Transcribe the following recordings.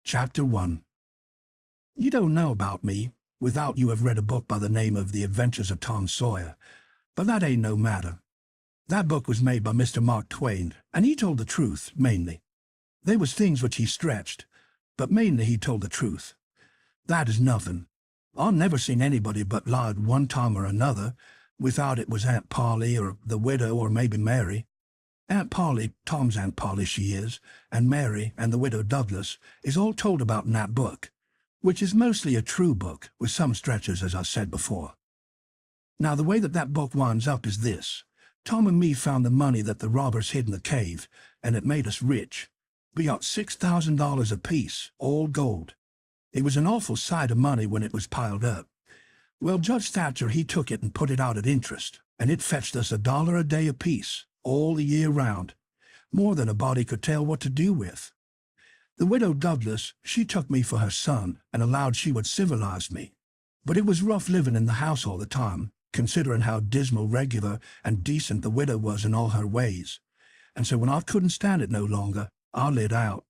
Chapter 1. You don't know about me without you have read a book by the name of The Adventures of Tom Sawyer, but that ain't no matter. That book was made by Mr. Mark Twain, and he told the truth, mainly. There was things which he stretched, but mainly he told the truth. That is nothing. I've never seen anybody but lied one time or another, without it was Aunt Polly or the widow or maybe Mary. Aunt Polly, Tom's Aunt Polly she is, and Mary and the widow Douglas is all told about in that book, which is mostly a true book, with some stretches as I said before. Now the way that book winds up is this. Tom and me found the money that the robbers hid in the cave, and it made us rich. We got $6,000 apiece, all gold. It was an awful sight of money when it was piled up. Well, Judge Thatcher he took it and put it out at interest, and it fetched us $1 a day apiece, all the year round, more than a body could tell what to do with. The widow Douglas, she took me for her son and allowed she would civilize me. But it was rough living in the house all the time, considering how dismal, regular, and decent the widow was in all her ways. And so when I couldn't stand it no longer, I lit out.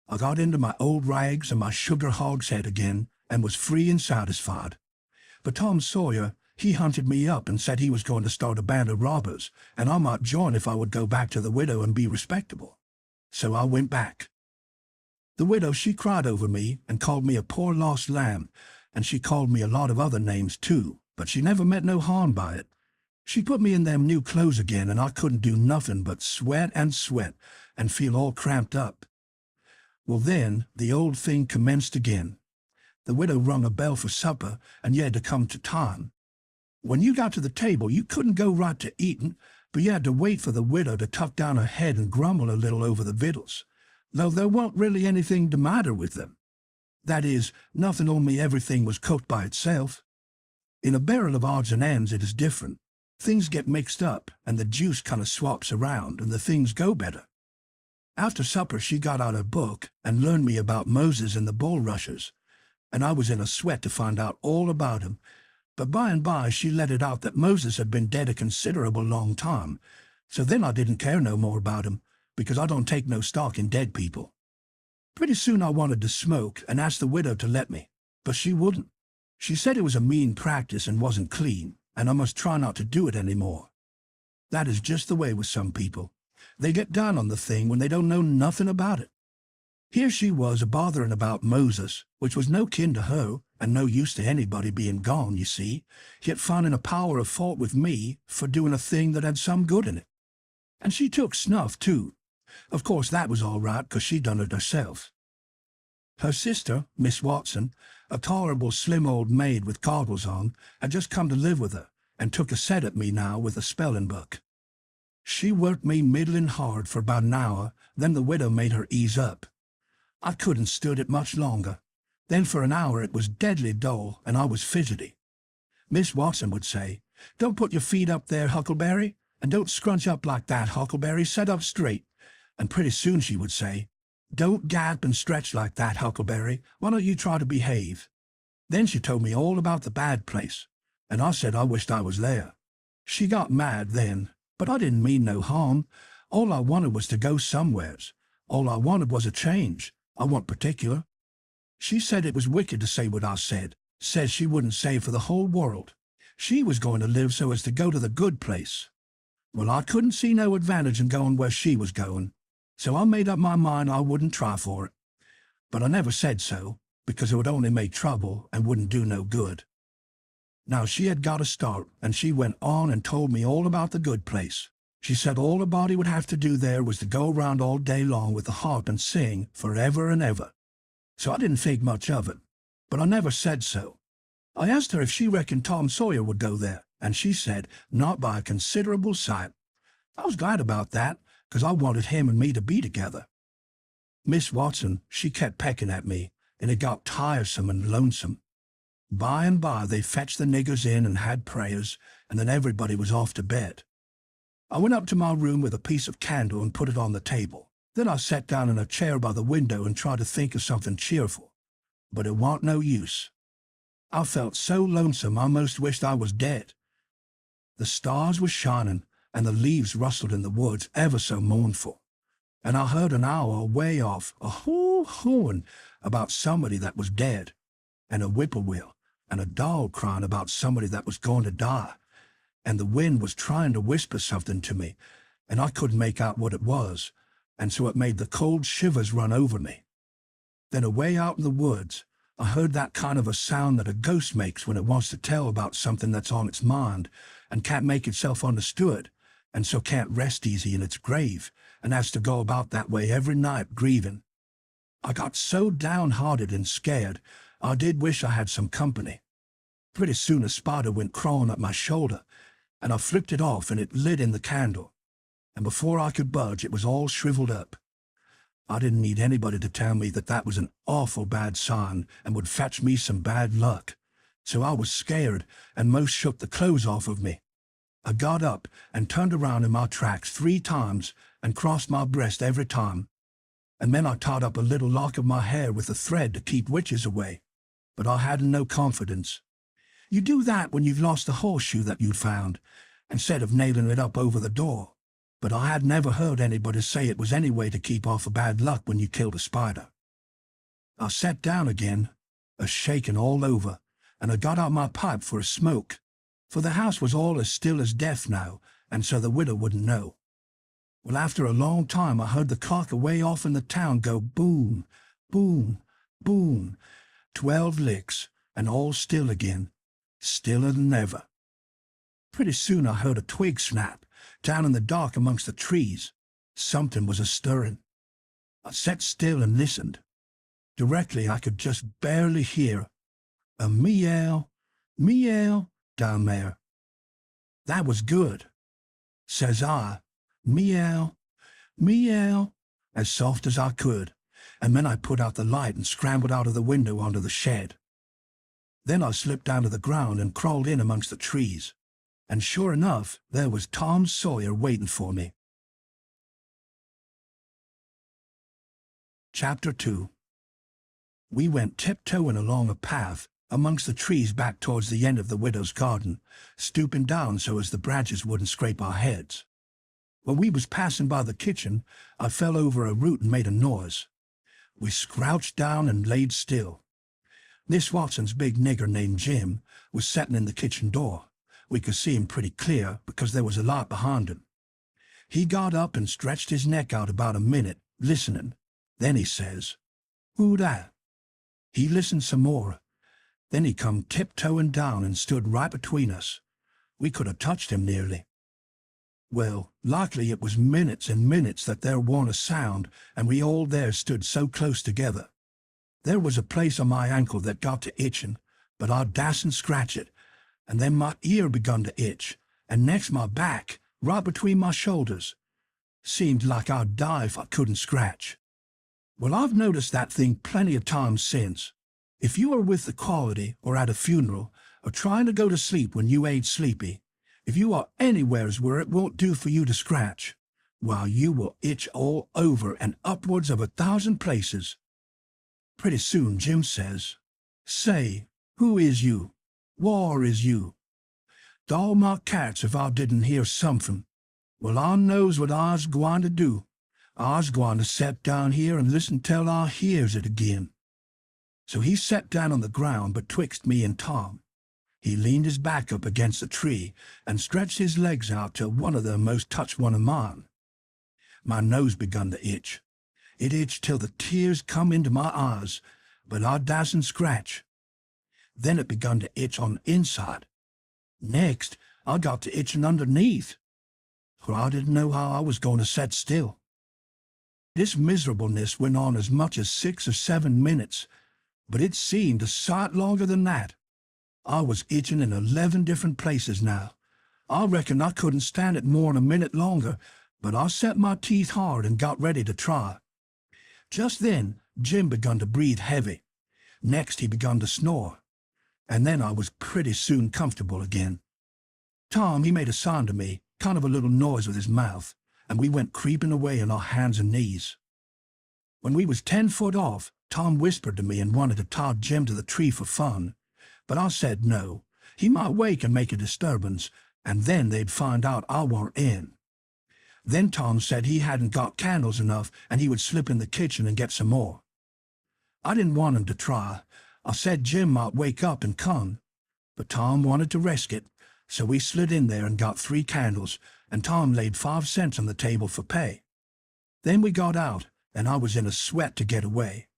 I got into my old rags and my sugar hogshead again and was free and satisfied. But Tom Sawyer, he hunted me up and said he was going to start a band of robbers, and I might join if I would go back to the widow and be respectable. So I went back. The widow, she cried over me and called me a poor lost lamb, and she called me a lot of other names too, but she never meant no harm by it. She put me in them new clothes again, and I couldn't do nothing but sweat and feel all cramped up. Well then, the old thing commenced again. The widow rung a bell for supper, and you had to come to time. When you got to the table, you couldn't go right to eating, but you had to wait for the widow to tuck down her head and grumble a little over the victuals, though there wasn't really anything the matter with them. That is, nothing only everything was cooked by itself. In a barrel of odds and ends it is different. Things get mixed up, and the juice kind of swaps around, and the things go better. After supper she got out her book and learned me about Moses and the bulrushers, and I was in a sweat to find out all about him. But by and by she let it out that Moses had been dead a considerable long time, so then I didn't care no more about him, because I don't take no stock in dead people. Pretty soon I wanted to smoke and asked the widow to let me, but she wouldn't. She said it was a mean practice and wasn't clean, and I must try not to do it any more. That is just the way with some people. They get down on the thing when they don't know nothing about it. Here she was a-bothering about Moses, which was no kin to her, and no use to anybody being gone, you see, yet finding a power of fault with me for doing a thing that had some good in it. And she took snuff, too. Of course that was all right, 'cause she done it herself. Her sister, Miss Watson, a tolerable slim old maid with goggles on, had just come to live with her, and took a set at me now with a spelling book. She worked me middling hard for about an hour, then the widow made her ease up. I couldn't stood it much longer. Then for an hour it was deadly dull, and I was fidgety. Miss Watson would say, "Don't put your feet up there, Huckleberry, and don't scrunch up like that, Huckleberry, set up straight." And pretty soon she would say, "Don't gap and stretch like that, Huckleberry, why don't you try to behave?" Then she told me all about the bad place, and I said I wished I was there. She got mad then, but I didn't mean no harm. All I wanted was to go somewheres. All I wanted was a change. I wasn't particular. She said it was wicked to say what I said, says she wouldn't say for the whole world. She was going to live so as to go to the good place. Well, I couldn't see no advantage in going where she was going, so I made up my mind I wouldn't try for it. But I never said so, because it would only make trouble and wouldn't do no good. Now she had got a start, and she went on and told me all about the good place. She said all a body would have to do there was to go around all day long with the harp and sing forever and ever. So I didn't think much of it, but I never said so. I asked her if she reckoned Tom Sawyer would go there, and she said not by a considerable sight. I was glad about that, 'cause I wanted him and me to be together. Miss Watson, she kept pecking at me, and it got tiresome and lonesome. By and by they fetched the niggers in and had prayers, and then everybody was off to bed. I went up to my room with a piece of candle and put it on the table. Then I sat down in a chair by the window and tried to think of something cheerful, but it warn't no use. I felt so lonesome I most wished I was dead. The stars were shining, and the leaves rustled in the woods ever so mournful. and I heard an owl way off a-hoo-hooing about somebody that was dead, and a whippoorwill, and a dog crying about somebody that was going to die, and the wind was trying to whisper something to me, and I couldn't make out what it was, and so it made the cold shivers run over me. Then away out in the woods, I heard that kind of a sound that a ghost makes when it wants to tell about something that's on its mind and can't make itself understood, and so can't rest easy in its grave, and has to go about that way every night grieving. I got so downhearted and scared, I did wish I had some company. Pretty soon a spider went crawling up my shoulder, and I flipped it off and it lit in the candle, and before I could budge it was all shriveled up. I didn't need anybody to tell me that that was an awful bad sign and would fetch me some bad luck, so I was scared and most shook the clothes off of me. I got up and turned around in my tracks 3 times and crossed my breast every time, and then I tied up a little lock of my hair with a thread to keep witches away, but I hadn't no confidence. You do that when you've lost the horseshoe that you'd found, instead of nailing it up over the door, but I had never heard anybody say it was any way to keep off a bad luck when you killed a spider. I sat down again, a-shaking all over, and I got out my pipe for a smoke, for the house was all as still as death now, and so the widow wouldn't know. Well, after a long time I heard the clock away off in the town go boom, boom, boom, 12 licks, and all still again, stiller than ever. Pretty soon I heard a twig snap, down in the dark amongst the trees. Something was a-stirring. I sat still and listened. Directly I could just barely hear a meow, meow down there. That was good. Says I, meow, meow, as soft as I could, and then I put out the light and scrambled out of the window onto the shed. Then I slipped down to the ground and crawled in amongst the trees, and sure enough, there was Tom Sawyer waiting for me. Chapter 2. We went tiptoeing along a path amongst the trees back towards the end of the widow's garden, stooping down so as the branches wouldn't scrape our heads. When we was passing by the kitchen, I fell over a root and made a noise. We scrouched down and laid still. Miss Watson's big nigger named Jim was setting in the kitchen door. We could see him pretty clear because there was a light behind him. He got up and stretched his neck out about a minute, listening. Then he says, "Who dat?" He listened some more. Then he come tiptoeing down and stood right between us. We could have touched him nearly. Well, likely it was minutes and minutes that there warn't a sound, and we all there stood so close together. There was a place on my ankle that got to itching, but I dasn't scratch it, and then my ear begun to itch, and next my back, right between my shoulders. Seemed like I'd die if I couldn't scratch. Well, I've noticed that thing plenty of times since. If you are with the quality or at a funeral, or trying to go to sleep when you ain't sleepy, if you are anywheres where it won't do for you to scratch, why, you will itch all over and upwards of 1,000 places. Pretty soon Jim says, "Say, who is you? Whar is you? Dog my cats if I didn't hear something. Well, I knows what I's gwine to do. I's gwine to set down here and listen till I hears it again." So he sat down on the ground betwixt me and Tom. He leaned his back up against a tree and stretched his legs out till one of them most touched one of mine. My nose begun to itch. It itched till the tears come into my eyes, but I dasn't scratch. Then it begun to itch on the inside. Next, I got to itching underneath, for I didn't know how I was going to set still. This miserableness went on as much as 6 or 7 minutes, but it seemed a sight longer than that. I was itching in 11 different places now. I reckon I couldn't stand it more'n a minute longer, but I set my teeth hard and got ready to try. Just then, Jim begun to breathe heavy. Next he begun to snore, and then I was pretty soon comfortable again. Tom, he made a sign to me, kind of a little noise with his mouth, and we went creeping away on our hands and knees. When we was 10 foot off, Tom whispered to me and wanted to tie Jim to the tree for fun, but I said no. He might wake and make a disturbance, and then they'd find out I warn't in. Then Tom said he hadn't got candles enough and he would slip in the kitchen and get some more. I didn't want him to try. I said Jim might wake up and come, but Tom wanted to risk it, so we slid in there and got 3 candles, and Tom laid 5 cents on the table for pay. Then we got out, and I was in a sweat to get away.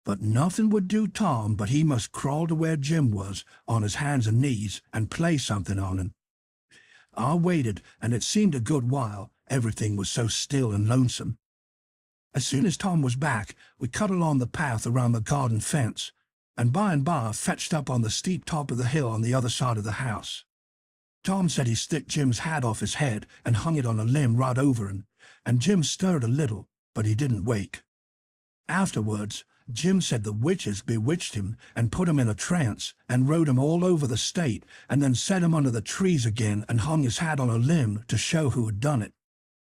But nothing would do Tom but he must crawl to where Jim was, on his hands and knees, and play something on him. I waited, and it seemed a good while. Everything was so still and lonesome. As soon as Tom was back, we cut along the path around the garden fence, and by fetched up on the steep top of the hill on the other side of the house. Tom said he stick Jim's hat off his head and hung it on a limb right over him, and Jim stirred a little, but he didn't wake. Afterwards, Jim said the witches bewitched him and put him in a trance and rode him all over the state and then set him under the trees again and hung his hat on a limb to show who had done it.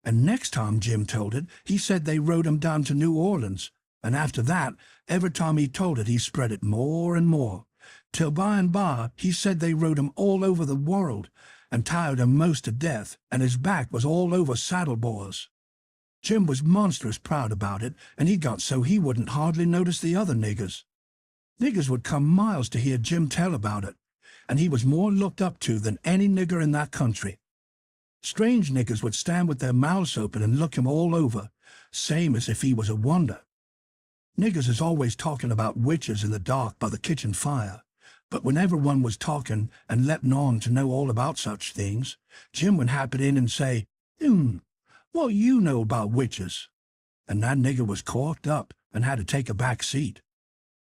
And next time Jim told it, he said they rode him down to New Orleans, and after that, every time he told it he spread it more and more, till by he said they rode him all over the world and tired him most to death, and his back was all over saddle boars. Jim was monstrous proud about it, and he got so he wouldn't hardly notice the other niggers. Niggers would come miles to hear Jim tell about it, and he was more looked up to than any nigger in that country. Strange niggers would stand with their mouths open and look him all over, same as if he was a wonder. Niggers is always talking about witches in the dark by the kitchen fire, but whenever one was talking and letting on to know all about such things, Jim would hap it in and say, what you know about witches? And that nigger was corked up and had to take a back seat.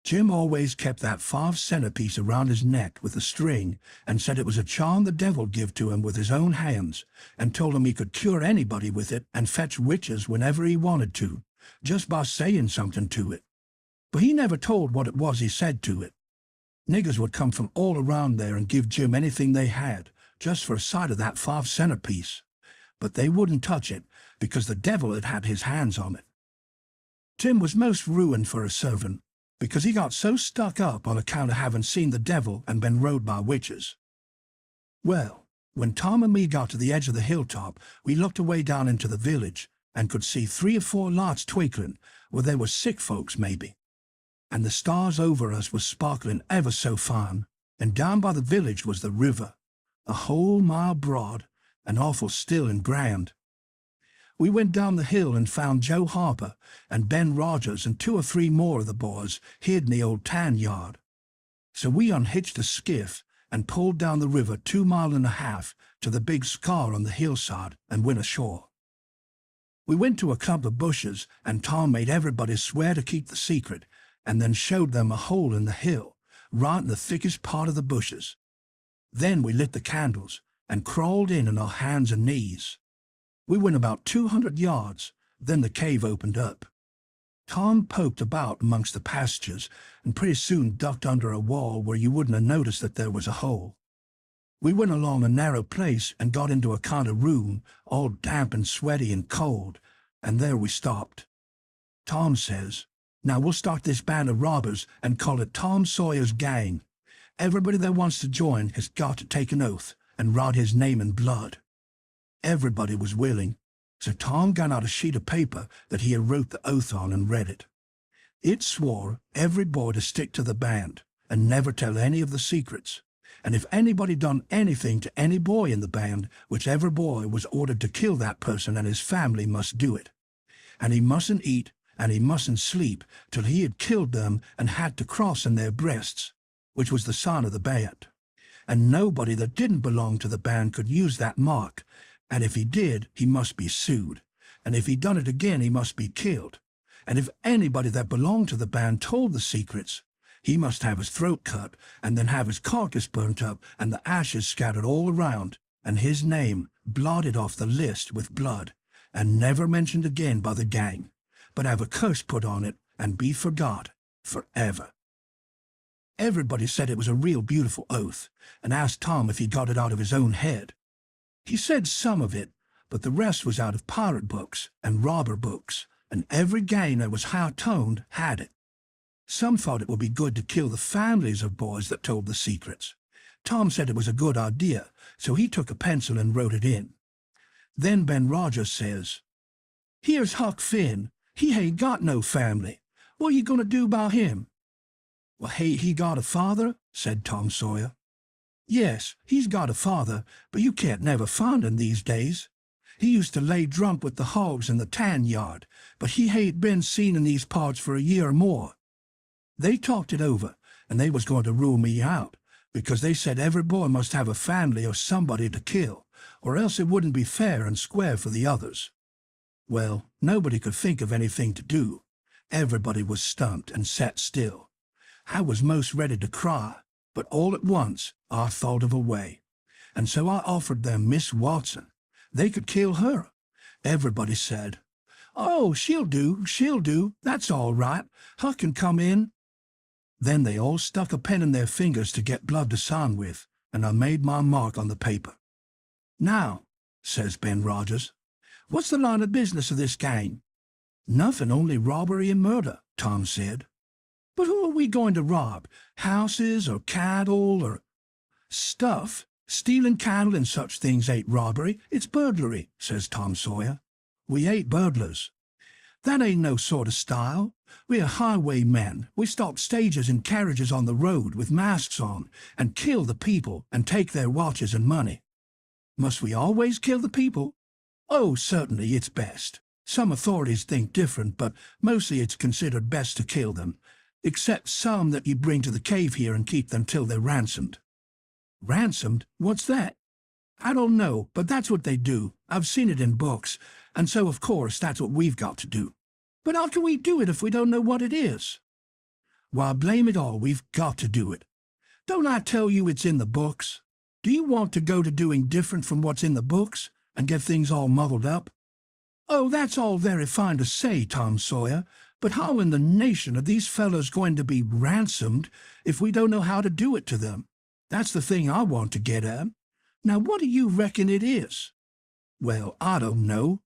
Jim always kept that 5-cent piece around his neck with a string and said it was a charm the devil give to him with his own hands, and told him he could cure anybody with it and fetch witches whenever he wanted to, just by saying something to it. But he never told what it was he said to it. Niggers would come from all around there and give Jim anything they had, just for a sight of that 5-cent piece. But they wouldn't touch it, because the devil had had his hands on it. Tim was most ruined for a servant, because he got so stuck up on account of having seen the devil and been rode by witches. Well, when Tom and me got to the edge of the hilltop, we looked away down into the village and could see 3 or 4 lights twinkling, where there was sick folks maybe. And the stars over us was sparkling ever so fine, and down by the village was the river, a whole mile broad, and awful still and grand. We went down the hill and found Joe Harper and Ben Rogers and 2 or 3 more of the boys hid in the old tan yard. So we unhitched a skiff and pulled down the river 2.5 miles to the big scar on the hillside and went ashore. We went to a clump of bushes, and Tom made everybody swear to keep the secret, and then showed them a hole in the hill, right in the thickest part of the bushes. Then we lit the candles and crawled in on our hands and knees. We went about 200 yards, then the cave opened up. Tom poked about amongst the pastures and pretty soon ducked under a wall where you wouldn't have noticed that there was a hole. We went along a narrow place and got into a kind of room, all damp and sweaty and cold, and there we stopped. Tom says, "Now we'll start this band of robbers and call it Tom Sawyer's Gang. Everybody that wants to join has got to take an oath and write his name in blood." Everybody was willing, so Tom got out a sheet of paper that he had wrote the oath on and read it. It swore every boy to stick to the band and never tell any of the secrets, and if anybody done anything to any boy in the band, whichever boy was ordered to kill that person and his family must do it. And he mustn't eat and he mustn't sleep till he had killed them and had to cross in their breasts, which was the sign of the band. And nobody that didn't belong to the band could use that mark, and if he did, he must be sued, and if he done it again, he must be killed, and if anybody that belonged to the band told the secrets, he must have his throat cut, and then have his carcass burnt up, and the ashes scattered all around, and his name blotted off the list with blood, and never mentioned again by the gang, but have a curse put on it, and be forgot forever. Everybody said it was a real beautiful oath, and asked Tom if he got it out of his own head. He said some of it, but the rest was out of pirate books and robber books, and every gang that was high-toned had it. Some thought it would be good to kill the families of boys that told the secrets. Tom said it was a good idea, so he took a pencil and wrote it in. Then Ben Rogers says, "Here's Huck Finn. He ain't got no family. What you gonna do about him?" "Well, ain't he got a father?" said Tom Sawyer. "Yes, he's got a father, but you can't never find him these days. He used to lay drunk with the hogs in the tan yard, but he ain't been seen in these parts for a year or more." They talked it over, and they was going to rule me out, because they said every boy must have a family or somebody to kill, or else it wouldn't be fair and square for the others. Well, nobody could think of anything to do. Everybody was stumped and sat still. I was most ready to cry, but all at once I thought of a way, and so I offered them Miss Watson. They could kill her. Everybody said, "Oh, she'll do, that's all right. Huck can come in." Then they all stuck a pen in their fingers to get blood to sign with, and I made my mark on the paper. "Now," says Ben Rogers, "what's the line of business of this gang?" "Nothing, only robbery and murder," Tom said. "But who are we going to rob? Houses or cattle or—" "Stuff. Stealing cattle and such things ain't robbery, it's burglary," says Tom Sawyer. "We ain't burglars. That ain't no sort of style. We're highwaymen. We stop stages and carriages on the road with masks on and kill the people and take their watches and money." "Must we always kill the people?" "Oh, certainly, it's best. Some authorities think different, but mostly it's considered best to kill them, except some that you bring to the cave here and keep them till they're ransomed." "Ransomed? What's that?" "I don't know, but that's what they do. I've seen it in books, and so of course that's what we've got to do." "But how can we do it if we don't know what it is?" "Why, blame it all, we've got to do it. Don't I tell you it's in the books? Do you want to go to doing different from what's in the books and get things all muddled up?" "Oh, that's all very fine to say, Tom Sawyer, but how in the nation are these fellows going to be ransomed if we don't know how to do it to them? That's the thing I want to get at. Now, what do you reckon it is?" "Well, I don't know,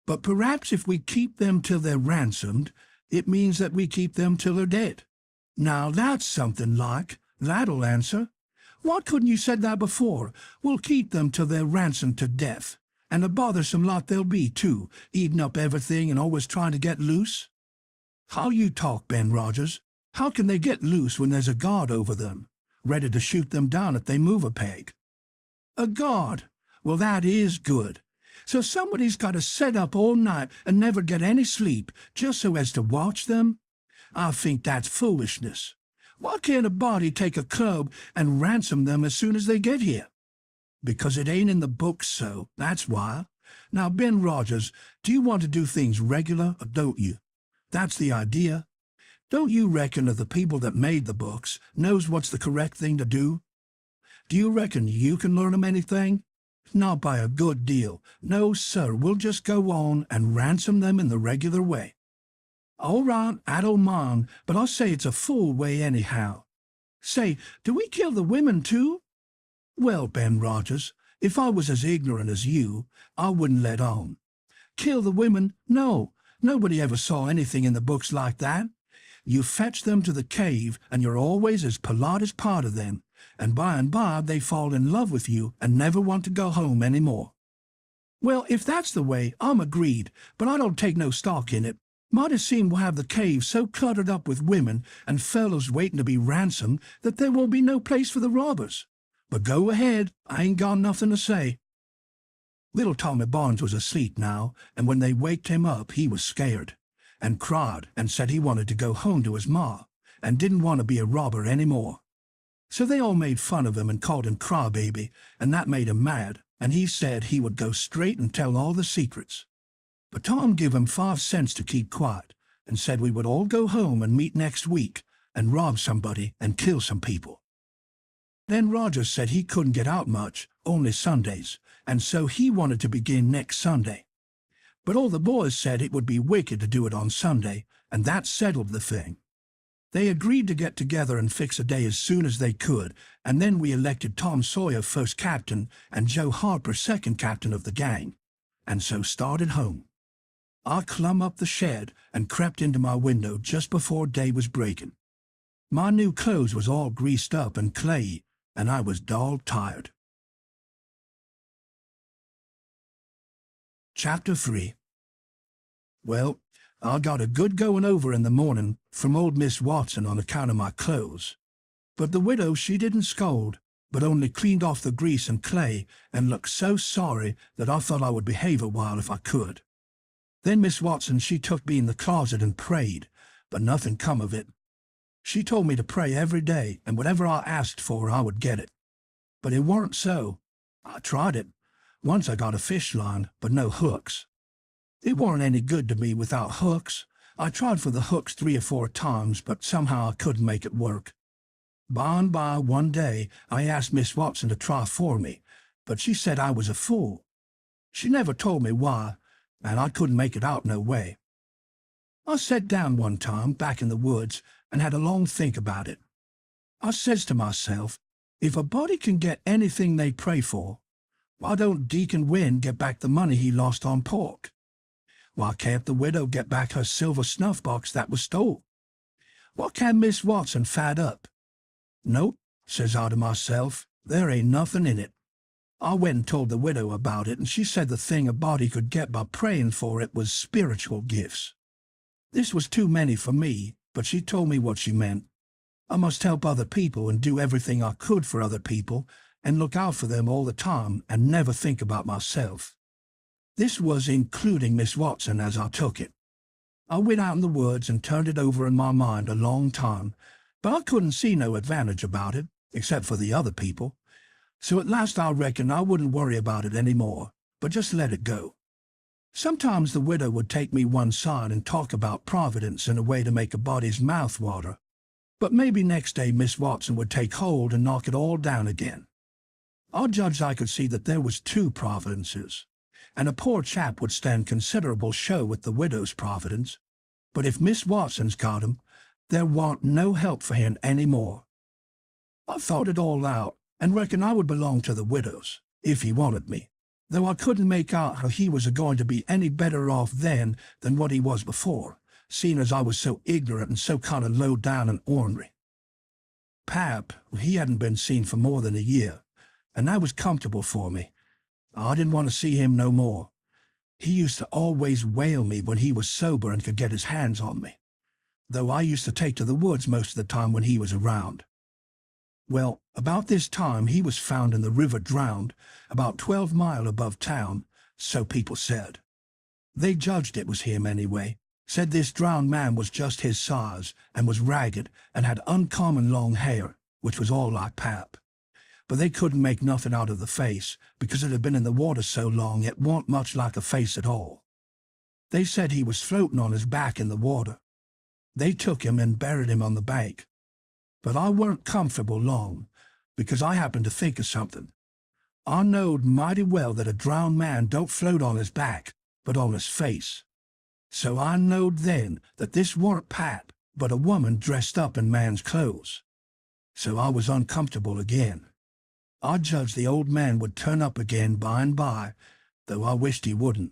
but perhaps if we keep them till they're ransomed, it means that we keep them till they're dead." "Now, that's something like. That'll answer. Why couldn't you said that before? We'll keep them till they're ransomed to death. And a bothersome lot they'll be, too, eating up everything and always trying to get loose." "How you talk, Ben Rogers. How can they get loose when there's a guard over them, ready to shoot them down if they move a peg?" "A guard? Well, that is good. So somebody's got to sit up all night and never get any sleep just so as to watch them? I think that's foolishness. Why can't a body take a club and ransom them as soon as they get here?" "Because it ain't in the books so, that's why. Now, Ben Rogers, do you want to do things regular or don't you? That's the idea. Don't you reckon that the people that made the books knows what's the correct thing to do? Do you reckon you can learn 'em anything? Not by a good deal. No, sir, we'll just go on and ransom them in the regular way." "All right, I don't mind, but I'll say it's a fool way anyhow. Say, do we kill the women too?" "Well, Ben Rogers, if I was as ignorant as you, I wouldn't let on. Kill the women? No, nobody ever saw anything in the books like that. You fetch them to the cave, and you're always as polite as part of them, and by they fall in love with you and never want to go home any more." "Well, if that's the way, I'm agreed, but I don't take no stock in it. Might as seem we'll have the cave so cluttered up with women and fellows waiting to be ransomed that there won't be no place for the robbers. But go ahead, I ain't got nothing to say." Little Tommy Barnes was asleep now, and when they waked him up he was scared, and cried and said he wanted to go home to his ma, and didn't want to be a robber any more. So they all made fun of him and called him Crybaby, and that made him mad, and he said he would go straight and tell all the secrets. But Tom gave him 5 cents to keep quiet, and said we would all go home and meet next week, and rob somebody and kill some people. Then Rogers said he couldn't get out much, only Sundays, and so he wanted to begin next Sunday. But all the boys said it would be wicked to do it on Sunday, and that settled the thing. They agreed to get together and fix a day as soon as they could, and then we elected Tom Sawyer first captain and Joe Harper second captain of the gang, and so started home. I clumb up the shed and crept into my window just before day was breaking. My new clothes was all greased up and clayey, and I was dog tired. Chapter 3. Well, I got a good going over in the morning from old Miss Watson on account of my clothes. But the widow, she didn't scold, but only cleaned off the grease and clay, and looked so sorry that I thought I would behave a while if I could. Then Miss Watson, she took me in the closet and prayed, but nothing come of it. She told me to pray every day, and whatever I asked for, I would get it. But it weren't so. I tried it. Once I got a fish line, but no hooks. It weren't any good to me without hooks. I tried for the hooks 3 or 4 times, but somehow I couldn't make it work. By and by, one day, I asked Miss Watson to try for me, but she said I was a fool. She never told me why, and I couldn't make it out no way. I sat down one time back in the woods and had a long think about it. I says to myself, if a body can get anything they pray for, why don't Deacon Wynne get back the money he lost on pork? Why can't the widow get back her silver snuff box that was stole? Why can't Miss Watson fat up? Nope, says I to myself, there ain't nothing in it. I went and told the widow about it, and she said the thing a body could get by praying for it was spiritual gifts. This was too many for me, but she told me what she meant. I must help other people and do everything I could for other people, and look out for them all the time and never think about myself. This was including Miss Watson as I took it. I went out in the woods and turned it over in my mind a long time, but I couldn't see no advantage about it, except for the other people. So at last I reckoned I wouldn't worry about it any more, but just let it go. Sometimes the widow would take me one side and talk about providence in a way to make a body's mouth water, but maybe next day Miss Watson would take hold and knock it all down again. I judged I could see that there was 2 providences, and a poor chap would stand considerable show with the widow's providence, but if Miss Watson's got him, there warn't no help for him any more. I thought it all out, and reckoned I would belong to the widow's, if he wanted me, though I couldn't make out how he was a-going to be any better off then than what he was before, seeing as I was so ignorant and so kind of low down and ornery. Pap, he hadn't been seen for more than a year, and that was comfortable for me. I didn't want to see him no more. He used to always whale me when he was sober and could get his hands on me, though I used to take to the woods most of the time when he was around. Well, about this time he was found in the river drowned, about 12 mile above town, so people said. They judged it was him anyway, said this drowned man was just his size, and was ragged, and had uncommon long hair, which was all like Pap. But they couldn't make nothing out of the face, because it had been in the water so long it warn't much like a face at all. They said he was floating on his back in the water. They took him and buried him on the bank. But I weren't comfortable long, because I happened to think of something. I knowed mighty well that a drowned man don't float on his back, but on his face. So I knowed then that this weren't Pap, but a woman dressed up in man's clothes. So I was uncomfortable again. I judged the old man would turn up again by and by, though I wished he wouldn't.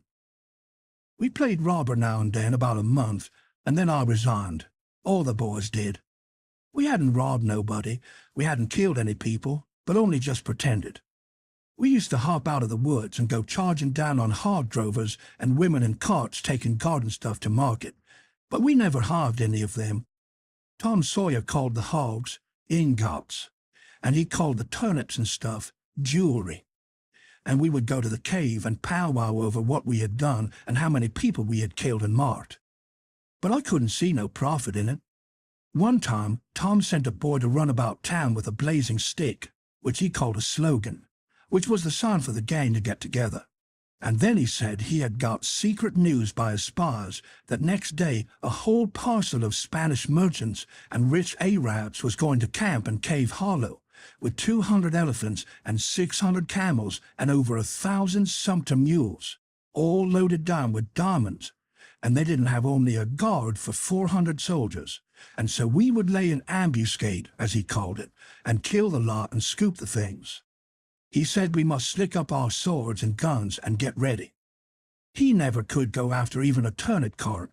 We played robber now and then about a month, and then I resigned. All the boys did. We hadn't robbed nobody, we hadn't killed any people, but only just pretended. We used to hop out of the woods and go charging down on hog drovers and women in carts taking garden stuff to market, but we never halved any of them. Tom Sawyer called the hogs ingots, and he called the turnips and stuff jewelry. And we would go to the cave and powwow over what we had done and how many people we had killed and marked. But I couldn't see no profit in it. One time, Tom sent a boy to run about town with a blazing stick, which he called a slogan, which was the sign for the gang to get together. And then he said he had got secret news by his spies that next day a whole parcel of Spanish merchants and rich Arabs was going to camp in Cave Hollow, with 200 elephants and 600 camels and over 1,000 sumpter mules, all loaded down with diamonds, and they didn't have only a guard for 400 soldiers. And so we would lay an ambuscade, as he called it, and kill the lot and scoop the things. He said we must slick up our swords and guns and get ready. He never could go after even a turnip cart,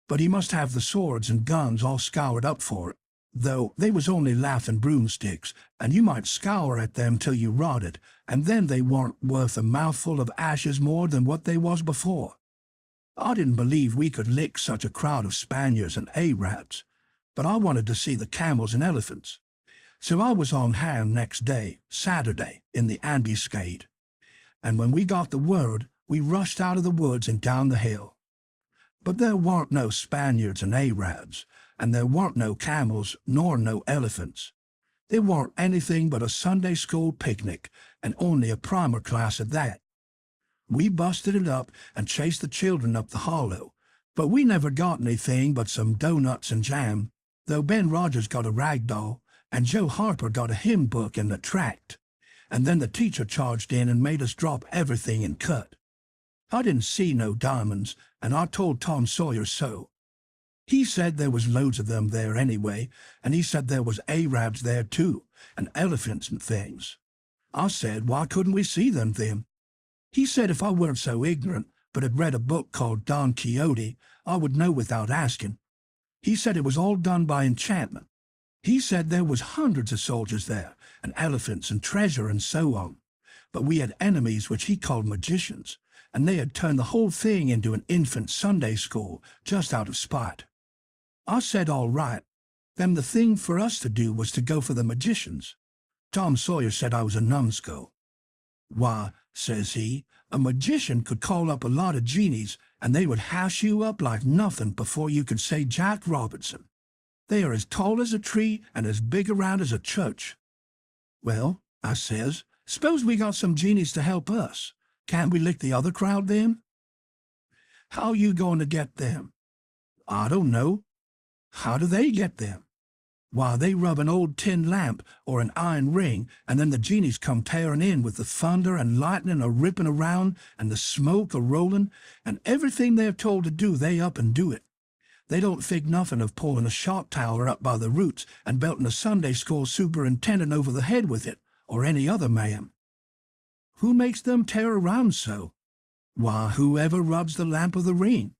but he must have the swords and guns all scoured up for it. though they was only laughing broomsticks, and you might scour at them till you rotted, and then they warn't worth a mouthful of ashes more than what they was before. I didn't believe we could lick such a crowd of Spaniards and Arabs, but I wanted to see the camels and elephants. So I was on hand next day, Saturday, in the ambuscade, and when we got the word, we rushed out of the woods and down the hill. But there warn't no Spaniards and Arabs, and there warn't no camels nor no elephants. There warn't anything but a Sunday school picnic, and only a primer class at that. We busted it up and chased the children up the hollow, but we never got anything but some doughnuts and jam, though Ben Rogers got a rag doll, and Joe Harper got a hymn book and a tract, and then the teacher charged in and made us drop everything and cut. I didn't see no diamonds, and I told Tom Sawyer so. He said there was loads of them there anyway, and he said there was Arabs there too, and elephants and things. I said, why couldn't we see them then? He said if I weren't so ignorant, but had read a book called Don Quixote, I would know without asking. He said it was all done by enchantment. He said there was hundreds of soldiers there, and elephants and treasure and so on. But we had enemies which he called magicians, and they had turned the whole thing into an infant Sunday school, just out of spite. I said all right, then the thing for us to do was to go for the magicians. Tom Sawyer said I was a numbskull. Why, says he, a magician could call up a lot of genies, and they would hash you up like nothing before you could say Jack Robinson. They are as tall as a tree and as big around as a church. Well, I says, suppose we got some genies to help us. Can't we lick the other crowd then? How you going to get them? I don't know. How do they get them? Why, they rub an old tin lamp or an iron ring, and then the genies come tearing in with the thunder and lightning a-ripping around and the smoke a-rolling, and everything they're told to do they up and do it. They don't think nothing of pulling a shot tower up by the roots and belting a Sunday school superintendent over the head with it, or any other man. Who makes them tear around so? Why, whoever rubs the lamp of the ring.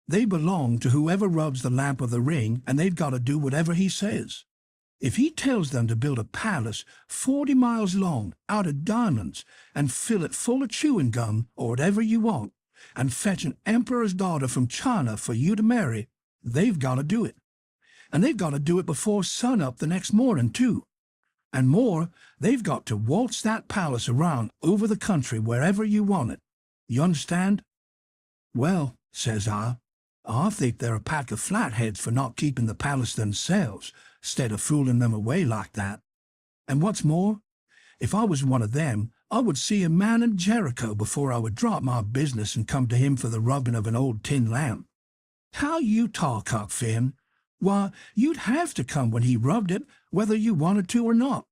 They belong to whoever rubs the lamp of the ring, and they've got to do whatever he says. If he tells them to build a palace 40 miles long out of diamonds and fill it full of chewing gum or whatever you want, and fetch an emperor's daughter from China for you to marry, they've got to do it. And they've got to do it before sunup the next morning, too. And more, they've got to waltz that palace around over the country wherever you want it. You understand? Well, says I think they're a pack of flatheads for not keeping the palace themselves, stead of fooling them away like that. And what's more, if I was one of them, I would see a man in Jericho before I would drop my business and come to him for the rubbing of an old tin lamp. How you talk, Huck Finn. Why, you'd have to come when he rubbed it, whether you wanted to or not.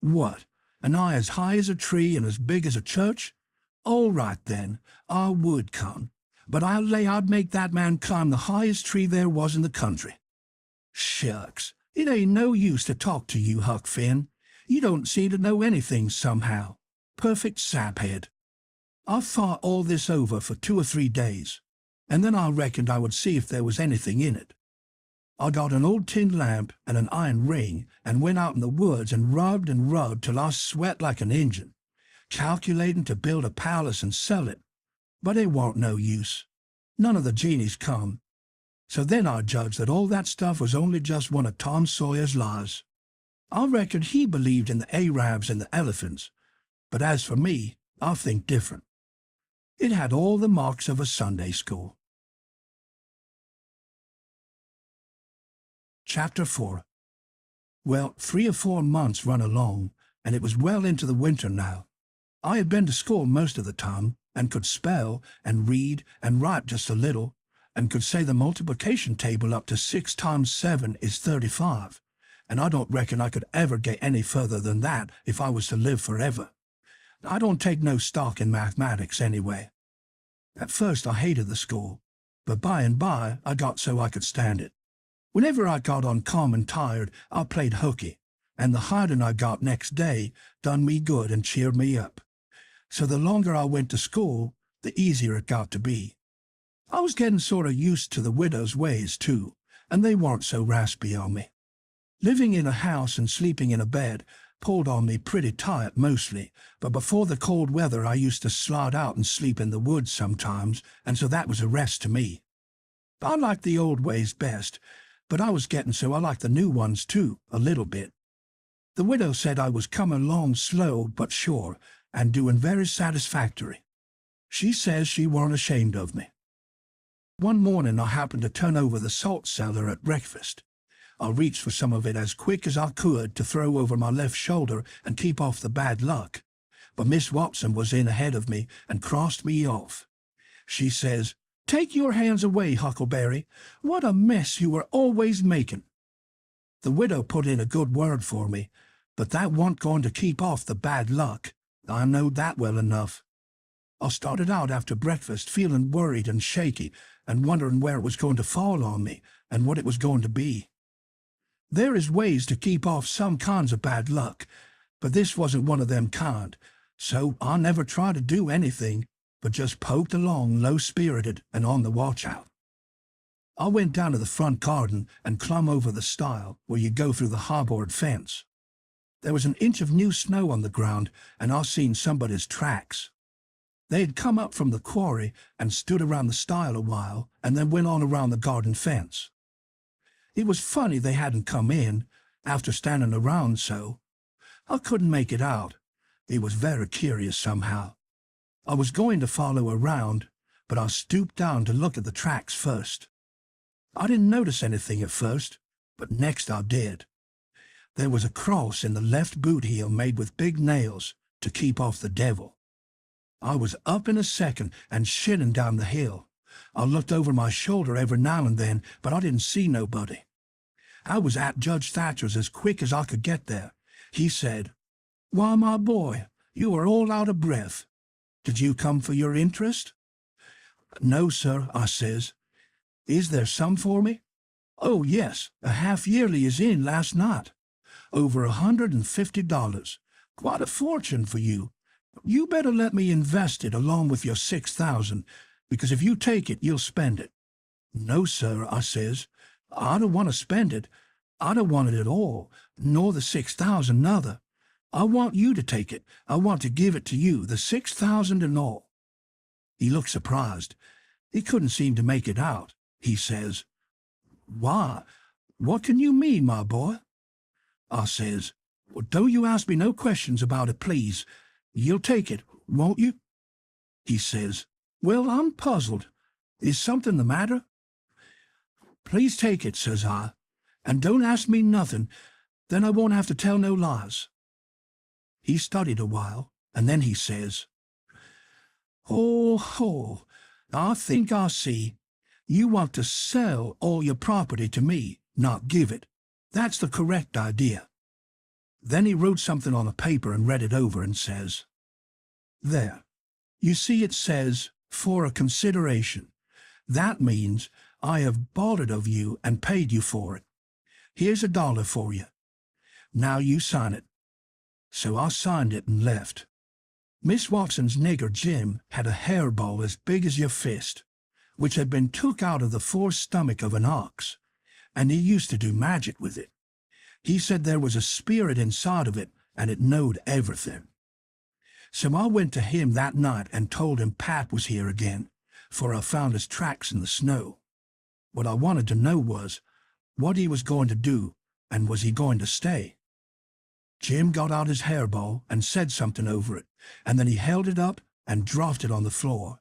What, an eye as high as a tree and as big as a church? All right, then, I would come. But I'll lay I'd make that man climb the highest tree there was in the country. Shucks, it ain't no use to talk to you, Huck Finn. You don't seem to know anything somehow. Perfect saphead. I've thought all this over for 2 or 3 days, and then I reckoned I would see if there was anything in it. I got an old tin lamp and an iron ring and went out in the woods and rubbed till I sweat like an Injun, calculating to build a palace and sell it. But it warn't no use. None of the genies come. So then I judged that all that stuff was only just one of Tom Sawyer's lies. I reckoned he believed in the Arabs and the elephants, but as for me, I think different. It had all the marks of a Sunday school. Chapter 4. Well, 3 or 4 months run along, and it was well into the winter now. I had been to school most of the time, and could spell and read and write just a little, and could say the multiplication table up to 6 times 7 is 35, and I don't reckon I could ever get any further than that if I was to live forever. I don't take no stock in mathematics anyway. At first I hated the school, but by and by I got so I could stand it. Whenever I got uncommon tired, I played hooky, and the hiding I got next day done me good and cheered me up. So the longer I went to school, the easier it got to be. I was getting sort of used to the widow's ways, too, and they weren't so raspy on me. Living in a house and sleeping in a bed pulled on me pretty tight mostly, but before the cold weather I used to slide out and sleep in the woods sometimes, and so that was a rest to me. I liked the old ways best, but I was getting so I liked the new ones too, a little bit. The widow said I was coming along slow but sure, and doing very satisfactory. She says she weren't ashamed of me. One morning I happened to turn over the salt cellar at breakfast. I reached for some of it as quick as I could to throw over my left shoulder and keep off the bad luck. But Miss Watson was in ahead of me and crossed me off. She says, "Take your hands away, Huckleberry. What a mess you are always making." The widow put in a good word for me, but that wasn't going to keep off the bad luck. I knowed that well enough. I started out after breakfast feeling worried and shaky and wondering where it was going to fall on me and what it was going to be. There is ways to keep off some kinds of bad luck, but this wasn't one of them kind, so I never tried to do anything, but just poked along low-spirited and on the watch-out. I went down to the front garden and clumb over the stile where you go through the high-board fence. There was an inch of new snow on the ground, and I seen somebody's tracks. They had come up from the quarry and stood around the stile a while, and then went on around the garden fence. It was funny they hadn't come in, after standing around so. I couldn't make it out. It was very curious somehow. I was going to follow around, but I stooped down to look at the tracks first. I didn't notice anything at first, but next I did. There was a cross in the left boot heel made with big nails to keep off the devil. I was up in a second and shinning down the hill. I looked over my shoulder every now and then, but I didn't see nobody. I was at Judge Thatcher's as quick as I could get there. He said, "Why, my boy, you are all out of breath. Did you come for your interest?" "No, sir," I says. "Is there some for me?" "Oh, yes, a half-yearly is in last night. Over $150. Quite a fortune for you. You better let me invest it along with your $6,000, because if you take it, you'll spend it." "No, sir," I says. "I don't want to spend it. I don't want it at all, nor the $6,000 nother. I want you to take it. I want to give it to you, the $6,000 and all." He looked surprised. He couldn't seem to make it out. He says, "Why, what can you mean, my boy?" I says, "Well, don't you ask me no questions about it, please. You'll take it, won't you?" He says, "Well, I'm puzzled. Is something the matter?" "Please take it," says I, "and don't ask me nothing. Then I won't have to tell no lies." He studied a while, and then he says, "Oh, I think I see. You want to sell all your property to me, not give it. That's the correct idea." Then he wrote something on a paper and read it over and says, "There. You see it says, 'for a consideration.' That means I have bought it of you and paid you for it. Here's $1 for you. Now you sign it." So I signed it and left. Miss Watson's nigger Jim had a hairball as big as your fist, which had been took out of the fore stomach of an ox, and he used to do magic with it. He said there was a spirit inside of it, and it knowed everything. So I went to him that night and told him Pap was here again, for I found his tracks in the snow. What I wanted to know was what he was going to do, and was he going to stay. Jim got out his hairball and said something over it, and then he held it up and dropped it on the floor.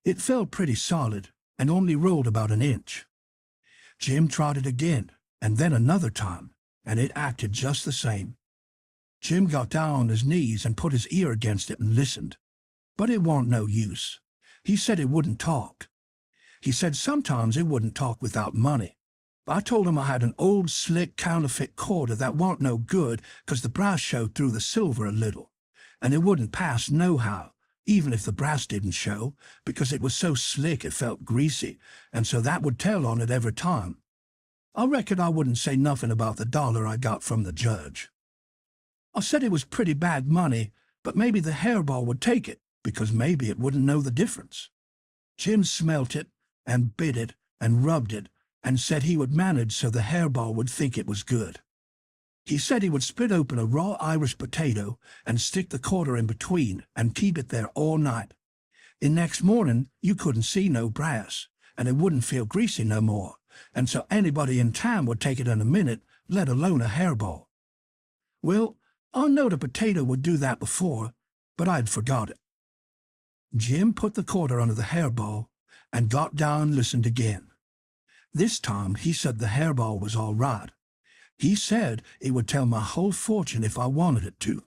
It fell pretty solid and only rolled about an inch. Jim tried it again, and then another time, and it acted just the same. Jim got down on his knees and put his ear against it and listened, but it warn't no use. He said it wouldn't talk. He said sometimes it wouldn't talk without money. I told him I had an old slick counterfeit quarter that warn't no good 'cause the brass showed through the silver a little, and it wouldn't pass nohow, even if the brass didn't show, because it was so slick it felt greasy, and so that would tell on it every time. I reckon I wouldn't say nothing about the $1 I got from the judge. I said it was pretty bad money, but maybe the hairball would take it, because maybe it wouldn't know the difference. Jim smelt it, and bit it, and rubbed it, and said he would manage so the hairball would think it was good. He said he would split open a raw Irish potato and stick the quarter in between and keep it there all night. And next morning you couldn't see no brass, and it wouldn't feel greasy no more, and so anybody in town would take it in a minute, let alone a hairball. Well, I know the potato would do that before, but I'd forgot it. Jim put the quarter under the hairball and got down and listened again. This time he said the hairball was all right. He said it would tell my whole fortune if I wanted it to.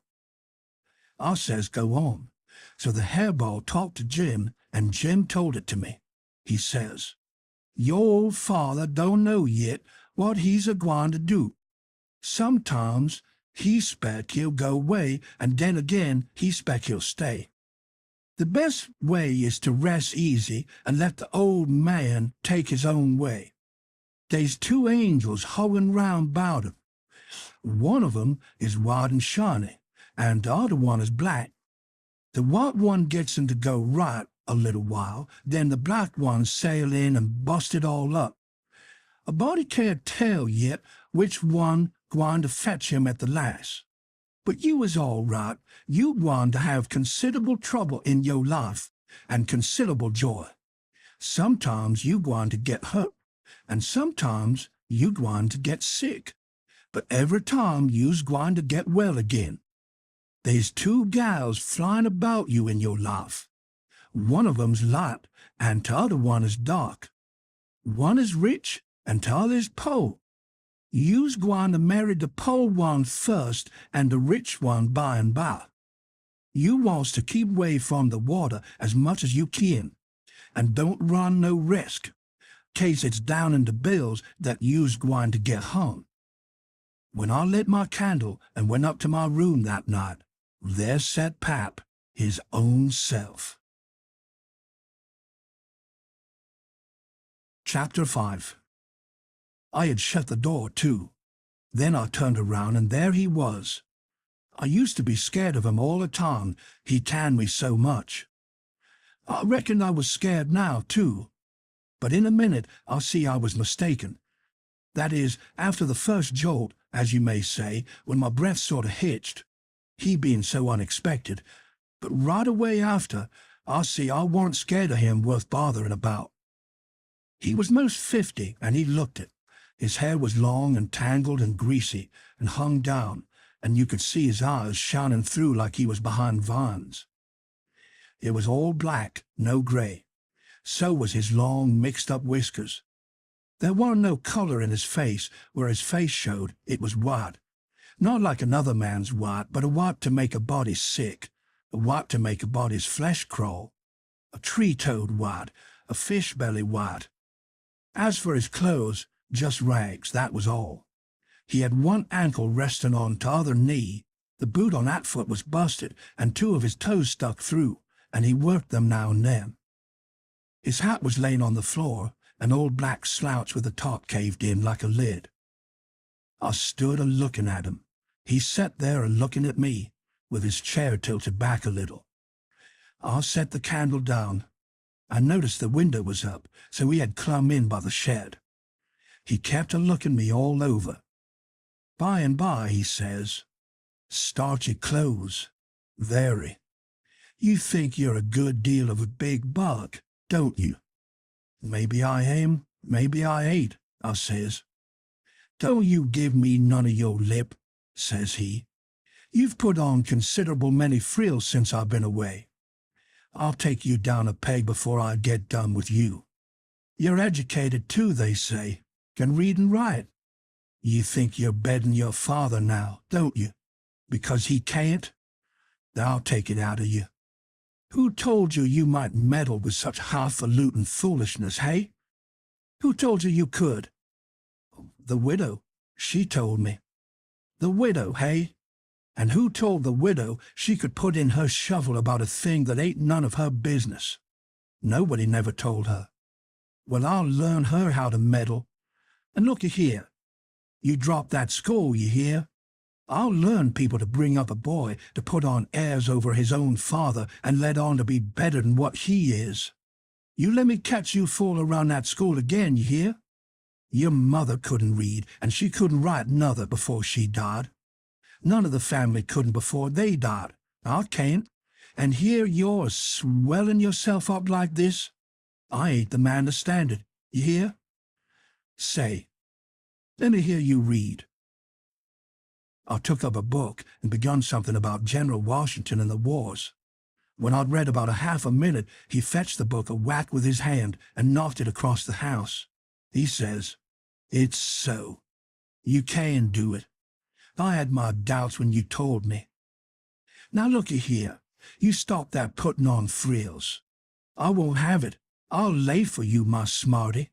I says go on. So the hairball talked to Jim, and Jim told it to me. He says, "Your old father don't know yet what he's a-gwine to do. Sometimes he spec he'll go away, and then again he spec he'll stay. The best way is to rest easy and let the old man take his own way. They's two angels hovering round about him. One of 'em is white and shiny, and the other one is black. The white one gets him to go right a little while, then the black one sail in and bust it all up. A body can't tell yet which one gwine to fetch him at the last. But you is all right. You gwine to have considerable trouble in your life, and considerable joy. Sometimes you gwine to get hurt, and sometimes you gwine to get sick. But every time you's gwine to get well again. There's two gals flying about you in your life. One of 'em's light, and t'other one is dark. One is rich, and t'other is poor. You's gwine to marry the poor one first, and the rich one by and by. You wants to keep away from the water as much as you can, and don't run no risk, case it's down in the bills that you's gwine to get hung. When I lit my candle and went up to my room that night, there sat Pap, his own self." Chapter 5. I had shut the door, too. Then I turned around, and there he was. I used to be scared of him all the time, he tanned me so much. I reckon I was scared now, too. But in a minute I'll see I was mistaken. That is, after the first jolt, as you may say, when my breath sort of hitched, he being so unexpected. But right away after, I see I warn't scared of him worth bothering about. He was most 50, and he looked it. His hair was long and tangled and greasy, and hung down, and you could see his eyes shining through like he was behind vines. It was all black, no gray. So was his long, mixed-up whiskers. There warn't no color in his face, where his face showed it was white. Not like another man's white, but a white to make a body sick, a white to make a body's flesh crawl, a tree-toad white, a fish-belly white. As for his clothes, just rags, that was all. He had one ankle resting on t'other knee, the boot on that foot was busted, and two of his toes stuck through, and he worked them now and then. His hat was laying on the floor, an old black slouch with the top caved in like a lid. I stood a-looking at him. He sat there a-looking at me, with his chair tilted back a little. I set the candle down. I noticed the window was up, so he had clumb in by the shed. He kept a-looking me all over. By and by he says, "Starchy clothes. Very. You think you're a good deal of a big bug, don't you?" "Maybe I am, maybe I ain't," I says. "Don't you give me none of your lip," says he. "You've put on considerable many frills since I've been away. I'll take you down a peg before I get done with you. You're educated too, they say, can read and write. You think you're bedding your father now, don't you? Because he can't? I'll take it out of you. Who told you you might meddle with such highfalutin foolishness, hey? Who told you you could?" "The widow. She told me." "The widow, hey? And who told the widow she could put in her shovel about a thing that ain't none of her business? Nobody never told her. Well, I'll learn her how to meddle. And looky here. You drop that skull, you hear? I'll learn people to bring up a boy to put on airs over his own father and let on to be better than what he is. You let me catch you fool around that school again, you hear? Your mother couldn't read, and she couldn't write nother before she died. None of the family couldn't before they died. I can't. And here you're swelling yourself up like this. I ain't the man to stand it. You hear? Say, let me hear you read. I took up a book and begun something about General Washington and the wars. When I'd read about a half a minute, he fetched the book a whack with his hand and knocked it across the house. He says, "It's so. You can do it. I had my doubts when you told me. Now looky here. You stop that putting on frills. I won't have it. I'll lay for you, my smarty.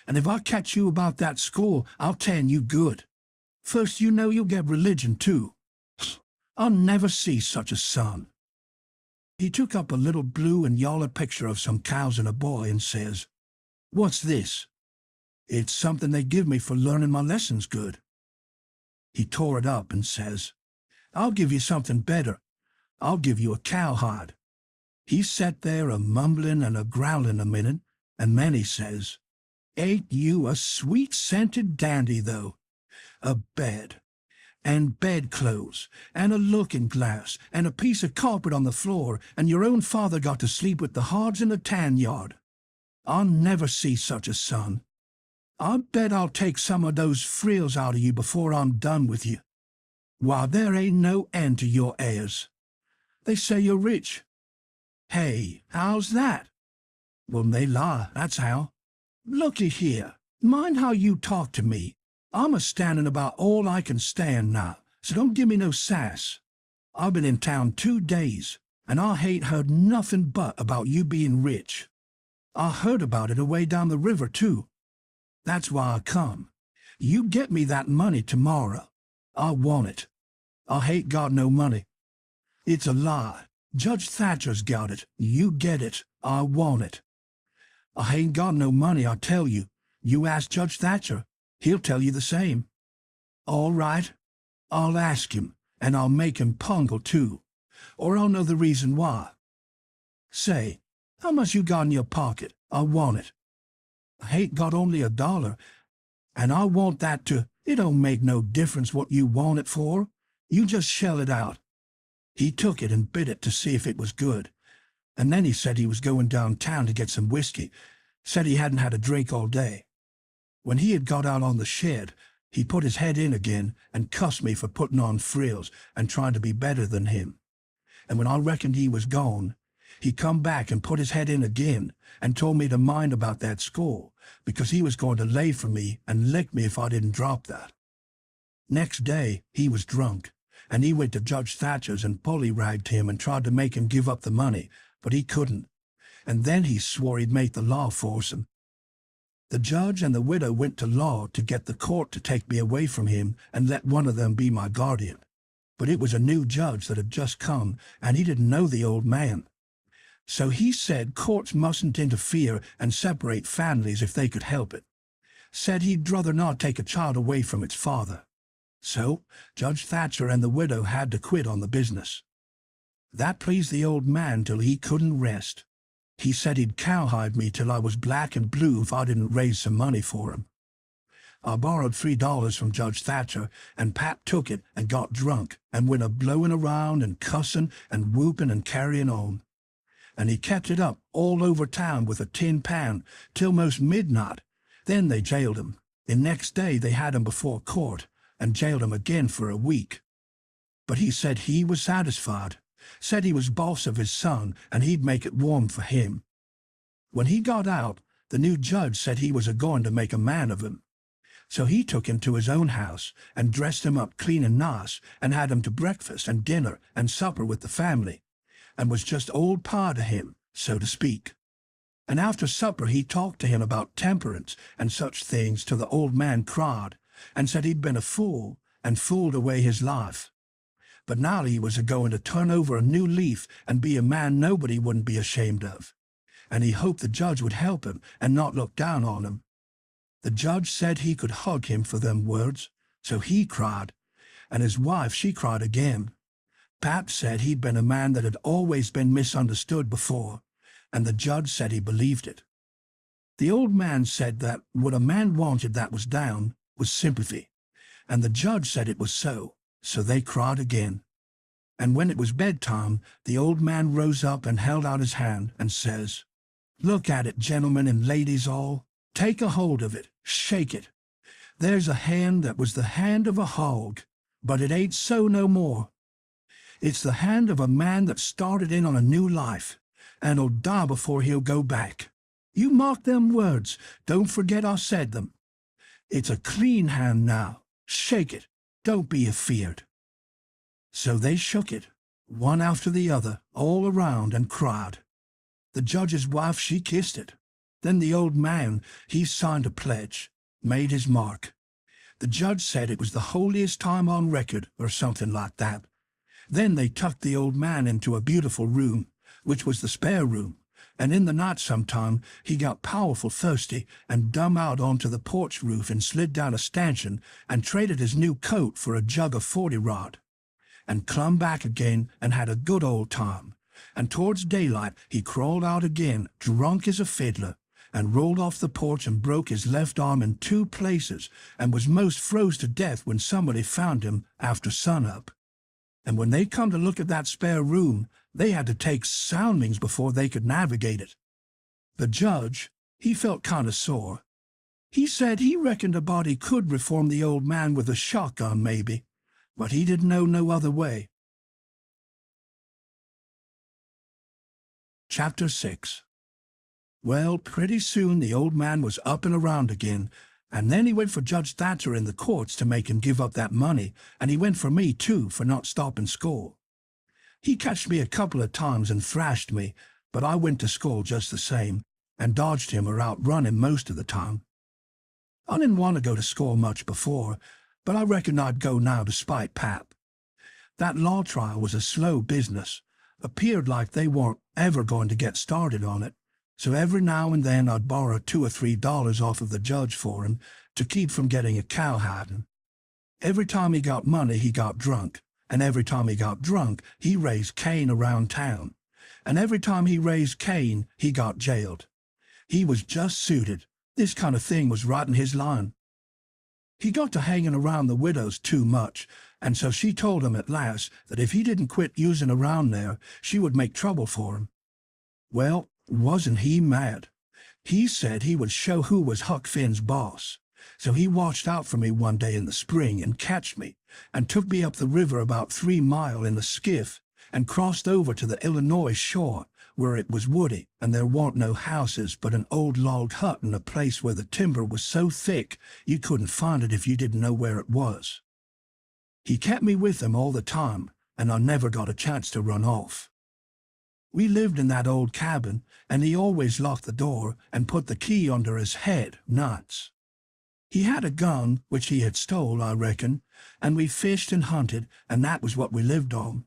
And if I catch you about that school, I'll tan you good. First you know you'll get religion, too. I'll never see such a son." He took up a little blue and yaller picture of some cows and a boy and says, "What's this?" "It's something they give me for learning my lessons good." He tore it up and says, "I'll give you something better. I'll give you a cowhide." He sat there a-mumbling and a-growling a minute, and then he says, "Ain't you a sweet-scented dandy, though? A bed, and bedclothes, and a looking-glass, and a piece of carpet on the floor, and your own father got to sleep with the hards in the tan yard. I'll never see such a son. I bet I'll take some of those frills out of you before I'm done with you. Why, there ain't no end to your heirs. They say you're rich. Hey, how's that? Well, they lie, that's how. Looky here, mind how you talk to me. I'm a-standing about all I can stand now, so don't give me no sass. I've been in town 2 days, and I hain't heard nothing but about you being rich. I heard about it away down the river, too. That's why I come. You get me that money tomorrow. I want it. I hain't got no money. It's a lie. Judge Thatcher's got it. You get it. I want it. I hain't got no money, I tell you. You ask Judge Thatcher. He'll tell you the same. All right. I'll ask him, and I'll make him pungle, too. Or I'll know the reason why. Say, how much you got in your pocket? I want it. I hain't got only $1, and I want that to. It don't make no difference what you want it for. You just shell it out." He took it and bit it to see if it was good, and then he said he was going downtown to get some whiskey, said he hadn't had a drink all day. When he had got out on the shed, he put his head in again and cussed me for putting on frills and trying to be better than him. And when I reckoned he was gone, he come back and put his head in again and told me to mind about that school, because he was going to lay for me and lick me if I didn't drop that. Next day he was drunk, and he went to Judge Thatcher's and bully-ragged him and tried to make him give up the money, but he couldn't. And then he swore he'd make the law force him. The judge and the widow went to law to get the court to take me away from him and let one of them be my guardian. But it was a new judge that had just come, and he didn't know the old man. So he said courts mustn't interfere and separate families if they could help it. Said he'd rather not take a child away from its father. So Judge Thatcher and the widow had to quit on the business. That pleased the old man till he couldn't rest. He said he'd cowhide me till I was black and blue if I didn't raise some money for him. I borrowed $3 from Judge Thatcher, and Pat took it and got drunk and went a-blowing around and cussing and whooping and carrying on. And he kept it up all over town with a tin pan till most midnight. Then they jailed him. The next day they had him before court and jailed him again for a week. But he said he was satisfied, said he was boss of his son and he'd make it warm for him. When he got out, the new judge said he was a-going to make a man of him. So he took him to his own house and dressed him up clean and nice and had him to breakfast and dinner and supper with the family, and was just old pa to him, so to speak. And after supper he talked to him about temperance and such things till the old man cried, and said he'd been a fool and fooled away his life. But now he was a-going to turn over a new leaf and be a man nobody wouldn't be ashamed of. And he hoped the judge would help him and not look down on him. The judge said he could hug him for them words, so he cried, and his wife she cried again. Pap said he'd been a man that had always been misunderstood before, and the judge said he believed it. The old man said that what a man wanted that was down was sympathy, and the judge said it was so they cried again. And when it was bedtime, the old man rose up and held out his hand and says, "Look at it, gentlemen and ladies all. Take a hold of it, shake it. There's a hand that was the hand of a hog, but it ain't so no more. It's the hand of a man that started in on a new life, and'll die before he'll go back. You mark them words, don't forget I said them. It's a clean hand now. Shake it, don't be afeard." So they shook it, one after the other, all around, and cried. The judge's wife, she kissed it. Then the old man, he signed a pledge, made his mark. The judge said it was the holiest time on record, or something like that. Then they tucked the old man into a beautiful room, which was the spare room, and in the night sometime he got powerful thirsty and dumb out onto the porch roof and slid down a stanchion and traded his new coat for a jug of 40-rod, and clumb back again and had a good old time. And towards daylight he crawled out again, drunk as a fiddler, and rolled off the porch and broke his left arm in 2 places, and was most froze to death when somebody found him after sunup. And when they come to look at that spare room, they had to take soundings before they could navigate it. The judge, he felt kind of sore. He said he reckoned a body could reform the old man with a shotgun maybe, but he didn't know no other way. Chapter 6. Well, pretty soon the old man was up and around again, and then he went for Judge Thatcher in the courts to make him give up that money, and he went for me, too, for not stopping school. He catched me a couple of times and thrashed me, but I went to school just the same, and dodged him or outrun him most of the time. I didn't want to go to school much before, but I reckoned I'd go now to spite Pap. That law trial was a slow business. Appeared like they weren't ever going to get started on it, so every now and then I'd borrow $2 or $3 off of the judge for him to keep from getting a cowhiding. Every time he got money he got drunk, and every time he got drunk he raised Cain around town, and every time he raised Cain he got jailed. He was just suited. This kind of thing was right in his line. He got to hanging around the widows too much, and so she told him at last that if he didn't quit using around there, she would make trouble for him. Well, wasn't he mad? He said he would show who was Huck Finn's boss. So he watched out for me one day in the spring and catched me, and took me up the river about 3 mile in the skiff, and crossed over to the Illinois shore, where it was woody, and there warn't no houses but an old log hut in a place where the timber was so thick you couldn't find it if you didn't know where it was. He kept me with him all the time, and I never got a chance to run off. We lived in that old cabin, and he always locked the door and put the key under his head nights. He had a gun, which he had stole, I reckon, and we fished and hunted, and that was what we lived on.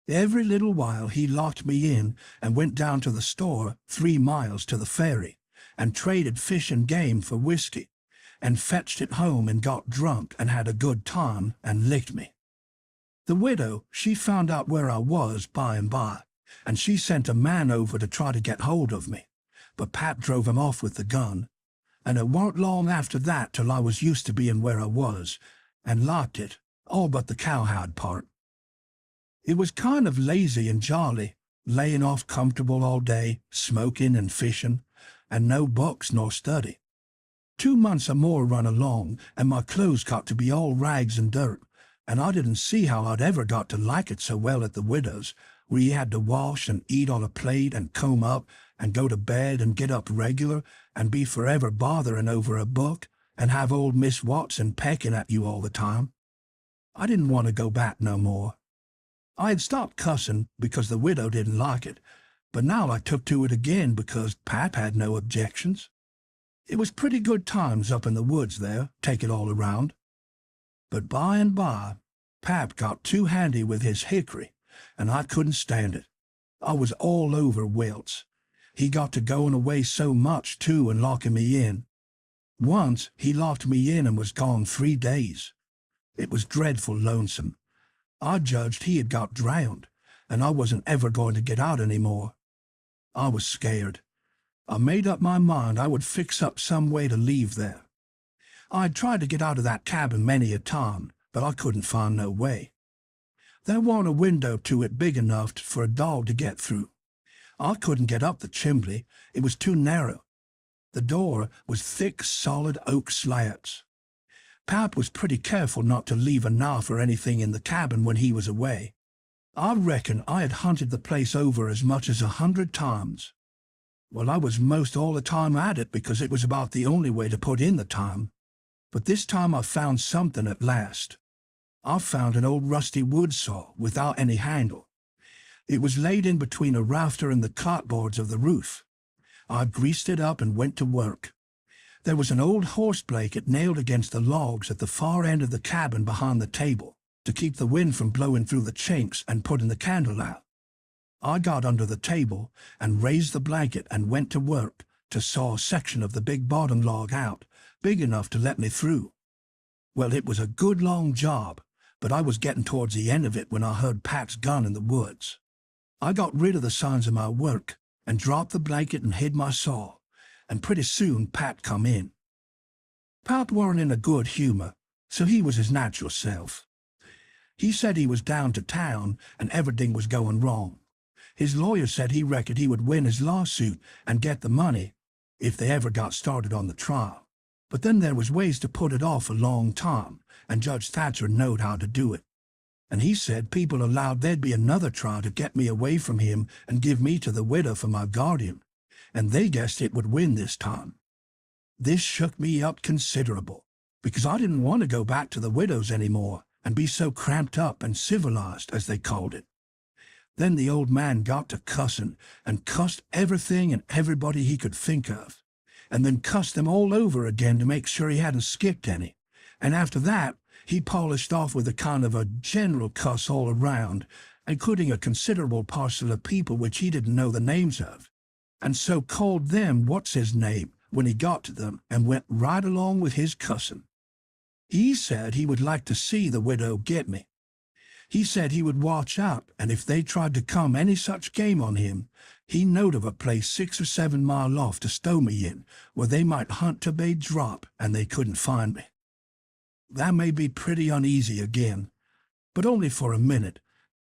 Every little while he locked me in and went down to the store 3 miles to the ferry, and traded fish and game for whiskey, and fetched it home and got drunk and had a good time and licked me. The widow, she found out where I was by and by, and she sent a man over to try to get hold of me, but Pat drove him off with the gun, and it warn't long after that till I was used to being where I was, and liked it, all but the cowhide part. It was kind of lazy and jolly, laying off comfortable all day, smoking and fishing, and no books nor study. 2 months or more run along, and my clothes got to be all rags and dirt, and I didn't see how I'd ever got to like it so well at the widow's, where you had to wash and eat on a plate and comb up and go to bed and get up regular and be forever bothering over a book and have old Miss Watson pecking at you all the time. I didn't want to go back no more. I had stopped cussing because the widow didn't like it, but now I took to it again because Pap had no objections. It was pretty good times up in the woods there, take it all around. But by and by, Pap got too handy with his hickory, and I couldn't stand it. I was all over welts. He got to going away so much, too, and locking me in. Once he locked me in and was gone 3 days. It was dreadful lonesome. I judged he had got drowned, and I wasn't ever going to get out any more. I was scared. I made up my mind I would fix up some way to leave there. I'd tried to get out of that cabin many a time, but I couldn't find no way. There warn't a window to it big enough for a dog to get through. I couldn't get up the chimney, it was too narrow. The door was thick, solid oak slats. Pap was pretty careful not to leave a knife or anything in the cabin when he was away. I reckon I had hunted the place over as much as 100 times. Well, I was most all the time at it because it was about the only way to put in the time. But this time I found something at last. I found an old rusty wood saw without any handle. It was laid in between a rafter and the cotboards of the roof. I greased it up and went to work. There was an old horse blanket nailed against the logs at the far end of the cabin behind the table to keep the wind from blowing through the chinks and putting the candle out. I got under the table and raised the blanket and went to work to saw a section of the big bottom log out, big enough to let me through. Well, it was a good long job, but I was getting towards the end of it when I heard Pat's gun in the woods. I got rid of the signs of my work and dropped the blanket and hid my saw, and pretty soon Pat come in. Pat warn't in a good humor, so he was his natural self. He said he was down to town and everything was going wrong. His lawyer said he reckoned he would win his lawsuit and get the money if they ever got started on the trial. But then there was ways to put it off a long time, and Judge Thatcher knowed how to do it. And he said people allowed there'd be another trial to get me away from him and give me to the widow for my guardian, and they guessed it would win this time. This shook me up considerable, because I didn't want to go back to the widow's anymore and be so cramped up and civilized, as they called it. Then the old man got to cussing, and cussed everything and everybody he could think of, and then cussed them all over again to make sure he hadn't skipped any, and after that he polished off with a kind of a general cuss all around, including a considerable parcel of people which he didn't know the names of, and so called them what's-his-name when he got to them, and went right along with his cussing. He said he would like to see the widow get me. He said he would watch out, and if they tried to come any such game on him, he knowed of a place 6 or 7 mile off to stow me in, where they might hunt till they'd drop, and they couldn't find me. That made me pretty uneasy again, but only for a minute.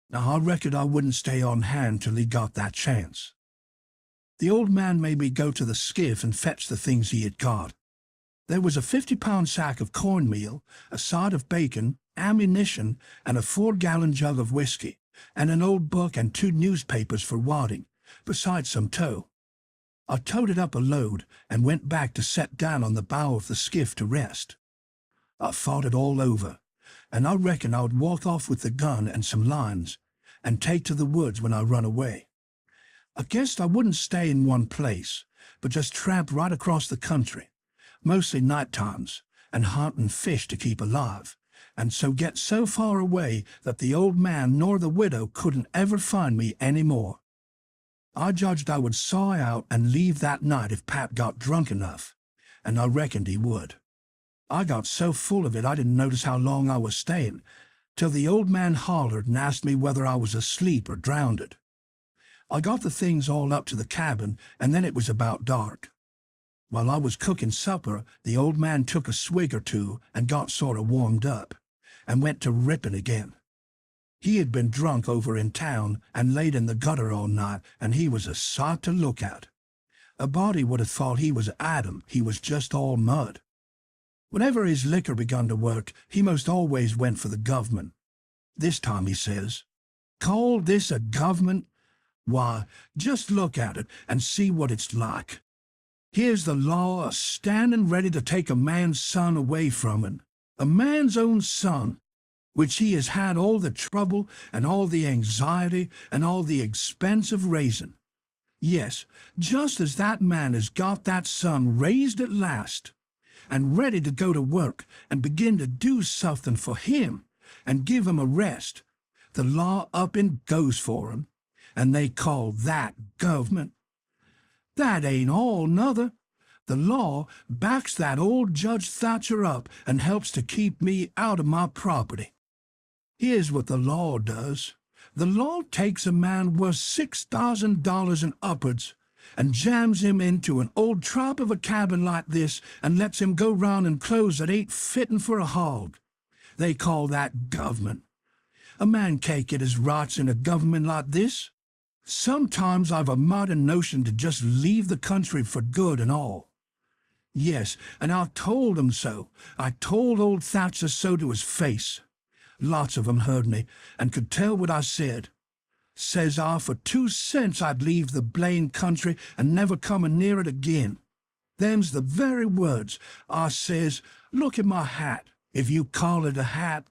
Now I reckoned I wouldn't stay on hand till he got that chance. The old man made me go to the skiff and fetch the things he had got. There was a 50-pound sack of cornmeal, a side of bacon, ammunition, and a 4-gallon jug of whiskey, and an old book and 2 newspapers for wadding, besides some tow. I toted up a load and went back to set down on the bow of the skiff to rest. I thought it all over, and I reckoned I would walk off with the gun and some lines, and take to the woods when I run away. I guessed I wouldn't stay in one place, but just tramp right across the country, mostly night times, and hunt and fish to keep alive, and so get so far away that the old man nor the widow couldn't ever find me any more. I judged I would saw out and leave that night if Pat got drunk enough, and I reckoned he would. I got so full of it I didn't notice how long I was staying, till the old man hollered and asked me whether I was asleep or drowned. I got the things all up to the cabin, and then it was about dark. While I was cooking supper, the old man took a swig or two and got sort of warmed up, and went to ripping again. He had been drunk over in town and laid in the gutter all night, and he was a sight to look at. A body would have thought he was Adam, he was just all mud. Whenever his liquor begun to work, he most always went for the government. This time he says, "Call this a government? Why, just look at it and see what it's like. Here's the law a-standing ready to take a man's son away from him, a man's own son, which he has had all the trouble and all the anxiety and all the expense of raising. Yes, just as that man has got that son raised at last, and ready to go to work and begin to do something for him and give him a rest, the law up and goes for him, and they call that government. That ain't all, nother. The law backs that old Judge Thatcher up and helps to keep me out of my property. Here's what the law does. The law takes a man worth $6,000 and upwards and jams him into an old trap of a cabin like this and lets him go round in clothes that ain't fitting for a hog. They call that government. A man can't get his rights in a government like this. Sometimes I've a mighty notion to just leave the country for good and all. Yes, and I told 'em so. I told old Thatcher so to his face. Lots of 'em heard me, and could tell what I said. Says I, for 2 cents I'd leave the blamed country and never come near it again. Them's the very words. I says, look at my hat, if you call it a hat,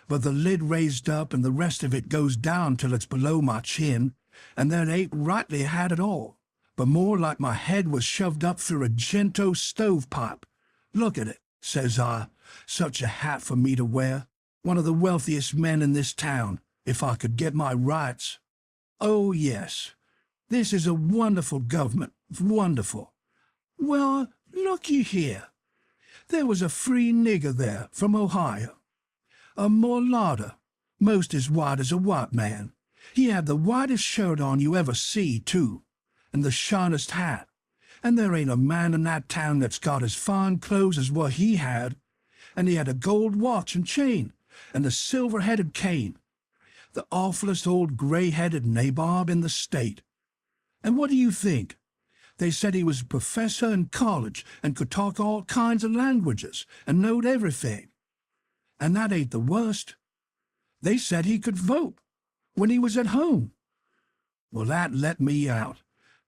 but the lid raised up and the rest of it goes down till it's below my chin, and that ain't rightly a hat at all, but more like my head was shoved up through a Gento stovepipe. Look at it, says I, such a hat for me to wear, one of the wealthiest men in this town, if I could get my rights. Oh, yes, this is a wonderful government, wonderful. Well, looky here. There was a free nigger there from Ohio, a mulatto, most as white as a white man. He had the whitest shirt on you ever see, too, and the shinest hat. And there ain't a man in that town that's got as fine clothes as what he had. And he had a gold watch and chain, and a silver-headed cane. The awfulest old gray-headed nabob in the state. And what do you think? They said he was a professor in college and could talk all kinds of languages and knowed everything. And that ain't the worst. They said he could vote when he was at home. Well, that let me out.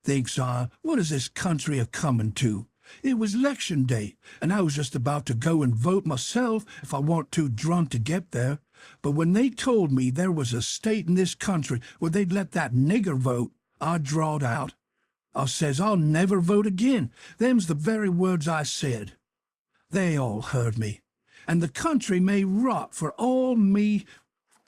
Thinks I, what is this country a-comin' to? It was 'lection day, and I was just about to go and vote myself if I weren't too drunk to get there. But when they told me there was a state in this country where they'd let that nigger vote, I drawed out. I says I'll never vote again. Them's the very words I said. They all heard me. And the country may rot for all me.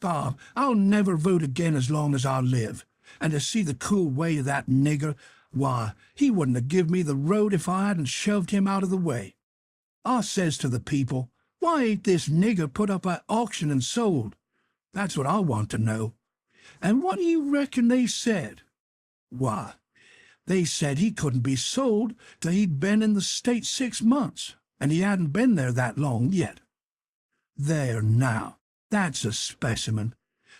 I'll never vote again as long as I live. And to see the cool way of that nigger, why, he wouldn't have give me the road if I hadn't shoved him out of the way. I says to the people, why ain't this nigger put up at auction and sold? That's what I want to know. And what do you reckon they said? Why, they said he couldn't be sold till he'd been in the state 6 months, and he hadn't been there that long yet. There now, that's a specimen.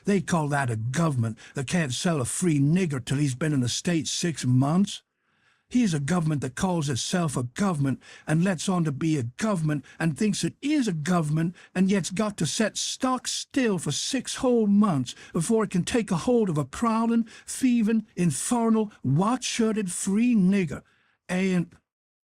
They call that a government that can't sell a free nigger till he's been in the state 6 months. Here's a government that calls itself a government and lets on to be a government and thinks it is a government and yet's got to set stock still for 6 whole months before it can take a hold of a prowling, thieving, infernal, white-shirted free nigger. And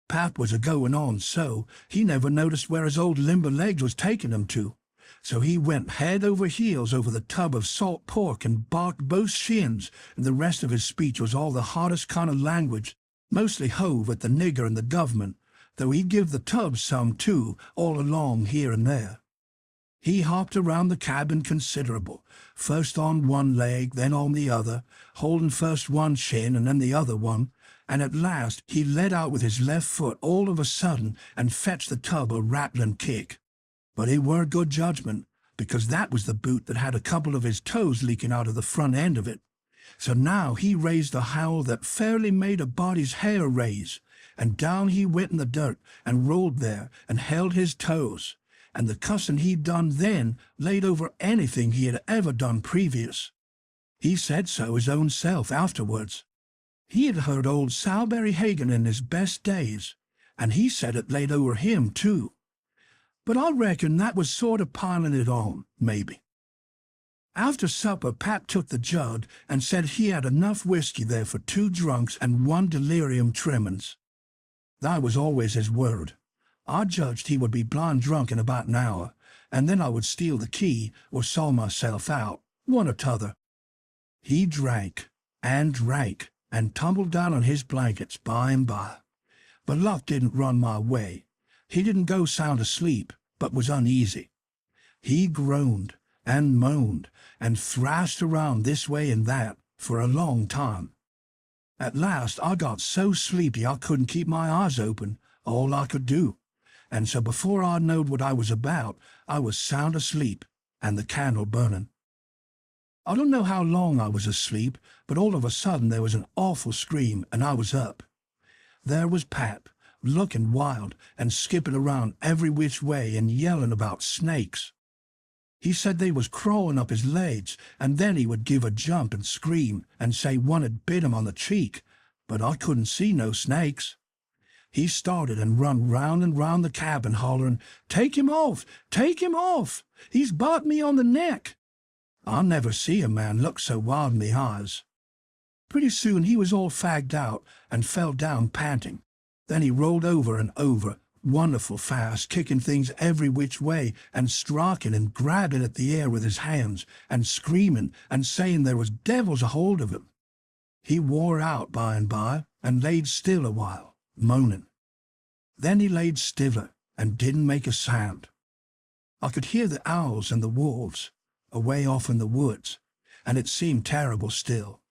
Pap was a-going on so, he never noticed where his old limber legs was taking him to. So he went head over heels over the tub of salt pork and barked both shins, and the rest of his speech was all the hottest kind of language, mostly hove at the nigger and the government, though he'd give the tub some, too, all along here and there. He hopped around the cabin considerable, first on one leg, then on the other, holding first one shin and then the other one, and at last he let out with his left foot all of a sudden and fetched the tub a rattling kick. But it were good judgment, because that was the boot that had a couple of his toes leaking out of the front end of it. So now he raised a howl that fairly made a body's hair raise, and down he went in the dirt and rolled there and held his toes, and the cussin' he'd done then laid over anything he had ever done previous. He said so his own self afterwards. He had heard old Salisbury Hagan in his best days, and he said it laid over him, too. But I reckon that was sort of piling it on, maybe. After supper, Pat took the jug and said he had enough whiskey there for 2 drunks and 1 delirium tremens. That was always his word. I judged he would be blind drunk in about an hour, and then I would steal the key or saw myself out, one or t'other. He drank, and tumbled down on his blankets by and by. But luck didn't run my way. He didn't go sound asleep, but was uneasy. He groaned and moaned and thrashed around this way and that for a long time. At last I got so sleepy I couldn't keep my eyes open, all I could do, and so before I knowed what I was about, I was sound asleep and the candle burning. I don't know how long I was asleep, but all of a sudden there was an awful scream, and I was up. There was Pat, looking wild and skipping around every which way and yelling about snakes. He said they was crawling up his legs, and then he would give a jump and scream and say one had bit him on the cheek, but I couldn't see no snakes. He started and run round and round the cabin hollering, "Take him off! Take him off! He's bite me on the neck!" I never see a man look so wild in the eyes. Pretty soon he was all fagged out and fell down panting. Then he rolled over and over, wonderful fast, kicking things every which way and striking and grabbing at the air with his hands and screaming and saying there was devils a hold of him. He wore out by and by and laid still a while, moaning. Then he laid stiller and didn't make a sound. I could hear the owls and the wolves away off in the woods, and it seemed terrible still.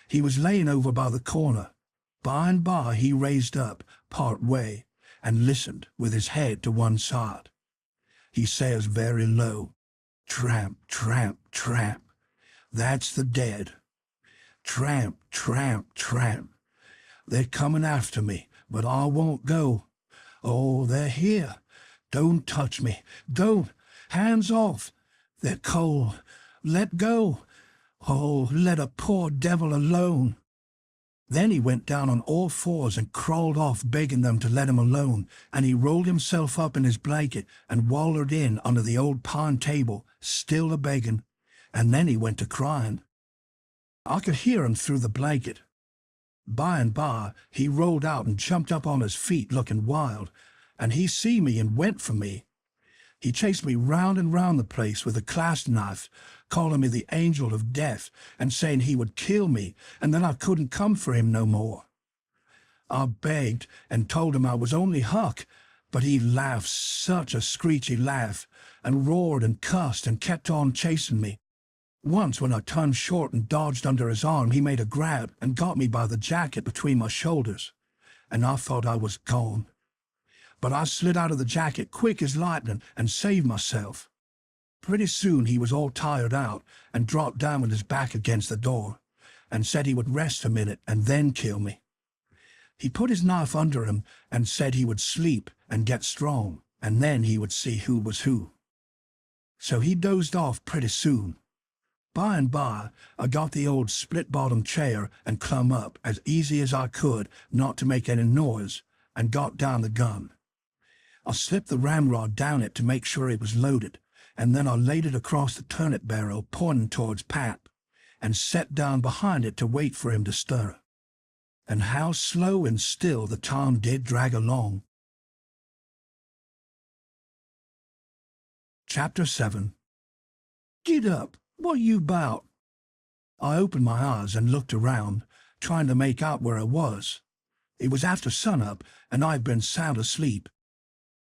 He was laying over by the corner. By and by he raised up part way and listened with his head to one side. He says very low, "Tramp, tramp, tramp. That's the dead. Tramp, tramp, tramp. They're coming after me, but I won't go. Oh, they're here. Don't touch me. Don't. Hands off. They're cold. Let go. Oh, let a poor devil alone." Then he went down on all fours and crawled off begging them to let him alone, and he rolled himself up in his blanket and wallered in under the old pine table, still a-begging, and then he went to crying. I could hear him through the blanket. By and by he rolled out and jumped up on his feet looking wild, and he see me and went for me. He chased me round and round the place with a clasp knife, calling me the angel of death and saying he would kill me and then I couldn't come for him no more. I begged and told him I was only Huck, but he laughed such a screechy laugh and roared and cussed and kept on chasing me. Once when I turned short and dodged under his arm, he made a grab and got me by the jacket between my shoulders, and I thought I was gone. But I slid out of the jacket quick as lightning and saved myself. Pretty soon he was all tired out and dropped down with his back against the door and said he would rest a minute and then kill me. He put his knife under him and said he would sleep and get strong, and then he would see who was who. So he dozed off pretty soon. By and by I got the old split-bottom chair and clumb up as easy as I could not to make any noise and got down the gun. I slipped the ramrod down it to make sure it was loaded, and then I laid it across the turnip barrel pointing towards Pat, and sat down behind it to wait for him to stir. And how slow and still the time did drag along. Chapter 7. "Get up! What you 'bout?" I opened my eyes and looked around, trying to make out where I was. It was after sunup, and I'd been sound asleep.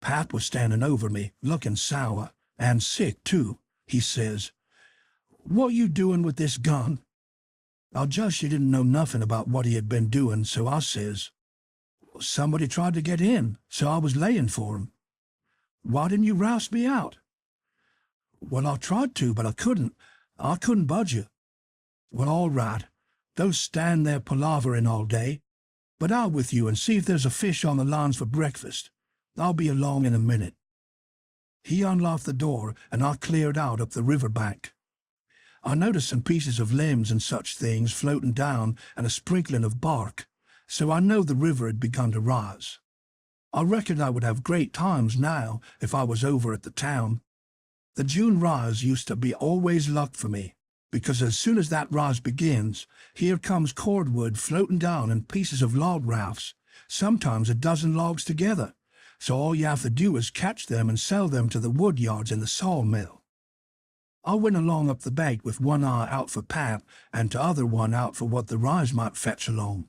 Pat was standing over me, looking sour, and sick, too. He says, "What you doing with this gun?" I judged he didn't know nothing about what he had been doing, so I says, "Somebody tried to get in, so I was laying for him." "Why didn't you roust me out?" "Well, I tried to, but I couldn't. I couldn't budge you." "Well, all right. Don't stand there palavering all day. But out with you and see if there's a fish on the lines for breakfast. I'll be along in a minute." He unlocked the door, and I cleared out up the river bank. I noticed some pieces of limbs and such things floating down and a sprinkling of bark, so I know the river had begun to rise. I reckoned I would have great times now if I was over at the town. The June rise used to be always luck for me, because as soon as that rise begins, here comes cordwood floating down and pieces of log rafts, sometimes a dozen logs together, so all you have to do is catch them and sell them to the wood yards in the sawmill. I went along up the bank with one eye out for Pat and t'other one out for what the rise might fetch along.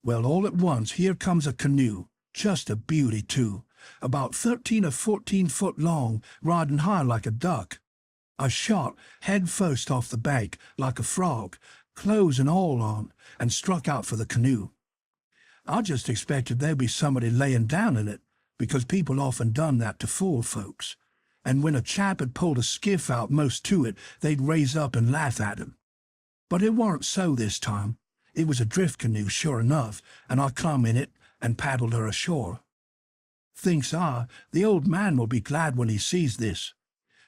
Well, all at once here comes a canoe, just a beauty too, about 13 or 14 foot long, riding high like a duck. I shot head first off the bank like a frog, clothes and all on, and struck out for the canoe. I just expected there'd be somebody laying down in it, because people often done that to fool folks, and when a chap had pulled a skiff out most to it, they'd raise up and laugh at him. But it warn't so this time. It was a drift canoe, sure enough, and I clumb in it and paddled her ashore. Thinks I, the old man will be glad when he sees this.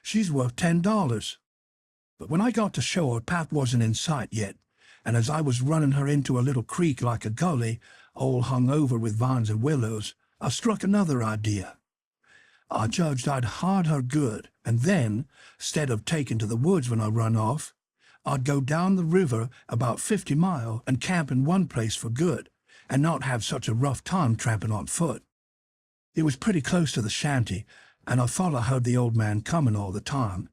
She's worth $10. But when I got to shore, Pap wasn't in sight yet, and as I was running her into a little creek like a gully, all hung over with vines and willows, I struck another idea. I judged I'd hide her good, and then, stead of taking to the woods when I run off, I'd go down the river about 50 mile and camp in one place for good, and not have such a rough time tramping on foot. It was pretty close to the shanty, and I thought I heard the old man coming all the time.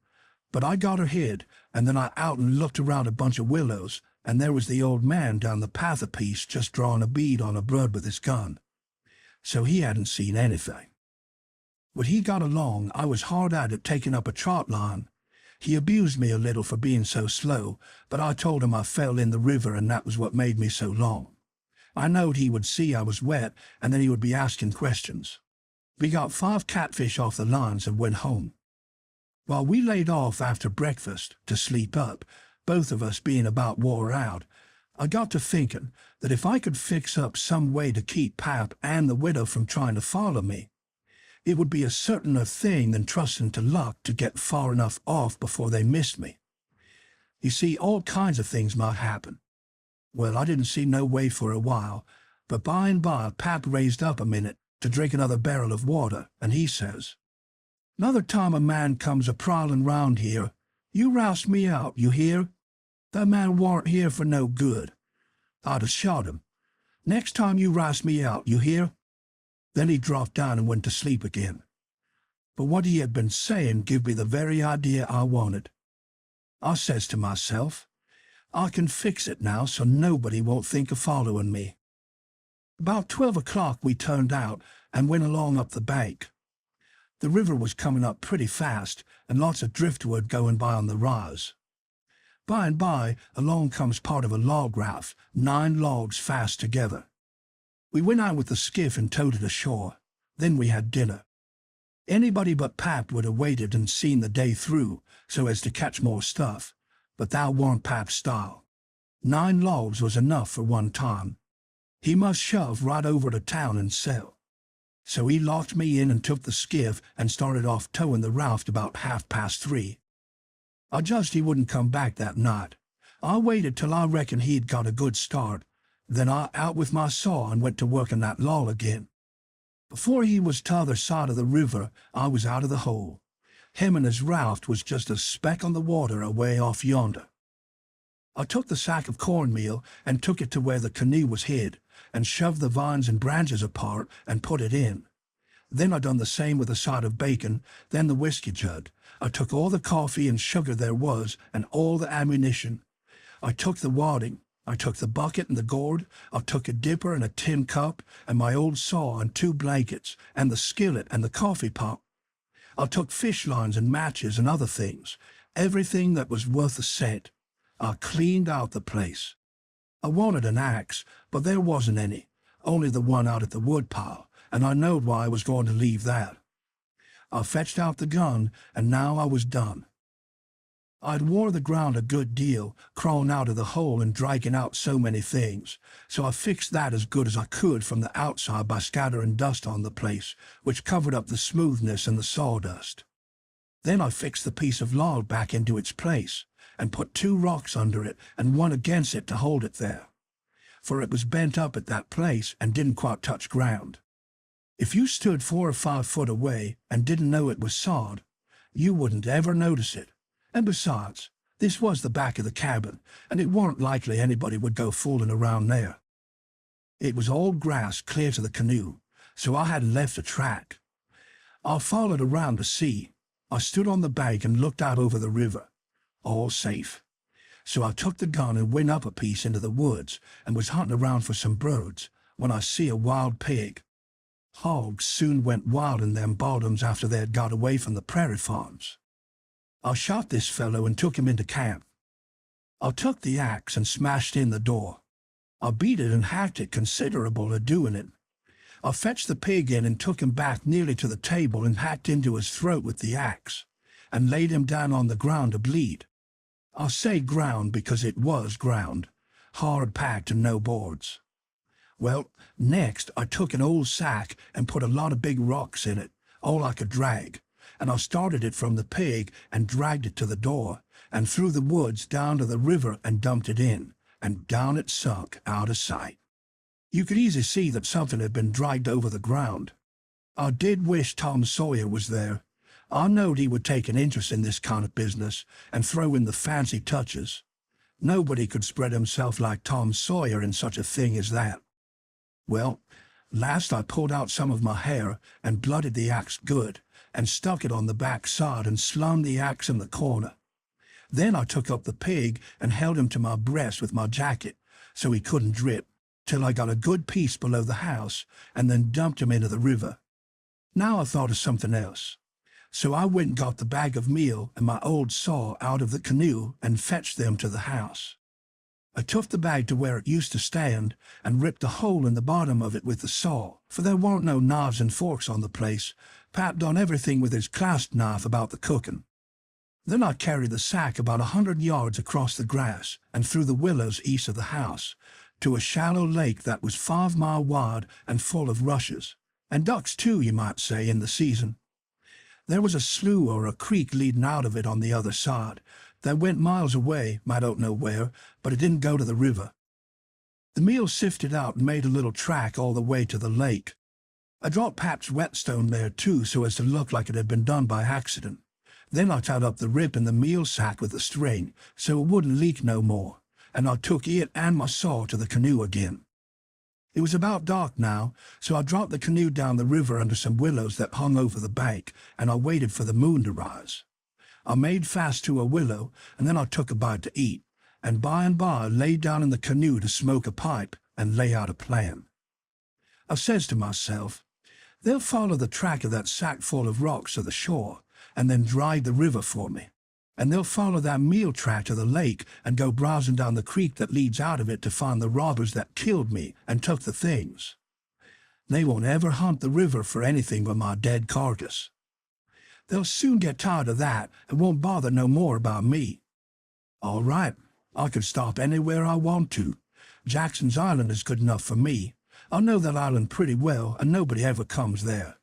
But I got her hid, and then I out and looked around a bunch of willows, and there was the old man down the path a piece just drawing a bead on a bird with his gun. So he hadn't seen anything. When he got along, I was hard at it taking up a trot line. He abused me a little for being so slow, but I told him I fell in the river and that was what made me so long. I knowed he would see I was wet, and then he would be asking questions. We got 5 catfish off the lines and went home. While we laid off after breakfast to sleep up, both of us being about wore out, I got to thinking that if I could fix up some way to keep Pap and the widow from trying to follow me, it would be a certainer thing than trusting to luck to get far enough off before they missed me. You see, all kinds of things might happen. Well, I didn't see no way for a while, but by and by Pap raised up a minute to drink another barrel of water, and he says, "'Nother time a man comes a-prowling round here, you roust me out, you hear? That man warn't here for no good. I'd have shot him. Next time you roust me out, you hear?" Then he dropped down and went to sleep again. But what he had been saying gave me the very idea I wanted. I says to myself, I can fix it now so nobody won't think of following me. About 12 o'clock we turned out and went along up the bank. The river was coming up pretty fast, and lots of driftwood going by on the rise. By and by, along comes part of a log raft, 9 logs fast together. We went out with the skiff and towed it ashore. Then we had dinner. Anybody but Pap would have waited and seen the day through, so as to catch more stuff, but that warn't Pap's style. 9 logs was enough for one time. He must shove right over to town and sell. So he locked me in and took the skiff and started off towing the raft about 3:30. I judged he wouldn't come back that night. I waited till I reckoned he'd got a good start. Then I out with my saw and went to work in that lull again. Before he was t'other side of the river, I was out of the hole. Him and his raft was just a speck on the water away off yonder. I took the sack of cornmeal and took it to where the canoe was hid, and shoved the vines and branches apart and put it in. Then I done the same with a side of bacon, then the whiskey jug. I took all the coffee and sugar there was, and all the ammunition. I took the wadding. I took the bucket and the gourd. I took a dipper and a tin cup, and my old saw and 2 blankets, and the skillet and the coffee pot. I took fish lines and matches and other things, everything that was worth a cent. I cleaned out the place. I wanted an axe, but there wasn't any, only the one out at the wood pile, and I knowed why I was going to leave that. I fetched out the gun, and now I was done. I'd wore the ground a good deal, crawling out of the hole and dragging out so many things, so I fixed that as good as I could from the outside by scattering dust on the place, which covered up the smoothness and the sawdust. Then I fixed the piece of log back into its place, and put 2 rocks under it and one against it to hold it there, for it was bent up at that place and didn't quite touch ground. If you stood 4 or 5 foot away and didn't know it was sawed, you wouldn't ever notice it. And besides, this was the back of the cabin, and it warn't likely anybody would go fooling around there. It was all grass clear to the canoe, so I hadn't left a track. I followed around to see. I stood on the bank and looked out over the river. All safe. So I took the gun and went up a piece into the woods and was hunting around for some birds when I see a wild pig. Hogs soon went wild in them bottoms after they had got away from the prairie farms. I shot this fellow and took him into camp. I took the axe and smashed in the door. I beat it and hacked it considerable a doing it. I fetched the pig in and took him back nearly to the table and hacked into his throat with the axe, and laid him down on the ground to bleed. I say ground because it was ground, hard packed and no boards. Well, next I took an old sack and put a lot of big rocks in it, all I could drag, and I started it from the pig and dragged it to the door, and through the woods down to the river and dumped it in, and down it sunk out of sight. You could easily see that something had been dragged over the ground. I did wish Tom Sawyer was there. I knowed he would take an interest in this kind of business and throw in the fancy touches. Nobody could spread himself like Tom Sawyer in such a thing as that. Well, last I pulled out some of my hair and blooded the axe good, and stuck it on the back side and slung the axe in the corner. Then I took up the pig and held him to my breast with my jacket, so he couldn't drip, till I got a good piece below the house, and then dumped him into the river. Now I thought of something else. So I went and got the bag of meal and my old saw out of the canoe and fetched them to the house. I took the bag to where it used to stand and ripped a hole in the bottom of it with the saw, for there weren't no knives and forks on the place. Pap done everything with his clasp knife about the cooking. Then I carried the sack about 100 yards across the grass and through the willows east of the house, to a shallow lake that was 5 miles wide and full of rushes, and ducks too, you might say, in the season. There was a slough or a creek leading out of it on the other side, that went miles away, I don't know where, but it didn't go to the river. The meal sifted out and made a little track all the way to the lake. I dropped Pap's whetstone there too, so as to look like it had been done by accident. Then I tied up the rip in the meal sack with a string, so it wouldn't leak no more, and I took it and my saw to the canoe again. It was about dark now, so I dropped the canoe down the river under some willows that hung over the bank, and I waited for the moon to rise. I made fast to a willow, and then I took a bite to eat, and by lay down in the canoe to smoke a pipe and lay out a plan. I says to myself, they'll follow the track of that sack full of rocks to the shore, and then drag the river for me. And they'll follow that meal track to the lake and go browsing down the creek that leads out of it to find the robbers that killed me and took the things. They won't ever hunt the river for anything but my dead carcass. They'll soon get tired of that and won't bother no more about me. All right, I can stop anywhere I want to. Jackson's Island is good enough for me. I know that island pretty well, and nobody ever comes there.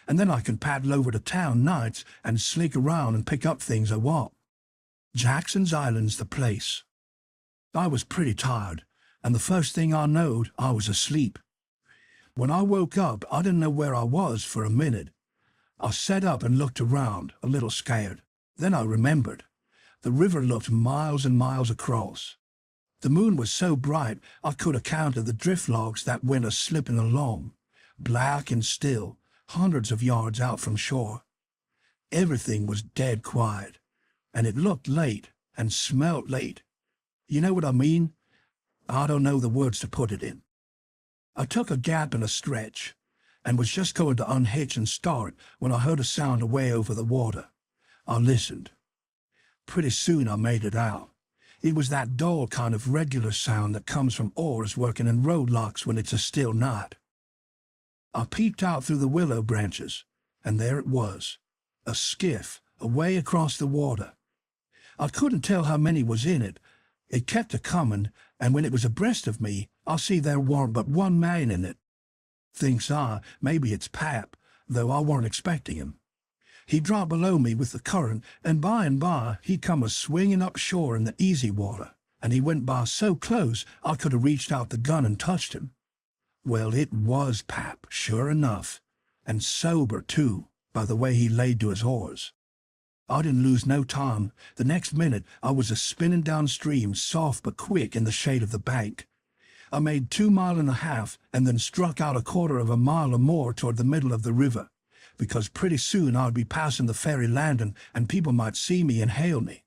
And then I can paddle over to town nights and sneak around and pick up things I want. Jackson's Island's the place. I was pretty tired, and the first thing I knowed, I was asleep. When I woke up, I didn't know where I was for a minute. I sat up and looked around, a little scared. Then I remembered. The river looked miles and miles across. The moon was so bright I could have counted the drift logs that went a-slipping along, black and still, hundreds of yards out from shore. Everything was dead quiet, and it looked late and smelt late. You know what I mean? I don't know the words to put it in. I took a gap and a stretch, and was just going to unhitch and start when I heard a sound away over the water. I listened. Pretty soon I made it out. It was that dull kind of regular sound that comes from oars working in road locks when it's a still night. I peeped out through the willow branches, and there it was, a skiff away across the water. I couldn't tell how many was in it. It kept a-comin', and when it was abreast of me, I see there warn't but one man in it. Thinks I, maybe it's Pap, though I warn't expecting him. He dropped below me with the current, and by he come a-swinging up shore in the easy water, and he went by so close I could have reached out the gun and touched him. Well, it was Pap, sure enough, and sober, too, by the way he laid to his oars. I didn't lose no time. The next minute I was a-spinning downstream, soft but quick, in the shade of the bank. I made 2.5 miles and then struck out 1/4 mile or more toward the middle of the river, because pretty soon I'd be passing the ferry landing and people might see me and hail me.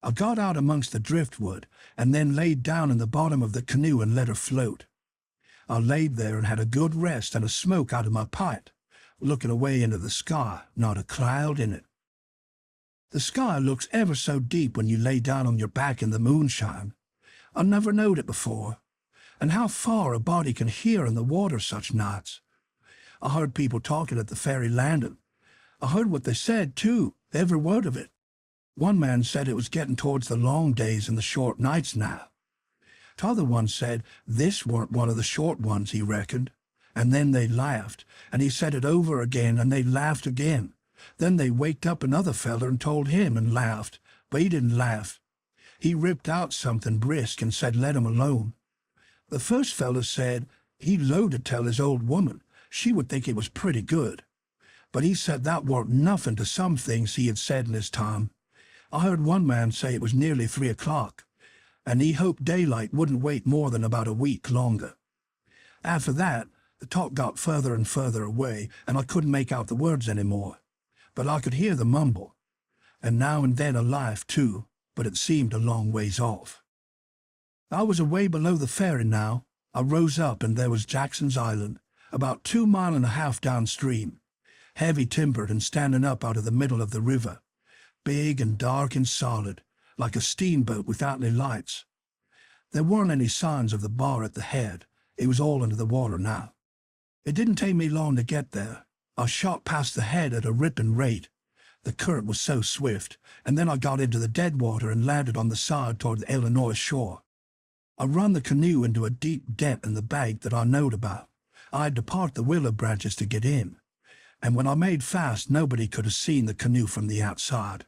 I got out amongst the driftwood and then laid down in the bottom of the canoe and let her float. I laid there and had a good rest and a smoke out of my pipe, looking away into the sky, not a cloud in it. The sky looks ever so deep when you lay down on your back in the moonshine. I never knowed it before. And how far a body can hear in the water such nights, I heard people talking at the ferry landing. I heard what they said, too, every word of it. One man said it was getting towards the long days and the short nights now. T'other one said this weren't one of the short ones, he reckoned. And then they laughed, and he said it over again, and they laughed again. Then they waked up another feller and told him and laughed, but he didn't laugh. He ripped out something brisk and said let him alone. The first feller said he'd loathe to tell his old woman. She would think it was pretty good. But he said that weren't nothing to some things he had said in his time. I heard one man say it was nearly 3 o'clock, and he hoped daylight wouldn't wait more than about a week longer. After that, the talk got further and further away, and I couldn't make out the words any more. But I could hear the mumble, and now and then a laugh too, but it seemed a long ways off. I was away below the ferry now. I rose up, and there was Jackson's Island, about 2.5 miles downstream, heavy timbered and standing up out of the middle of the river, big and dark and solid, like a steamboat without any lights. There weren't any signs of the bar at the head. It was all under the water now. It didn't take me long to get there. I shot past the head at a ripping rate. The current was so swift, and then I got into the dead water and landed on the side toward the Illinois shore. I run the canoe into a deep dent in the bank that I knowed about. I had to part the willow branches to get in, and when I made fast nobody could have seen the canoe from the outside.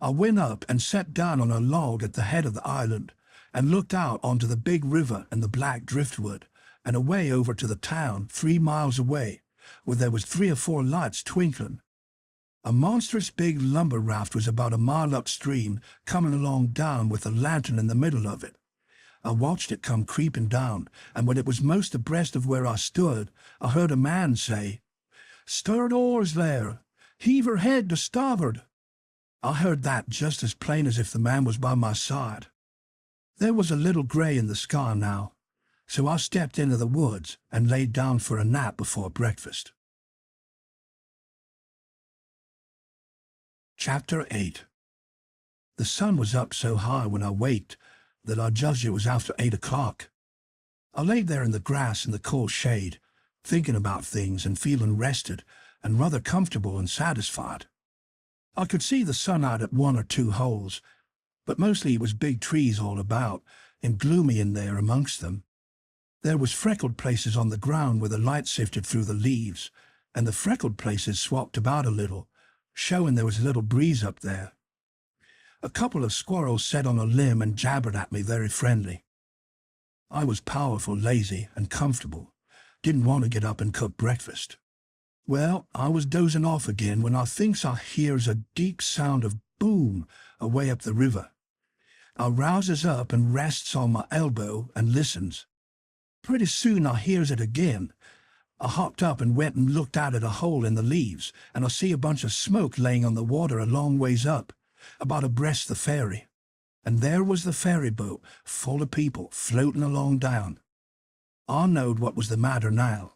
I went up and sat down on a log at the head of the island and looked out onto the big river and the black driftwood, and away over to the town 3 miles away, where there was 3 or 4 lights twinkling. A monstrous big lumber raft was about a mile upstream, coming along down with a lantern in the middle of it. I watched it come creeping down, and when it was most abreast of where I stood, I heard a man say, "Stirred oars there! Heave her head to starboard!" I heard that just as plain as if the man was by my side. There was a little grey in the sky now, so I stepped into the woods and laid down for a nap before breakfast. Chapter 8. The sun was up so high when I waked that I judged it was after 8 o'clock. I lay there in the grass in the cool shade, thinking about things and feeling rested and rather comfortable and satisfied. I could see the sun out at 1 or 2 holes, but mostly it was big trees all about, and gloomy in there amongst them. There was freckled places on the ground where the light sifted through the leaves, and the freckled places swapped about a little, showing there was a little breeze up there. A couple of squirrels sat on a limb and jabbered at me very friendly. I was powerful lazy and comfortable, didn't want to get up and cook breakfast. Well, I was dozing off again when I thinks I hears a deep sound of boom away up the river. I rouses up and rests on my elbow and listens. Pretty soon I hears it again. I hopped up and went and looked out at a hole in the leaves, and I see a bunch of smoke laying on the water a long ways up, about abreast the ferry. And there was the ferry boat, full of people, floating along down. I knowed what was the matter now.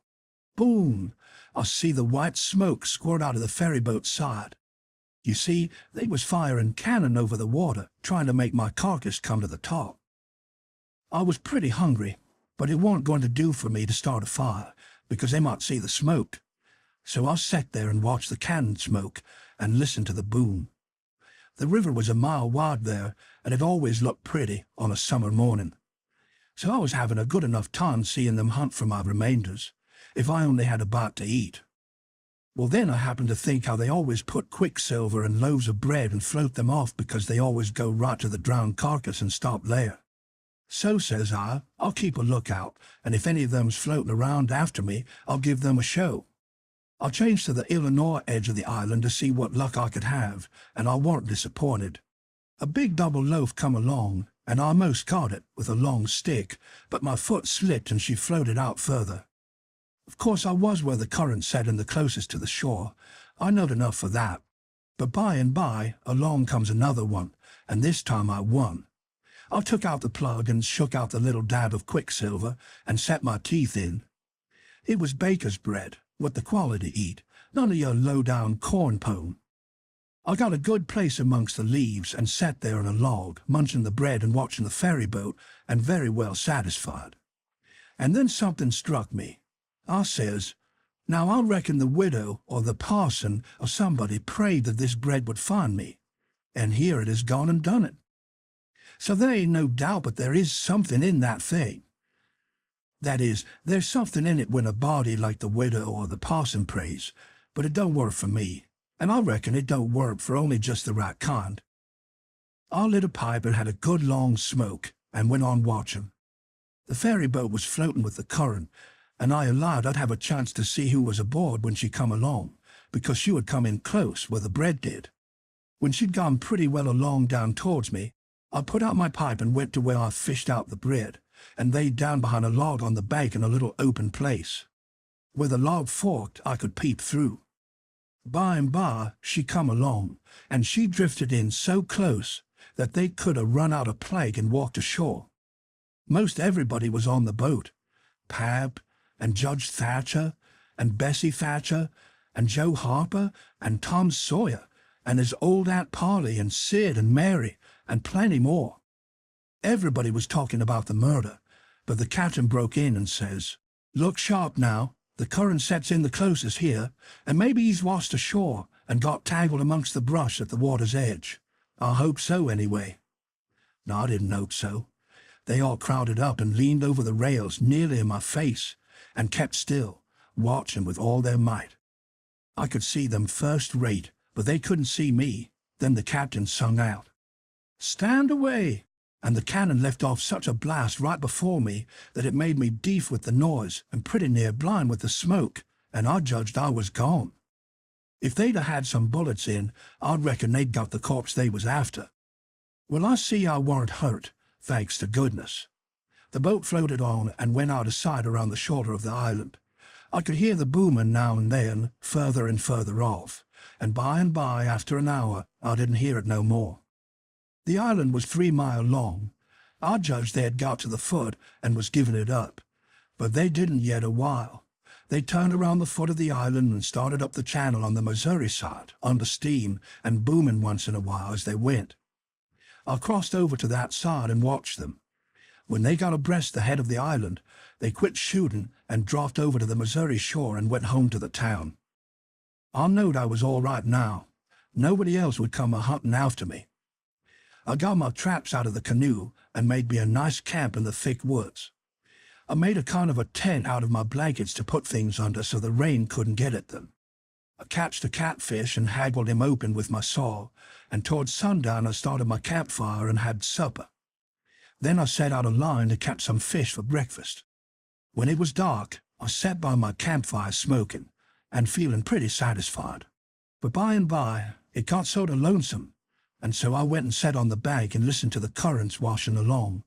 Boom! I see the white smoke squirt out of the ferry boat's side. You see, they was firing cannon over the water, trying to make my carcass come to the top. I was pretty hungry, but it wasn't going to do for me to start a fire, because they might see the smoke. So I sat there and watched the cannon smoke and listened to the boom. The river was a mile wide there, and it always looked pretty on a summer morning. So I was having a good enough time seeing them hunt for my remainders, if I only had a bite to eat. Well, then I happened to think how they always put quicksilver in loaves of bread and float them off because they always go right to the drowned carcass and stop there. So, says I, I'll keep a lookout, and if any of them's floating around after me, I'll give them a show. I changed to the Illinois edge of the island to see what luck I could have, and I warn't disappointed. A big double loaf come along, and I most caught it with a long stick, but my foot slipped and she floated out further. Of course I was where the current set in the closest to the shore. I knowed enough for that. But by and by, along comes another one, and this time I won. I took out the plug and shook out the little dab of quicksilver and set my teeth in. It was baker's bread, what the quality eat, none of your low-down corn pone. I got a good place amongst the leaves and sat there on a log, munching the bread and watching the ferry boat, and very well satisfied. And then something struck me. I says, Now I reckon the widow or the parson or somebody prayed that this bread would find me, and here it has gone and done it. So there ain't no doubt but there is something in that thing. That is, there's something in it when a body like the widow or the parson prays, but it don't work for me, and I reckon it don't work for only just the right kind. I lit a pipe and had a good long smoke, and went on watching. The ferry boat was floating with the current, and I allowed I'd have a chance to see who was aboard when she come along, because she would come in close where the bread did. When she'd gone pretty well along down towards me, I put out my pipe and went to where I fished out the bread, and laid down behind a log on the bank in a little open place. Where the log forked, I could peep through. By and by, she come along, and she drifted in so close that they could have run out a plank and walked ashore. Most everybody was on the boat. Pab, and Judge Thatcher, and Bessie Thatcher, and Joe Harper, and Tom Sawyer, and his old Aunt Polly, and Sid, and Mary, and plenty more. Everybody was talking about the murder, but the captain broke in and says, "Look sharp now, the current sets in the closest here, and maybe he's washed ashore and got tangled amongst the brush at the water's edge. I hope so, anyway." No, I didn't hope so. They all crowded up and leaned over the rails nearly in my face, and kept still, watching with all their might. I could see them first rate, but they couldn't see me. Then the captain sung out, "Stand away!" And the cannon left off such a blast right before me that it made me deaf with the noise and pretty near blind with the smoke, and I judged I was gone. If they'd have had some bullets in, I'd reckon they'd got the corpse they was after. Well, I see I warn't hurt, thanks to goodness. The boat floated on and went out of sight around the shoulder of the island. I could hear the booming now and then, further and further off, and by, after an hour, I didn't hear it no more. The island was 3 mile long. I judged they had got to the foot and was giving it up, but they didn't yet a while. They turned around the foot of the island and started up the channel on the Missouri side, under steam and booming once in a while as they went. I crossed over to that side and watched them. When they got abreast the head of the island, they quit shooting and dropped over to the Missouri shore and went home to the town. I knowed I was all right now. Nobody else would come a-hunting after me. I got my traps out of the canoe and made me a nice camp in the thick woods. I made a kind of a tent out of my blankets to put things under so the rain couldn't get at them. I catched a catfish and haggled him open with my saw, and towards sundown I started my campfire and had supper. Then I set out a line to catch some fish for breakfast. When it was dark, I sat by my campfire smoking and feeling pretty satisfied. But by and by, it got sort of lonesome, and so I went and sat on the bank and listened to the currents washing along,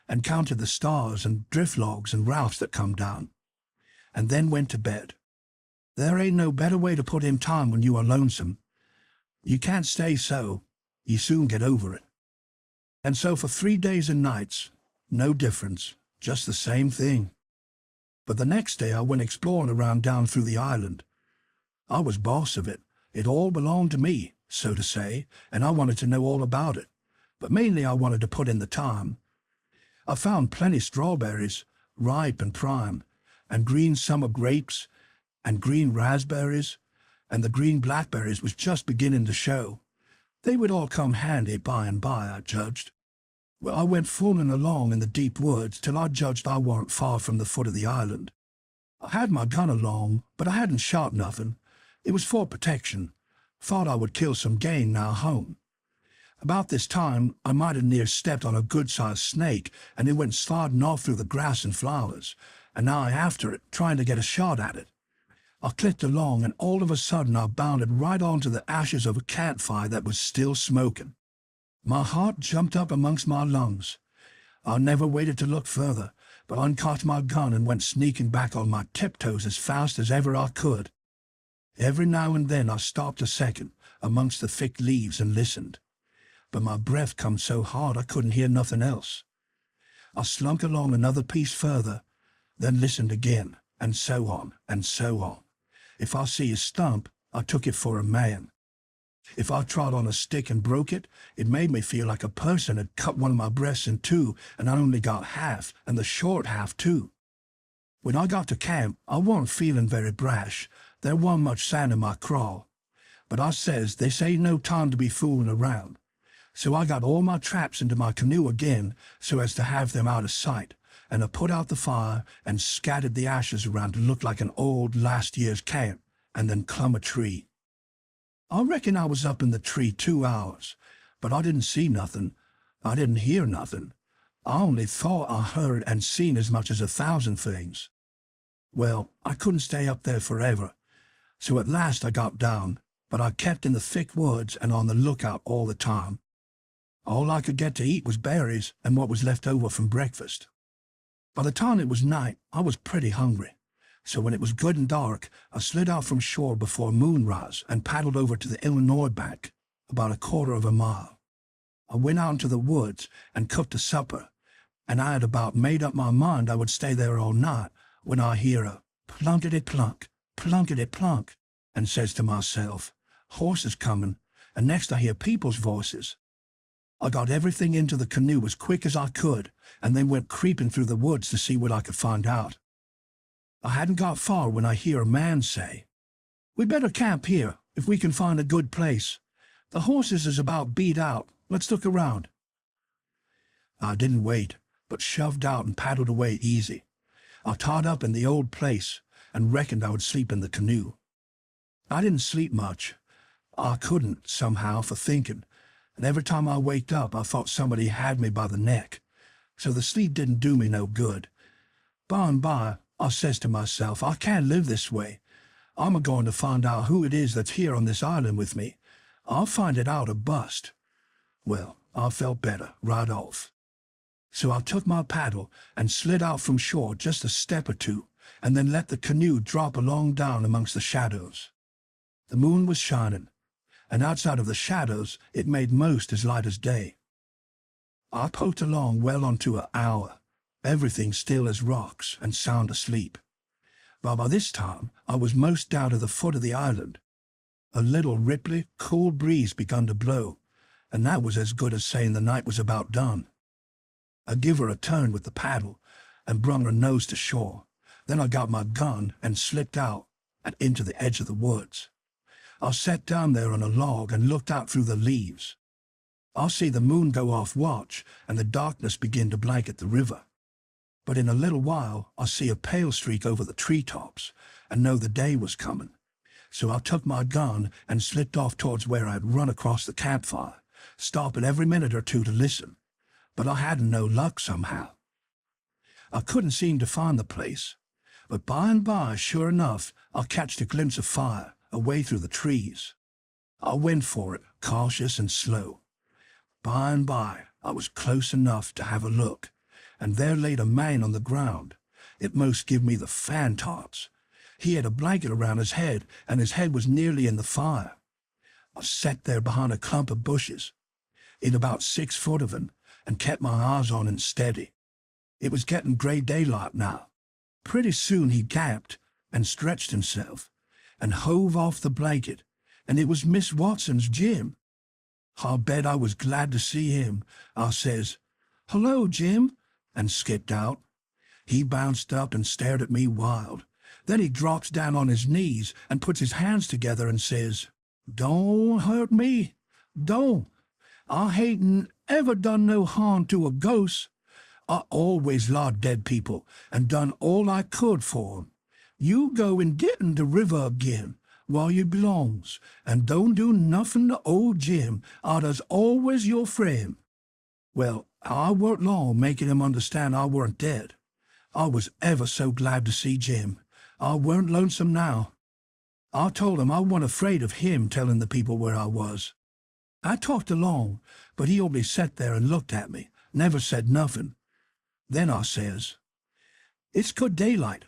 and counted the stars and drift logs and rafts that come down, and then went to bed. There ain't no better way to put in time when you are lonesome. You can't stay so. You soon get over it. And so for 3 days and nights, no difference, just the same thing. But the next day I went exploring around down through the island. I was boss of it. It all belonged to me, so to say, and I wanted to know all about it. But mainly I wanted to put in the time. I found plenty strawberries, ripe and prime, and green summer grapes, and green raspberries, and the green blackberries was just beginning to show. They would all come handy by and by, I judged. Well, I went fooling along in the deep woods till I judged I warn't far from the foot of the island. I had my gun along, but I hadn't shot nothing. It was for protection. Thought I would kill some game now home. About this time, I might have near stepped on a good-sized snake, and it went sliding off through the grass and flowers, and I after it, trying to get a shot at it. I clicked along, and all of a sudden I bounded right onto the ashes of a campfire that was still smoking. My heart jumped up amongst my lungs. I never waited to look further, but uncocked my gun and went sneaking back on my tiptoes as fast as ever I could. Every now and then I stopped a second amongst the thick leaves and listened, but my breath come so hard I couldn't hear nothing else. I slunk along another piece further, then listened again, and so on, and so on. If I see a stump, I took it for a man. If I trod on a stick and broke it, it made me feel like a person had cut one of my breasts in two, and I only got half, and the short half too. When I got to camp, I warn't feeling very brash. There warn't much sand in my craw. But I says, this ain't no time to be fooling around. So I got all my traps into my canoe again so as to have them out of sight, and I put out the fire and scattered the ashes around to look like an old last year's camp, and then clumb a tree. I reckon I was up in the tree 2 hours, but I didn't see nothing. I didn't hear nothing. I only thought I heard and seen as much as 1,000 things. Well, I couldn't stay up there forever, so at last I got down, but I kept in the thick woods and on the lookout all the time. All I could get to eat was berries and what was left over from breakfast. By the time it was night, I was pretty hungry, so when it was good and dark, I slid out from shore before moonrise and paddled over to the Illinois bank, about a quarter of a mile. I went out into the woods and cooked a supper, and I had about made up my mind I would stay there all night when I hear a plunkety-plunk, plunkety-plunk, and says to myself, horses coming, and next I hear people's voices. I got everything into the canoe as quick as I could, and then went creeping through the woods to see what I could find out. I hadn't got far when I hear a man say, "We better camp here, if we can find a good place. The horses is about beat out. Let's look around." I didn't wait, but shoved out and paddled away easy. I tied up in the old place and reckoned I would sleep in the canoe. I didn't sleep much. I couldn't, somehow, for thinking, and every time I waked up I thought somebody had me by the neck, so the sleep didn't do me no good. By and by, I says to myself, I can't live this way. I'm a-going to find out who it is that's here on this island with me. I'll find it out or bust. Well, I felt better right off. So I took my paddle and slid out from shore just a step or two, and then let the canoe drop along down amongst the shadows. The moon was shining, and outside of the shadows it made most as light as day. I poked along well onto an hour, everything still as rocks and sound asleep. But by this time I was most down to the foot of the island. A little ripply, cool breeze begun to blow, and that was as good as saying the night was about done. I give her a turn with the paddle and brung her nose to shore. Then I got my gun and slipped out and into the edge of the woods. I sat down there on a log and looked out through the leaves. I see the moon go off watch and the darkness begin to blanket the river. But in a little while I see a pale streak over the treetops and know the day was coming. So I took my gun and slipped off towards where I had run across the campfire, stopping every minute or two to listen. But I hadn't no luck somehow. I couldn't seem to find the place, but by and by, sure enough, I catched a glimpse of fire away through the trees. I went for it, cautious and slow. By and by, I was close enough to have a look, and there laid a man on the ground. It most give me the fan-tarts. He had a blanket around his head, and his head was nearly in the fire. I sat there behind a clump of bushes, in about 6 foot of him, and kept my eyes on him steady. It was getting grey daylight now. Pretty soon he gasped and stretched himself, and hove off the blanket, and it was Miss Watson's Jim. I bet I was glad to see him. I says, "Hello, Jim," and skipped out. He bounced up and stared at me wild. Then he drops down on his knees and puts his hands together and says, "Don't hurt me. Don't. I hain't ever done no harm to a ghost. I always loved dead people and done all I could for 'em. You go and get in the river again while you belongs, and don't do nothing to old Jim. I does always your friend." Well, I weren't long making him understand I weren't dead. I was ever so glad to see Jim. I weren't lonesome now. I told him I wasn't afraid of him telling the people where I was. I talked along, but he only sat there and looked at me, never said nothing. Then I says, "It's good daylight.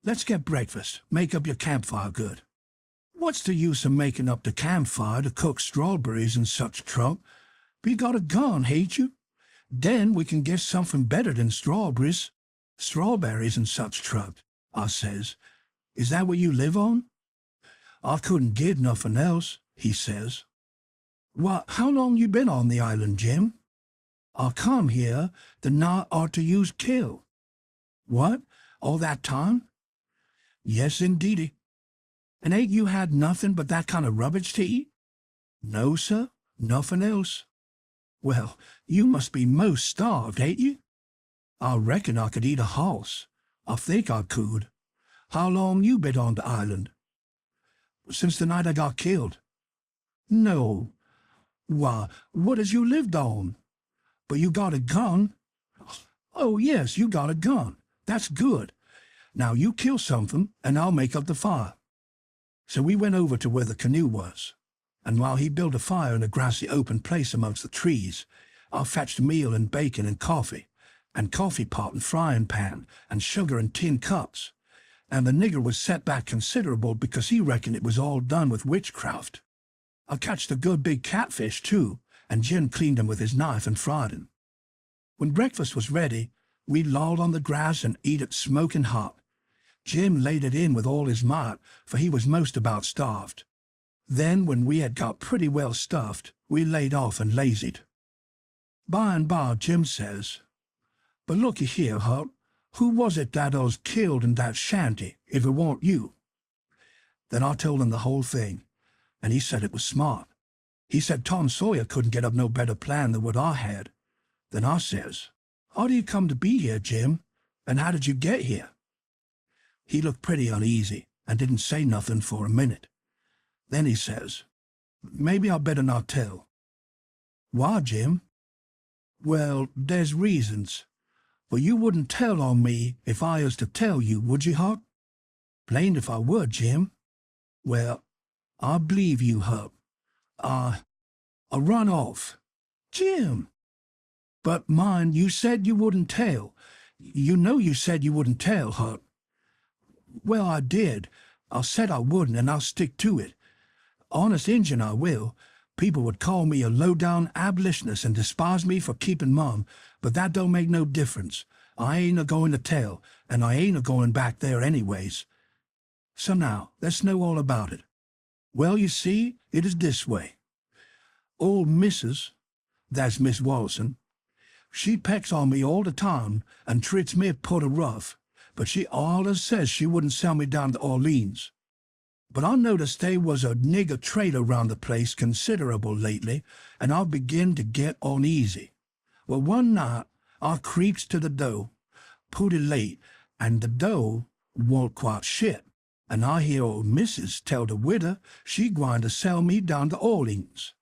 Let's get breakfast, make up your campfire good." "What's the use of making up the campfire to cook strawberries and such trunk? You got a gun, hain't you? Then we can get something better than strawberries and such trunk," I says. "Is that what you live on?" "I couldn't get nothing else," he says. "Why, how long you been on the island, Jim?" "I come here the night arter you's killed." "What? All that time? Yes, indeedy. And ain't you had nothing but that kind of rubbish to eat? No, sir, nothing else. Well, you must be most starved, ain't you? I reckon I could eat a horse. I think I could. How long you been on the island? Since the night I got killed. No. Why, what has you lived on? But you got a gun? Oh, yes, you got a gun. That's good. Now you kill something, and I'll make up the fire. So we went over to where the canoe was, and while he built a fire in a grassy open place amongst the trees, I fetched meal and bacon and coffee pot and frying pan, and sugar and tin cups, and the nigger was set back considerable because he reckoned it was all done with witchcraft. I catched a good big catfish, too, and Jim cleaned him with his knife and fried him. When breakfast was ready, we lolled on the grass and eat it smoking hot. Jim laid it in with all his might, for he was most about starved. Then, when we had got pretty well stuffed, we laid off and lazied. By and by, Jim says, "But looky here, Huck, who was it that was killed in that shanty, if it warn't you?" Then I told him the whole thing, and he said it was smart. He said Tom Sawyer couldn't get up no better plan than what I had. Then I says, "How do you come to be here, Jim, and how did you get here?" He looked pretty uneasy and didn't say nothing for a minute. Then he says, "Maybe I better not tell." "Why, Jim?" "Well, there's reasons. But you wouldn't tell on me if I was to tell you, would you, Huck?" "Blamed if I would, Jim." "Well, I believe you, Huck. I run off." "Jim!" "But mind, you said you wouldn't tell. You know you said you wouldn't tell, Huck." "Well, I did. I said I wouldn't, and I'll stick to it. Honest Injun, I will. People would call me a low-down abolitionist and despise me for keeping mum, but that don't make no difference. I ain't a-going to tell, and I ain't a-going back there anyways. So now, let's know all about it. Well, you see, it is this way. Old Missus, that's Miss Walson, she pecks on me all the time and treats me put rough, but she allers says she wouldn't sell me down to Orleans. But I noticed they was a nigger trader round the place considerable lately, and I begin to get uneasy. Well, one night I creeps to the door, pooty late, and the door warn't quite shut, and I hear old Missus tell the widder she gwine to sell me down to Orleans.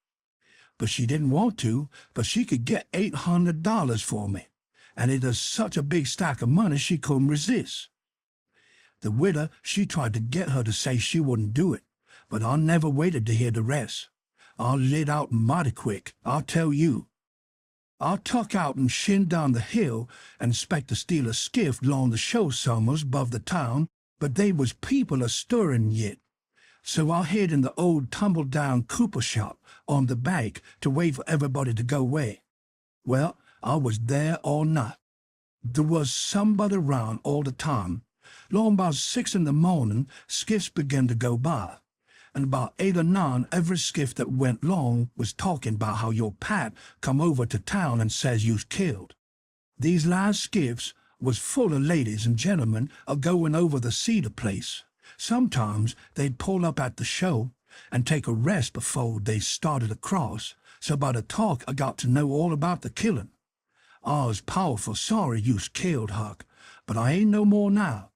But she didn't want to, but she could get $800 for me, and it is such a big stack of money she couldn't resist. The widder, she tried to get her to say she wouldn't do it, but I never waited to hear the rest. I lit out mighty quick, I'll tell you. I tuck out and shin down the hill and expect to steal a skiff along the shore somewheres above the town, but they was people a-stirring yet. So I hid in the old tumble-down cooper shop on the bank to wait for everybody to go away. Well, I was there all night. There was somebody round all the time. Long about 6 in the morning, skiffs began to go by, and about 8 or 9 every skiff that went long was talking about how your Pat come over to town and says you's killed. These last skiffs was full of ladies and gentlemen a-going over the cedar place. Sometimes they'd pull up at the show and take a rest before they started across, so by the talk I got to know all about the killing. I was powerful sorry you's killed, Huck, but I ain't no more now.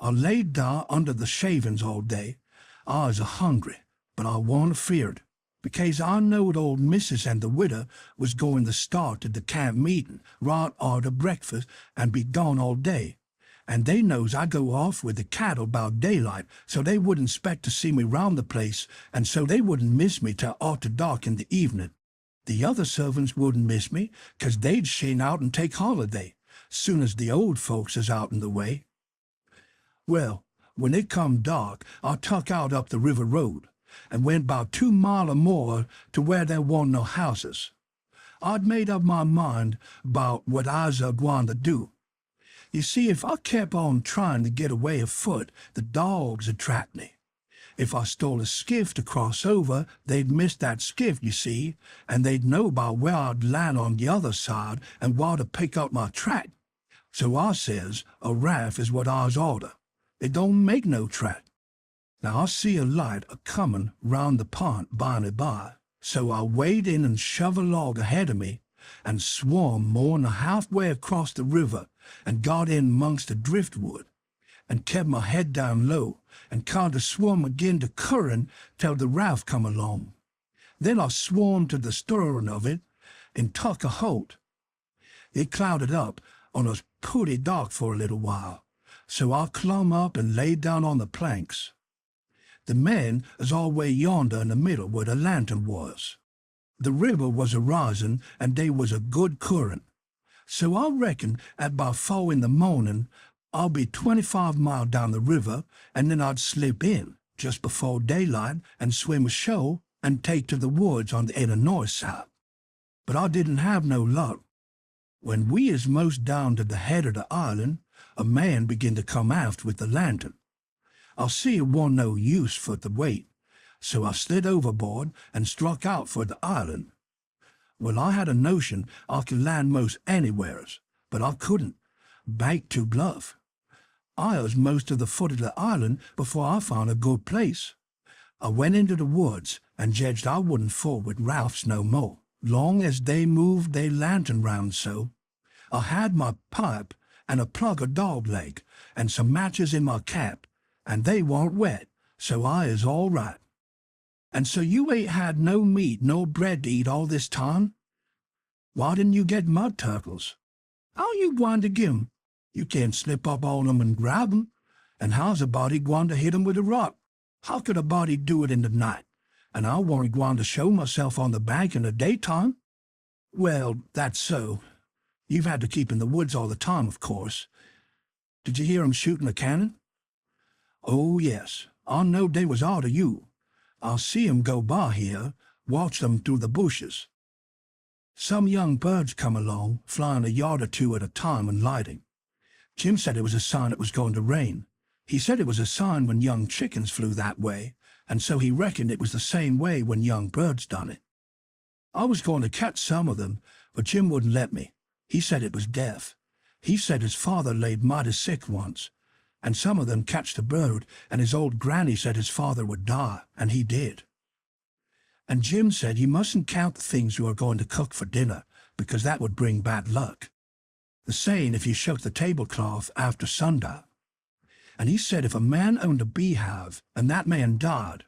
I laid down under the shavings all day. I was a-hungry, but I warn't afeard, because I knowed old Missus and the widder was going to start at the camp meeting right arter breakfast and be gone all day, and they knows I go off with the cattle about daylight, so they wouldn't expect to see me round the place, and so they wouldn't miss me till after dark in the evening. The other servants wouldn't miss me, 'cause they'd shin out and take holiday, soon as the old folks is out in the way. Well, when it come dark, I tuck out up the river road, and went 'bout 2 mile or more to where there warn't no houses. I'd made up my mind 'bout what I's a-gwine to do. You see, if I kept on trying to get away afoot, the dogs 'd track me. If I stole a skiff to cross over, they'd miss that skiff, you see, and they'd know about where I'd land on the other side and where to pick up my track. So I says a raft is what I's order. It don't make no track. Now I see a light a-comin' round the pond by and by, so I wade in and shove a log ahead of me and swum more'n halfway across the river and got in amongst the driftwood and kept my head down low and kinder swum agin the current till the raft come along. Then I swum to the stern of it and took a holt. It clouded up and was pooty dark for a little while, so I clumb up and laid down on the planks. The men is all way yonder in the middle where the lantern was. The river was a-risin', and they was a good current. So I reckon at by 4 in the morning I'll be 25 mile down the river, and then I'd slip in just before daylight and swim ashore and take to the woods on the inner north side. But I didn't have no luck. When we is most down to the head of the island, a man began to come aft with the lantern. I see it warn't no use for the wait, so I slid overboard and struck out for the island. Well, I had a notion I could land most anywheres, but I couldn't. Bank too bluff. I was most to the foot of the island before I found a good place. I went into the woods and judged I wouldn't fall with rafts no more, long as they moved they lantern round so. I had my pipe and a plug of dog leg and some matches in my cap, and they warn't wet, so I is all right. And so you ain't had no meat nor bread to eat all this time? Why didn't you get mud turtles? How you gwine to git 'em? You can't slip up on 'em and grab 'em. And how's a body gwine to hit 'em with a rock? How could a body do it in the night? And I warn't gwine to show myself on the bank in the daytime. Well, that's so. You've had to keep in the woods all the time, of course. Did you hear 'em shooting a cannon? Oh, yes. I knowed they was arter you. I see 'em go by here, watch them through the bushes. Some young birds come along, flying a yard or two at a time and lighting. Jim said it was a sign it was going to rain. He said it was a sign when young chickens flew that way, and so he reckoned it was the same way when young birds done it. I was going to catch some of them, but Jim wouldn't let me. He said it was deaf. He said his father laid mighty sick once, and some of them catched a bird, and his old granny said his father would die, and he did. And Jim said you mustn't count the things you are going to cook for dinner, because that would bring bad luck. The saying if you shook the tablecloth after sundown. And he said if a man owned a beehive, and that man died,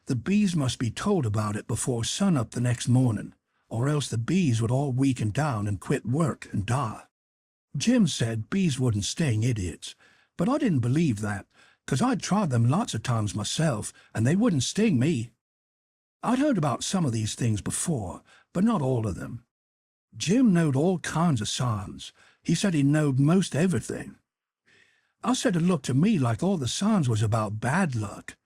the bees must be told about it before sunup the next morning, or else the bees would all weaken down and quit work and die. Jim said bees wouldn't sting idiots, but I didn't believe that, 'cause I'd tried them lots of times myself, and they wouldn't sting me. I'd heard about some of these things before, but not all of them. Jim knowed all kinds of signs. He said he knowed most everything. I said it looked to me like all the signs was about bad luck,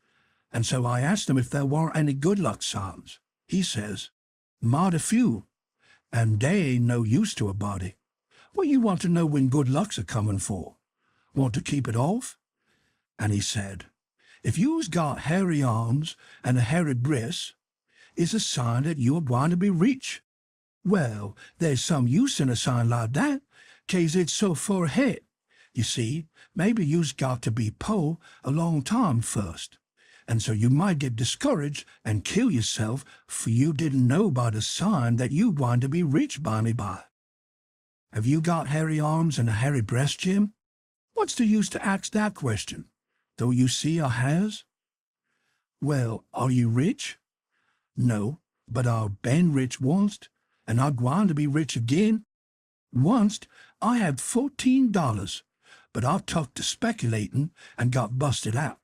and so I asked him if there weren't any good luck signs. He says, mighty few, and they ain't no use to a body. What you want to know when good luck's a-comin' for? Want to keep it off? And he said, if you's got hairy arms and a hairy breast, it's a sign that you are going to be rich. Well, there's some use in a sign like that, 'case it's so far ahead. You see, maybe you's got to be poor a long time first, and so you might get discouraged and kill yourself for you didn't know by the sign that you going to be rich by me by. Have you got hairy arms and a hairy breast, Jim? What's the use to ask that question? Don't you see I has? Well, are you rich? No, but I've been rich once, and I'm gwine to be rich again. Once I had $14, but I took to speculating and got busted out.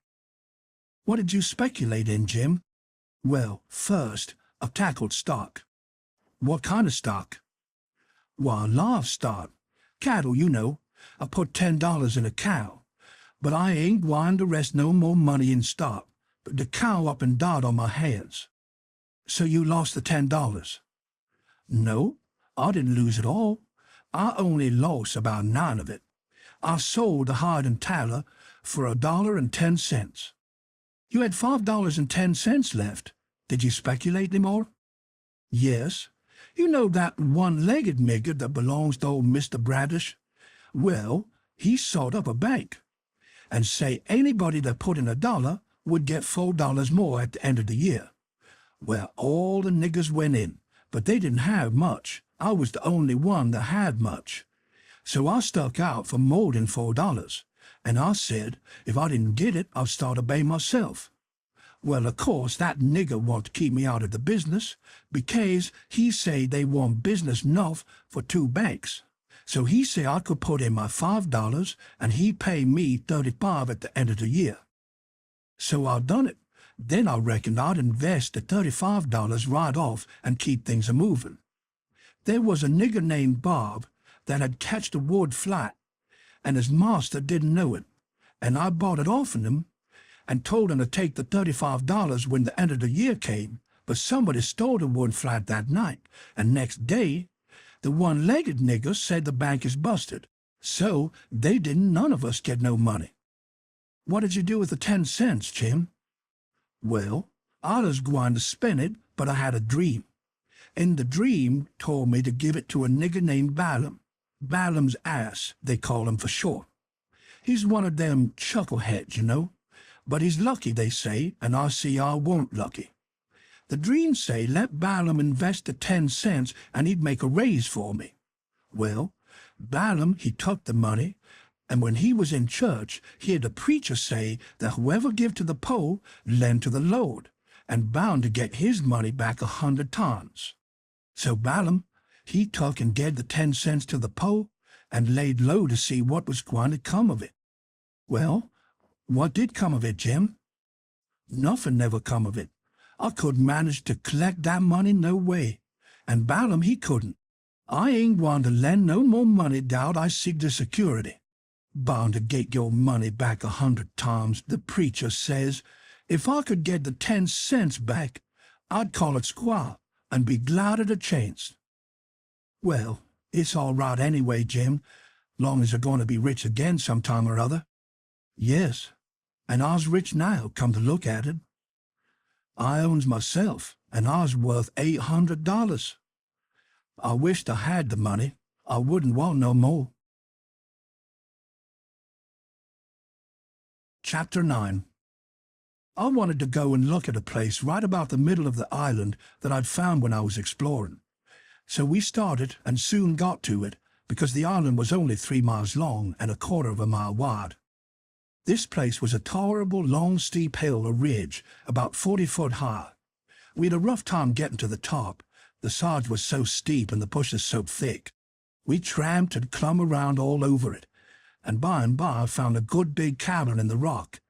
What did you speculate in, Jim? Well, first, I tackled stock. What kind of stock? Why, livestock. Cattle, you know. I put $10 in a cow, but I ain't gwine to rest no more money in stock. But the cow up and died on my hands. So you lost the $10? No, I didn't lose it all. I only lost about 9 of it. I sold the hide and tallow for $1.10. You had $5.10 left. Did you speculate any more? Yes. You know that one-legged nigger that belongs to old Mr. Bradish? Well, he sawed up a bank, and say anybody that put in $1 would get $4 more at the end of the year. Well, all the niggers went in, but they didn't have much. I was the only one that had much. So I stuck out for more than $4, and I said if I didn't get it, I'd start a bay myself. Well, of course, that nigger wanted to keep me out of the business, because he say they want business enough for 2 banks. So he say I could put in my $5, and he'd pay me $35 at the end of the year. So I done it. Then I reckoned I'd invest the $35 right off and keep things a-moving. There was a nigger named Bob that had catched a wood flat, and his master didn't know it, and I bought it off of him and told him to take the $35 when the end of the year came, but somebody stole the wood flat that night, and next day the one-legged nigger said the bank is busted, so they didn't none of us get no money. What did you do with the 10 cents, Jim? Well, I was going to spend it, but I had a dream. And the dream told me to give it to a nigger named Balaam. Balaam's ass, they call him for short. He's one of them chuckleheads, you know. But he's lucky, they say, and I see I won't lucky. The dream say let Balaam invest the 10 cents and he'd make a raise for me. Well, Balaam, he took the money, and when he was in church, he heard the preacher say that whoever give to the poor, lend to the Lord, and bound to get his money back 100 times. So Balaam, he took and gave the 10 cents to the poor, and laid low to see what was going to come of it. Well, what did come of it, Jim? Nothing never come of it. I couldn't manage to collect that money no way, and Balaam he couldn't. I ain't going to lend no more money doubt I seek the security. Bound to get your money back 100 times, the preacher says. If I could get the 10 cents back, I'd call it squaw and be glad of the chance. Well, it's all right anyway, Jim, long as you're going to be rich again sometime or other. Yes, and I's rich now, come to look at it. I owns myself, and I's worth $800. I wished I had the money. I wouldn't want no more. Chapter 9. I wanted to go and look at a place right about the middle of the island that I'd found when I was exploring. So we started and soon got to it, because the island was only 3 miles long and 1/4 of a mile wide. This place was a tolerable long steep hill or ridge, about 40 foot high. We had a rough time getting to the top. The sides were so steep and the bushes so thick. We tramped and clumb around all over it, and by found a good big cavern in the rock,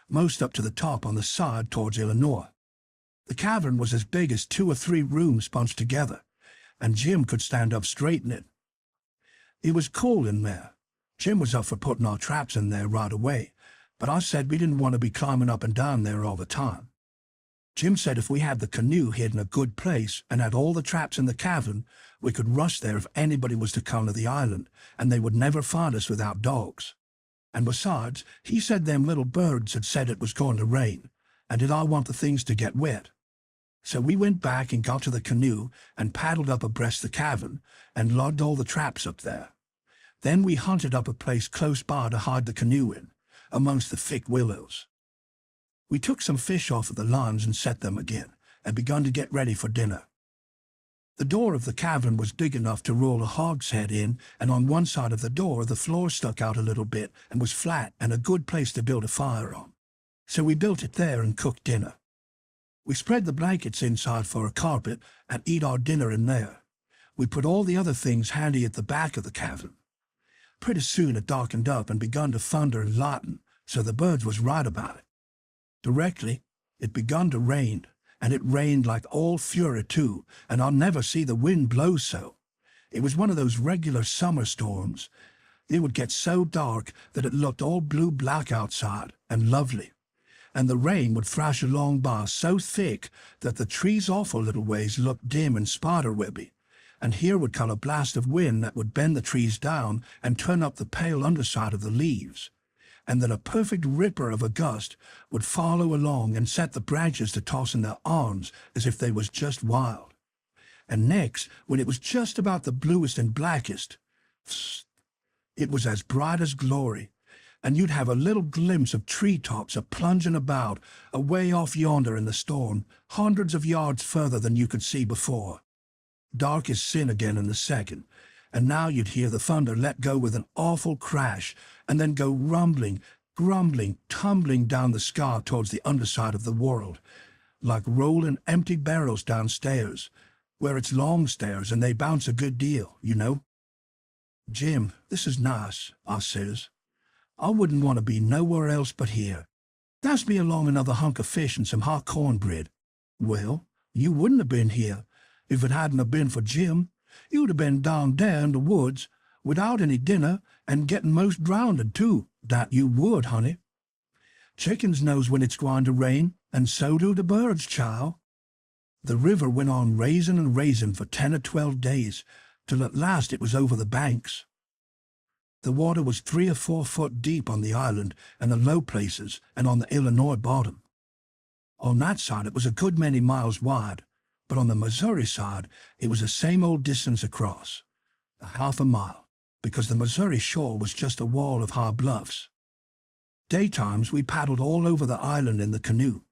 most up to the top on the side towards Illinois. The cavern was as big as 2 or 3 rooms bunched together, and Jim could stand up straight in it. It was cool in there. Jim was up for putting our traps in there right away, but I said we didn't want to be climbing up and down there all the time. Jim said if we had the canoe hid in a good place and had all the traps in the cavern, we could rush there if anybody was to come to the island, and they would never find us without dogs. And besides, he said them little birds had said it was going to rain, and did I want the things to get wet. So we went back and got to the canoe and paddled up abreast the cavern and lugged all the traps up there. Then we hunted up a place close by to hide the canoe in, amongst the thick willows. We took some fish off of the lines and set them again, and begun to get ready for dinner. The door of the cavern was big enough to roll a hogshead in, and on one side of the door the floor stuck out a little bit and was flat and a good place to build a fire on. So we built it there and cooked dinner. We spread the blankets inside for a carpet and eat our dinner in there. We put all the other things handy at the back of the cavern. Pretty soon it darkened up and begun to thunder and lighten, so the birds was right about it. Directly it begun to rain, and it rained like all fury too, and I'll never see the wind blow so. It was one of those regular summer storms. It would get so dark that it looked all blue-black outside, and lovely. And the rain would thrash along by so thick that the trees off a little ways looked dim and spider-webby, and here would come a blast of wind that would bend the trees down and turn up the pale underside of the leaves, and then a perfect ripper of a gust would follow along and set the branches to toss in their arms as if they was just wild. And next, when it was just about the bluest and blackest, It was as bright as glory, and you'd have a little glimpse of treetops a-plunging about, away off yonder in the storm, hundreds of yards further than you could see before. Dark as sin again in a second, and now you'd hear the thunder let go with an awful crash, and then go rumbling, grumbling, tumbling down the sky towards the underside of the world, like rolling empty barrels downstairs, where it's long stairs and they bounce a good deal, you know. "Jim, this is nice," I says. "I wouldn't want to be nowhere else but here. Pass me along another hunk of fish and some hot cornbread." "Well, you wouldn't have been here if it hadn't have been for Jim. You'd have been down there in the woods, without any dinner, and getting most drownded too, that you would, honey. Chickens knows when it's going to rain, and so do the birds, child." The river went on raising and raising for 10 or 12 days, till at last it was over the banks. The water was 3 or 4 foot deep on the island and the low places and on the Illinois bottom. On that side it was a good many miles wide, but on the Missouri side it was the same old distance across, a half a mile, because the Missouri shore was just a wall of high bluffs. Daytimes we paddled all over the island in the canoe.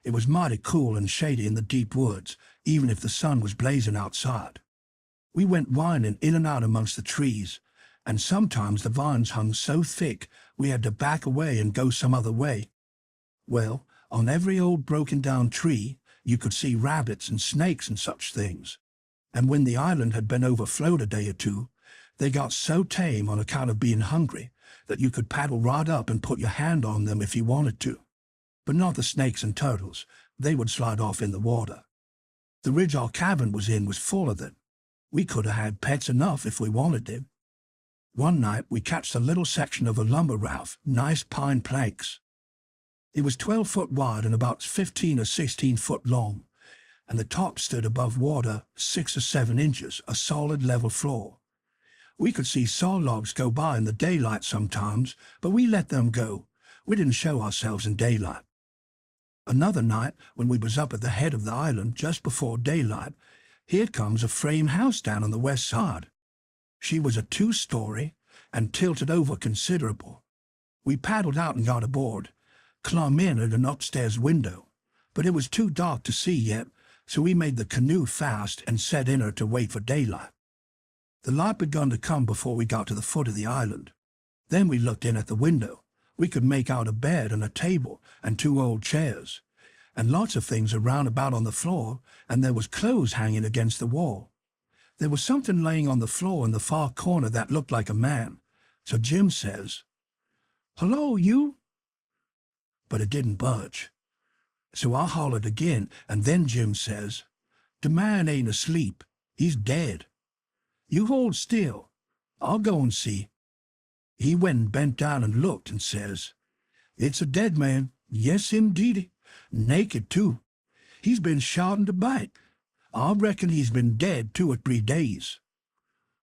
It was mighty cool and shady in the deep woods, even if the sun was blazing outside. We went winding in and out amongst the trees, and sometimes the vines hung so thick we had to back away and go some other way. Well, on every old broken-down tree you could see rabbits and snakes and such things, and when the island had been overflowed a day or two, they got so tame on account of being hungry that you could paddle right up and put your hand on them if you wanted to. But not the snakes and turtles. They would slide off in the water. The ridge our cabin was in was full of them. We could have had pets enough if we wanted them. One night we catched a little section of a lumber raft, nice pine planks. It was 12 foot wide and about 15 or 16 foot long, and the top stood above water 6 or 7 inches, a solid level floor. We could see saw logs go by in the daylight sometimes, but we let them go. We didn't show ourselves in daylight. Another night, when we was up at the head of the island just before daylight, here comes a frame house down on the west side. She was a 2-story and tilted over considerable. We paddled out and got aboard, clumb in at an upstairs window, but it was too dark to see yet, so we made the canoe fast and set in her to wait for daylight. The light begun to come before we got to the foot of the island. Then we looked in at the window. We could make out a bed and a table and 2 old chairs, and lots of things around about on the floor, and there was clothes hanging against the wall. There was something laying on the floor in the far corner that looked like a man, so Jim says, "Hello, you?" But it didn't budge. So I hollered again, and then Jim says, "The man ain't asleep. He's dead. You hold still. I'll go and see." He went and bent down and looked and says, "It's a dead man. Yes, indeedy. Naked, too. He's been shot in the back. I reckon he's been dead 2 or 3 days.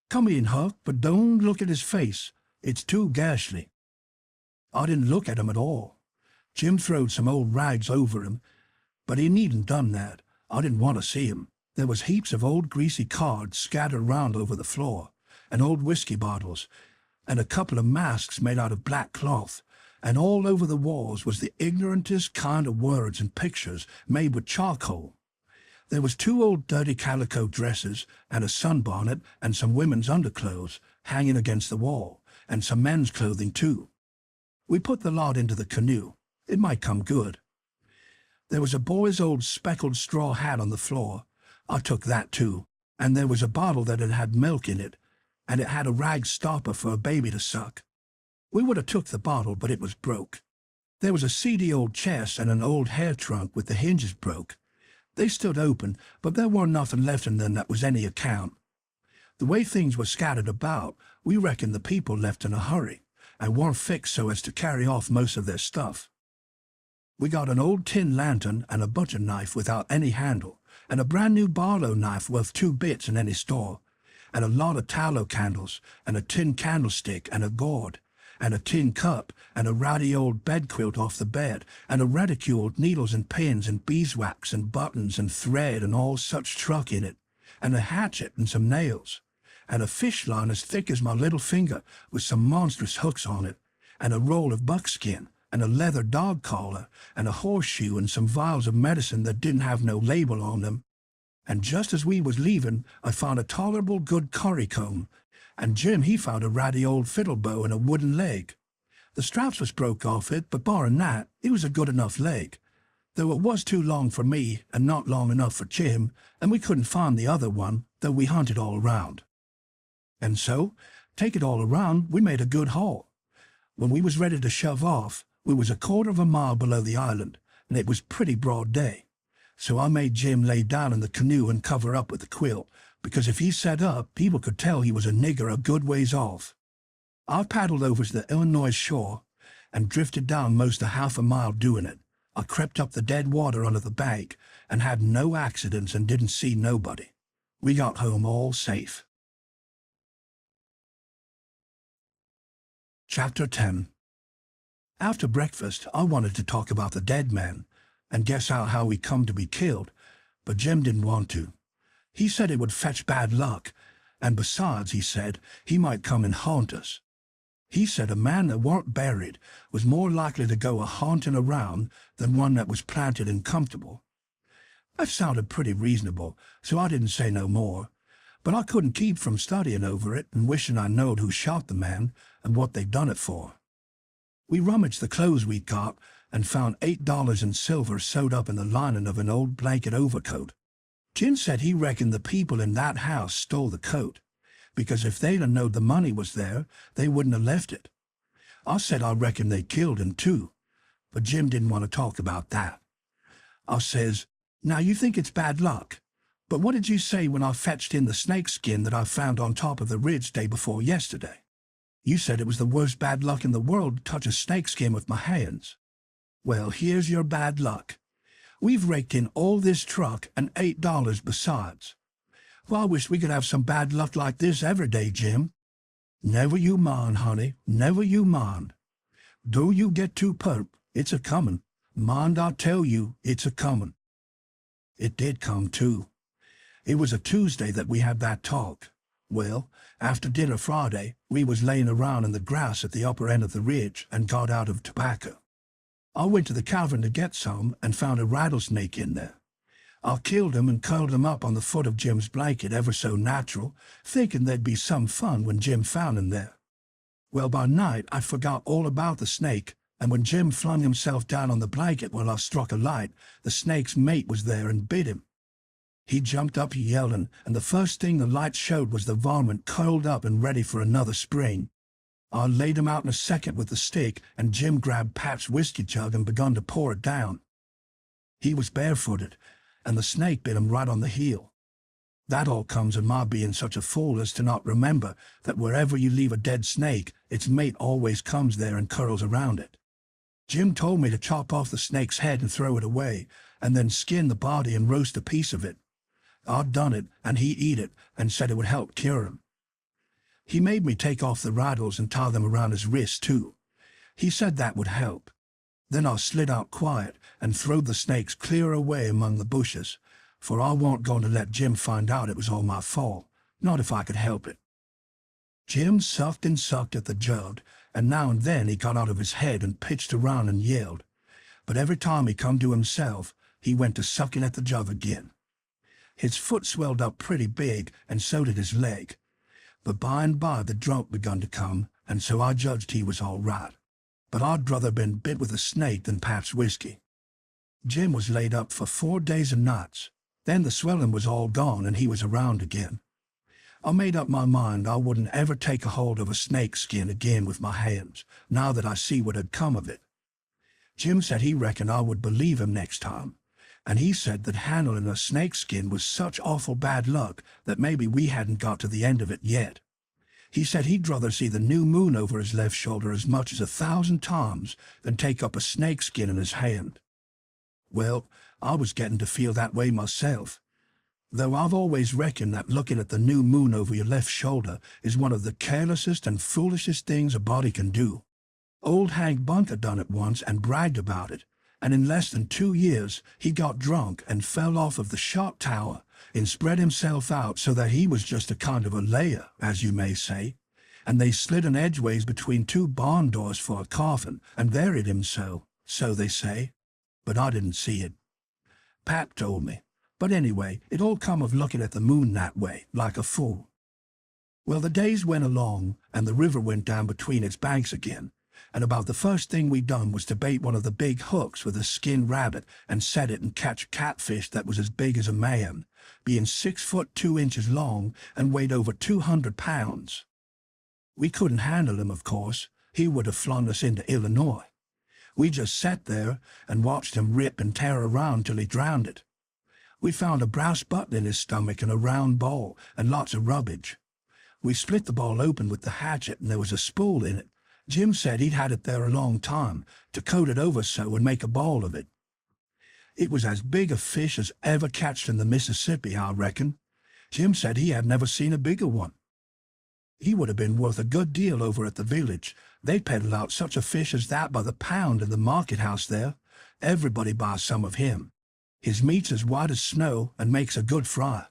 Come in, Huck, but don't look at his face. It's too ghastly." I didn't look at him at all. Jim throwed some old rags over him, but he needn't done that. I didn't want to see him. There was heaps of old greasy cards scattered round over the floor, and old whiskey bottles, and a couple of masks made out of black cloth, and all over the walls was the ignorantest kind of words and pictures made with charcoal. There was 2 old dirty calico dresses and a sunbonnet and some women's underclothes hanging against the wall, and some men's clothing too. We put the lot into the canoe. It might come good. There was a boy's old speckled straw hat on the floor. I took that too, and there was a bottle that had milk in it, and it had a rag stopper for a baby to suck. We would have took the bottle, but it was broke. There was a seedy old chest and an old hair trunk with the hinges broke. They stood open, but there warn't nothing left in them that was any account. The way things were scattered about, we reckoned the people left in a hurry, and weren't fixed so as to carry off most of their stuff. We got an old tin lantern and a butcher knife without any handle, and a brand-new Barlow knife worth 2 bits in any store, and a lot of tallow candles, and a tin candlestick, and a gourd, and a tin cup, and a ratty old bedquilt off the bed, and a reticule with needles and pins and beeswax and buttons and thread and all such truck in it, and a hatchet and some nails, and a fish line as thick as my little finger with some monstrous hooks on it, and a roll of buckskin, and a leather dog collar, and a horseshoe, and some vials of medicine that didn't have no label on them. And just as we was leaving, I found a tolerable good currycomb, and Jim he found a ratty old fiddle bow and a wooden leg. The straps was broke off it, but barring that, it was a good enough leg, though it was too long for me and not long enough for Jim, and we couldn't find the other one, though we hunted all around. And so, take it all around, we made a good haul. When we was ready to shove off, we was a quarter of a mile below the island, and it was pretty broad day. So I made Jim lay down in the canoe and cover up with the quilt, because if he sat up, people could tell he was a nigger a good ways off. I paddled over to the Illinois shore and drifted down most a half a mile doing it. I crept up the dead water under the bank and had no accidents and didn't see nobody. We got home all safe. Chapter 10. After breakfast, I wanted to talk about the dead man and guess out how he come to be killed, but Jim didn't want to. He said it would fetch bad luck, and besides, he said, he might come and haunt us. He said a man that weren't buried was more likely to go a-haunting around than one that was planted and comfortable. That sounded pretty reasonable, so I didn't say no more, but I couldn't keep from studying over it and wishing I knowed who shot the man and what they'd done it for. We rummaged the clothes we'd got and found $8 in silver sewed up in the lining of an old blanket overcoat. Jim said he reckoned the people in that house stole the coat, because if they'd have knowed the money was there, they wouldn't have left it. I said I reckoned they killed him too, but Jim didn't want to talk about that. I says, "Now you think it's bad luck, but what did you say when I fetched in the snake skin that I found on top of the ridge day before yesterday? You said it was the worst bad luck in the world to touch a snake skin with my hands. Well, here's your bad luck. We've raked in all this truck and $8 besides. Well, I wish we could have some bad luck like this every day, Jim." "Never you mind, honey, never you mind. Do you get too perp, it's a-comin'. Mind, I tell you, it's a-comin'." It did come, too. It was a Tuesday that we had that talk. Well, after dinner Friday, we was laying around in the grass at the upper end of the ridge and got out of tobacco. I went to the cavern to get some and found a rattlesnake in there. I killed him and curled him up on the foot of Jim's blanket ever so natural, thinking there'd be some fun when Jim found him there. Well, by night I forgot all about the snake, and when Jim flung himself down on the blanket while I struck a light, the snake's mate was there and bit him. He jumped up yelling, and the first thing the light showed was the varmint curled up and ready for another spring. I laid him out in a second with the stick, and Jim grabbed Pat's whiskey jug and begun to pour it down. He was barefooted, and the snake bit him right on the heel. That all comes of my being such a fool as to not remember that wherever you leave a dead snake, its mate always comes there and curls around it. Jim told me to chop off the snake's head and throw it away, and then skin the body and roast a piece of it. I'd done it, and he eat it, and said it would help cure him. He made me take off the rattles and tie them around his wrists, too. He said that would help. Then I slid out quiet and throwed the snakes clear away among the bushes, for I warn't going to let Jim find out it was all my fault, not if I could help it. Jim sucked and sucked at the jug, and now and then he got out of his head and pitched around and yelled. But every time he come to himself, he went to sucking at the jug again. His foot swelled up pretty big, and so did his leg. But by and by the drunk begun to come, and so I judged he was all right. But I'd rather been bit with a snake than Pat's whiskey. Jim was laid up for 4 days and nights. Then the swelling was all gone, and he was around again. I made up my mind I wouldn't ever take a hold of a snake skin again with my hands, now that I see what had come of it. Jim said he reckoned I would believe him next time, and he said that handling a snake skin was such awful bad luck that maybe we hadn't got to the end of it yet. He said he'd rather see the new moon over his left shoulder as much as 1,000 times than take up a snake skin in his hand. Well, I was getting to feel that way myself, though I've always reckoned that looking at the new moon over your left shoulder is one of the carelessest and foolishest things a body can do. Old Hank Bunker done it once and bragged about it, and in less than 2 years he got drunk and fell off of the shot tower and spread himself out so that he was just a kind of a layer, as you may say, and they slid an edgeways between two barn doors for a coffin, and buried him so they say, but I didn't see it. Pat told me, but anyway, it all come of looking at the moon that way, like a fool. Well, the days went along, and the river went down between its banks again, and about the first thing we done was to bait one of the big hooks with a skinned rabbit and set it and catch a catfish that was as big as a man, being 6 foot 2 inches long and weighed over 200 pounds. We couldn't handle him, of course. He would have flung us into Illinois. We just sat there and watched him rip and tear around till he drowned it. We found a brass button in his stomach and a round ball and lots of rubbish. We split the ball open with the hatchet and there was a spool in it. Jim said he'd had it there a long time, to coat it over so and make a ball of it. It was as big a fish as ever catched in the Mississippi, I reckon. Jim said he had never seen a bigger one. He would have been worth a good deal over at the village. They peddle out such a fish as that by the pound in the market house there. Everybody buys some of him. His meat's as white as snow and makes a good fry.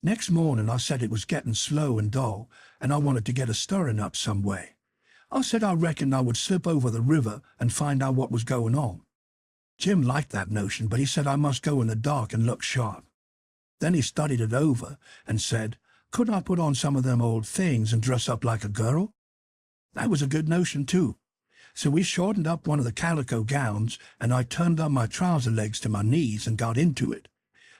Next morning I said it was getting slow and dull, and I wanted to get a stirring up some way. I said I reckoned I would slip over the river and find out what was going on. Jim liked that notion, but he said I must go in the dark and look sharp. Then he studied it over and said, couldn't I put on some of them old things and dress up like a girl? That was a good notion, too. So we shortened up one of the calico gowns, and I turned up my trouser legs to my knees and got into it.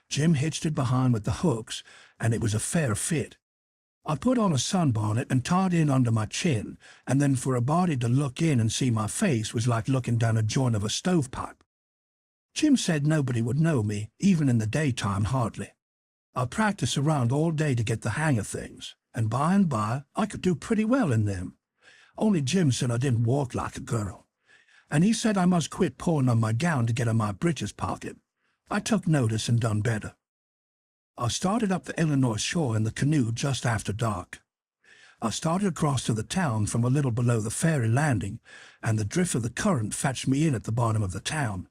Jim hitched it behind with the hooks, and it was a fair fit. I put on a sunbonnet and tied in under my chin, and then for a body to look in and see my face was like looking down a joint of a stovepipe. Jim said nobody would know me, even in the daytime hardly. I practiced around all day to get the hang of things, and by I could do pretty well in them. Only Jim said I didn't walk like a girl, and he said I must quit pulling on my gown to get in my breeches pocket. I took notice and done better. I started up the Illinois shore in the canoe just after dark. I started across to the town from a little below the ferry landing, and the drift of the current fetched me in at the bottom of the town.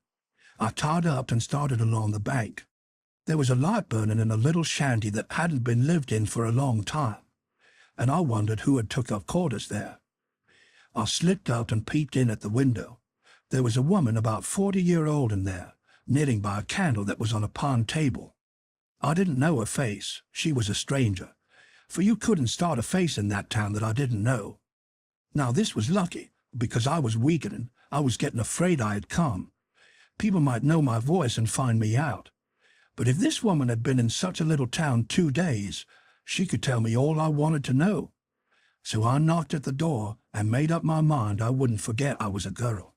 I tied up and started along the bank. There was a light burning in a little shanty that hadn't been lived in for a long time, and I wondered who had took up quarters there. I slipped out and peeped in at the window. There was a woman about 40-year-old in there, knitting by a candle that was on a pond table. I didn't know her face. She was a stranger, for you couldn't start a face in that town that I didn't know. Now this was lucky, because I was weakening. I was getting afraid I had come. People might know my voice and find me out. But if this woman had been in such a little town 2 days, she could tell me all I wanted to know. So I knocked at the door and made up my mind I wouldn't forget I was a girl.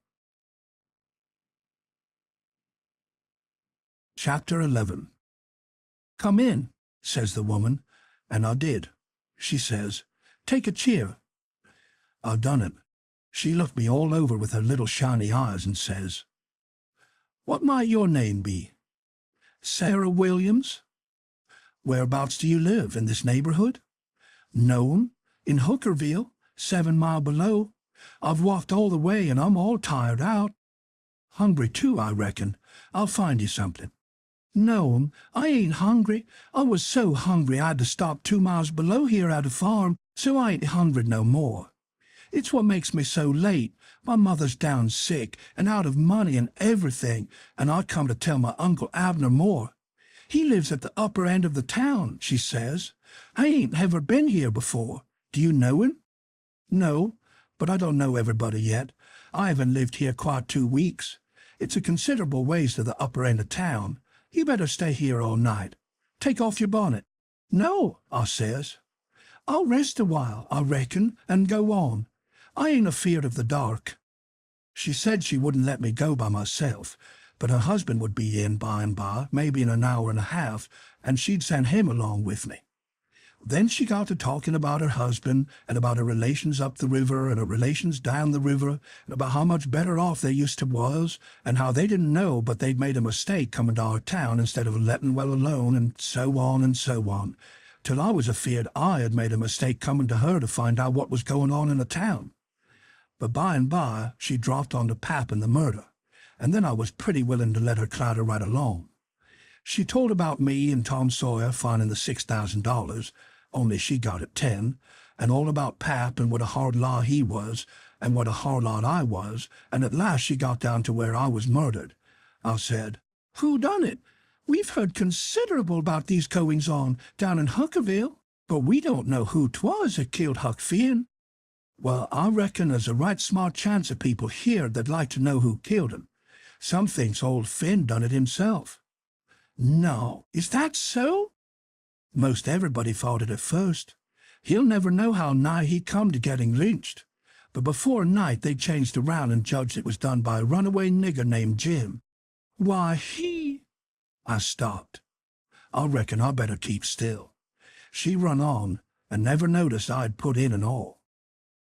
Chapter 11. "Come in," says the woman, and I did. She says, "Take a cheer." I done it. She looked me all over with her little shiny eyes and says, "What might your name be?" "Sarah Williams." "Whereabouts do you live, in this neighborhood?" "Know 'em, in Hookerville, 7 miles below. I've walked all the way and I'm all tired out." "Hungry too, I reckon. I'll find you something." "Know 'em, I ain't hungry. I was so hungry I had to stop 2 miles below here at a farm, so I ain't hungry no more. It's what makes me so late. My mother's down sick and out of money and everything, and I come to tell my Uncle Abner more. He lives at the upper end of the town," she says. "I ain't ever been here before. Do you know him?" "No, but I don't know everybody yet. I haven't lived here quite 2 weeks. It's a considerable ways to the upper end of town. You better stay here all night. Take off your bonnet." "No," I says. "I'll rest a while, I reckon, and go on. I ain't afeard of the dark." She said she wouldn't let me go by myself, but her husband would be in by and by, maybe in an hour and a half, and she'd send him along with me. Then she got to talking about her husband, and about her relations up the river, and her relations down the river, and about how much better off they used to was, and how they didn't know but they'd made a mistake coming to our town instead of letting well alone, and so on, till I was afeard I had made a mistake coming to her to find out what was going on in the town. But by and by she dropped on to Pap and the murder, and then I was pretty willing to let her clatter right along. She told about me and Tom Sawyer finding the $6,000, only she got it 10, and all about Pap and what a hard law he was, and what a hard lot I was, and at last she got down to where I was murdered. I said, "Who done it? We've heard considerable about these goings-on down in Huckerville, but we don't know who 'twas that killed Huck Finn." "Well, I reckon there's a right smart chance of people here that'd like to know who killed him. Some thinks old Finn done it himself." "No, is that so?" "Most everybody thought it at first. He'll never know how nigh he come to getting lynched. But before night they changed around and judged it was done by a runaway nigger named Jim." "Why, he—" I stopped. I reckon I better keep still. She run on, and never noticed I'd put in and all.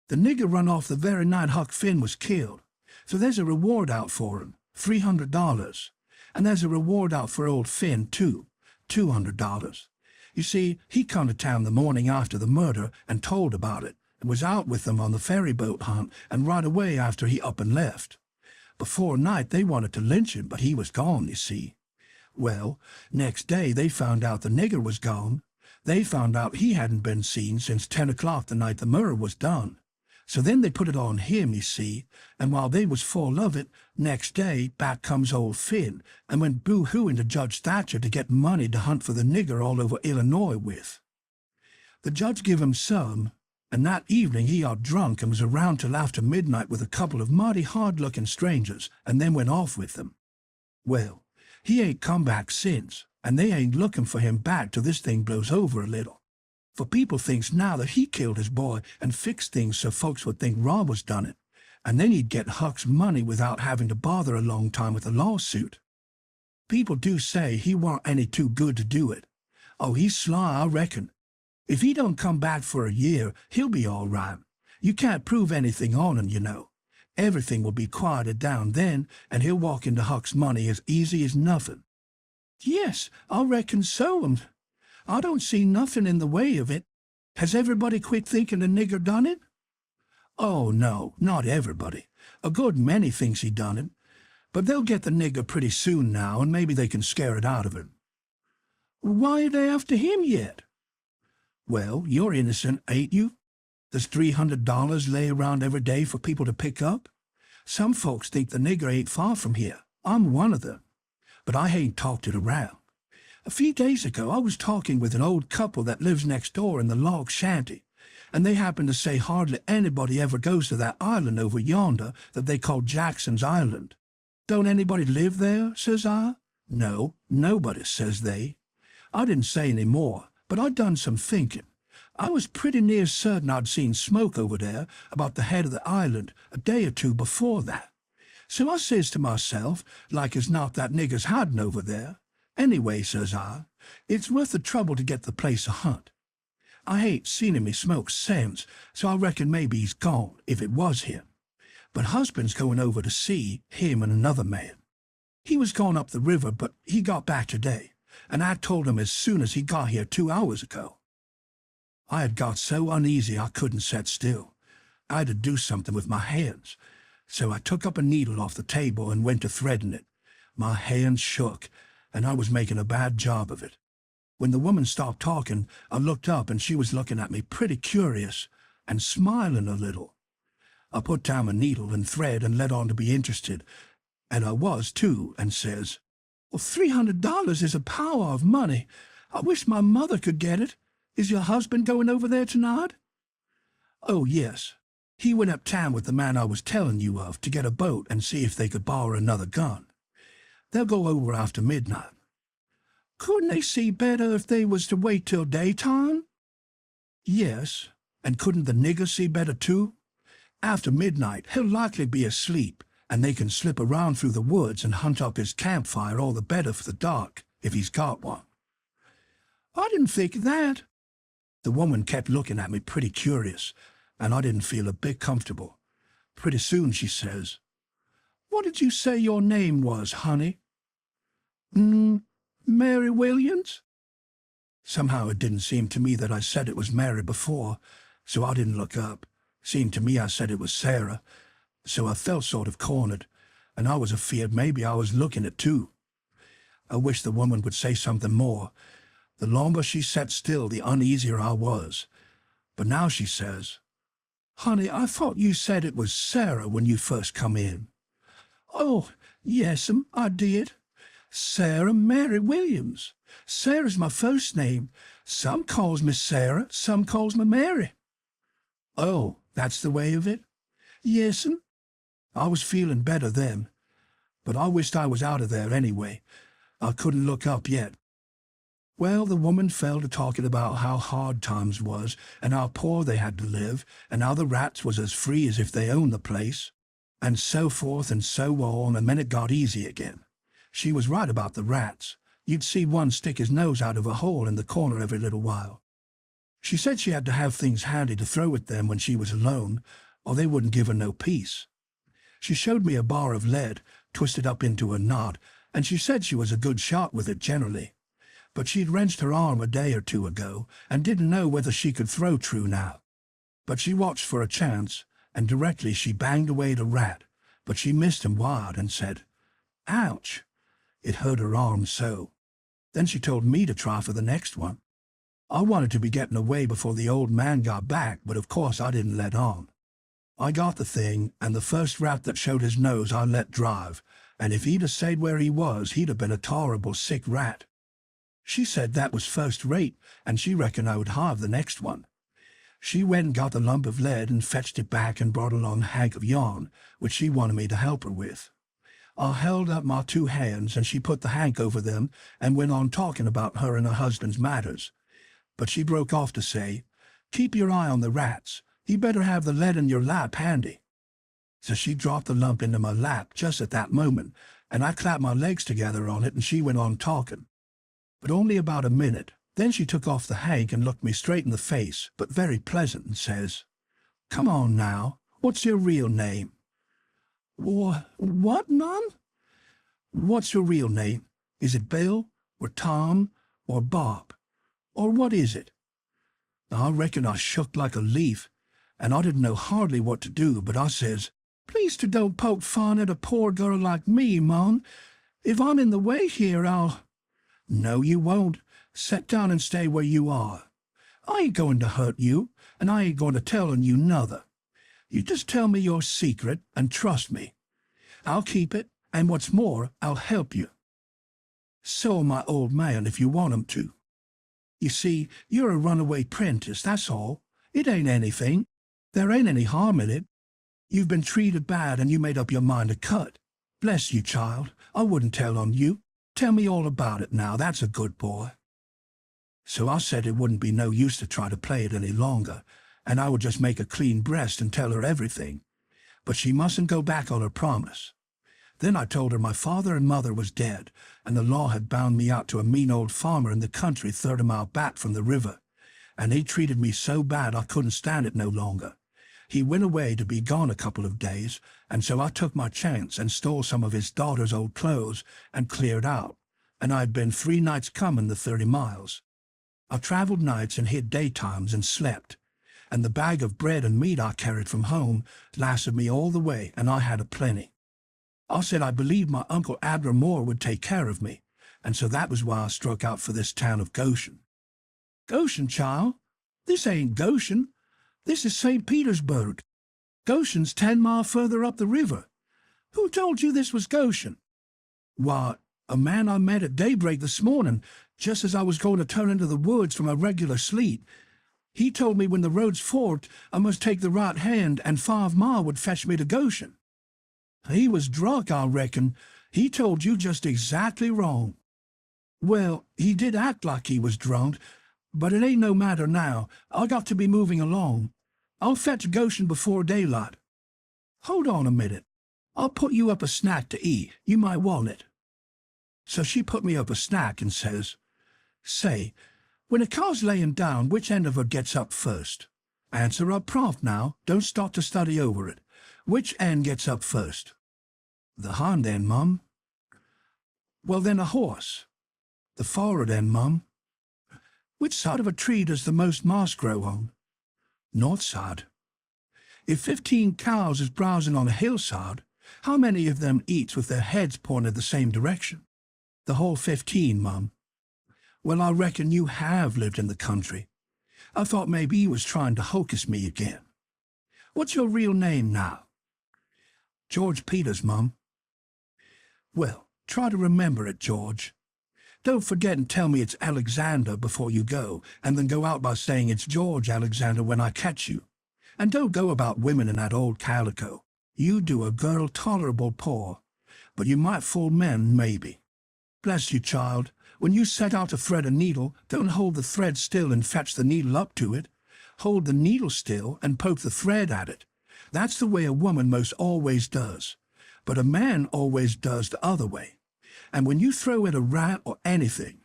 "The nigger run off the very night Huck Finn was killed, so there's a reward out for him, $300. And there's a reward out for old Finn, too, $200. You see, he come to town the morning after the murder and told about it, and was out with them on the ferry boat hunt, and right away after he up and left. Before night they wanted to lynch him, but he was gone, you see. Well, next day they found out the nigger was gone. They found out he hadn't been seen since 10 o'clock the night the murder was done. So then they put it on him, you see, and while they was full of it, next day back comes old Finn and went boo-hooing to Judge Thatcher to get money to hunt for the nigger all over Illinois with. The judge give him some, and that evening he got drunk and was around till after midnight with a couple of mighty hard-looking strangers, and then went off with them. Well, he ain't come back since, and they ain't looking for him back till this thing blows over a little. For people thinks now that he killed his boy and fixed things so folks would think Rob was done it, and then he'd get Huck's money without having to bother a long time with a lawsuit. People do say he warn't any too good to do it. Oh, he's sly, I reckon. If he don't come back for a year, he'll be all right. You can't prove anything on him, you know. Everything will be quieted down then, and he'll walk into Huck's money as easy as nothing." "Yes, I reckon so, and I don't see nothing in the way of it. Has everybody quit thinking the nigger done it?" "Oh, no, not everybody. A good many thinks he done it. But they'll get the nigger pretty soon now, and maybe they can scare it out of him." "Why are they after him yet?" "Well, you're innocent, ain't you? There's $300 lay around every day for people to pick up. Some folks think the nigger ain't far from here. I'm one of them. But I ain't talked it around. A few days ago I was talking with an old couple that lives next door in the log shanty, and they happened to say hardly anybody ever goes to that island over yonder that they call Jackson's Island. "Don't anybody live there?" says I. "No, nobody," says they. I didn't say any more, but I'd done some thinking. I was pretty near certain I'd seen smoke over there about the head of the island a day or two before that. So I says to myself, like as not that nigger's hiding over there. "Anyway," says I, "it's worth the trouble to get the place a hunt. I ain't seen him smoke since, so I reckon maybe he's gone, if it was him. But husband's going over to see him and another man. He was gone up the river, but he got back today, and I told him as soon as he got here 2 hours ago." I had got so uneasy I couldn't set still. I had to do something with my hands, so I took up a needle off the table and went to threading it. My hands shook, and I was making a bad job of it. When the woman stopped talking, I looked up, and she was looking at me pretty curious and smiling a little. I put down my needle and thread and let on to be interested, and I was too, and says, "Well, $300 is a power of money. I wish my mother could get it. Is your husband going over there tonight?" "Oh, yes. He went uptown with the man I was telling you of to get a boat and see if they could borrow another gun. They'll go over after midnight." "Couldn't they see better if they was to wait till daytime?" "Yes, and couldn't the nigger see better too? After midnight he'll likely be asleep, and they can slip around through the woods and hunt up his campfire all the better for the dark, if he's got one." "I didn't think of that." The woman kept looking at me pretty curious, and I didn't feel a bit comfortable. Pretty soon she says, "What did you say your name was, honey?" Mary Williams?" Somehow it didn't seem to me that I said it was Mary before, so I didn't look up. Seemed to me I said it was Sarah, so I felt sort of cornered, and I was afeard maybe I was looking it too. I wish the woman would say something more. The longer she sat still, the uneasier I was. But now she says, "Honey, I thought you said it was Sarah when you first come in." "Oh, yes'm, I did. Sarah Mary Williams. Sarah's my first name. Some calls me Sarah, some calls me Mary." "Oh, that's the way of it?" "Yes'm." I was feeling better then, but I wished I was out of there anyway. I couldn't look up yet. Well, the woman fell to talking about how hard times was, and how poor they had to live, and how the rats was as free as if they owned the place, and so forth and so on, and then it got easy again. She was right about the rats. You'd see one stick his nose out of a hole in the corner every little while. She said she had to have things handy to throw at them when she was alone, or they wouldn't give her no peace. She showed me a bar of lead, twisted up into a knot, and she said she was a good shot with it generally. But she'd wrenched her arm a day or two ago, and didn't know whether she could throw true now. But she watched for a chance, and directly she banged away the rat, but she missed him wide and said, "Ouch!" It hurt her arm so. Then she told me to try for the next one. I wanted to be getting away before the old man got back, but of course I didn't let on. I got the thing, and the first rat that showed his nose I let drive, and if he'd have stayed where he was, he'd have been a tolerable sick rat. She said that was first rate, and she reckoned I would have the next one. She went and got the lump of lead and fetched it back and brought along a hank of yarn, which she wanted me to help her with. I held up my two hands, and she put the hank over them and went on talking about her and her husband's matters. But she broke off to say, "Keep your eye on the rats. You better have the lead in your lap handy." So she dropped the lump into my lap just at that moment, and I clapped my legs together on it, and she went on talking. But only about a minute. Then she took off the hank and looked me straight in the face, but very pleasant, and says, "Come on now, what's your real name?" What, Mum?" "What's your real name? Is it Bill, or Tom, or Bob, or what is it?" I reckon I shook like a leaf, and I didn't know hardly what to do, but I says, "Please to don't poke fun at a poor girl like me, Mum. If I'm in the way here, I'll—" "No, you won't. Set down and stay where you are. I ain't going to hurt you, and I ain't going to tell on you nother. You just tell me your secret, and trust me. I'll keep it, and what's more, I'll help you. So my old man, if you want 'em to. You see, you're a runaway prentice, that's all. It ain't anything. There ain't any harm in it. You've been treated bad, and you made up your mind to cut. Bless you, child. I wouldn't tell on you. Tell me all about it now, that's a good boy." So I said it wouldn't be no use to try to play it any longer, and I would just make a clean breast and tell her everything. But she mustn't go back on her promise. Then I told her my father and mother was dead, and the law had bound me out to a mean old farmer in the country 30 mile back from the river, and he treated me so bad I couldn't stand it no longer. He went away to be gone a couple of days, and so I took my chance and stole some of his daughter's old clothes and cleared out, and I'd been 3 nights coming the 30 miles. I traveled nights and hid daytimes and slept, and the bag of bread and meat I carried from home lasted me all the way, and I had a plenty. I said I believed my Uncle Abner Moore would take care of me, and so that was why I struck out for this town of Goshen. "Goshen, child? This ain't Goshen. This is St. Petersburg. Goshen's 10 miles further up the river. Who told you this was Goshen?" "Why, a man I met at daybreak this morning, just as I was going to turn into the woods from a regular sleep. He told me when the roads forked, I must take the right hand, and 5 mile would fetch me to Goshen." "He was drunk, I reckon. He told you just exactly wrong." "Well, he did act like he was drunk, but it ain't no matter now. I got to be moving along. I'll fetch Goshen before daylight. Hold on a minute. I'll put you up a snack to eat. You might want it." So she put me up a snack and says, "Say, when a car's laying down, which end of her gets up first? Answer up prompt now. Don't start to study over it. Which end gets up first?" "The hind end, Mum." "Well, then a horse." "The forward end, Mum." "Which side of a tree does the most moss grow on?" "North side." "If 15 cows is browsing on a hillside, how many of them eats with their heads pointed the same direction?" The whole 15, Mum. Well, I reckon you have lived in the country. I thought maybe you was trying to hocus me again. What's your real name now? George Peters, Mum. Well, try to remember it, George. Don't forget and tell me it's Alexander before you go, and then go out by saying it's George Alexander when I catch you. And don't go about women in that old calico. You do a girl tolerable poor, but you might fool men, maybe. Bless you, child. When you set out to thread a needle, don't hold the thread still and fetch the needle up to it. Hold the needle still and poke the thread at it. That's the way a woman most always does. But a man always does the other way. And when you throw at a rat or anything,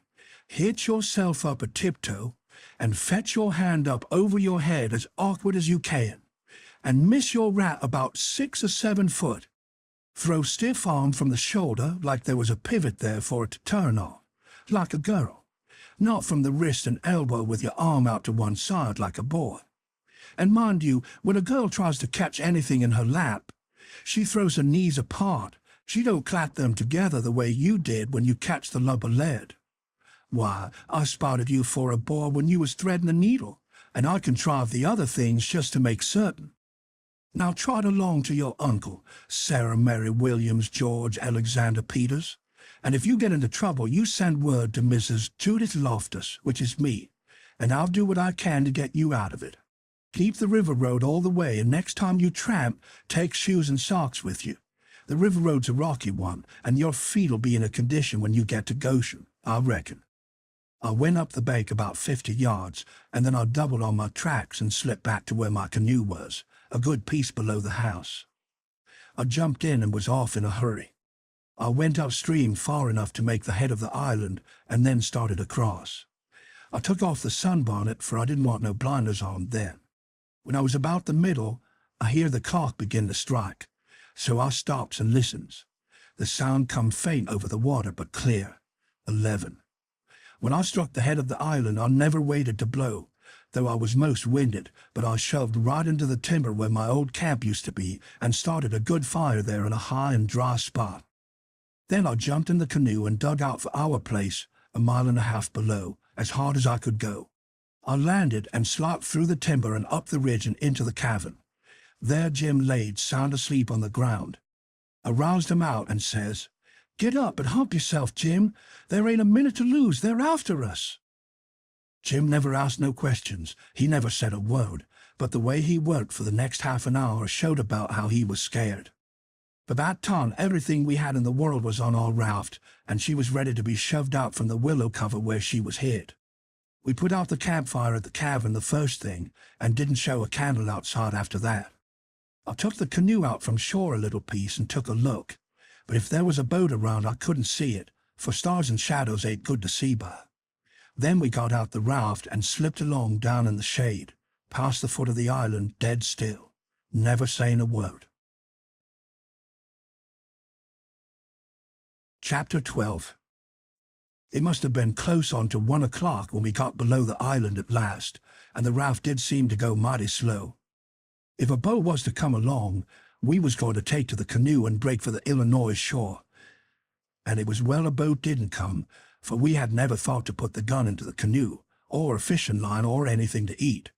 hitch yourself up a tiptoe and fetch your hand up over your head as awkward as you can, and miss your rat about 6 or 7 foot. Throw stiff arm from the shoulder like there was a pivot there for it to turn on, like a girl, not from the wrist and elbow with your arm out to one side like a boy. And mind you, when a girl tries to catch anything in her lap, she throws her knees apart. She don't clap them together the way you did when you catch the lump of lead. Why, I spotted you for a boy when you was threading a needle, and I contrived the other things just to make certain. Now trot along to your uncle, Sarah Mary Williams George Alexander Peters, and if you get into trouble, you send word to Mrs. Judith Loftus, which is me, and I'll do what I can to get you out of it. Keep the river road all the way, and next time you tramp, take shoes and socks with you. The river road's a rocky one, and your feet'll be in a condition when you get to Goshen, I reckon. I went up the bank about 50 yards, and then I doubled on my tracks and slipped back to where my canoe was, a good piece below the house. I jumped in and was off in a hurry. I went upstream far enough to make the head of the island, and then started across. I took off the sunbonnet, for I didn't want no blinders on then. When I was about the middle, I hear the clock begin to strike, so I stops and listens. The sound come faint over the water, but clear. 11. When I struck the head of the island, I never waited to blow, though I was most winded, but I shoved right into the timber where my old camp used to be, and started a good fire there in a high and dry spot. Then I jumped in the canoe and dug out for our place, 1.5 miles below, as hard as I could go. I landed and slopped through the timber and up the ridge and into the cavern. There Jim laid sound asleep on the ground. I roused him out and says, "Get up and hump yourself, Jim. There ain't a minute to lose. They're after us." Jim never asked no questions. He never said a word, but the way he worked for the next half an hour showed about how he was scared. By that time, everything we had in the world was on our raft, and she was ready to be shoved out from the willow cover where she was hid. We put out the campfire at the cavern the first thing, and didn't show a candle outside after that. I took the canoe out from shore a little piece and took a look, but if there was a boat around I couldn't see it, for stars and shadows ain't good to see by. Then we got out the raft and slipped along down in the shade, past the foot of the island, dead still, never saying a word. Chapter 12. It must have been close on to 1 o'clock when we got below the island at last, and the raft did seem to go mighty slow. If a boat was to come along, we was going to take to the canoe and break for the Illinois shore. And it was well a boat didn't come, for we had never thought to put the gun into the canoe, or a fishing line, or anything to eat.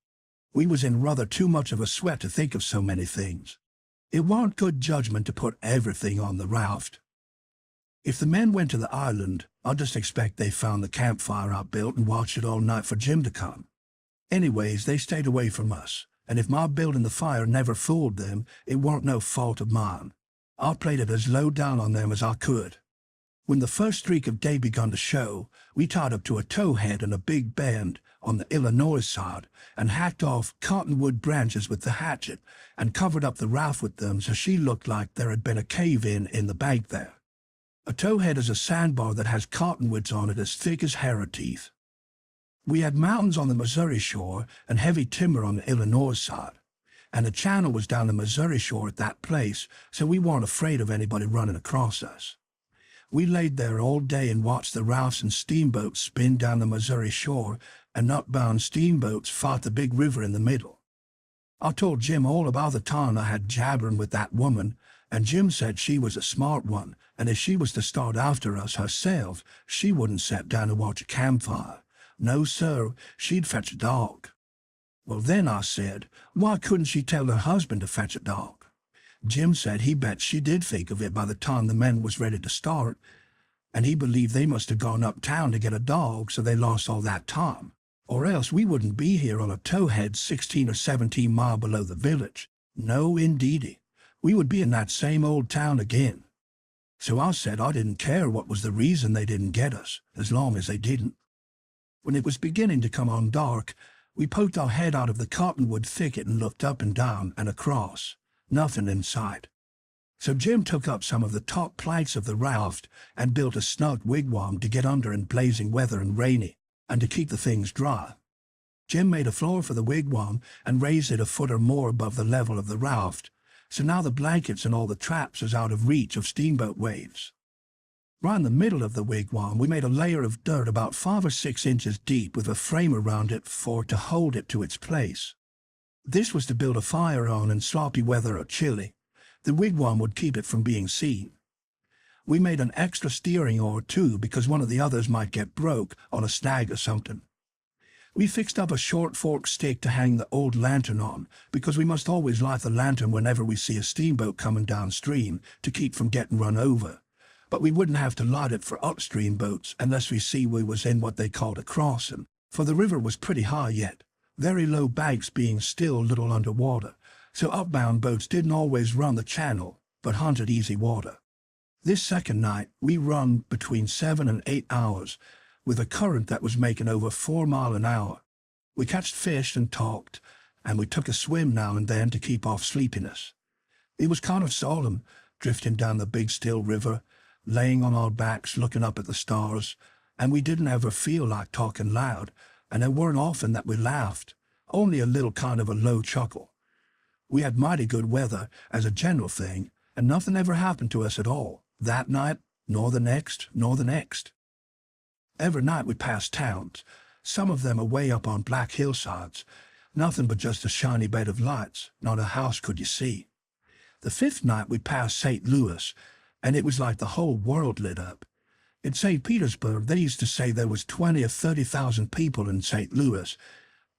We was in rather too much of a sweat to think of so many things. It warn't good judgment to put everything on the raft. If the men went to the island, I'd just expect they found the campfire I built and watched it all night for Jim to come. Anyways, they stayed away from us, and if my building the fire never fooled them, it warn't no fault of mine. I played it as low down on them as I could. When the first streak of day begun to show, we tied up to a towhead in a big bend on the Illinois side and hacked off cottonwood branches with the hatchet and covered up the raft with them so she looked like there had been a cave-in the bank there. A towhead is a sandbar that has cottonwoods on it as thick as hair teeth. We had mountains on the Missouri shore and heavy timber on the Illinois side, and the channel was down the Missouri shore at that place, so we weren't afraid of anybody running across us. We laid there all day and watched the rafts and steamboats spin down the Missouri shore, and upbound steamboats fought the big river in the middle. I told Jim all about the time I had jabbering with that woman, and Jim said she was a smart one, and if she was to start after us herself, she wouldn't sit down and watch a campfire. No, sir, she'd fetch a dog. Well, then I said, why couldn't she tell her husband to fetch a dog? Jim said he bet she did think of it by the time the men was ready to start, and he believed they must have gone uptown to get a dog, so they lost all that time. Or else we wouldn't be here on a towhead 16 or 17 miles below the village. No, indeedy. We would be in that same old town again. So I said I didn't care what was the reason they didn't get us, as long as they didn't. When it was beginning to come on dark, we poked our head out of the cottonwood thicket and looked up and down and across. Nothing in sight. So Jim took up some of the top planks of the raft and built a snug wigwam to get under in blazing weather and rainy, and to keep the things dry. Jim made a floor for the wigwam and raised it a foot or more above the level of the raft, so now the blankets and all the traps is out of reach of steamboat waves. Right in the middle of the wigwam we made a layer of dirt about 5 or 6 inches deep with a frame around it to hold it to its place. This was to build a fire on in sloppy weather or chilly. The wigwam would keep it from being seen. We made an extra steering oar too, because one of the others might get broke on a snag or something. We fixed up a short forked stick to hang the old lantern on, because we must always light the lantern whenever we see a steamboat coming downstream to keep from getting run over. But we wouldn't have to light it for upstream boats unless we see we was in what they called a crossing, for the river was pretty high yet, very low banks being still a little underwater, so upbound boats didn't always run the channel, but hunted easy water. This second night we run between 7 and 8 hours, with a current that was making over 4 miles an hour. We catched fish and talked, and we took a swim now and then to keep off sleepiness. It was kind of solemn, drifting down the big still river, laying on our backs looking up at the stars, and we didn't ever feel like talking loud, and it weren't often that we laughed, only a little kind of a low chuckle. We had mighty good weather as a general thing, and nothing ever happened to us at all, that night, nor the next, nor the next. Every night we passed towns, some of them away up on black hillsides, nothing but just a shiny bed of lights, not a house could you see. The 5th night we passed St. Louis, and it was like the whole world lit up. In St. Petersburg they used to say there was 20 or 30,000 people in St. Louis,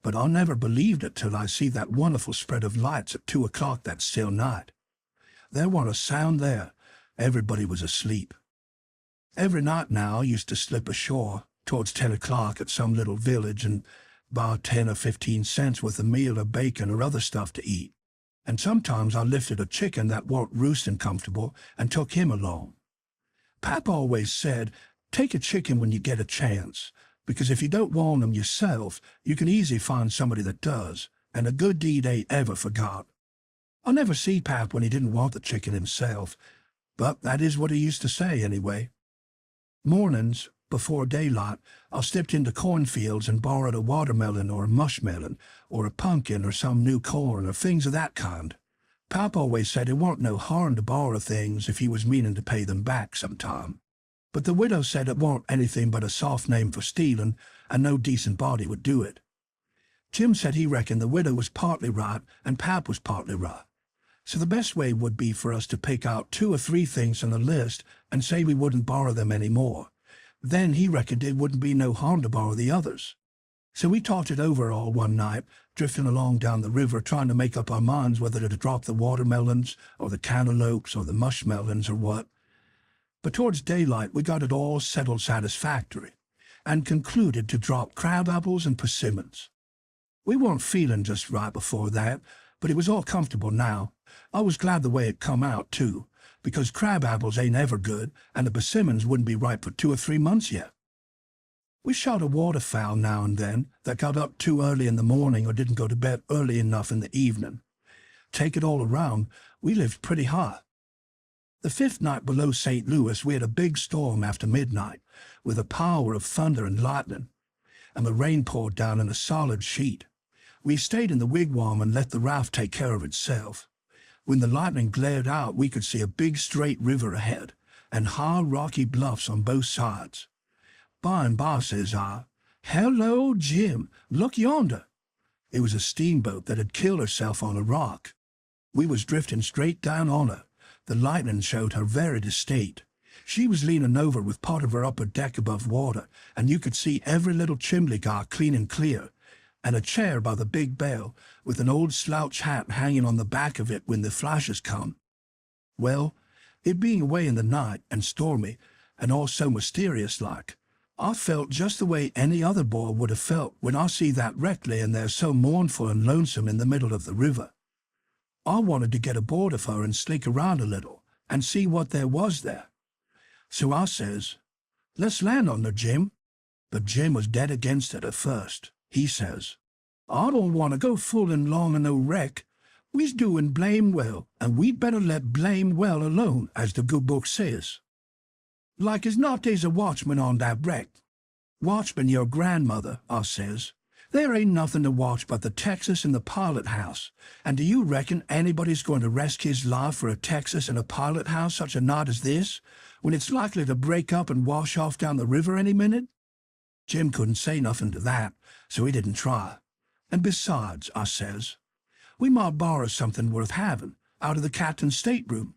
but I never believed it till I see that wonderful spread of lights at 2 o'clock that still night. There wasn't a sound there. Everybody was asleep. Every night now I used to slip ashore towards 10 o'clock at some little village and buy 10 or 15 cents worth of meal or bacon or other stuff to eat. And sometimes I lifted a chicken that warn't roosting comfortable and took him along. Pap always said, take a chicken when you get a chance, because if you don't warn them yourself, you can easily find somebody that does, and a good deed ain't ever forgot. I never see Pap when he didn't want the chicken himself, but that is what he used to say anyway. Mornings, before daylight, I stepped into cornfields and borrowed a watermelon or a mushmelon or a pumpkin or some new corn or things of that kind. Pap always said it warn't no harm to borrow things if you was meaning to pay them back sometime. But the widow said it warn't anything but a soft name for stealing, and no decent body would do it. Jim said he reckoned the widow was partly right and Pap was partly right. So the best way would be for us to pick out 2 or 3 things on the list and say we wouldn't borrow them any more. Then he reckoned it wouldn't be no harm to borrow the others. So we talked it over all one night, drifting along down the river trying to make up our minds whether to drop the watermelons or the cantaloupes or the mushmelons or what. But towards daylight we got it all settled satisfactory, and concluded to drop crabapples and persimmons. We weren't feeling just right before that, but it was all comfortable now. I was glad the way it come out, too, because crabapples ain't ever good, and the persimmons wouldn't be ripe for 2 or 3 months yet. We shot a waterfowl now and then that got up too early in the morning or didn't go to bed early enough in the evening. Take it all around, we lived pretty high. The 5th night below St. Louis we had a big storm after midnight, with a power of thunder and lightning, and the rain poured down in a solid sheet. We stayed in the wigwam and let the raft take care of itself. When the lightning glared out, we could see a big straight river ahead, and high rocky bluffs on both sides. By and by, says I, "Hello, Jim, look yonder." It was a steamboat that had killed herself on a rock. We was drifting straight down on her. The lightning showed her very distinct. She was leaning over with part of her upper deck above water, and you could see every little chimney gar clean and clear, and a chair by the big bell, with an old slouch hat hanging on the back of it when the flashes come. Well, it being away in the night and stormy, and all so mysterious-like, I felt just the way any other boy would have felt when I see that wreck laying there so mournful and lonesome in the middle of the river. I wanted to get aboard of her and slink around a little, and see what there was there. So I says, "Let's land on her, Jim." But Jim was dead against it at first. He says, "I don't want to go fooling long in no wreck. We's doing blame well, and we'd better let blame well alone, as the good book says. Like as not there's a watchman on that wreck." "Watchman your grandmother," I says. "There ain't nothing to watch but the Texas and the pilot house. And do you reckon anybody's going to risk his life for a Texas and a pilot house such a night as this, when it's likely to break up and wash off down the river any minute?" Jim couldn't say nothing to that, so he didn't try. "And besides," I says, "we might borrow something worth having out of the captain's stateroom.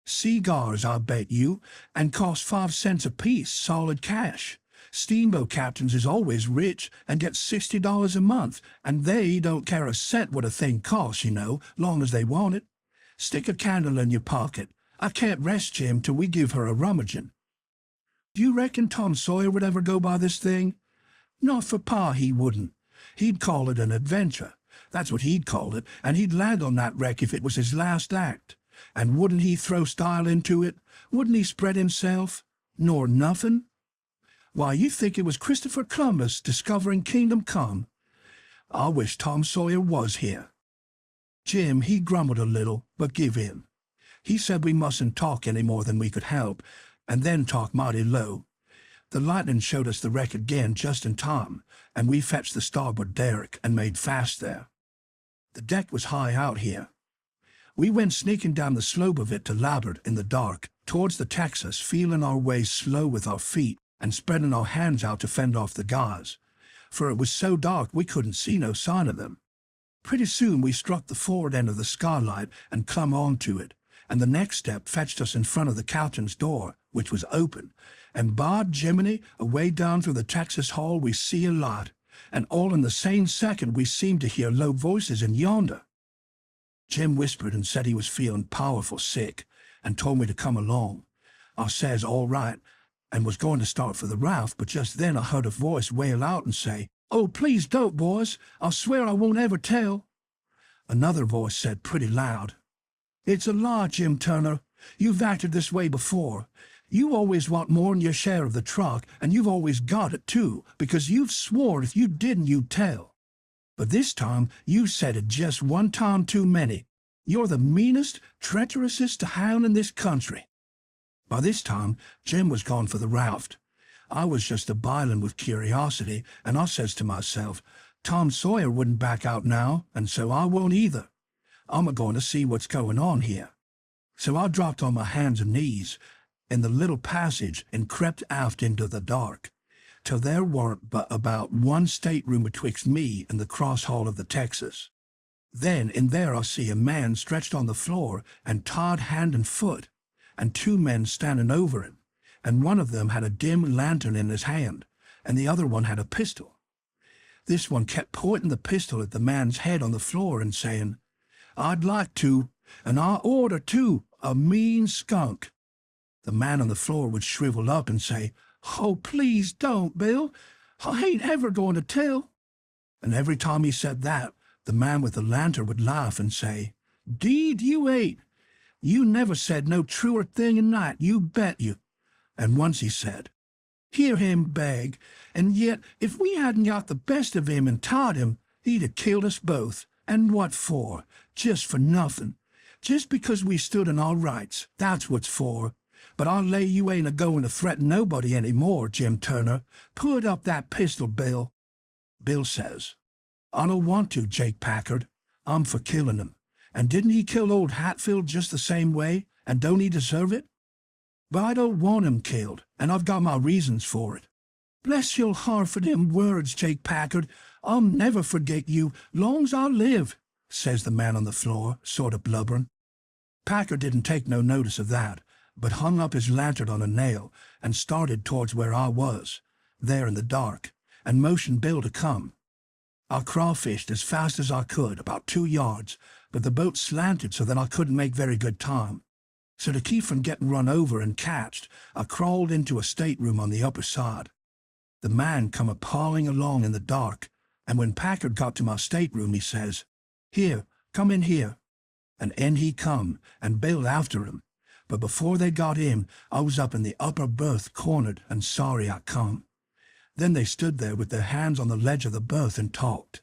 Cigars, I bet you, and cost 5 cents apiece, solid cash. Steamboat captains is always rich and get $60 a month, and they don't care a cent what a thing costs, you know, long as they want it. Stick a candle in your pocket. I can't rest, Jim, till we give her a rummaging." "Do you reckon Tom Sawyer would ever go by this thing?" "Not for Pa, he wouldn't. He'd call it an adventure. That's what he'd call it, and he'd land on that wreck if it was his last act. And wouldn't he throw style into it? Wouldn't he spread himself? Nor nothing? Why, you think it was Christopher Columbus discovering Kingdom Come. I wish Tom Sawyer was here." Jim, he grumbled a little, but give in. He said we mustn't talk any more than we could help, and then talk mighty low. The lightning showed us the wreck again just in time, and we fetched the starboard derrick and made fast there. The deck was high out here. We went sneaking down the slope of it to larboard in the dark, towards the Texas, feeling our way slow with our feet and spreading our hands out to fend off the guys, for it was so dark we couldn't see no sign of them. Pretty soon we struck the forward end of the skylight and clumb on to it, and the next step fetched us in front of the captain's door, which was open, and by Jiminy, away down through the Texas hall we see a light, and all in the same second we seemed to hear low voices in yonder. Jim whispered and said he was feeling powerful sick, and told me to come along. I says all right, and was going to start for the raft, but just then I heard a voice wail out and say, "Oh, please don't, boys. I'll swear I won't ever tell." Another voice said pretty loud, "It's a lie, Jim Turner. You've acted this way before. You always want more'n your share of the truck, and you've always got it, too, because you've swore if you didn't you'd tell. But this time you said it just one time too many. You're the meanest, treacherousest hound in this country." By this time, Jim was gone for the raft. I was just a-biling with curiosity, and I says to myself, Tom Sawyer wouldn't back out now, and so I won't either. I'm a-going to see what's going on here. So I dropped on my hands and knees in the little passage and crept aft into the dark, till there warn't but about one stateroom betwixt me and the cross hall of the Texas. Then in there I see a man stretched on the floor and tied hand and foot, and 2 men standing over him, and one of them had a dim lantern in his hand, and the other one had a pistol. This one kept pointing the pistol at the man's head on the floor and saying, "I'd like to, and I order to, a mean skunk." The man on the floor would shrivel up and say, "Oh, please don't, Bill. I ain't ever going to tell." And every time he said that, the man with the lantern would laugh and say, "'Deed you ain't. You never said no truer thing in night, you bet you." And once he said, "Hear him beg, and yet if we hadn't got the best of him and tied him, he'd have killed us both. And what for? Just for nothing. Just because we stood in our rights, that's what's for. But I'll lay you ain't a-going to threaten nobody any more, Jim Turner. Put up that pistol, Bill." Bill says, "I don't want to, Jake Packard. I'm for killing him. And didn't he kill old Hatfield just the same way, and don't he deserve it? But I don't want him killed, and I've got my reasons for it." "Bless your heart for them words, Jake Packard. I'll never forget you, long's I live, says the man on the floor, sort of blubbering. Packer didn't take no notice of that, but hung up his lantern on a nail and started towards where I was, there in the dark, and motioned Bill to come. I crawfished as fast as I could, about 2 yards, but the boat slanted so that I couldn't make very good time. So to keep from getting run over and catched, I crawled into a stateroom on the upper side. The man come a-pawing along in the dark, and when Packard got to my stateroom, he says, "Here, come in here." And in he come, and Bill after him. But before they got in, I was up in the upper berth cornered and sorry I come. Then they stood there with their hands on the ledge of the berth and talked.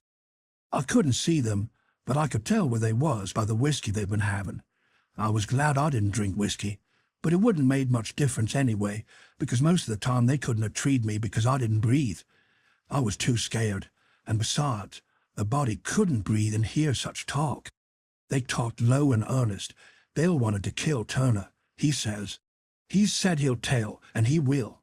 I couldn't see them, but I could tell where they was by the whiskey they'd been having. I was glad I didn't drink whiskey, but it wouldn't made much difference anyway, because most of the time they couldn't have treated me because I didn't breathe. I was too scared, and besides, the body couldn't breathe and hear such talk. They talked low and earnest. Bill wanted to kill Turner, he says. He's said he'll tell, and he will.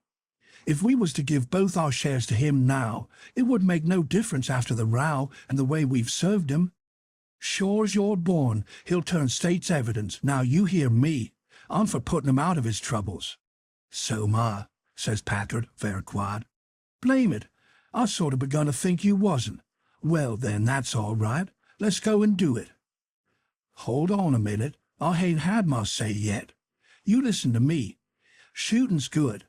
If we was to give both our shares to him now, it would make no difference after the row and the way we've served him. Sure's you're born, he'll turn state's evidence. Now you hear me. I'm for putting him out of his troubles. "So I," says Packard, very quiet. "Blame it, I sort of begun to think you wasn't. Well then, that's all right. Let's go and do it." "Hold on a minute, I ain't had my say yet. You listen to me. Shooting's good,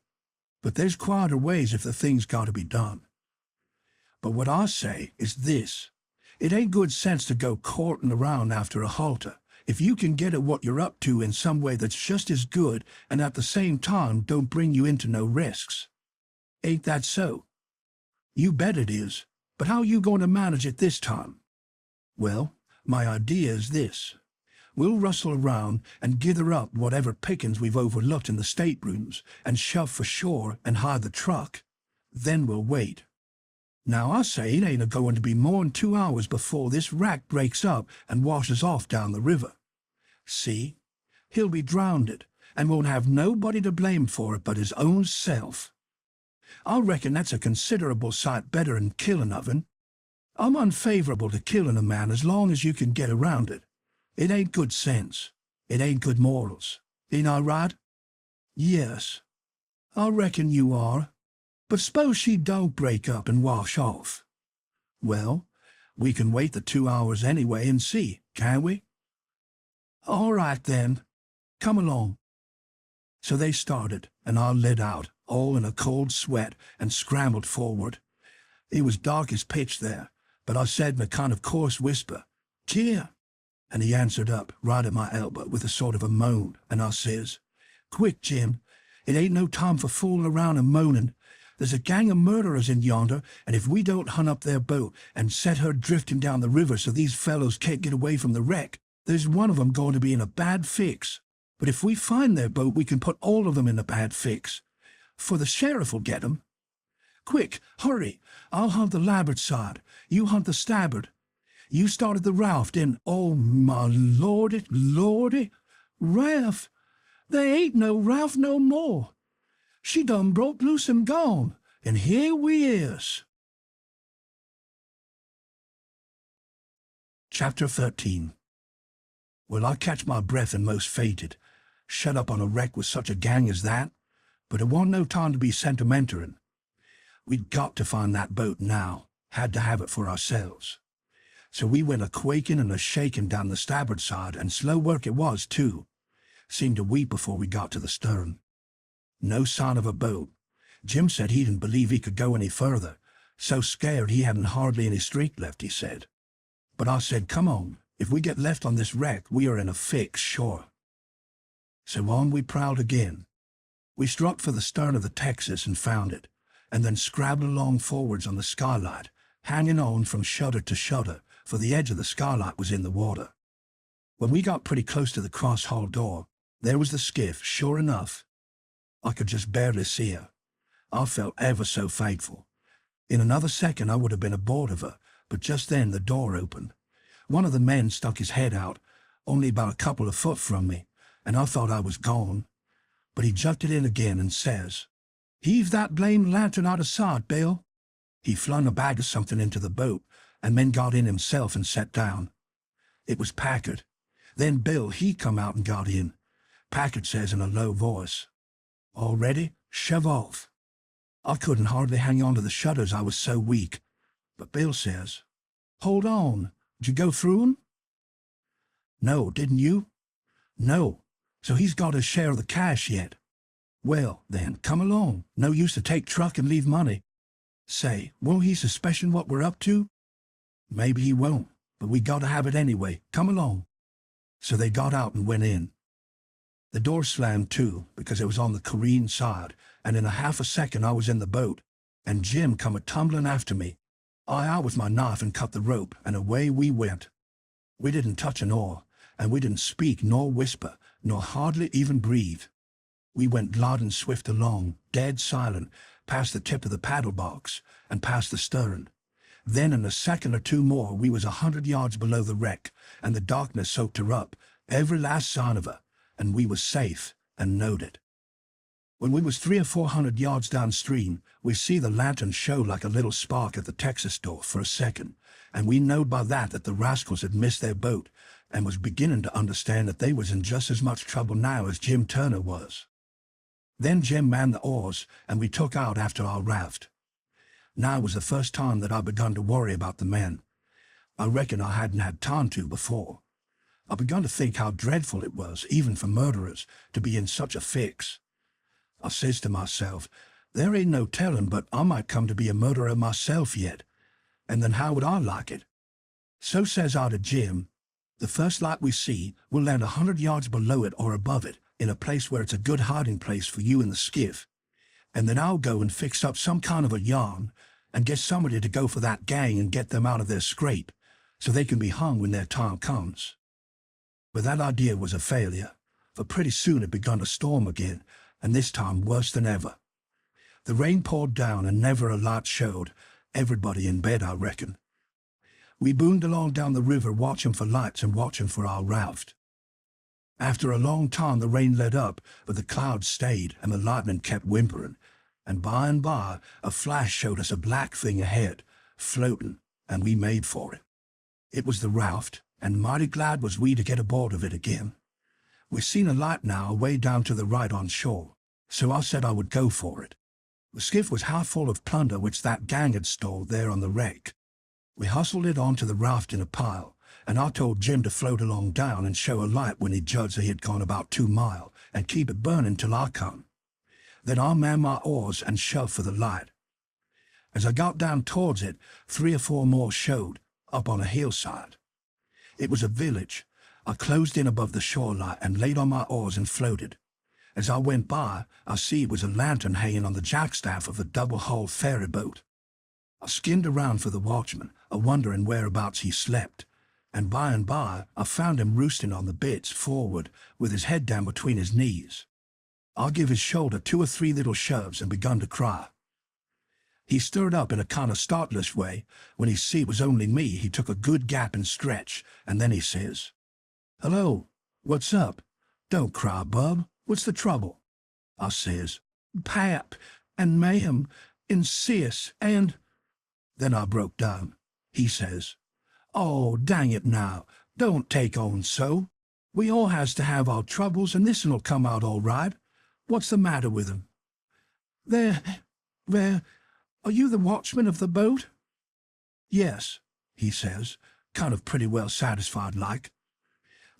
but there's quieter ways if the thing's got to be done. But what I say is this. It ain't good sense to go courting around after a halter, if you can get at what you're up to in some way that's just as good and at the same time don't bring you into no risks. Ain't that so?" "You bet it is, but how you going to manage it this time?" "Well, my idea is this. We'll rustle around and gather up whatever pickings we've overlooked in the staterooms and shove for shore and hide the truck. Then we'll wait. Now I say it ain't a-going to be more'n 2 hours before this wrack breaks up and washes off down the river. See? He'll be drownded and won't have nobody to blame for it but his own self. I reckon that's a considerable sight better'n killing of him. I'm unfavorable to killing a man as long as you can get around it. It ain't good sense. It ain't good morals. Ain't I right?" "Yes, I reckon you are. But suppose she don't break up and wash off?" "Well, we can wait the 2 hours anyway and see, can't we?" "All right, then. Come along." So they started, and I lit out, all in a cold sweat, and scrambled forward. It was dark as pitch there, but I said in a kind of coarse whisper, "Cheer!" And he answered up, right at my elbow, with a sort of a moan, and I says, "Quick, Jim. It ain't no time for fooling around and moaning. There's a gang of murderers in yonder, and if we don't hunt up their boat and set her drifting down the river so these fellows can't get away from the wreck, there's one of 'em going to be in a bad fix. But if we find their boat, we can put all of them in a bad fix. For the sheriff will get 'em. Quick, hurry. I'll hunt the larboard side. You hunt the starboard. You started the raft and, oh, my lordy, lordy, raft. There ain't no raft no more. She done broke loose and gone, and here we is." Chapter 13. Well, I catch my breath and most fainted. Shut up on a wreck with such a gang as that. But it wasn't no time to be sentimentalin'. We'd got to find that boat now. Had to have it for ourselves. So we went a-quaking and a-shaking down the starboard side, and slow work it was, too. Seemed a week before we got to the stern. No sign of a boat. Jim said he didn't believe he could go any further. So scared he hadn't hardly any strength left, he said. But I said, "Come on. If we get left on this wreck, we are in a fix, sure." So on we prowled again. We struck for the stern of the Texas and found it, and then scrabbled along forwards on the skylight, hanging on from shutter to shutter, for the edge of the skylight was in the water. When we got pretty close to the cross-hull door, there was the skiff, sure enough. I could just barely see her. I felt ever so thankful. In another second I would have been aboard of her, but just then the door opened. One of the men stuck his head out, only about a couple of foot from me, and I thought I was gone. But he jumped it in again and says, "Heave that blamed lantern out of sight, Bill." He flung a bag of something into the boat, and then got in himself and sat down. It was Packard. Then Bill, he come out and got in. Packard says in a low voice, "All ready? Shove off." I couldn't hardly hang on to the shutters, I was so weak. But Bill says, "Hold on, did you go through 'em?" "No, didn't you?" "No, so he's got his share of the cash yet." "Well, then, come along. No use to take truck and leave money." "Say, won't he suspicion what we're up to?" "Maybe he won't, but we got to have it anyway. Come along." So they got out and went in. The door slammed to, because it was on the careen side, and in a half a second I was in the boat, and Jim come a-tumbling after me. I out with my knife and cut the rope, and away we went. We didn't touch an oar, and we didn't speak nor whisper, nor hardly even breathe. We went gliding swift along, dead silent, past the tip of the paddle box, and past the stern. Then in a second or two more we was 100 yards below the wreck, and the darkness soaked her up, every last sign of her, and we was safe, and knowed it. When we was 300 or 400 yards downstream, we see the lantern show like a little spark at the Texas door for a second, and we knowed by that the rascals had missed their boat, and was beginning to understand that they was in just as much trouble now as Jim Turner was. Then Jim manned the oars, and we took out after our raft. Now was the first time that I begun to worry about the men. I reckon I hadn't had time to before. I begun to think how dreadful it was, even for murderers, to be in such a fix. I says to myself, there ain't no telling but I might come to be a murderer myself yet, and then how would I like it? So says I to Jim, the first light we see, we'll land 100 yards below it or above it, in a place where it's a good hiding place for you and the skiff, and then I'll go and fix up some kind of a yarn, and get somebody to go for that gang and get them out of their scrape, so they can be hung when their time comes. But that idea was a failure, for pretty soon it begun to storm again, and this time worse than ever. The rain poured down and never a light showed, everybody in bed, I reckon. We booned along down the river watching for lights and watching for our raft. After a long time the rain let up, but the clouds stayed and the lightning kept whimpering, and by a flash showed us a black thing ahead, floating, and we made for it. It was the raft, and mighty glad was we to get aboard of it again. We seen a light now away down to the right on shore, so I said I would go for it. The skiff was half full of plunder which that gang had stole there on the wreck. We hustled it onto the raft in a pile, and I told Jim to float along down and show a light when he judged he had gone about 2 miles, and keep it burning till I come. Then I manned my oars and shoved for the light. As I got down towards it, 3 or 4 more showed, up on a hillside. It was a village. I closed in above the shorelight and laid on my oars and floated. As I went by, I see it was a lantern hanging on the jackstaff of a double-hulled ferry boat. I skinned around for the watchman, a-wondering whereabouts he slept, and by I found him roosting on the bitts forward, with his head down between his knees. I give his shoulder 2 or 3 little shoves and begun to cry. He stirred up in a kind of startlish way. When he see it was only me, he took a good gap and stretch, and then he says, "Hello, what's up? Don't cry, bub. What's the trouble?" I says, "Pap, and mayhem, and sis, and—" Then I broke down. He says, "Oh, dang it now, don't take on so. We all has to have our troubles, and this'll come out all right. What's the matter with 'em?" There, are you the watchman of the boat?" "Yes," he says, kind of pretty well satisfied like.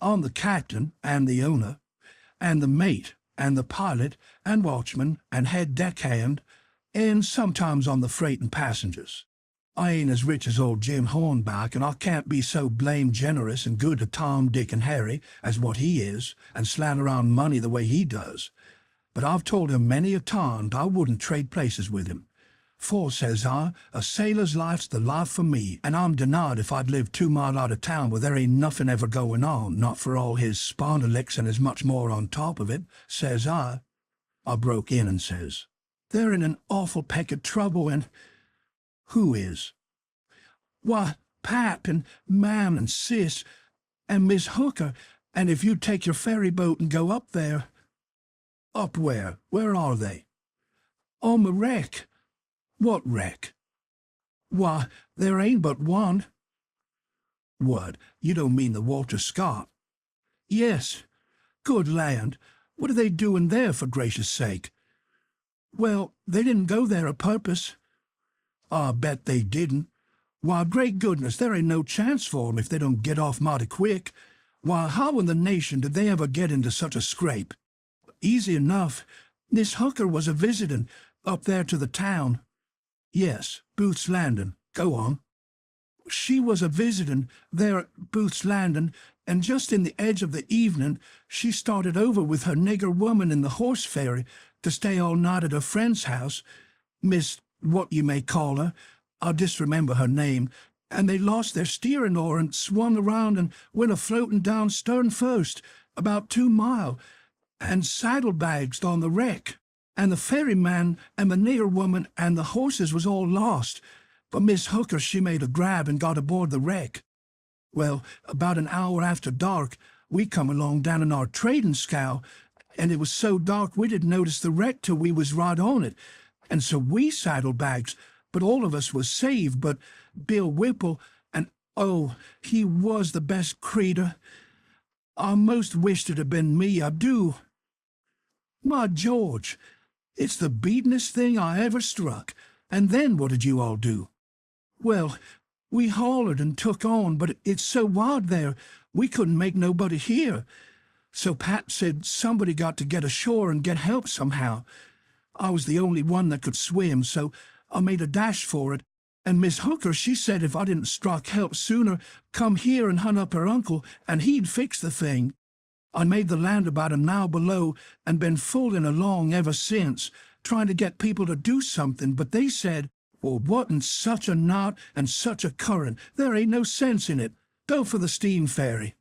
"I'm the captain, and the owner, and the mate, and the pilot, and watchman, and head deckhand, and sometimes on the freight and passengers. I ain't as rich as old Jim Hornback, and I can't be so blamed generous and good to Tom, Dick, and Harry as what he is, and slant around money the way he does. But I've told him many a time I wouldn't trade places with him. For, says I, a sailor's life's the life for me, and I'm denied if I'd live 2 mile out of town where there ain't nothing ever going on, not for all his spondulicks and as much more on top of it, says I. I broke in and says, "They're in an awful peck of trouble, and—" "Who is?" "Why, Pap and Mam and Sis and Miss Hooker, and if you'd take your ferry boat and go up there—" "Up where? Where are they?" "On the wreck." "What wreck?" Why, there ain't but one. What, you don't mean the Walter Scott? Yes. Good land, what are they doing there, for gracious sake? Well, they didn't go there a purpose. I bet they didn't. Why, great goodness, there ain't no chance for 'em if they don't get off mighty quick. Why, how in the nation did they ever get into such a scrape? Easy enough. Miss Hooker was a visitin' up there to the town. Yes, Booth's Landing. Go on. She was a visitin' there at Booth's Landing, and just in the edge of the evening she started over with her nigger woman in the horse ferry to stay all night at her friend's house, Miss what you may call her, I disremember her name, and they lost their steering oar and swung around and went a-floating down stern first, about 2 mile, and saddlebags on the wreck, and the ferryman and the nigger woman and the horses was all lost, but Miss Hooker she made a grab and got aboard the wreck. Well, about an hour after dark, we come along down in our trading scow, and it was so dark we didn't notice the wreck till we was right on it, and so we saddlebags, but all of us was saved but Bill Whipple, and oh, he was the best creetur. I most wished it had been me, I do. My George, it's the beatin'est thing I ever struck. And then what did you all do? Well, we hollered and took on, but it's so wide there, we couldn't make nobody hear. So Pat said somebody got to get ashore and get help somehow. I was the only one that could swim, so I made a dash for it, and Miss Hooker she said if I didn't strike help sooner, come here and hunt up her uncle, and he'd fix the thing. I made the land about an hour below, and been fooling along ever since, trying to get people to do something, but they said, well, what in such a knot and such a current, there ain't no sense in it. Go for the steam ferry.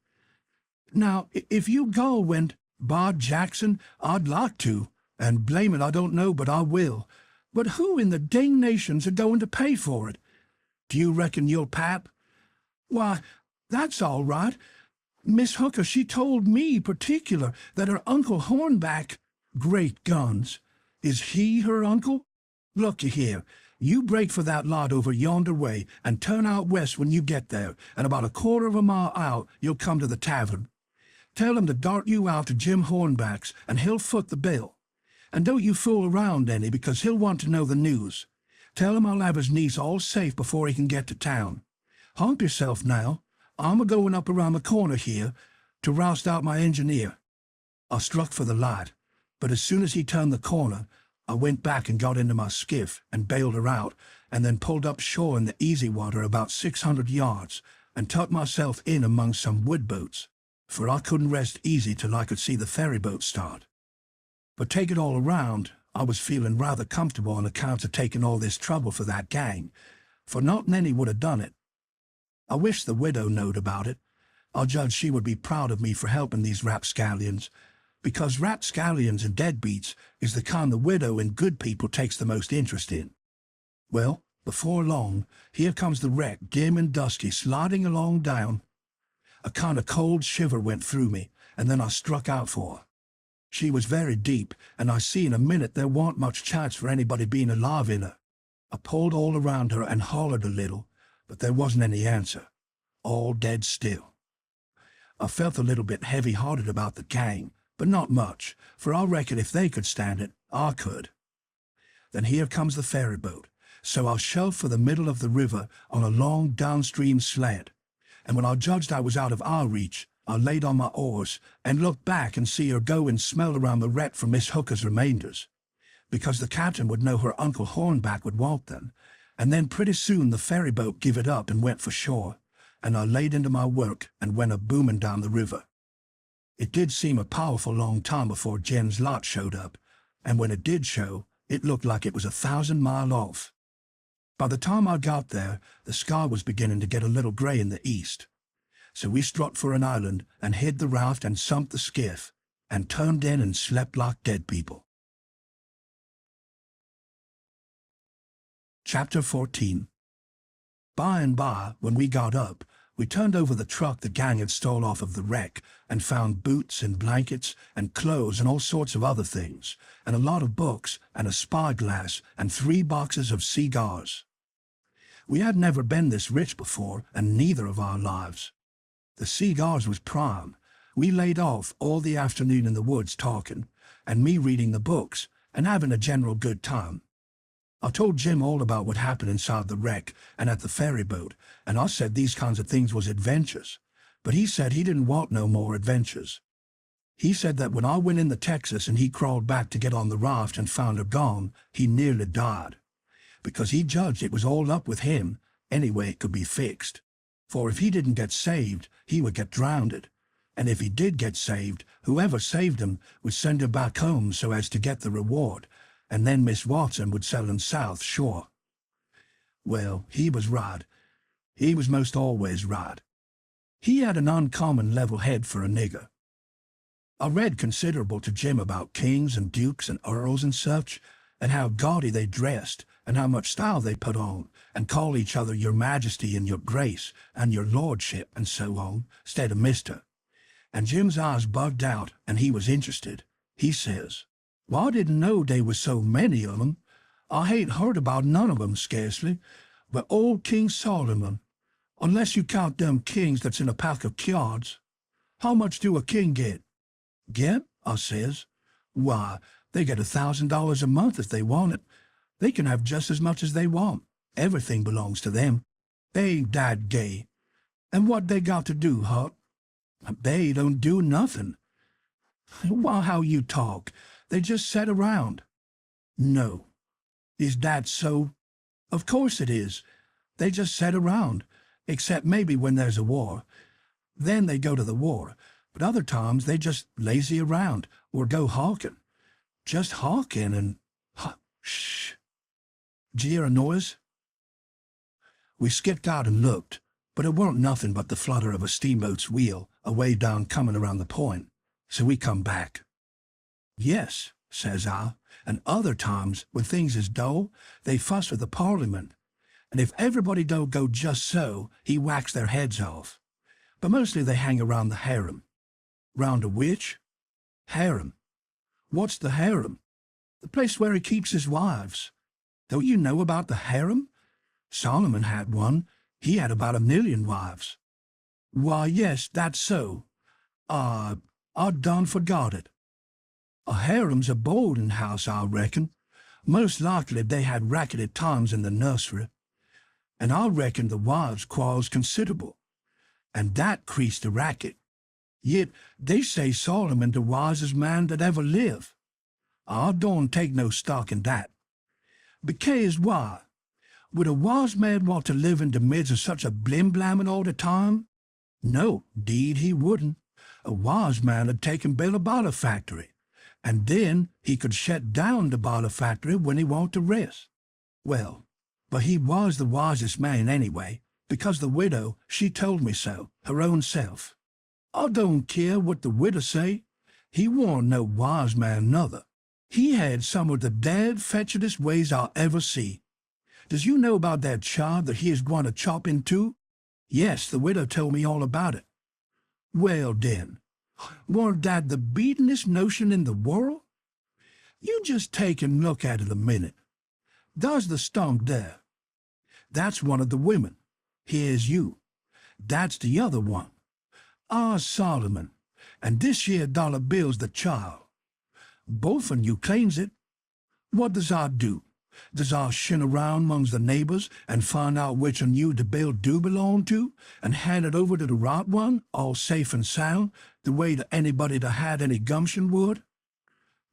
Now, if you go when, by Jackson, I'd like to, and blame it I don't know, but I will. But who in the dang nations are going to pay for it? Do you reckon you'll pap? Why, that's all right. Miss Hooker, she told me particular that her Uncle Hornback, great guns, is he her uncle? Looky here, you break for that lot over yonder way and turn out west when you get there, and about a quarter of a mile out you'll come to the tavern. Tell him to dart you out to Jim Hornback's, and he'll foot the bill. And don't you fool around any, because he'll want to know the news. Tell him I'll have his niece all safe before he can get to town. Hump yourself now. I'm a-going up around the corner here to roust out my engineer. I struck for the light, but as soon as he turned the corner, I went back and got into my skiff and bailed her out, and then pulled up shore in the easy water about 600 yards and tucked myself in among some wood boats, for I couldn't rest easy till I could see the ferry boat start. But take it all around, I was feeling rather comfortable on account of taking all this trouble for that gang, for not many would have done it. I wish the widow knowed about it. I judge she would be proud of me for helping these rapscallions, because rapscallions and deadbeats is the kind the widow and good people takes the most interest in. Well, before long, here comes the wreck, dim and dusky, sliding along down. A kind of cold shiver went through me, and then I struck out for her. She was very deep, and I see in a minute there warn't much chance for anybody being alive in her. I pulled all around her and hollered a little, but there wasn't any answer. All dead still. I felt a little bit heavy-hearted about the gang, but not much, for I reckon if they could stand it, I could. Then here comes the ferry boat, so I shoved for the middle of the river on a long downstream slant, and when I judged I was out of our reach, I laid on my oars and looked back and see her go and smell around the wreck for Miss Hooker's remainders, because the captain would know her Uncle Hornback would want them, and then pretty soon the ferry boat give it up and went for shore, and I laid into my work and went a-booming down the river. It did seem a powerful long time before Jen's lot showed up, and when it did show, it looked like it was 1,000 miles off. By the time I got there, the sky was beginning to get a little gray in the east. So we struck for an island and hid the raft and sumped the skiff, and turned in and slept like dead people. Chapter 14. By and by, when we got up, we turned over the truck the gang had stole off of the wreck and found boots and blankets and clothes and all sorts of other things, and a lot of books and a spyglass and 3 boxes of cigars. We had never been this rich before, and neither of our lives. The cigars was prime. We laid off all the afternoon in the woods talking, and me reading the books, and having a general good time. I told Jim all about what happened inside the wreck and at the ferry boat, and I said these kinds of things was adventures, but he said he didn't want no more adventures. He said that when I went into Texas and he crawled back to get on the raft and found her gone, he nearly died, because he judged it was all up with him, any way it could be fixed. For if he didn't get saved, he would get drowned, and if he did get saved, whoever saved him would send him back home so as to get the reward, and then Miss Watson would sell him south, sure. Well, he was right. He was most always right. He had an uncommon level head for a nigger. I read considerable to Jim about kings and dukes and earls and such, and how gaudy they dressed, and how much style they put on, and call each other your majesty and your grace, and your lordship, and so on, instead of mister. And Jim's eyes bugged out, and he was interested. He says, "Well, I didn't know they was so many of 'em. I hain't heard about none of 'em, scarcely, but old King Solomon, unless you count them kings that's in a pack of cards. How much do a king get?" "Get?" I says. "Why, they get $1,000 a month if they want it. They can have just as much as they want. Everything belongs to them. They ain't that gay. And what they got to do, Huck? They don't do nothing." "Why, how you talk. They just sit around." "No." "Is that so?" "Of course it is. They just sit around, except maybe when there's a war. Then they go to the war, but other times they just lazy around or go hawking. Just hawking and... Shh. D'ye hear a noise?" We skipped out and looked, but it weren't nothing but the flutter of a steamboat's wheel away down coming around the point, so we come back. "Yes," says I, "and other times, when things is dull, they fuss with the Parliament, and if everybody don't go just so, he whacks their heads off. But mostly they hang around the harem." "Round a which?" "Harem." "What's the harem?" "The place where he keeps his wives. Don't you know about the harem? Solomon had one. He had about 1,000,000 wives." "Why, yes, that's so. I done forgot it. A harem's a boarding house, I reckon. Most likely they had rackety times in the nursery. And I reckon the wives quarrels considerable, and that creased the racket. Yet they say Solomon the wisest man that ever lived. I don't take no stock in that. Because why? Would a wise man want to live in the midst of such a blim-blamming all the time? No, 'deed he wouldn't. A wise man 'ud take and build a bottle factory, and then he could shut down the bottle factory when he want to rest. Well, but he was the wisest man anyway, because the widow, she told me so, her own self. I don't care what the widow say. He warn't no wise man nother. He had some of the dead fetchedest ways I ever see. Does you know about that child that he is going to chop in two? Yes, the widow told me all about it." "Well, then, weren't that the beatin'est notion in the world? You just take and look at it a minute. There's the stump there. That's one of the women. Here's you. That's the other one. Solomon, and this here dollar bill's the child. Both on you claims it. What does I do? Does I shin around amongst the neighbors and find out which on you the bill do belong to, and hand it over to the right one, all safe and sound, the way that anybody that had any gumption would?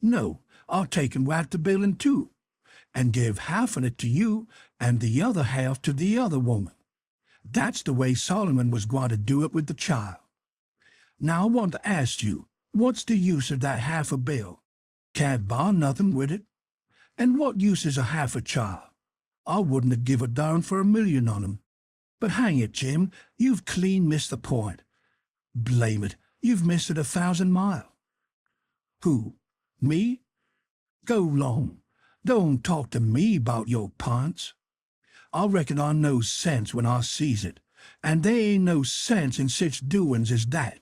No, I'll take and whack the bill in two, and give half of it to you and the other half to the other woman. That's the way Solomon was going to do it with the child. Now I want to ask you, what's the use of that half a bill? Can't buy nothing with it. And what use is a half a child? I wouldn't have give a darn for 1,000,000 on 'em. But hang it, Jim, you've clean missed the point. Blame it, you've missed it 1,000 mile. Who? Me? Go long. Don't talk to me about your pints. I reckon I knows sense when I sees it, and there ain't no sense in such doings as that.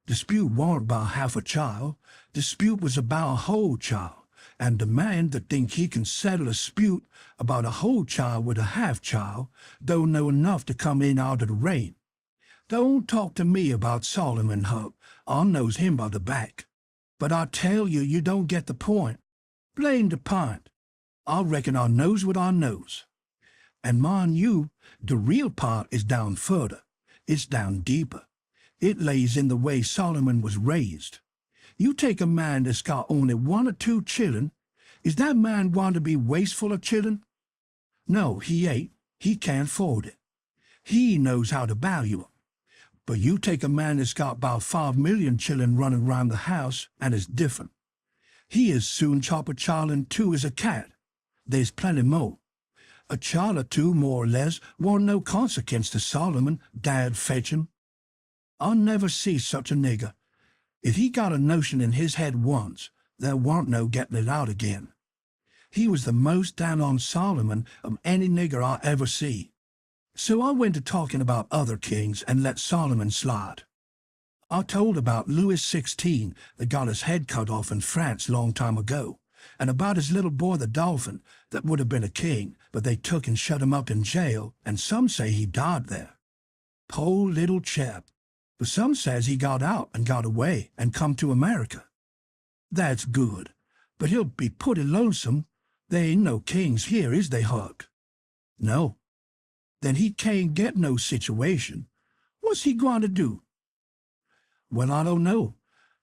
Dispute warn't about half a child. Dispute was about a whole child, and the man that think he can settle a dispute about a whole child with a half-child don't know enough to come in out of the rain. Don't talk to me about Solomon, Huck. I knows him by the back. But I tell you, you don't get the point. Blame the pint. I reckon I knows what I knows. And mind you, the real part is down further. It's down deeper. It lays in the way Solomon was raised. You take a man that's got only 1 or 2 children, is that man going to be wasteful of children? No, he ain't. He can't afford it. He knows how to value 'em. But you take a man that's got about 5 million children running round the house, and it's different. He as soon chop a child in 2 as a cat. There's plenty more. A child or 2, more or less, warn't no consequence to Solomon, Dad fetch him. I never see such a nigger. If he got a notion in his head once, there warn't no getting it out again. He was the most down on Solomon of any nigger I ever see. So I went to talking about other kings and let Solomon slide. I told about Louis XVI that got his head cut off in France long time ago, and about his little boy the Dolphin that would have been a king, but they took and shut him up in jail, and some say he died there. Poor little chap. But some says he got out and got away and come to America. That's good, but he'll be pretty lonesome. There ain't no kings here, is they, Huck? No. Then he can't get no situation. What's he going to do? Well, I don't know.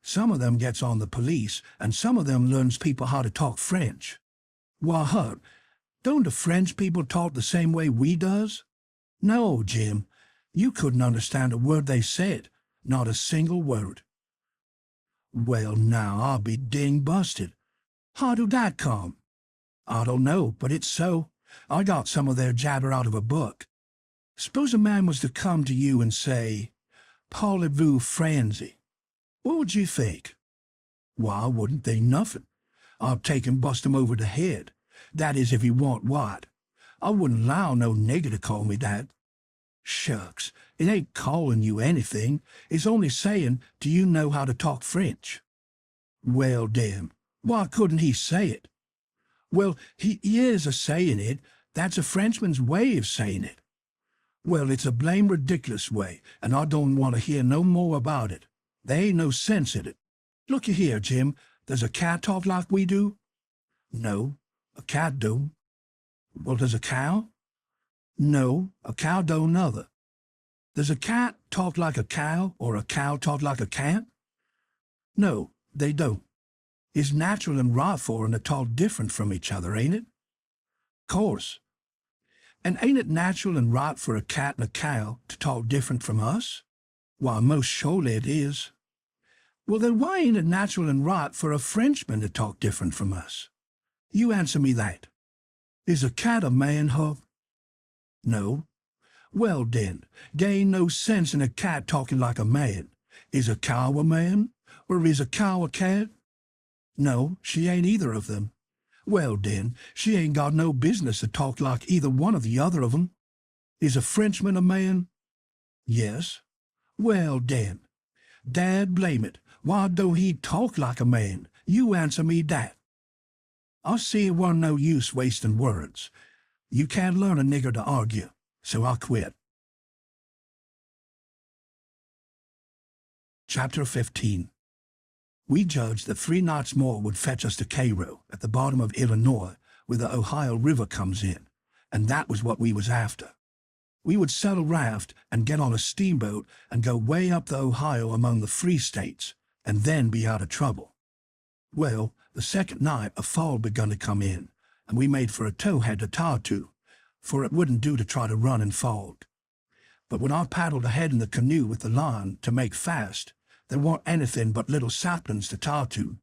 Some of them gets on the police, and some of them learns people how to talk French. Why, Huck, don't the French people talk the same way we does? No, Jim. You couldn't understand a word they said, not a single word. Well, now I'll be ding busted. How do that come? I don't know, but it's so. I got some of their jabber out of a book. Suppose a man was to come to you and say, "Parlez-vous français?" What would you think? Why, I wouldn't think nothing. I'd take and bust him over the head. That is, if he want what. I wouldn't allow no nigger to call me that. Shucks, it ain't calling you anything. It's only saying, do you know how to talk French? Well, damn, why couldn't he say it? Well, he is a-saying it. That's a Frenchman's way of saying it. Well, it's a blame ridiculous way, and I don't want to hear no more about it. There ain't no sense in it. Looky here, Jim, does a cat talk like we do? No, a cat don't. Well, does a cow? No, a cow don't nother. Does a cat talk like a cow, or a cow talk like a cat? No, they don't. It's natural and right for 'em to talk different from each other, ain't it? Course. And ain't it natural and right for a cat and a cow to talk different from us? Why, most surely it is. Well, then why ain't it natural and right for a Frenchman to talk different from us? You answer me that. Is a cat a man, Huck? No. Well, then, there ain't no sense in a cat talking like a man. Is a cow a man? Or is a cow a cat? No, she ain't either of them. Well, then, she ain't got no business to talk like either one of the other of 'em. Is a Frenchman a man? Yes. Well, then, Dad blame it, why don't he talk like a man? You answer me that. I see it warn't no use wasting words. You can't learn a nigger to argue, so I quit. Chapter 15. We judged that 3 nights more would fetch us to Cairo, at the bottom of Illinois, where the Ohio River comes in, and that was what we was after. We would sell a raft and get on a steamboat and go way up the Ohio among the free states, and then be out of trouble. Well, the second night a fog begun to come in, and we made for a towhead to tie to, for it wouldn't do to try to run in fog. But when I paddled ahead in the canoe with the line to make fast, there weren't anything but little saplings to tie to.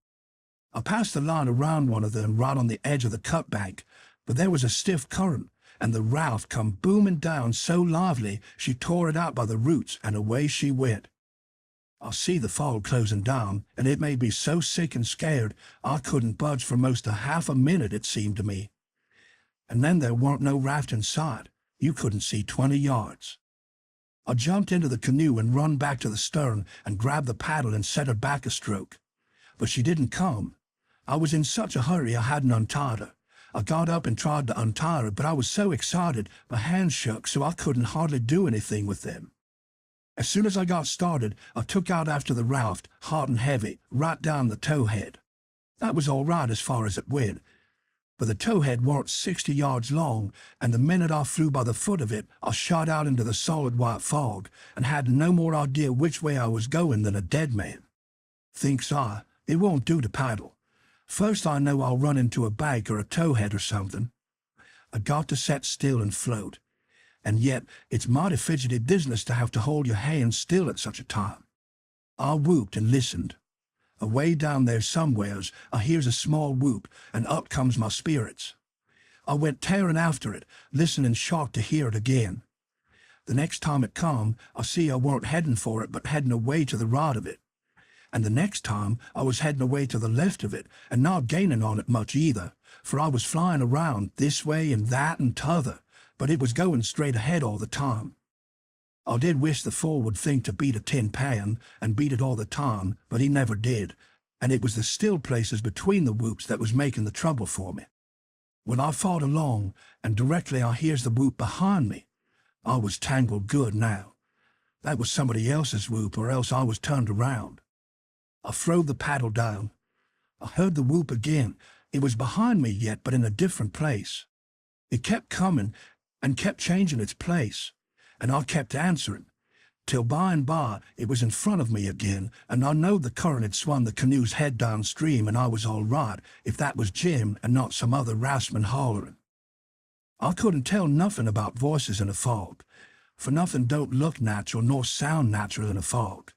I passed the line around one of them right on the edge of the cutbank, but there was a stiff current, and the raft come booming down so lively she tore it out by the roots, and away she went. I see the fog closing down, and it made me so sick and scared I couldn't budge for most of half a minute, it seemed to me. And then there weren't no raft in sight. You couldn't see 20 yards. I jumped into the canoe and run back to the stern and grabbed the paddle and set her back a stroke. But she didn't come. I was in such a hurry I hadn't untied her. I got up and tried to untie her, but I was so excited my hands shook so I couldn't hardly do anything with them. As soon as I got started, I took out after the raft, hot and heavy, right down the towhead. That was all right as far as it went, but the towhead warn't 60 yards long, and the minute I flew by the foot of it, I shot out into the solid white fog, and had no more idea which way I was going than a dead man. Thinks I, it won't do to paddle. First I know I'll run into a bank or a towhead or something. I got to set still and float, and yet it's mighty fidgety business to have to hold your hands still at such a time. I whooped and listened. Away down there somewheres I hears a small whoop, and up comes my spirits. I went tearing after it, listening sharp to hear it again. The next time it come, I see I weren't heading for it but heading away to the right of it. And the next time I was heading away to the left of it, and not gaining on it much either, for I was flying around this way and that and t'other, but it was going straight ahead all the time. I did wish the fool would think to beat a tin pan, and beat it all the time, but he never did, and it was the still places between the whoops that was making the trouble for me. When I fought along, and directly I hears the whoop behind me, I was tangled good now. That was somebody else's whoop, or else I was turned around. I throwed the paddle down. I heard the whoop again. It was behind me yet, but in a different place. It kept coming, and kept changing its place, and I kept answering, till by and by it was in front of me again, and I knowed the current had swung the canoe's head downstream, and I was all right if that was Jim and not some other rassman hollering. I couldn't tell nothing about voices in a fog, for nothing don't look natural nor sound natural in a fog.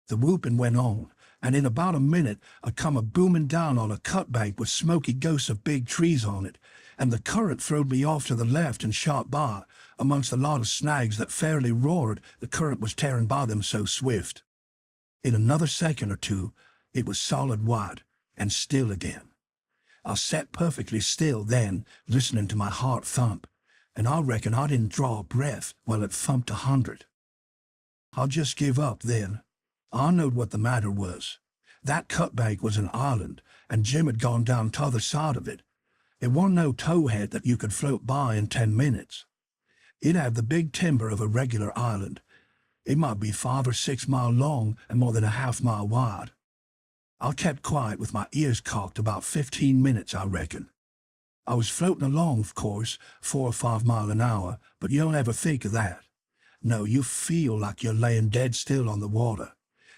The whooping went on, and in about a minute I come a-booming down on a cutbank with smoky ghosts of big trees on it, and the current throwed me off to the left and shot by, amongst a lot of snags that fairly roared, the current was tearing by them so swift. In another second or two, it was solid white, and still again. I sat perfectly still then, listening to my heart thump, and I reckon I didn't draw a breath while it thumped 100. I just give up then. I knowed what the matter was. That cutbank was an island, and Jim had gone down t'other side of it. It wasn't no towhead that you could float by in 10 minutes. It had the big timber of a regular island. It might be 5 or 6 mile long and more than a half-mile wide. I kept quiet with my ears cocked about 15 minutes, I reckon. I was floating along, of course, 4 or 5 mile an hour, but you don't ever think of that. No, you feel like you're laying dead still on the water.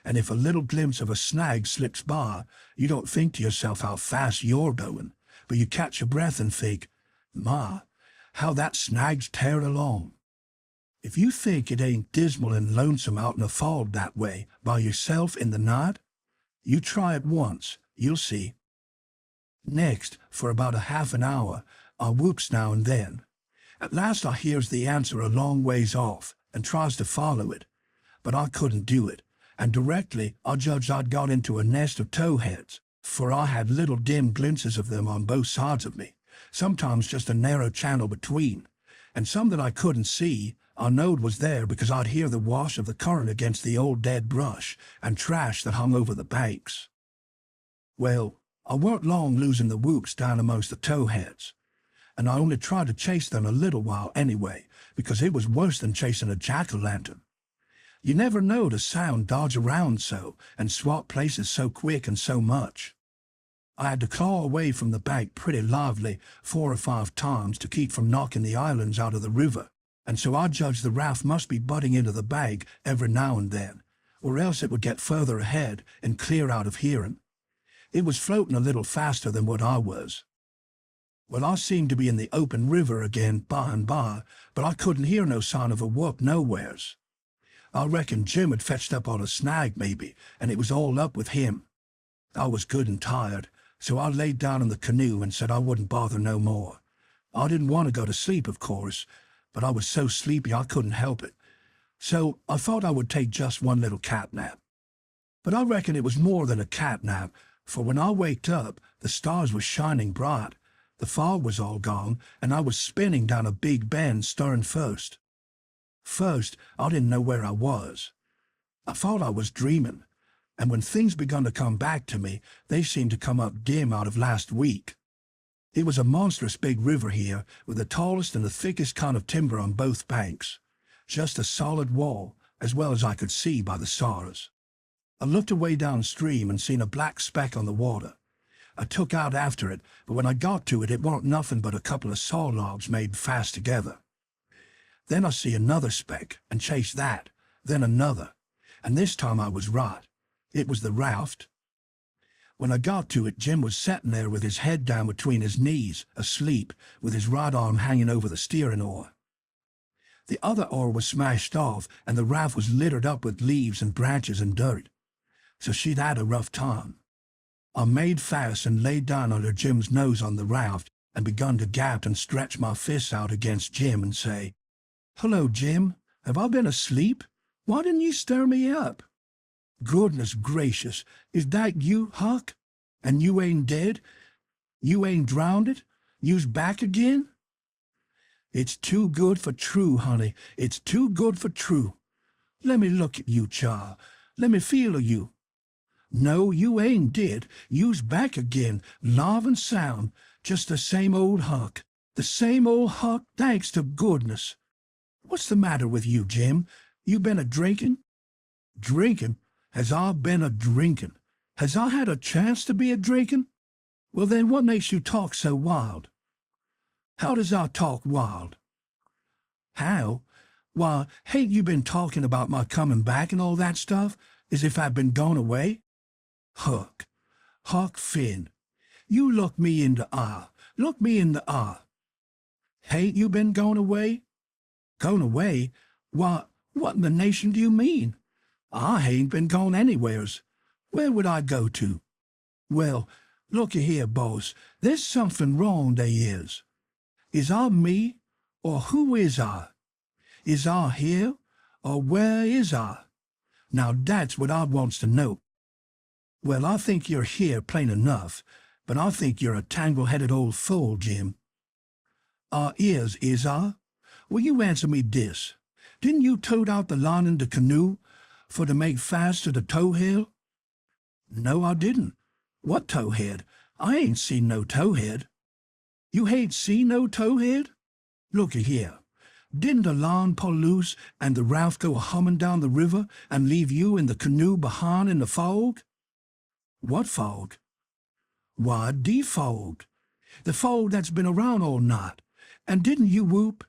And if a little glimpse of a snag slips by, you don't think to yourself how fast you're going, but you catch your breath and think, "My, how that snag's tearing along." If you think it ain't dismal and lonesome out in a fog that way, by yourself in the night, you try it once, you'll see. Next, for about a half an hour, I whoops now and then. At last I hears the answer a long ways off, and tries to follow it, but I couldn't do it. And directly I judged I'd got into a nest of towheads, for I had little dim glimpses of them on both sides of me, sometimes just a narrow channel between, and some that I couldn't see, I knowed was there because I'd hear the wash of the current against the old dead brush and trash that hung over the banks. Well, I weren't long losing the whoops down amongst the towheads, and I only tried to chase them a little while anyway, because it was worse than chasing a jack-o'-lantern. You never know the sound dodge around so and swap places so quick and so much. I had to claw away from the bank pretty lively 4 or 5 times to keep from knocking the islands out of the river, and so I judged the raft must be butting into the bank every now and then, or else it would get further ahead and clear out of hearing. It was floating a little faster than what I was. Well, I seemed to be in the open river again by and by, but I couldn't hear no sign of a whoop nowheres. I reckon Jim had fetched up on a snag maybe, and it was all up with him. I was good and tired, so I laid down in the canoe and said I wouldn't bother no more. I didn't want to go to sleep, of course, but I was so sleepy I couldn't help it. So I thought I would take just one little cat nap. But I reckon it was more than a cat nap, for when I waked up, the stars were shining bright, the fog was all gone, and I was spinning down a big bend stern first. First, I didn't know where I was. I thought I was dreaming, and when things begun to come back to me, they seemed to come up dim out of last week. It was a monstrous big river here, with the tallest and the thickest kind of timber on both banks. Just a solid wall, as well as I could see by the stars. I looked away downstream and seen a black speck on the water. I took out after it, but when I got to it, it warn't nothing but a couple of saw logs made fast together. Then I see another speck, and chased that, then another, and this time I was right. It was the raft. When I got to it, Jim was setting there with his head down between his knees, asleep, with his right arm hanging over the steering oar. The other oar was smashed off, and the raft was littered up with leaves and branches and dirt. So she'd had a rough time. I made fast and laid down under Jim's nose on the raft, and begun to gap and stretch my fists out against Jim and say, "Hello, Jim. Have I been asleep? Why didn't you stir me up? Goodness gracious, is that you, Huck? And you ain't dead? You ain't drowned? You's back again? It's too good for true, honey. It's too good for true. Let me look at you, child. Let me feel of you. No, you ain't dead. You's back again, live and sound. Just the same old Huck. The same old Huck, thanks to goodness. What's the matter with you, Jim? You been a-drinking?" "Drinking? Has I been a-drinking? Has I had a chance to be a-drinking? Well, then what makes you talk so wild?" "How does I talk wild?" "How? Why, hain't you been talking about my coming back and all that stuff, as if I'd been gone away? Huck Finn, you look me in the eye. Look me in the eye. Hain't you been gone away?" "Gone away? Why, what in the nation do you mean? I hain't been gone anywheres. Where would I go to?" "Well, looky here, boss. There's something wrong, they is. Is I me, or who is I? Is I here, or where is I? Now that's what I wants to know." "Well, I think you're here plain enough, but I think you're a tangle-headed old fool, Jim." "I is I? Will you answer me dis? Didn't you tote out the line in the canoe for to make fast to the towhead?" "No, I didn't. What towhead? I ain't seen no towhead." "You hain't seen no towhead? Looky here. Didn't the line pull loose and the raft go humming down the river and leave you in the canoe behind in the fog?" "What fog?" "Why, the fog. The fog that's been around all night. And didn't you whoop?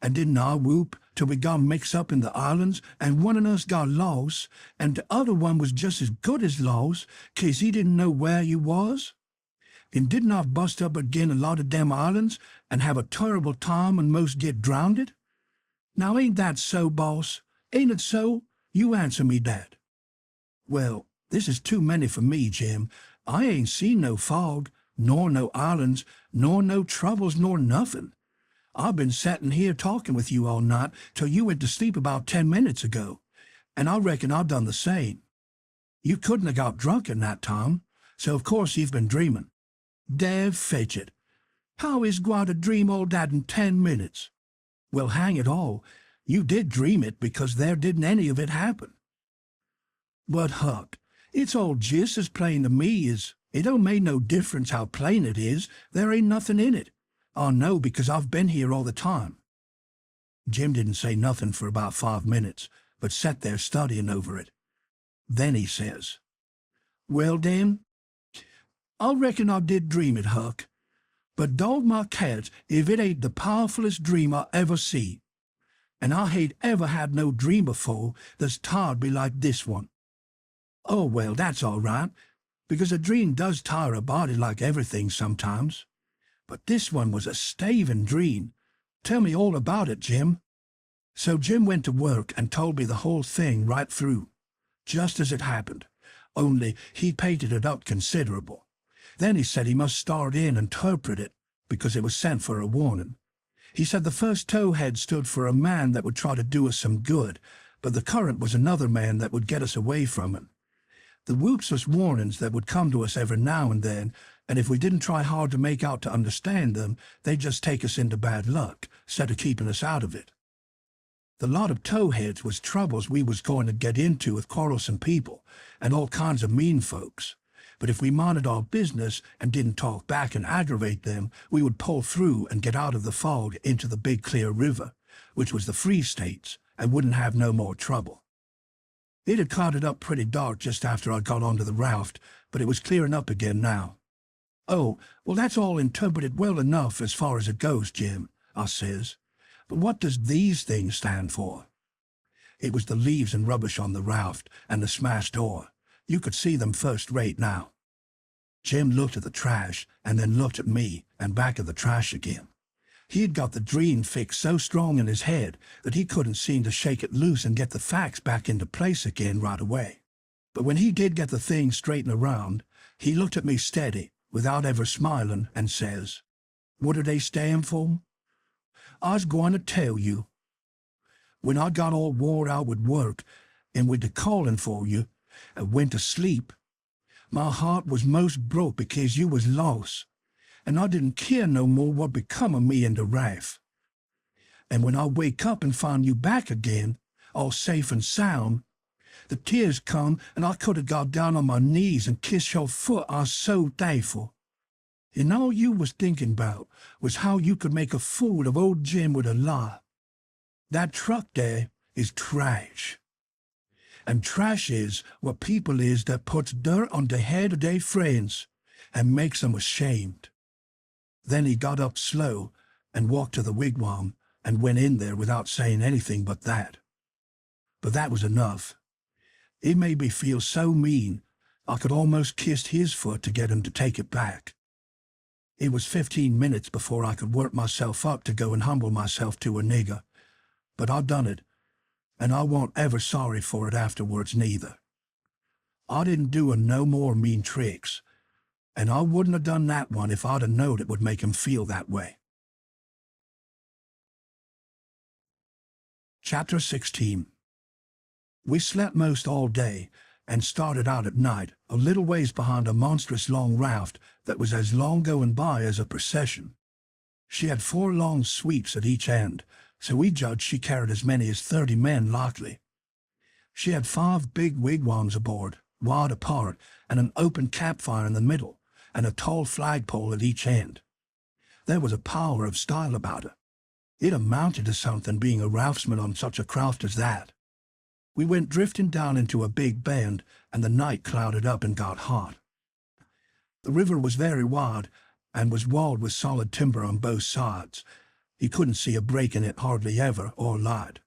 And didn't I whoop till we got mixed up in the islands, and one of us got lost, and the other one was just as good as lost, 'case he didn't know where you was? And didn't I bust up again a lot of them islands, and have a terrible time and most get drownded? Now ain't that so, boss? Ain't it so? You answer me that." "Well, this is too many for me, Jim. I ain't seen no fog, nor no islands, nor no troubles, nor nothing. I've been setting here talking with you all night till you went to sleep about 10 minutes ago, and I reckon I done the same. You couldn't have got drunk in that time, so of course you've been dreaming. Dad fetch it. How is gwine to dream all that in 10 minutes? Well, hang it all, you did dream it because there didn't any of it happen." "But, Huck, it's all just as plain to me as it don't make no difference how plain it is. There ain't nothing in it. I know because I've been here all the time." Jim didn't say nothing for about 5 minutes, but sat there studying over it. Then he says, "Well, then, I reckon I did dream it, Huck. But dog my cats if it ain't the powerfulest dream I ever see. And I hain't ever had no dream before that's tired me like this one." "Oh, well, that's all right, because a dream does tire a body like everything sometimes. But this one was a staving dream. Tell me all about it, Jim." So Jim went to work and told me the whole thing right through, just as it happened, only he painted it up considerable. Then he said he must start in and interpret it, because it was sent for a warning. He said the first towhead stood for a man that would try to do us some good, but the current was another man that would get us away from it. The whoops was warnings that would come to us every now and then, and if we didn't try hard to make out to understand them, they'd just take us into bad luck, instead of keeping us out of it. The lot of towheads was troubles we was going to get into with quarrelsome people and all kinds of mean folks. But if we minded our business and didn't talk back and aggravate them, we would pull through and get out of the fog into the big clear river, which was the Free States, and wouldn't have no more trouble. It had clouded up pretty dark just after I got onto the raft, but it was clearing up again now. "Oh, well, that's all interpreted well enough as far as it goes, Jim," I says. "But what does these things stand for?" It was the leaves and rubbish on the raft and the smashed oar. You could see them first rate now. Jim looked at the trash and then looked at me and back at the trash again. He'd got the dream fixed so strong in his head that he couldn't seem to shake it loose and get the facts back into place again right away. But when he did get the thing straightened around, he looked at me steady, without ever smiling, and says, "What are they stand for?" "I's going to tell you. When I got all wore out with work, and with the calling for you, and went to sleep, my heart was most broke because you was lost, and I didn't care no more what become of me and the raft. And when I wake up and find you back again, all safe and sound, the tears come, and I could have got down on my knees and kissed your foot. I was so thankful. And all you was thinking about was how you could make a fool of old Jim with a lie. That truck there is trash. And trash is what people is that puts dirt on the head of their friends and makes them ashamed." Then he got up slow and walked to the wigwam and went in there without saying anything but that. But that was enough. It made me feel so mean I could almost kiss his foot to get him to take it back. It was 15 minutes before I could work myself up to go and humble myself to a nigger, but I done it, and I warn't ever sorry for it afterwards neither. I didn't do no more mean tricks, and I wouldn't have done that one if I'd have knowed it would make him feel that way. Chapter 16. We slept most all day, and started out at night a little ways behind a monstrous long raft that was as long going by as a procession. She had 4 long sweeps at each end, so we judged she carried as many as 30 men likely. She had 5 big wigwams aboard, wide apart, and an open campfire in the middle, and a tall flagpole at each end. There was a power of style about her. It amounted to something being a raftsman on such a craft as that. We went drifting down into a big bend, and the night clouded up and got hot. The river was very wide, and was walled with solid timber on both sides. You couldn't see a break in it hardly ever, or light.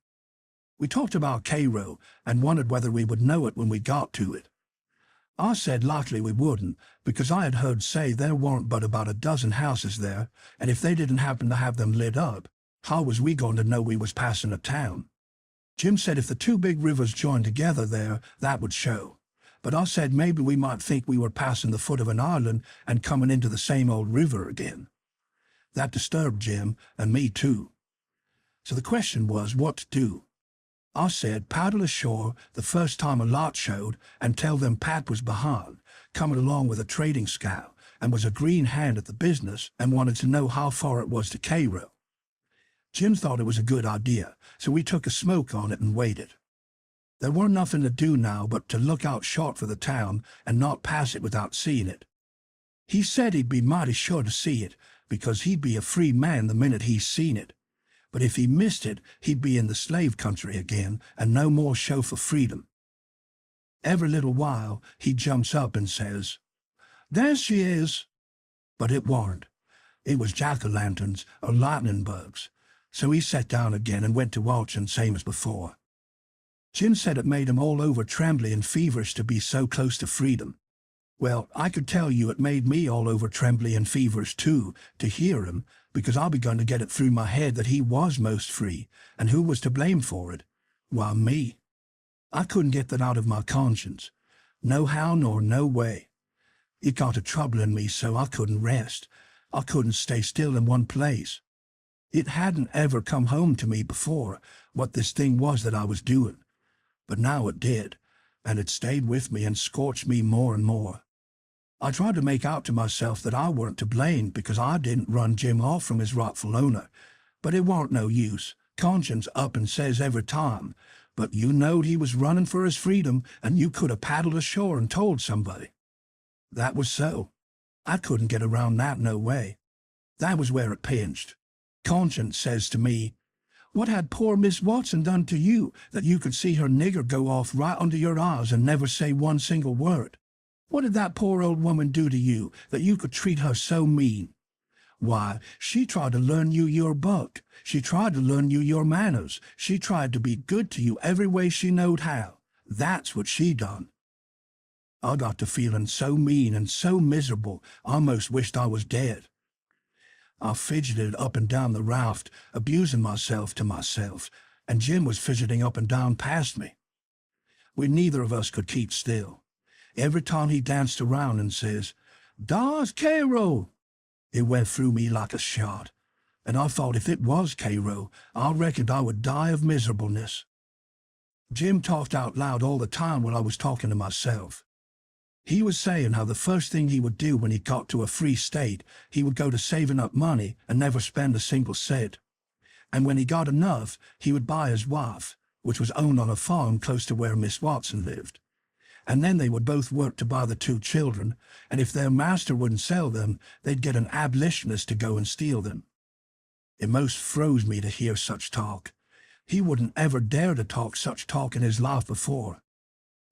We talked about Cairo, and wondered whether we would know it when we got to it. I said likely we wouldn't, because I had heard say there weren't but about a dozen houses there, and if they didn't happen to have them lit up, how was we going to know we was passing a town? Jim said if the 2 big rivers joined together there, that would show. But I said maybe we might think we were passing the foot of an island and coming into the same old river again. That disturbed Jim, and me too. So the question was what to do. I said paddle ashore the first time a light showed and tell them Pat was behind, coming along with a trading scow, and was a green hand at the business and wanted to know how far it was to Cairo. Jim thought it was a good idea, so we took a smoke on it and waited. There weren't nothing to do now but to look out short for the town and not pass it without seeing it. He said he'd be mighty sure to see it, because he'd be a free man the minute he seen it. But if he missed it, he'd be in the slave country again, and no more show for freedom. Every little while he jumps up and says, "There she is!" But it warn't. It was jack-o'-lanterns or lightning bugs. So he sat down again and went to watching same as before. Jim said it made him all over trembly and feverish to be so close to freedom. Well, I could tell you it made me all over trembly and feverish too, to hear him, because I begun to get it through my head that he was most free, and who was to blame for it? Why, me. I couldn't get that out of my conscience. No how nor no way. It got a troubling me so I couldn't rest. I couldn't stay still in one place. It hadn't ever come home to me before what this thing was that I was doing, but now it did, and it stayed with me and scorched me more and more. I tried to make out to myself that I weren't to blame because I didn't run Jim off from his rightful owner, but it warn't no use, Conscience up and says every time, but you knowed he was running for his freedom, and you could have paddled ashore and told somebody. That was so. I couldn't get around that no way. That was where it pinched. Conscience says to me, "What had poor Miss Watson done to you that you could see her nigger go off right under your eyes and never say one single word? What did that poor old woman do to you that you could treat her so mean? Why, she tried to learn you your buck. She tried to learn you your manners. She tried to be good to you every way she knowed how. That's what she done." I got to feeling so mean and so miserable, I almost wished I was dead. I fidgeted up and down the raft, abusing myself to myself, and Jim was fidgeting up and down past me. We neither of us could keep still. Every time he danced around and says, "Dar's Cairo," it went through me like a shot, and I thought if it was Cairo, I reckoned I would die of miserableness. Jim talked out loud all the time while I was talking to myself. He was saying how the first thing he would do when he got to a free state, he would go to saving up money and never spend a single cent. And when he got enough, he would buy his wife, which was owned on a farm close to where Miss Watson lived. And then they would both work to buy the 2 children, and if their master wouldn't sell them, they'd get an abolitionist to go and steal them. It most froze me to hear such talk. He wouldn't ever dare to talk such talk in his life before.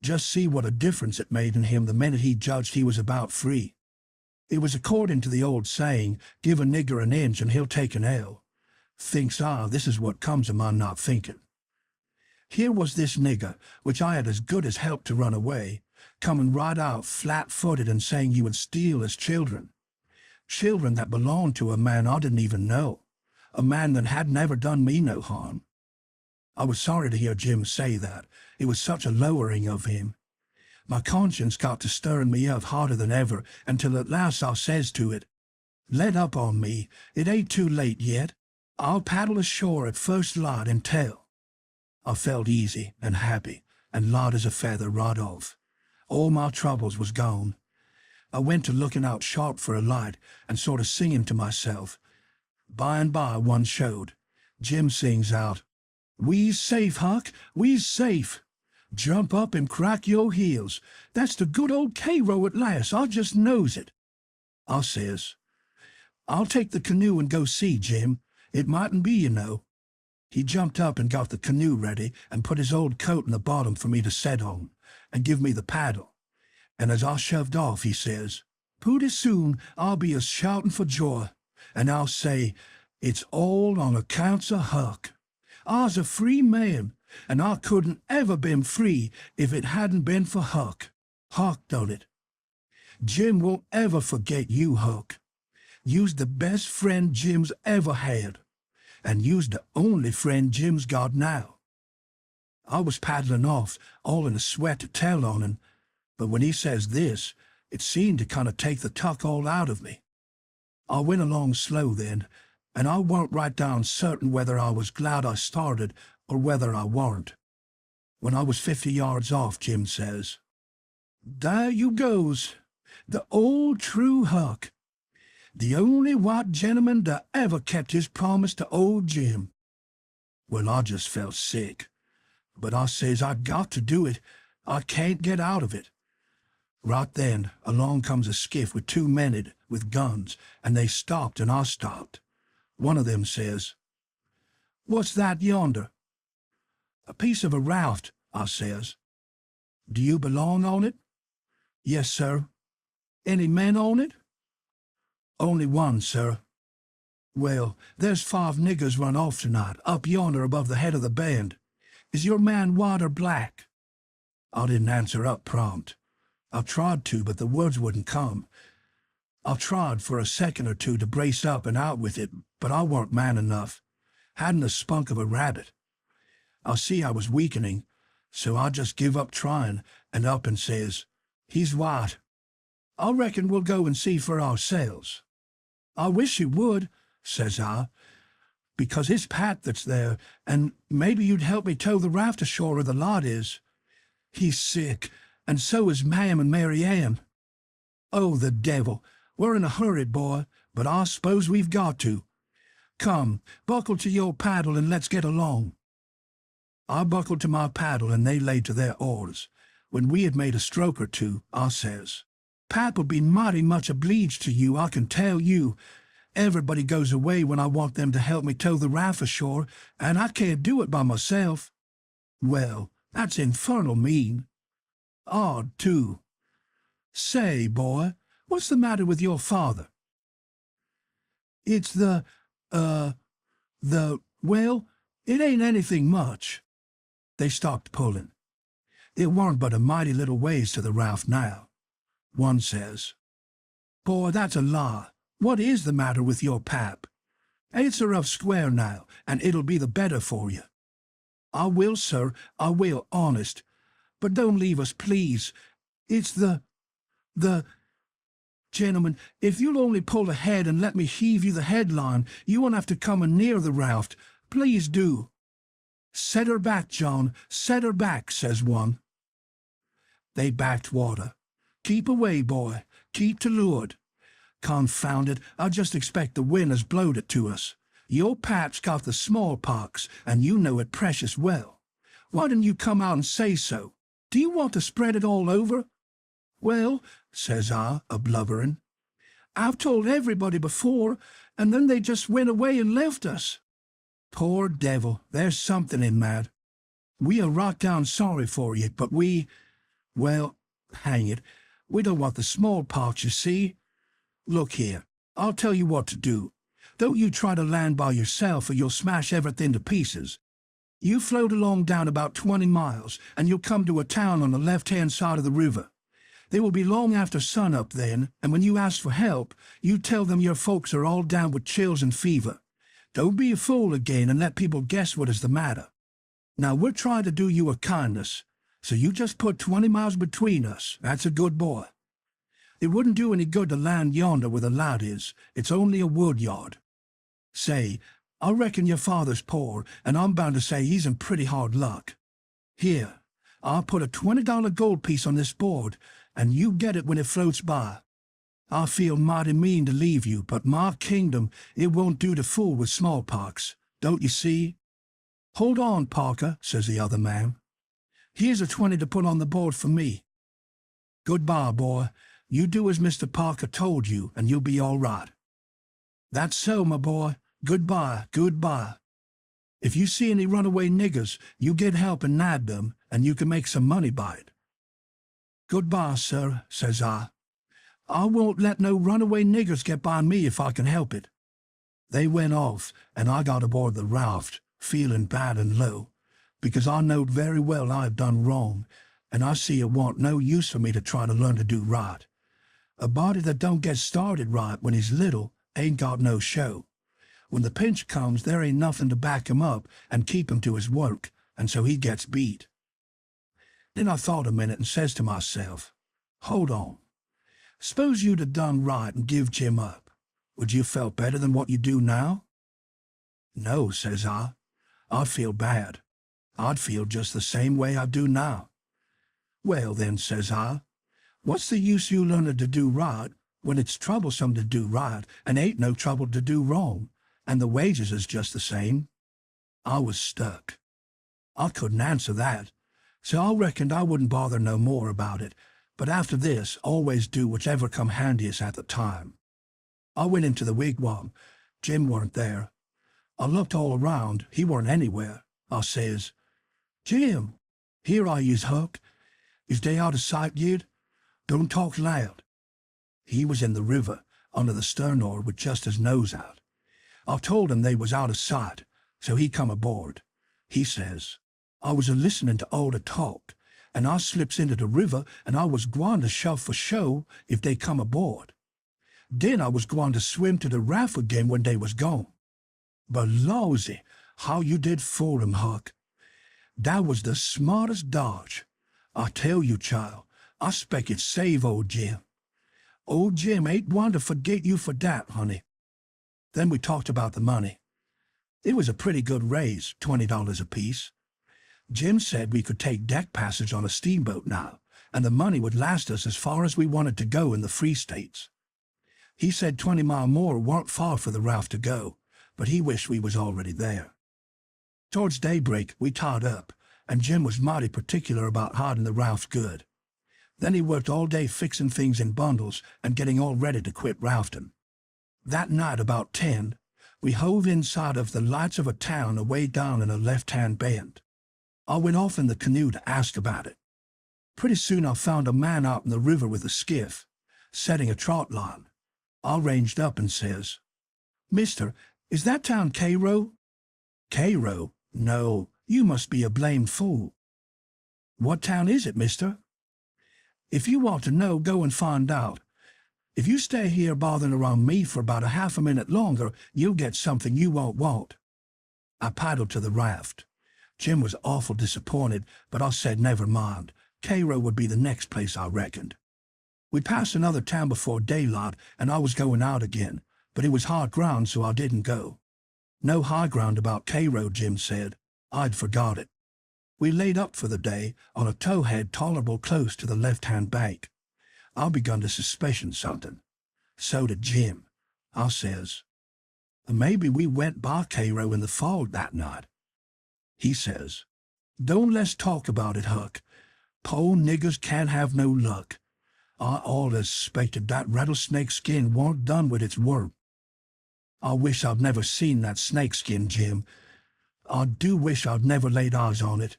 Just see what a difference it made in him the minute he judged he was about free. It was according to the old saying, "Give a nigger an inch and he'll take an ell." Thinks I, this is what comes of my not thinking. Here was this nigger, which I had as good as helped to run away, coming right out flat-footed and saying he would steal his children. Children that belonged to a man I didn't even know, a man that had never done me no harm. I was sorry to hear Jim say that. It was such a lowering of him. My conscience got to stirring me up harder than ever, until at last I says to it, "Let up on me. It ain't too late yet. I'll paddle ashore at first light and tell." I felt easy and happy and light as a feather right off. All my troubles was gone. I went to looking out sharp for a light and sort of singing to myself. By and by one showed. Jim sings out, "We's safe, Huck, we's safe. Jump up and crack your heels. That's the good old Cairo at last, I just knows it." I says, "I'll take the canoe and go see, Jim. It mightn't be, you know." He jumped up and got the canoe ready and put his old coat in the bottom for me to set on, and give me the paddle. And as I shoved off, he says, "Pooty soon I'll be a-shouting for joy, and I'll say, 'It's all on accounts of Huck.' I's a free man, and I couldn't ever been free if it hadn't been for Huck. Huck done it. Jim won't ever forget you, Huck. You's the best friend Jim's ever had, and you's the only friend Jim's got now." I was paddling off, all in a sweat to tell on him, but when he says this, it seemed to kind of take the tuck all out of me. I went along slow then, and I warn't right down certain whether I was glad I started or whether I warn't. When I was 50 yards off, Jim says, "There you goes, the old true Huck. The only white gentleman that ever kept his promise to old Jim." Well, I just felt sick, but I says I got to do it. I can't get out of it. Right then, along comes a skiff with 2 men in it with guns, and they stopped and I stopped. One of them says, "What's that yonder?" "A piece of a raft," I says. "Do you belong on it?" "Yes, sir." "Any men on it?" "Only one, sir." "Well, there's 5 niggers run off tonight, up yonder above the head of the bend. Is your man white or black?" I didn't answer up prompt. I tried to, but the words wouldn't come. I tried for a second or two to brace up and out with it, but I weren't man enough. Hadn't the spunk of a rabbit. I see I was weakening, so I just give up trying and up and says, "He's white. I reckon we'll go and see for ourselves." "I wish you would," says I, "because it's Pat that's there, and maybe you'd help me tow the raft ashore where the lot is. He's sick, and so is Ma'am and Mary Ann." "Oh, the devil! We're in a hurry, boy, but I suppose we've got to." Come, buckle to your paddle and let's get along. I buckled to my paddle and they laid to their oars. When we had made a stroke or two, I says, Pap will be mighty much obliged to you, I can tell you. Everybody goes away when I want them to help me tow the raft ashore, and I can't do it by myself. Well, that's infernal mean. Odd, too. Say, boy, what's the matter with your father? It's well, it ain't anything much. They stopped pulling. It warn't but a mighty little ways to the raft now. One says, Boy, that's a lie. What is the matter with your pap? It's a rough square now, and it'll be the better for you. I will, sir, I will, honest. But don't leave us, please. It's Gentlemen, if you'll only pull ahead and let me heave you the headline, you won't have to come near the raft. Please do. Set her back, John, set her back, says one. They backed water. Keep away, boy, keep to leeward. Confound it, I just expect the wind has blowed it to us. Your pap's got the smallpox, and you know it precious well. Why didn't you come out and say so? Do you want to spread it all over? Well, says I, a-blubbering, I've told everybody before, and then they just went away and left us. Poor devil, there's something in that. We are right down sorry for you, but well, hang it, we don't want the smallpox, you see. Look here, I'll tell you what to do. Don't you try to land by yourself or you'll smash everything to pieces. You float along down about 20 miles, and you'll come to a town on the left-hand side of the river. They will be long after sun-up then, and when you ask for help, you tell them your folks are all down with chills and fever. Don't be a fool again and let people guess what is the matter. Now we're trying to do you a kindness, so you just put 20 miles between us. That's a good boy. It wouldn't do any good to land yonder where the light is. It's only a wood yard. Say, I reckon your father's poor, and I'm bound to say he's in pretty hard luck. Here, I'll put a $20 gold piece on this board, and you get it when it floats by. I feel mighty mean to leave you, but my kingdom, it won't do to fool with smallpox. Don't you see? Hold on, Parker, says the other man. Here's a 20 to put on the board for me. Goodbye, boy. You do as Mr. Parker told you, and you'll be all right. That's so, my boy. Goodbye, goodbye. If you see any runaway niggers, you get help and nab them, and you can make some money by it. Goodbye, sir, says I. I won't let no runaway niggers get by me if I can help it. They went off, and I got aboard the raft, feeling bad and low, because I knowed very well I had done wrong, and I see it want no use for me to try to learn to do right. A body that don't get started right when he's little ain't got no show. When the pinch comes, there ain't nothing to back him up and keep him to his work, and so he gets beat. Then I thought a minute and says to myself, hold on. Suppose you'd have done right and give Jim up. Would you felt better than what you do now? No, says I. I'd feel bad. I'd feel just the same way I do now. Well then, says I, what's the use you learning to do right when it's troublesome to do right and ain't no trouble to do wrong, and the wages is just the same? I was stuck. I couldn't answer that, so I reckoned I wouldn't bother no more about it, but after this always do whichever come handiest at the time. I went into the wigwam. Jim weren't there. I looked all around. He weren't anywhere. I says, Jim, here I is, Huck. Is they out of sight yet? Don't talk loud. He was in the river, under the stern oar with just his nose out. I told him they was out of sight, so he come aboard. He says, I was a-listening to all the talk, and I slips into the river, and I was gwine to shove for show if they come aboard. Then I was gwine to swim to the raft again when they was gone. But lawsy, how you did fool him, Huck. That was the smartest dodge. I tell you, child, I spec it save old Jim. Old Jim ain't one to forget you for that, honey. Then we talked about the money. It was a pretty good raise, $20 apiece. Jim said we could take deck passage on a steamboat now, and the money would last us as far as we wanted to go in the Free States. He said 20 mile more warn't far for the raft to go, but he wished we was already there. Towards daybreak, we tied up, and Jim was mighty particular about hiding the raft good. Then he worked all day fixing things in bundles and getting all ready to quit rafting. That night about 10, we hove inside of the lights of a town away down in a left-hand bend. I went off in the canoe to ask about it. Pretty soon I found a man out in the river with a skiff, setting a trot line. I ranged up and says, "Mister, is that town Cairo?" "Cairo? No, you must be a blamed fool." "What town is it, mister?" "If you want to know, go and find out. If you stay here bothering around me for about a half a minute longer, you'll get something you won't want." I paddled to the raft. Jim was awful disappointed, but I said never mind. Cairo would be the next place I reckoned. We passed another town before daylight, and I was going out again, but it was hard ground, so I didn't go. "No high ground about Cairo," Jim said. I'd forgot it. We laid up for the day on a towhead tolerable close to the left-hand bank. I begun to suspicion something. So did Jim. I says, "Maybe we went by Cairo in the fog that night." He says, "Don't let's talk about it, Huck. Po niggers can't have no luck. I allus suspected that rattlesnake skin warn't done with its work." I wish I'd never seen that snake skin, Jim. I do wish I'd never laid eyes on it.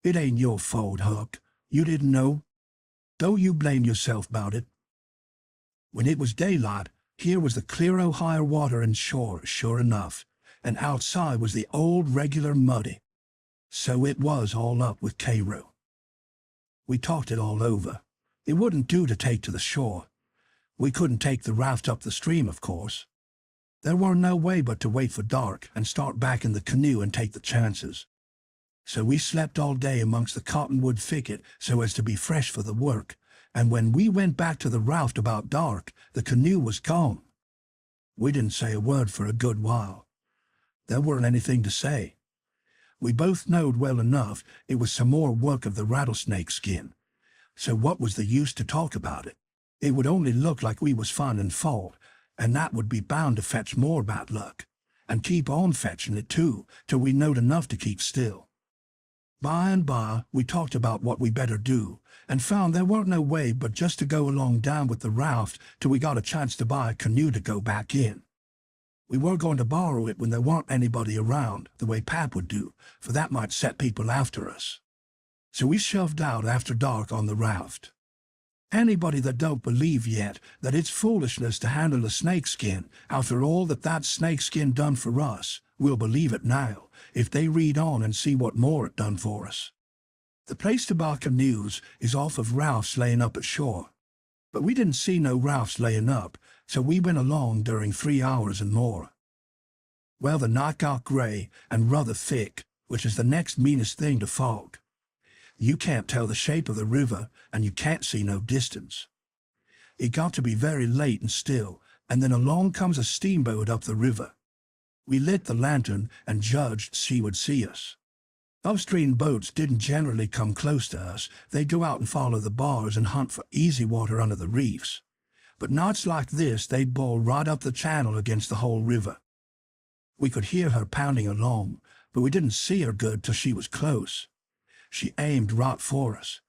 It ain't your fault, Huck. You didn't know. Don't you blame yourself about it. When it was daylight, here was the clear Ohio water and shore, sure enough, and outside was the old regular muddy. So it was all up with Cairo. We talked it all over. It wouldn't do to take to the shore. We couldn't take the raft up the stream, of course. There were no way but to wait for dark and start back in the canoe and take the chances. So we slept all day amongst the cottonwood thicket so as to be fresh for the work, and when we went back to the raft about dark, the canoe was gone. We didn't say a word for a good while. There weren't anything to say. We both knowed well enough it was some more work of the rattlesnake skin. So what was the use to talk about it? It would only look like we was finding fault, and that would be bound to fetch more bad luck, and keep on fetching it too, till we knowed enough to keep still. By and by, we talked about what we better do, and found there weren't no way but just to go along down with the raft till we got a chance to buy a canoe to go back in. We were going to borrow it when there weren't anybody around, the way Pap would do, for that might set people after us. So we shoved out after dark on the raft. Anybody that don't believe yet that it's foolishness to handle a snakeskin after all that snakeskin done for us, will believe it now, if they read on and see what more it done for us. The place to buy canoes is off of rafts laying up ashore. But we didn't see no rafts laying up, so we went along during 3 hours and more. Well, the night got gray and rather thick, which is the next meanest thing to fog. You can't tell the shape of the river, and you can't see no distance. It got to be very late and still, and then along comes a steamboat up the river. We lit the lantern and judged she would see us. Upstream boats didn't generally come close to us. They'd go out and follow the bars and hunt for easy water under the reefs. But nights like this, they'd bowl right up the channel against the whole river. We could hear her pounding along, but we didn't see her good till she was close. She aimed right for us.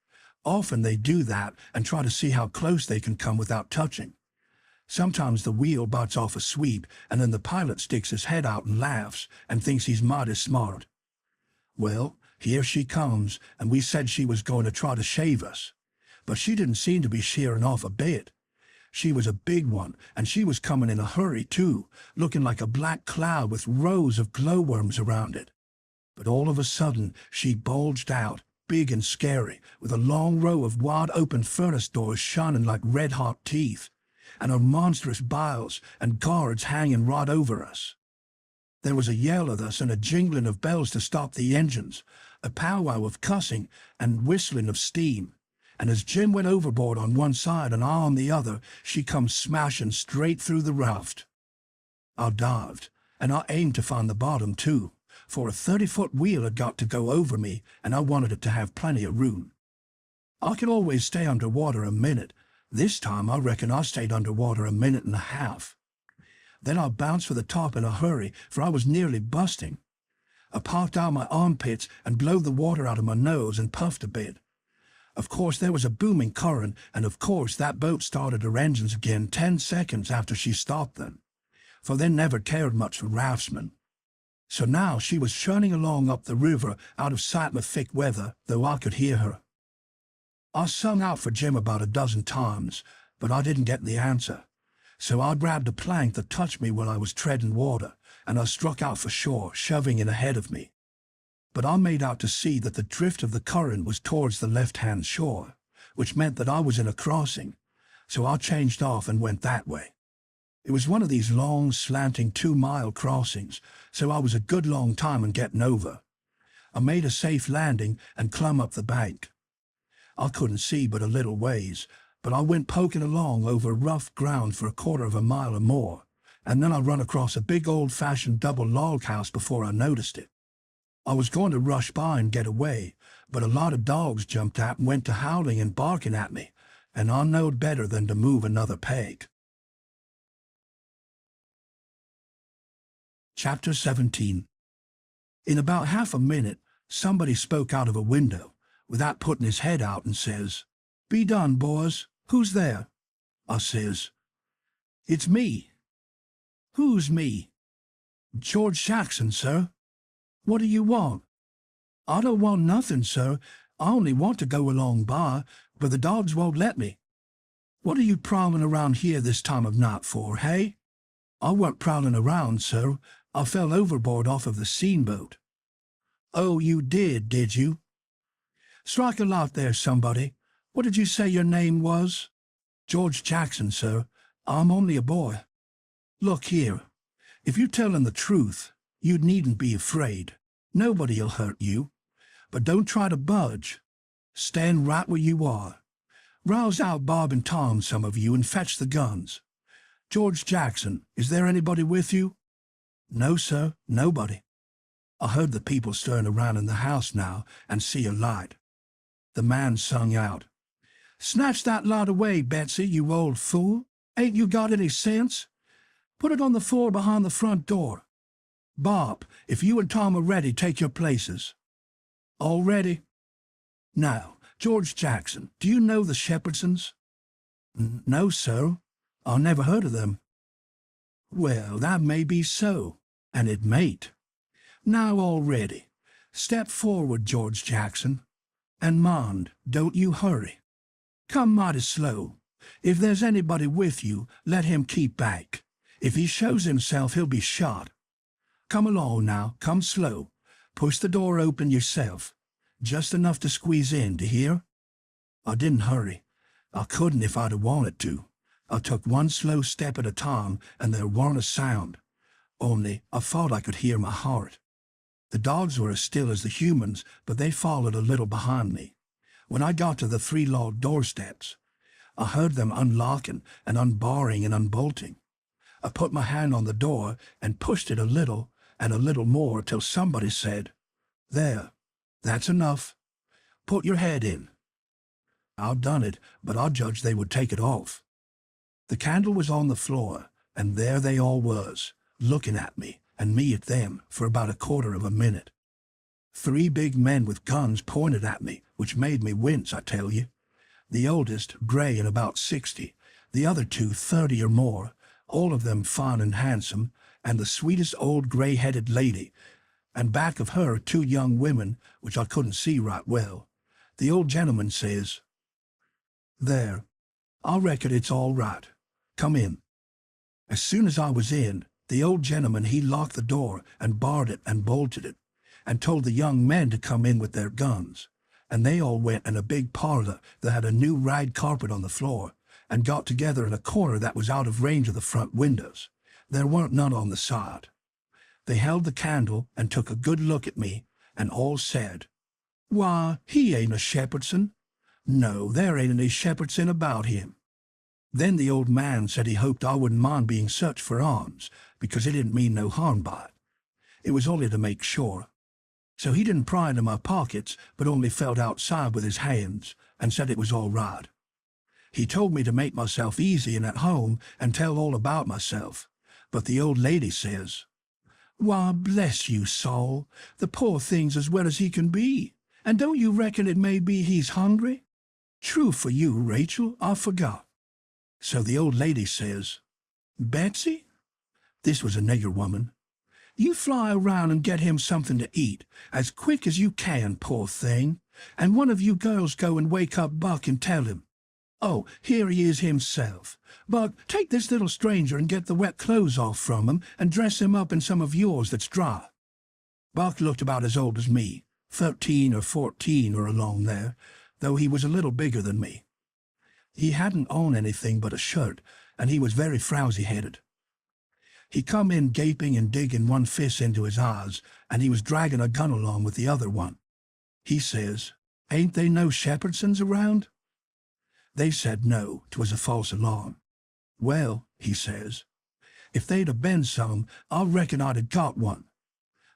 Often they do that and try to see how close they can come without touching. Sometimes the wheel bites off a sweep, and then the pilot sticks his head out and laughs and thinks he's mighty smart. Well, here she comes, and we said she was going to try to shave us. But she didn't seem to be shearing off a bit. She was a big one, and she was coming in a hurry too, looking like a black cloud with rows of glowworms around it. But all of a sudden she bulged out, big and scary, with a long row of wide-open furnace doors shining like red-hot teeth, and her monstrous biles and guards hanging right over us. There was a yell of us and a jingling of bells to stop the engines, a powwow of cussing and whistling of steam, and as Jim went overboard on one side and I on the other, she come smashing straight through the raft. I dived, and I aimed to find the bottom too, for a 30-foot wheel had got to go over me, and I wanted it to have plenty of room. I could always stay under water a minute. This time I reckon I stayed under water a minute and a half. Then I bounced for the top in a hurry, for I was nearly busting. I parked out my armpits and blowed the water out of my nose and puffed a bit. Of course there was a booming current, and of course that boat started her engines again 10 seconds after she stopped them, for they never cared much for raftsmen. So now she was churning along up the river out of sight in the thick weather, though I could hear her. I sung out for Jim about a dozen times, but I didn't get the answer. So I grabbed a plank that touched me while I was treading water, and I struck out for shore, shoving it ahead of me. But I made out to see that the drift of the current was towards the left-hand shore, which meant that I was in a crossing, so I changed off and went that way. It was one of these long, slanting 2-mile crossings, so I was a good long time in getting over. I made a safe landing and clumb up the bank. I couldn't see but a little ways, but I went poking along over rough ground for a quarter of a mile or more, and then I run across a big old-fashioned double log house before I noticed it. I was going to rush by and get away, but a lot of dogs jumped out and went to howling and barking at me, and I knowed better than to move another peg. Chapter 17. In about half a minute, somebody spoke out of a window, without putting his head out, and says, "Be done, boys. Who's there?" I says, "It's me." "Who's me?" "George Jackson, sir." "What do you want?" "I don't want nothing, sir. I only want to go along by, but the dogs won't let me." "What are you prowling around here this time of night for, hey?" "I weren't prowling around, sir. I fell overboard off of the steamboat." "Oh, you did you?" "Strike a lot there, somebody. What did you say your name was?" "George Jackson, sir. I'm only a boy." "Look here. If you're telling the truth, you needn't be afraid. Nobody'll hurt you. But don't try to budge. Stand right where you are. Rouse out Bob and Tom, some of you, and fetch the guns. George Jackson, is there anybody with you?" "No, sir, nobody." I heard the people stirring around in the house now and see a light. The man sung out, "Snatch that lot away, Betsy, you old fool. Ain't you got any sense? Put it on the floor behind the front door. Bob, if you and Tom are ready, take your places." "All ready." "Now, George Jackson, do you know the Shepherdsons?" "No, sir. I never heard of them." "Well, that may be so, and it mayn't. Now all ready. Step forward, George Jackson. And mind, don't you hurry. Come mighty slow. If there's anybody with you, let him keep back. If he shows himself, he'll be shot. Come along now, come slow. Push the door open yourself. Just enough to squeeze in, do you hear?" I didn't hurry. I couldn't if I'd have wanted to. I took one slow step at a time, and there warn't a sound. Only I thought I could hear my heart. The dogs were as still as the humans, but they followed a little behind me. When I got to the 3 log doorsteps, I heard them unlocking and unbarring and unbolting. I put my hand on the door and pushed it a little and a little more till somebody said, "There, that's enough. Put your head in." I'd done it, but I judged they would take it off. The candle was on the floor, and there they all was, looking at me, and me at them, for about a quarter of a minute. 3 big men with guns pointed at me, which made me wince, I tell you. The oldest, gray and about 60, the other 2 30 or more, all of them fine and handsome, and the sweetest old gray-headed lady, and back of her 2 young women, which I couldn't see right well. The old gentleman says, "There, I reckon it's all right. Come in." As soon as I was in, the old gentleman he locked the door and barred it and bolted it, and told the young men to come in with their guns, and they all went in a big parlor that had a new rag carpet on the floor, and got together in a corner that was out of range of the front windows. There weren't none on the side. They held the candle and took a good look at me, and all said, "Why, he ain't a Shepherdson. No, there ain't any Shepherdson about him." Then the old man said he hoped I wouldn't mind being searched for arms, because he didn't mean no harm by it. It was only to make sure. So he didn't pry into my pockets, but only felt outside with his hands, and said it was all right. He told me to make myself easy and at home, and tell all about myself, But the old lady says, "Why, bless you, Saul, the poor thing's as well as he can be. And don't you reckon it may be he's hungry?" "True for you, Rachel, I forgot." So the old lady says, "Betsy," this was a nigger woman, "you fly around and get him something to eat, as quick as you can, poor thing. And one of you girls go and wake up Buck and tell him. Oh, here he is himself. Buck, take this little stranger and get the wet clothes off from him and dress him up in some of yours that's dry." Buck looked about as old as me, 13 or 14 or along there, though he was a little bigger than me. He hadn't on anything but a shirt, and he was very frowsy-headed. He come in gaping and digging one fist into his eyes, and he was dragging a gun along with the other one. He says, "Ain't they no Shepherdsons around?" They said no, 'twas a false alarm. "Well," he says, "if they'd have been some, I reckon I'd have got one."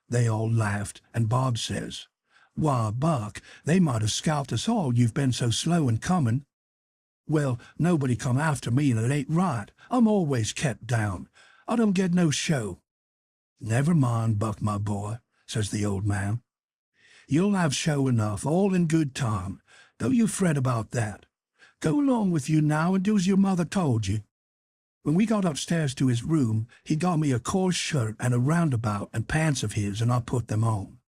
They all laughed, and Bob says, "Why, Buck, they might have scalped us all, you've been so slow in coming." "Well, nobody come after me, and it ain't right. I'm always kept down. I don't get no show." "Never mind, Buck, my boy," says the old man. "You'll have show enough, all in good time. Don't you fret about that. Go along with you now and do as your mother told you." When we got upstairs to his room, he got me a coarse shirt and a roundabout and pants of his, and I put them on.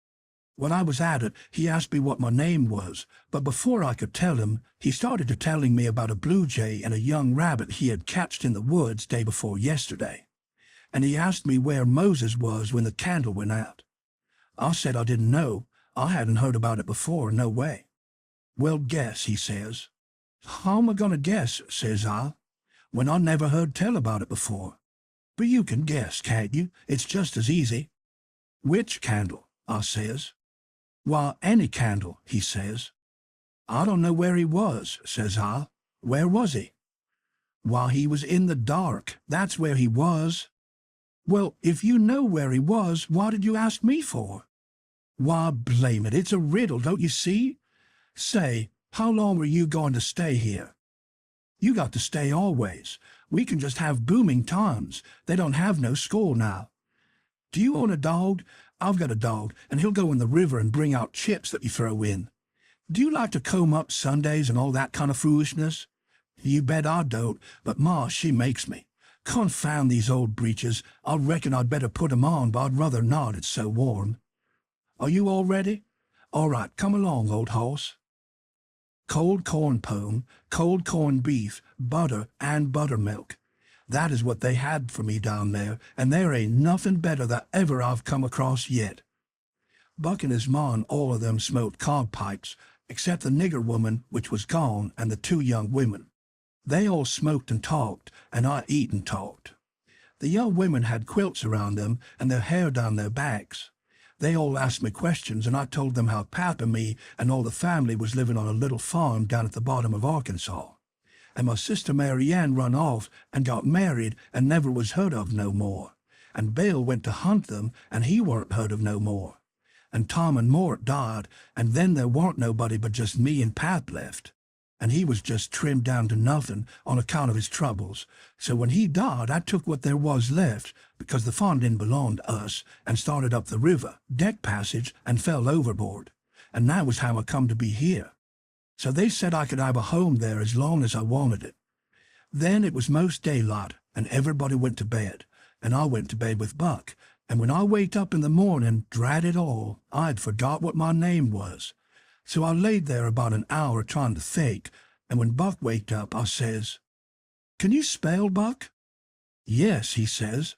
When I was at it, he asked me what my name was, but before I could tell him, he started to telling me about a blue jay and a young rabbit he had catched in the woods day before yesterday. And he asked me where Moses was when the candle went out. I said I didn't know. I hadn't heard about it before, no way. "Well, guess," he says. "How am I going to guess," says I, "when I never heard tell about it before?" "But you can guess, can't you? It's just as easy." "Which candle?" I says. "Why, any candle," he says. "I don't know where he was," says I. "Where was he?" "Why, he was in the dark. That's where he was." "Well, if you know where he was, why did you ask me for?" "Why, blame it, it's a riddle, don't you see? Say, how long are you going to stay here?" "You got to stay always. We can just have booming times. They don't have no school now." "Do you own a dog?" "I've got a dog, and he'll go in the river and bring out chips that you throw in." "Do you like to comb up Sundays and all that kind of foolishness?" "You bet I don't, but Ma, she makes me. Confound these old breeches. I reckon I'd better put 'em on, but I'd rather not, it's so warm." "Are you all ready?" "All right, come along, old horse." Cold corn pone, cold corned beef, butter, and buttermilk. That is what they had for me down there, and there ain't nothing better that ever I've come across yet. Buck and his ma and all of them smoked cob pipes, except the nigger woman, which was gone, and the 2 young women. They all smoked and talked, and I eat and talked. The young women had quilts around them and their hair down their backs. They all asked me questions, and I told them how Pap and me and all the family was living on a little farm down at the bottom of Arkansas. And my sister Mary Ann run off and got married and never was heard of no more. And Bill went to hunt them, and he weren't heard of no more. And Tom and Mort died, and then there warn't nobody but just me and Pap left. And he was just trimmed down to nothing on account of his troubles. So when he died, I took what there was left, because the farm didn't belong to us, and started up the river, deck passage, and fell overboard. And that was how I come to be here. So they said I could have a home there as long as I wanted it. Then it was most daylight, and everybody went to bed, and I went to bed with Buck. And when I waked up in the morning, drat it all, I'd forgot what my name was. So I laid there about an hour trying to think, and when Buck waked up, I says, "Can you spell, Buck?" "Yes," he says.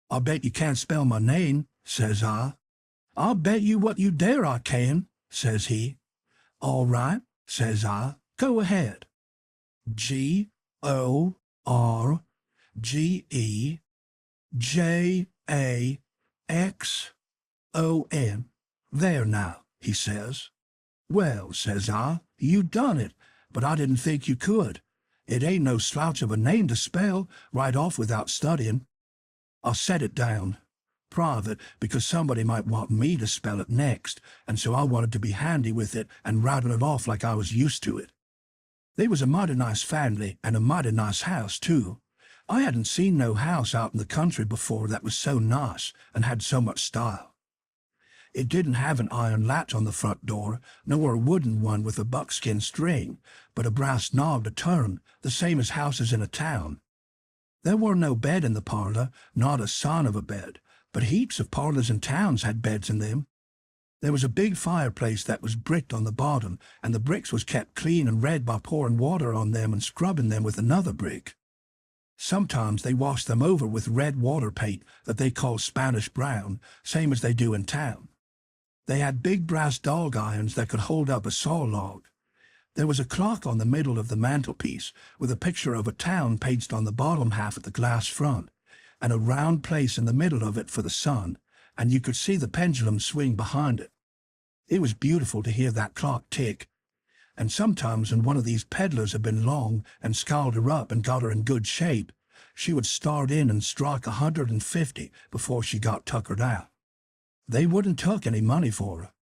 "I bet you can't spell my name," says I. "I'll bet you what you dare I can," says he. "All right," says I. "Go ahead." Gorgejackson. There now, he says. "Well," says I, "you done it, but I didn't think you could. It ain't no slouch of a name to spell right off without studying." I set it down, private, because somebody might want me to spell it next, and so I wanted to be handy with it and rattle it off like I was used to it. They was a mighty nice family and a mighty nice house, too. I hadn't seen no house out in the country before that was so nice and had so much style. It didn't have an iron latch on the front door, nor a wooden one with a buckskin string, but a brass knob to turn, the same as houses in a town. There were no bed in the parlor, not a sign of a bed, but heaps of parlors in towns had beds in them. There was a big fireplace that was bricked on the bottom, and the bricks was kept clean and red by pouring water on them and scrubbing them with another brick. Sometimes they washed them over with red water paint that they call Spanish brown, same as they do in town. They had big brass dog irons that could hold up a saw log. There was a clock on the middle of the mantelpiece with a picture of a town pasted on the bottom half of the glass front, and a round place in the middle of it for the sun, and you could see the pendulum swing behind it. It was beautiful to hear that clock tick, and sometimes when one of these peddlers had been long and scowled her up and got her in good shape, she would start in and strike 150 before she got tuckered out. They wouldn't tuck any money for her.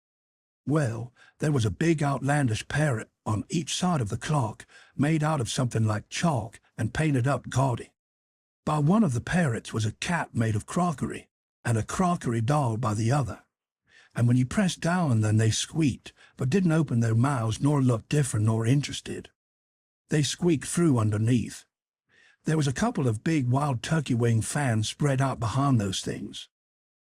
Well, there was a big outlandish parrot on each side of the clock, made out of something like chalk and painted up gaudy. By one of the parrots was a cat made of crockery, and a crockery doll by the other. And when you pressed down on them they squeaked, but didn't open their mouths nor look different nor interested. They squeaked through underneath. There was a couple of big wild turkey wing fans spread out behind those things.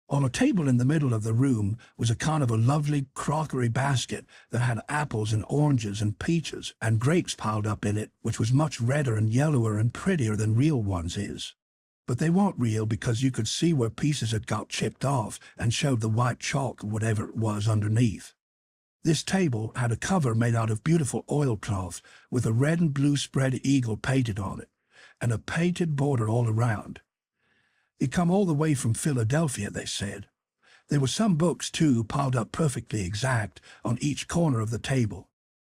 On a table in the middle of the room was a kind of a lovely crockery basket that had apples and oranges and peaches and grapes piled up in it, which was much redder and yellower and prettier than real ones is. But they weren't real because you could see where pieces had got chipped off and showed the white chalk or whatever it was underneath. This table had a cover made out of beautiful oilcloth with a red and blue spread eagle painted on it, and a painted border all around. It come all the way from Philadelphia, they said. There were some books, too, piled up perfectly exact on each corner of the table.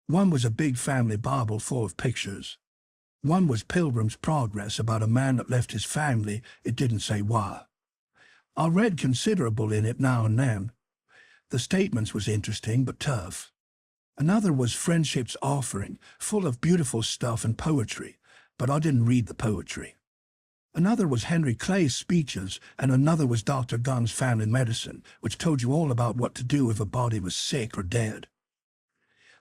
One was a big family Bible full of pictures. One was Pilgrim's Progress about a man that left his family, it didn't say why. I read considerable in it now and then. The statements was interesting but tough. Another was Friendship's Offering, full of beautiful stuff and poetry, but I didn't read the poetry. Another was Henry Clay's speeches, and another was Dr. Gunn's Family Medicine, which told you all about what to do if a body was sick or dead.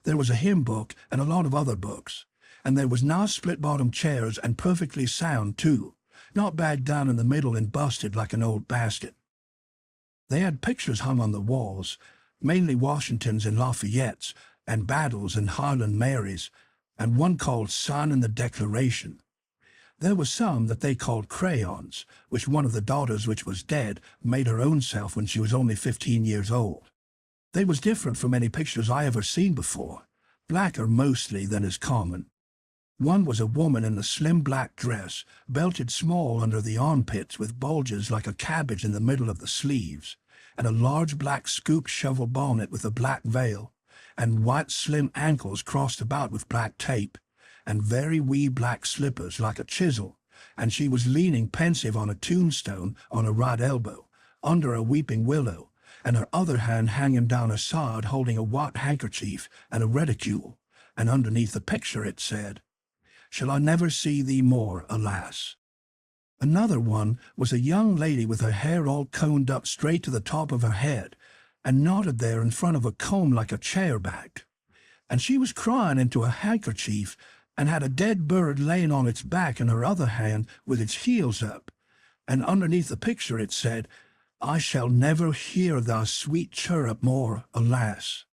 There was a hymn book and a lot of other books, and there was nice split-bottom chairs and perfectly sound, too, not bagged down in the middle and busted like an old basket. They had pictures hung on the walls, mainly Washingtons and Lafayette's, and Battles and Highland Marys, and one called Signing the Declaration. There were some that they called crayons, which one of the daughters which was dead made her own self when she was only 15 years old. They was different from any pictures I ever seen before, blacker mostly than is common. One was a woman in a slim black dress, belted small under the armpits with bulges like a cabbage in the middle of the sleeves, and a large black scoop shovel bonnet with a black veil, and white slim ankles crossed about with black tape, and very wee black slippers like a chisel, and she was leaning pensive on a tombstone on her right elbow, under a weeping willow, and her other hand hanging down her side holding a white handkerchief and a reticule, and underneath the picture it said, "Shall I never see thee more, alas?" Another one was a young lady with her hair all combed up straight to the top of her head, and knotted there in front of a comb like a chair back, and she was crying into a handkerchief, and had a dead bird laying on its back in her other hand with its heels up, and underneath the picture it said, "I shall never hear thy sweet chirrup more, alas."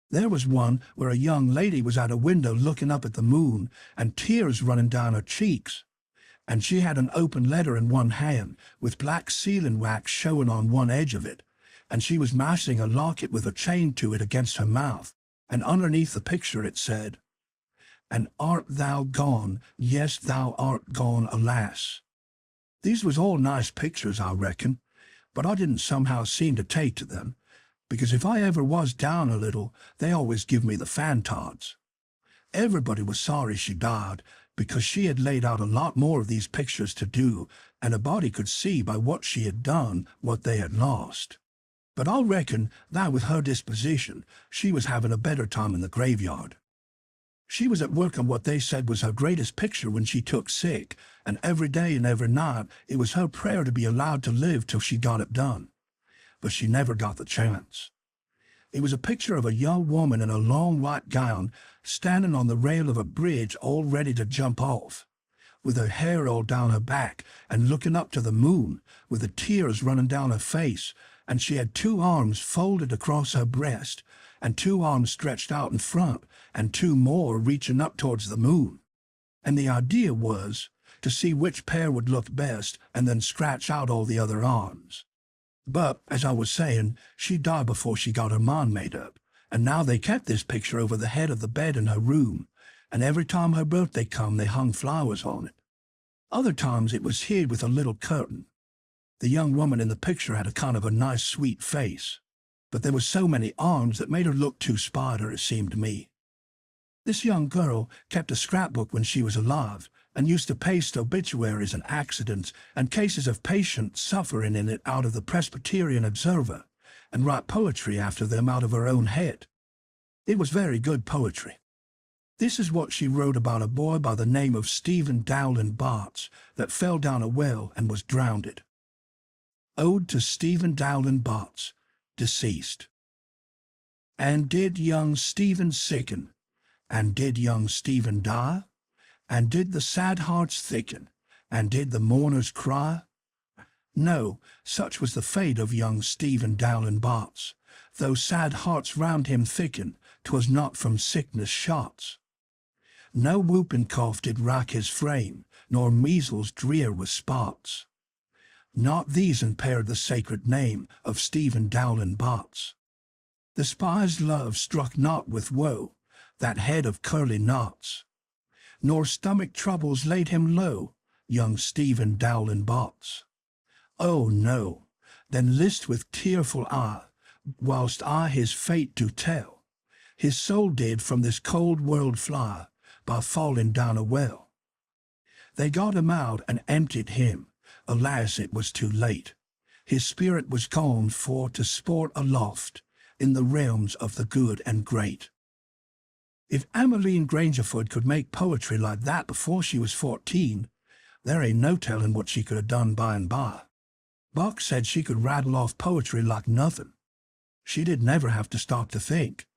There was one where a young lady was at a window looking up at the moon, and tears running down her cheeks, and she had an open letter in one hand, with black sealing wax showing on one edge of it, and she was mashing a locket with a chain to it against her mouth, and underneath the picture it said, "And art thou gone, yes, thou art gone, alas." These was all nice pictures, I reckon, but I didn't somehow seem to take to them, because if I ever was down a little, they always give me the fan-tods. Everybody was sorry she died, because she had laid out a lot more of these pictures to do, and a body could see by what she had done what they had lost. But I reckon that with her disposition, she was having a better time in the graveyard. She was at work on what they said was her greatest picture when she took sick, and every day and every night it was her prayer to be allowed to live till she got it done. But she never got the chance. It was a picture of a young woman in a long white gown standing on the rail of a bridge all ready to jump off, with her hair all down her back and looking up to the moon, with the tears running down her face, and she had 2 arms folded across her breast, and 2 arms stretched out in front, and 2 more reaching up towards the moon. And the idea was to see which pair would look best and then scratch out all the other arms. But, as I was saying, she died before she got her mind made up, and now they kept this picture over the head of the bed in her room, and every time her birthday come they hung flowers on it. Other times it was hid with a little curtain. The young woman in the picture had a kind of a nice sweet face, but there were so many arms that made her look too spider, it seemed to me. This young girl kept a scrapbook when she was alive, and used to paste obituaries and accidents and cases of patients suffering in it out of the Presbyterian Observer, and write poetry after them out of her own head. It was very good poetry. This is what she wrote about a boy by the name of Stephen Dowland Barts that fell down a well and was drowned. Ode to Stephen Dowland Barts, deceased. And did young Stephen sicken? And did young Stephen die? And did the sad hearts thicken? And did the mourners cry? No, such was the fate of young Stephen Dowland Barts. Though sad hearts round him thicken, 'twas not from sickness shots. No whooping cough did rack his frame, nor measles drear with spots. Not these impaired the sacred name of Stephen Dowland Barts. The spy's love struck not with woe, that head of curly knots, nor stomach troubles laid him low, young Stephen Dowland Barts. Oh no, then list with tearful eye, whilst I his fate do tell, his soul did from this cold world fly, by falling down a well. They got him out and emptied him, alas it was too late. His spirit was gone for to sport aloft, in the realms of the good and great. If Emmeline Grangerford could make poetry like that before she was 14, there ain't no telling what she could have done by and by. Buck said she could rattle off poetry like nothing. She did never have to stop to think.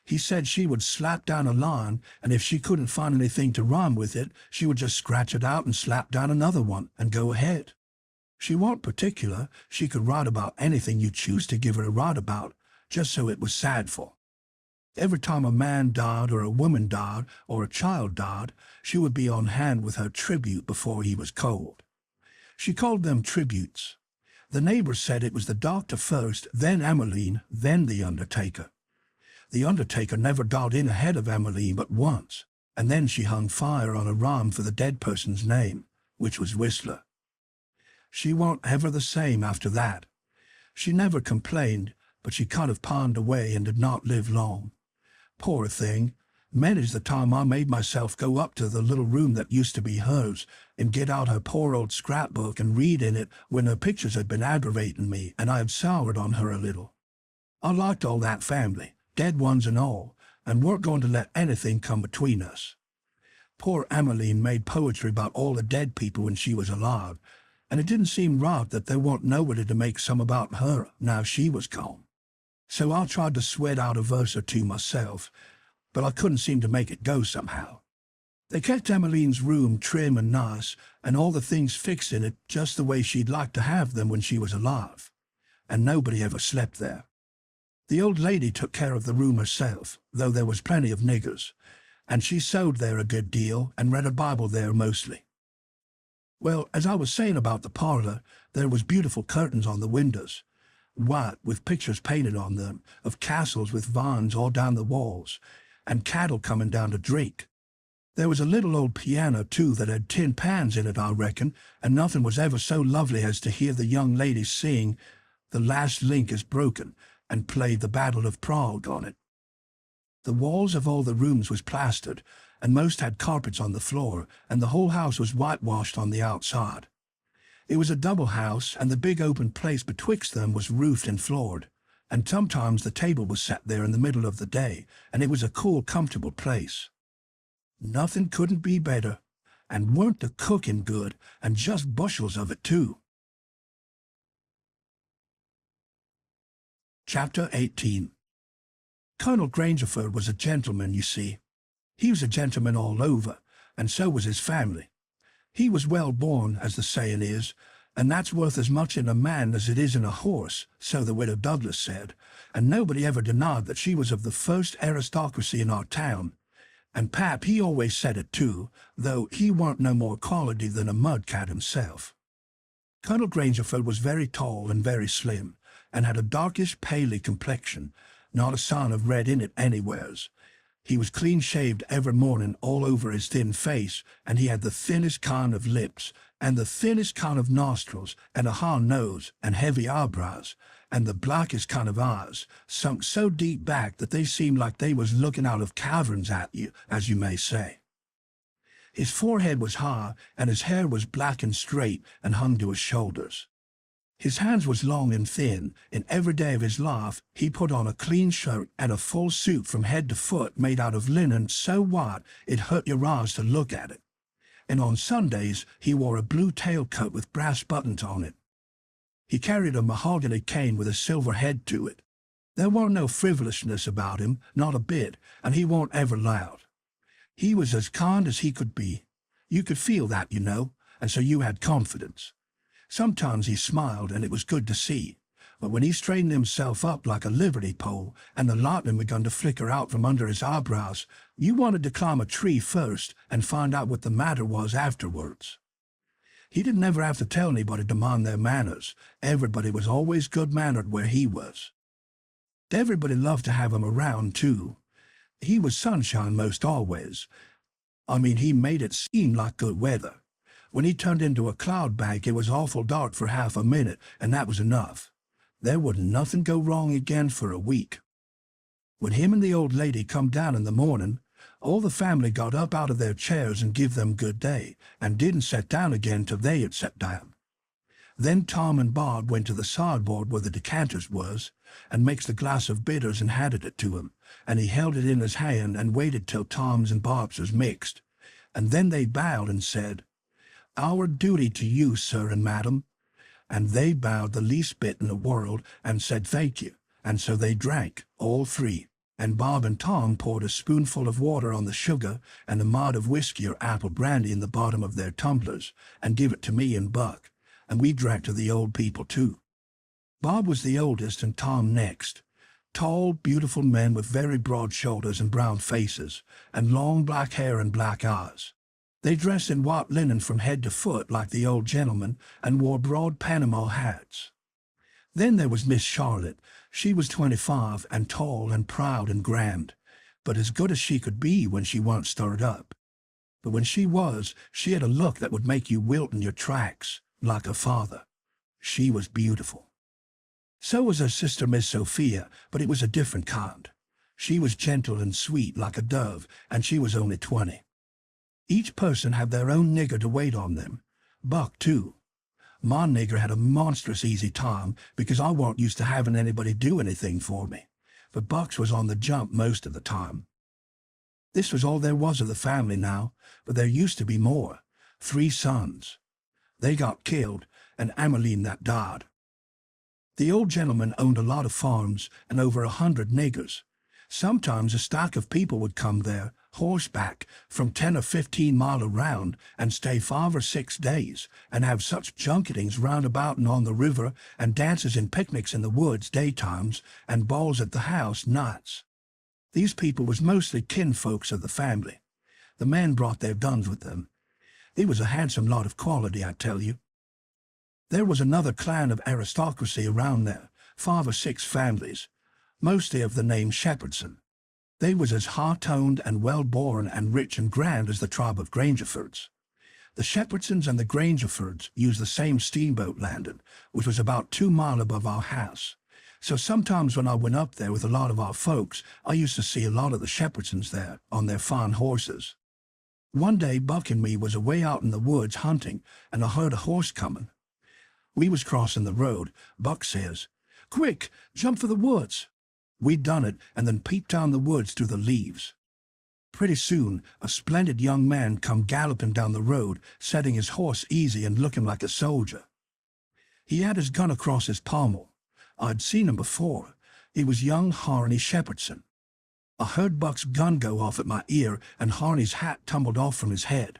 He said she would slap down a line, and if she couldn't find anything to rhyme with it, she would just scratch it out and slap down another one, and go ahead. She warn't particular. She could write about anything you choose to give her to write about, just so it was sad for. Every time a man died or a woman died or a child died, she would be on hand with her tribute before he was cold. She called them tributes. The neighbors said it was the doctor first, then Emmeline, then the undertaker. The undertaker never got in ahead of Emmeline but once, and then she hung fire on a rhyme for the dead person's name, which was Whistler. She warn't ever the same after that. She never complained, but she kind of pined away and did not live long. Poor thing, many's the time I made myself go up to the little room that used to be hers and get out her poor old scrapbook and read in it when her pictures had been aggravating me and I had soured on her a little. I liked all that family, dead ones and all, and weren't going to let anything come between us. Poor Emmeline made poetry about all the dead people when she was alive, and it didn't seem right that there warn't nobody to make some about her now she was gone. So I tried to sweat out a verse or two myself, but I couldn't seem to make it go somehow. They kept Emmeline's room trim and nice, and all the things fixed in it just the way she'd like to have them when she was alive, and nobody ever slept there. The old lady took care of the room herself, though there was plenty of niggers, and she sewed there a good deal and read a Bible there mostly. Well, as I was saying about the parlor, there was beautiful curtains on the windows, white with pictures painted on them, of castles with vines all down the walls, and cattle coming down to drink. There was a little old piano, too, that had tin pans in it, I reckon, and nothing was ever so lovely as to hear the young ladies sing "The Last Link is Broken" and play "The Battle of Prague" on it. The walls of all the rooms was plastered, and most had carpets on the floor, and the whole house was whitewashed on the outside. It was a double house, and the big open place betwixt them was roofed and floored, and sometimes the table was set there in the middle of the day, and it was a cool, comfortable place. Nothing couldn't be better, and weren't the cooking good, and just bushels of it too. Chapter 18. Colonel Grangerford was a gentleman, you see. He was a gentleman all over, and so was his family. He was well born, as the saying is, and that's worth as much in a man as it is in a horse, so the widow Douglas said, and nobody ever denied that she was of the first aristocracy in our town. And Pap, he always said it too, though he warn't no more quality than a mudcat himself. Colonel Grangerford was very tall and very slim, and had a darkish, paly complexion, not a sign of red in it anywheres. He was clean-shaved every morning all over his thin face, and he had the thinnest kind of lips, and the thinnest kind of nostrils, and a hard nose, and heavy eyebrows, and the blackest kind of eyes, sunk so deep back that they seemed like they was looking out of caverns at you, as you may say. His forehead was high, and his hair was black and straight, and hung to his shoulders. His hands was long and thin, and every day of his life he put on a clean shirt and a full suit from head to foot made out of linen so white it hurt your eyes to look at it. And on Sundays he wore a blue tailcoat with brass buttons on it. He carried a mahogany cane with a silver head to it. There warn't no frivolousness about him, not a bit, and he warn't ever loud. He was as kind as he could be. You could feel that, you know, and so you had confidence. Sometimes he smiled, and it was good to see, but when he straightened himself up like a liberty pole, and the lightning begun to flicker out from under his eyebrows, you wanted to climb a tree first and find out what the matter was afterwards. He didn't ever have to tell anybody to mind their manners. Everybody was always good-mannered where he was. Everybody loved to have him around, too. He was sunshine most always. I mean, he made it seem like good weather. When he turned into a cloud bank, it was awful dark for half a minute, and that was enough. There wouldn't nothing go wrong again for a week. When him and the old lady come down in the morning, all the family got up out of their chairs and give them good day, and didn't set down again till they had set down. Then Tom and Bob went to the sideboard where the decanters was, and mixed a glass of bitters and handed it to him, and he held it in his hand and waited till Tom's and Bob's was mixed, and then they bowed and said, "Our duty to you, sir and madam," and they bowed the least bit in the world and said thank you, and so they drank, all three, and Bob and Tom poured a spoonful of water on the sugar and a mite of whiskey or apple brandy in the bottom of their tumblers, and give it to me and Buck, and we drank to the old people too. Bob was the oldest and Tom next. Tall, beautiful men with very broad shoulders and brown faces, and long black hair and black eyes. They dressed in white linen from head to foot like the old gentleman, and wore broad Panama hats. Then there was Miss Charlotte. She was 25, and tall and proud and grand, but as good as she could be when she weren't stirred up. But when she was, she had a look that would make you wilt in your tracks, like her father. She was beautiful. So was her sister Miss Sophia, but it was a different kind. She was gentle and sweet like a dove, and she was only 20. Each person had their own nigger to wait on them. Buck, too. My nigger had a monstrous easy time because I warn't used to having anybody do anything for me, but Buck's was on the jump most of the time. This was all there was of the family now, but there used to be more. 3 sons. They got killed, and Emmeline that died. The old gentleman owned a lot of farms and over 100 niggers. Sometimes a stack of people would come there, horseback, from 10 or 15 mile around, and stay 5 or 6 days, and have such junketings round about and on the river, and dances and picnics in the woods daytimes, and balls at the house nights. These people was mostly kinfolks of the family. The men brought their guns with them. It was a handsome lot of quality, I tell you. There was another clan of aristocracy around there, 5 or 6 families, mostly of the name Shepherdson. They was as high-toned and well-born and rich and grand as the tribe of Grangerfords. The Shepherdsons and the Grangerfords used the same steamboat landing, which was about 2 mile above our house. So sometimes when I went up there with a lot of our folks, I used to see a lot of the Shepherdsons there on their fine horses. One day Buck and me was away out in the woods hunting, and I heard a horse coming. We was crossing the road. Buck says, "Quick, jump for the woods." We done it, and then peeped down the woods through the leaves. Pretty soon, a splendid young man come galloping down the road, setting his horse easy and looking like a soldier. He had his gun across his pommel. I'd seen him before. He was young Harney Shepherdson. I heard Buck's gun go off at my ear, and Harney's hat tumbled off from his head.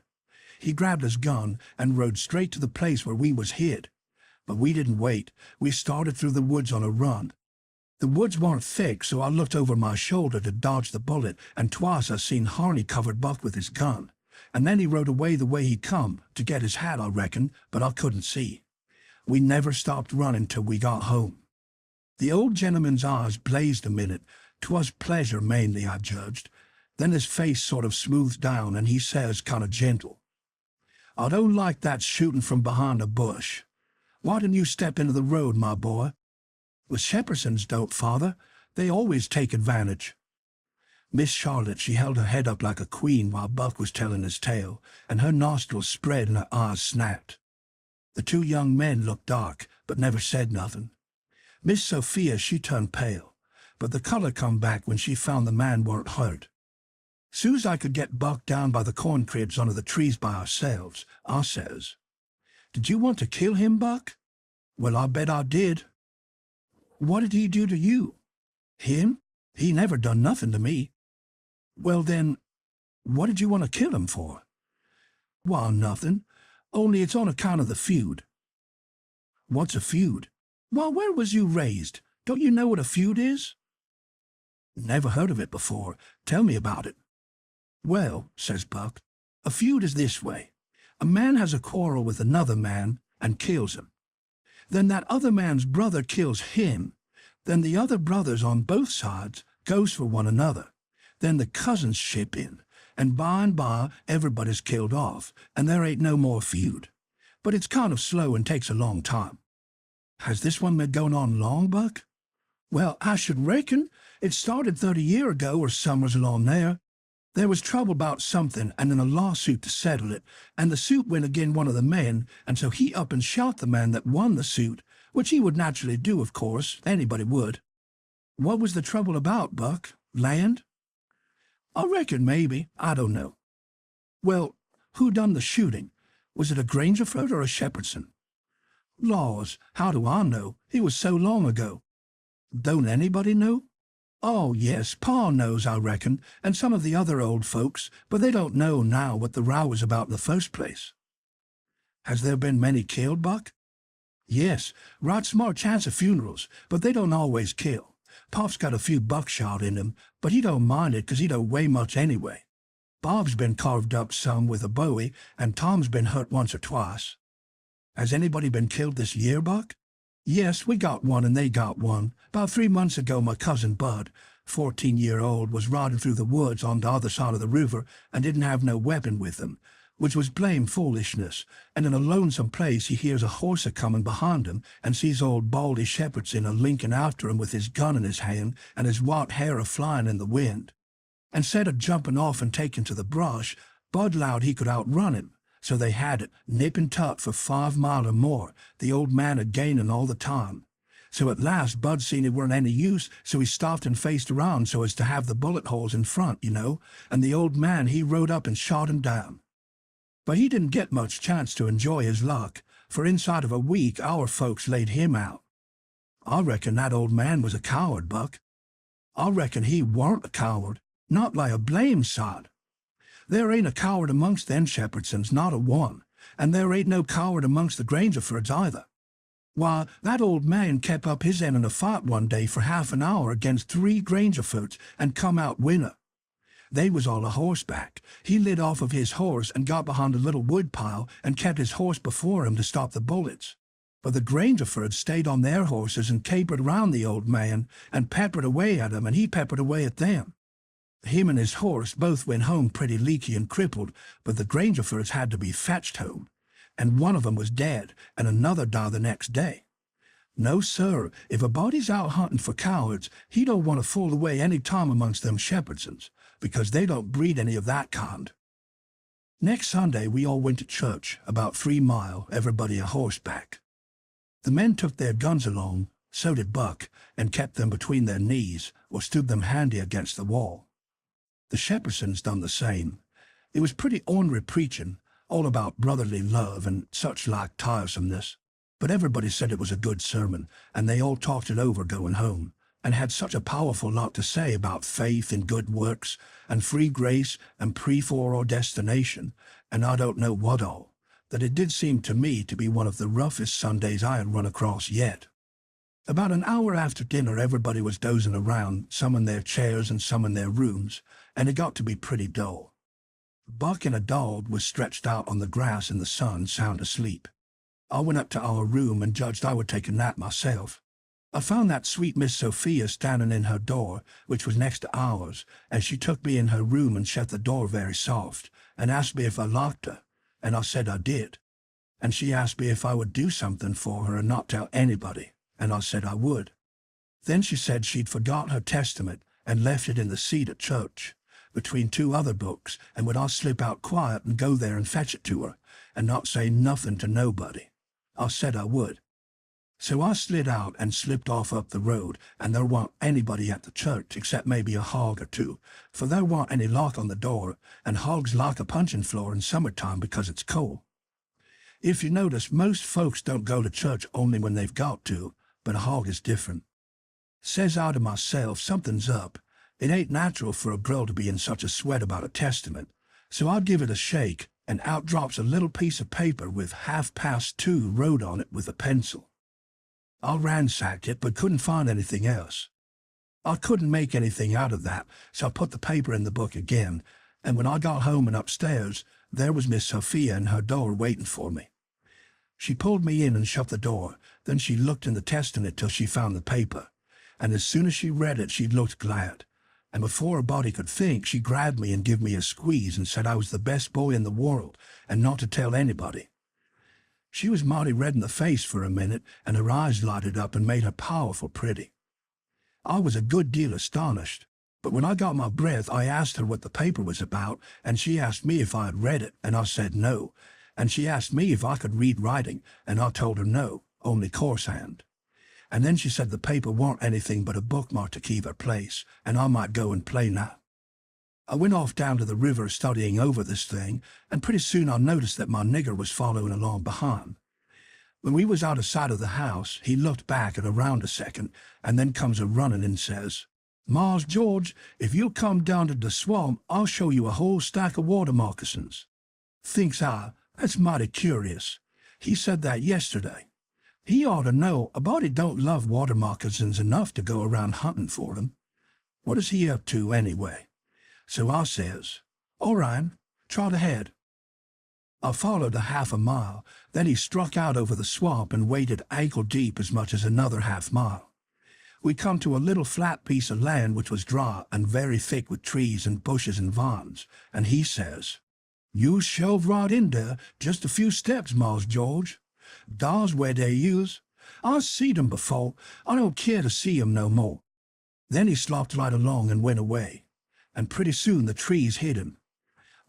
He grabbed his gun and rode straight to the place where we was hid. But we didn't wait. We started through the woods on a run. The woods weren't thick, so I looked over my shoulder to dodge the bullet, and twice I seen Harney covered Buck with his gun. And then he rode away the way he'd come, to get his hat, I reckon, but I couldn't see. We never stopped running till we got home. The old gentleman's eyes blazed a minute. 'Twas pleasure mainly, I judged. Then his face sort of smoothed down, and he says, kind of gentle, "I don't like that shooting from behind a bush. Why didn't you step into the road, my boy?" "The Shepherdsons don't, father. They always take advantage." Miss Charlotte, she held her head up like a queen while Buck was telling his tale, and her nostrils spread and her eyes snapped. The two young men looked dark, but never said nothing. Miss Sophia, she turned pale, but the color come back when she found the man weren't hurt. Soon's I could get Buck down by the corn cribs under the trees by ourselves, I says, "Did you want to kill him, Buck?" "Well, I bet I did." "What did he do to you?" "Him? He never done nothing to me." "Well, then, what did you want to kill him for?" "Why, nothing. Only it's on account of the feud." "What's a feud?" "Why, where was you raised? Don't you know what a feud is?" "Never heard of it before. Tell me about it." "Well," says Buck, "a feud is this way. A man has a quarrel with another man and kills him. Then that other man's brother kills him. Then the other brothers on both sides goes for one another. Then the cousins ship in, and by everybody's killed off, and there ain't no more feud. But it's kind of slow and takes a long time." "Has this one been going on long, Buck?" "Well, I should reckon. It started 30 years ago or summers along there. There was trouble about something, and then a lawsuit to settle it, and the suit went agin one of the men, and so he up and shot the man that won the suit, which he would naturally do, of course. Anybody would." "What was the trouble about, Buck? Land?" "I reckon maybe. I don't know." "Well, who done the shooting? Was it a Grangerford or a Shepherdson?" "Laws, how do I know? It was so long ago." "Don't anybody know?" "Oh, yes, Pa knows, I reckon, and some of the other old folks, but they don't know now what the row was about in the first place." "Has there been many killed, Buck?" "Yes, right smart chance of funerals, but they don't always kill. Pop's got a few buckshot in him, but he don't mind it 'cause he don't weigh much anyway. Bob's been carved up some with a bowie, and Tom's been hurt once or twice." "Has anybody been killed this year, Buck?" "Yes, we got one and they got one. About 3 months ago my cousin Bud, 14-year-old, was riding through the woods on the other side of the river and didn't have no weapon with him, which was blame foolishness, and in a lonesome place he hears a horse a-coming behind him and sees old Baldy Shepherdson a-linking after him with his gun in his hand and his white hair a-flying in the wind. And 'stead of jumping off and taking to the brush, Bud 'lowed he could outrun him. So they had it, nip and tuck for 5 mile or more, the old man a-gaining all the time. So at last Bud seen it weren't any use, so he stopped and faced around so as to have the bullet holes in front, you know, and the old man he rode up and shot him down. But he didn't get much chance to enjoy his luck, for inside of a week our folks laid him out. I reckon that old man was a coward, Buck." "I reckon he warn't a coward, not by a blame sight. There ain't a coward amongst them Shepherdsons, not a one, and there ain't no coward amongst the Grangerfords either. Why, that old man kept up his end in a fight one day for half an hour against 3 Grangerfords and come out winner. They was all a horseback. He lit off of his horse and got behind a little wood pile and kept his horse before him to stop the bullets. But the Grangerfords stayed on their horses and capered round the old man and peppered away at him, and he peppered away at them. Him and his horse both went home pretty leaky and crippled, but the Grangerfords had to be fetched home, and one of 'em was dead, and another died the next day. No, sir, if a body's out hunting for cowards, he don't want to fool away any time amongst them Shepherdsons, because they don't breed any of that kind." Next Sunday we all went to church, about 3 mile, everybody a horseback. The men took their guns along, so did Buck, and kept them between their knees, or stood them handy against the wall. The Shepherdsons done the same. It was pretty ornery preaching, all about brotherly love and such like tiresomeness. But everybody said it was a good sermon, and they all talked it over going home, and had such a powerful lot to say about faith and good works, and free grace, and predestination, and I don't know what all, that it did seem to me to be one of the roughest Sundays I had run across yet. About an hour after dinner, everybody was dozing around, some in their chairs and some in their rooms, and it got to be pretty dull. Buck and a dog was stretched out on the grass in the sun, sound asleep. I went up to our room and judged I would take a nap myself. I found that sweet Miss Sophia standing in her door, which was next to ours, and she took me in her room and shut the door very soft, and asked me if I liked her, and I said I did. And she asked me if I would do something for her and not tell anybody, and I said I would. Then she said she'd forgot her Testament and left it in the seat at church, between two other books, and would I slip out quiet and go there and fetch it to her, and not say nothing to nobody. I said I would. So I slid out and slipped off up the road, and there warn't anybody at the church except maybe a hog or two, for there warn't any lock on the door, and hogs like a punching floor in summertime because it's cold. If you notice, most folks don't go to church only when they've got to, but a hog is different. Says I to myself, something's up. It ain't natural for a girl to be in such a sweat about a Testament, so I give it a shake, and out drops a little piece of paper with 2:30 wrote on it with a pencil. I ransacked it, but couldn't find anything else. I couldn't make anything out of that, so I put the paper in the book again, and when I got home and upstairs, there was Miss Sophia in her door waiting for me. She pulled me in and shut the door, then she looked in the Testament till she found the paper, and as soon as she read it, she looked glad. And before a body could think, she grabbed me and give me a squeeze and said I was the best boy in the world and not to tell anybody. She was mighty red in the face for a minute, and her eyes lighted up and made her powerful pretty. I was a good deal astonished, but when I got my breath, I asked her what the paper was about, and she asked me if I had read it, and I said no, and she asked me if I could read writing, and I told her no, only coarse hand. And then she said the paper warn't anything but a bookmark to keep her place, and I might go and play now. I went off down to the river studying over this thing, and pretty soon I noticed that my nigger was following along behind. When we was out of sight of the house, he looked back and around a second, and then comes a-running and says, "Mars George, if you'll come down to the swamp, I'll show you a whole stack of water moccasins." Thinks I, that's mighty curious. He said that yesterday. He ought to know a body don't love water moccasins enough to go around hunting for them. What is he up to, anyway? So I says, "All right, trot ahead." I followed a half a mile, then he struck out over the swamp and waded ankle-deep as much as another half-mile. We come to a little flat piece of land which was dry and very thick with trees and bushes and vines, and he says, "You shove right in there, just a few steps, Mars George. Dar's where they is. I seed 'em before. I don't care to see 'em no more." Then he slopped right along and went away, and pretty soon the trees hid him.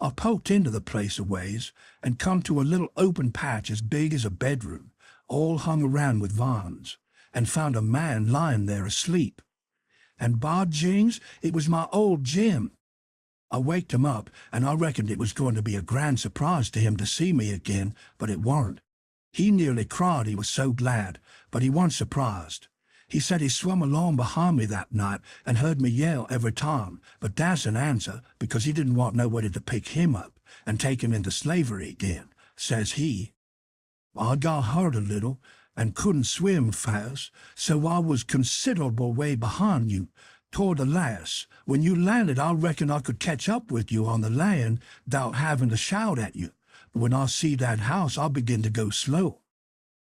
I poked into the place a ways, and come to a little open patch as big as a bedroom, all hung around with vines, and found a man lying there asleep. And by jings, it was my old Jim. I waked him up, and I reckoned it was going to be a grand surprise to him to see me again, but it warn't. He nearly cried, he was so glad, but he warn't surprised. He said he swum along behind me that night and heard me yell every time, but dasn't answer because he didn't want nobody to pick him up and take him into slavery again, says he. I got hurt a little and couldn't swim fast, so I was considerable way behind you. Toward the last, when you landed, I reckon I could catch up with you on the land without having to shout at you. But when I see that house, I begin to go slow.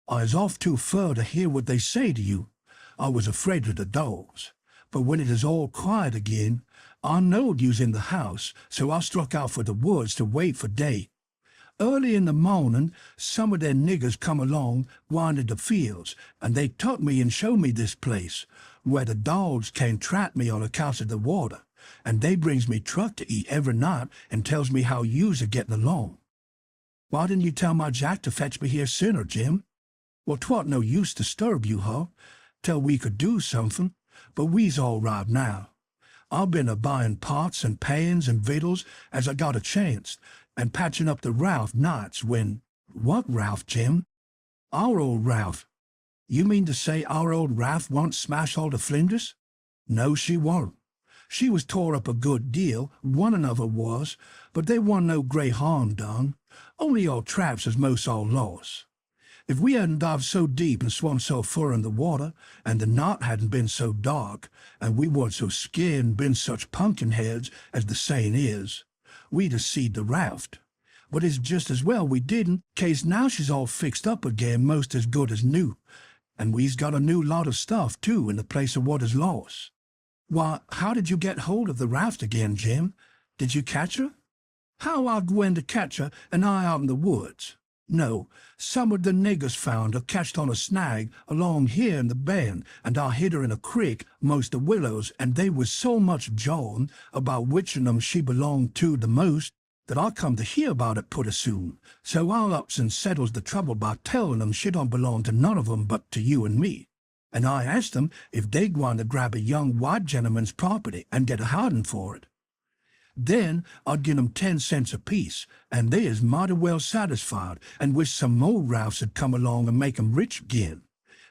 I is off too fur to hear what they say to you. I was afraid of the dogs. But when it is all quiet again, I knowed you's in the house, so I struck out for the woods to wait for day. Early in the morning, some of them niggers come along, winded the fields, and they took me and showed me this place, where the dogs can't trap me on account of the water, and they brings me truck to eat every night and tells me how you's a getting along. Why didn't you tell my Jack to fetch me here sooner, Jim? Well, 'twa'n't no use to disturb you, huh, till we could do something, but we's all right now. I've been a-buying pots and pans and victuals as I got a chance, and patching up the raft nights when— What raft, Jim? Our old raft. You mean to say our old raft wa'n't smashed all to flinders? No, she warn't. She was tore up a good deal, one of her was, but there warn't no great harm done, only all traps as most all lost. If we hadn't dived so deep and swum so far in the water, and the night hadn't been so dark, and we weren't so scared and been such pumpkin heads, as the saying is, we'd have seed the raft. But it's just as well we didn't, case now she's all fixed up again most as good as new, and we's got a new lot of stuff, too, in the place of what is lost. Why, how did you get hold of the raft again, Jim? Did you catch her? How I gwine to catch her, and I out in the woods? No, some of the niggers found her catched on a snag along here in the bend, and I hid her in a creek most the willows, and they was so much jawing about which of 'em she belonged to the most, that I come to hear about it putty soon. So I ups and settles the trouble by telling 'em she don't belong to none of 'em but to you and me. And I asked 'em if they'd want to grab a young white gentleman's property and get a hiding for it. Then I'd give 'em 10 cents apiece, and they is mighty well satisfied, and wish some more rafts had come along and make 'em rich again.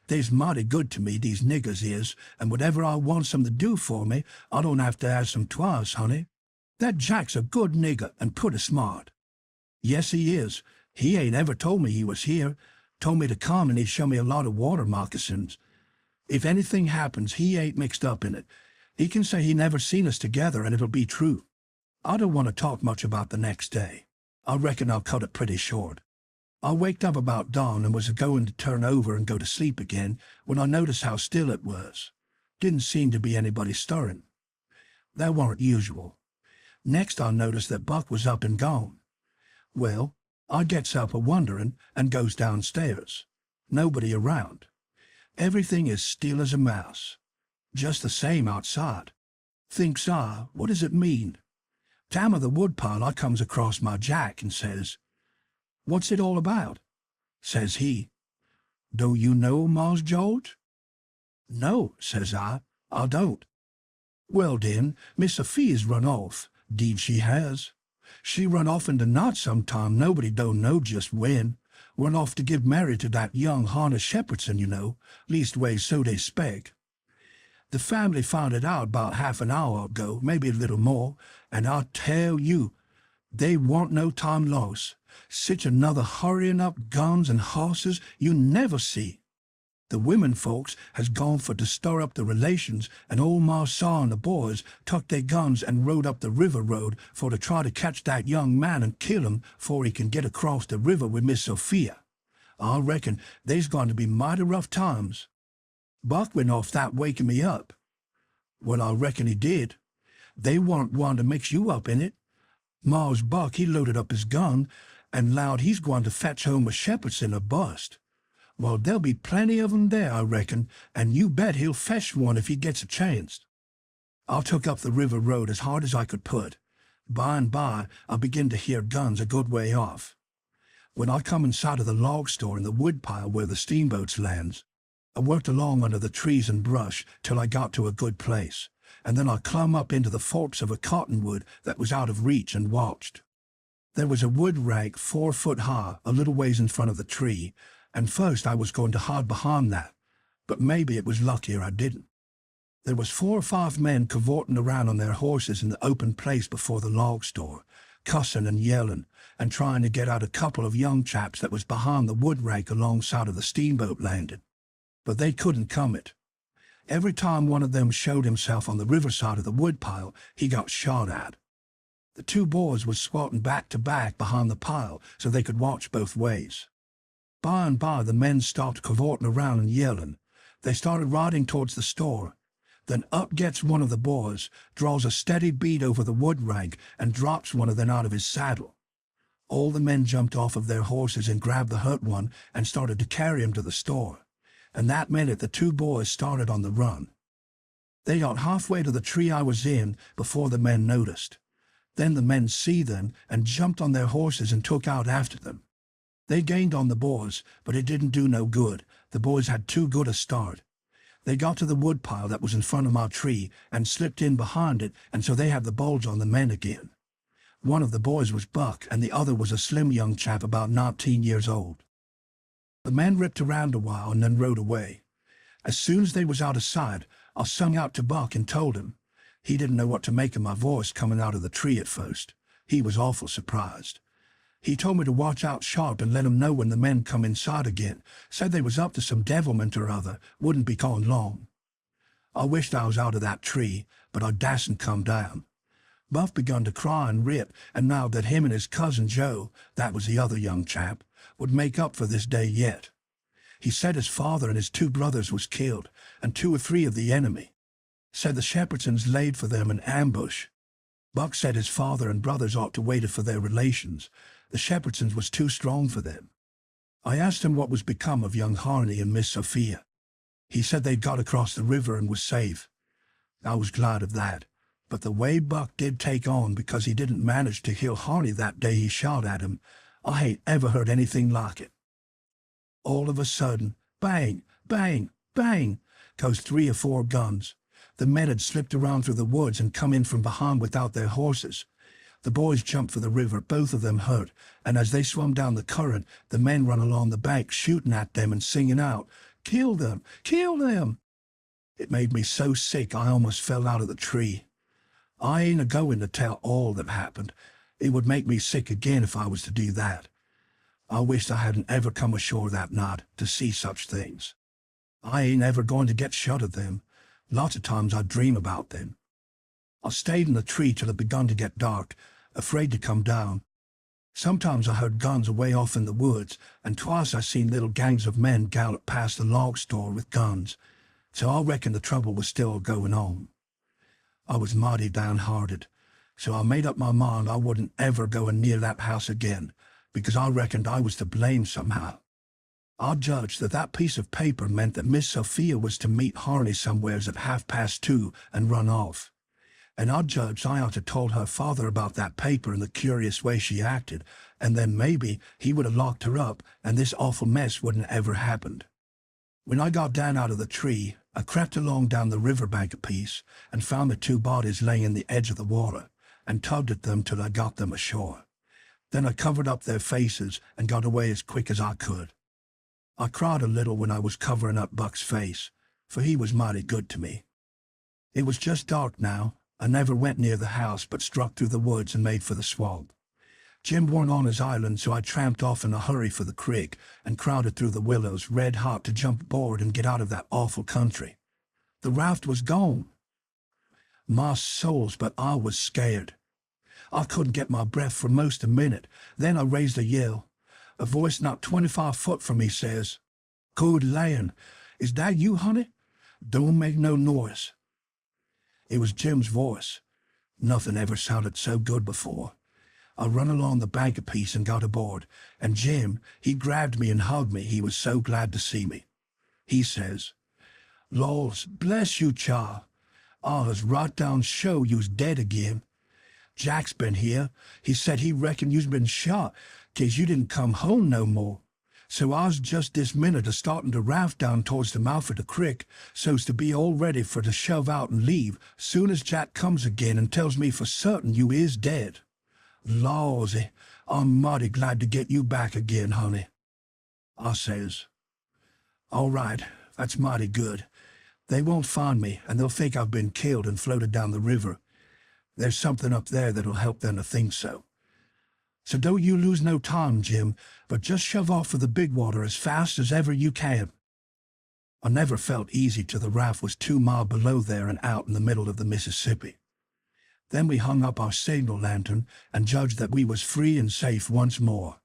They's mighty good to me, these niggers is, and whatever I wants 'em to do for me, I don't have to ask 'em twice, honey. That Jack's a good nigger and putty smart. Yes, he is. He ain't ever told me he was here. Told me to come and he'd show me a lot of water moccasins. If anything happens, he ain't mixed up in it. He can say he never seen us together, and it'll be true. I don't want to talk much about the next day. I reckon I'll cut it pretty short. I waked up about dawn and was going to turn over and go to sleep again when I noticed how still it was. Didn't seem to be anybody stirring. That warn't usual. Next I noticed that Buck was up and gone. Well, I gets up a-wondering and goes downstairs. Nobody around. Everything is still as a mouse. Just the same outside. Thinks I, what does it mean? Down of the woodpile I comes across my Jack and says, "What's it all about?" Says he, "Don't you know, Mars George?" "No," says I don't." "Well, den, Miss Sophia's run off. 'Deed she has. She run off in the night sometime, nobody don't know just when. Run off to give marriage to that young Harness Shepherdson, you know, leastways so they spec. The family found it out about half an hour ago, maybe a little more, and I tell you, they warn't no time lost. Sich another hurrying up guns and horses you never see. The women folks has gone for to stir up the relations, and old Marsaw and the boys tucked their guns and rode up the river road for to try to catch that young man and kill him 'fore he can get across the river with Miss Sophia. I reckon they's going to be mighty rough times. Buck went off that waking me up. Well, I reckon he did. They warn't one to mix you up in it. Mars Buck, he loaded up his gun and lowed he's going to fetch home a Shepherdson or bust. Well, there'll be plenty of 'em there, I reckon, and you bet he'll fetch one if he gets a chance. I took up the river road as hard as I could put. By and by, I begin to hear guns a good way off. When I come in sight of the log store in the woodpile where the steamboats lands, I worked along under the trees and brush till I got to a good place, and then I clumb up into the forks of a cottonwood that was out of reach and watched. There was a wood rank 4 foot high a little ways in front of the tree, and first I was going to hide behind that, but maybe it was luckier I didn't. There was 4 or 5 men cavorting around on their horses in the open place before the log store, cussing and yelling, and trying to get out a couple of young chaps that was behind the wood rank alongside of the steamboat landing. But they couldn't come it. Every time one of them showed himself on the riverside of the woodpile, he got shot at. The 2 boys was squatting back to back behind the pile so they could watch both ways. By and by the men stopped cavorting around and yelling. They started riding towards the store. Then up gets one of the boys, draws a steady bead over the wood rank, and drops one of them out of his saddle. All the men jumped off of their horses and grabbed the hurt one and started to carry him to the store. And that minute the 2 boys started on the run. They got halfway to the tree I was in before the men noticed. Then the men see them and jumped on their horses and took out after them. They gained on the boys, but it didn't do no good. The boys had too good a start. They got to the woodpile that was in front of my tree and slipped in behind it, and so they had the bulge on the men again. One of the boys was Buck, and the other was a slim young chap about 19 years old. The men ripped around a while and then rode away. As soon as they was out of sight, I sung out to Buck and told him. He didn't know what to make of my voice coming out of the tree at first. He was awful surprised. He told me to watch out sharp and let him know when the men come inside again. Said they was up to some devilment or other, wouldn't be gone long. I wished I was out of that tree, but I dasn't come down. Buff begun to cry and rip, and now that him and his cousin Joe, that was the other young chap, would make up for this day yet. He said his father and his 2 brothers was killed, and 2 or 3 of the enemy. Said the Shepherdsons laid for them an ambush. Buck said his father and brothers ought to wait for their relations. The Shepherdsons was too strong for them. I asked him what was become of young Harney and Miss Sophia. He said they'd got across the river and was safe. I was glad of that. But the way Buck did take on because he didn't manage to kill Harney that day he shot at him, I ain't ever heard anything like it. All of a sudden, bang, bang, bang, goes 3 or 4 guns. The men had slipped around through the woods and come in from behind without their horses. The boys jumped for the river, both of them hurt, and as they swum down the current, the men run along the bank shooting at them and singing out, "Kill them! Kill them!" It made me so sick I almost fell out of the tree. I ain't a-going to tell all that happened. It would make me sick again if I was to do that. I wished I hadn't ever come ashore that night to see such things. I ain't ever going to get shut of them. Lots of times I dream about them. I stayed in the tree till it begun to get dark, afraid to come down. Sometimes I heard guns away off in the woods, and twice I seen little gangs of men gallop past the log store with guns, so I reckon the trouble was still going on. I was mighty downhearted, so I made up my mind I wouldn't ever go near that house again, because I reckoned I was to blame somehow. I judged that that piece of paper meant that Miss Sophia was to meet Harney somewheres at 2:30 and run off. And I judged I ought to told her father about that paper and the curious way she acted, and then maybe he would have locked her up and this awful mess wouldn't ever happened. When I got down out of the tree, I crept along down the river bank a piece and found the 2 bodies laying in the edge of the water, and tugged at them till I got them ashore. Then I covered up their faces and got away as quick as I could. I cried a little when I was covering up Buck's face, for he was mighty good to me. It was just dark now. I never went near the house but struck through the woods and made for the swamp. Jim weren't on his island, so I tramped off in a hurry for the creek and crowded through the willows, red hot to jump aboard and get out of that awful country. The raft was gone. My souls, but I was scared. I couldn't get my breath for most a minute. Then I raised a yell. A voice not 25 foot from me says, "Good land, is that you, honey? Don't make no noise." It was Jim's voice. Nothing ever sounded so good before. I run along the bank a piece and got aboard, and Jim, he grabbed me and hugged me. He was so glad to see me. He says, "Laws, bless you, Cha. I was right down show you's dead again. Jack's been here. He said he reckoned you's been shot, 'cause you didn't come home no more. So I was just this minute a-starting to raft down towards the mouth of the crick, so's to be all ready for to shove out and leave, soon as Jack comes again and tells me for certain you is dead. Lawsy, I'm mighty glad to get you back again, honey." I says, "All right, that's mighty good. They won't find me, and they'll think I've been killed and floated down the river. There's something up there that'll help them to think so. So don't you lose no time, Jim, but just shove off for the big water as fast as ever you can." I never felt easy till the raft was 2 miles below there and out in the middle of the Mississippi. Then we hung up our signal lantern and judged that we was free and safe once more.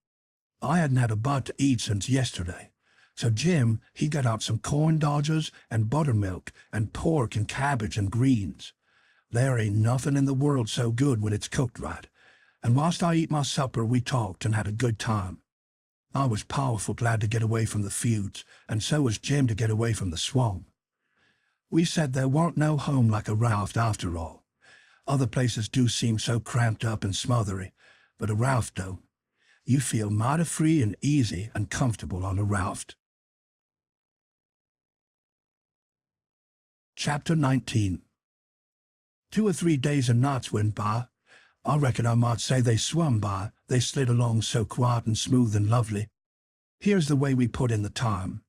I hadn't had a bite to eat since yesterday, so Jim, he got out some corn dodgers and buttermilk and pork and cabbage and greens. There ain't nothing in the world so good when it's cooked right, and whilst I eat my supper we talked and had a good time. I was powerful glad to get away from the feuds, and so was Jim to get away from the swamp. We said there warn't no home like a raft after all. Other places do seem so cramped up and smothery, but a raft don't. You feel mighty free and easy and comfortable on a raft. Chapter 19. 2 or 3 days and nights went by. I reckon I might say they swum by, they slid along so quiet and smooth and lovely. Here's the way we put in the time.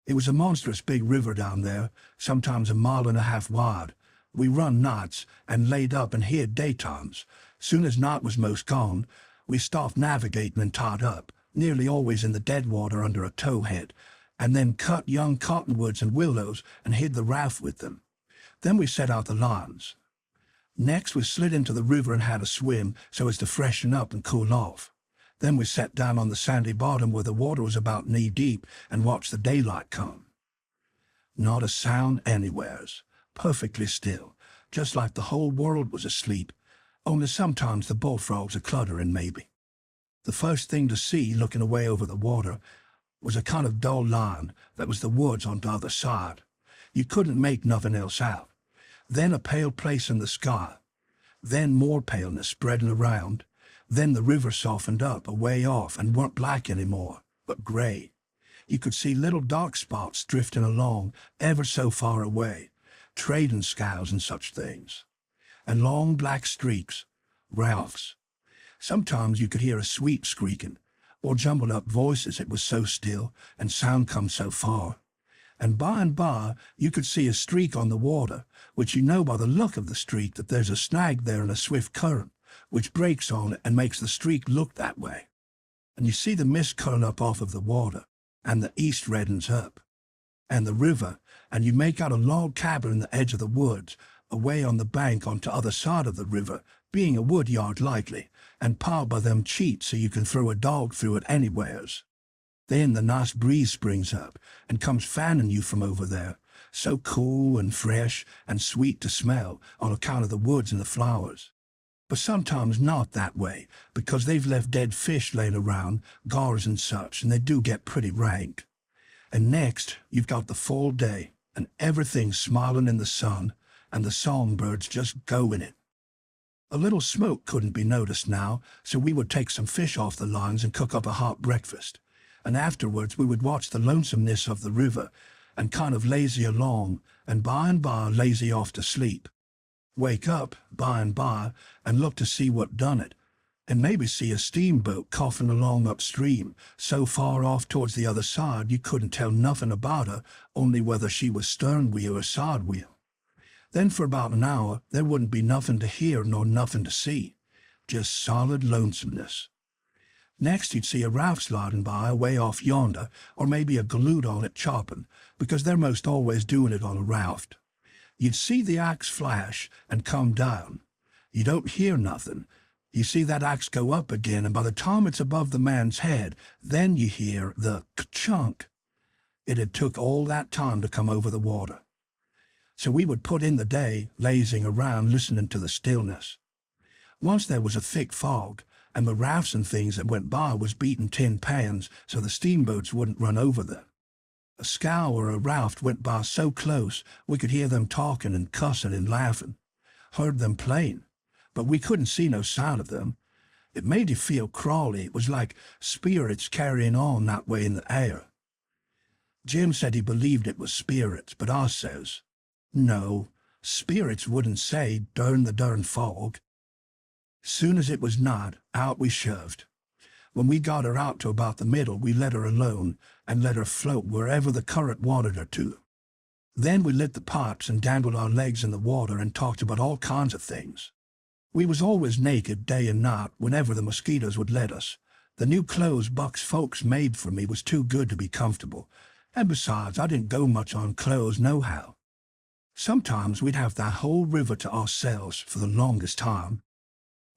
It was a monstrous big river down there, sometimes 1.5 miles wide. We run nights and laid up and hid daytimes. Soon as night was most gone, we stopped navigating and tied up, nearly always in the dead water under a towhead, and then cut young cottonwoods and willows and hid the raft with them. Then we set out the lines. Next we slid into the river and had a swim so as to freshen up and cool off. Then we sat down on the sandy bottom where the water was about knee-deep and watched the daylight come. Not a sound anywheres, perfectly still, just like the whole world was asleep, only sometimes the bullfrogs a-cluttering maybe. The first thing to see, looking away over the water, was a kind of dull line that was the woods on the other side. You couldn't make nothing else out. Then a pale place in the sky. Then more paleness spreading around. Then the river softened up a way off and weren't black anymore, but gray. You could see little dark spots drifting along ever so far away, trading scows and such things. And long black streaks, rafts. Sometimes you could hear a sweep squeaking, or jumbled up voices, it was so still, and sound come so far. And by you could see a streak on the water, which you know by the look of the streak that there's a snag there in a swift current, which breaks on it and makes the streak look that way. And you see the mist curl up off of the water, and the east reddens up. And the river, and you make out a log cabin in the edge of the woods, away on the bank on t'other side of the river, being a wood yard likely, and piled by them cheats so you can throw a dog through it anywheres. Then the nice breeze springs up and comes fanning you from over there, so cool and fresh and sweet to smell on account of the woods and the flowers. But sometimes not that way, because they've left dead fish laying around, gars and such, and they do get pretty rank. And next you've got the full day, and everything smiling in the sun, and the songbirds just go in it. A little smoke couldn't be noticed now, so we would take some fish off the lines and cook up a hot breakfast. And afterwards we would watch the lonesomeness of the river and kind of lazy along, and by lazy off to sleep. Wake up by and look to see what done it, and maybe see a steamboat coughing along upstream, so far off towards the other side you couldn't tell nothing about her, only whether she was stern wheel or side wheel. Then for about an hour there wouldn't be nothing to hear nor nothing to see, just solid lonesomeness. Next you'd see a raft sliding by away off yonder, or maybe a galoot on it chopping, because they're most always doing it on a raft. You'd see the axe flash and come down. You don't hear nothing. You see that axe go up again, and by the time it's above the man's head, then you hear the ka-chunk. It had took all that time to come over the water. So we would put in the day, lazing around, listening to the stillness. Once there was a thick fog, and the rafts and things that went by was beating tin pans so the steamboats wouldn't run over them. A scow or a raft went by so close we could hear them talking and cussing and laughing. Heard them playing, but we couldn't see no sign of them. It made you feel crawly. It was like spirits carrying on that way in the air. Jim said he believed it was spirits, but I says, no, spirits wouldn't say "Durn the durn fog." Soon as it was night, out we shoved. When we got her out to about the middle, we let her alone and let her float wherever the current wanted her to. Then we lit the pipes and dangled our legs in the water and talked about all kinds of things. We was always naked day and night whenever the mosquitoes would let us. The new clothes Buck's folks made for me was too good to be comfortable, and besides, I didn't go much on clothes nohow. Sometimes we'd have that whole river to ourselves for the longest time.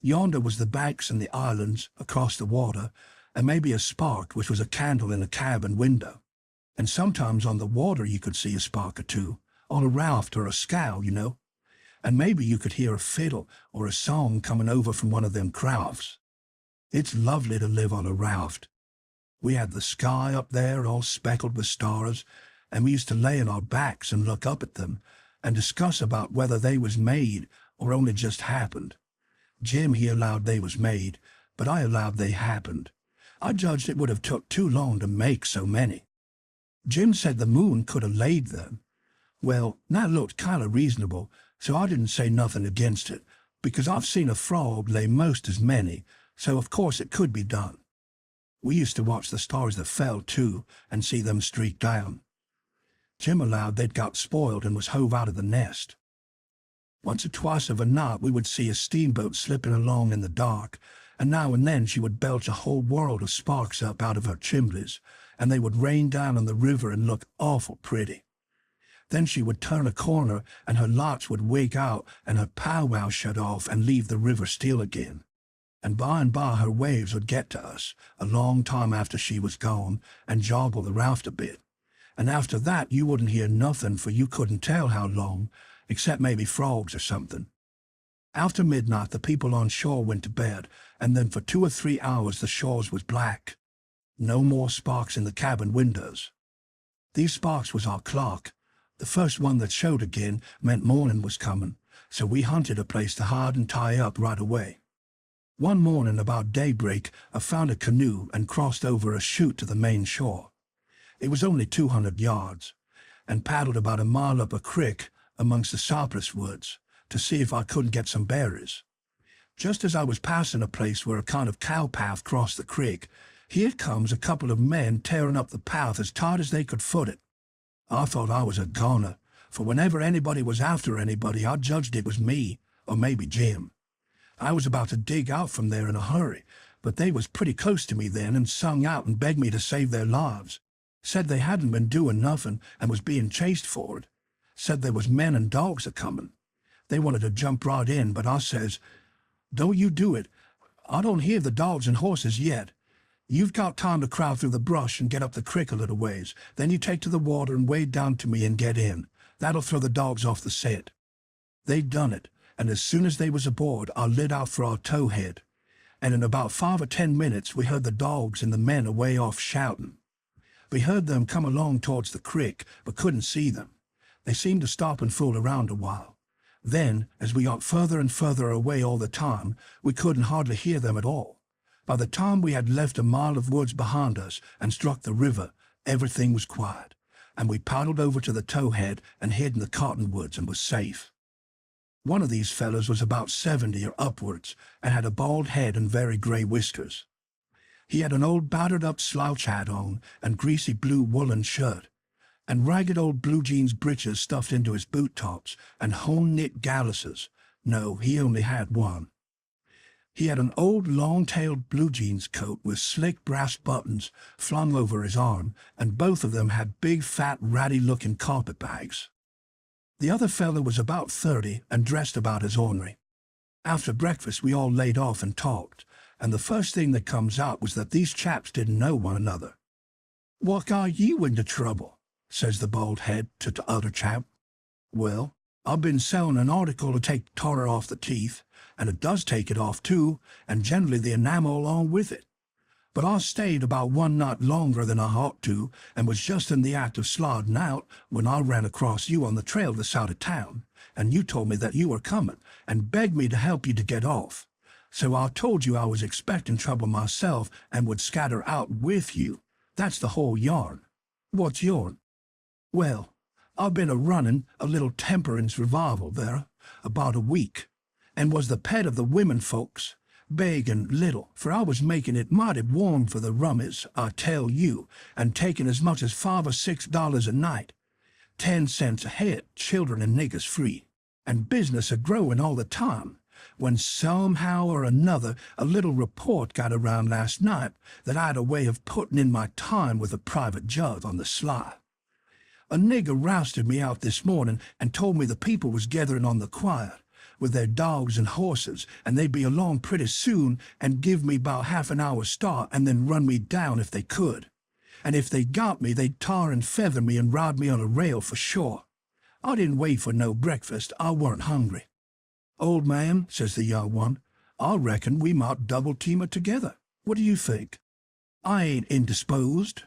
Yonder was the banks and the islands across the water, and maybe a spark which was a candle in a cabin window. And sometimes on the water you could see a spark or two, on a raft or a scow, you know. And maybe you could hear a fiddle or a song coming over from one of them crafts. It's lovely to live on a raft. We had the sky up there all speckled with stars, and we used to lay on our backs and look up at them, and discuss about whether they was made or only just happened. Jim, he allowed they was made, but I allowed they happened. I judged it would have took too long to make so many. Jim said the moon could have laid them. Well, that looked kind of reasonable, so I didn't say nothing against it, because I've seen a frog lay most as many, so of course it could be done. We used to watch the stars that fell, too, and see them streak down. Jim allowed they'd got spoiled and was hove out of the nest. Once or twice of a night we would see a steamboat slipping along in the dark, and now and then she would belch a whole world of sparks up out of her chimneys, and they would rain down on the river and look awful pretty. Then she would turn a corner, and her lights would wig out, and her powwow shut off and leave the river still again. And by her waves would get to us, a long time after she was gone, and joggle the raft a bit. And after that you wouldn't hear nothing, for you couldn't tell how long, except maybe frogs or something. After midnight the people on shore went to bed, and then for 2 or 3 hours the shores was black. No more sparks in the cabin windows. These sparks was our clock. The first one that showed again meant morning was coming, so we hunted a place to hide and tie up right away. One morning about daybreak I found a canoe and crossed over a chute to the main shore. It was only 200 yards, and paddled about a mile up a creek amongst the cypress woods to see if I couldn't get some berries. Just as I was passing a place where a kind of cow path crossed the creek, here comes a couple of men tearing up the path as tight as they could foot it. I thought I was a goner, for whenever anybody was after anybody, I judged it was me, or maybe Jim. I was about to dig out from there in a hurry, but they was pretty close to me then and sung out and begged me to save their lives. Said they hadn't been doing nothing and was being chased for it. Said there was men and dogs a-coming. They wanted to jump right in, but I says, "Don't you do it. I don't hear the dogs and horses yet. You've got time to crowd through the brush and get up the creek a little ways. Then you take to the water and wade down to me and get in. That'll throw the dogs off the scent." They done it, and as soon as they was aboard, I lit out for our towhead. And in about 5 or 10 minutes we heard the dogs and the men away off shouting. We heard them come along towards the creek, but couldn't see them. They seemed to stop and fool around a while. Then, as we got further and further away all the time, we couldn't hardly hear them at all. By the time we had left a mile of woods behind us and struck the river, everything was quiet, and we paddled over to the towhead and hid in the cottonwoods and was safe. One of these fellows was about 70 or upwards, and had a bald head and very grey whiskers. He had an old battered-up slouch hat on, and greasy blue woolen shirt, and ragged old blue jeans breeches stuffed into his boot-tops, and home-knit galluses. No, he only had one. He had an old long-tailed blue jeans coat with slick brass buttons flung over his arm, and both of them had big, fat, ratty-looking carpet-bags. The other fellow was about 30 and dressed about as ornery. After breakfast we all laid off and talked, and the first thing that comes out was that these chaps didn't know one another. "What got you into trouble?" says the bald head to the other chap. "Well, I've been selling an article to take tartar off the teeth, and it does take it off too, and generally the enamel along with it. But I stayed about one night longer than I ought to, and was just in the act of sliding out when I ran across you on the trail this side of town, and you told me that you were coming, and begged me to help you to get off. So I told you I was expecting trouble myself and would scatter out with you. That's the whole yarn." "What's yourn?" "Well, I've been a-running a little temperance revival there about a week, and was the pet of the women folks, big and little, for I was making it mighty warm for the rummies, I tell you, and taking as much as $5 or $6 a night, 10 cents a head, children and niggers free, and business a-growing all the time, when somehow or another a little report got around last night that I'd a way of putting in my time with a private judge on the sly. A nigger rousted me out this morning and told me the people was gathering on the quiet, with their dogs and horses, and they'd be along pretty soon and give me about half an hour's start and then run me down if they could. And if they got me, they'd tar and feather me and ride me on a rail for sure. I didn't wait for no breakfast. I weren't hungry. 'Old man,' says the young one, 'I reckon we might double-team it together. What do you think?' 'I ain't indisposed.'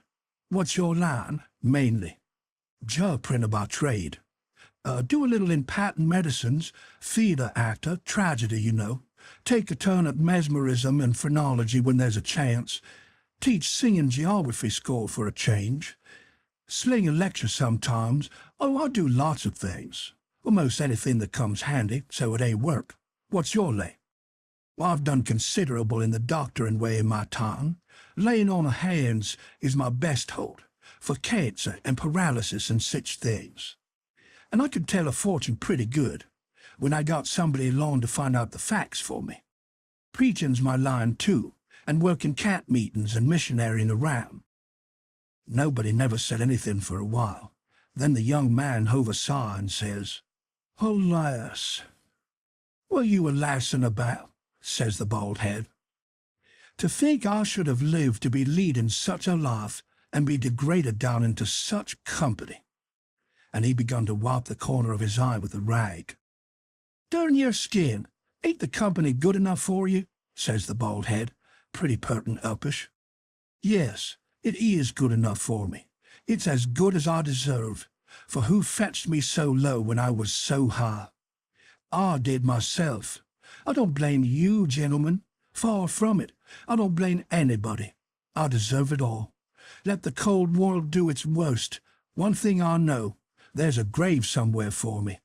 'What's your line?' 'Mainly Joe printer by trade. Do a little in patent medicines, theatre actor, tragedy, you know. Take a turn at mesmerism and phrenology when there's a chance. Teach singing geography school for a change. Sling a lecture sometimes. Oh, I do lots of things. Almost anything that comes handy, so it ain't work. What's your lay? Well, I've done considerable in the doctoring way in my time. Laying on of hands is my best hold, for cancer and paralysis and such things. And I could tell a fortune pretty good, when I got somebody along to find out the facts for me. Preaching's my line too, and working camp meetings and missionarying around. Nobody never said anything for a while. Then the young man hove a sigh and says, "Oh, lass, what you a lassing about?" says the bald head. "To think I should have lived to be leading such a life and be degraded down into such company." And he begun to wipe the corner of his eye with a rag. "Darn your skin, ain't the company good enough for you?" says the bald head, pretty pert and uppish. "Yes, it is good enough for me. It's as good as I deserve, for who fetched me so low when I was so high? I did myself. I don't blame you, gentlemen. Far from it. I don't blame anybody. I deserve it all. Let the cold world do its worst. One thing I know, there's a grave somewhere for me.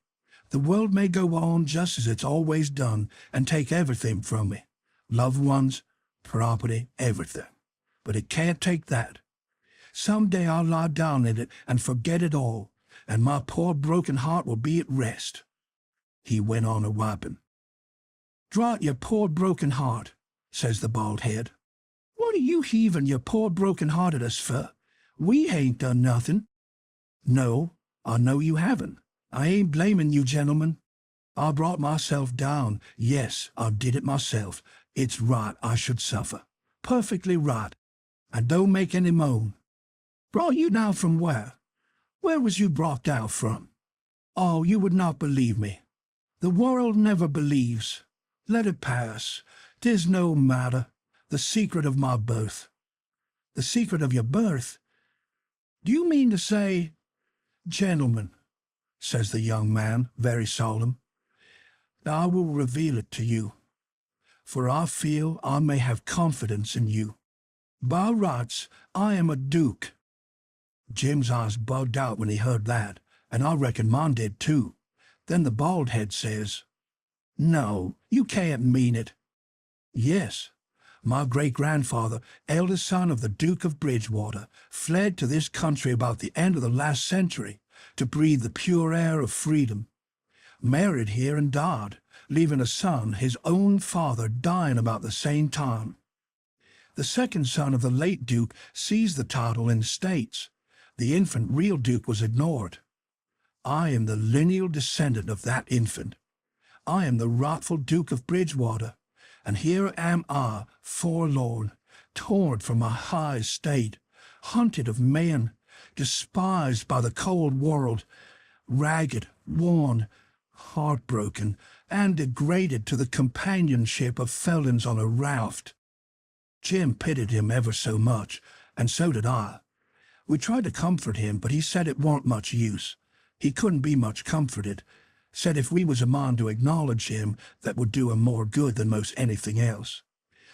The world may go on just as it's always done and take everything from me. Loved ones, property, everything. But it can't take that. Some day I'll lie down in it and forget it all, and my poor broken heart will be at rest." He went on a-wiping. "Drat your poor broken heart," says the bald head. "What are you heaving your poor broken heart at us for? We ain't done nothing." "No, I know you haven't. I ain't blaming you, gentlemen. I brought myself down. Yes, I did it myself. It's right I should suffer. Perfectly right. And don't make any moan. Brought you down from where? Where was you brought down from? Oh, you would not believe me. The world never believes. Let it pass. 'Tis no matter. The secret of my birth." "The secret of your birth? Do you mean to say—" "Gentlemen," says the young man, very solemn, "I will reveal it to you, for I feel I may have confidence in you. By rights, I am a duke." Jim's eyes bugged out when he heard that, and I reckon mine did too. Then the bald head says, "No, you can't mean it." "Yes. My great-grandfather, eldest son of the Duke of Bridgewater, fled to this country about the end of the last century to breathe the pure air of freedom. Married here and died, leaving a son, his own father, dying about the same time. The second son of the late Duke seized the title in the States. The infant real Duke was ignored. I am the lineal descendant of that infant. I am the rightful Duke of Bridgewater, and here am I, forlorn, torn from my high estate, hunted of men, despised by the cold world, ragged, worn, heartbroken, and degraded to the companionship of felons on a raft." Jim pitied him ever so much, and so did I. We tried to comfort him, but he said it warn't much use. He couldn't be much comforted. Said if we was a mind to acknowledge him, that would do him more good than most anything else.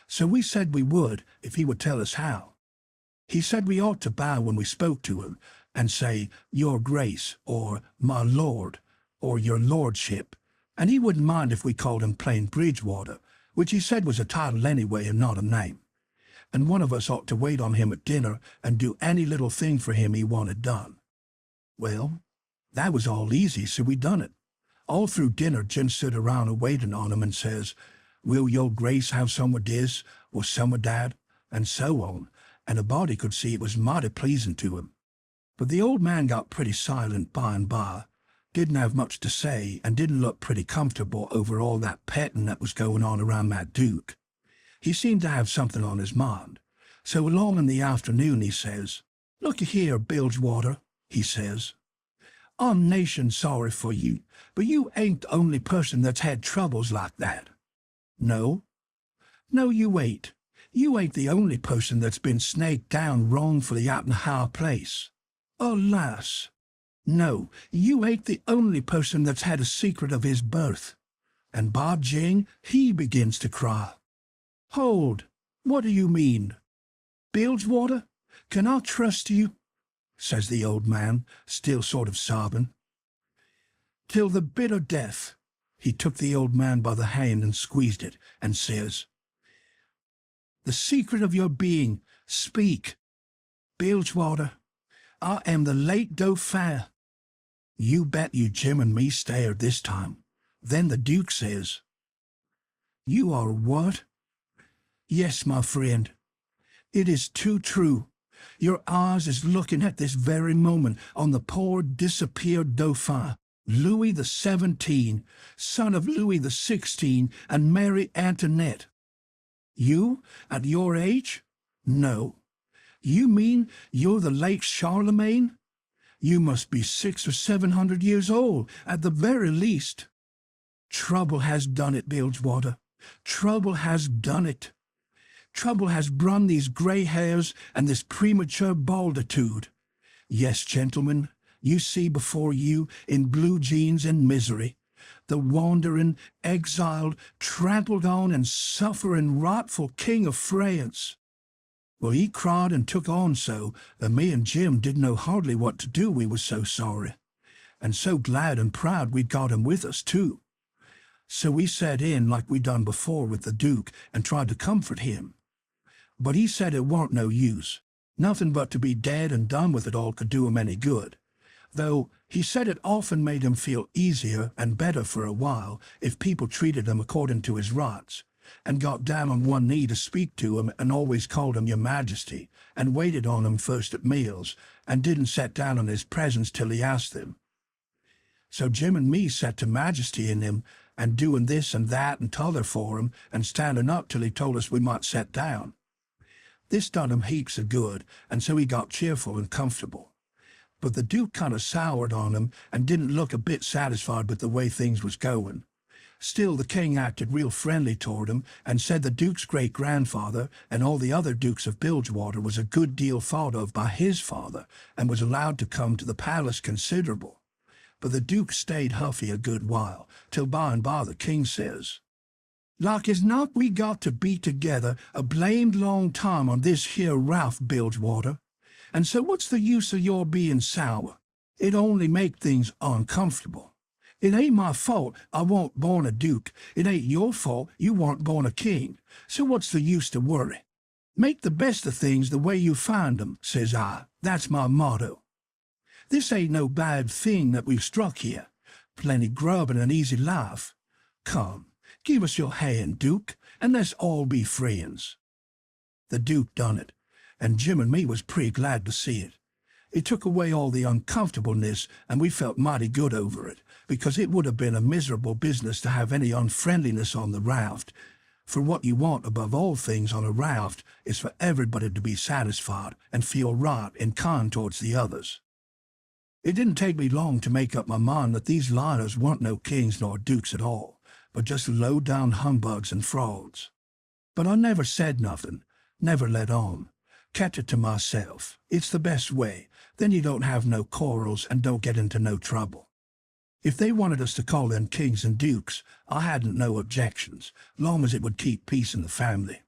So we said we would, if he would tell us how. He said we ought to bow when we spoke to him, and say, "Your Grace," or "My Lord," or "Your Lordship," and he wouldn't mind if we called him plain Bridgewater, which he said was a title anyway and not a name. And one of us ought to wait on him at dinner and do any little thing for him he wanted done. Well, that was all easy, so we done it. All through dinner Jim stood around a-waiting on him and says, "Will your Grace have some of dis, or some of dat?" and so on, and a body could see it was mighty pleasing to him. But the old man got pretty silent by and by, didn't have much to say, and didn't look pretty comfortable over all that petting that was going on around that Duke. He seemed to have something on his mind. So along in the afternoon he says, "Looky here, Bilgewater," he says, "I'm nation sorry for you, but you ain't the only person that's had troubles like that." "No? No, you ain't. You ain't the only person that's been snaked down wrongfully out in a high place. Alas! No, you ain't the only person that's had a secret of his birth." And by jing, he begins to cry. "Hold! What do you mean? Bilgewater, can I trust you?" says the old man, still sort of sobbing. Till the bitter death. He took the old man by the hand and squeezed it, and says, The secret of your being, speak. Bilgewater, I am the late Dauphin. You bet you Jim and me stared this time. Then the Duke says, You are what? Yes, my friend. It is too true. Your eyes is looking at this very moment on the poor disappeared Dauphin, Louis the 17th, son of Louis the 16th and Mary Antoinette. You, at your age? No. You mean you're the late Charlemagne? You must be 600 or 700 years old, at the very least. Trouble has done it, Bilgewater. Trouble has done it. Trouble has brung these grey hairs and this premature balditude. Yes, gentlemen, you see before you, in blue jeans and misery, the wandering, exiled, trampled on and suffering rightful King of France. Well, he cried and took on so that me and Jim didn't know hardly what to do, we was so sorry, and so glad and proud we'd got him with us, too. So we sat in like we done before with the Duke and tried to comfort him. But he said it warn't no use. Nothing but to be dead and done with it all could do him any good. Though he said it often made him feel easier and better for a while if people treated him according to his rights, and got down on one knee to speak to him and always called him Your Majesty, and waited on him first at meals, and didn't set down on his presents till he asked them. So Jim and me set to majesty in him, and doing this and that and t'other for him, and standing up till he told us we might set down. This done him heaps of good, and so he got cheerful and comfortable. But the Duke kind of soured on him and didn't look a bit satisfied with the way things was going. Still, the king acted real friendly toward him and said the Duke's great-grandfather and all the other Dukes of Bilgewater was a good deal thought of by his father and was allowed to come to the palace considerable. But the Duke stayed huffy a good while, till by and by the king says, Like as not we got to be together a blamed long time on this here raft, Bilgewater, and so what's the use of your being sour? It only make things uncomfortable. It ain't my fault I warn't born a duke. It ain't your fault you warn't born a king. So what's the use to worry? Make the best of things the way you find 'em, says I. That's my motto. This ain't no bad thing that we've struck here. Plenty grub and an easy life. Come, give us your hand, Duke, and let's all be friends. The Duke done it, and Jim and me was pretty glad to see it. It took away all the uncomfortableness, and we felt mighty good over it, because it would have been a miserable business to have any unfriendliness on the raft. For what you want above all things on a raft is for everybody to be satisfied and feel right and kind towards the others. It didn't take me long to make up my mind that these liners weren't no kings nor dukes at all, but just low-down humbugs and frauds. But I never said nothing, never let on. Kept it to myself. It's the best way. Then you don't have no quarrels and don't get into no trouble. If they wanted us to call them kings and dukes, I hadn't no objections, long as it would keep peace in the family.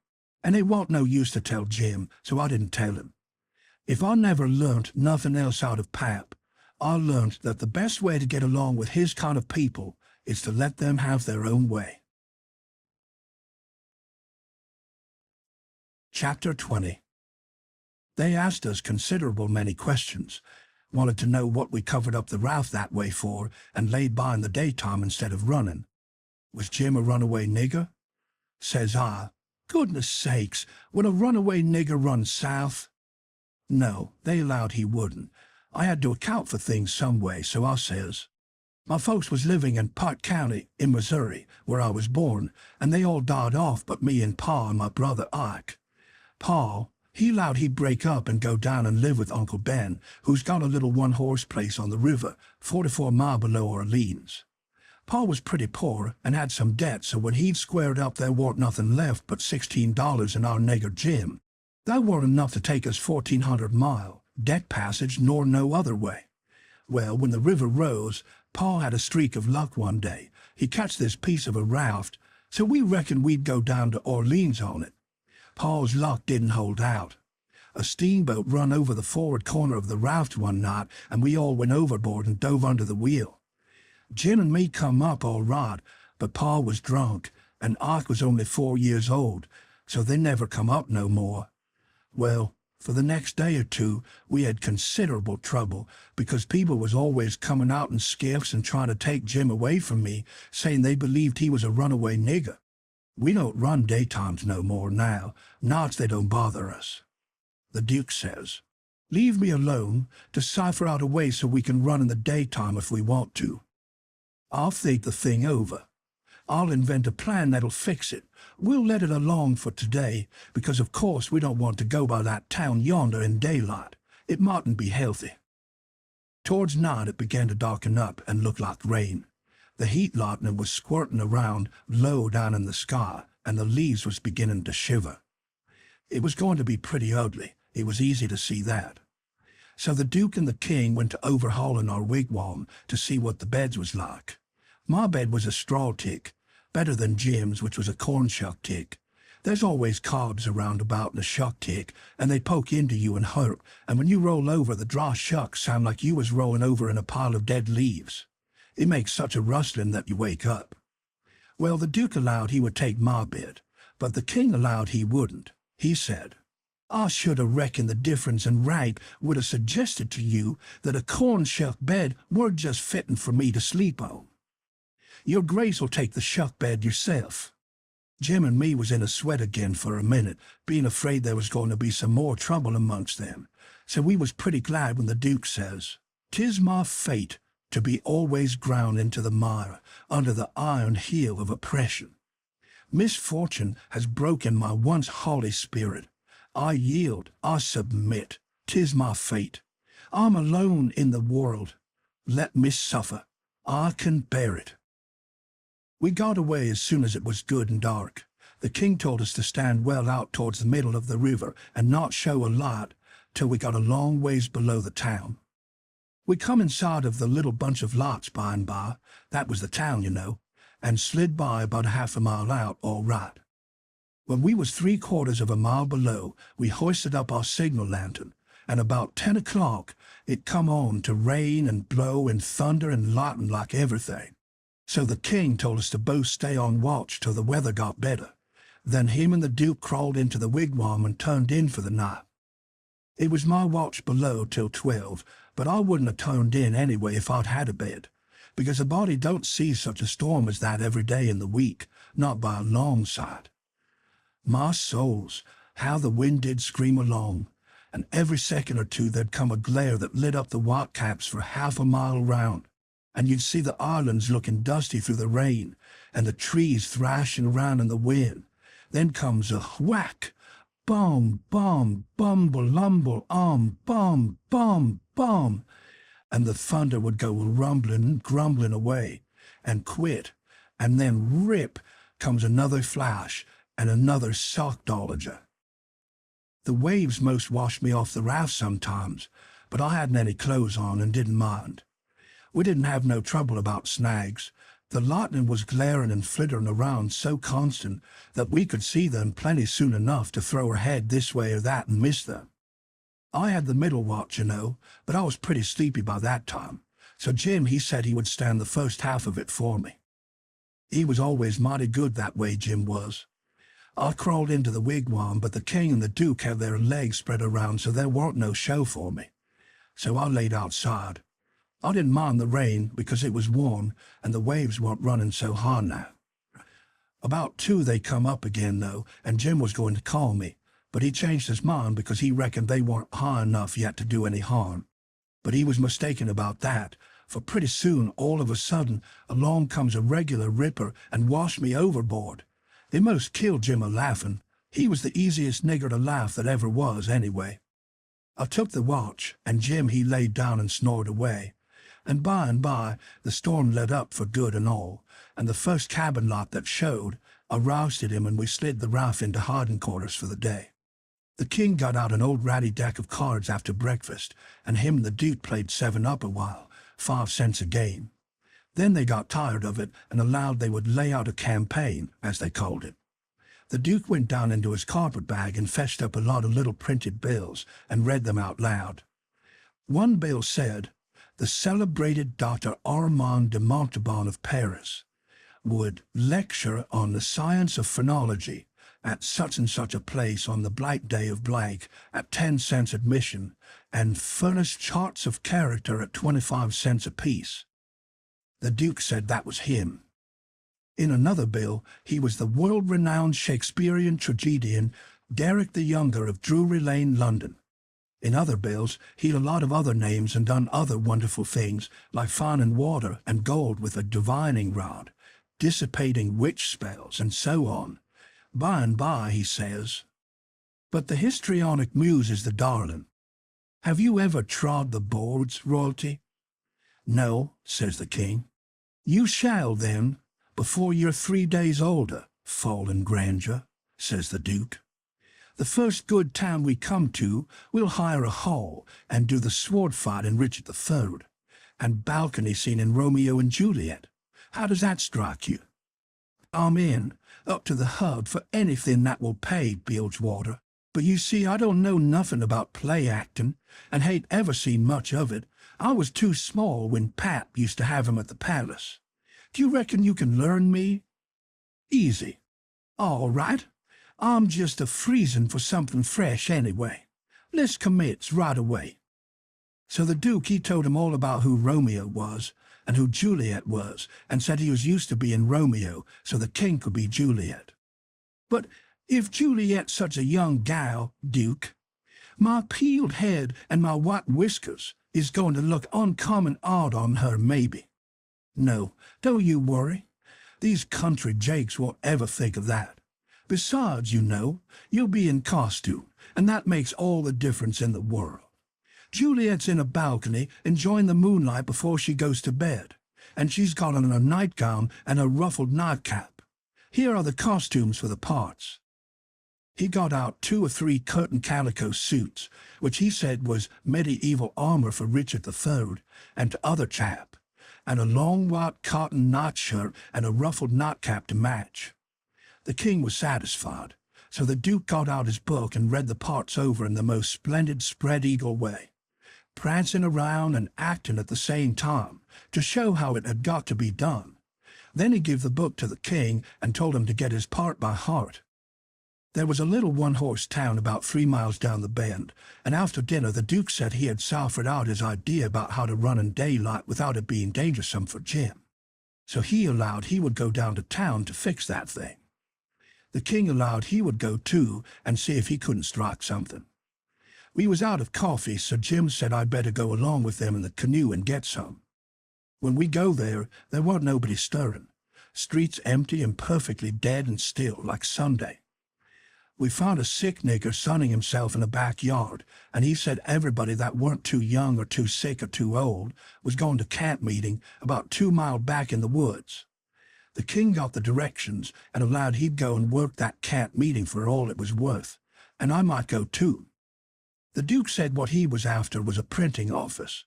And it wasn't no use to tell Jim, so I didn't tell him. If I never learnt nothing else out of Pap, I learnt that the best way to get along with his kind of people is to let them have their own way. Chapter 20. They asked us considerable many questions, wanted to know what we covered up the raft that way for and laid by in the daytime instead of running. Was Jim a runaway nigger? Says I, Goodness sakes, would a runaway nigger run south? No, they allowed he wouldn't. I had to account for things some way, so I says, My folks was living in Pike County in Missouri, where I was born, and they all died off but me and Pa and my brother Ike. Pa, he allowed he'd break up and go down and live with Uncle Ben, who's got a little one-horse place on the river, 44 miles below Orleans. Pa was pretty poor and had some debt, so when he'd squared up there warn't nothing left but $16 in our nigger Jim. That warn't enough to take us 1,400 mile, debt passage nor no other way. Well, when the river rose, Pa had a streak of luck one day. He catched this piece of a raft, so we reckoned we'd go down to Orleans on it. Pa's luck didn't hold out. A steamboat run over the forward corner of the raft one night, and we all went overboard and dove under the wheel. Jim and me come up all right, but Pa was drunk, and Ike was only 4 years old, so they never come up no more. Well, for the next day or two, we had considerable trouble, because people was always coming out in skiffs and trying to take Jim away from me, saying they believed he was a runaway nigger. We don't run daytimes no more now. Nights they don't bother us. The Duke says, "Leave me alone to cipher out a way so we can run in the daytime if we want to. I'll think the thing over. I'll invent a plan that'll fix it. We'll let it alone for today, because of course we don't want to go by that town yonder in daylight. It mightn't be healthy." Towards night it began to darken up and look like rain. The heat lightning was squirting around low down in the sky, and the leaves was beginning to shiver. It was going to be pretty ugly. It was easy to see that. So the Duke and the King went to overhauling our wigwam to see what the beds was like. My bed was a straw tick, better than Jim's, which was a corn shuck tick. There's always cobs around about in a shuck tick, and they poke into you and hurt, and when you roll over, the dry shucks sound like you was rolling over in a pile of dead leaves. It makes such a rustling that you wake up. Well, the Duke allowed he would take my bed, but the King allowed he wouldn't. He said, "I should have reckoned the difference in rank would have suggested to you that a corn shuck bed were just fitting for me to sleep on. Your Grace'll take the shuck bed yourself." Jim and me was in a sweat again for a minute, being afraid there was going to be some more trouble amongst them. So we was pretty glad when the Duke says, "'Tis my fate to be always ground into the mire under the iron heel of oppression. Misfortune has broken my once haughty spirit. I yield, I submit, 'tis my fate. I'm alone in the world. Let me suffer. I can bear it." We got away as soon as it was good and dark. The King told us to stand well out towards the middle of the river and not show a light till we got a long ways below the town. We come inside of the little bunch of lots by and by, that was the town, you know, and slid by about half a mile out all right. When we was 3/4 of a mile below, we hoisted up our signal lantern, and about 10 o'clock it come on to rain and blow and thunder and lighten like everything. So the King told us to both stay on watch till the weather got better. Then him and the Duke crawled into the wigwam and turned in for the night. It was my watch below till 12, but I wouldn't have turned in anyway if I'd had a bed, because a body don't see such a storm as that every day in the week, not by a long sight. My souls, how the wind did scream along, and every second or two there'd come a glare that lit up the whitecaps for half a mile round, and you'd see the islands looking dusty through the rain, and the trees thrashing around in the wind. Then comes a whack, bum, bum, bumble, lumble, bum, bum, bum, and the thunder would go rumbling and grumbling away, and quit, and then rip comes another flash, and another sockdologer. The waves most washed me off the raft sometimes, but I hadn't any clothes on and didn't mind. We didn't have no trouble about snags. The lightning was glaring and flittering around so constant that we could see them plenty soon enough to throw her head this way or that and miss them. I had the middle watch, you know, but I was pretty sleepy by that time, so Jim he said he would stand the first half of it for me. He was always mighty good that way, Jim was. I crawled into the wigwam, but the King and the Duke had their legs spread around so there warn't no show for me. So I laid outside. I didn't mind the rain because it was warm and the waves weren't running so high now. About 2 they come up again, though, and Jim was going to call me, but he changed his mind because he reckoned they weren't high enough yet to do any harm. But he was mistaken about that, for pretty soon, all of a sudden, along comes a regular ripper and washed me overboard. It most killed Jim a-laughing. He was the easiest nigger to laugh that ever was, anyway. I took the watch, and Jim he laid down and snored away. And by, the storm let up for good and all, and the first cabin light that showed, I rousted him and we slid the raft into hiding quarters for the day. The King got out an old ratty deck of cards after breakfast, and him and the Duke played 7-up a while, 5 cents a game. Then they got tired of it and allowed they would lay out a campaign, as they called it. The Duke went down into his carpet bag and fetched up a lot of little printed bills and read them out loud. One bill said, "The celebrated Dr. Armand de Montauban of Paris would lecture on the science of phrenology at such and such a place on the blank day of blank at 10 cents admission, and furnish charts of character at 25 cents apiece." The Duke said that was him. In another bill, he was the world-renowned Shakespearean tragedian Derek the Younger of Drury Lane, London. In other bills, he'd a lot of other names and done other wonderful things, like finding water and gold with a divining rod, dissipating witch spells, and so on. By and by, he says. But the histrionic muse is the darling. Have you ever trod the boards, royalty? No, says the king. You shall, then, before you're 3 days older, fallen grandeur, says the Duke. The first good town we come to, we'll hire a hall and do the sword fight in Richard III, and balcony scene in Romeo and Juliet. How does that strike you? I'm in, up to the hub for anything that will pay, Bilgewater. But you see, I don't know nothing about play acting, and hain't ever seen much of it. I was too small when Pap used to have him at the palace. Do you reckon you can learn me? Easy. All right. I'm just a-freezing for something fresh anyway. Let's commence right away. So the Duke, he told him all about who Romeo was, and who Juliet was, and said he was used to being Romeo, so the king could be Juliet. But if Juliet's such a young gal, Duke, my peeled head and my white whiskers is going to look uncommon odd on her, maybe. No, don't you worry. These country jakes won't ever think of that. Besides, you know, you'll be in costume, and that makes all the difference in the world. Juliet's in a balcony enjoying the moonlight before she goes to bed, and she's got on a nightgown and a ruffled nightcap. Here are the costumes for the parts. He got out 2 or 3 curtain calico suits, which he said was medieval armor for Richard III and t'other chap, and a long white cotton nightshirt and a ruffled nightcap to match. The king was satisfied, so the Duke got out his book and read the parts over in the most splendid spread-eagle way, prancing around and acting at the same time to show how it had got to be done. Then he gave the book to the king and told him to get his part by heart. There was a little one-horse town about 3 miles down the bend, and after dinner the Duke said he had ciphered out his idea about how to run in daylight without it being dangersome for Jim. So he allowed he would go down to town to fix that thing. The king allowed he would go too and see if he couldn't strike something. We was out of coffee, so Jim said I'd better go along with them in the canoe and get some. When we go there wasn't nobody stirring. Streets empty and perfectly dead and still, like Sunday. We found a sick nigger sunning himself in a backyard, and he said everybody that weren't too young or too sick or too old was going to camp meeting about 2 miles back in the woods. The king got the directions and allowed he'd go and work that camp meeting for all it was worth, and I might go too. The Duke said what he was after was a printing office.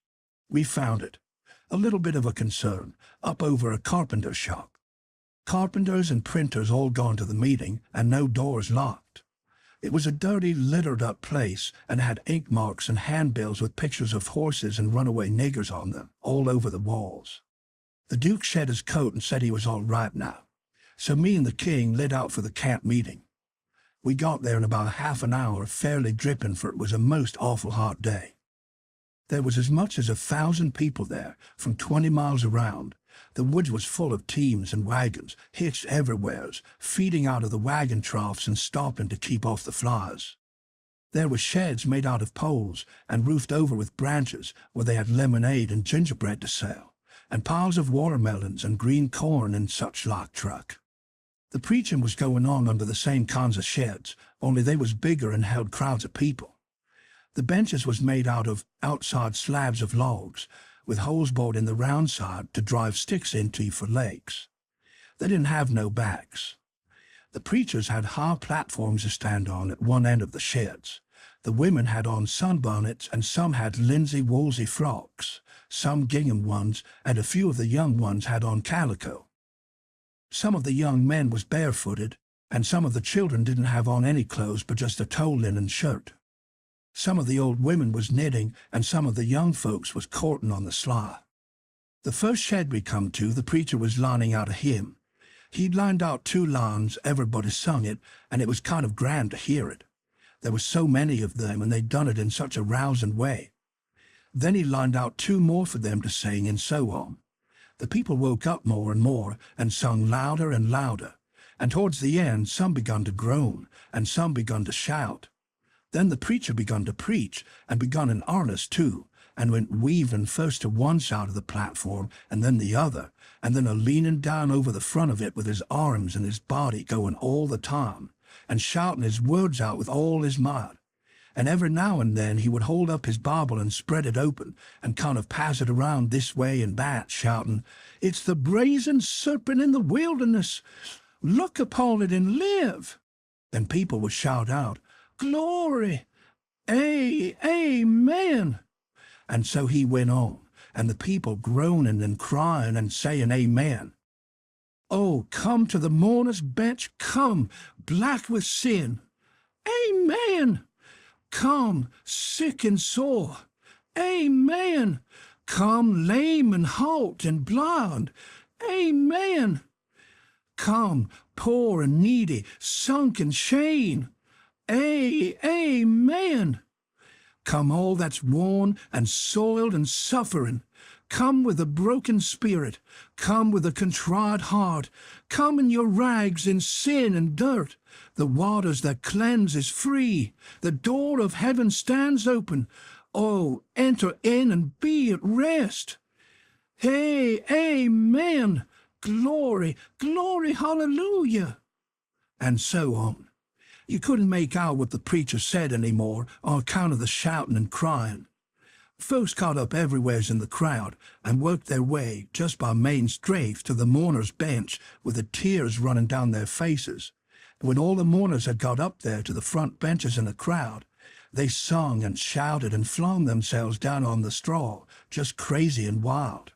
We found it. A little bit of a concern, up over a carpenter shop. Carpenters and printers all gone to the meeting, and no doors locked. It was a dirty, littered-up place, and had ink marks and handbills with pictures of horses and runaway niggers on them, all over the walls. The Duke shed his coat and said he was all right now, so me and the king lit out for the camp meeting. We got there in about half an hour, fairly dripping, for it was a most awful hot day. There was as much as 1,000 people there, from 20 miles around. The woods was full of teams and wagons, hitched everywheres, feeding out of the wagon troughs and stopping to keep off the flies. There were sheds made out of poles and roofed over with branches where they had lemonade and gingerbread to sell, and piles of watermelons and green corn and such like truck. The preaching was going on under the same kinds of sheds, only they was bigger and held crowds of people. The benches was made out of outside slabs of logs, with holes bored in the round side to drive sticks into for legs. They didn't have no backs. The preachers had high platforms to stand on at one end of the sheds. The women had on sunbonnets, and some had linsey woolsey frocks, some gingham ones, and a few of the young ones had on calico. Some of the young men was barefooted, and some of the children didn't have on any clothes but just a tow linen shirt. Some of the old women was knitting, and some of the young folks was courting on the sly. The first shed we come to, the preacher was lining out a hymn. He'd lined out 2 lines, everybody sung it, and it was kind of grand to hear it. There was so many of them, and they'd done it in such a rousing way. Then he lined out 2 more for them to sing, and so on. The people woke up more and more, and sung louder and louder, and towards the end some begun to groan, and some begun to shout. Then the preacher begun to preach, and begun in earnest too, and went weaving first to one side of the platform, and then the other, and then a-leaning down over the front of it with his arms and his body going all the time, and shouting his words out with all his might. And every now and then he would hold up his Bible and spread it open, and kind of pass it around this way and that, shouting, "It's the brazen serpent in the wilderness! Look upon it and live!" And people would shout out, "Glory! Amen!" And so he went on, and the people groaning and crying and saying amen. "Oh, come to the mourner's bench, come, black with sin. Amen! Come, sick and sore. Amen! Come, lame and halt and blind. Amen! Come, poor and needy, sunk in shame. Amen! Come, all that's worn and soiled and suffering. Come with a broken spirit. Come with a contrite heart. Come in your rags in sin and dirt. The waters that cleanse is free. The door of heaven stands open. Oh, enter in and be at rest. Hey, amen. Glory, glory, hallelujah. And so on. You couldn't make out what the preacher said any more on account of the shouting and crying. Folks caught up everywheres in the crowd and worked their way just by main strength to the mourner's bench with the tears running down their faces. And when all the mourners had got up there to the front benches in the crowd, they sung and shouted and flung themselves down on the straw, just crazy and wild.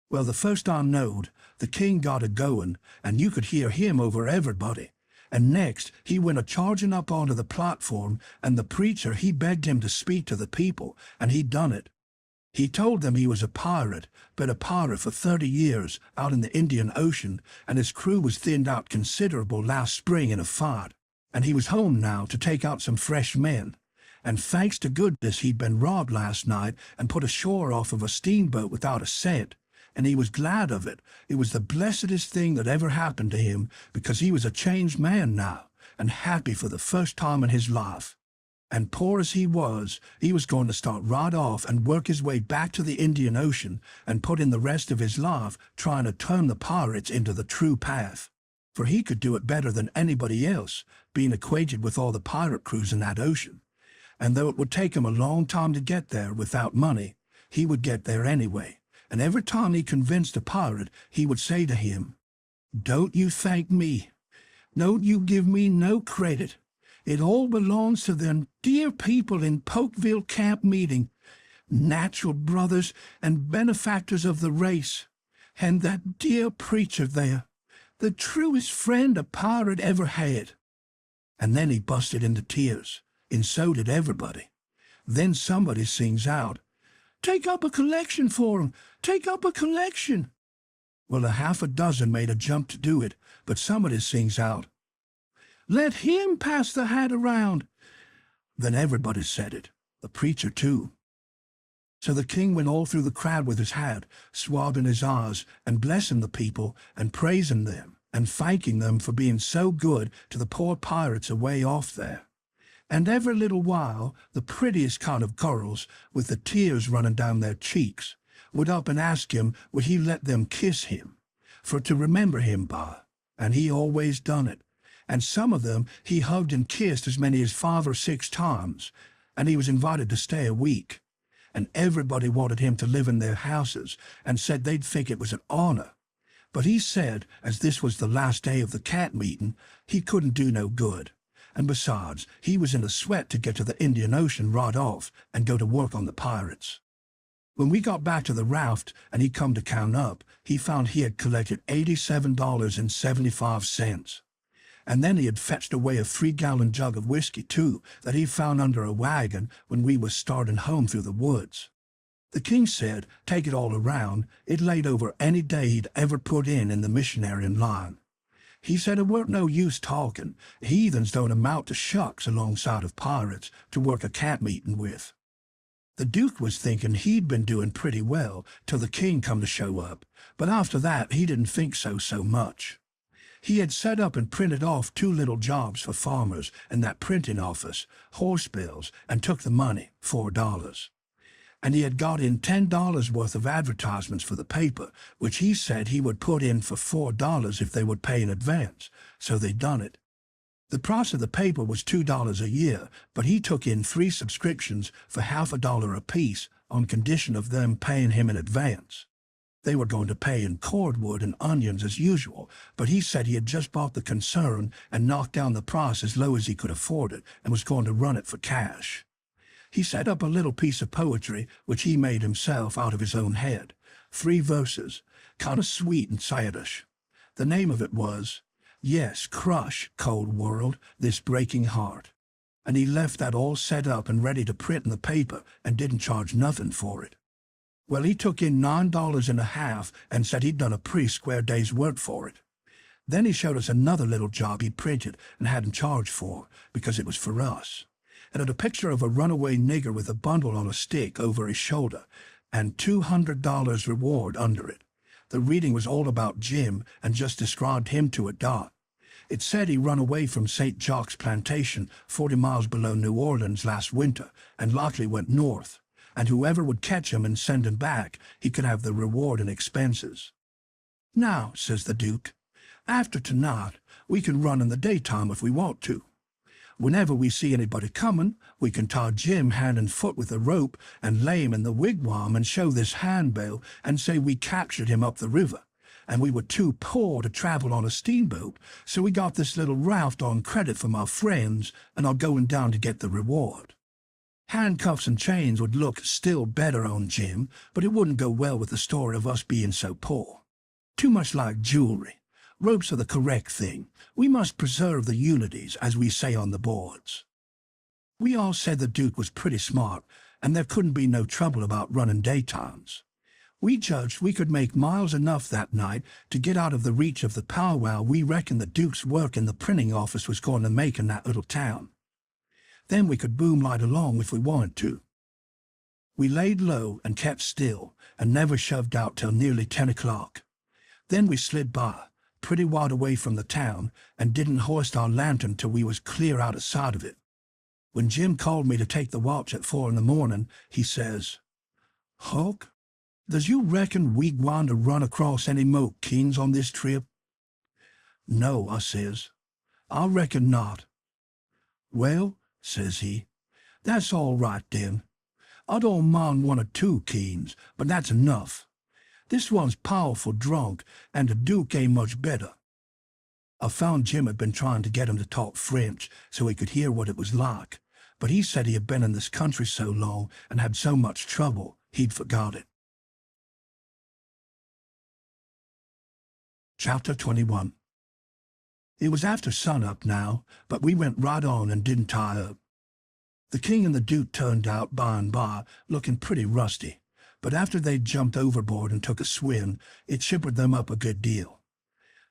Well, the first I knowed, the king got a-going, and you could hear him over everybody. And next, he went a-charging up onto the platform, and the preacher, he begged him to speak to the people, and he done it. He told them he was a pirate, been a pirate for 30 years out in the Indian Ocean, and his crew was thinned out considerable last spring in a fight, and he was home now to take out some fresh men. And thanks to goodness he'd been robbed last night and put ashore off of a steamboat without a cent. And he was glad of it. It was the blessedest thing that ever happened to him, because he was a changed man now, and happy for the first time in his life. And poor as he was going to start right off and work his way back to the Indian Ocean and put in the rest of his life trying to turn the pirates into the true path. For he could do it better than anybody else, being acquainted with all the pirate crews in that ocean. And though it would take him a long time to get there without money, he would get there anyway. And every time he convinced a pirate, he would say to him, "Don't you thank me. Don't you give me no credit. It all belongs to them dear people in Pokeville camp meeting, natural brothers and benefactors of the race, and that dear preacher there, the truest friend a pirate ever had." And then he busted into tears, and so did everybody. Then somebody sings out, "Take up a collection for him! Take up a collection!" Well, a half a dozen made a jump to do it, but somebody sings out, "Let him pass the hat around!" Then everybody said it, the preacher too. So the king went all through the crowd with his hat, swabbing his eyes, and blessing the people, and praising them, and thanking them for being so good to the poor pirates away off there. And every little while, the prettiest kind of girls, with the tears running down their cheeks, would up and ask him would he let them kiss him, for to remember him by, and he always done it. And some of them he hugged and kissed as many as 5 or 6 times, and he was invited to stay a week. And everybody wanted him to live in their houses, and said they'd think it was an honor. But he said, as this was the last day of the cat meeting, he couldn't do no good. And besides, he was in a sweat to get to the Indian Ocean right off and go to work on the pirates. When we got back to the raft and he come to count up, he found he had collected $87.75. And then he had fetched away a 3-gallon jug of whiskey, too, that he found under a wagon when we was starting home through the woods. The king said, take it all around, it laid over any day he'd ever put in the missionary line. He said it weren't no use talking. Heathens don't amount to shucks alongside of pirates to work a camp meeting with. The Duke was thinking he'd been doing pretty well till the king come to show up, but after that he didn't think so much. He had set up and printed off 2 little jobs for farmers in that printing office, horse bills, and took the money, $4. And he had got in $10 worth of advertisements for the paper, which he said he would put in for $4 if they would pay in advance, so they done it. The price of the paper was $2 a year, but he took in 3 subscriptions for $50 apiece on condition of them paying him in advance. They were going to pay in cordwood and onions as usual, but he said he had just bought the concern and knocked down the price as low as he could afford it and was going to run it for cash. He set up a little piece of poetry which he made himself out of his own head. 3 verses, kind of sweet and saddish. The name of it was, Yes, Crush, Cold World, This Breaking Heart. And he left that all set up and ready to print in the paper and didn't charge nothing for it. Well, he took in $9.50 and said he'd done a pretty square day's work for it. Then he showed us another little job he'd printed and hadn't charged for because it was for us. It had a picture of a runaway nigger with a bundle on a stick over his shoulder and $200 reward under it. The reading was all about Jim and just described him to a dot. It said he run away from St. Jock's plantation 40 miles below New Orleans last winter and likely went north, and whoever would catch him and send him back, he could have the reward and expenses. Now, says the Duke, after tonight, we can run in the daytime if we want to. Whenever we see anybody coming, we can tie Jim hand and foot with a rope and lay him in the wigwam and show this handbill and say we captured him up the river, and we were too poor to travel on a steamboat, so we got this little raft on credit from our friends and are going down to get the reward. Handcuffs and chains would look still better on Jim, but it wouldn't go well with the story of us being so poor. Too much like jewelry. Ropes are the correct thing. We must preserve the unities, as we say on the boards. We all said the Duke was pretty smart, and there couldn't be no trouble about running daytimes. We judged we could make miles enough that night to get out of the reach of the powwow we reckoned the Duke's work in the printing office was going to make in that little town. Then we could boom right along if we wanted to. We laid low and kept still, and never shoved out till nearly 10 o'clock. Then we slid by, pretty wide away from the town, and didn't hoist our lantern till we was clear out of sight of it. When Jim called me to take the watch at 4 in the morning, he says, Huck, does you reckon we gwine to run across any mo' kings on this trip? No, I says. I reckon not. Well, says he, that's all right then. I don't mind 1 or 2 kings, but that's enough. This one's powerful drunk, and the Duke ain't much better. I found Jim had been trying to get him to talk French so he could hear what it was like, but he said he had been in this country so long and had so much trouble, he'd forgot it. Chapter 21. It was after sunup now, but we went right on and didn't tie up. The king and the Duke turned out by and by, looking pretty rusty, but after they'd jumped overboard and took a swim, it chippered them up a good deal.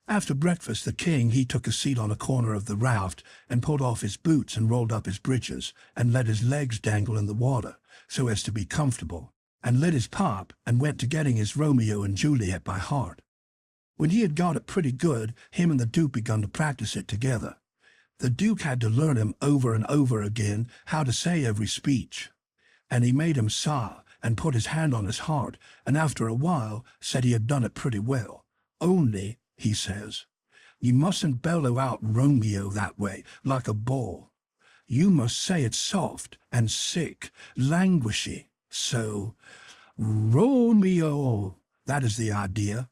After breakfast, the king, he took a seat on a corner of the raft and pulled off his boots and rolled up his breeches and let his legs dangle in the water so as to be comfortable, and lit his pipe and went to getting his Romeo and Juliet by heart. When he had got it pretty good, him and the Duke begun to practice it together. The Duke had to learn him over and over again how to say every speech, and he made him sigh and put his hand on his heart, and after a while said he had done it pretty well. Only, he says, you mustn't bellow out Romeo that way, like a bull. You must say it soft and sick, languishy, so, Romeo, that is the idea.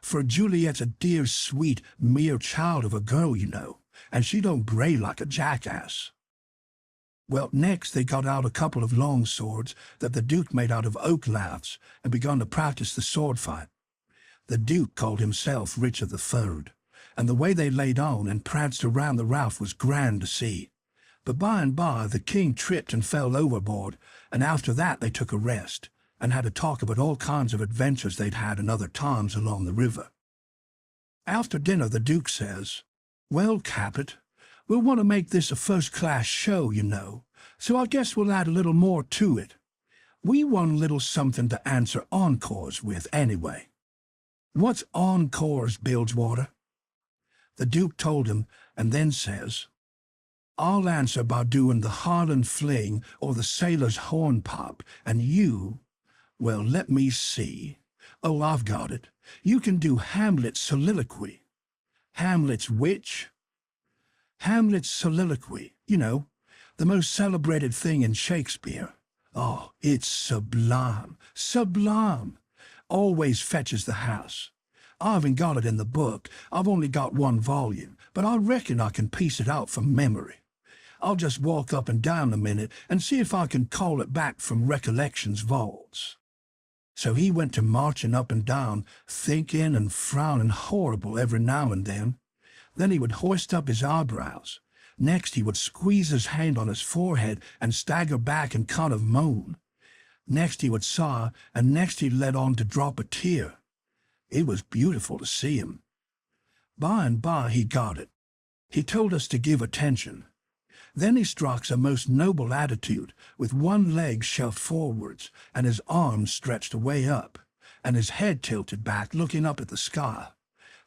For Juliet's a dear, sweet, mere child of a girl, you know, and she don't bray like a jackass. Well, next they got out a couple of long swords that the Duke made out of oak laths and begun to practice the sword fight. The Duke called himself Richard III, and the way they laid on and pranced around the raft was grand to see. But by and by the king tripped and fell overboard, and after that they took a rest, and had a talk about all kinds of adventures they'd had in other times along the river. After dinner the Duke says, "Well, Capet, we'll want to make this a first-class show, you know, so I guess we'll add a little more to it. We want a little something to answer encores with anyway." "What's encores, Bilgewater?" The Duke told him, and then says, "I'll answer by doing the Highland Fling or the Sailor's Hornpipe, and you, well, let me see. Oh, I've got it. You can do Hamlet's soliloquy." "Hamlet's which?" "Hamlet's soliloquy, you know, the most celebrated thing in Shakespeare. Oh, it's sublime, sublime. Always fetches the house. I haven't got it in the book. I've only got one volume, but I reckon I can piece it out from memory. I'll just walk up and down a minute and see if I can call it back from Recollection's vaults." So he went to marching up and down, thinking and frowning horrible every now and then. Then he would hoist up his eyebrows. Next he would squeeze his hand on his forehead and stagger back and kind of moan. Next he would sigh, and next he let on to drop a tear. It was beautiful to see him. By and by he got it. He told us to give attention. Then he strikes a most noble attitude, with one leg shoved forwards, and his arms stretched away up, and his head tilted back, looking up at the sky.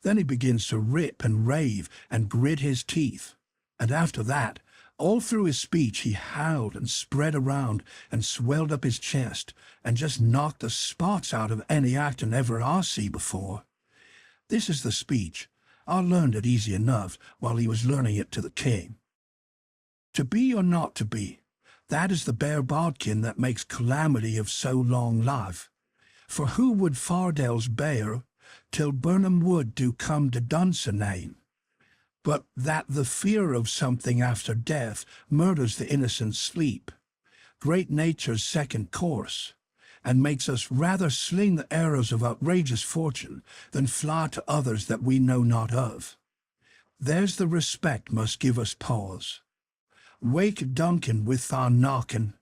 Then he begins to rip and rave and grit his teeth, and after that, all through his speech he howled and spread around and swelled up his chest, and just knocked the spots out of any acting ever I see before. This is the speech. I learned it easy enough while he was learning it to the king. "To be or not to be, that is the bare bodkin that makes calamity of so long life. For who would Fardell's bear, till Burnham Wood do come to Dunsinane? But that the fear of something after death murders the innocent sleep, great nature's second course, and makes us rather sling the arrows of outrageous fortune than fly to others that we know not of. There's the respect must give us pause. Wake Duncan with thy knocking,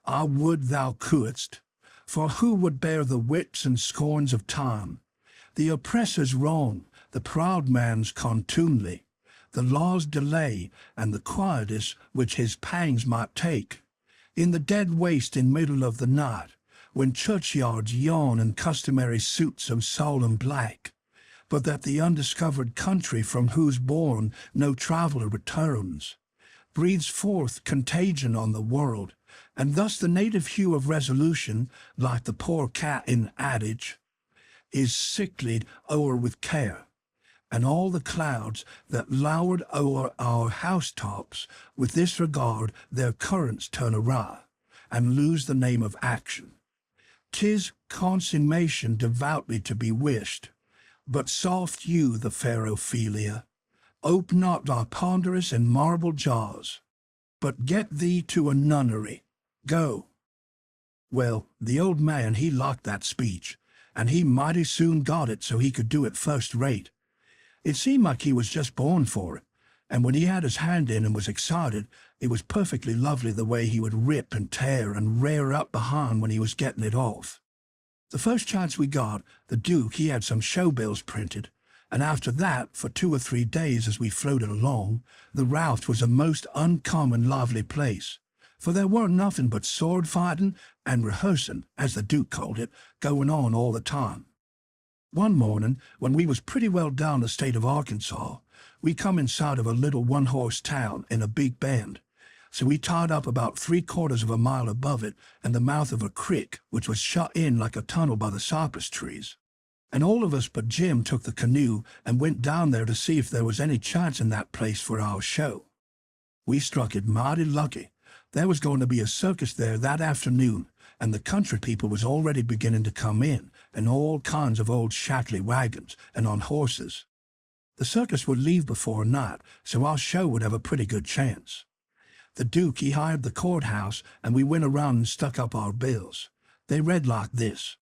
I would thou couldst, for who would bear the whips and scorns of time, the oppressor's wrong, the proud man's contumely, the law's delay, and the quietus which his pangs might take, in the dead waste in middle of the night, when churchyards yawn in customary suits of solemn black, but that the undiscovered country from whose bourne no traveller returns, breathes forth contagion on the world, and thus the native hue of resolution, like the poor cat in adage, is sicklied o'er with care, and all the clouds that lowered o'er our housetops with this regard their currents turn awry, and lose the name of action. 'Tis consummation devoutly to be wished, but soft you the fair Ophelia, ope not thy ponderous and marble jaws, but get thee to a nunnery. Go." Well, the old man he liked that speech, and he mighty soon got it so he could do it first rate. It seemed like he was just born for it, and when he had his hand in and was excited, it was perfectly lovely the way he would rip and tear and rear up behind when he was getting it off. The first chance we got, the Duke he had some show bills printed, and after that, for 2 or 3 days as we floated along, the raft was a most uncommon lively place, for there weren't nothing but sword-fighting and rehearsing, as the Duke called it, going on all the time. One morning, when we was pretty well down the state of Arkansas, we come in sight of a little one-horse town in a big bend, so we tied up about 3/4 of a mile above it and the mouth of a creek which was shut in like a tunnel by the cypress trees. And all of us but Jim took the canoe and went down there to see if there was any chance in that place for our show. We struck it mighty lucky. There was going to be a circus there that afternoon, and the country people was already beginning to come in, and all kinds of old shackly wagons and on horses. The circus would leave before night, so our show would have a pretty good chance. The Duke he hired the courthouse, and we went around and stuck up our bills. They read like this: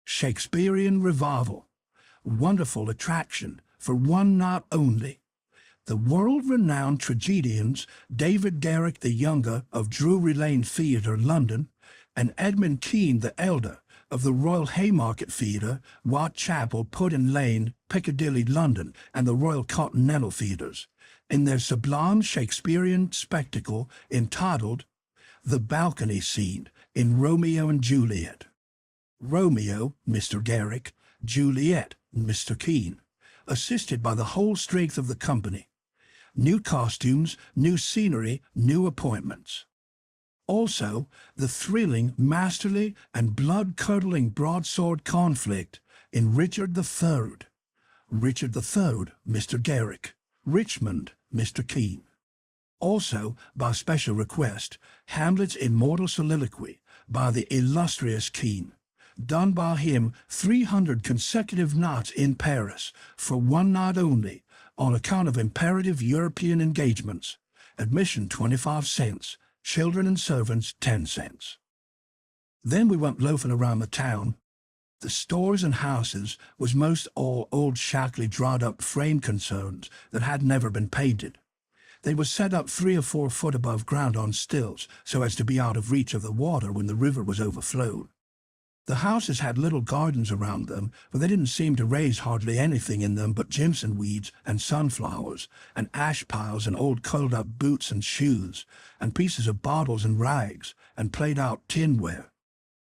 Shakespearean Revival. Wonderful attraction. for one night only. The world-renowned tragedians David Garrick the Younger of Drury Lane Theatre, London, and Edmund Kean the Elder of the Royal Haymarket Theatre, Whitechapel, Pudding Lane, Piccadilly, London, and the Royal Continental Theatres, in their sublime Shakespearean spectacle entitled The Balcony Scene in Romeo and Juliet. Romeo, Mr. Garrick; Juliet, Mr. Kean, assisted by the whole strength of the company. New costumes, new scenery, new appointments. Also, the thrilling, masterly, and blood-curdling broadsword conflict in Richard III. Richard III, Mr. Garrick; Richmond, Mr. Kean. Also, by special request, Hamlet's immortal soliloquy by the illustrious Kean, done by him 300 consecutive nights in Paris for one night only, on account of imperative European engagements. Admission 25 cents, children and servants 10 cents. Then we went loafing around the town. The stores and houses was most all old shackly dried-up frame concerns that had never been painted. They were set up 3 or 4 foot above ground on stilts so as to be out of reach of the water when the river was overflowed. The houses had little gardens around them, but they didn't seem to raise hardly anything in them but jimson weeds and sunflowers, and ash piles and old curled-up boots and shoes, and pieces of bottles and rags, and played-out tinware.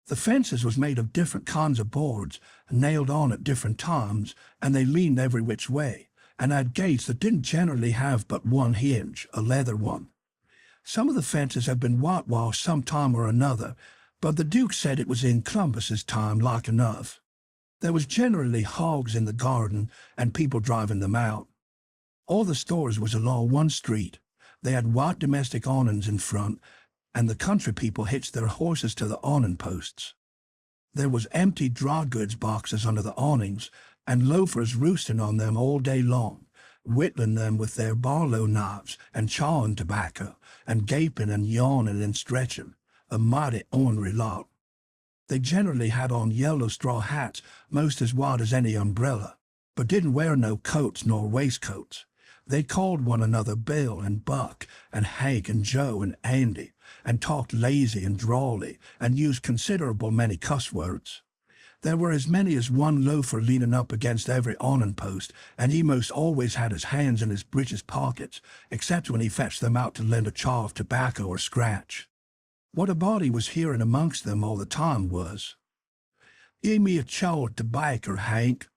The fences was made of different kinds of boards, nailed on at different times, and they leaned every which way, and had gates that didn't generally have but one hinge, a leather one. Some of the fences had been whitewashed some time or another, but the Duke said it was in Columbus's time like enough. There was generally hogs in the garden and people driving them out. All the stores was along one street. They had white domestic awnings in front, and the country people hitched their horses to the awning posts. There was empty dry goods boxes under the awnings, and loafers roosting on them all day long, whittling them with their Barlow knives and chawing tobacco, and gaping and yawning and stretching. A mighty ornery lot. They generally had on yellow straw hats, most as wide as any umbrella, but didn't wear no coats nor waistcoats. They called one another Bill and Buck and Hank and Joe and Andy, and talked lazy and drawly, and used considerable many cuss words. There were as many as one loafer leaning up against every awning post, and he most always had his hands in his breeches pockets, except when he fetched them out to lend a chaw of tobacco or scratch. What a body was hearing amongst them all the time was, "Give me a chaw of tobacco, Hank."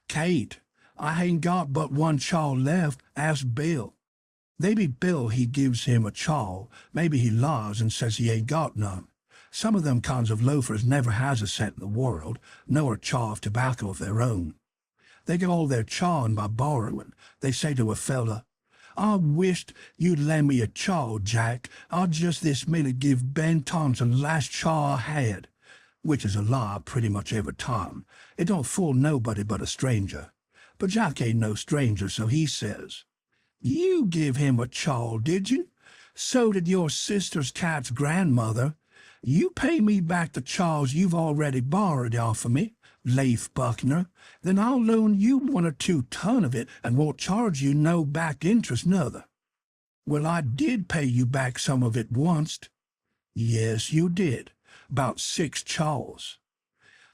"Kate, I ain't got but one chaw left, ask Bill." Maybe Bill he gives him a chaw, maybe he lies and says he ain't got none. Some of them kinds of loafers never has a cent in the world, nor a chaw of tobacco of their own. They get all their chawing by borrowing. They say to a fella, "I wisht you'd lend me a chaw, Jack. I'll just this minute give Ben Thompson the last chaw I had," which is a lie pretty much every time. It don't fool nobody but a stranger. But Jack ain't no stranger, so he says, "You give him a chaw, did you? So did your sister's cat's grandmother. You pay me back the chaws you've already borrowed off of me, Leif Buckner, then I'll loan you 1 or 2 ton of it and won't charge you no back interest nother." "Well, I did pay you back some of it onct." "Yes, you did, 'bout 6 chaws.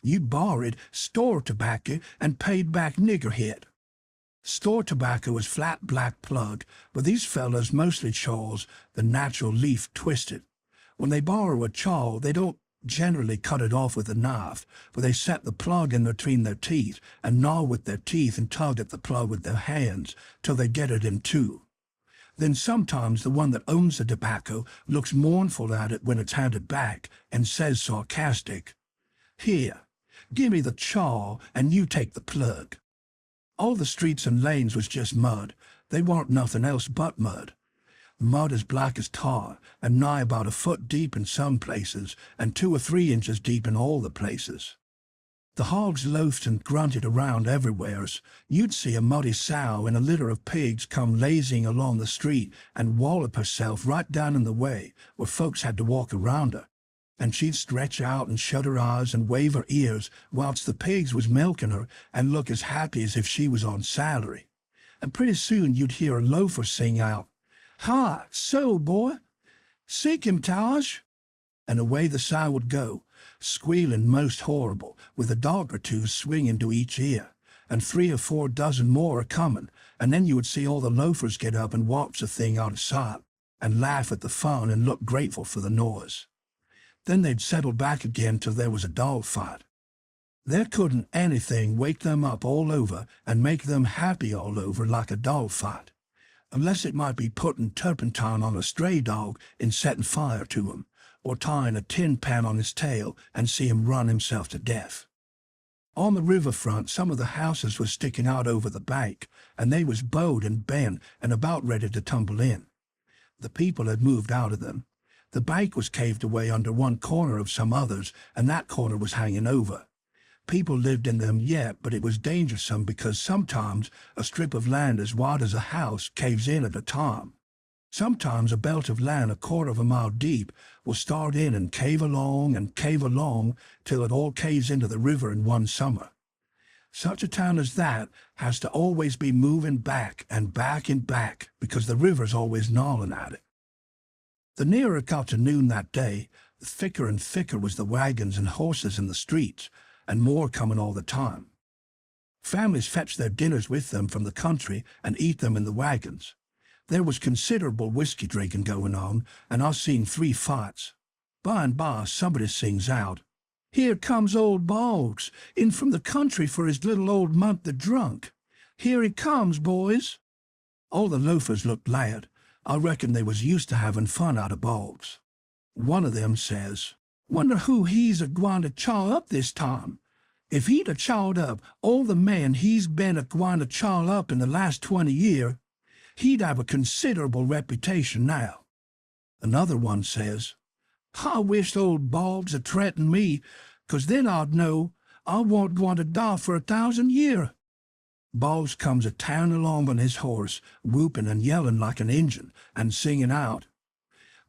You borrowed store tobacco and paid back niggerhead." Store tobacco was flat black plug, but these fellows mostly chaws the natural leaf twisted. When they borrow a chaw, they don't generally cut it off with a knife, but they set the plug in between their teeth and gnaw with their teeth and tug at the plug with their hands till they get it in two. Then sometimes the one that owns the tobacco looks mournful at it when it's handed back and says sarcastic, "Here, give me the chaw and you take the plug." All the streets and lanes was just mud. They warn't nothing else but mud. Mud as black as tar, and nigh about a foot deep in some places, and 2 or 3 inches deep in all the places. The hogs loafed and grunted around everywheres. You'd see a muddy sow and a litter of pigs come lazying along the street and wallop herself right down in the way, where folks had to walk around her. And she'd stretch out and shut her eyes and wave her ears whilst the pigs was milking her and look as happy as if she was on salary. And pretty soon you'd hear a loafer sing out, "Hi, so, boy, seek him, Taj." And away the sow would go, squealing most horrible, with a dog or two swinging to each ear, and 3 or 4 dozen more a coming, and then you would see all the loafers get up and watch the thing out of sight, and laugh at the fun and look grateful for the noise. Then they'd settle back again till there was a dog fight. There couldn't anything wake them up all over and make them happy all over like a dog fight, unless it might be putting turpentine on a stray dog and setting fire to him, or tying a tin pan on his tail and see him run himself to death. On the riverfront, some of the houses was sticking out over the bank, and they was bowed and bent and about ready to tumble in. The people had moved out of them. The bank was caved away under one corner of some others, and that corner was hanging over. People lived in them yet, but it was dangersome because sometimes a strip of land as wide as a house caves in at a time. Sometimes a belt of land 1/4 of a mile deep will start in and cave along till it all caves into the river in one summer. Such a town as that has to always be moving back and back and back because the river's always gnawing at it. The nearer it got to noon that day, the thicker and thicker was the wagons and horses in the streets, and more coming all the time. Families fetched their dinners with them from the country and eat them in the wagons. There was considerable whiskey drinking going on, and I've seen 3 fights. By and by somebody sings out, "Here comes old Boggs, in from the country for his little old month of drunk. Here he comes, boys." All the loafers looked glad. I reckon they was used to having fun out of Boggs. One of them says, "Wonder who he's a-gwine to chaw up this time. If he'd a chawed up all the men he's been a-gwine to chaw up in the last 20 year, he'd have a considerable reputation now." Another one says, "I wish old Boggs had threatened me, 'cause then I'd know I won't want to die for 1,000 year." Boggs comes a-tearing along on his horse, whooping and yelling like an Injun, and singing out,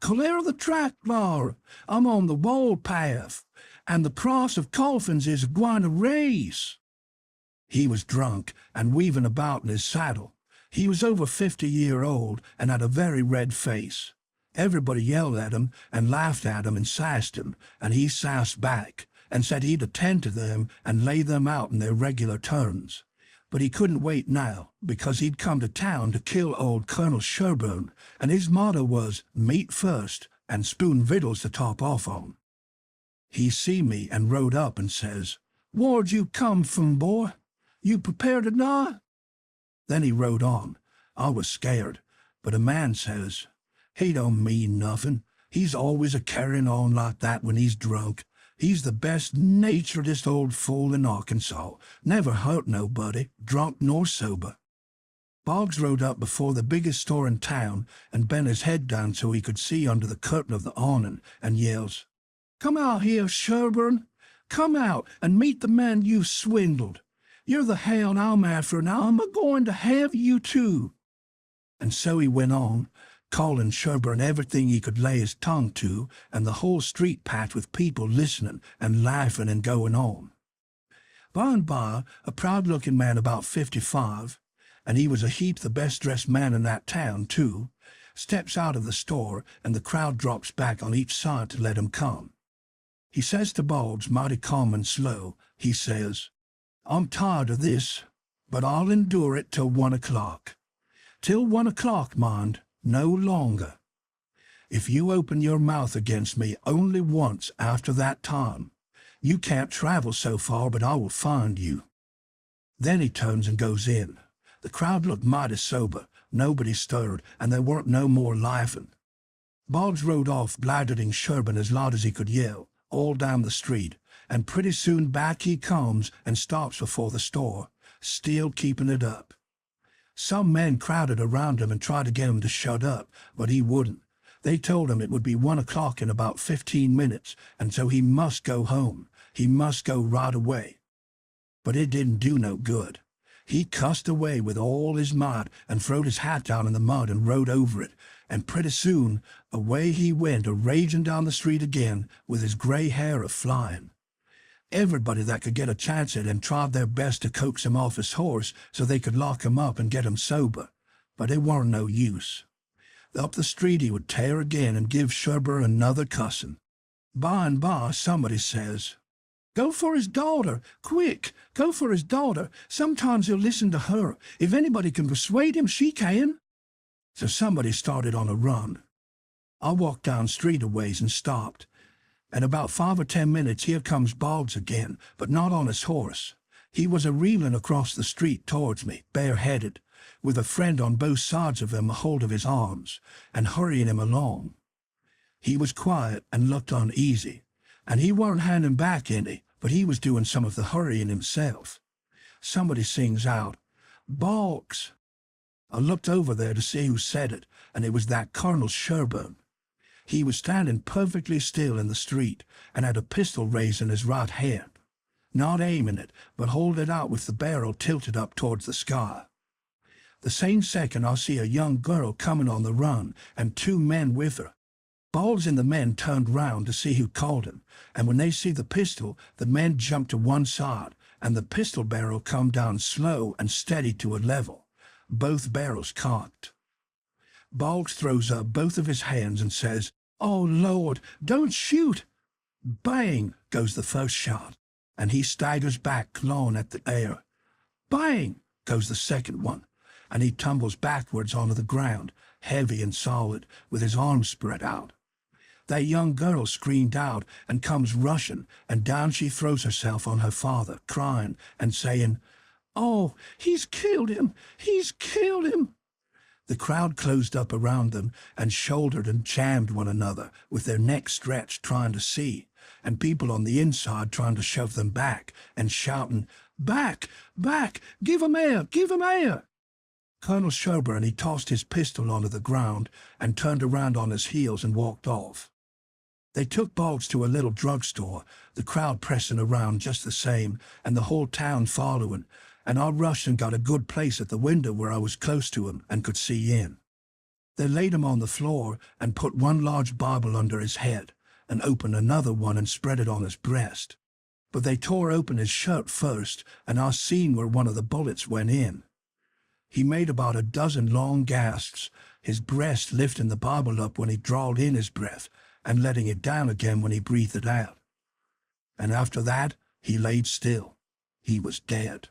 "Clear the track, Laura, I'm on the wall path, and the cross of coffins is gwine to race." He was drunk and weaving about in his saddle. He was over 50-year-old and had a very red face. Everybody yelled at him and laughed at him and sassed him, and he sassed back and said he'd attend to them and lay them out in their regular turns. But he couldn't wait now, because he'd come to town to kill old Colonel Sherburne, and his motto was meat first and spoon victuals to top off on. He see me and rode up and says, "Where'd you come from, boy? You prepared to die?" Then he rode on. I was scared, but a man says, "He don't mean nothing. He's always a-carrying on like that when he's drunk. He's the best-naturedest old fool in Arkansas. Never hurt nobody, drunk nor sober." Boggs rode up before the biggest store in town and bent his head down so he could see under the curtain of the awning, and yells, "Come out here, Sherburne. Come out and meet the man you swindled. You're the hound I'm after, and I'm a-going to have you too." And so he went on, calling Sherburne everything he could lay his tongue to, and the whole street packed with people listening and laughing and going on. By and by, a proud-looking man about 55, and he was a heap the best-dressed man in that town, too, steps out of the store, and the crowd drops back on each side to let him come. He says to Boggs, mighty calm and slow, he says, "I'm tired of this, but I'll endure it till 1 o'clock. Till 1 o'clock, mind, no longer. If you open your mouth against me only once after that time, you can't travel so far but I will find you." Then he turns and goes in. The crowd looked mighty sober, nobody stirred, and there weren't no more laughing. Boggs rode off blackguarding Sherburne as loud as he could yell, all down the street, and pretty soon back he comes and stops before the store, still keeping it up. Some men crowded around him and tried to get him to shut up, but he wouldn't. They told him it would be 1 o'clock in about 15 minutes, and so he must go home. He must go right away. But it didn't do no good. He cussed away with all his might and throwed his hat down in the mud and rode over it, and pretty soon away he went a-raging down the street again with his gray hair a-flying. Everybody that could get a chance at him tried their best to coax him off his horse so they could lock him up and get him sober, but it warn't no use. Up the street he would tear again and give Sherber another cussing. By and by somebody says, "Go for his daughter, quick, go for his daughter. Sometimes he'll listen to her. If anybody can persuade him, she can." So somebody started on a run. I walked down street a ways and stopped. In about 5 or 10 minutes here comes Boggs again, but not on his horse. He was a-reeling across the street towards me, bareheaded, with a friend on both sides of him a hold of his arms, and hurrying him along. He was quiet and looked uneasy, and he weren't handing back any, but he was doing some of the hurrying himself. Somebody sings out, "Boggs!" I looked over there to see who said it, and it was that Colonel Sherburne. He was standing perfectly still in the street, and had a pistol raised in his right hand, not aiming it, but holding it out with the barrel tilted up towards the sky. The same second I see a young girl coming on the run, and 2 men with her. Boggs and the men turned round to see who called him, and when they see the pistol, the men jumped to one side, and the pistol barrel come down slow and steady to a level, both barrels cocked. Boggs throws up both of his hands and says, "Oh, Lord, don't shoot!" Bang goes the first shot, and he staggers back clawing at the air. Bang goes the second one, and he tumbles backwards onto the ground, heavy and solid, with his arms spread out. That young girl screamed out and comes rushing, and down she throws herself on her father, crying and saying, "Oh, he's killed him! He's killed him!" The crowd closed up around them and shouldered and jammed one another with their necks stretched trying to see, and people on the inside trying to shove them back and shouting, "Back! Back! Give 'em air! Give 'em air!" Colonel Sherburne, he tossed his pistol onto the ground and turned around on his heels and walked off. They took Boggs to a little drugstore, the crowd pressing around just the same, and the whole town following, and I rushed and got a good place at the window where I was close to him and could see in. They laid him on the floor and put one large Bible under his head, and opened another one and spread it on his breast. But they tore open his shirt first, and I seen where one of the bullets went in. He made about a dozen long gasps, his breast lifting the Bible up when he drawled in his breath, and letting it down again when he breathed it out. And after that, he laid still. He was dead.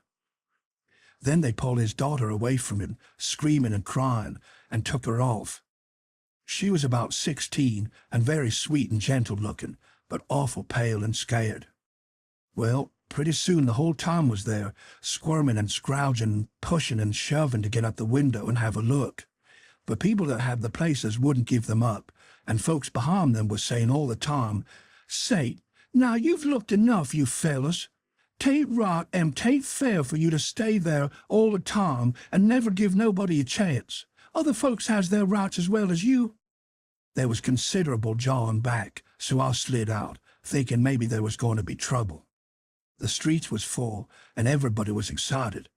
Then they pulled his daughter away from him, screaming and crying, and took her off. She was about 16 and very sweet and gentle looking, but awful pale and scared. Well, pretty soon the whole town was there, squirming and scrounging and pushing and shoving to get at the window and have a look. But people that had the places wouldn't give them up, and folks behind them was saying all the time, "Say, now you've looked enough, you fellas. 'Tain't right and 'tain't fair for you to stay there all the time and never give nobody a chance. Other folks has their rights as well as you." There was considerable jawing back, so I slid out, thinking maybe there was going to be trouble. The streets was full, and everybody was excited.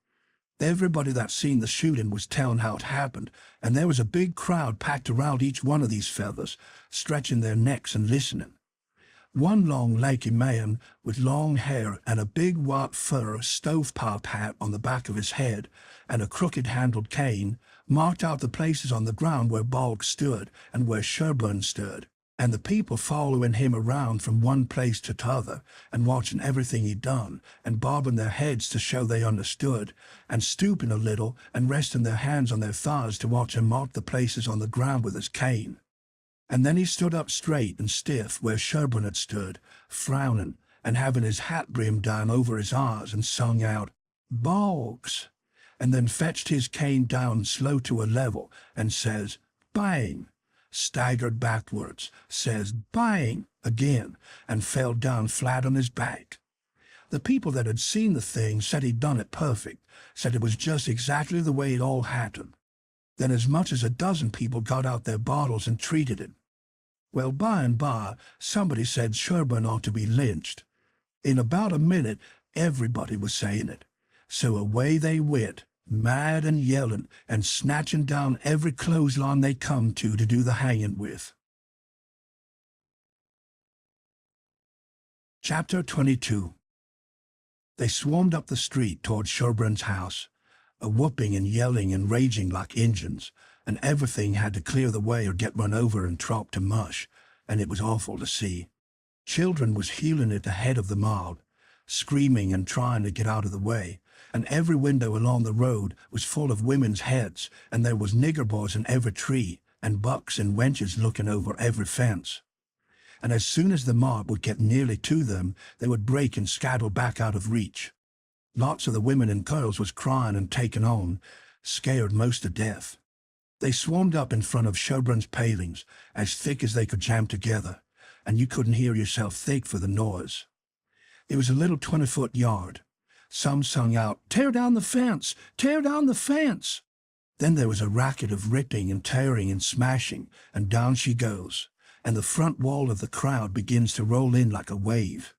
Everybody that seen the shooting was telling how it happened, and there was a big crowd packed around each one of these fellas, stretching their necks and listening. One long, lanky man with long hair and a big white fur stovepipe hat on the back of his head and a crooked-handled cane marked out the places on the ground where Boggs stood and where Sherburne stood, and the people following him around from one place to t'other and watching everything he done and bobbing their heads to show they understood and stooping a little and resting their hands on their thighs to watch him mark the places on the ground with his cane. And then he stood up straight and stiff where Sherburne had stood, frowning and having his hat brim down over his eyes, and sung out, "Boggs," and then fetched his cane down slow to a level and says, "Bang," staggered backwards, says, "Bang," again, and fell down flat on his back. The people that had seen the thing said he'd done it perfect, said it was just exactly the way it all happened. Then as much as a dozen people got out their bottles and treated him. Well, by and by, somebody said Sherburne ought to be lynched. In about a minute, everybody was saying it. So away they went, mad and yelling and snatching down every clothesline they come to do the hanging with. Chapter 22. They swarmed up the street toward Sherburne's house, a-whooping and yelling and raging like Injuns, and everything had to clear the way or get run over and dropped to mush, and it was awful to see. Children was heeling at the head of the mob, screaming and trying to get out of the way, and every window along the road was full of women's heads, and there was nigger boys in every tree, and bucks and wenches looking over every fence. And as soon as the mob would get nearly to them, they would break and scuttle back out of reach. Lots of the women and girls was crying and taking on, scared most to death. They swarmed up in front of Sherburne's palings, as thick as they could jam together, and you couldn't hear yourself think for the noise. It was a little 20-foot yard. Some sung out, "Tear down the fence! Tear down the fence!" Then there was a racket of ripping and tearing and smashing, and down she goes, and the front wall of the crowd begins to roll in like a wave.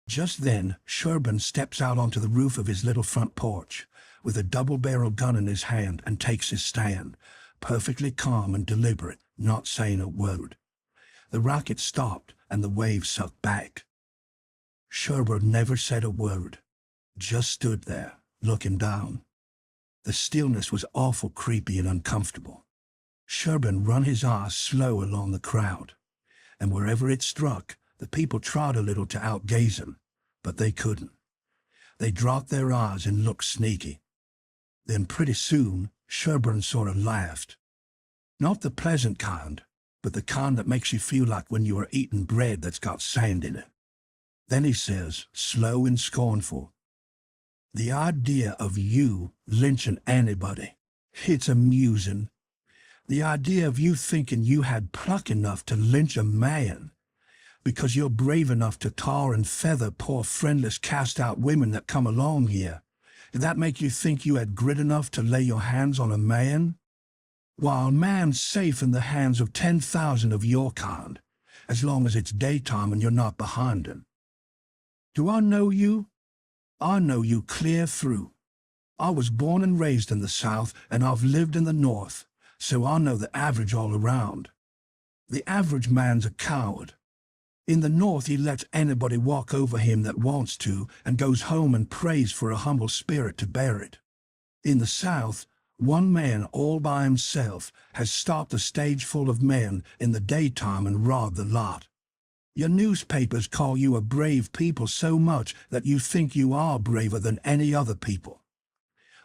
Just then, Sherburne steps out onto the roof of his little front porch, with a double-barrel gun in his hand, and takes his stand, perfectly calm and deliberate, not saying a word. The racket stopped, and the wave sucked back. Sherburne never said a word, just stood there, looking down. The stillness was awful creepy and uncomfortable. Sherburne run his eyes slow along the crowd, and wherever it struck, the people tried a little to outgaze him, but they couldn't. They dropped their eyes and looked sneaky. Then pretty soon, Sherburne sort of laughed. Not the pleasant kind, but the kind that makes you feel like when you are eating bread that's got sand in it. Then he says, slow and scornful, "The idea of you lynching anybody, it's amusing. The idea of you thinking you had pluck enough to lynch a man, because you're brave enough to tar and feather poor friendless cast-out women that come along here. Did that make you think you had grit enough to lay your hands on a man? Why, a man's safe in the hands of 10,000 of your kind, as long as it's daytime and you're not behind him. Do I know you? I know you clear through. I was born and raised in the South, and I've lived in the North, so I know the average all around. The average man's a coward. In the North, he lets anybody walk over him that wants to, and goes home and prays for a humble spirit to bear it. In the South, one man all by himself has stopped a stage full of men in the daytime and robbed the lot. Your newspapers call you a brave people so much that you think you are braver than any other people,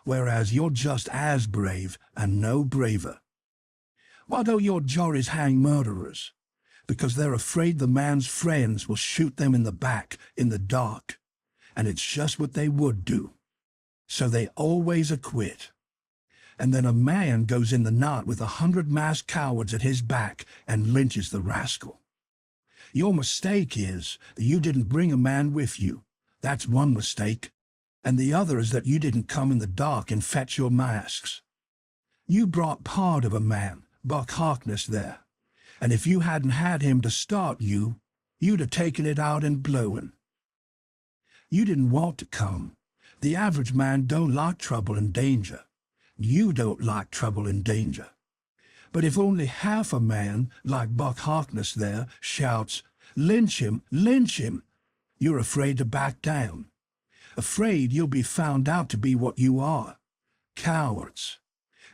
whereas you're just as brave and no braver. Why don't your juries hang murderers? Because they're afraid the man's friends will shoot them in the back in the dark, and it's just what they would do. So they always acquit. And then a man goes in the night with 100 masked cowards at his back and lynches the rascal. Your mistake is that you didn't bring a man with you. That's one mistake. And the other is that you didn't come in the dark and fetch your masks. You brought part of a man, Buck Harkness, there. And if you hadn't had him to start you, you'd have taken it out in blowing. You didn't want to come. The average man don't like trouble and danger. You don't like trouble and danger. But if only half a man, like Buck Harkness there, shouts, lynch him, you're afraid to back down. Afraid you'll be found out to be what you are, cowards.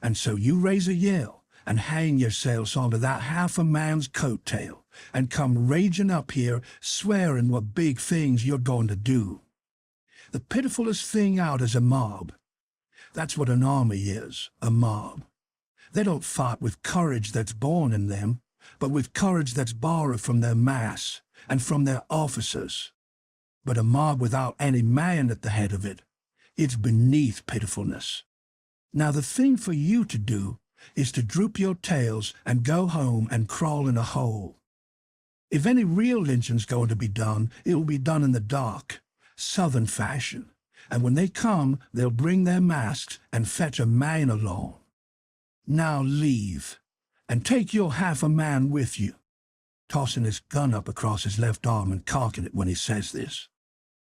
And so you raise a yell and hang yourselves onto that half a man's coattail and come raging up here swearing what big things you're going to do. The pitifulest thing out is a mob. That's what an army is, a mob. They don't fight with courage that's born in them, but with courage that's borrowed from their mass and from their officers. But a mob without any man at the head of it, it's beneath pitifulness. Now the thing for you to do is to droop your tails and go home and crawl in a hole. If any real lynching's going to be done, it will be done in the dark, Southern fashion. And when they come, they'll bring their masks and fetch a man along. Now leave, and take your half a man with you, tossing his gun up across his left arm and cocking it when he says this.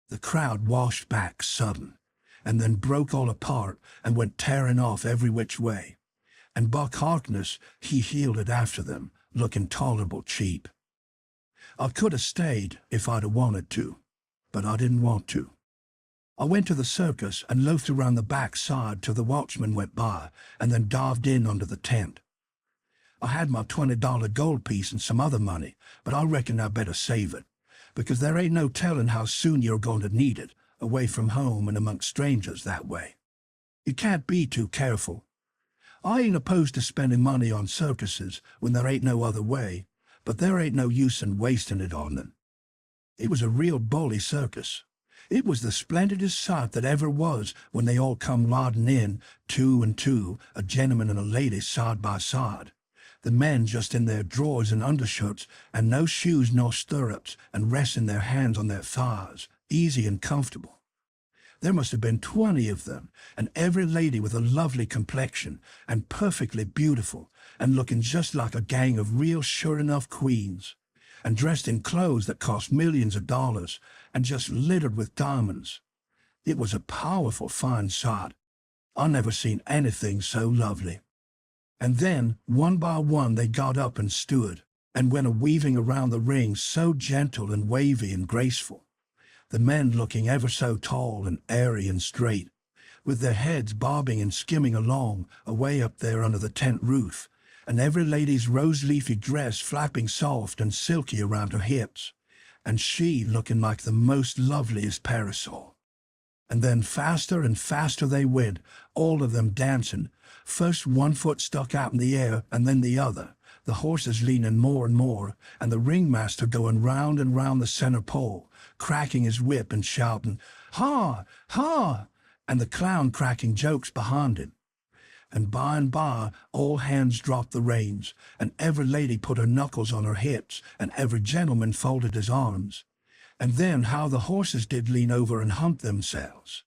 The crowd washed back sudden, and then broke all apart and went tearing off every which way. And Buck Harkness, he heeled it after them, looking tolerable cheap. I could have stayed if I'd have wanted to, but I didn't want to. I went to the circus and loafed around the back side till the watchman went by, and then dived in under the tent. I had my $20 gold piece and some other money, but I reckon I better save it, because there ain't no telling how soon you're going to need it, away from home and amongst strangers that way. You can't be too careful. I ain't opposed to spending money on circuses when there ain't no other way, but there ain't no use in wasting it on them. It was a real bully circus. It was the splendidest sight that ever was when they all come riding in, two and two, a gentleman and a lady side by side. The men just in their drawers and undershirts, and no shoes nor stirrups, and resting their hands on their thighs, easy and comfortable. There must have been 20 of them, and every lady with a lovely complexion, and perfectly beautiful, and looking just like a gang of real sure-enough queens, and dressed in clothes that cost millions of dollars, and just littered with diamonds. It was a powerful fine sight. I never seen anything so lovely. And then, one by one, they got up and stood, and went a-weaving around the ring so gentle and wavy and graceful, the men looking ever so tall and airy and straight, with their heads bobbing and skimming along, away up there under the tent roof, and every lady's rose-leafy dress flapping soft and silky around her hips, and she looking like the most loveliest parasol. And then faster and faster they went, all of them dancing, first one foot stuck out in the air and then the other, the horses leaning more and more, and the ringmaster going round and round the center pole, cracking his whip and shouting, "Ha! Ha!" and the clown cracking jokes behind him. And by, all hands dropped the reins, and every lady put her knuckles on her hips, and every gentleman folded his arms. And then how the horses did lean over and hump themselves.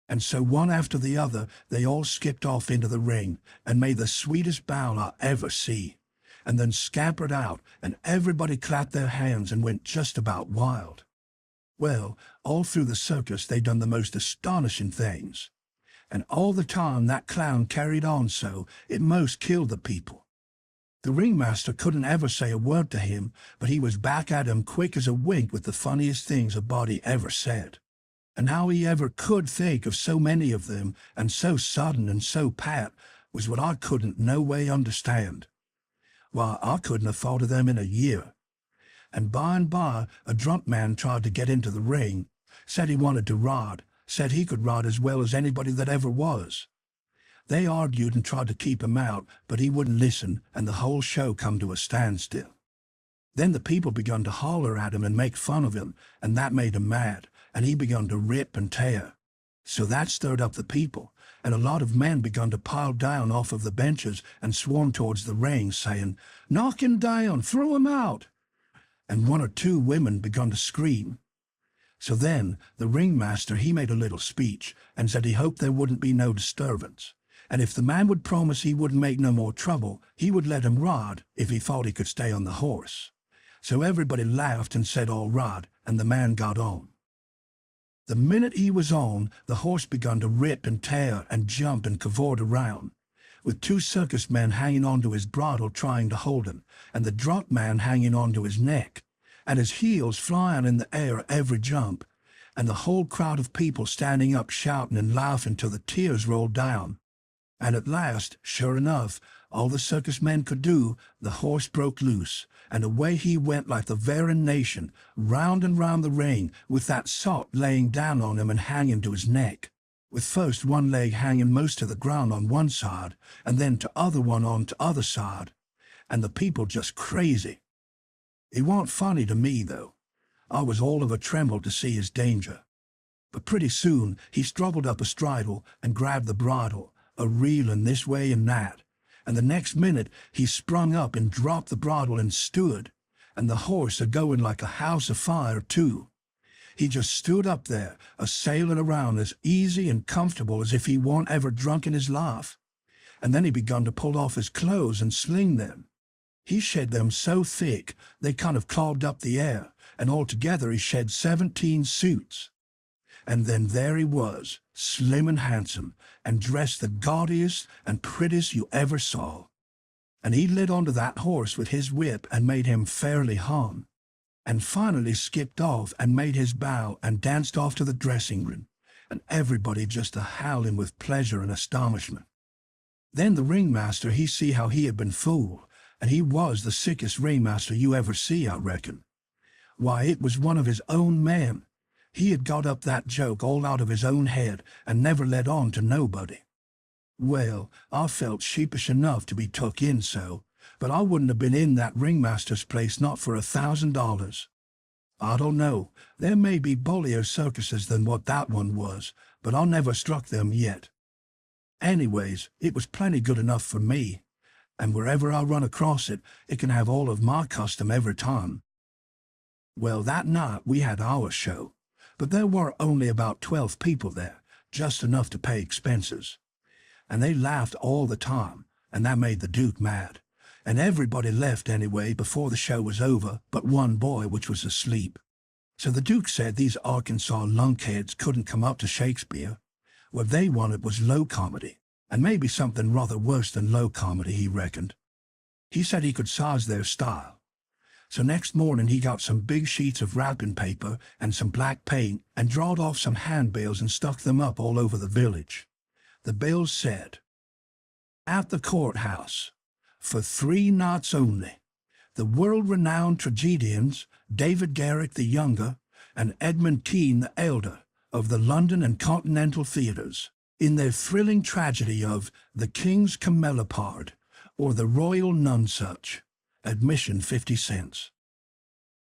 And so one after the other, they all skipped off into the ring, and made the sweetest bow I ever see, and then scampered out, and everybody clapped their hands and went just about wild. Well, all through the circus they done the most astonishing things. And all the time that clown carried on so, it most killed the people. The ringmaster couldn't ever say a word to him, but he was back at him quick as a wink with the funniest things a body ever said. And how he ever could think of so many of them, and so sudden and so pat, was what I couldn't no way understand. Why, I couldn't have thought of them in a year. And by, a drunk man tried to get into the ring, said he wanted to ride, said he could ride as well as anybody that ever was. They argued and tried to keep him out, but he wouldn't listen, and the whole show come to a standstill. Then the people begun to holler at him and make fun of him, and that made him mad, and he begun to rip and tear. So that stirred up the people, and a lot of men begun to pile down off of the benches and swarm towards the ring, saying, "Knock him down, throw him out!" And one or two women begun to scream. So then the ringmaster he made a little speech, and said he hoped there wouldn't be no disturbance, and if the man would promise he wouldn't make no more trouble, he would let him ride if he thought he could stay on the horse. So everybody laughed and said all right, and the man got on. The minute he was on, the horse begun to rip and tear and jump and cavort around, with two circus men hanging onto his bridle trying to hold him, and the drunk man hanging onto his neck, and his heels flying in the air at every jump, and the whole crowd of people standing up shouting and laughing till the tears rolled down. And at last, sure enough, all the circus men could do, the horse broke loose, and away he went like the very nation, round and round the ring, with that sot laying down on him and hanging to his neck, with first one leg hanging most to the ground on one side, and then t'other one on t'other side, and the people just crazy. It warn't funny to me, though. I was all of a tremble to see his danger. But pretty soon he struggled up a straddle and grabbed the bridle, a-reeling this way and that, and the next minute he sprung up and dropped the bridle and stood, and the horse a-going like a house afire, too. He just stood up there, a-sailing around as easy and comfortable as if he warn't ever drunk in his life. And then he begun to pull off his clothes and sling them. He shed them so thick they kind of clogged up the air, and altogether he shed 17 suits. And then there he was, slim and handsome, and dressed the gaudiest and prettiest you ever saw. And he lit onto that horse with his whip and made him fairly hum, and finally skipped off and made his bow and danced off to the dressing room, and everybody just a-howling with pleasure and astonishment. Then the ringmaster he see how he had been fooled, and he was the sickest ringmaster you ever see, I reckon. Why, it was one of his own men. He had got up that joke all out of his own head and never let on to nobody. Well, I felt sheepish enough to be took in so, but I wouldn't have been in that ringmaster's place not for $1,000. I don't know, there may be bullier circuses than what that one was, but I never struck them yet. Anyways, it was plenty good enough for me, and wherever I run across it, it can have all of my custom every time. Well, that night we had our show, but there were only about 12 people there, just enough to pay expenses. And they laughed all the time, and that made the Duke mad. And everybody left anyway before the show was over but one boy, which was asleep. So the Duke said these Arkansas lunkheads couldn't come up to Shakespeare. What they wanted was low comedy, and maybe something rather worse than low comedy, he reckoned. He said he could size their style. So next morning he got some big sheets of wrapping paper and some black paint and drawed off some handbills and stuck them up all over the village. The bills said, "At the courthouse, for 3 nights only, the world-renowned tragedians David Garrick the Younger and Edmund Kean the Elder of the London and Continental theatres, in their thrilling tragedy of The King's Camelopard or The Royal Nonsuch, admission 50 cents.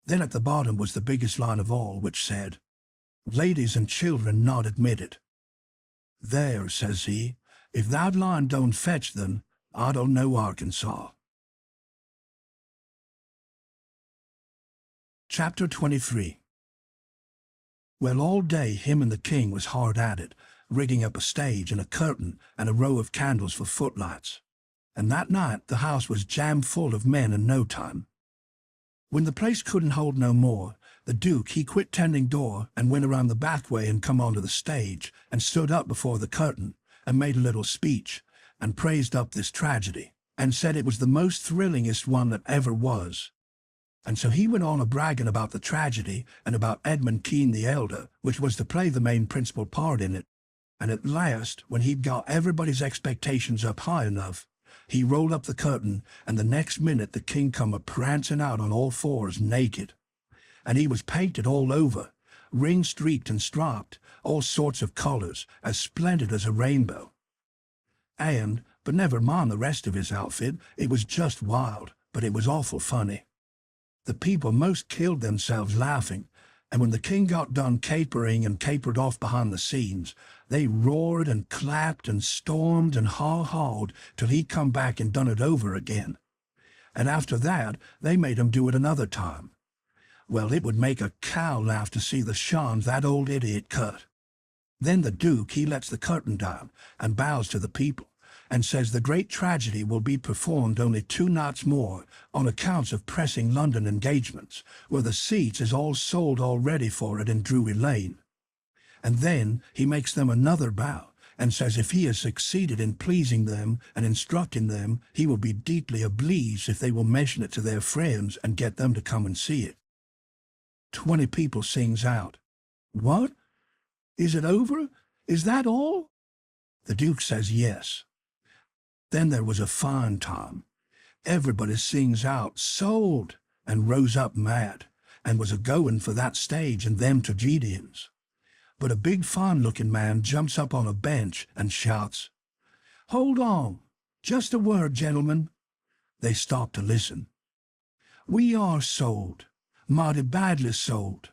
Then at the bottom was the biggest line of all, which said, "Ladies and children not admitted." "There," says he, "if that line don't fetch them, I don't know Arkansas." Chapter 23. Well, all day him and the king was hard at it, rigging up a stage and a curtain and a row of candles for footlights. And that night the house was jam full of men in no time. When the place couldn't hold no more, the Duke he quit tending door and went around the back way and come onto the stage and stood up before the curtain and made a little speech and praised up this tragedy and said it was the most thrillingest one that ever was. And so he went on a-bragging about the tragedy and about Edmund Kean the Elder, which was to play the main principal part in it. And at last, when he'd got everybody's expectations up high enough, he rolled up the curtain, and the next minute the king come a-prancing out on all fours naked. And he was painted all over, ring-streaked and striped, all sorts of colors, as splendid as a rainbow. But never mind the rest of his outfit, it was just wild, but it was awful funny. The people most killed themselves laughing, and when the king got done capering and capered off behind the scenes, they roared and clapped and stormed and haw-hawed till he'd come back and done it over again. And after that, they made him do it another time. Well, it would make a cow laugh to see the shawns that old idiot cut. Then the Duke he lets the curtain down and bows to the people, and says the great tragedy will be performed only 2 nights more on accounts of pressing London engagements, where the seats is all sold already for it in Drury Lane. And then he makes them another bow, and says if he has succeeded in pleasing them and instructing them, he will be deeply obliged if they will mention it to their friends and get them to come and see it. 20 people sings out, "What? Is it over? Is that all?" The Duke says yes. Then there was a fine time. Everybody sings out, "Sold," and rose up mad, and was a-going for that stage and them tragedians. But a big fine-looking man jumps up on a bench and shouts, "Hold on, just a word, gentlemen." They stop to listen. "We are sold, mighty badly sold.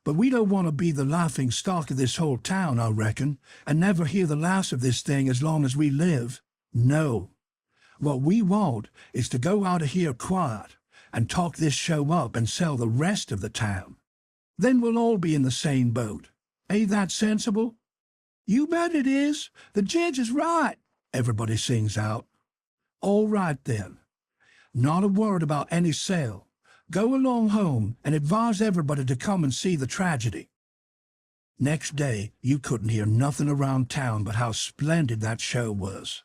But we don't want to be the laughing stock of this whole town, I reckon, and never hear the last of this thing as long as we live. No. What we want is to go out of here quiet and talk this show up and sell the rest of the town. Then we'll all be in the same boat. Ain't that sensible?" "You bet it is. The judge is right," everybody sings out. "All right then. Not a word about any sale. Go along home and advise everybody to come and see the tragedy." Next day, you couldn't hear nothing around town but how splendid that show was.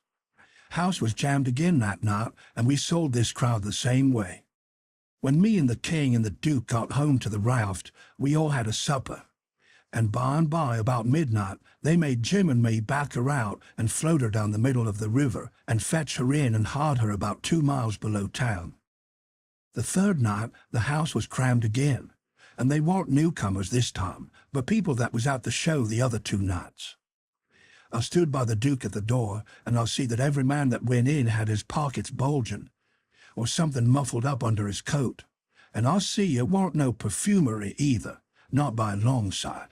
House was jammed again that night, and we sold this crowd the same way. When me and the king and the duke got home to the raft, we all had a supper. And by, about midnight, they made Jim and me back her out and float her down the middle of the river and fetch her in and hide her about 2 miles below town. The third night, the house was crammed again, and they weren't newcomers this time, but people that was at the show the other 2 nights. I stood by the duke at the door, and I see that every man that went in had his pockets bulging, or something muffled up under his coat, and I see it warn't no perfumery either, not by a long sight.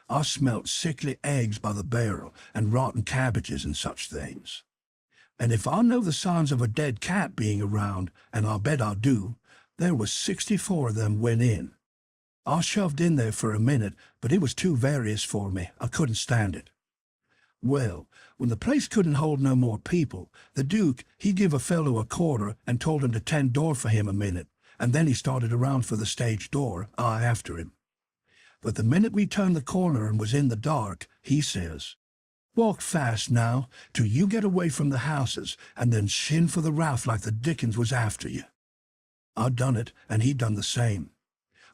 I smelt sickly eggs by the barrel, and rotten cabbages and such things. And if I know the signs of a dead cat being around, and I bet I do, there was 64 of them went in. I shoved in there for a minute, but it was too various for me. I couldn't stand it. Well, when the place couldn't hold no more people, the duke, he give a fellow a quarter and told him to tend door for him a minute, and then he started around for the stage door, I after him. But the minute we turned the corner and was in the dark, he says, "Walk fast now, till you get away from the houses, and then shin for the raft like the dickens was after you." I done it, and he done the same.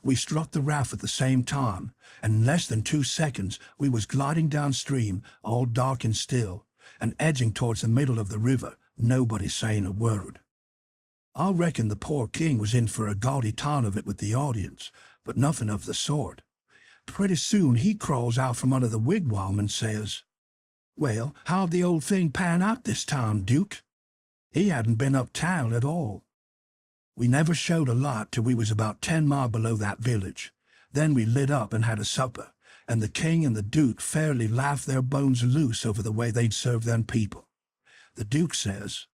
We struck the raft at the same time, and in less than 2 seconds we was gliding downstream, all dark and still, and edging towards the middle of the river, nobody saying a word. I reckon the poor king was in for a gaudy time of it with the audience, but nothing of the sort. Pretty soon he crawls out from under the wigwam and says, "Well, how'd the old thing pan out this time, Duke?" He hadn't been uptown at all. We never showed a light till we was about 10 miles below that village. Then we lit up and had a supper, and the king and the duke fairly laughed their bones loose over the way they'd served them people. The duke says,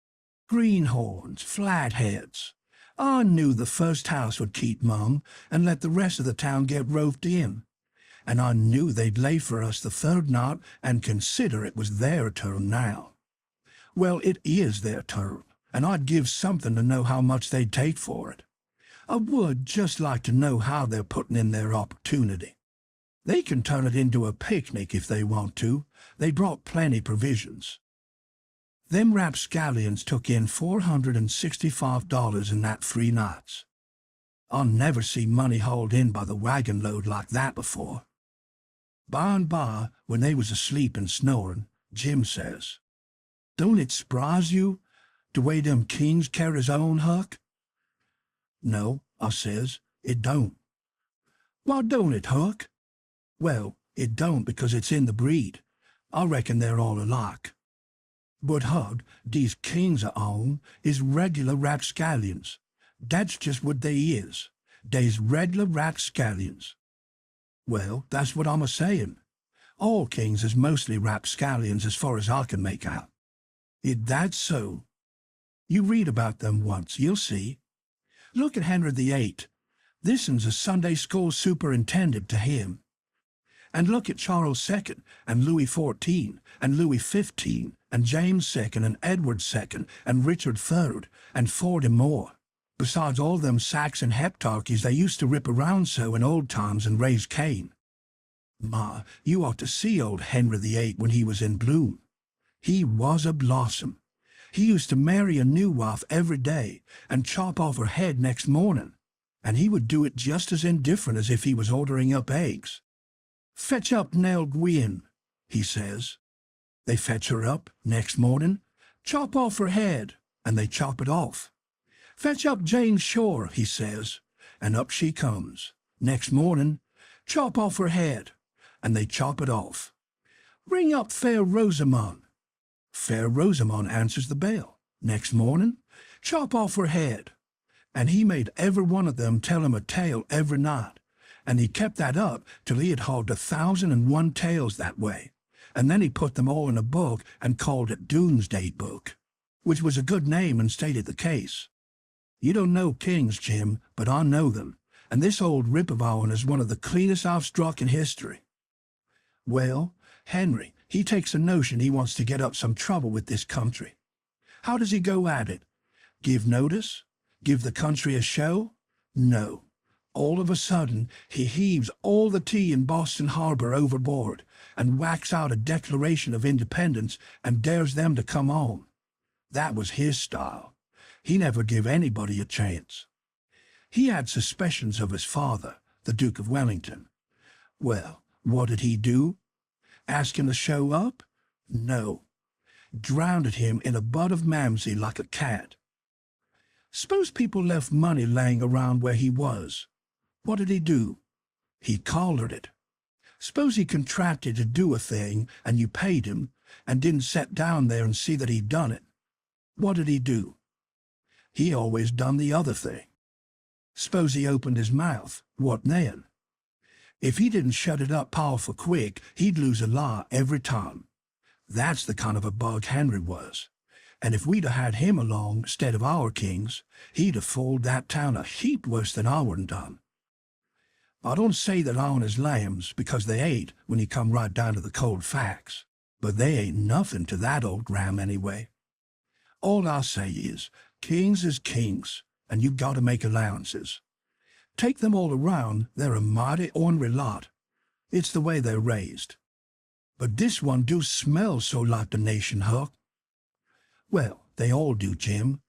"Greenhorns, flatheads. I knew the first house would keep mum and let the rest of the town get roped in. And I knew they'd lay for us the third night and consider it was their turn now. Well, it is their turn, and I'd give something to know how much they'd take for it. I would just like to know how they're putting in their opportunity. They can turn it into a picnic if they want to. They brought plenty provisions. Them rapscallions took in $465 in that 3 nights. I never see money hauled in by the wagon load like that before." By and by, when they was asleep and snoring, Jim says, "Don't it s'prise you, the way them kings carries on, Huck?" "No," I says, "it don't." "Why don't it, Huck?" "Well, it don't because it's in the breed. I reckon they're all alike. But Huck, these kings of own is regular rapscallions. That's just what they is. They's regular rapscallions." "Well, that's what I'm a-saying. All kings is mostly rapscallions as far as I can make out." "Is that so? You read about them once, you'll see. Look at Henry VIII. This one's a Sunday school superintendent to him. And look at Charles II, and Louis XIV, and Louis XV, and James II, and Edward II, and Richard III, and 40 more. Besides all them Saxon heptarchies they used to rip around so in old times and raise Cain. Ma, you ought to see old Henry VIII when he was in bloom. He was a blossom. He used to marry a new wife every day and chop off her head next morning, and he would do it just as indifferent as if he was ordering up eggs. 'Fetch up Nell Gwyn,' he says. They fetch her up next morning, chop off her head, and they chop it off. 'Fetch up Jane Shore,' he says, and up she comes. Next morning, chop off her head, and they chop it off. 'Ring up Fair Rosamond.' Fair Rosamond answers the bell. Next morning, chop off her head. And he made every one of them tell him a tale every night, and he kept that up till he had hauled 1,001 tales that way, and then he put them all in a book and called it Doomsday Book, which was a good name and stated the case. You don't know kings, Jim, but I know them, and this old rip of ourn is one of the cleanest I've struck in history. Well, Henry, he takes a notion he wants to get up some trouble with this country. How does he go at it? Give notice? Give the country a show? No. All of a sudden, he heaves all the tea in Boston Harbor overboard and whacks out a Declaration of Independence and dares them to come on. That was his style. He never give anybody a chance. He had suspicions of his father, the Duke of Wellington. Well, what did he do? Ask him to show up? No. Drowned him in a butt of Mamsie like a cat. Suppose people left money laying around where he was. What did he do? He collared it. Suppose he contracted to do a thing and you paid him and didn't sit down there and see that he'd done it. What did he do? He always done the other thing. Suppose he opened his mouth. What then? If he didn't shut it up powerful quick, he'd lose a lie every time. That's the kind of a bug Henry was. And if we'd 'a' had him along instead of our kings, he'd 'a' fooled that town a heap worse than our'n done. I don't say that our'n is lambs, because they ain't when you come right down to the cold facts. But they ain't nothing to that old ram anyway. All I say is, kings is kings, and you've got to make allowances. Take them all around, they're a mighty ornery lot. It's the way they're raised. But this one do smell so like the nation, Huck. Well, they all do, Jim.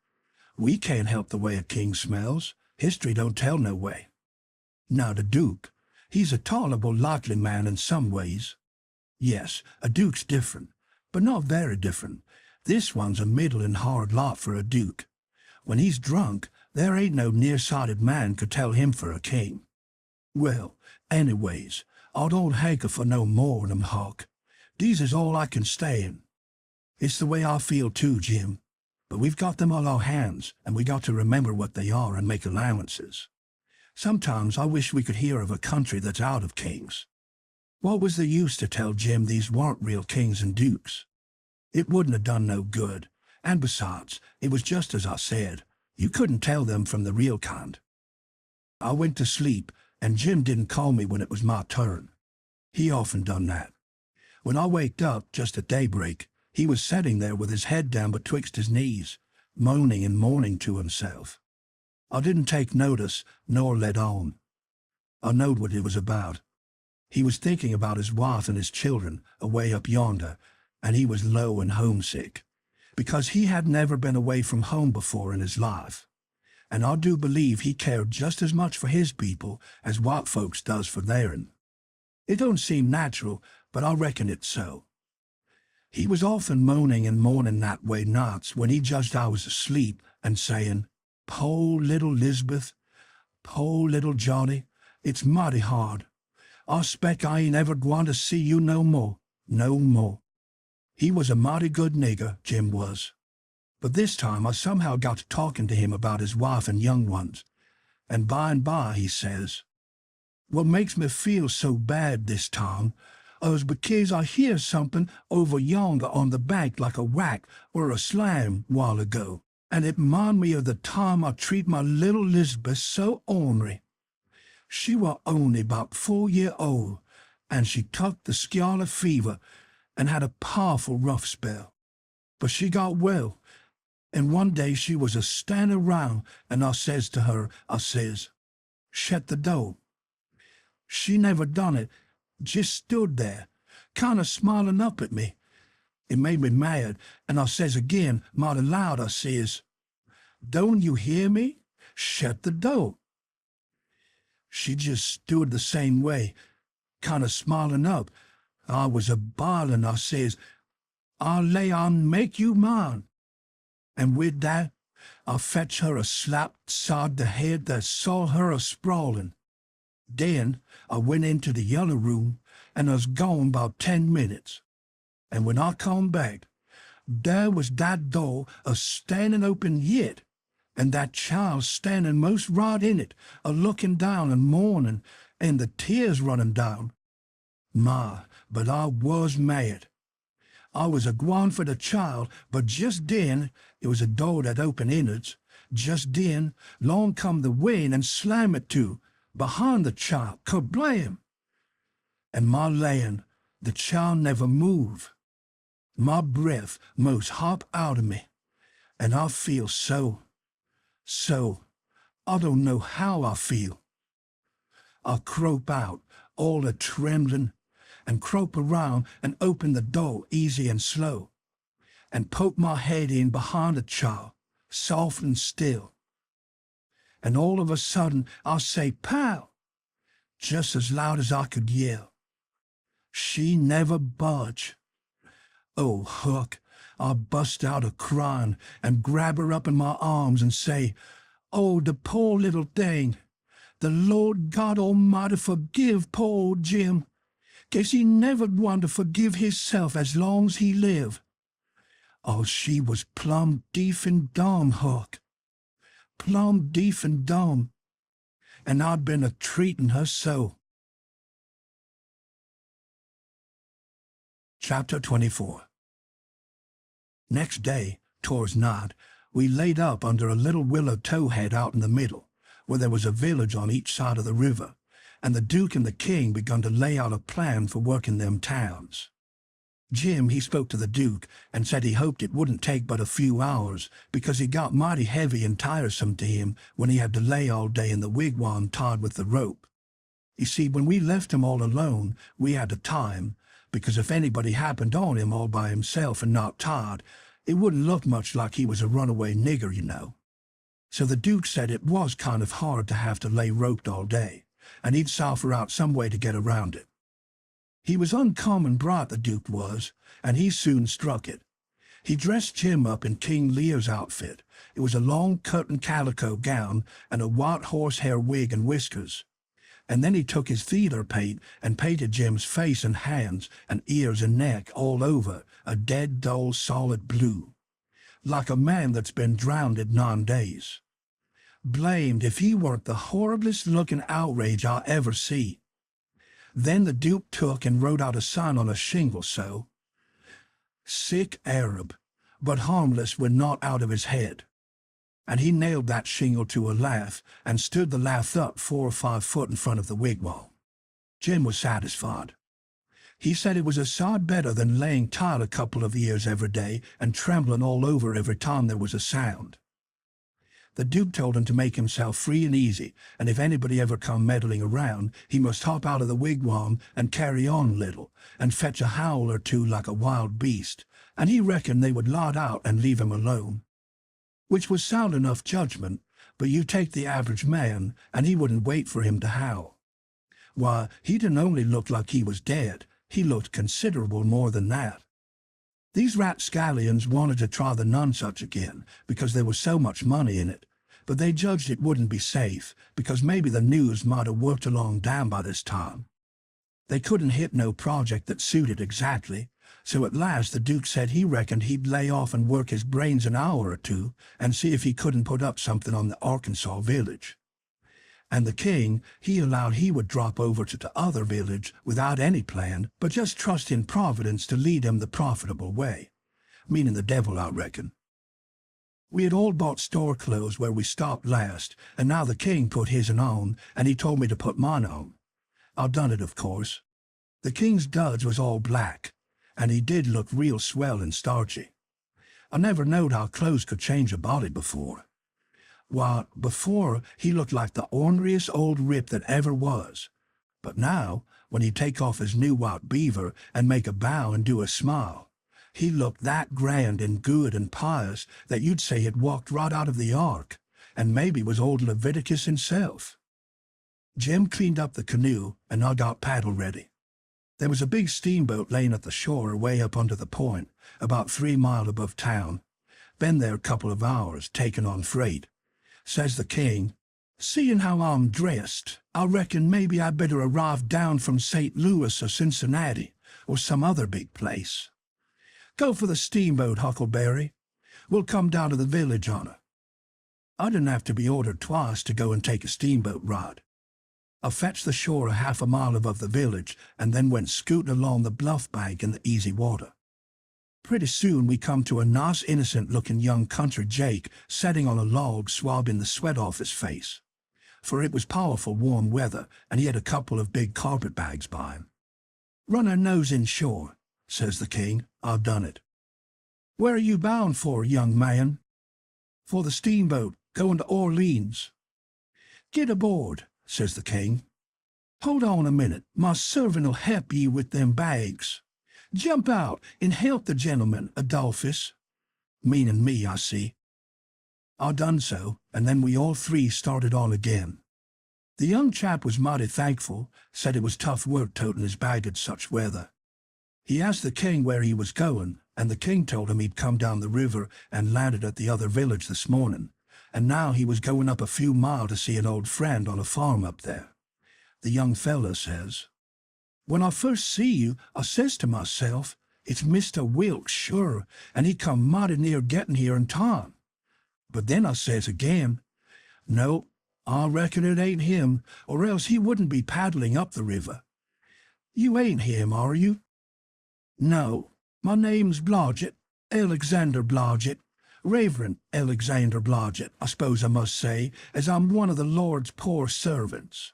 We can't help the way a king smells. History don't tell no way. Now the Duke, he's a tolerable likely man in some ways. Yes, a Duke's different, but not very different. This one's a middlin' hard lot for a Duke. When he's drunk, there ain't no near-sighted man could tell him for a king. Well, anyways, I don't hanker for no more of 'em, Huck. These is all I can stand. It's the way I feel too, Jim. But we've got them on our hands, and we got to remember what they are and make allowances. Sometimes I wish we could hear of a country that's out of kings. What was the use to tell Jim these weren't real kings and dukes? It wouldn't have done no good, and besides, it was just as I said. You couldn't tell them from the real kind. I went to sleep, and Jim didn't call me when it was my turn. He often done that. When I waked up just at daybreak, he was sitting there with his head down betwixt his knees, moaning and mourning to himself. I didn't take notice, nor let on. I knowed what it was about. He was thinking about his wife and his children away up yonder, and he was low and homesick, because he had never been away from home before in his life. And I do believe he cared just as much for his people as white folks does for their'n. It don't seem natural, but I reckon it's so. He was often moaning and mourning that way nights when he judged I was asleep and saying, "Po' little Lisbeth, po' little Johnny, it's mighty hard. I spec I ain't ever gwine to see you no more, no more." He was a mighty good nigger, Jim was. But this time I somehow got to talking to him about his wife and young ones, and by he says, "What makes me feel so bad this time is because I hear something over yonder on the bank like a whack or a slam while ago, and it mind me of the time I treat my little Lisbeth so ornery. She war only about 4 year old, and she tuck the scarlet fever and had a powerful rough spell. But she got well, and one day she was a-standing round, and I says to her, I says, 'Shut the door.' She never done it, just stood there, kind of smiling up at me. It made me mad, and I says again, mighty loud, I says, 'Don't you hear me? Shut the door.' She just stood the same way, kind of smiling up. I was a-bawling, I says, 'I'll lay on make you mine.' And with that, I fetch her a slap side the head that saw her a-sprawling. Then I went into the yellow room, and I was gone about 10 minutes. And when I come back, there was that door a-standing open yet, and that child standing most right in it, a-looking down and mourning, and the tears running down. My, but I was mad. I was a-gwine for the child, but just then, it was a door that opened innards. Just then, long come the wind and slam it to, behind the child, kablam! And my land, the child never move. My breath most hop out of me, and I feel so, I don't know how I feel. I crope out, all a trembling, and crope around and open the door easy and slow, and poke my head in behind the child, soft and still. And all of a sudden I say, "Pow!" just as loud as I could yell. She never budge. Oh, Huck, I bust out a-crying and grab her up in my arms and say, "Oh, the poor little thing. The Lord God Almighty forgive poor old Jim. Guess he never want to forgive hisself as long's he live." Oh, she was plumb deaf and dumb, Huck. Plumb deaf and dumb. And I'd been a-treating her so. Chapter 24. Next day, towards night, we laid up under a little willow towhead out in the middle, where there was a village on each side of the river, and the Duke and the King begun to lay out a plan for working them towns. Jim, he spoke to the Duke and said he hoped it wouldn't take but a few hours, because it got mighty heavy and tiresome to him when he had to lay all day in the wigwam tied with the rope. You see, when we left him all alone, we had the time, because if anybody happened on him all by himself and not tied, it wouldn't look much like he was a runaway nigger, you know. So the Duke said it was kind of hard to have to lay roped all day, and he'd cipher out some way to get around it. He was uncommon bright, the Duke was, and he soon struck it. He dressed Jim up in King Lear's outfit. It was a long cut-and calico gown and a white horsehair wig and whiskers. And then he took his feather paint and painted Jim's face and hands and ears and neck all over a dead dull solid blue, like a man that's been drowned in 9 days. Blamed if he weren't the horriblest looking outrage I ever see. Then the Duke took and wrote out a sign on a shingle so, "Sick Arab, but harmless when not out of his head." And he nailed that shingle to a lath and stood the lath up 4 or 5 foot in front of the wigwam. Jim was satisfied. He said it was a sight better than laying tied a couple of years every day and trembling all over every time there was a sound. The Duke told him to make himself free and easy, and if anybody ever come meddling around, he must hop out of the wigwam and carry on a little, and fetch a howl or two like a wild beast, and he reckoned they would lot out and leave him alone. Which was sound enough judgment, but you take the average man, and he wouldn't wait for him to howl. Why, he didn't only look like he was dead, he looked considerable more than that. These rapscallions wanted to try the nonsuch again, because there was so much money in it, but they judged it wouldn't be safe, because maybe the news might have worked along down by this time. They couldn't hit no project that suited exactly, so at last the Duke said he reckoned he'd lay off and work his brains an hour or two, and see if he couldn't put up something on the Arkansas village. And the King, he allowed he would drop over to the other village without any plan, but just trust in Providence to lead him the profitable way, meaning the devil, I reckon. We had all bought store clothes where we stopped last, and now the King put his'n on, and he told me to put mine on. I done it, of course. The King's duds was all black, and he did look real swell and starchy. I never knowed how clothes could change a body before. Why, before, he looked like the orneriest old rip that ever was. But now, when he'd take off his new white beaver and make a bow and do a smile, he looked that grand and good and pious that you'd say he'd walked right out of the ark, and maybe was old Leviticus himself. Jim cleaned up the canoe, and I got paddle ready. There was a big steamboat laying at the shore way up under the point, about 3 miles above town. Been there a couple of hours, taking on freight. Says the King, "Seeing how I'm dressed, I reckon maybe I'd better arrive down from St. Louis or Cincinnati, or some other big place. Go for the steamboat, Huckleberry. We'll come down to the village on her." I didn't have to be ordered twice to go and take a steamboat ride. I fetched the shore a half a mile above the village, and then went scooting along the bluff bank in the easy water. Pretty soon we come to a nice innocent-looking young country Jake setting on a log swabbing the sweat off his face, for it was powerful warm weather, and he had a couple of big carpet bags by him. "Run her nose in shore," says the King. "I've done it." "Where are you bound for, young man?" "For the steamboat, going to Orleans." "Get aboard," says the King. Hold on a minute, my servant'll help ye with them bags. Jump out and help the gentleman, Adolphus. Meaning me, I see. I done so, and then we all three started on again. The young chap was mighty thankful, said it was tough work toting his bag in such weather. He asked the king where he was going, and the king told him he'd come down the river and landed at the other village this morning, and now he was going up a few miles to see an old friend on a farm up there. The young fellow says, "When I first see you, I says to myself, it's Mr. Wilkes, sure, and he come mighty near getting here in time. But then I says again, no, I reckon it ain't him, or else he wouldn't be paddling up the river. You ain't him, are you?" "No, my name's Blodgett, Alexander Blodgett, Reverend Alexander Blodgett, I suppose I must say, as I'm one of the Lord's poor servants.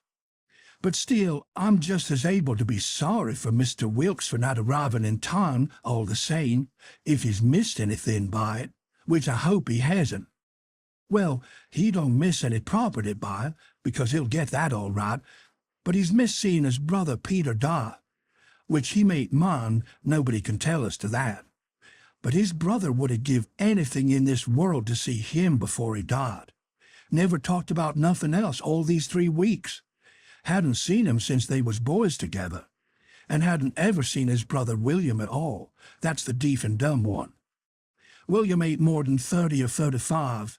But still, I'm just as able to be sorry for Mr. Wilkes for not arriving in time all the same, if he's missed anything by it, which I hope he hasn't. Well, he don't miss any property by it, because he'll get that all right, but he's missed seeing his brother Peter die, which he mayn't mind, nobody can tell us to that. But his brother would have give anything in this world to see him before he died. Never talked about nothing else all these 3 weeks. Hadn't seen him since they was boys together, and hadn't ever seen his brother William at all. That's the deaf and dumb one. William ain't more than 30 or 35.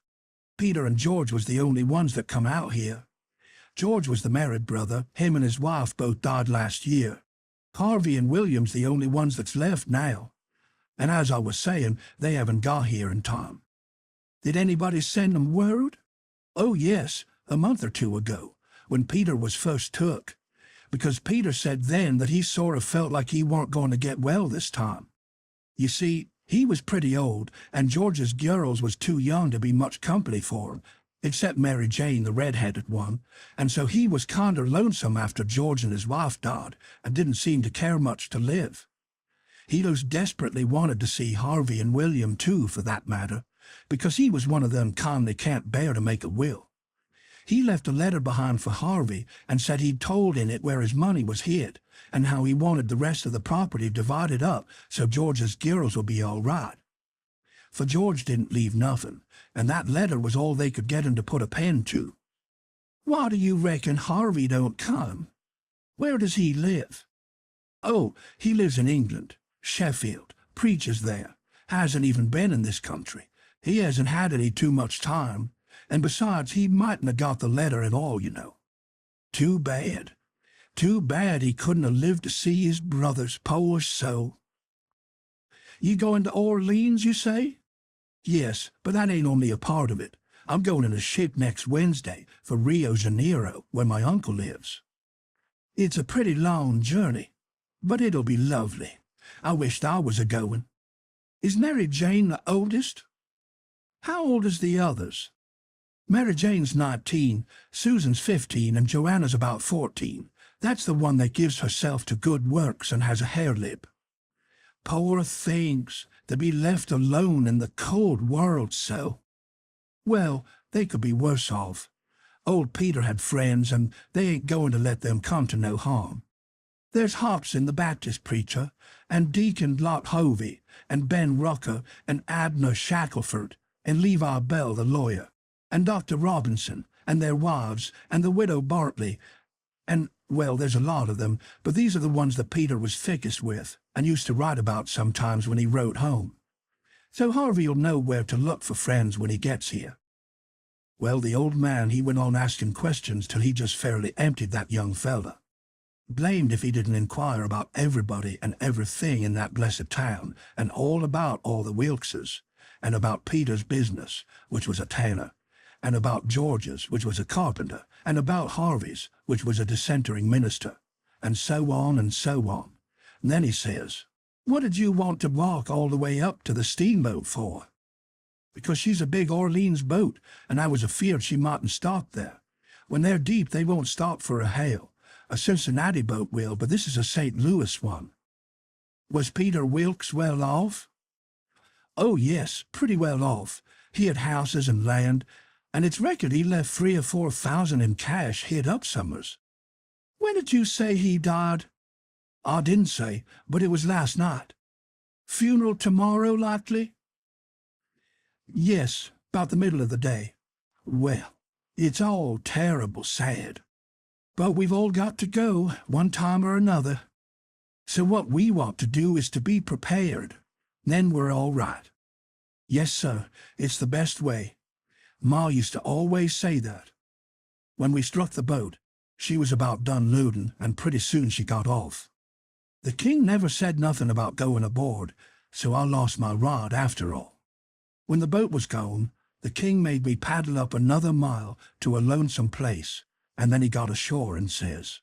Peter and George was the only ones that come out here. George was the married brother. Him and his wife both died last year. Harvey and William's the only ones that's left now. And as I was saying, they haven't got here in time. Did anybody send them word? Oh, yes, a month or 2 ago, when Peter was first took, because Peter said then that he sort of felt like he weren't going to get well this time. You see, he was pretty old, and George's girls was too young to be much company for him, except Mary Jane, the red-headed one, and so he was kinder lonesome after George and his wife died, and didn't seem to care much to live. He most desperately wanted to see Harvey and William too, for that matter, because he was one of them kindly can't bear to make a will. He left a letter behind for Harvey and said he'd told in it where his money was hid and how he wanted the rest of the property divided up so George's girls would be all right. For George didn't leave nothing, and that letter was all they could get him to put a pen to. Why do you reckon Harvey don't come? Where does he live? Oh, he lives in England, Sheffield, preaches there, hasn't even been in this country. He hasn't had any too much time. And besides, he mightn't have got the letter at all, you know. Too bad. Too bad he couldn't have lived to see his brothers, poor soul. You going to Orleans, you say? Yes, but that ain't only a part of it. I'm going in a ship next Wednesday for Rio Janeiro, where my uncle lives. It's a pretty long journey, but it'll be lovely. I wished I was a-going. Is Mary Jane the oldest? How old is the others? Mary Jane's 19, Susan's 15, and Joanna's about 14. That's the one that gives herself to good works and has a hare lip. Poor things, to be left alone in the cold world so. Well, they could be worse off. Old Peter had friends, and they ain't going to let them come to no harm. There's Hobson, the Baptist preacher, and Deacon Lot Hovey, and Ben Rucker, and Abner Shackelford, and Levi Bell, the lawyer, and Dr. Robinson, and their wives, and the widow Bartley, and, well, there's a lot of them, but these are the ones that Peter was thickest with, and used to write about sometimes when he wrote home. So Harvey'll know where to look for friends when he gets here. Well, the old man, he went on asking questions till he just fairly emptied that young fella. Blamed if he didn't inquire about everybody and everything in that blessed town, and all about all the Wilkeses, and about Peter's business, which was a tanner, and about George's, which was a carpenter, and about Harvey's, which was a dissentering minister, and so on and so on. And then he says, "What did you want to walk all the way up to the steamboat for?" "Because she's a big Orleans boat, and I was afeard she mightn't stop there. When they're deep, they won't stop for a hail. A Cincinnati boat will, but this is a St. Louis one." "Was Peter Wilkes well off?" "Oh, yes, pretty well off. He had houses and land, and it's reckoned he left 3,000 or 4,000 in cash hid up summers." When did you say he died? I didn't say, but it was last night. Funeral tomorrow, likely? Yes, about the middle of the day. Well, it's all terrible sad. But we've all got to go, one time or another. So what we want to do is to be prepared. Then we're all right. Yes, sir, it's the best way. Ma used to always say that. When we struck the boat, she was about done loading, and pretty soon she got off. The king never said nothing about going aboard, so I lost my rod after all. When the boat was gone, the king made me paddle up another mile to a lonesome place, and then he got ashore and says,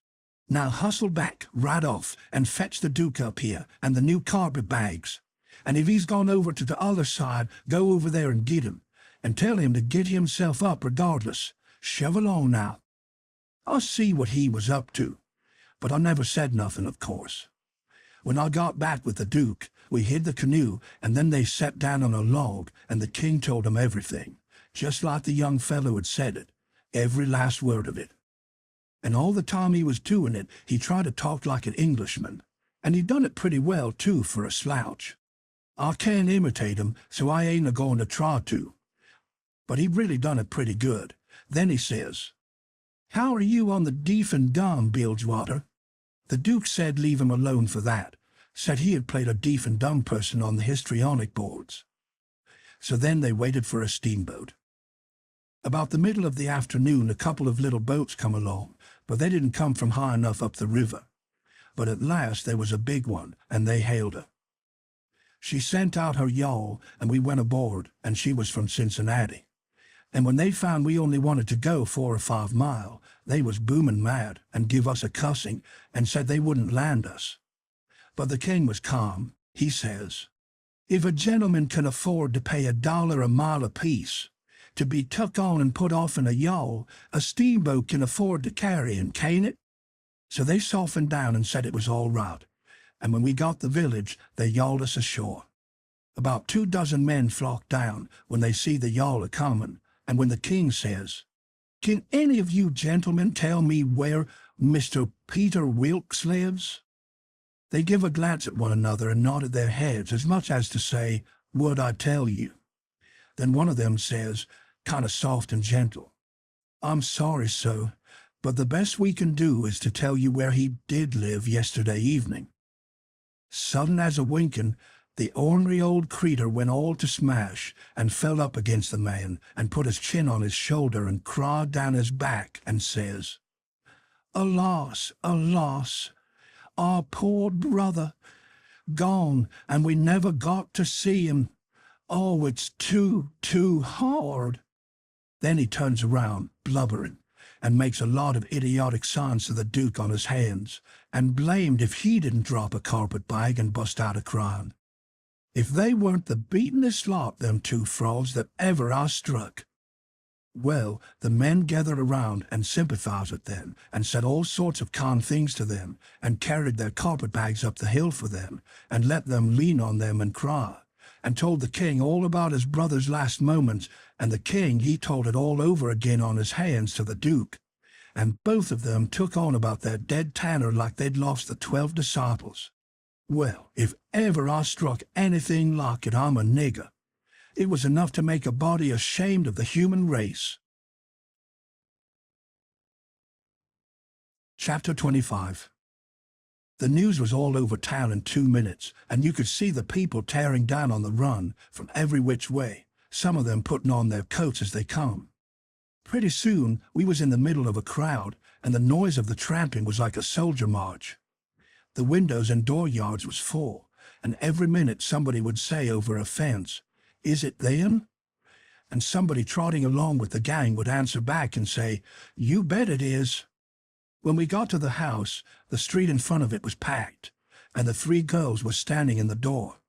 "Now hustle back right off and fetch the Duke up here and the new carpet bags. And if he's gone over to the other side, go over there and get him, and tell him to get himself up regardless. Shove along now." I see what he was up to, but I never said nothing, of course. When I got back with the Duke, we hid the canoe, and then they sat down on a log, and the king told them everything, just like the young fellow had said it, every last word of it. And all the time he was doing it, he tried to talk like an Englishman, and he done it pretty well, too, for a slouch. I can't imitate him, so I ain't a-going to try to. But he really done it pretty good. Then he says, "How are you on the deaf and dumb, Bilgewater?" The Duke said leave him alone for that, said he had played a deaf and dumb person on the histrionic boards. So then they waited for a steamboat. About the middle of the afternoon, a couple of little boats come along, but they didn't come from high enough up the river. But at last there was a big one, and they hailed her. She sent out her yawl, and we went aboard, and she was from Cincinnati. And when they found we only wanted to go 4 or 5 mile, they was booming mad and give us a cussing and said they wouldn't land us. But the king was calm. He says, "If a gentleman can afford to pay $1 a mile apiece to be took on and put off in a yawl, a steamboat can afford to carry him, can't it?" So they softened down and said it was all right, and when we got the village, they yawled us ashore. About 24 men flocked down when they see the yawl a-comin', and when the king says, "Can any of you gentlemen tell me where Mr. Peter Wilkes lives?" They give a glance at one another and nodded their heads as much as to say, "Would I tell you?" Then one of them says, kind of soft and gentle, "I'm sorry, sir, but the best we can do is to tell you where he did live yesterday evening." Sudden as a winking, the ornery old creetur went all to smash and fell up against the man and put his chin on his shoulder and cried down his back and says, "Alas, alas, our poor brother, gone, and we never got to see him. Oh, it's too hard." Then he turns around, blubbering, and makes a lot of idiotic signs to the Duke on his hands, and blamed if he didn't drop a carpet bag and bust out a-crying. If they weren't the beatenest lot, them 2 frauds, that ever I struck. Well, the men gathered around and sympathized with them, and said all sorts of kind things to them, and carried their carpet-bags up the hill for them, and let them lean on them and cry, and told the king all about his brother's last moments, and the king he told it all over again on his hands to the Duke, and both of them took on about their dead tanner like they'd lost the 12 disciples. Well, if ever I struck anything like it, I'm a nigger. It was enough to make a body ashamed of the human race. Chapter 25. The news was all over town in 2 minutes, and you could see the people tearing down on the run from every which way, some of them putting on their coats as they come. Pretty soon we was in the middle of a crowd, and the noise of the tramping was like a soldier march. The windows and dooryards was full, and every minute somebody would say over a fence, "Is it them?" And somebody trotting along with the gang would answer back and say, "You bet it is." When we got to the house, the street in front of it was packed, and the 3 girls were standing in the door.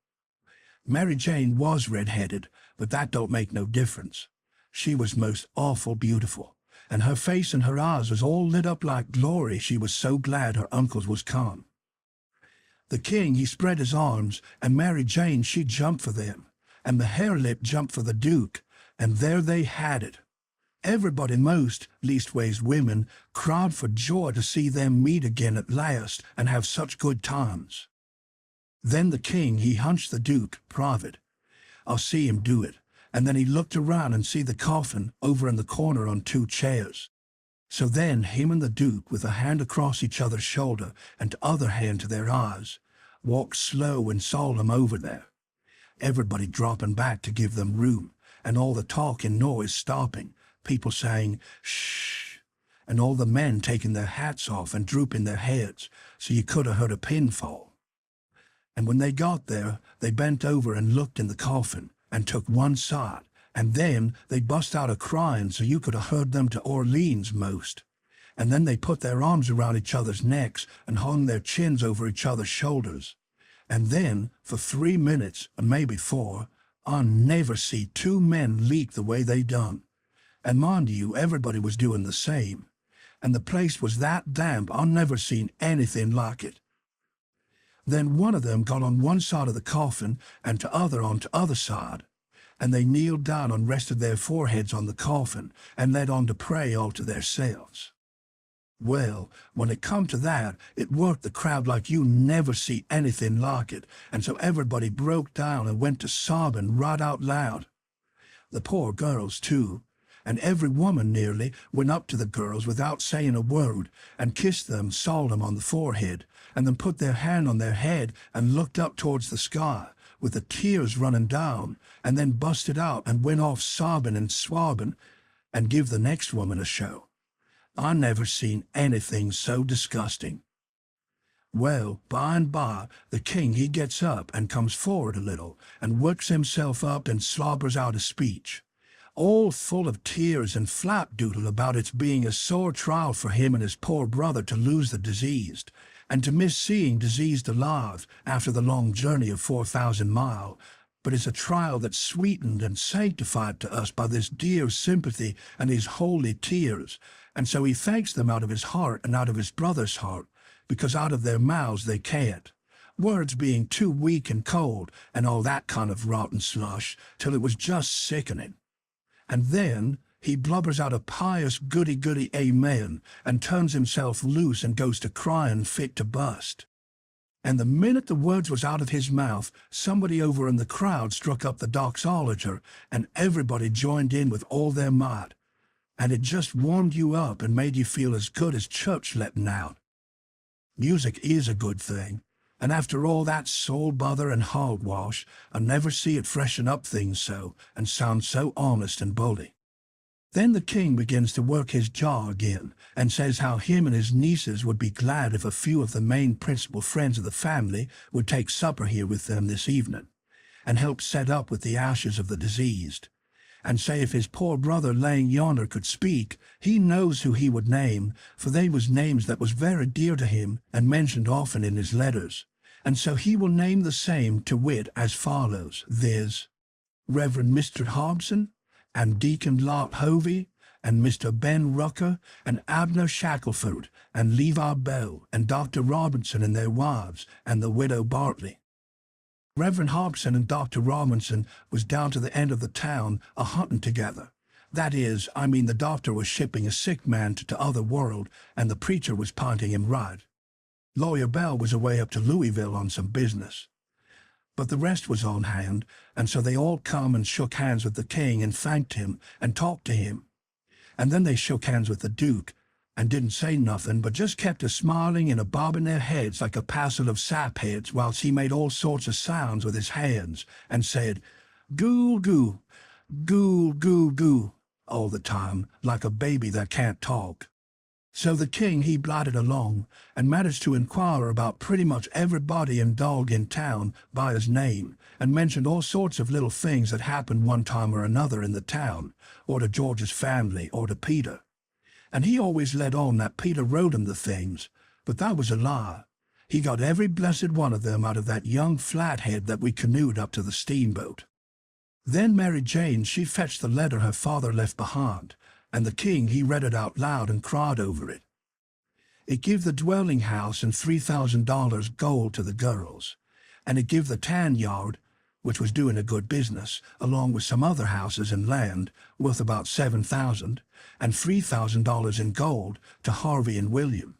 Mary Jane was red-headed, but that don't make no difference. She was most awful beautiful, and her face and her eyes was all lit up like glory. She was so glad her uncles was come. The king, he spread his arms, and Mary Jane, she jumped for them, and the hare-lip jumped for the Duke, and there they had it. Everybody, most, leastways women, cried for joy to see them meet again at last and have such good times. Then the king he hunched the duke, private. I'll see him do it, and then he looked around and see the coffin over in the corner on 2 chairs. So then him and the duke, with a hand across each other's shoulder and t'other hand to their eyes, walked slow and solemn over there, everybody dropping back to give them room, and all the talk and noise stopping, people saying, "Shh," and all the men taking their hats off and drooping their heads, so you could have heard a pin fall. And when they got there, they bent over and looked in the coffin, and took one side, and then they bust out a-crying so you could have heard them to Orleans most. And then they put their arms around each other's necks and hung their chins over each other's shoulders. And then, for 3 minutes, and maybe 4, I never see 2 men leak the way they done. And mind you, everybody was doing the same. And the place was that damp I never seen anything like it. Then one of them got on one side of the coffin and t'other on t'other side, and they kneeled down and rested their foreheads on the coffin and let on to pray all to theirselves. Well, when it come to that, it worked the crowd like you never see anything like it, and so everybody broke down and went to sobbing right out loud. The poor girls, too, and every woman nearly went up to the girls without saying a word and kissed them solemn on the forehead, and then put their hand on their head and looked up towards the sky, with the tears running down, and then busted out and went off sobbing and swabbing, and give the next woman a show. I never seen anything so disgusting. Well, by and by, the king he gets up and comes forward a little, and works himself up and slobbers out a speech, all full of tears and flapdoodle about its being a sore trial for him and his poor brother to lose the diseased, and to miss seeing diseased alive after the long journey of 4,000 mile, but it's a trial that's sweetened and sanctified to us by this dear sympathy and these holy tears, and so he thanks them out of his heart and out of his brother's heart, because out of their mouths they can't, words being too weak and cold, and all that kind of rotten slush, till it was just sickening. And then he blubbers out a pious goody-goody amen, and turns himself loose and goes to crying fit to bust. And the minute the words was out of his mouth, somebody over in the crowd struck up the doxology, and everybody joined in with all their might, and it just warmed you up and made you feel as good as church letting out. Music is a good thing, and after all that soul bother and hogwash, I never see it freshen up things so, and sound so honest and bully. Then the king begins to work his jaw again, and says how him and his nieces would be glad if a few of the main principal friends of the family would take supper here with them this evening, and help set up with the ashes of the diseased, and say if his poor brother laying yonder could speak, he knows who he would name, for they was names that was very dear to him and mentioned often in his letters, and so he will name the same, to wit, as follows, viz. Reverend Mr. Hobson, and Deacon Lot Hovey, and Mr. Ben Rucker, and Abner Shackelford, and Levi Bell, and Dr. Robinson and their wives, and the widow Bartley. Reverend Hobson and Dr. Robinson was down to the end of the town a-hunting together. That is, the doctor was shipping a sick man to t'other world, and the preacher was pinting him right. Lawyer Bell was away up to Louisville on some business. But the rest was on hand, and so they all come and shook hands with the king and thanked him and talked to him. And then they shook hands with the duke, and didn't say nothing, but just kept a-smiling and a-bobbing their heads like a passel of sapheads, whilst he made all sorts of sounds with his hands, and said, "Goo, goo, goo, goo, goo," all the time, like a baby that can't talk. So the king he glided along, and managed to inquire about pretty much everybody and dog in town by his name, and mentioned all sorts of little things that happened one time or another in the town, or to George's family, or to Peter. And he always let on that Peter wrote him the things, but that was a lie. He got every blessed one of them out of that young flathead that we canoed up to the steamboat. Then Mary Jane she fetched the letter her father left behind, and the king he read it out loud and cried over it. It give the dwelling house and $3,000 gold to the girls, and it give the tan yard, which was doing a good business, along with some other houses and land worth about $7,000 and $3,000 in gold to Harvey and William,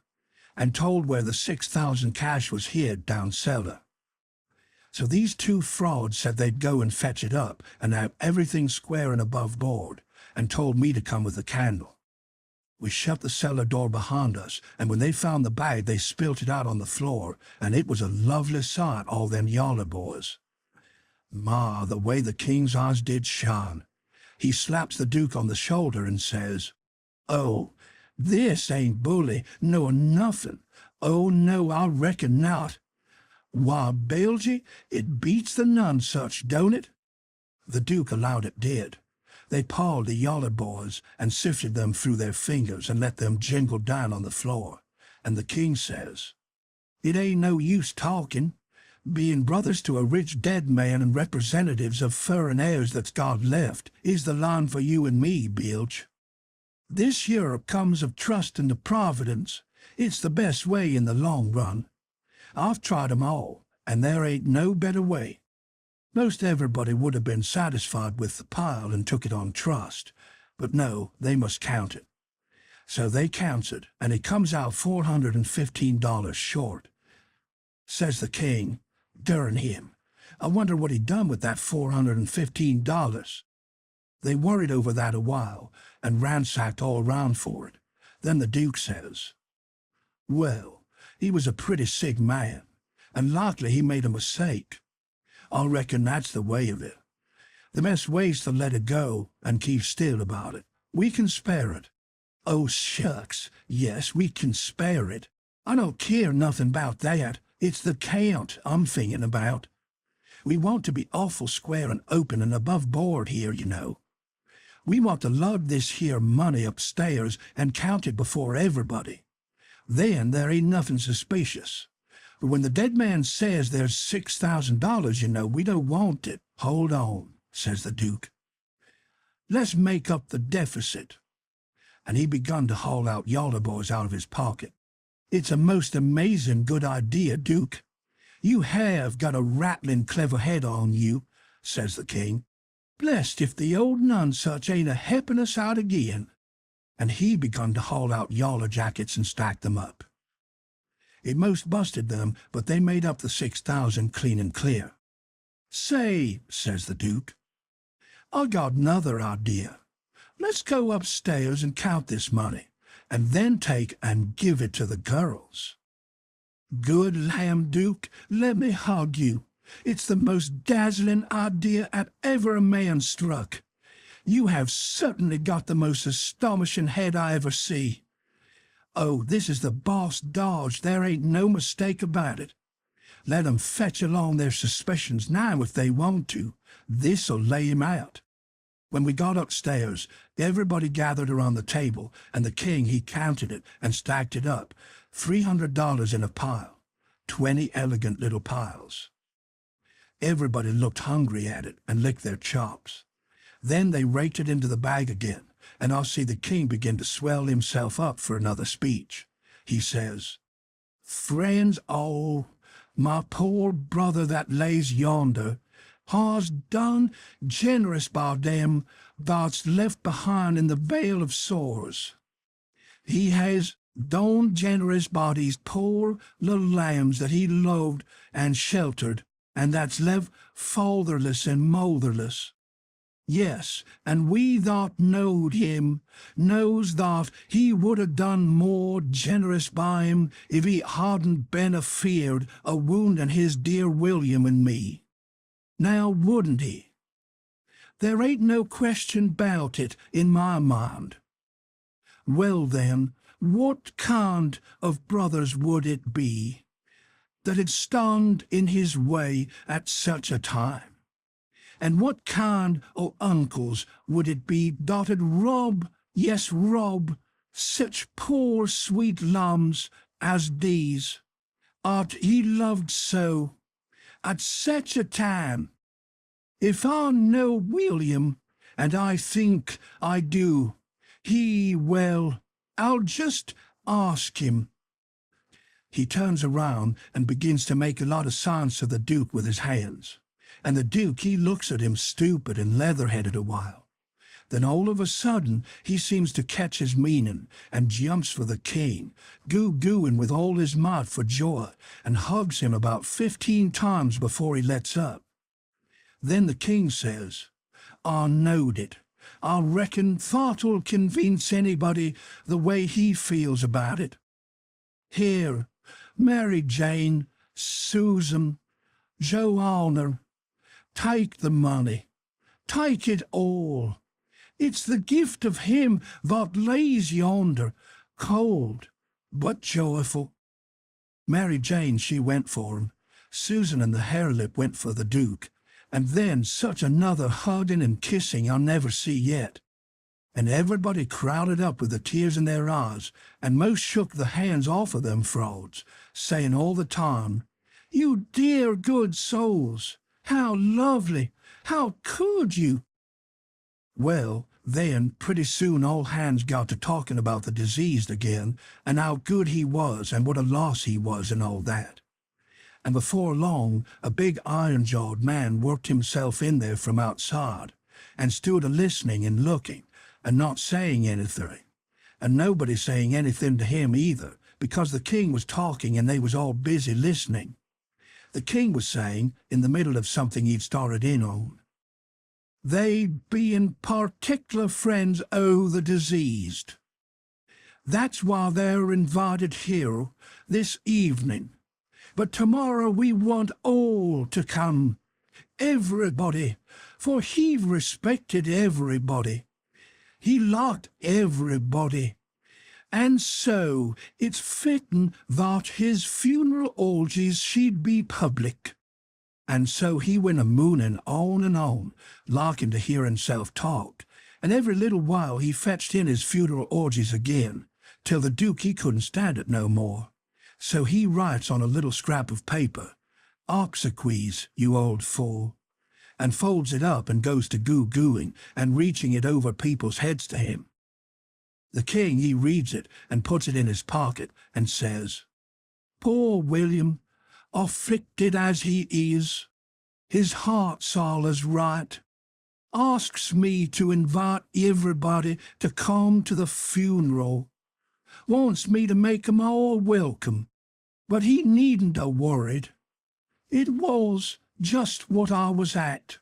and told where the $6,000 cash was hid down cellar. So these two frauds said they'd go and fetch it up and have everything square and above board, and told me to come with a candle. We shut the cellar door behind us, and when they found the bag, they spilt it out on the floor, and it was a lovely sight, all them yaller boys. Ma, the way the king's eyes did shine. He slaps the Duke on the shoulder and says, "Oh, this ain't bully, nor nothing. Oh, no, I reckon not. Why, Belgy, it beats the nonsuch, don't it?" The Duke allowed it did. They pawed the yaller boys and sifted them through their fingers and let them jingle down on the floor. And the king says, "It ain't no use talking. Being brothers to a rich dead man and representatives of furrin heirs that's God left is the line for you and me, Bilge. This here comes of trusting to Providence. It's the best way in the long run. I've tried 'em all, and there ain't no better way. Most everybody would have been satisfied with the pile and took it on trust, but no, they must count it. So they counts it, and it comes out $415 short. Says the king, "Durn him, I wonder what he done with that $415. They worried over that a while, and ransacked all round for it. Then the Duke says, "Well, he was a pretty sick man, and likely he made a mistake. I reckon that's the way of it. The best way's to let it go and keep still about it. We can spare it." "Oh, shucks, yes, we can spare it. I don't care nothing about that. It's the count I'm thinking about. We want to be awful square and open and above board here, you know. We want to lug this here money upstairs and count it before everybody. Then there ain't nothing suspicious. But when the dead man says there's $6,000, you know, we don't want it." "Hold on," says the Duke. "Let's make up the deficit." And he begun to haul out yaller boys out of his pocket. "It's a most amazing good idea, Duke. You have got a rattling clever head on you," says the king. "Blest if the old nonsuch ain't a helping us out again." And he begun to haul out yaller jackets and stack them up. It most busted them, but they made up the 6,000 clean and clear. "Say," says the Duke, "I got another idea. Let's go upstairs and count this money, and then take and give it to the girls." "Good lamb, Duke, let me hug you. It's the most dazzling idea 'at ever a man struck. You have certainly got the most astonishing head I ever see. Oh, this is the boss dodge, there ain't no mistake about it. Let 'em fetch along their suspicions now if they want to. This'll lay 'em out." When we got upstairs, everybody gathered around the table, and the king he counted it and stacked it up, $300 in a pile, 20 elegant little piles. Everybody looked hungry at it and licked their chops. Then they raked it into the bag again, and I see the king begin to swell himself up for another speech. He says, "Friends all, my poor brother that lays yonder has done generous by them that's left behind in the vale of sores. He has done generous by these poor little lambs that he loved and sheltered, and that's left fatherless and motherless. Yes, and we that knowed him knows that he would have done more generous by him if he hadn't been afeard of wounding his dear William and me. Now wouldn't he? There ain't no question about it in my mind. Well then, what kind of brothers would it be that'd stand in his way at such a time? And what kind o' uncles would it be that'd rob, yes, rob, such poor sweet lambs as these, art he loved so, at such a time? If I know William, and I think I do, well, I'll just ask him." He turns around and begins to make a lot of signs to the Duke with his hands. and the Duke he looks at him stupid and leather-headed a while. Then all of a sudden he seems to catch his meaning and jumps for the king, goo-gooing with all his might for joy, and hugs him about 15 times before he lets up. Then the king says, "I knowed it. I reckon thought'll convince anybody the way he feels about it. Here, Mary Jane, Susan, Joanna, take the money. Take it all. It's the gift of him that lays yonder, cold but joyful." Mary Jane, she went for him. Susan and the harelip went for the Duke. And then such another hugging and kissing I'll never see yet. And everybody crowded up with the tears in their eyes, and most shook the hands off of them frauds, saying all the time, "You dear good souls, how lovely, how could you?" Well, then pretty soon all hands got to talking about the diseased again, and how good he was, and what a loss he was, and all that. And before long a big iron-jawed man worked himself in there from outside, and stood a-listening and looking, and not saying anything, and nobody saying anything to him either, because the king was talking and they was all busy listening. The king was saying, in the middle of something he'd started in on, "They being particular friends o' the diseased. That's why they're invited here this evening. But tomorrow we want all to come, everybody, for he respected everybody. He liked everybody. And so it's fitting that his funeral orgies should be public." And so he went a-mooning on and on, liking to hear himself talk, and every little while he fetched in his funeral orgies again, till the Duke he couldn't stand it no more. So he writes on a little scrap of paper, "Obsequies, you old fool," and folds it up and goes to goo-gooing and reaching it over people's heads to him. The king he reads it and puts it in his pocket and says, "Poor William, afflicted as he is, his heart's all as right, asks me to invite everybody to come to the funeral, wants me to make 'em all welcome, but he needn't a worried. It was just what I was at."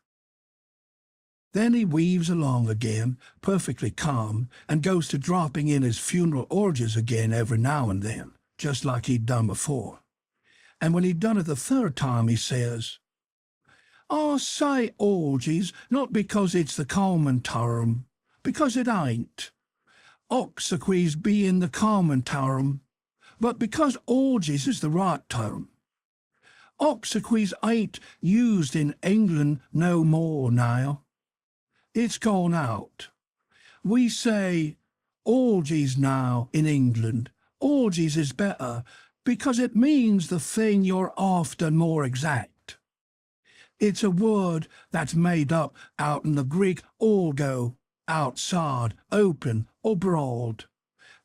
Then he weaves along again, perfectly calm, and goes to dropping in his funeral orgies again every now and then, just like he'd done before. And when he'd done it the third time, he says, "I say orgies not because it's the common term, because it ain't. Obsequies being the common term, but because orgies is the right term. Obsequies ain't used in England no more now. It's gone out. We say orgies now in England. Orgies is better, because it means the thing you're after more exact. It's a word that's made up out in the Greek orgo, outside, open, or broad,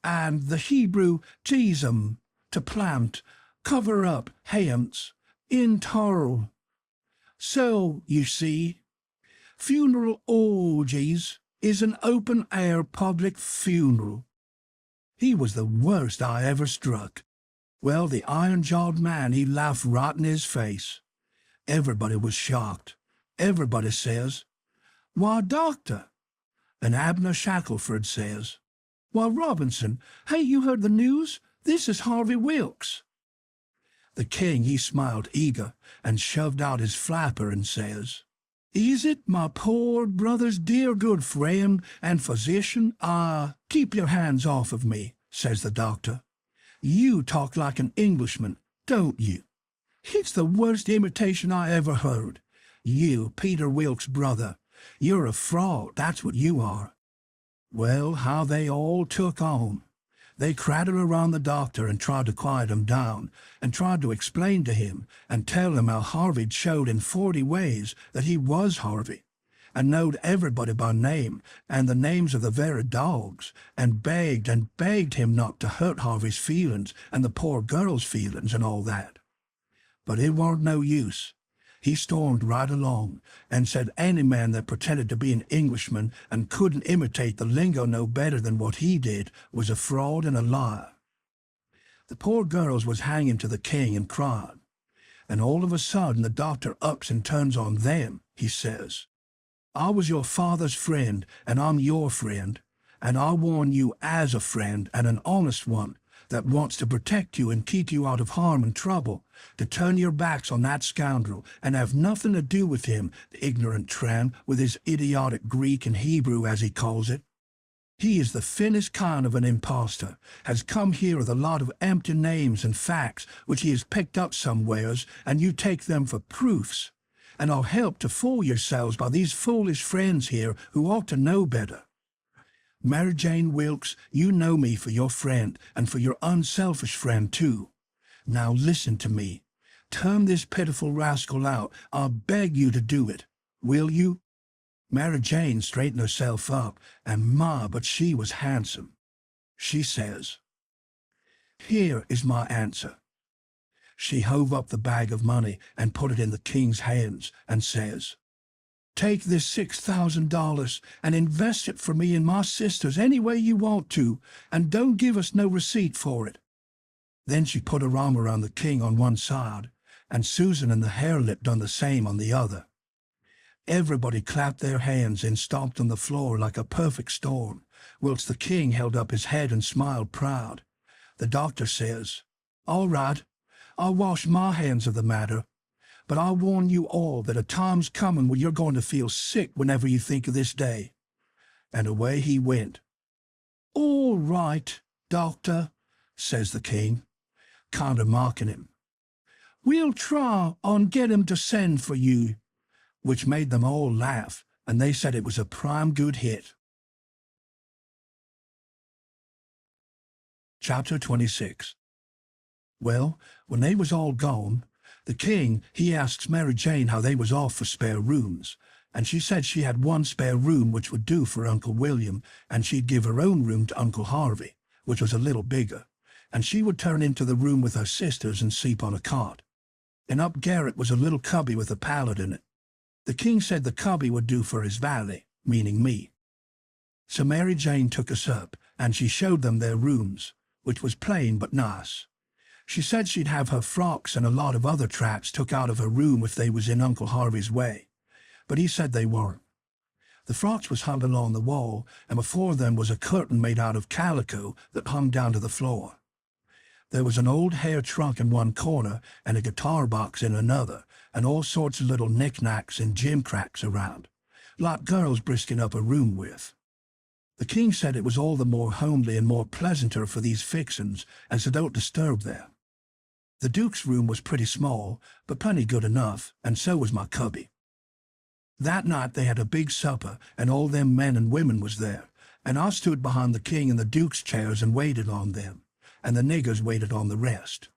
and the Hebrew tism, to plant, cover up, hence, internal. So, you see, funeral orgies is an open-air public funeral." He was the worst I ever struck. Well, the iron-jawed man, he laughed right in his face. Everybody was shocked. Everybody says, "Why, Doctor," and Abner Shackelford says, "Why, Robinson, hey, you heard the news? This is Harvey Wilkes." The king, he smiled eager, and shoved out his flapper and says, "Is it, my poor brother's dear good friend and physician? Ah, keep your hands off of me," says the doctor. "You talk like an Englishman, don't you? It's the worst imitation I ever heard. You, Peter Wilkes' brother, you're a fraud, that's what you are." Well, how they all took on. They crowded around the doctor and tried to quiet him down, and tried to explain to him and tell him how Harvey'd showed in 40 ways that he was Harvey, and knowed everybody by name and the names of the very dogs, and begged him not to hurt Harvey's feelings and the poor girl's feelings and all that. But it warn't no use. He stormed right along and said any man that pretended to be an Englishman and couldn't imitate the lingo no better than what he did was a fraud and a liar. The poor girls was hanging to the king and cried. And all of a sudden the doctor ups and turns on them. He says, "I was your father's friend, and I'm your friend, and I warn you as a friend and an honest one that wants to protect you and keep you out of harm and trouble, to turn your backs on that scoundrel and have nothing to do with him, the ignorant tramp, with his idiotic Greek and Hebrew, as he calls it. He is the thinnest kind of an impostor, has come here with a lot of empty names and facts which he has picked up somewheres, and you take them for proofs, and are helped to fool yourselves by these foolish friends here who ought to know better. Mary Jane Wilkes, you know me for your friend, and for your unselfish friend too. Now listen to me. Turn this pitiful rascal out. I beg you to do it. Will you?" Mary Jane straightened herself up, and my, but she was handsome. She says, "Here is my answer." She hove up the bag of money and put it in the king's hands and says, "Take this $6,000 and invest it for me and my sisters any way you want to, and don't give us no receipt for it." Then she put her arm around the king on one side, and Susan and the harelip done the same on the other. Everybody clapped their hands and stomped on the floor like a perfect storm, whilst the king held up his head and smiled proud. The doctor says, "All right, I'll wash my hands of the matter, but I warn you all that a time's coming when you're going to feel sick whenever you think of this day." And away he went. "All right, doctor," says the king, kind of mocking him. "We'll try and get him to send for you," which made them all laugh, and they said it was a prime good hit. Chapter 26. Well, when they was all gone, the king, he asks Mary Jane how they was off for spare rooms, and she said she had one spare room which would do for Uncle William, and she'd give her own room to Uncle Harvey, which was a little bigger, and she would turn into the room with her sisters and sleep on a cot. And up garret was a little cubby with a pallet in it. The king said the cubby would do for his valet, meaning me. So Mary Jane took us up, and she showed them their rooms, which was plain but nice. She said she'd have her frocks and a lot of other traps took out of her room if they was in Uncle Harvey's way, but he said they weren't. The frocks was hung along the wall, and before them was a curtain made out of calico that hung down to the floor. There was an old hair trunk in one corner and a guitar box in another, and all sorts of little knickknacks and gimcracks around, like girls brisking up a room with. The king said it was all the more homely and more pleasanter for these fixins, as they don't disturb there. The duke's room was pretty small, but plenty good enough, and so was my cubby. That night they had a big supper, and all them men and women was there, and I stood behind the king in the duke's chairs and waited on them, and the niggers waited on the rest.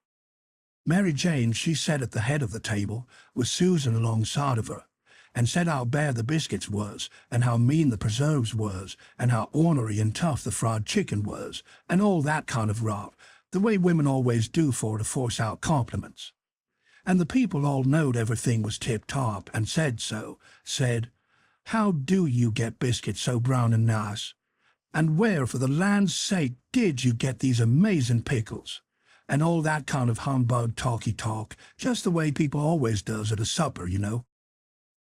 Mary Jane, she sat at the head of the table, with Susan alongside of her, and said how bad the biscuits was, and how mean the preserves was, and how ornery and tough the fried chicken was, and all that kind of rot, the way women always do for to force out compliments. And the people all knowed everything was tip-top, and said so, said, "How do you get biscuits so brown and nice? And where, for the land's sake, did you get these amazing pickles?" And all that kind of humbug talky-talk, just the way people always does at a supper, you know.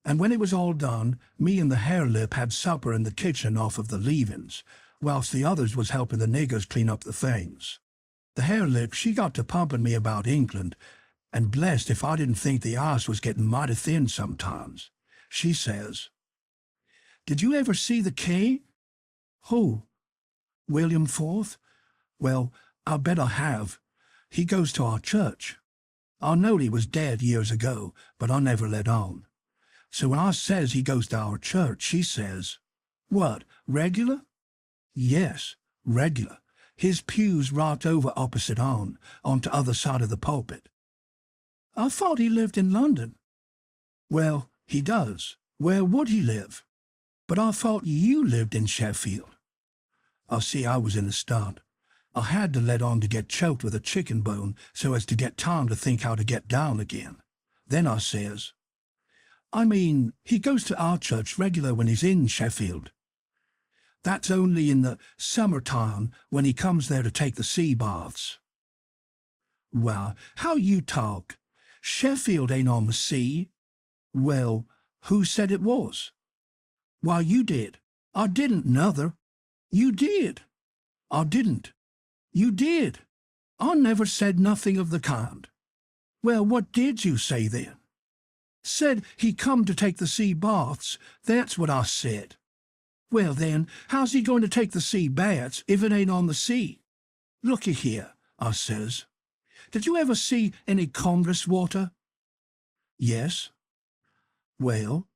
And when it was all done, me and the harelip had supper in the kitchen off of the leavings, whilst the others was helping the niggers clean up the things. The harelip, she got to pumping me about England, and blessed if I didn't think the ice was getting mighty thin sometimes. She says, "Did you ever see the king?" "Who? William IV? Well, I bet I have. He goes to our church. I knowed he was dead years ago, but I never let on. So when I says he goes to our church, she says, 'What, regular?' 'Yes, regular. His pew's right over opposite on t'other side of the pulpit.' 'I thought he lived in London.' 'Well, he does. Where would he live?' 'But I thought you lived in Sheffield.' I see I was in the stunt. I had to let on to get choked with a chicken bone so as to get time to think how to get down again. Then I says, I mean, he goes to our church regular when he's in Sheffield. That's only in the summertime when he comes there to take the sea baths. Well, how you talk? Sheffield ain't on the sea. Well, who said it was? Why, you did. I didn't, nother. You did. I didn't. You did. I never said nothing of the kind. Well, what did you say then? Said he come to take the sea baths. That's what I said. Well then, how's he going to take the sea baths if it ain't on the sea? Looky here, I says. Did you ever see any Congress water? Yes. Well,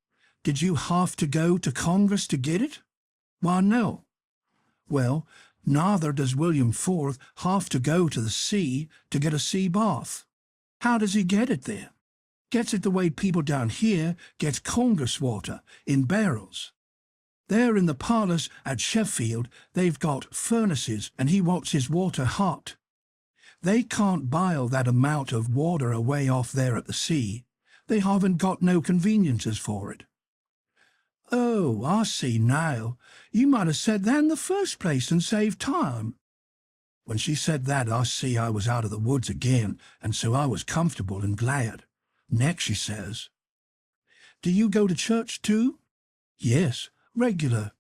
did you have to go to Congress to get it? Why, no. Well, neither does William IV have to go to the sea to get a sea bath. How does he get it then? Gets it the way people down here get Congress water, in barrels. There in the palace at Sheffield, they've got furnaces, and he wants his water hot. They can't boil that amount of water away off there at the sea. They haven't got no conveniences for it. Oh, I see now. You might have said that in the first place and saved time. When she said that, I see I was out of the woods again, and so I was comfortable and glad. Next she says, "Do you go to church too?" "Yes, regular."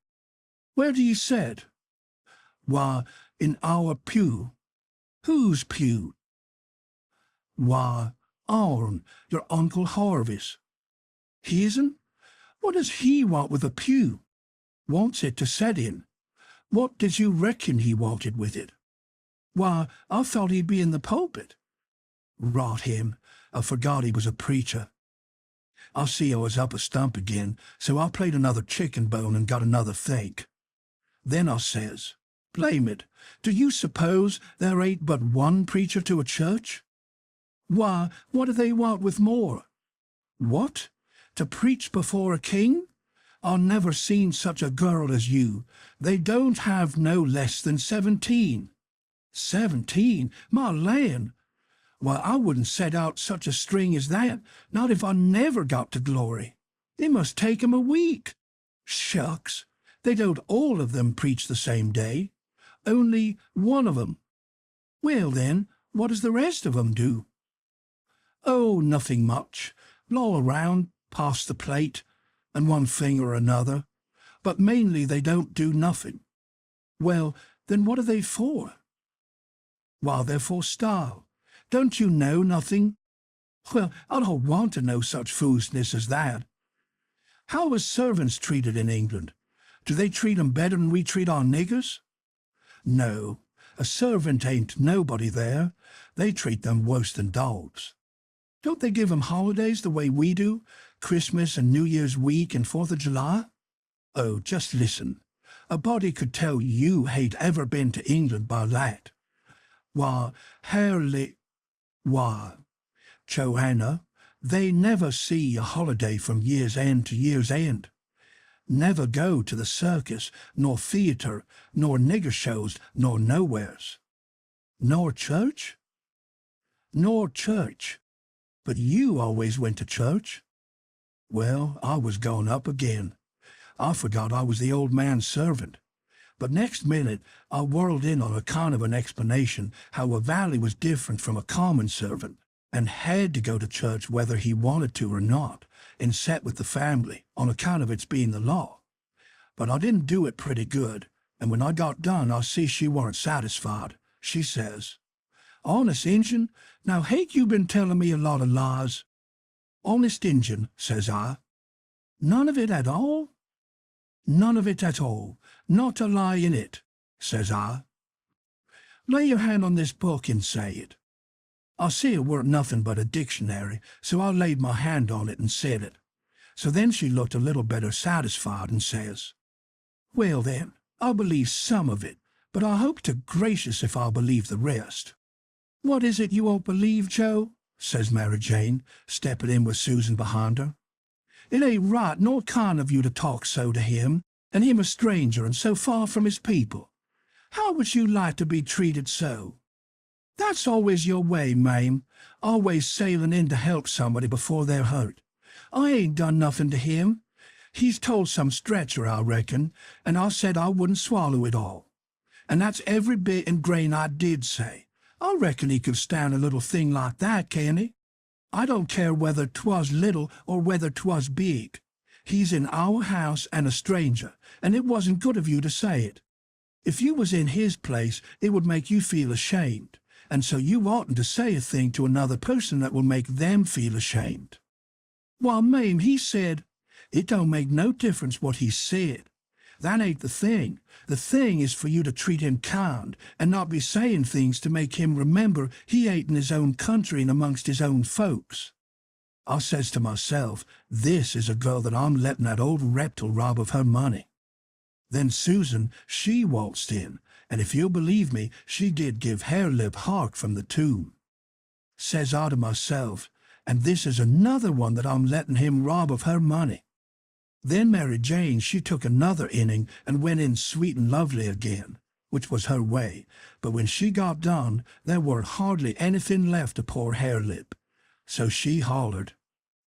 "Where do you sit?" "Why, in our pew." "Whose pew?" "Why, ourn, your Uncle Harvey's." "His'n? What does he want with a pew?" "Wants it to set in." "What did you reckon he wanted with it?" "Why, I thought he'd be in the pulpit." "Rot him, I forgot he was a preacher." I see I was up a stump again, so I played another chicken bone and got another think. Then I says, "Blame it, do you suppose there ain't but one preacher to a church?" "Why, what do they want with more?" "What? To preach before a king? I never seen such a girl as you. They don't have no less than 17. 17? My land! Why, I wouldn't set out such a string as that, not if I never got to glory. It must take 'em a week. Shucks, they don't all of them preach the same day. Only one of 'em. Well then, what does the rest of 'em do?" "Oh, nothing much. Loll around, pass the plate, and one thing or another. But mainly they don't do nothing." "Well, then what are they for?" "Why, they're for style. Don't you know nothing?" "Well, I don't want to know such foolishness as that." "How are servants treated in England? Do they treat 'em better than we treat our niggers?" "No, a servant ain't nobody there. They treat them worse than dogs." "Don't they give 'em holidays the way we do, Christmas and New Year's week and 4th of July?" "Oh, just listen. A body could tell you hain't ever been to England by that. Why, why, Joanna, they never see a holiday from year's end to year's end. Never go to the circus, nor theatre, nor nigger shows, nor nowheres." "Nor church?" "Nor church. But you always went to church." "Well, I was going up again. I forgot I was the old man's servant. But next minute I whirled in on a kind of an explanation how a valley was different from a common servant, and had to go to church whether he wanted to or not, and set with the family, on account of its being the law. But I didn't do it pretty good, and when I got done I see she warn't satisfied. She says, "Honest Injun, now hain't you been telling me a lot of lies?" "Honest Injun," says I. "None of it at all?" "None of it at all. Not a lie in it," says I. "Lay your hand on this book and say it." I see it weren't nothing but a dictionary, so I laid my hand on it and said it. So then she looked a little better satisfied and says, "Well then, I'll believe some of it, but I hope to gracious if I'll believe the rest." "What is it you won't believe, Joe?" says Mary Jane, stepping in with Susan behind her. "It ain't right nor kind of you to talk so to him, and him a stranger and so far from his people. How would you like to be treated so?" "That's always your way, ma'am, always sailing in to help somebody before they're hurt. I ain't done nothing to him. He's told some stretcher, I reckon, and I said I wouldn't swallow it all. And that's every bit and grain I did say. I reckon he could stand a little thing like that, can he? I don't care whether 'twas little or whether 'twas big. He's in our house and a stranger, and it wasn't good of you to say it. If you was in his place, it would make you feel ashamed, and so you oughtn't to say a thing to another person that will make them feel ashamed. Why, ma'am, he said, it don't make no difference what he said. That ain't the thing. The thing is for you to treat him kind and not be saying things to make him remember he ain't in his own country and amongst his own folks. I says to myself, this is a girl that I'm letting that old reptile rob of her money. Then Susan, she waltzed in, and if you'll believe me, she did give Harelip hark from the tomb. Says I to myself, and this is another one that I'm letting him rob of her money. Then Mary Jane, she took another inning and went in sweet and lovely again, which was her way, but when she got done, there were hardly anything left to poor Harelip. So she hollered.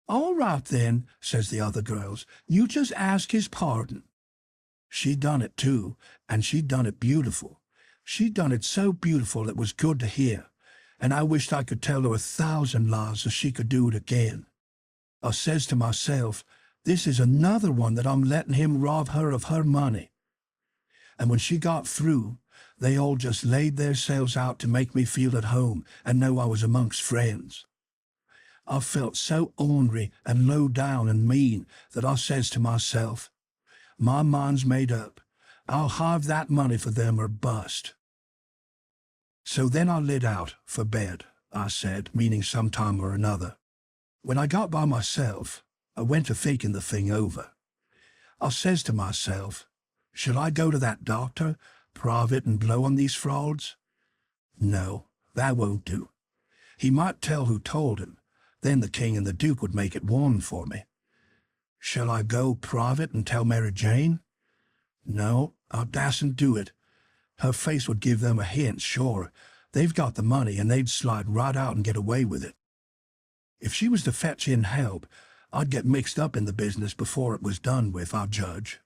All right then, says the other girls, you just ask his pardon. She done it too, and she done it beautiful. She done it so beautiful it was good to hear, and I wished I could tell her 1,000 lies so she could do it again. I says to myself, this is another one that I'm letting him rob her of her money. And when she got through, they all just laid themselves out to make me feel at home and know I was amongst friends. I felt so ornery and low down and mean that I says to myself, my mind's made up. I'll have that money for them or bust. So then I lit out for bed, I said, meaning some time or another. When I got by myself, I went to thinking the thing over. I says to myself, shall I go to that doctor, private, and blow on these frauds? No, that won't do. He might tell who told him. Then the king and the duke would make it warm for me. Shall I go private and tell Mary Jane? No, I dasn't do it. Her face would give them a hint, sure. They've got the money, and they'd slide right out and get away with it. If she was to fetch in help, I'd get mixed up in the business before it was done with, I judge.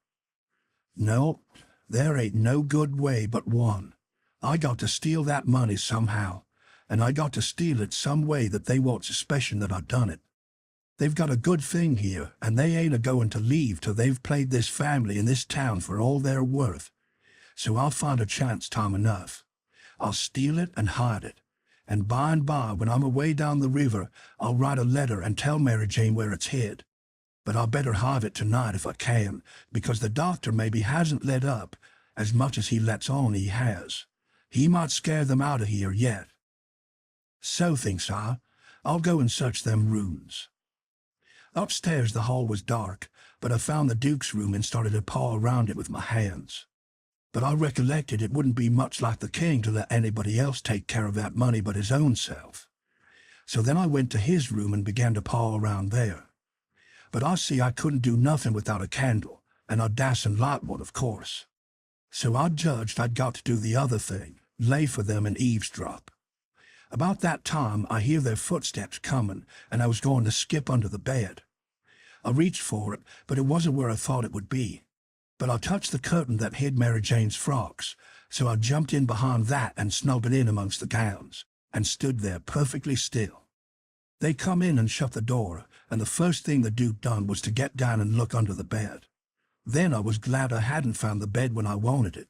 No, there ain't no good way but one. I got to steal that money somehow, and I got to steal it some way that they won't suspicion that I done it. They've got a good thing here, and they ain't a-going to leave till they've played this family in this town for all they're worth. So I'll find a chance time enough. I'll steal it and hide it, and by and by, when I'm away down the river, I'll write a letter and tell Mary Jane where it's hid. But I'll better have it tonight if I can, because the doctor maybe hasn't let up as much as he lets on he has. He might scare them out of here yet. So, thinks I, I'll go and search them rooms. Upstairs the hall was dark, but I found the Duke's room and started to paw around it with my hands. But I recollected it wouldn't be much like the king to let anybody else take care of that money but his own self. So then I went to his room and began to paw around there. But I see I couldn't do nothing without a candle, and I dasn't light one, of course. So I judged I'd got to do the other thing, lay for them and eavesdrop. About that time I hear their footsteps coming, and I was going to skip under the bed. I reached for it, but it wasn't where I thought it would be. But I touched the curtain that hid Mary Jane's frocks, so I jumped in behind that and snuggled in amongst the gowns, and stood there perfectly still. They come in and shut the door, and the first thing the Duke done was to get down and look under the bed. Then I was glad I hadn't found the bed when I wanted it.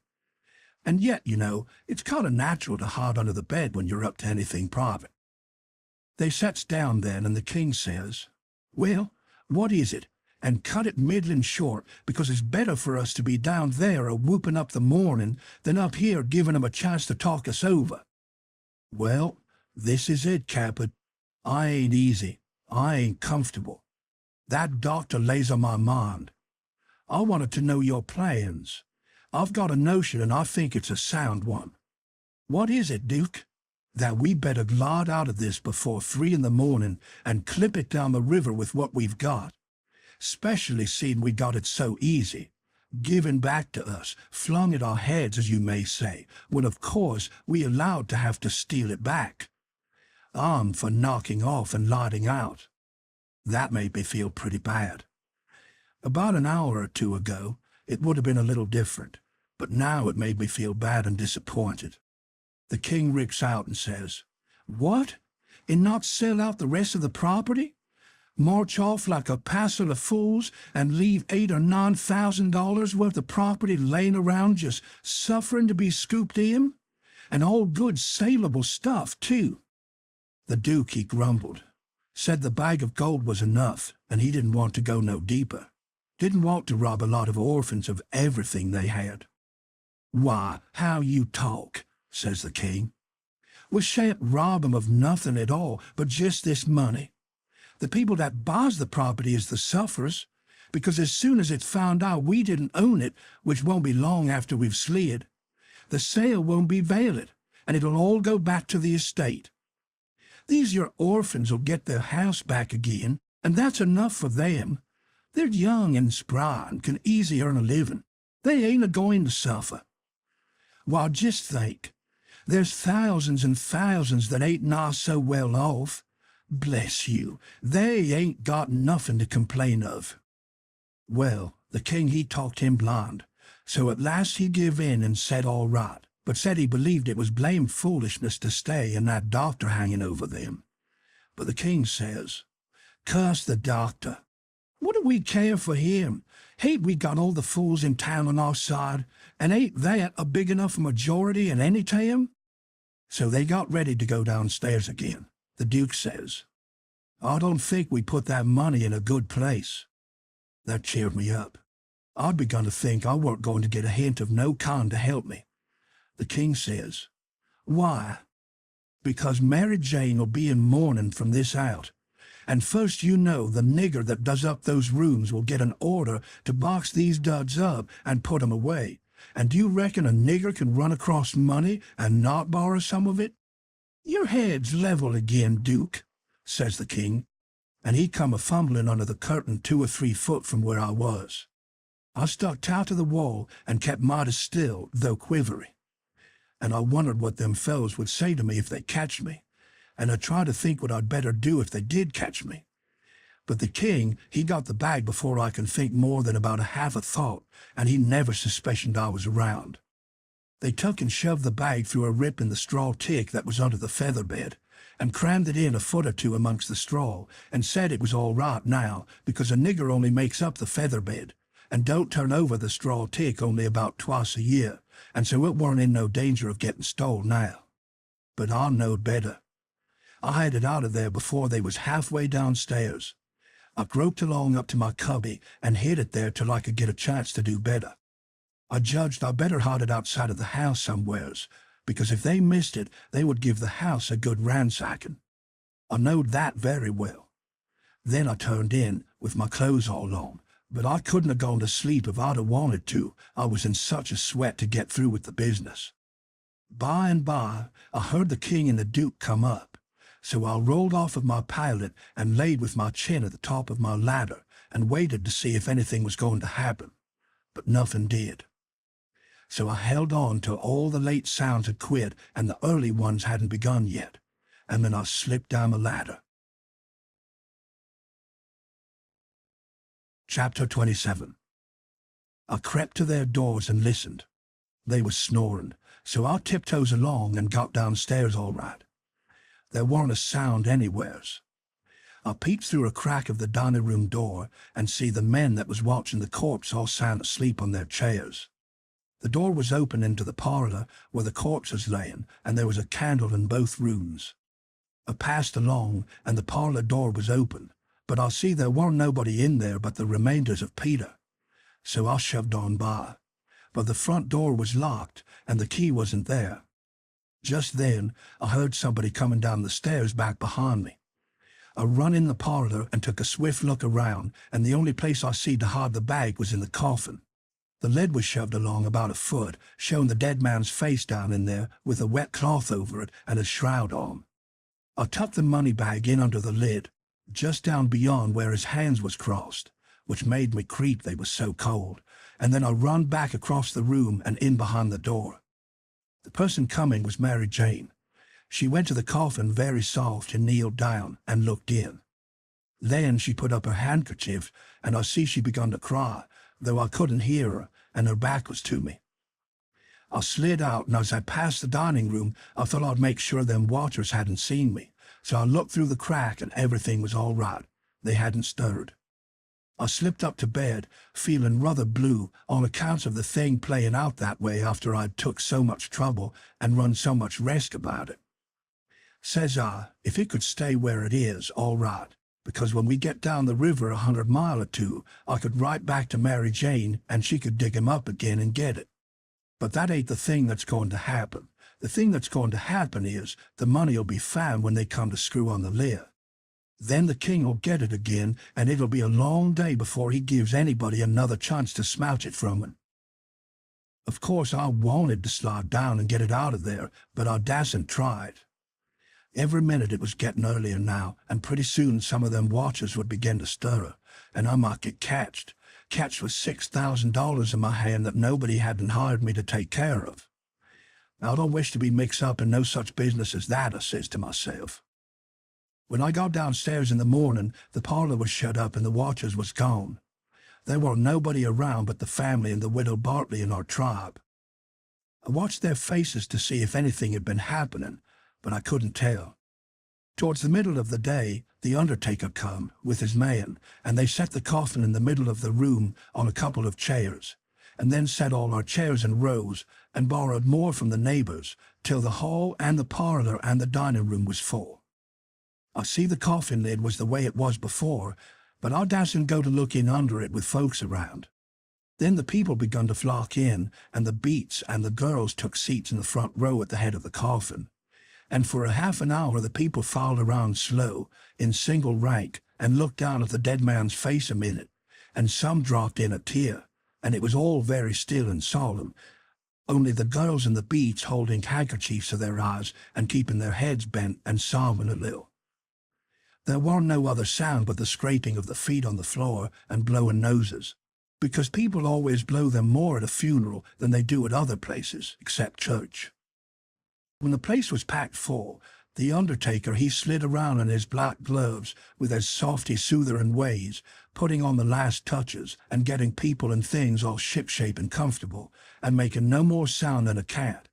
And yet, you know, it's kind of natural to hide under the bed when you're up to anything private. They sets down then, and the king says, "Well, what is it? And cut it middling short, because it's better for us to be down there a-whooping up the morning than up here giving 'em a chance to talk us over." Well, this is it, Caput. I ain't easy. I ain't comfortable. That doctor lays on my mind. I wanted to know your plans. I've got a notion, and I think it's a sound one. What is it, Duke? That we better glide out of this before 3 in the morning and clip it down the river with what we've got. Specially seeing we got it so easy, given back to us, flung at our heads, as you may say, when of course we allowed to have to steal it back. I'm for knocking off and lighting out. That made me feel pretty bad. About an hour or two ago, it would have been a little different, but now it made me feel bad and disappointed. The king rips out and says, "What? And not sell out the rest of the property? March off like a passel of fools and leave $8,000 or $9,000 worth of property laying around just suffering to be scooped in? And all good saleable stuff, too." The Duke, he grumbled, said the bag of gold was enough, and he didn't want to go no deeper. Didn't want to rob a lot of orphans of everything they had. "Why, how you talk," says the king. "We shan't rob 'em of nothing at all but just this money. The people that buys the property is the sufferers, because as soon as it's found out we didn't own it, which won't be long after we've slid, the sale won't be valid, and it'll all go back to the estate. These your orphans will get their house back again, and that's enough for them. They're young and spry and can easy earn a living. They ain't a-going to suffer. Why, just think, there's thousands and thousands that ain't nigh so well off. Bless you, they ain't got nothing to complain of." Well, the king, he talked him blind, so at last he give in and said all right, but said he believed it was blame foolishness to stay and that doctor hanging over them. But the king says, "Curse the doctor. What do we care for him? Ain't we got all the fools in town on our side, and ain't that a big enough majority in any town?" So they got ready to go downstairs again. The Duke says, "I don't think we put that money in a good place." That cheered me up. I'd begun to think I weren't going to get a hint of no kind to help me. The king says, "Why?" "Because Mary Jane will be in mourning from this out. And first you know the nigger that does up those rooms will get an order to box these duds up and put 'em away. And do you reckon a nigger can run across money and not borrow some of it?" "Your head's level again, Duke," says the king, and he come a-fumbling under the curtain 2 or 3 foot from where I was. I stuck tight to the wall and kept mighty still, though quivery. And I wondered what them fellows would say to me if they catched me, and I tried to think what I'd better do if they did catch me. But the king, he got the bag before I could think more than about half a thought, and he never suspicioned I was around. They took and shoved the bag through a rip in the straw tick that was under the feather bed, and crammed it in a foot or two amongst the straw, and said it was all right now, because a nigger only makes up the feather bed, and don't turn over the straw tick only about twice a year, and so it weren't in no danger of getting stole now. But I knowed better. I had it out of there before they was halfway downstairs. I groped along up to my cubby and hid it there till I could get a chance to do better. I judged I better hide it outside of the house somewheres, because if they missed it, they would give the house a good ransacking. I knowed that very well. Then I turned in, with my clothes all on, but I couldn't have gone to sleep if I'd have wanted to. I was in such a sweat to get through with the business. By and by, I heard the king and the Duke come up, so I rolled off of my pallet and laid with my chin at the top of my ladder and waited to see if anything was going to happen, but nothing did. So I held on till all the late sounds had quit and the early ones hadn't begun yet, and then I slipped down the ladder. Chapter 27. I crept to their doors and listened. They was snoring, so I tiptoes along and got downstairs all right. There warn't a sound anywheres. I peeped through a crack of the dining room door and see the men that was watching the corpse all sound asleep on their chairs. The door was open into the parlor where the corpse was laying, and there was a candle in both rooms. I passed along, and the parlor door was open, but I see there warn't nobody in there but the remainders of Peter. So I shoved on by, but the front door was locked, and the key wasn't there. Just then, I heard somebody coming down the stairs back behind me. I run in the parlor and took a swift look around, and the only place I see to hide the bag was in the coffin. The lid was shoved along about a foot, showing the dead man's face down in there with a wet cloth over it and a shroud on. I tucked the money bag in under the lid, just down beyond where his hands was crossed, which made me creep, they was so cold, and then I run back across the room and in behind the door. The person coming was Mary Jane. She went to the coffin very soft and kneeled down and looked in. Then she put up her handkerchief, and I see she begun to cry, though I couldn't hear her, and her back was to me. I slid out, and as I passed the dining room, I thought I'd make sure them watchers hadn't seen me. So I looked through the crack, and everything was all right. They hadn't stirred. I slipped up to bed, feeling rather blue on account of the thing playing out that way after I'd took so much trouble and run so much risk about it. Says I, if it could stay where it is, all right, because when we get down the river 100 mile or two, I could write back to Mary Jane and she could dig him up again and get it. But that ain't the thing that's going to happen. The thing that's going to happen is the money'll be found when they come to screw on the lid. Then the king will get it again, and it'll be a long day before he gives anybody another chance to smouch it from him. Of course, I wanted to slide down and get it out of there, but I dasn't try it. Every minute it was getting earlier now, and pretty soon some of them watchers would begin to stir, and I might get catched. Catched with $6,000 in my hand that nobody hadn't hired me to take care of. I don't wish to be mixed up in no such business as that, I says to myself. When I got downstairs in the morning, the parlor was shut up and the watchers was gone. There wasn't nobody around but the family and the widow Bartley in our tribe. I watched their faces to see if anything had been happening, but I couldn't tell. Towards the middle of the day, the undertaker come with his man, and they set the coffin in the middle of the room on a couple of chairs, and then set all our chairs in rows and borrowed more from the neighbors till the hall and the parlor and the dining room was full. I see the coffin lid was the way it was before, but I dasn't go to look in under it with folks around. Then the people begun to flock in, and the beats and the girls took seats in the front row at the head of the coffin. And for a half an hour the people filed around slow, in single rank, and looked down at the dead man's face a minute, and some dropped in a tear, and it was all very still and solemn, only the girls and the beats holding handkerchiefs to their eyes and keeping their heads bent and sobbing a little. There warn't no other sound but the scraping of the feet on the floor and blowing noses, because people always blow them more at a funeral than they do at other places, except church. When the place was packed full, the undertaker he slid around in his black gloves with his softy soothering ways, putting on the last touches and getting people and things all shipshape and comfortable, and making no more sound than a cat.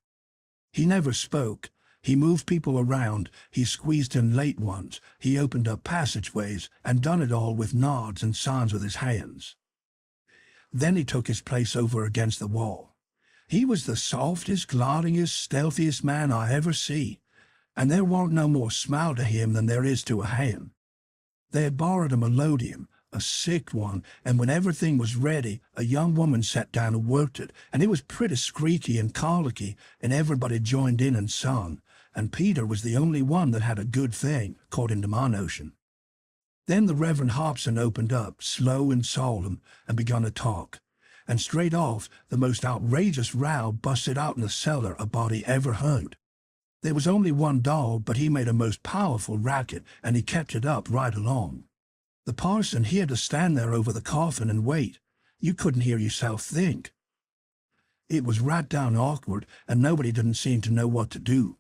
He never spoke. He moved people around, he squeezed in late ones, he opened up passageways, and done it all with nods and signs with his hands. Then he took his place over against the wall. He was the softest, glidingest, stealthiest man I ever see, and there warn't no more smile to him than there is to a hen. They had borrowed a melodeon, a sick one, and when everything was ready, a young woman sat down and worked it, and it was pretty squeaky and colicky, and everybody joined in and sung, and Peter was the only one that had a good thing, according to my notion. Then the Reverend Hobson opened up, slow and solemn, and begun to talk, and straight off the most outrageous row busted out in the cellar a body ever heard. There was only one dog, but he made a most powerful racket, and he kept it up right along. The parson had to stand there over the coffin and wait. You couldn't hear yourself think. It was right down awkward, and nobody didn't seem to know what to do.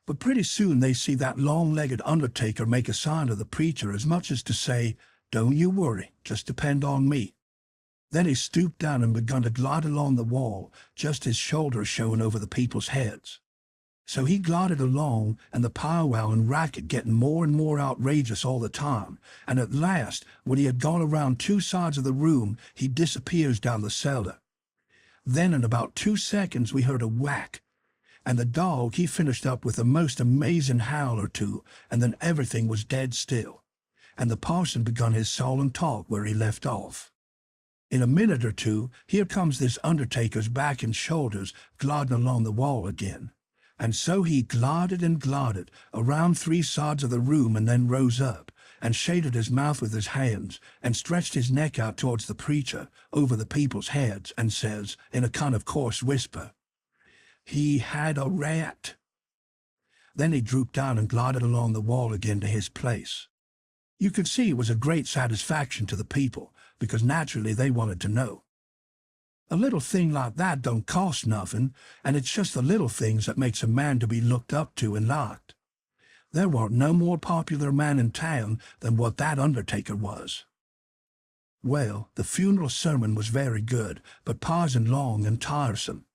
But pretty soon they see that long-legged undertaker make a sign to the preacher as much as to say, "Don't you worry, just depend on me." Then he stooped down and begun to glide along the wall, just his shoulders showing over the people's heads. So he glided along, and the powwow and racket getting more and more outrageous all the time, and at last, when he had gone around two sides of the room, he disappears down the cellar. Then in about 2 seconds we heard a whack, and the dog he finished up with a most amazing howl or two, and then everything was dead still, and the parson begun his solemn talk where he left off. In a minute or two, here comes this undertaker's back and shoulders gliding along the wall again. And so he glided and glided around 3 sides of the room, and then rose up, and shaded his mouth with his hands, and stretched his neck out towards the preacher, over the people's heads, and says, in a kind of coarse whisper, "He had a rat." Then he drooped down and glided along the wall again to his place. You could see it was a great satisfaction to the people, because naturally they wanted to know. A little thing like that don't cost nothing, and it's just the little things that makes a man to be looked up to and liked. There warn't no more popular man in town than what that undertaker was. Well, the funeral sermon was very good, but parsing long and tiresome.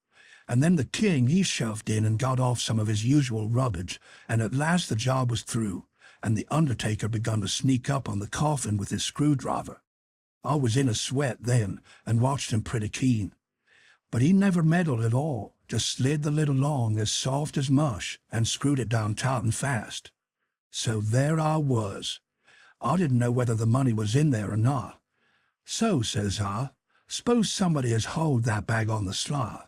And then the king, he shoved in and got off some of his usual rubbish, and at last the job was through, and the undertaker begun to sneak up on the coffin with his screwdriver. I was in a sweat then, and watched him pretty keen. But he never meddled at all, just slid the lid along as soft as mush, and screwed it down tight and fast. So there I was. I didn't know whether the money was in there or not. So, says I, suppose somebody has hauled that bag on the sly.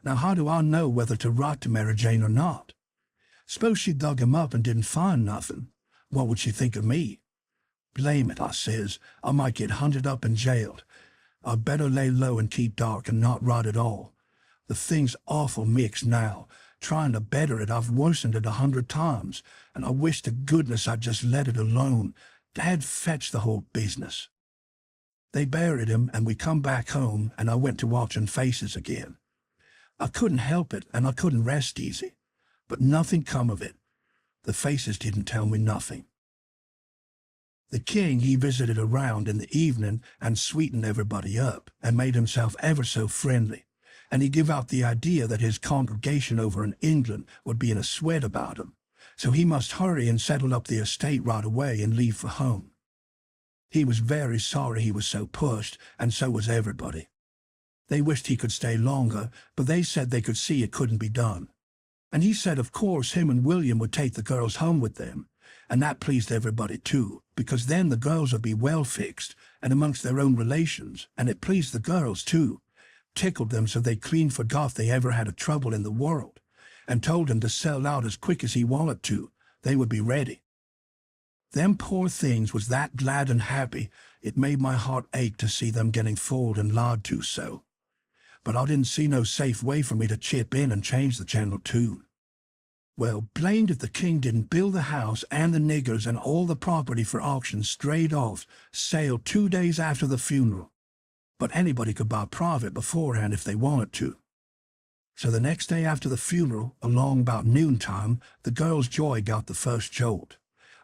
Now how do I know whether to write to Mary Jane or not? Suppose she dug him up and didn't find nothing. What would she think of me? Blame it, I says, I might get hunted up and jailed. I'd better lay low and keep dark and not write at all. The thing's awful mixed now. Trying to better it, I've worsened it 100 times, and I wish to goodness I'd just let it alone. Dad fetched the whole business. They buried him, and we come back home, and I went to watching faces again. I couldn't help it, and I couldn't rest easy. But nothing come of it. The faces didn't tell me nothing. The king, he visited around in the evening and sweetened everybody up, and made himself ever so friendly, and he give out the idea that his congregation over in England would be in a sweat about him, so he must hurry and settle up the estate right away and leave for home. He was very sorry he was so pushed, and so was everybody. They wished he could stay longer, but they said they could see it couldn't be done. And he said of course him and William would take the girls home with them, and that pleased everybody too, because then the girls would be well fixed, and amongst their own relations, and it pleased the girls too. Tickled them so they clean forgot they ever had a trouble in the world, and told him to sell out as quick as he wanted to, they would be ready. Them poor things was that glad and happy, it made my heart ache to see them getting fooled and lied to so. But I didn't see no safe way for me to chip in and change the general tune. Well, blamed if the king didn't build the house and the niggers and all the property for auction straight off, sale 2 days after the funeral. But anybody could buy private beforehand if they wanted to. So the next day after the funeral, along about noontime, the girls' joy got the first jolt.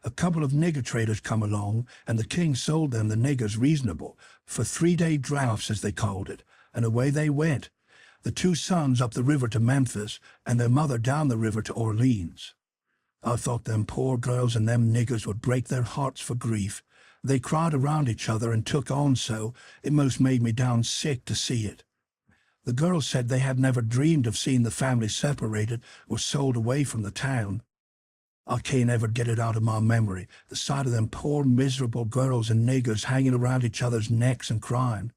A couple of nigger traders come along, and the king sold them the niggers reasonable, for 3-day drafts as they called it, and away they went, the 2 sons up the river to Memphis, and their mother down the river to Orleans. I thought them poor girls and them niggers would break their hearts for grief. They cried around each other and took on so, it most made me down sick to see it. The girls said they had never dreamed of seeing the family separated or sold away from the town. I can't ever get it out of my memory, the sight of them poor miserable girls and niggers hanging around each other's necks and crying.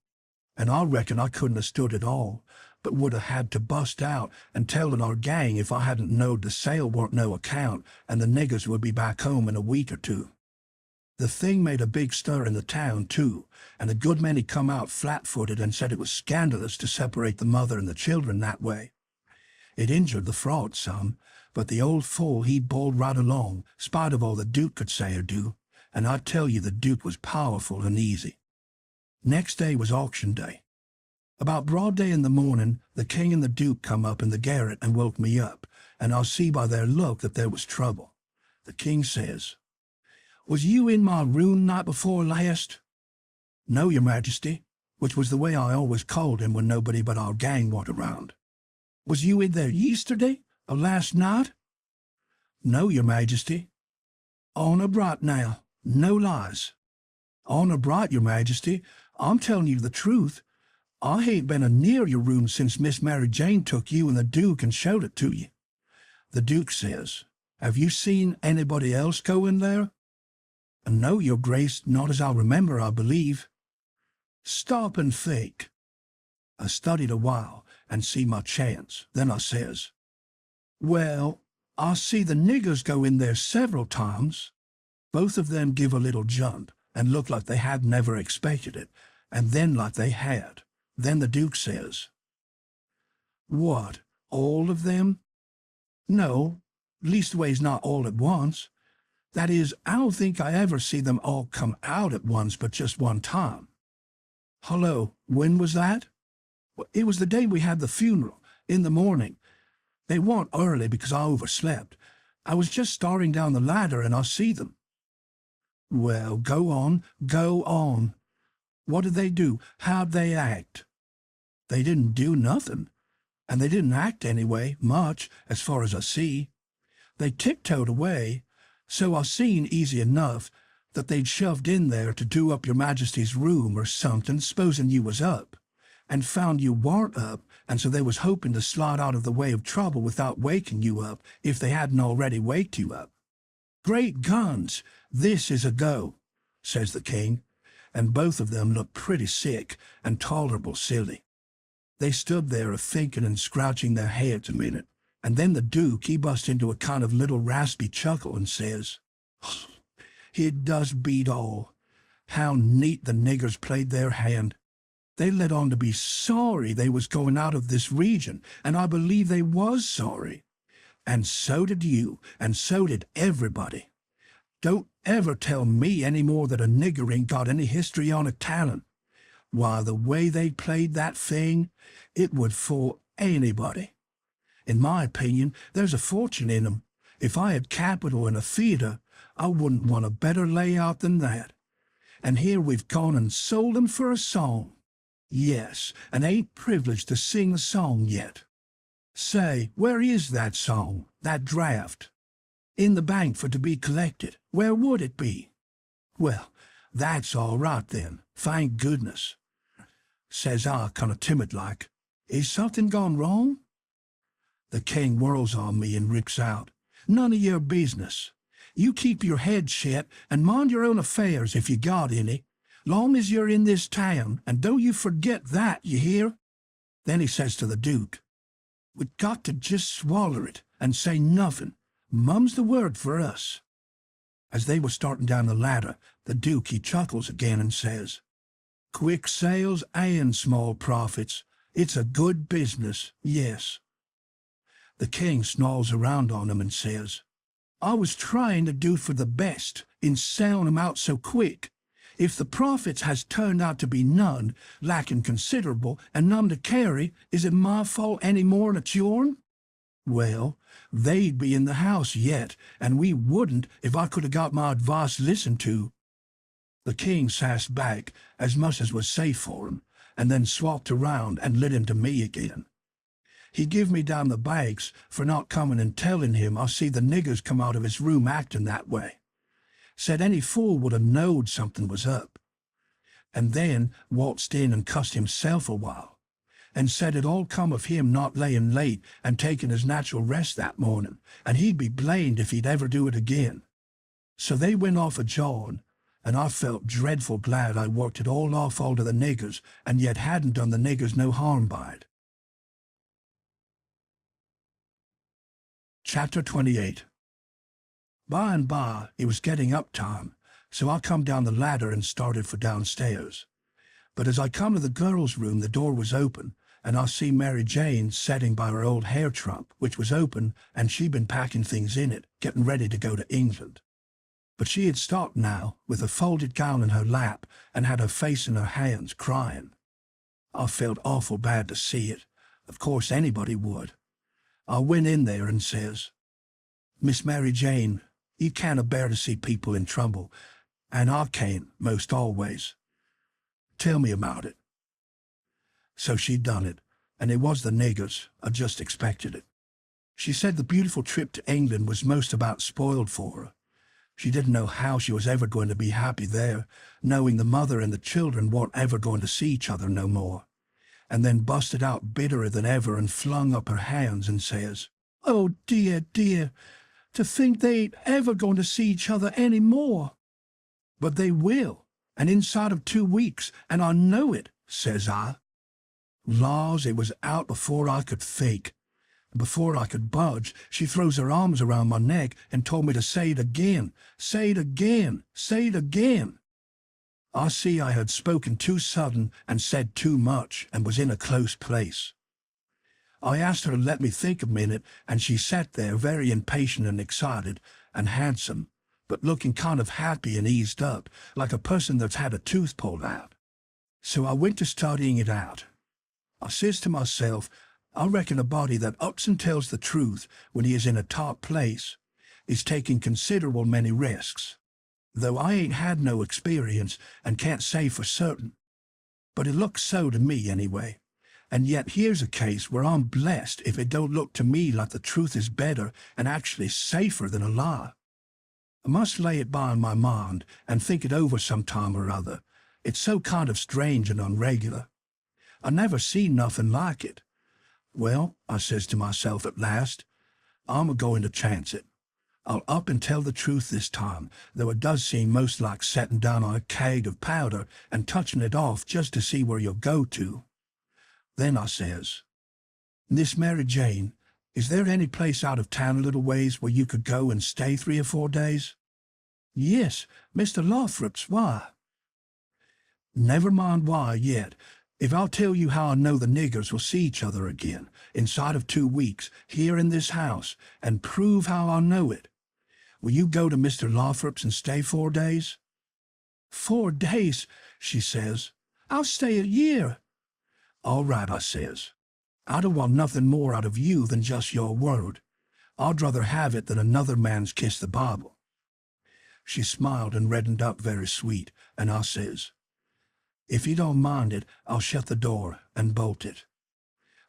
And I reckon I couldn't have stood it all, but would have had to bust out and tell in our gang if I hadn't knowed the sale weren't no account and the niggers would be back home in a week or 2. The thing made a big stir in the town, too, and a good many come out flat-footed and said it was scandalous to separate the mother and the children that way. It injured the fraud some, but the old fool he bowled right along, spite of all the Duke could say or do, and I tell you the Duke was powerful and easy. Next day was auction day. About broad day in the morning, the king and the Duke come up in the garret and woke me up, and I see by their look that there was trouble. The king says, "Was you in my room night before last?" "No, your majesty," which was the way I always called him when nobody but our gang went around. "Was you in there yesterday, or last night?" "No, your majesty." "Honor bright now, no lies." "Honor bright, your majesty. I'm telling you the truth. I ain't been a near your room since Miss Mary Jane took you and the Duke and showed it to you." The Duke says, "Have you seen anybody else go in there?" "No, your grace, not as I remember, I believe." "Stop and think." I studied a while and see my chance. Then I says, "Well, I see the niggers go in there several times." Both of them give a little jump and look like they had never expected it, and then like they had. Then the Duke says, "What, all of them?" "No, leastways not all at once. That is, I don't think I ever see them all come out at once but just one time." "Hullo, when was that?" "Well, it was the day we had the funeral, in the morning. They weren't early because I overslept. I was just starting down the ladder and I see them. Well, go on, go on. What did they do? How'd they act? They didn't do nothing, and they didn't act anyway, much, as far as I see. They tiptoed away, so I seen easy enough that they'd shoved in there to do up your Majesty's room or something, supposing you was up, and found you warn't up, and so they was hoping to slide out of the way of trouble without waking you up, if they hadn't already waked you up. Great guns, this is a go, says the king, and both of them looked pretty sick and tolerable silly. They stood there a-thinking and scrouching their heads a minute, and then the Duke, he bust into a kind of little raspy chuckle and says, "It does beat all. How neat the niggers played their hand. They let on to be sorry they was going out of this region, and I believe they was sorry. And so did you, and so did everybody. Don't ever tell me any more that a nigger ain't got any histrionic talent. Why, the way they played that thing, it would fool anybody. In my opinion, there's a fortune in 'em. If I had capital in a theatre, I wouldn't want a better layout than that. And here we've gone and sold 'em for a song. Yes, and ain't privileged to sing the song yet. Say, where is that song, that draft? In the bank for to be collected. Where would it be? Well, that's all right then, thank goodness. Says I, kind of timid-like, is something gone wrong? The king whirls on me and rips out, none of your business. You keep your head shut and mind your own affairs if you got any, long as you're in this town, and don't you forget that, you hear? Then he says to the Duke, we got to just swaller it and say nothing. Mum's the word for us. As they were starting down the ladder, the Duke, he chuckles again and says, quick sales and small profits. It's a good business, yes. The king snarls around on him and says, I was trying to do for the best in selling 'em out so quick. If the profits has turned out to be none, lacking considerable, and none to carry, is it my fault any more'n it's yourn? Well, they'd be in the house yet, and we wouldn't if I could have got my advice listened to. The king sassed back as much as was safe for him, and then swapped around and lit into me again. He give me down the banks for not coming and telling him I see the niggers come out of his room acting that way. Said any fool would have knowed something was up. And then waltzed in and cussed himself a while, and said it all come of him not laying late and taking his natural rest that morning, and he'd be blamed if he'd ever do it again. So they went off a-jawing, and I felt dreadful glad I worked it all off all to the niggers, and yet hadn't done the niggers no harm by it. Chapter 28. By and by, it was getting up time, so I come down the ladder and started for downstairs. But as I come to the girls' room, the door was open, and I see Mary Jane setting by her old hair trunk, which was open, and she'd been packing things in it, getting ready to go to England. But she had stopped now, with a folded gown in her lap, and had her face in her hands, crying. I felt awful bad to see it. Of course anybody would. I went in there and says, Miss Mary Jane, you can't a-bear to see people in trouble, and I can't, most always. Tell me about it. So she done it, and it was the niggers. I just expected it. She said the beautiful trip to England was most about spoiled for her. She didn't know how she was ever going to be happy there, knowing the mother and the children weren't ever going to see each other no more. And then busted out bitterer than ever and flung up her hands and says, Oh, dear, dear, to think they ain't ever going to see each other any more. But they will, and inside of 2 weeks, and I know it, says I. Laws, it was out before I could think. Before I could budge, she throws her arms around my neck and told me to say it again, say it again, say it again. I see I had spoken too sudden and said too much and was in a close place. I asked her to let me think a minute, and she sat there very impatient and excited and handsome, but looking kind of happy and eased up, like a person that's had a tooth pulled out. So I went to studying it out. I says to myself, I reckon a body that ups and tells the truth when he is in a tight place, is taking considerable many risks, though I ain't had no experience and can't say for certain. But it looks so to me anyway. And yet here's a case where I'm blessed if it don't look to me like the truth is better and actually safer than a lie. I must lay it by in my mind and think it over some time or other. It's so kind of strange and unregular. I never seen nothing like it. Well, I says to myself at last, I'm a-going to chance it. I'll up and tell the truth this time, though it does seem most like setting down on a keg of powder and touching it off just to see where you'll go to. Then I says, Miss Mary Jane, is there any place out of town a little ways where you could go and stay 3 or 4 days? Yes, Mr. Lothrop's. Why? Never mind why yet. If I'll tell you how I know the niggers will see each other again, inside of 2 weeks, here in this house, and prove how I know it, will you go to Mr. Lothrop's and stay 4 days? 4 days, she says. I'll stay a year. All right, I says. I don't want nothing more out of you than just your word. I'd rather have it than another man's kiss the Bible. She smiled and reddened up very sweet, and I says, If you don't mind it, I'll shut the door and bolt it.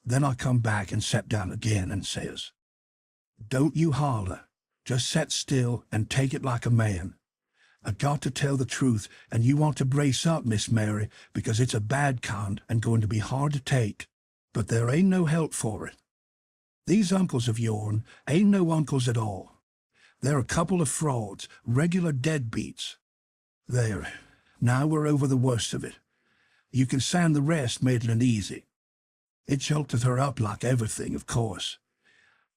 Then I come back and sat down again and says, Don't you holler. Just set still and take it like a man. I got to tell the truth, and you want to brace up, Miss Mary, because it's a bad kind and going to be hard to take. But there ain't no help for it. These uncles of yourn ain't no uncles at all. They're a couple of frauds, regular deadbeats. There, now we're over the worst of it. You can sand the rest middling easy. It jolted her up like everything, of course.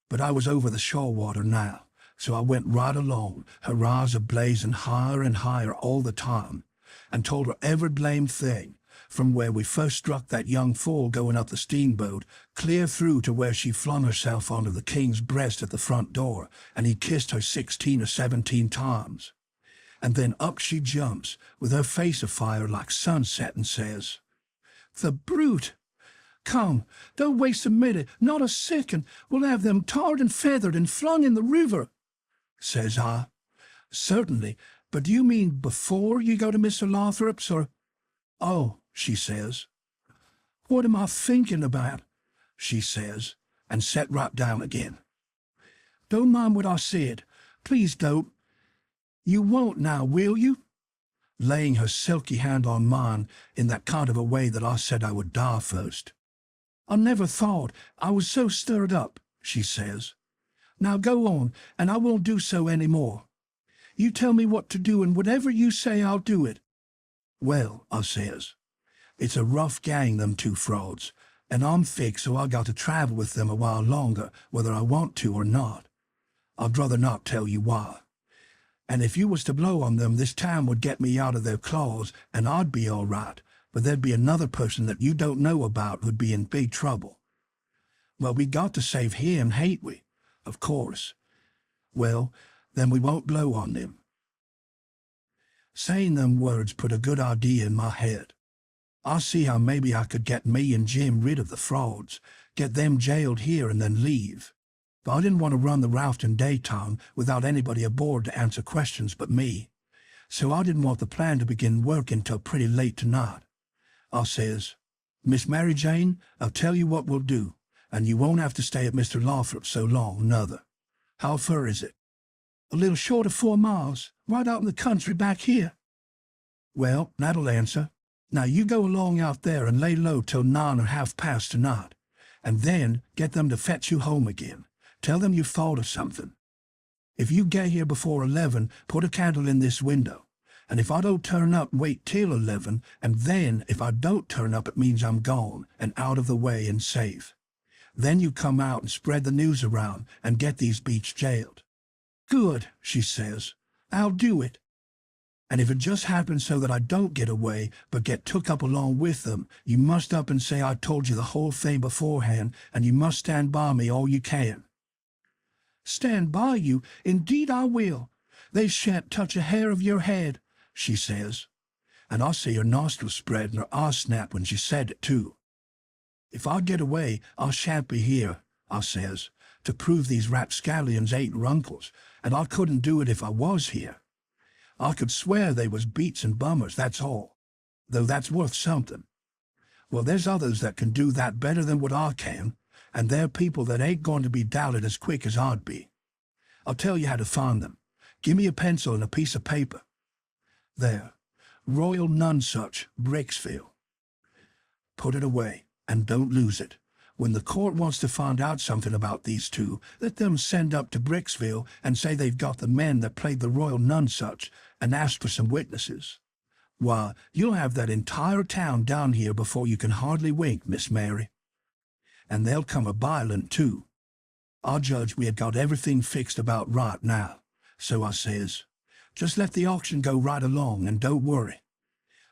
But I was over the shore water now. So I went right along, her eyes a-blazing higher and higher all the time, and told her every blamed thing, from where we first struck that young fool going up the steamboat, clear through to where she flung herself onto the king's breast at the front door, and he kissed her 16 or 17 times. And then up she jumps, with her face afire like sunset, and says, The brute! Come, don't waste a minute, not a second. We'll have them tarred and feathered and flung in the river. Says I, Certainly, but do you mean before you go to Mr. Lothrop's, or— Oh, she says, What am I thinking about? She says, and sat right down again. Don't mind what I said. Please don't. You won't now, will you? Laying her silky hand on mine in that kind of a way that I said I would die first. I never thought. I was so stirred up, she says. Now go on, and I won't do so any more. You tell me what to do, and whatever you say, I'll do it. Well, I says, it's a rough gang, them 2 frauds, and I'm fixed, so I got to travel with them a while longer, whether I want to or not. I'd rather not tell you why. And if you was to blow on them, this time would get me out of their claws, and I'd be all right, but there'd be another person that you don't know about who'd be in big trouble. Well, we got to save him, hain't we? Of course. Well, then we won't blow on them. Saying them words put a good idea in my head. I see how maybe I could get me and Jim rid of the frauds, get them jailed here and then leave. But I didn't want to run the raft in daytime without anybody aboard to answer questions but me. So I didn't want the plan to begin working till pretty late tonight. I says, Miss Mary Jane, I'll tell you what we'll do, and you won't have to stay at Mr. Lothrop's so long, nother. How fur is it? A little short of 4 miles, right out in the country back here. Well, that'll answer. Now you go along out there and lay low till 9 or half past tonight, and then get them to fetch you home again. Tell them you've thought of something. If you get here before 11, put a candle in this window, and if I don't turn up, wait till 11, and then if I don't turn up, it means I'm gone and out of the way and safe. Then you come out and spread the news around and get these beats jailed. Good, she says. I'll do it. And if it just happens so that I don't get away, but get took up along with them, you must up and say I told you the whole thing beforehand, and you must stand by me all you can. Stand by you? Indeed I will. They shan't touch a hair of your head, she says. And I see her nostrils spread and her eyes snap when she said it, too. If I get away, I shan't be here, I says, to prove these rapscallions ain't runkles, and I couldn't do it if I was here. I could swear they was beats and bummers, that's all, though that's worth something. Well, there's others that can do that better than what I can, and they're people that ain't going to be doubted as quick as I'd be. I'll tell you how to find them. Give me a pencil and a piece of paper. There, Royal Nonsuch, Brecksville. Put it away, and don't lose it. When the court wants to find out something about these two, let them send up to Brecksville and say they've got the men that played the Royal Nonsuch and ask for some witnesses. Why, you'll have that entire town down here before you can hardly wink, Miss Mary. And they'll come a-biling, too. I judge we had got everything fixed about right now, so I says, just let the auction go right along and don't worry.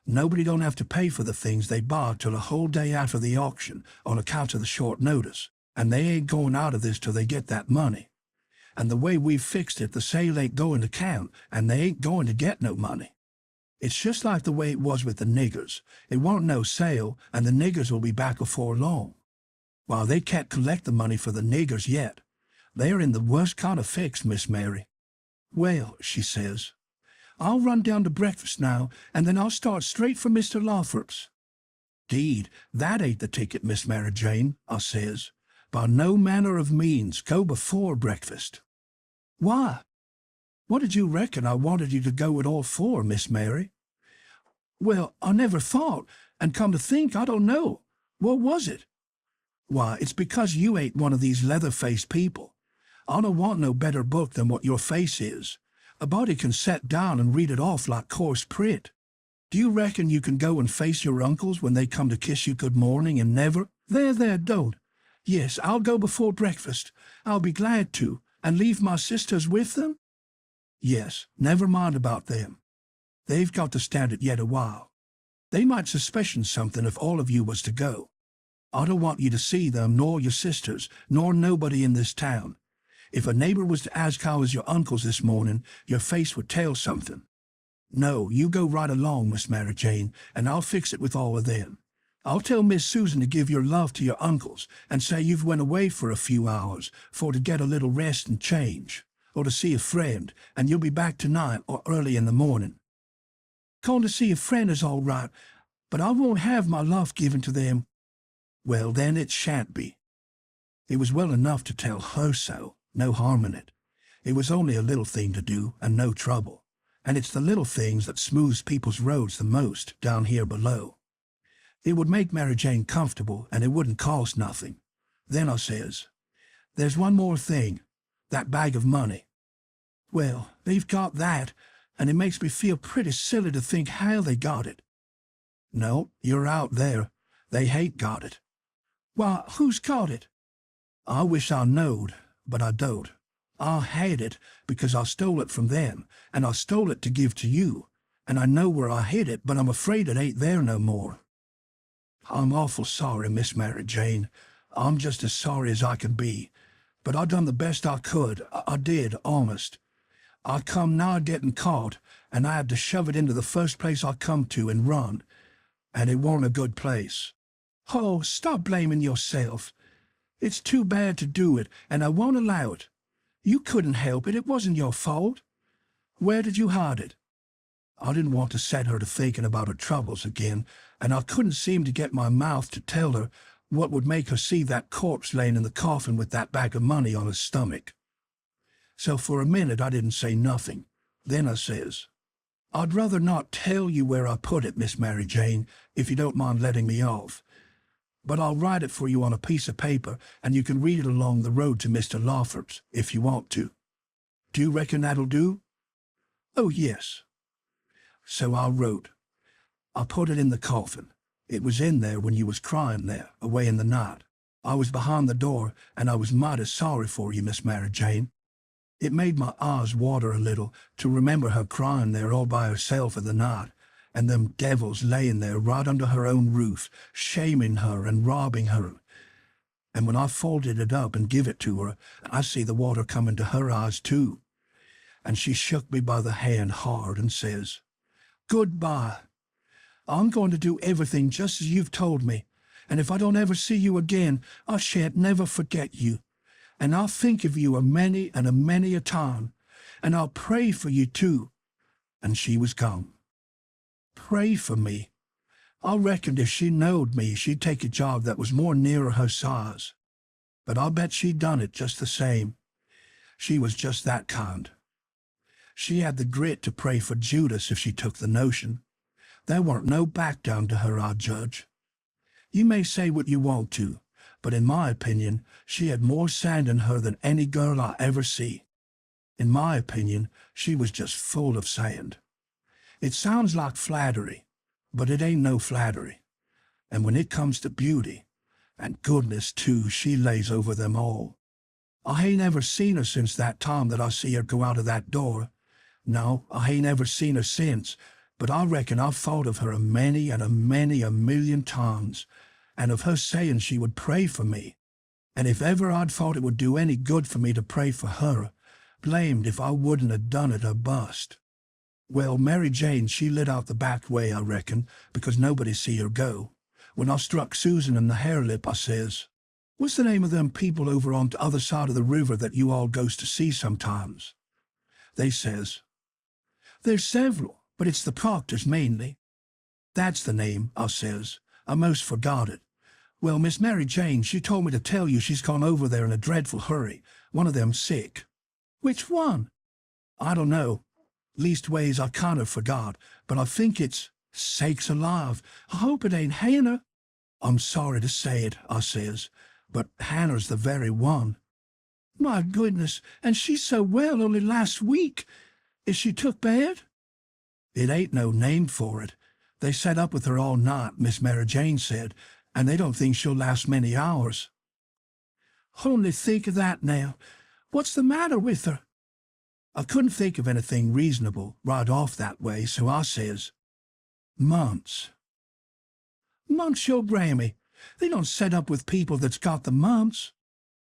Nobody don't have to pay for the things they buy till a whole day after the auction on account of the short notice, and they ain't going out of this till they get that money. And the way we've fixed it, the sale ain't going to count, and they ain't going to get no money. It's just like the way it was with the niggers. It won't no sale, and the niggers will be back afore long. While they can't collect the money for the niggers yet. They're in the worst kind of fix, Miss Mary. Well, she says, I'll run down to breakfast now, and then I'll start straight for Mr. Lothrop's. "'Deed, that ain't the ticket, Miss Mary Jane,' I says. 'By no manner of means go before breakfast.' "'Why? What did you reckon I wanted you to go at all for, Miss Mary?' "'Well, I never thought, and come to think, I don't know. What was it?' "'Why, it's because you ain't one of these leather-faced people. I don't want no better book than what your face is. A body can set down and read it off like coarse print. Do you reckon you can go and face your uncles when they come to kiss you good morning and never? There, don't. Yes, I'll go before breakfast. I'll be glad to, and leave my sisters with them? Yes, never mind about them. They've got to stand it yet a while. They might suspicion something if all of you was to go. I don't want you to see them, nor your sisters, nor nobody in this town. If a neighbor was to ask how is your uncles this morning, your face would tell something. No, you go right along, Miss Mary Jane, and I'll fix it with all of them. I'll tell Miss Susan to give your love to your uncles, and say you've went away for a few hours, for to get a little rest and change, or to see a friend, and you'll be back tonight or early in the morning. Going to see a friend is all right, but I won't have my love given to them. Well, then it shan't be. It was well enough to tell her so, no harm in it. It was only a little thing to do, and no trouble. And it's the little things that smooths people's roads the most down here below. It would make Mary Jane comfortable, and it wouldn't cost nothing. Then I says, there's one more thing, that bag of money. Well, they've got that, and it makes me feel pretty silly to think how they got it. No, you're out there. They hain't got it. Why, who's got it? I wish I knowed, but I don't. I had it because I stole it from them, and I stole it to give to you, and I know where I hid it, but I'm afraid it ain't there no more. I'm awful sorry, Miss Mary Jane. I'm just as sorry as I can be, but I done the best I could. I did, honest. I come nigh getting caught, and I had to shove it into the first place I come to and run, and it warn't a good place. Oh, stop blaming yourself. It's too bad to do it, and I won't allow it. You couldn't help it. It wasn't your fault. Where did you hide it? I didn't want to set her to thinking about her troubles again, and I couldn't seem to get my mouth to tell her what would make her see that corpse laying in the coffin with that bag of money on his stomach. So for a minute I didn't say nothing. Then I says, I'd rather not tell you where I put it, Miss Mary Jane, if you don't mind letting me off. But I'll write it for you on a piece of paper, and you can read it along the road to Mr. Lothrop's, if you want to. Do you reckon that'll do? Oh, yes. So I wrote. I put it in the coffin. It was in there when you was crying there, away in the night. I was behind the door, and I was mighty sorry for you, Miss Mary Jane. It made my eyes water a little to remember her crying there all by herself in the night, and them devils laying there right under her own roof, shaming her and robbing her. And when I folded it up and give it to her, I see the water come into her eyes too. And she shook me by the hand hard and says, Goodbye. I'm going to do everything just as you've told me, and if I don't ever see you again, I shan't never forget you. and I'll think of you a many and a many a time, and I'll pray for you too. And she was gone. Pray for me. I reckoned if she knowed me, she'd take a job that was more nearer her size. But I'll bet she done it just the same. She was just that kind. She had the grit to pray for Judas if she took the notion. There weren't no back down to her, I judge. You may say what you want to, but in my opinion, she had more sand in her than any girl I ever see. In my opinion, she was just full of sand. It sounds like flattery, but it ain't no flattery. And when it comes to beauty, and goodness too, she lays over them all. I ain't ever seen her since that time that I see her go out of that door. No, I ain't ever seen her since, but I reckon I've thought of her a many and a many a million times, and of her saying she would pray for me. And if ever I'd thought it would do any good for me to pray for her, blamed if I wouldn't have done it or bust. Well, Mary Jane, she lit out the back way, I reckon, because nobody see her go. When I struck Susan in the hare lip, I says, "What's the name of them people over on the other side of the river that you all goes to see sometimes?" They says, "There's several, but it's the Proctors mainly." "That's the name," I says. "I most forgot it. Well, Miss Mary Jane, she told me to tell you she's gone over there in a dreadful hurry. One of them's sick." "Which one?" "I don't know. Leastways, I kind of forgot, but I think it's, sakes alive, I hope it ain't Hannah." "I'm sorry to say it," I says, "but Hannah's the very one." "My goodness, and she's so well only last week. Is she took bad?" "It ain't no name for it. They set up with her all night, Miss Mary Jane said, and they don't think she'll last many hours." "Only think of that now. What's the matter with her?" I couldn't think of anything reasonable right off that way, so I says, "Mumps." "Mumps, your Grammy. They don't set up with people that's got the mumps."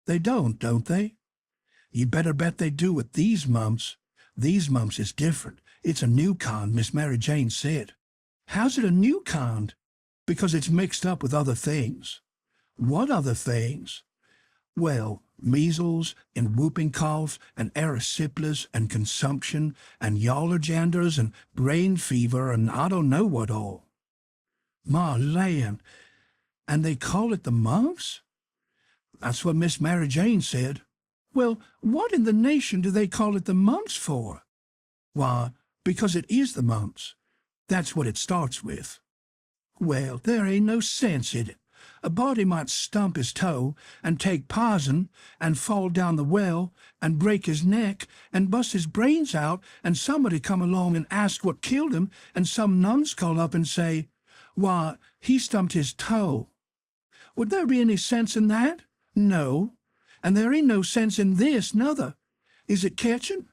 "They don't they? You better bet they do with these mumps. These mumps is different. It's a new kind, Miss Mary Jane said." "How's it a new kind?" "Because it's mixed up with other things." "What other things?" "Well, measles and whooping cough and erysipelas and consumption and yallerjanders and brain fever and I don't know what all." "My land! And they call it the mumps?" "That's what Miss Mary Jane said." "Well, what in the nation do they call it the mumps for?" "Why, because it is the mumps. That's what it starts with." "Well, there ain't no sense in it. A body might stump his toe and take poison and fall down the well and break his neck and bust his brains out and somebody come along and ask what killed him and some nuns call up and say, 'Why, he stumped his toe.' Would there be any sense in that? No. And there ain't no sense in this, nother. Is it catching?"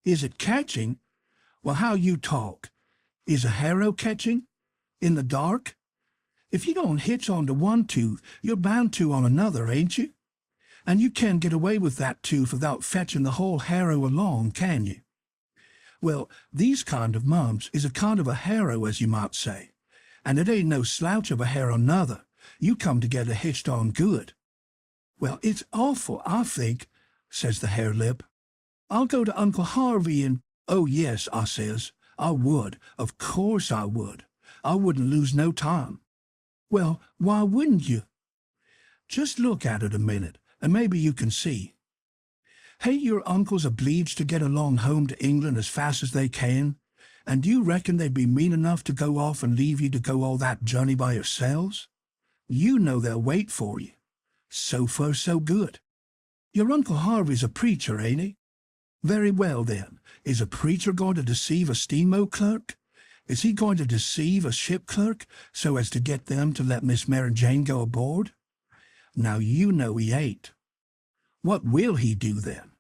"Is it catching? Well, how you talk. Is a harrow catching? In the dark? If you don't hitch on to one tooth, you're bound to on another, ain't you? And you can't get away with that tooth without fetching the whole harrow along, can you? Well, these kind of mumps is a kind of a harrow, as you might say. And it ain't no slouch of a harrow nother. You come together hitched on good." "Well, it's awful, I think," says the hare lip. "I'll go to Uncle Harvey and—" "Oh, yes," I says. "I would. Of course I would. I wouldn't lose no time." "Well, why wouldn't you?" "Just look at it a minute, and maybe you can see. Ain't your uncles obleeged to get along home to England as fast as they can? And do you reckon they'd be mean enough to go off and leave you to go all that journey by yourselves? You know they'll wait for you. So far, so good. Your Uncle Harvey's a preacher, ain't he? Very well, then. Is a preacher going to deceive a steamboat clerk? Is he going to deceive a ship clerk so as to get them to let Miss Mary Jane go aboard? Now you know he ain't. What will he do then?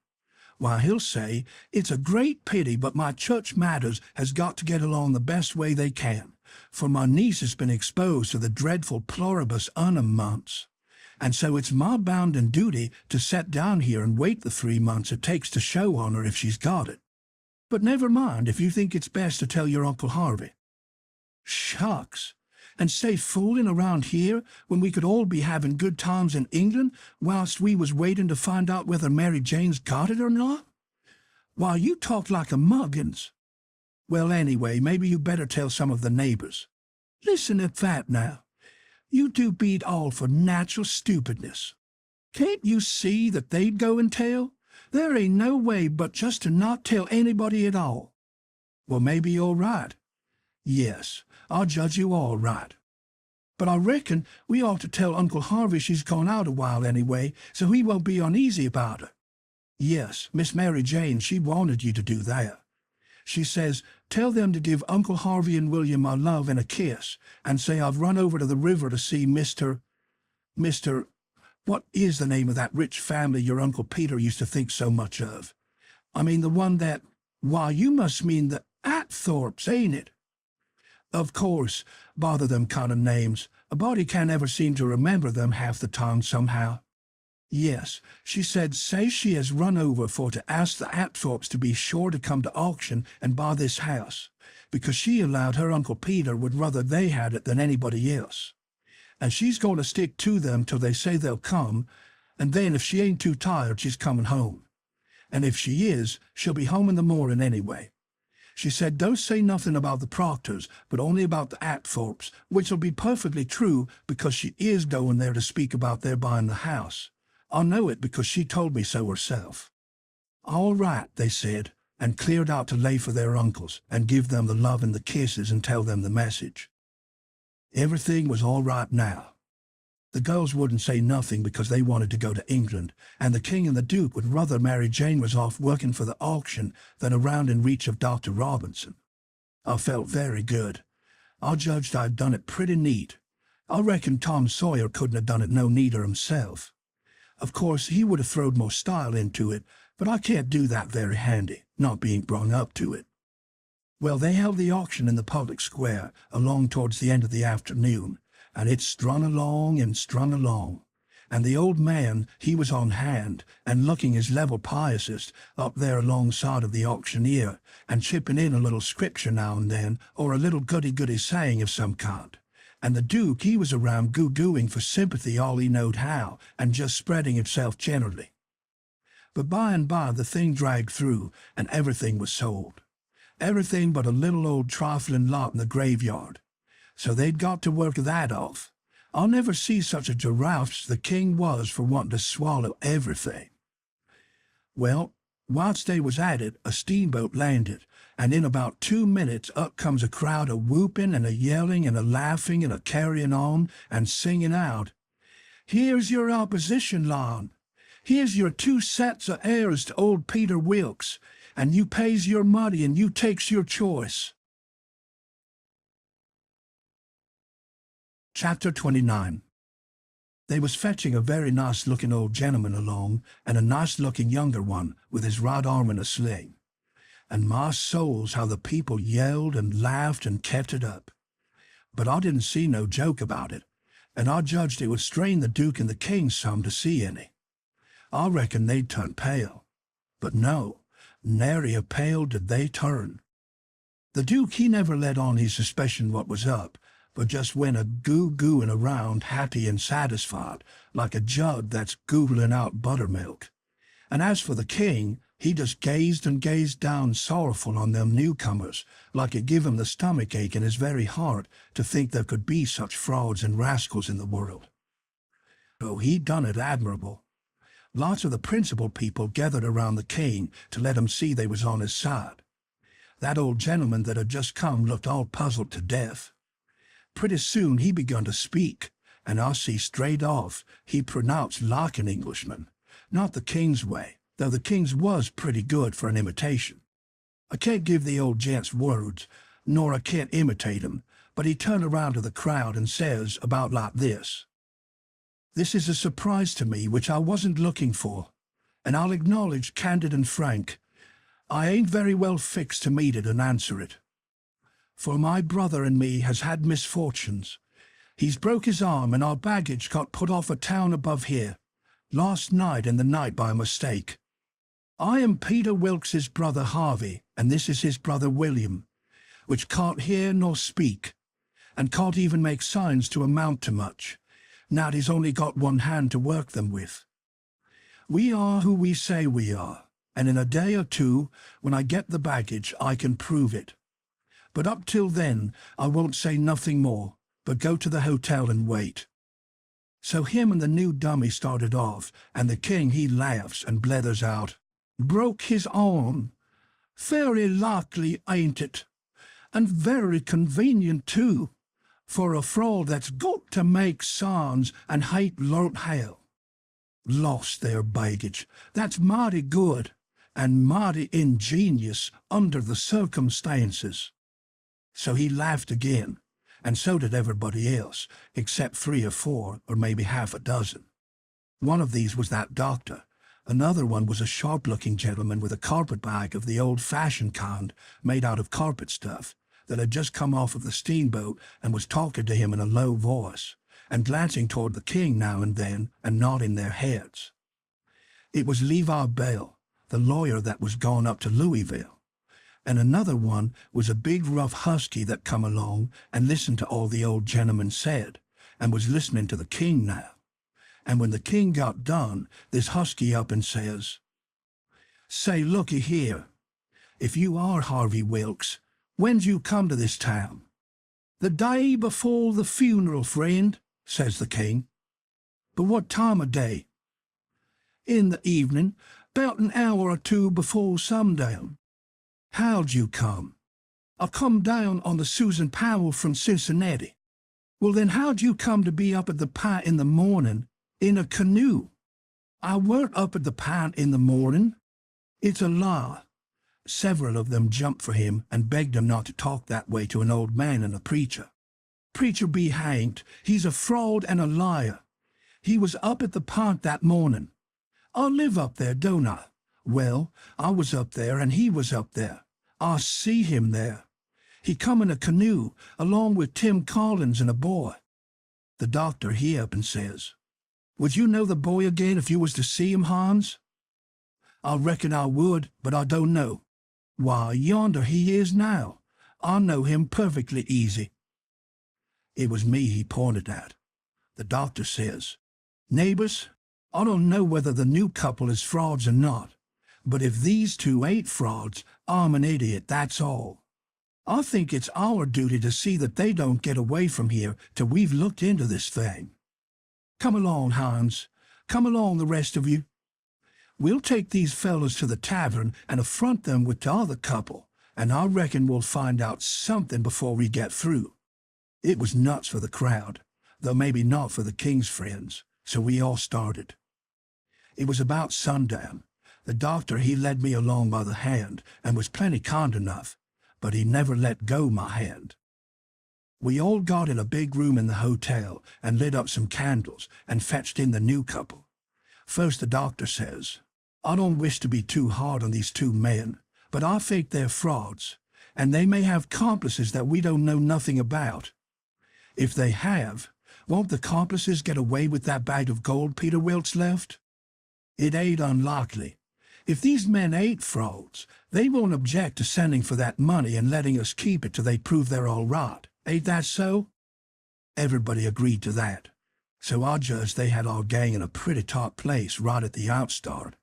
Why, he'll say, 'It's a great pity, but my church matters has got to get along the best way they can, for my niece has been exposed to the dreadful pluribus unum months, and so it's my bounden duty to set down here and wait the 3 months it takes to show on her if she's got it. But never mind if you think it's best to tell your Uncle Harvey.'" "Shucks! and stay fooling around here when we could all be having good times in England whilst we was waiting to find out whether Mary Jane's got it or not? Why, you talk like a muggins. Well, anyway, maybe you better tell some of the neighbours. Listen at that now. You do beat all for natural stupidness. Can't you see that they'd go and tell? There ain't no way but just to not tell anybody at all. Well, maybe you're right. Yes, I'll judge you all right. But I reckon we ought to tell Uncle Harvey she's gone out a while anyway, so he won't be uneasy about her. Yes, Miss Mary Jane, she wanted you to do that. She says, tell them to give Uncle Harvey and William my love and a kiss, and say I've run over to the river to see Mr. What is the name of that rich family your Uncle Peter used to think so much of? I mean the one that, why, you must mean the Atthorpes, ain't it? Of course, bother them kind of names. A body can't ever seem to remember them half the time somehow. Yes, she said, say she has run over for to ask the Atthorpes to be sure to come to auction and buy this house, because she allowed her Uncle Peter would rather they had it than anybody else. And she's going to stick to them till they say they'll come, and then if she ain't too tired, she's coming home. And if she is, she'll be home in the morning anyway. She said, don't say nothing about the Proctors, but only about the Atthorpes, which'll be perfectly true, because she is going there to speak about their buying the house. I know it because she told me so herself. All right, they said, and cleared out to lay for their uncles, and give them the love and the kisses and tell them the message. Everything was all right now. The girls wouldn't say nothing because they wanted to go to England, and the King and the Duke would rather Mary Jane was off working for the auction than around in reach of Dr. Robinson. I felt very good. I judged I'd done it pretty neat. I reckon Tom Sawyer couldn't have done it no neater himself. Of course, he would have throwed more style into it, but I can't do that very handy, not being brought up to it. Well, they held the auction in the public square along towards the end of the afternoon, and it strung along and strung along, and the old man, he was on hand, and looking his level piousest up there alongside of the auctioneer, and chipping in a little scripture now and then, or a little goody-goody saying of some kind. And the Duke, he was around goo-gooing for sympathy all he knowed how, and just spreading himself generally. But by and by the thing dragged through, and everything was sold. Everything but a little old trifling lot in the graveyard. So they'd got to work that off. I'll never see such a giraffe as the king was for wanting to swallow everything. Well, whilst they was at it, a steamboat landed, and in about 2 minutes up comes a crowd a whooping and a yelling and a laughing and a carrying on and singing out, "Here's your opposition, Lon. Here's your 2 sets of heirs to old Peter Wilkes, and you pays your money and you takes your choice." Chapter 29. They was fetching a very nice-looking old gentleman along, and a nice-looking younger one with his right arm in a sling. And my souls, how the people yelled and laughed and kept it up. But I didn't see no joke about it, and I judged it would strain the Duke and the King some to see any. I reckon they'd turn pale. But no, nary a pale did they turn. The Duke, he never let on his suspicion what was up, but just went a goo-gooing around happy and satisfied, like a jug that's googling out buttermilk. And as for the King, he just gazed and gazed down sorrowful on them newcomers, like it give him the stomach ache in his very heart to think there could be such frauds and rascals in the world. Oh, he done it admirable. Lots of the principal people gathered around the King to let him see they was on his side. That old gentleman that had just come looked all puzzled to death. Pretty soon he begun to speak, and I see straight off he pronounced like an Englishman, not the King's way, though the King's was pretty good for an imitation. I can't give the old gent's words, nor I can't imitate 'em, but he turned around to the crowd and says about like this, "This is a surprise to me which I wasn't looking for, and I'll acknowledge candid and frank, I ain't very well fixed to meet it and answer it. For my brother and me has had misfortunes. He's broke his arm and our baggage got put off a town above here, last night in the night by mistake. I am Peter Wilkes's brother Harvey, and this is his brother William, which can't hear nor speak. and can't even make signs to amount to much. Now he's only got one hand to work them with. We are who we say we are, and in a day or two, when I get the baggage, I can prove it. But up till then, I won't say nothing more, but go to the hotel and wait." So him and the new dummy started off, and the king he laughs and blethers out, "Broke his arm. Very likely, ain't it? And very convenient too, for a fraud that's got to make signs and hate learnt how. Lost their baggage. That's mighty good, and mighty ingenious under the circumstances." So he laughed again, and so did everybody else, except 3 or 4, or maybe half a dozen. One of these was that doctor. Another one was a sharp-looking gentleman with a carpet-bag of the old-fashioned kind, made out of carpet stuff, that had just come off of the steamboat and was talking to him in a low voice, and glancing toward the king now and then, and nodding their heads. It was Levi Bell, the lawyer that was gone up to Louisville. And another one was a big rough husky that come along and listened to all the old gentleman said, and was listening to the king now. And when the king got done, this husky up and says, "Say, looky here, if you are Harvey Wilkes, when'd you come to this town?" "The day before the funeral, friend," says the king. "But what time of day?" "In the evening, 'bout an hour or 2 before sundown." "How'd you come?" "I come down on the Susan Powell from Cincinnati." "Well, then how'd you come to be up at the Pine in the morning in a canoe?" "I weren't up at the Pine in the morning." "It's a lie." Several of them jumped for him and begged him not to talk that way to an old man and a preacher. "Preacher be hanged, he's a fraud and a liar. He was up at the Pine that morning. I live up there, don't I? Well, I was up there and he was up there. I see him there. He come in a canoe, along with Tim Collins and a boy." The doctor he up and says, "Would you know the boy again if you was to see him, Hans?" "I reckon I would, but I don't know." "Why, yonder he is now. I know him perfectly easy." It was me he pointed at. The doctor says, "Neighbors, I don't know whether the new couple is frauds or not, but if these two ain't frauds, I'm an idiot, that's all. I think it's our duty to see that they don't get away from here till we've looked into this thing. Come along, Hans. Come along, the rest of you. We'll take these fellows to the tavern and affront them with the other couple, and I reckon we'll find out something before we get through." It was nuts for the crowd, though maybe not for the king's friends, so we all started. It was about sundown. The doctor he led me along by the hand, and was plenty kind enough, but he never let go my hand. We all got in a big room in the hotel, and lit up some candles, and fetched in the new couple. First the doctor says, "I don't wish to be too hard on these 2 men, but I think they're frauds, and they may have accomplices that we don't know nothing about. If they have, won't the accomplices get away with that bag of gold Peter Wilkes left? It ain't unlikely. If these men ain't frauds, they won't object to sending for that money and letting us keep it till they prove they're all right. Ain't that so?" Everybody agreed to that, so I judged they had our gang in a pretty tight place right at the outstart.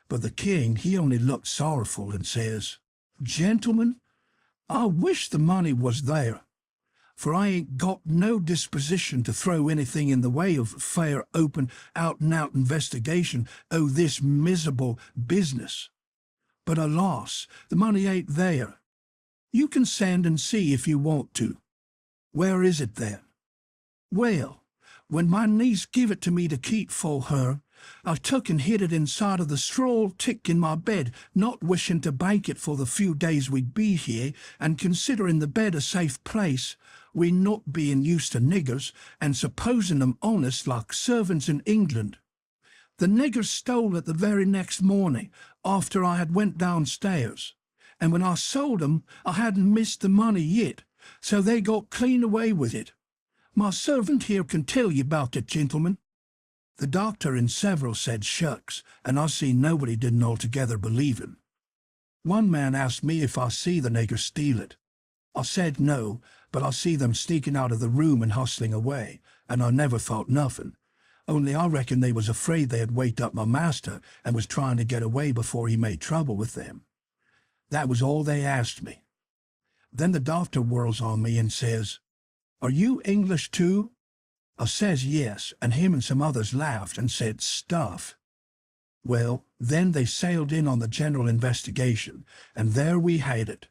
But the king, he only looked sorrowful and says, "Gentlemen, I wish the money was there, for I ain't got no disposition to throw anything in the way of fair, open, out-and-out investigation o' this miserable business. But alas, the money ain't there. You can send and see if you want to." "Where is it then?" "Well, when my niece give it to me to keep for her, I took and hid it inside of the straw tick in my bed, not wishing to bank it for the few days we'd be here, and considering the bed a safe place, we not being used to niggers, and supposing them honest like servants in England. The niggers stole it the very next morning, after I had went downstairs, and when I sold 'em, I hadn't missed the money yet, so they got clean away with it. My servant here can tell you about it, gentlemen." The doctor and several said shucks, and I see nobody didn't altogether believe him. One man asked me if I see the niggers steal it. I said no, but I see them sneaking out of the room and hustling away, and I never thought nothing. Only I reckon they was afraid they had waked up my master and was trying to get away before he made trouble with them. That was all they asked me. Then the doctor whirls on me and says, "Are you English too?" I says yes, and him and some others laughed and said stuff. Well, then they sailed in on the general investigation, and there we had it.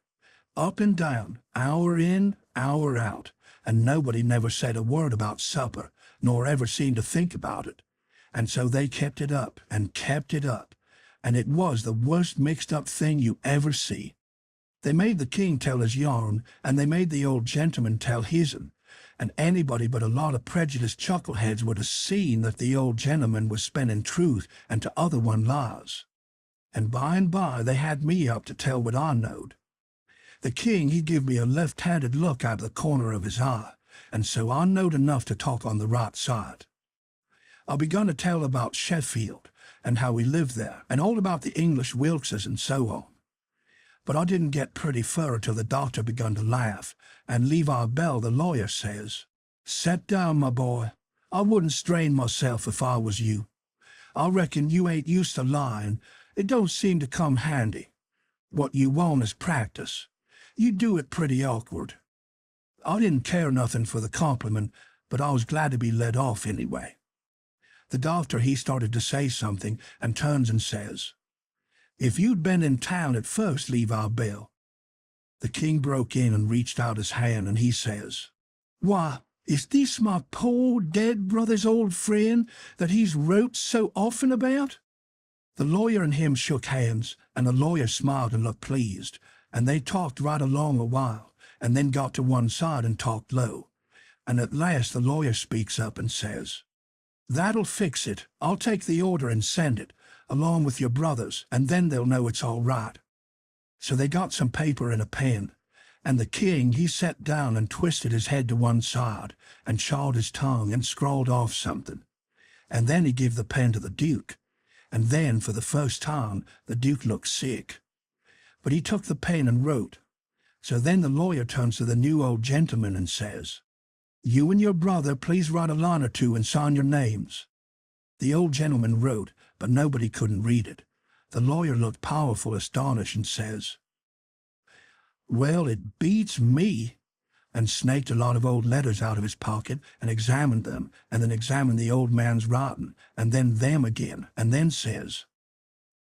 Up and down, hour in, hour out, and nobody never said a word about supper, nor ever seemed to think about it. And so they kept it up, and kept it up, and it was the worst mixed-up thing you ever see. They made the king tell his yarn, and they made the old gentleman tell his'n, and anybody but a lot of prejudiced chuckleheads would have seen that the old gentleman was spinning truth and to other one lies. And by they had me up to tell what I knowed. The king, he give me a left-handed look out of the corner of his eye, and so I knowed enough to talk on the right side. I begun to tell about Sheffield, and how we lived there, and all about the English Wilkses and so on. But I didn't get pretty fur till the doctor begun to laugh, and Levi Bell, the lawyer, says, "Set down, my boy. I wouldn't strain myself if I was you. I reckon you ain't used to lying. It don't seem to come handy. What you want is practice. You do it pretty awkward." I didn't care nothing for the compliment, but I was glad to be let off anyway. The doctor, he started to say something, and turns and says, "If you'd been in town at first, Levi Bell." The king broke in and reached out his hand, and he says, "Why, is this my poor dead brother's old friend that he's wrote so often about?" The lawyer and him shook hands, and the lawyer smiled and looked pleased, and they talked right along a while, and then got to one side and talked low. And at last the lawyer speaks up and says, "That'll fix it. I'll take the order and send it, along with your brothers, and then they'll know it's all right." So they got some paper and a pen, and the king, he sat down and twisted his head to one side, and chawed his tongue and scrawled off something. And then he gave the pen to the duke, and then, for the first time, the duke looked sick. But he took the pen and wrote. So then the lawyer turns to the new old gentleman and says, "You and your brother please write a line or two and sign your names." The old gentleman wrote, but nobody couldn't read it. The lawyer looked powerful astonished and says, "Well, it beats me," and snaked a lot of old letters out of his pocket and examined them, and then examined the old man's writing, and then them again, and then says,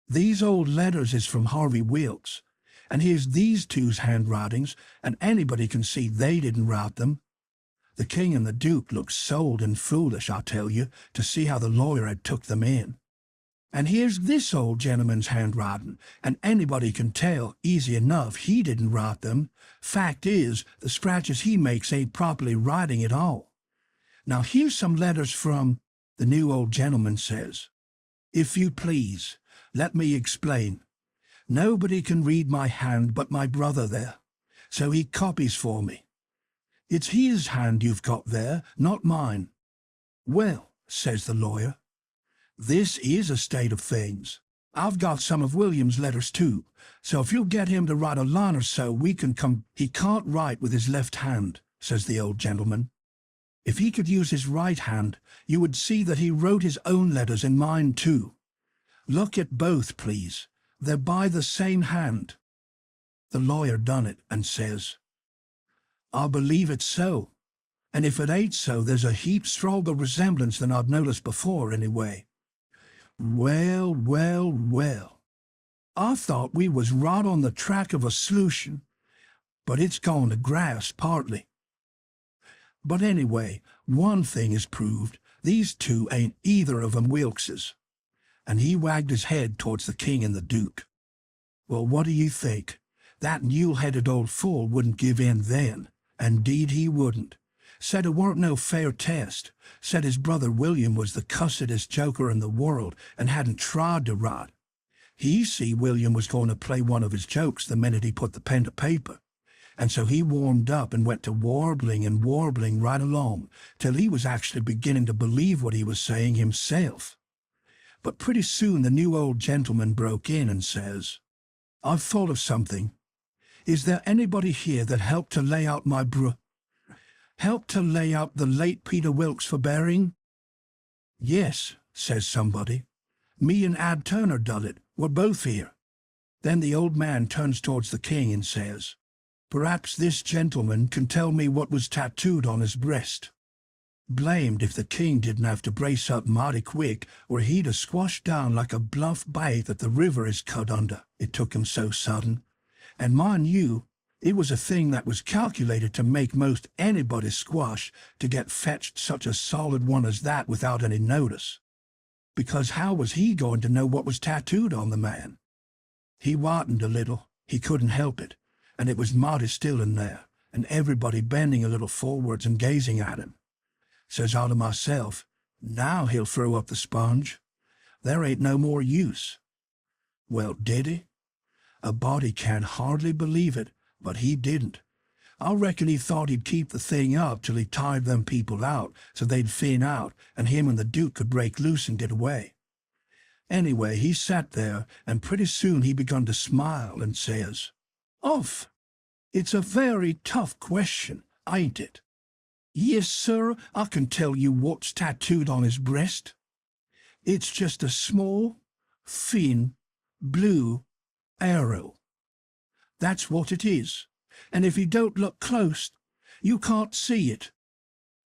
"These old letters is from Harvey Wilkes, and here's these two's handwritings, and anybody can see they didn't write them." The king and the duke looked sold and foolish, I tell you, to see how the lawyer had took them in. "And here's this old gentleman's handwriting, and anybody can tell easy enough he didn't write them. Fact is, the scratches he makes ain't properly writing at all. Now here's some letters from," the new old gentleman says. "If you please, let me explain. Nobody can read my hand but my brother there, so he copies for me. It's his hand you've got there, not mine." "Well," says the lawyer, "this is a state of things. I've got some of William's letters too, so if you'll get him to write a line or so, we can come—" "He can't write with his left hand," says the old gentleman. "If he could use his right hand, you would see that he wrote his own letters and mine too. Look at both, please. They're by the same hand." The lawyer done it and says, "I believe it's so. And if it ain't so, there's a heap stronger resemblance than I'd noticed before anyway." Well, well, well. I thought we was right on the track of a solution, but it's gone to grass partly. But anyway, one thing is proved. These two ain't either of 'em Wilkses. And he wagged his head towards the king and the duke. Well, what do you think? That mule-headed old fool wouldn't give in then. Indeed he wouldn't. Said it weren't no fair test. Said his brother William was the cussedest joker in the world and hadn't tried to write. He see William was going to play one of his jokes the minute he put the pen to paper. And so he warmed up and went to warbling and warbling right along, till he was actually beginning to believe what he was saying himself. But pretty soon the new old gentleman broke in and says, "I've thought of something. Is there anybody here that helped to lay out helped to lay out the late Peter Wilkes for burying? Yes, says somebody. Me and Ad Turner done it. We're both here. Then the old man turns towards the king and says, "Perhaps this gentleman can tell me what was tattooed on his breast." Blamed if the king didn't have to brace up mighty quick, or he'd a squashed down like a bluff bay that the river is cut under. It took him so sudden. And mind you, it was a thing that was calculated to make most anybody squash to get fetched such a solid one as that without any notice. Because how was he going to know what was tattooed on the man? He whitened a little, he couldn't help it, and it was mighty still in there, and everybody bending a little forwards and gazing at him. Says I to myself, now he'll throw up the sponge. There ain't no more use. Well, did he? A body can't hardly believe it, but he didn't. I reckon he thought he'd keep the thing up till he tired them people out, so they'd thin out, and him and the Duke could break loose and get away. Anyway, he sat there, and pretty soon he begun to smile and says, "Off! It's a very tough question, ain't it? Yes, sir, I can tell you what's tattooed on his breast. It's just a small, thin, blue arrow. That's what it is, and if you don't look close, you can't see it.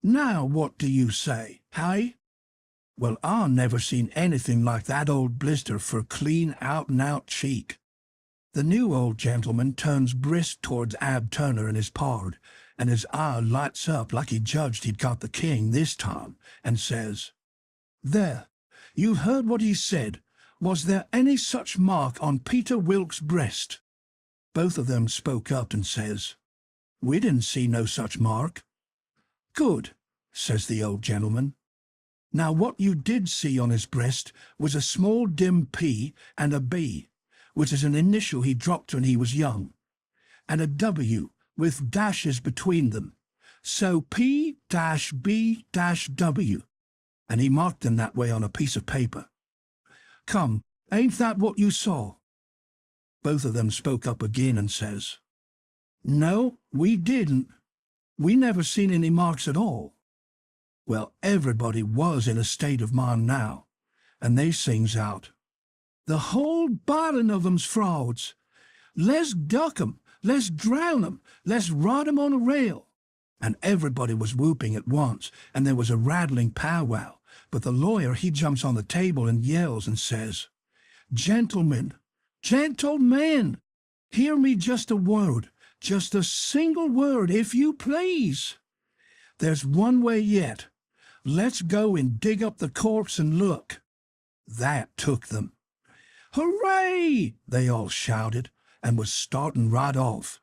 Now what do you say, hey?" Well, I never seen anything like that old blister for clean out-and-out cheek. The new old gentleman turns brisk towards Ab Turner and his pard, and his eye lights up like he judged he'd got the king this time, and says, "There, you heard what he said. Was there any such mark on Peter Wilkes' breast?" Both of them spoke up and says, "We didn't see no such mark." "Good," says the old gentleman. "Now what you did see on his breast was a small dim P and a B, which is an initial he dropped when he was young, and a W with dashes between them. So P-B-W, and he marked them that way on a piece of paper. Come, ain't that what you saw?" Both of them spoke up again and says, "No, we didn't. We never seen any marks at all." Well, everybody was in a state of mind now, and they sings out, "The whole biling of 'em's frauds. Let's duck 'em, let's drown 'em, let's ride 'em on a rail." And everybody was whooping at once, and there was a rattling powwow. But the lawyer, he jumps on the table and yells and says, "Gentlemen, gentlemen, hear me just a word, just a single word, if you please. There's one way yet. Let's go and dig up the corpse and look." That took them. "Hooray!" they all shouted, and was starting right off.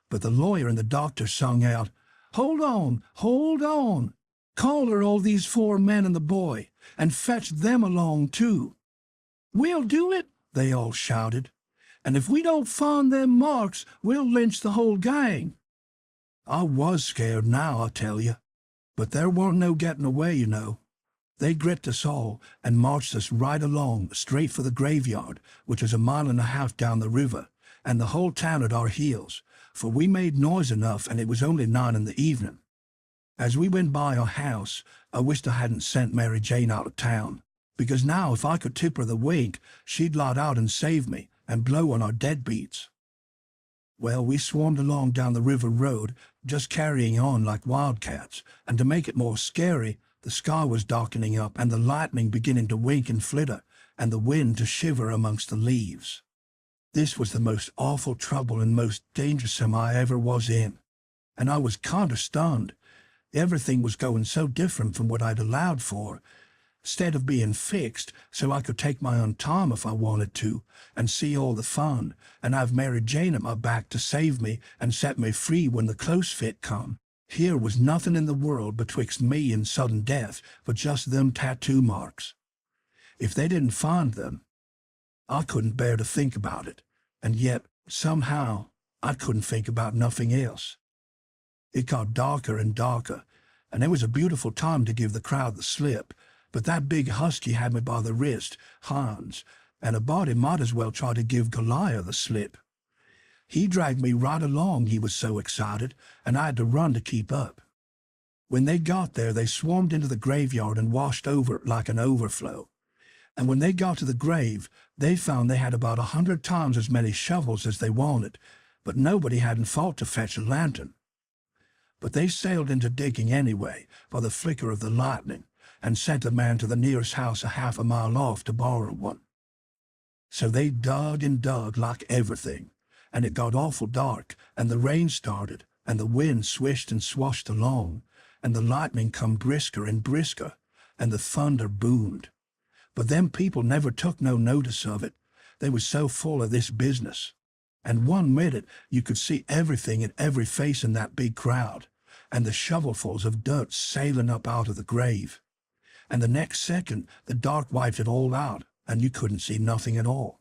But the lawyer and the doctor sung out, hold on, collar all these 4 men and the boy, and fetch them along too." "We'll do it," they all shouted, "and if we don't find them marks, we'll lynch the whole gang." I was scared now, I tell you, but there weren't no getting away, you know. They gripped us all and marched us right along, straight for the graveyard, which was 1.5 miles down the river, and the whole town at our heels, for we made noise enough, and it was only 9 in the evening. As we went by our house, I wished I hadn't sent Mary Jane out of town, because now if I could tip her the wink, she'd light out and save me, and blow on our deadbeats. Well, we swarmed along down the river road, just carrying on like wildcats, and to make it more scary, the sky was darkening up, and the lightning beginning to wink and flitter, and the wind to shiver amongst the leaves. This was the most awful trouble and most dangersome I ever was in, and I was kind of stunned. Everything was going so different from what I'd allowed for. Instead of being fixed so I could take my own time if I wanted to, and see all the fun, and have Mary Jane at my back to save me and set me free when the close fit come, here was nothing in the world betwixt me and sudden death but just them tattoo marks. If they didn't find them, I couldn't bear to think about it, and yet, somehow, I couldn't think about nothing else. It got darker and darker, and it was a beautiful time to give the crowd the slip, but that big husky had me by the wrist, Hans, and a body might as well try to give Goliath the slip. He dragged me right along, he was so excited, and I had to run to keep up. When they got there, they swarmed into the graveyard and washed over it like an overflow. And when they got to the grave, they found they had about 100 times as many shovels as they wanted, but nobody hadn't thought to fetch a lantern. But they sailed into digging anyway, by the flicker of the lightning, and sent a man to the nearest house a half a mile off to borrow one. So they dug and dug like everything, and it got awful dark, and the rain started, and the wind swished and swashed along, and the lightning come brisker and brisker, and the thunder boomed. But them people never took no notice of it. They was so full of this business. And 1 minute you could see everything in every face in that big crowd, and the shovelfuls of dirt sailing up out of the grave. And the next second the dark wiped it all out, and you couldn't see nothing at all.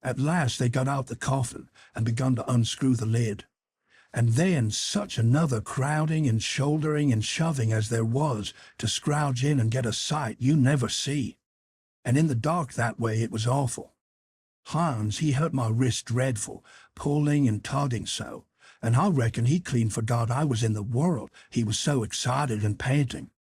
At last they got out the coffin and begun to unscrew the lid. And then such another crowding and shouldering and shoving as there was to scrouge in and get a sight you never see. And in the dark that way it was awful. Hans, he hurt my wrist dreadful, pulling and tugging so, and I reckon he clean forgot I was in the world, he was so excited and panting.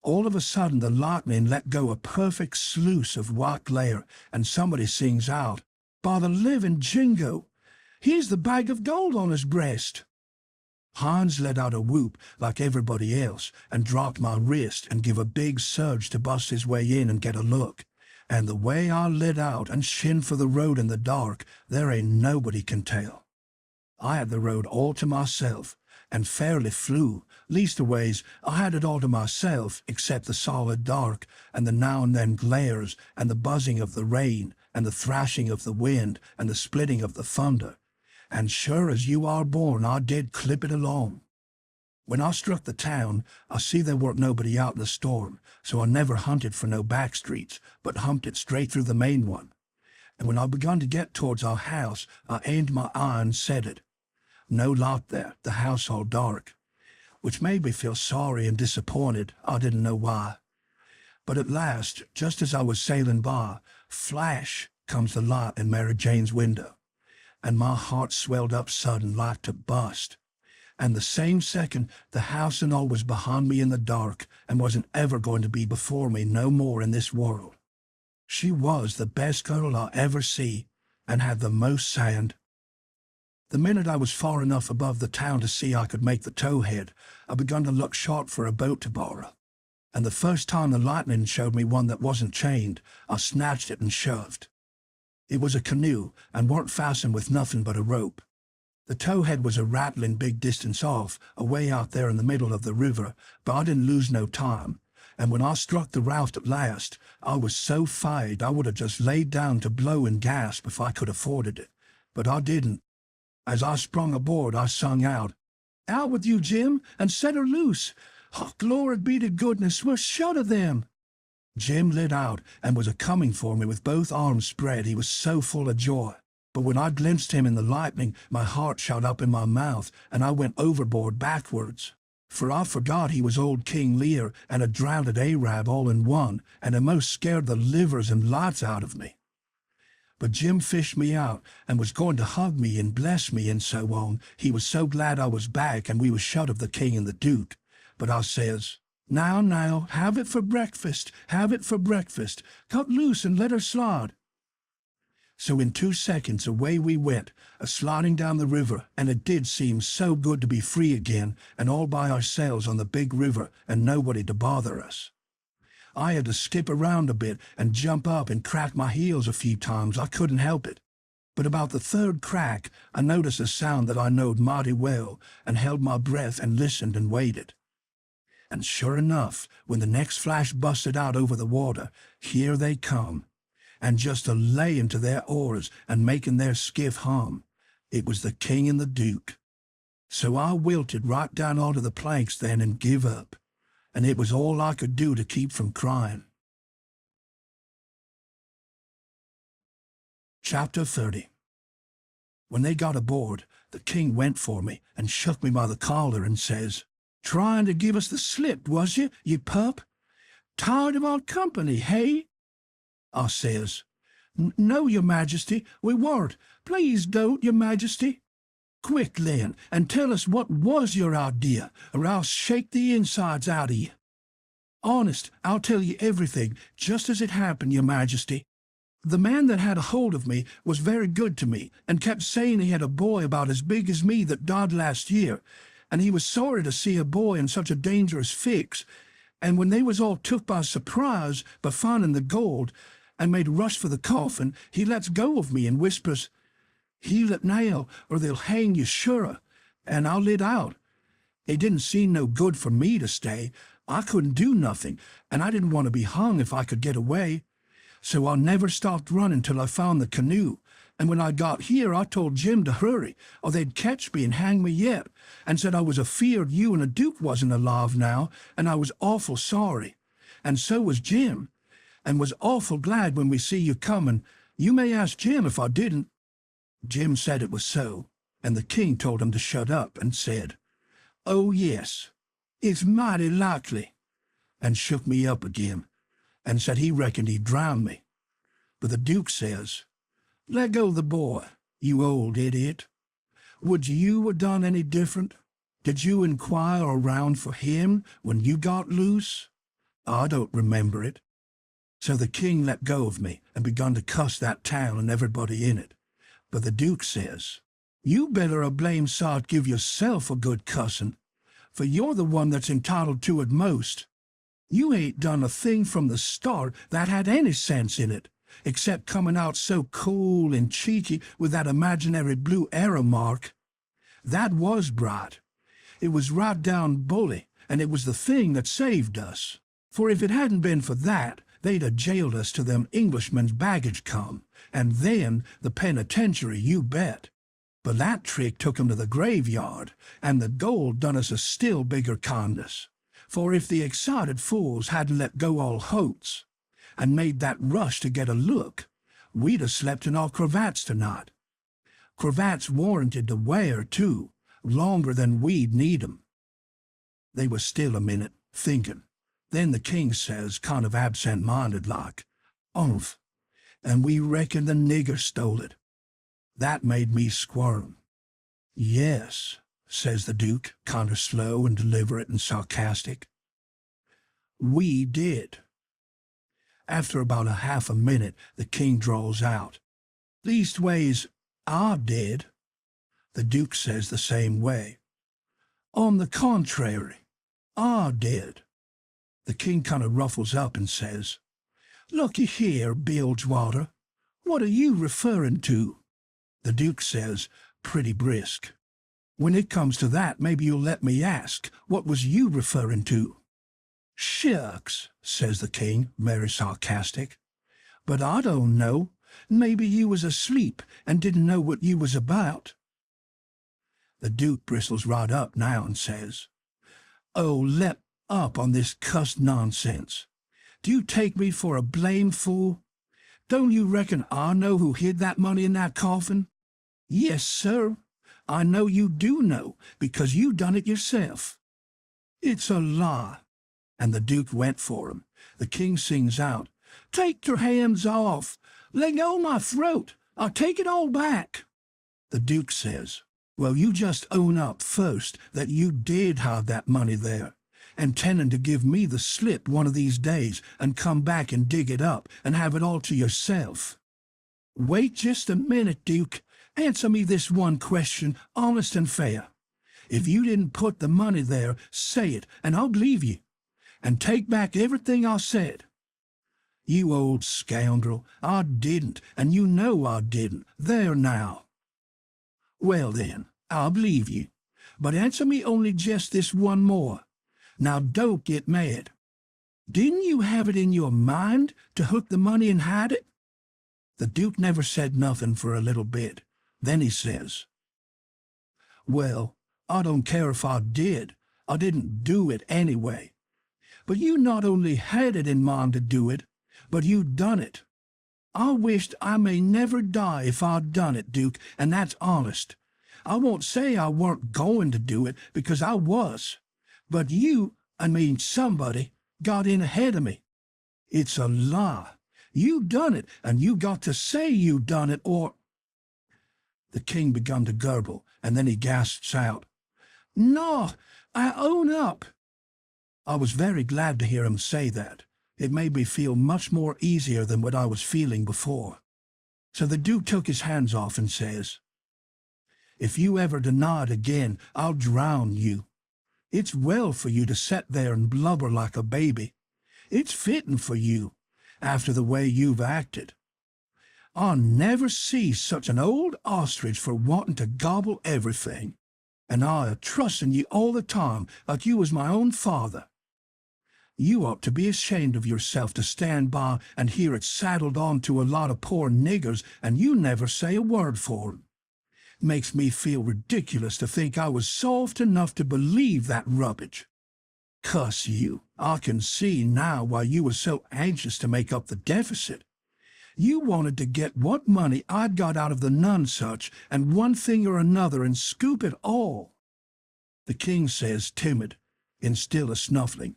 All of a sudden the lightning let go a perfect sluice of white glare, and somebody sings out, "By the living Jingo, here's the bag of gold on his breast." Hans let out a whoop like everybody else and dropped my wrist and give a big surge to bust his way in and get a look. And the way I lit out and shinned for the road in the dark, there ain't nobody can tell. I had the road all to myself, and fairly flew. Leastways, I had it all to myself, except the solid dark, and the now and then glares, and the buzzing of the rain, and the thrashing of the wind, and the splitting of the thunder. And sure as you are born, I did clip it along. When I struck the town, I see there weren't nobody out in the storm, so I never hunted for no back streets, but humped it straight through the main one. And when I begun to get towards our house, I aimed my eye and said it. No light there, the house all dark, which made me feel sorry and disappointed, I didn't know why. But at last, just as I was sailing by, flash comes the light in Mary Jane's window, and my heart swelled up sudden like to bust. And the same second the house and all was behind me in the dark, and wasn't ever going to be before me no more in this world. She was the best girl I ever see, and had the most sand. The minute I was far enough above the town to see I could make the towhead, I begun to look sharp for a boat to borrow. And the first time the lightning showed me one that wasn't chained, I snatched it and shoved. It was a canoe, and weren't fastened with nothing but a rope. The towhead was a rattling big distance off, away out there in the middle of the river, but I didn't lose no time, and when I struck the raft at last, I was so fired I would have just laid down to blow and gasp if I could afforded it, but I didn't. As I sprung aboard, I sung out, "Out with you, Jim, and set her loose! Oh, glory be to goodness, we're shut of them!" Jim lit out and was a-coming for me with both arms spread, he was so full of joy. But when I glimpsed him in the lightning, my heart shot up in my mouth, and I went overboard backwards. For I forgot he was old King Lear and a drowned Arab all in one, and it most scared the livers and lights out of me. But Jim fished me out, and was going to hug me and bless me and so on. He was so glad I was back, and we was shut of the king and the duke. But I says, Now, have it for breakfast, have it for breakfast. Cut loose and let her slide." So in 2 seconds away we went, a-sliding down the river, and it did seem so good to be free again, and all by ourselves on the big river, and nobody to bother us. I had to skip around a bit and jump up and crack my heels a few times, I couldn't help it. But about the third crack, I noticed a sound that I knowed mighty well, and held my breath and listened and waited. And sure enough, when the next flash busted out over the water, here they come. And just a-laying to their oars and making their skiff hum. It was the king and the duke. So I wilted right down onto the planks then and give up, and it was all I could do to keep from crying. Chapter 30. When they got aboard, the king went for me and shook me by the collar and says, "Trying to give us the slip, was you pup? Tired of our company, hey?" I says, No, your majesty, we weren't. Please don't, your majesty. Quick, then, and tell us what was your idea, or I'll shake the insides out of you. Honest, I'll tell you everything, just as it happened, your majesty. The man that had a hold of me was very good to me, and kept saying he had a boy about as big as me that died last year, and he was sorry to see a boy in such a dangerous fix, and when they was all took by surprise by finding the gold, and made a rush for the coffin, he lets go of me and whispers, "Heel it now, or they'll hang you sure," and I lit out. It didn't seem no good for me to stay. I couldn't do nothing, and I didn't want to be hung if I could get away. So I never stopped running till I found the canoe, and when I got here I told Jim to hurry, or they'd catch me and hang me yet, and said I was afeard you and the Duke wasn't alive now, and I was awful sorry. And so was Jim, and was awful glad when we see you coming. You may ask Jim if I didn't. Jim said it was so, and the king told him to shut up, and said, "Oh, yes, it's mighty likely," and shook me up again, and said he reckoned he'd drown me. But the Duke says, "Let go the boy, you old idiot. Would you have done any different? Did you inquire around for him when you got loose? I don't remember it." So the king let go of me and begun to cuss that town and everybody in it. But the Duke says, "You better a blame sight give yourself a good cussing, for you're the one that's entitled to it most. You ain't done a thing from the start that had any sense in it, except coming out so cool and cheeky with that imaginary blue arrow mark. That was bright. It was right down bully, and it was the thing that saved us. For if it hadn't been for that, they'd have jailed us till them Englishmen's baggage come, and then the penitentiary, you bet. But that trick took 'em to the graveyard, and the gold done us a still bigger kindness. For if the excited fools hadn't let go all hopes, and made that rush to get a look, we'd have slept in our cravats tonight. Cravats warranted to wear, too, longer than we'd need 'em." They was still a minute, thinking. Then the king says, kind of absent-minded like, "Umph, and we reckon the nigger stole it." That made me squirm. "Yes," says the Duke, kind of slow and deliberate and sarcastic. "We did." After about a half a minute, the king draws out, "Leastways, I did." The Duke says the same way. "On the contrary, I did." The king kind of ruffles up and says, "Looky here, Bilgewater, what are you referring to?" The Duke says, pretty brisk, "When it comes to that, maybe you'll let me ask, what was you referring to?" "Shucks," says the king, very sarcastic. "But I don't know. Maybe you was asleep and didn't know what you was about." The Duke bristles right up now and says, "Oh, let up on this cussed nonsense. Do you take me for a blame fool? Don't you reckon I know who hid that money in that coffin? Yes, sir. I know you do know, because you done it yourself." "It's a lie." And the Duke went for him. The king sings out, "Take your hands off. Let go my throat. I'll take it all back." The Duke says, "Well, you just own up first that you did hide that money there, intending to give me the slip one of these days and come back and dig it up and have it all to yourself." "Wait just a minute, Duke. Answer me this one question, honest and fair. If you didn't put the money there, say it, and I'll believe you, and take back everything I said." "You old scoundrel, I didn't, and you know I didn't. There now." "Well then, I'll believe you, but answer me only just this one more. Now don't get mad. Didn't you have it in your mind to hook the money and hide it?" The Duke never said nothing for a little bit. Then he says, "Well, I don't care if I did. I didn't do it anyway. But you not only had it in mind to do it, but you done it. I wished I may never die if I'd done it, Duke, and that's honest. I won't say I weren't going to do it, because I was. But you, somebody, got in ahead of me. It's a lie. You done it, and you got to say you done it, or—" The king begun to gurgle, and then he gasps out, "No, I own up." I was very glad to hear him say that. It made me feel much more easier than what I was feeling before. So the Duke took his hands off and says, "If you ever deny it again, I'll drown you. It's well for you to sit there and blubber like a baby. It's fitting for you, after the way you've acted. I never see such an old ostrich for wanting to gobble everything, and I a-trusting you all the time like you was my own father. You ought to be ashamed of yourself to stand by and hear it saddled on to a lot of poor niggers, and you never say a word for 'em. Makes me feel ridiculous to think I was soft enough to believe that rubbish. Cuss you, I can see now why you was so anxious to make up the deficit. You wanted to get what money I'd got out of the nonsuch and one thing or another and scoop it all." The king says, timid, and still a-snuffling,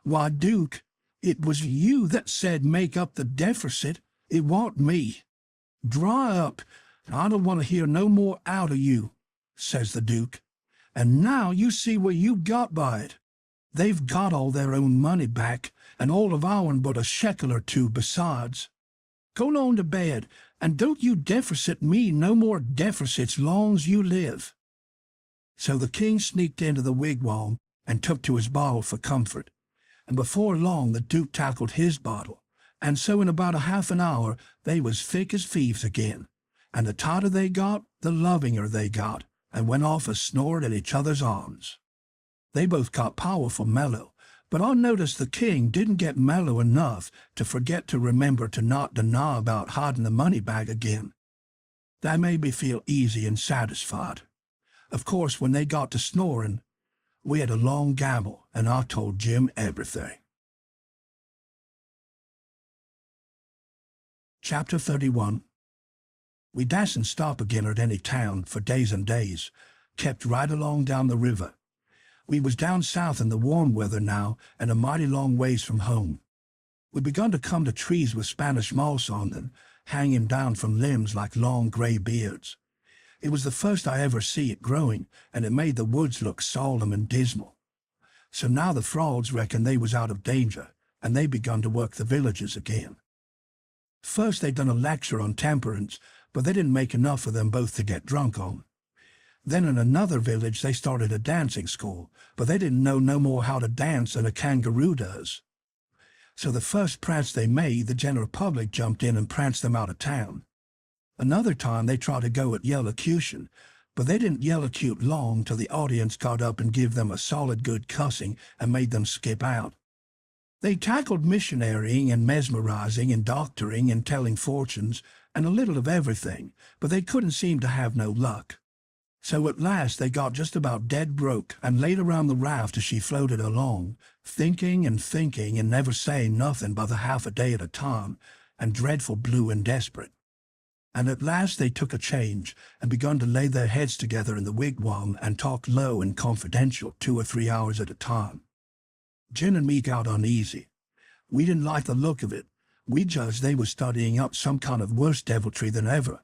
"Why, Duke, it was you that said make up the deficit. It warn't me. Dry up. I don't want to hear no more out of you," says the Duke. "And now you see what you got by it. They've got all their own money back, and all of ourn but a shekel or two besides. Go on to bed, and don't you deficit me no more deficits long's you live." So the king sneaked into the wigwam and took to his bottle for comfort, and before long the Duke tackled his bottle, and so in about a half an hour they was thick as thieves again, and the tighter they got, the lovinger they got, and went off a-snored at each other's arms. They both got powerful mellow, but I noticed the king didn't get mellow enough to forget to remember to not deny about hiding the money bag again. That made me feel easy and satisfied. Of course, when they got to snoring, we had a long gabble, and I told Jim everything. Chapter 31. We dasn't stop again at any town for days and days, kept right along down the river. We was down south in the warm weather now, and a mighty long ways from home. We begun to come to trees with Spanish moss on them, hanging down from limbs like long gray beards. It was the first I ever see it growing, and it made the woods look solemn and dismal. So now the frauds reckoned they was out of danger, and they begun to work the villages again. First they done a lecture on temperance, but they didn't make enough of them both to get drunk on. Then in another village they started a dancing school, but they didn't know no more how to dance than a kangaroo does. So the first prance they made, the general public jumped in and pranced them out of town. Another time they tried to go at yellocution, but they didn't yellocute long till the audience got up and give them a solid good cussing and made them skip out. They tackled missionarying and mesmerizing and doctoring and telling fortunes and a little of everything, but they couldn't seem to have no luck. So at last they got just about dead broke and laid around the raft as she floated along, thinking and never saying nothing by the half a day at a time, and dreadful blue and desperate. And at last they took a change and begun to lay their heads together in the wigwam and talk low and confidential 2 or 3 hours at a time. Jim and me got uneasy. We didn't like the look of it. We judged they was studying up some kind of worse deviltry than ever.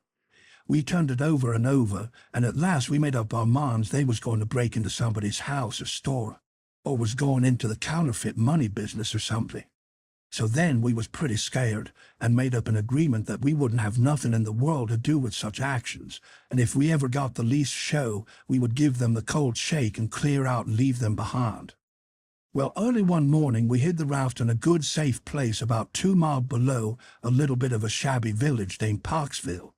We turned it over and over, and at last we made up our minds they was going to break into somebody's house or store, or was going into the counterfeit money business or something. So then we was pretty scared, and made up an agreement that we wouldn't have nothing in the world to do with such actions, and if we ever got the least show, we would give them the cold shake and clear out and leave them behind. Well, early one morning we hid the raft in a good safe place about 2 miles below a little bit of a shabby village named Parksville,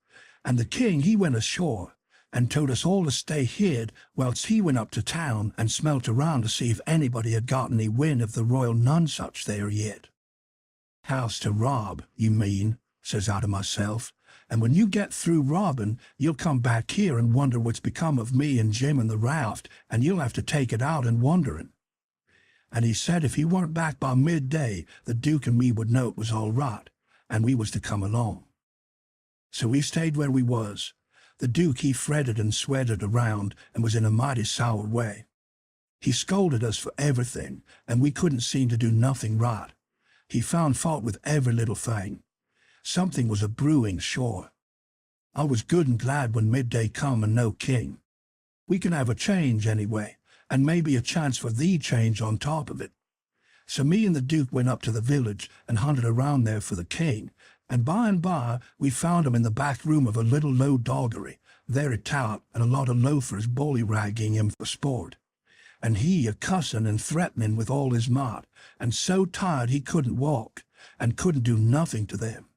and the king he went ashore and told us all to stay hid whilst he went up to town and smelt around to see if anybody had got any wind of the royal nonsuch there yet. "House to rob, you mean," says I to myself, "and when you get through robbing, you'll come back here and wonder what's become of me and Jim and the raft, and you'll have to take it out in wondering." And he said if he weren't back by midday, the Duke and me would know it was all right, and we was to come along. So we stayed where we was. The Duke he fretted and sweated around and was in a mighty sour way. He scolded us for everything, and we couldn't seem to do nothing right. He found fault with every little thing. Something was a-brewing, sure. I was good and glad when midday come and no king. We can have a change anyway, and maybe a chance for the change on top of it. So me and the Duke went up to the village and hunted around there for the king, and by we found him in the back room of a little low doggery, very tout, and a lot of loafers bully-ragging him for sport. And he a-cussing and threatening with all his might, and so tired he couldn't walk, and couldn't do nothing to them.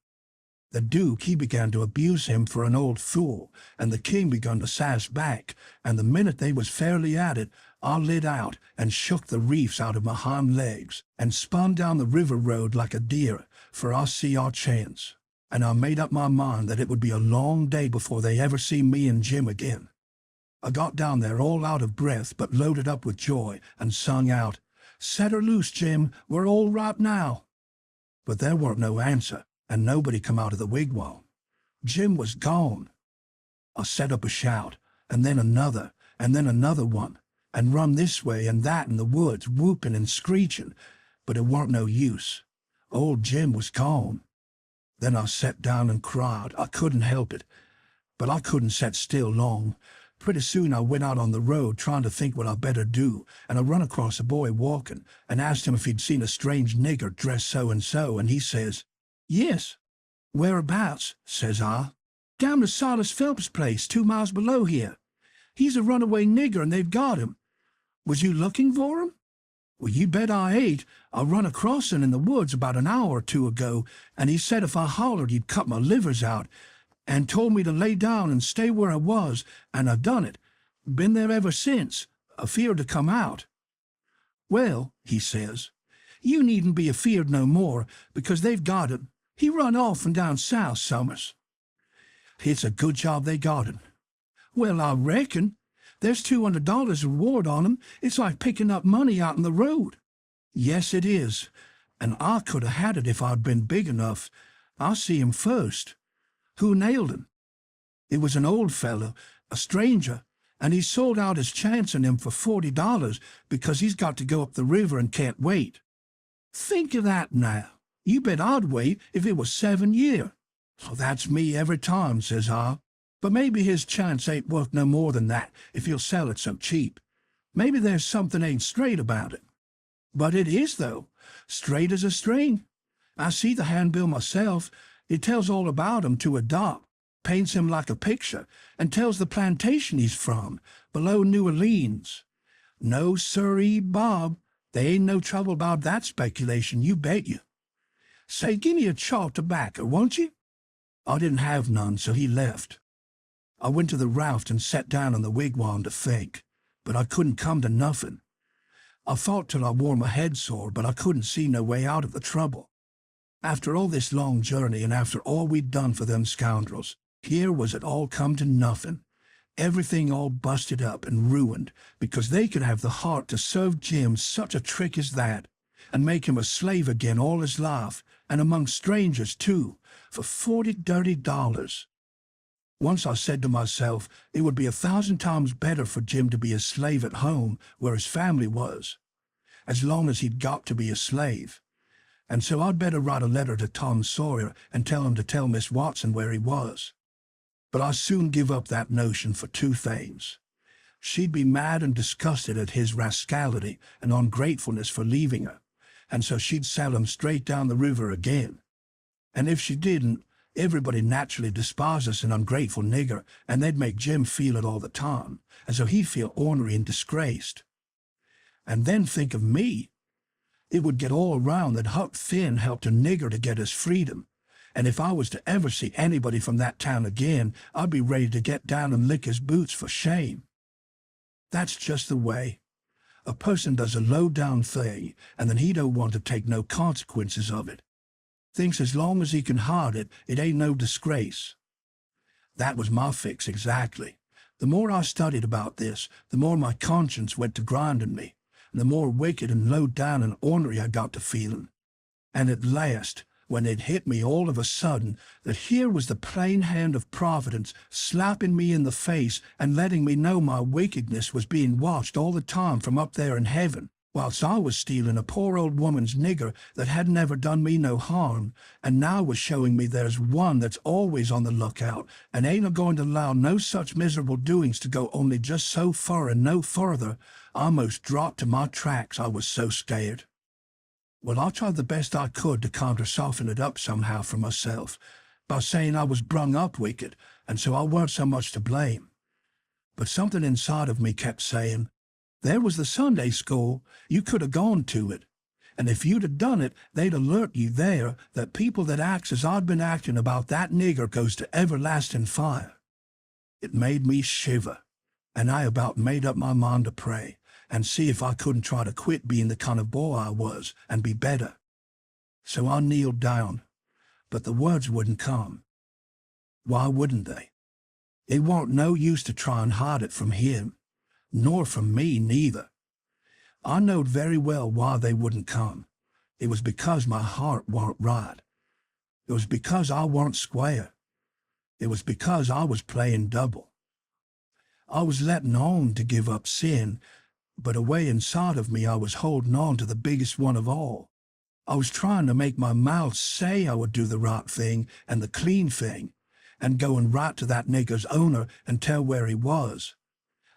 The Duke, he began to abuse him for an old fool, and the king begun to sass back, and the minute they was fairly at it, I lit out and shook the reefs out of my hind legs, and spun down the river road like a deer, for I see our chance. And I made up my mind that it would be a long day before they ever see me and Jim again. I got down there all out of breath, but loaded up with joy, and sung out, "Set her loose, Jim, we're all right now." But there weren't no answer, and nobody come out of the wigwam. Jim was gone. I set up a shout, and then another one, and run this way and that in the woods, whooping and screeching, but it weren't no use. Old Jim was gone. Then I sat down and cried. I couldn't help it, but I couldn't set still long. Pretty soon I went out on the road trying to think what I'd better do, and I run across a boy walking, and asked him if he'd seen a strange nigger dressed so-and-so, and he says, "Yes." "Whereabouts?" says I. "Down to Silas Phelps' place, 2 miles below here. He's a runaway nigger, and they've got him. Was you looking for him?" "Well, you bet I ain't. I run across him in the woods about an hour or two ago, and he said if I hollered he'd cut my livers out, and told me to lay down and stay where I was, and I done it. Been there ever since, afeard to come out." "Well," he says, "you needn't be afeard no more, because they've got him. He run off and down south summers." "It's a good job they got him." "Well, I reckon. There's $200 reward on him. It's like picking up money out in the road." "Yes, it is, and I could have had it if I'd been big enough. I'll see him first." "Who nailed him?" "It was an old fellow, a stranger, and he sold out his chance on him for $40 because he's got to go up the river and can't wait." "Think of that now. You bet I'd wait if it was 7 year." "Oh, that's me every time," says I. "But maybe his chance ain't worth no more than that if he'll sell it so cheap. Maybe there's something ain't straight about it." "But it is, though. Straight as a string. I see the handbill myself. It tells all about him to a dot, paints him like a picture, and tells the plantation he's from, below New Orleans. No siree, Bob. There ain't no trouble about that speculation, you bet you. Say, give me a chaw of tobacco, won't you?" I didn't have none, so he left. I went to the raft and sat down in the wigwam to think, but I couldn't come to nothing. I thought till I wore my head sore, but I couldn't see no way out of the trouble. After all this long journey, and after all we'd done for them scoundrels, here was it all come to nothing. Everything all busted up and ruined, because they could have the heart to serve Jim such a trick as that, and make him a slave again all his life, and among strangers too, for $40 dirty dollars. Once I said to myself it would be 1,000 times better for Jim to be a slave at home where his family was, as long as he'd got to be a slave. And so I'd better write a letter to Tom Sawyer and tell him to tell Miss Watson where he was. But I soon give up that notion for 2 things. She'd be mad and disgusted at his rascality and ungratefulness for leaving her, and so she'd sell him straight down the river again. And if she didn't, everybody naturally despises an ungrateful nigger, and they'd make Jim feel it all the time, and so he'd feel ornery and disgraced. And then think of me. It would get all around that Huck Finn helped a nigger to get his freedom, and if I was to ever see anybody from that town again, I'd be ready to get down and lick his boots for shame. That's just the way. A person does a low-down thing, and then he don't want to take no consequences of it. Thinks as long as he can hide it, it ain't no disgrace. That was my fix exactly. The more I studied about this, the more my conscience went to grinding me, and the more wicked and low-down and ornery I got to feeling. And at last, when it hit me all of a sudden that here was the plain hand of Providence slapping me in the face and letting me know my wickedness was being watched all the time from up there in heaven, whilst I was stealing a poor old woman's nigger that had never done me no harm, and now was showing me there's one that's always on the lookout, and ain't a-going to allow no such miserable doings to go only just so far and no further. I almost dropped to my tracks, I was so scared. Well, I tried the best I could to soften it up somehow for myself, by saying I was brung up wicked, and so I weren't so much to blame. But something inside of me kept saying, there was the Sunday school, you could have gone to it, and if you'd have done it, they'd alert you there that people that acts as I'd been acting about that nigger goes to everlasting fire. It made me shiver, and I about made up my mind to pray, and see if I couldn't try to quit being the kind of boy I was, and be better. So I kneeled down, but the words wouldn't come. Why wouldn't they? It warn't no use to try and hide it from him, nor from me neither. I knowed very well why they wouldn't come. It was because my heart warn't right. It was because I warn't square. It was because I was playing double. I was letting on to give up sin, but away inside of me I was holding on to the biggest one of all. I was trying to make my mouth say I would do the right thing and the clean thing, and going right to that nigger's owner and tell where he was.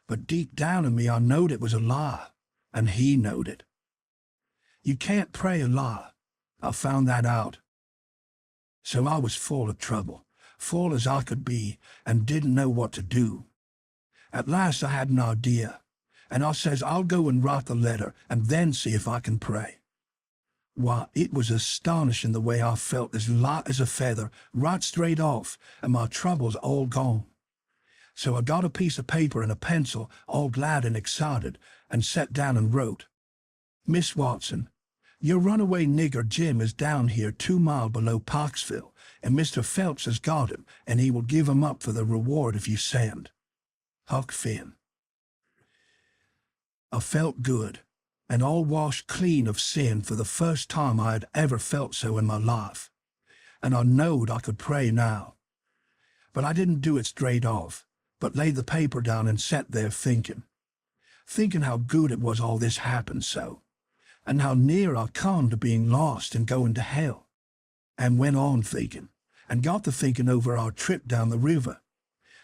But deep down in me I knowed it was a lie, and he knowed it. You can't pray a lie. I found that out. So I was full of trouble, full as I could be, and didn't know what to do. At last I had an idea, and I says I'll go and write the letter and then see if I can pray. Why, it was astonishing the way I felt as light as a feather, right straight off, and my troubles all gone. So I got a piece of paper and a pencil, all glad and excited, and sat down and wrote, Miss Watson, your runaway nigger Jim is down here 2 miles below Parksville, and Mr. Phelps has got him, and he will give him up for the reward if you send. Huck Finn. I felt good, and all washed clean of sin for the first time I had ever felt so in my life, and I knowed I could pray now. But I didn't do it straight off, but laid the paper down and sat there thinking how good it was all this happened so, and how near I come to being lost and going to hell, and went on thinking, and got to thinking over our trip down the river,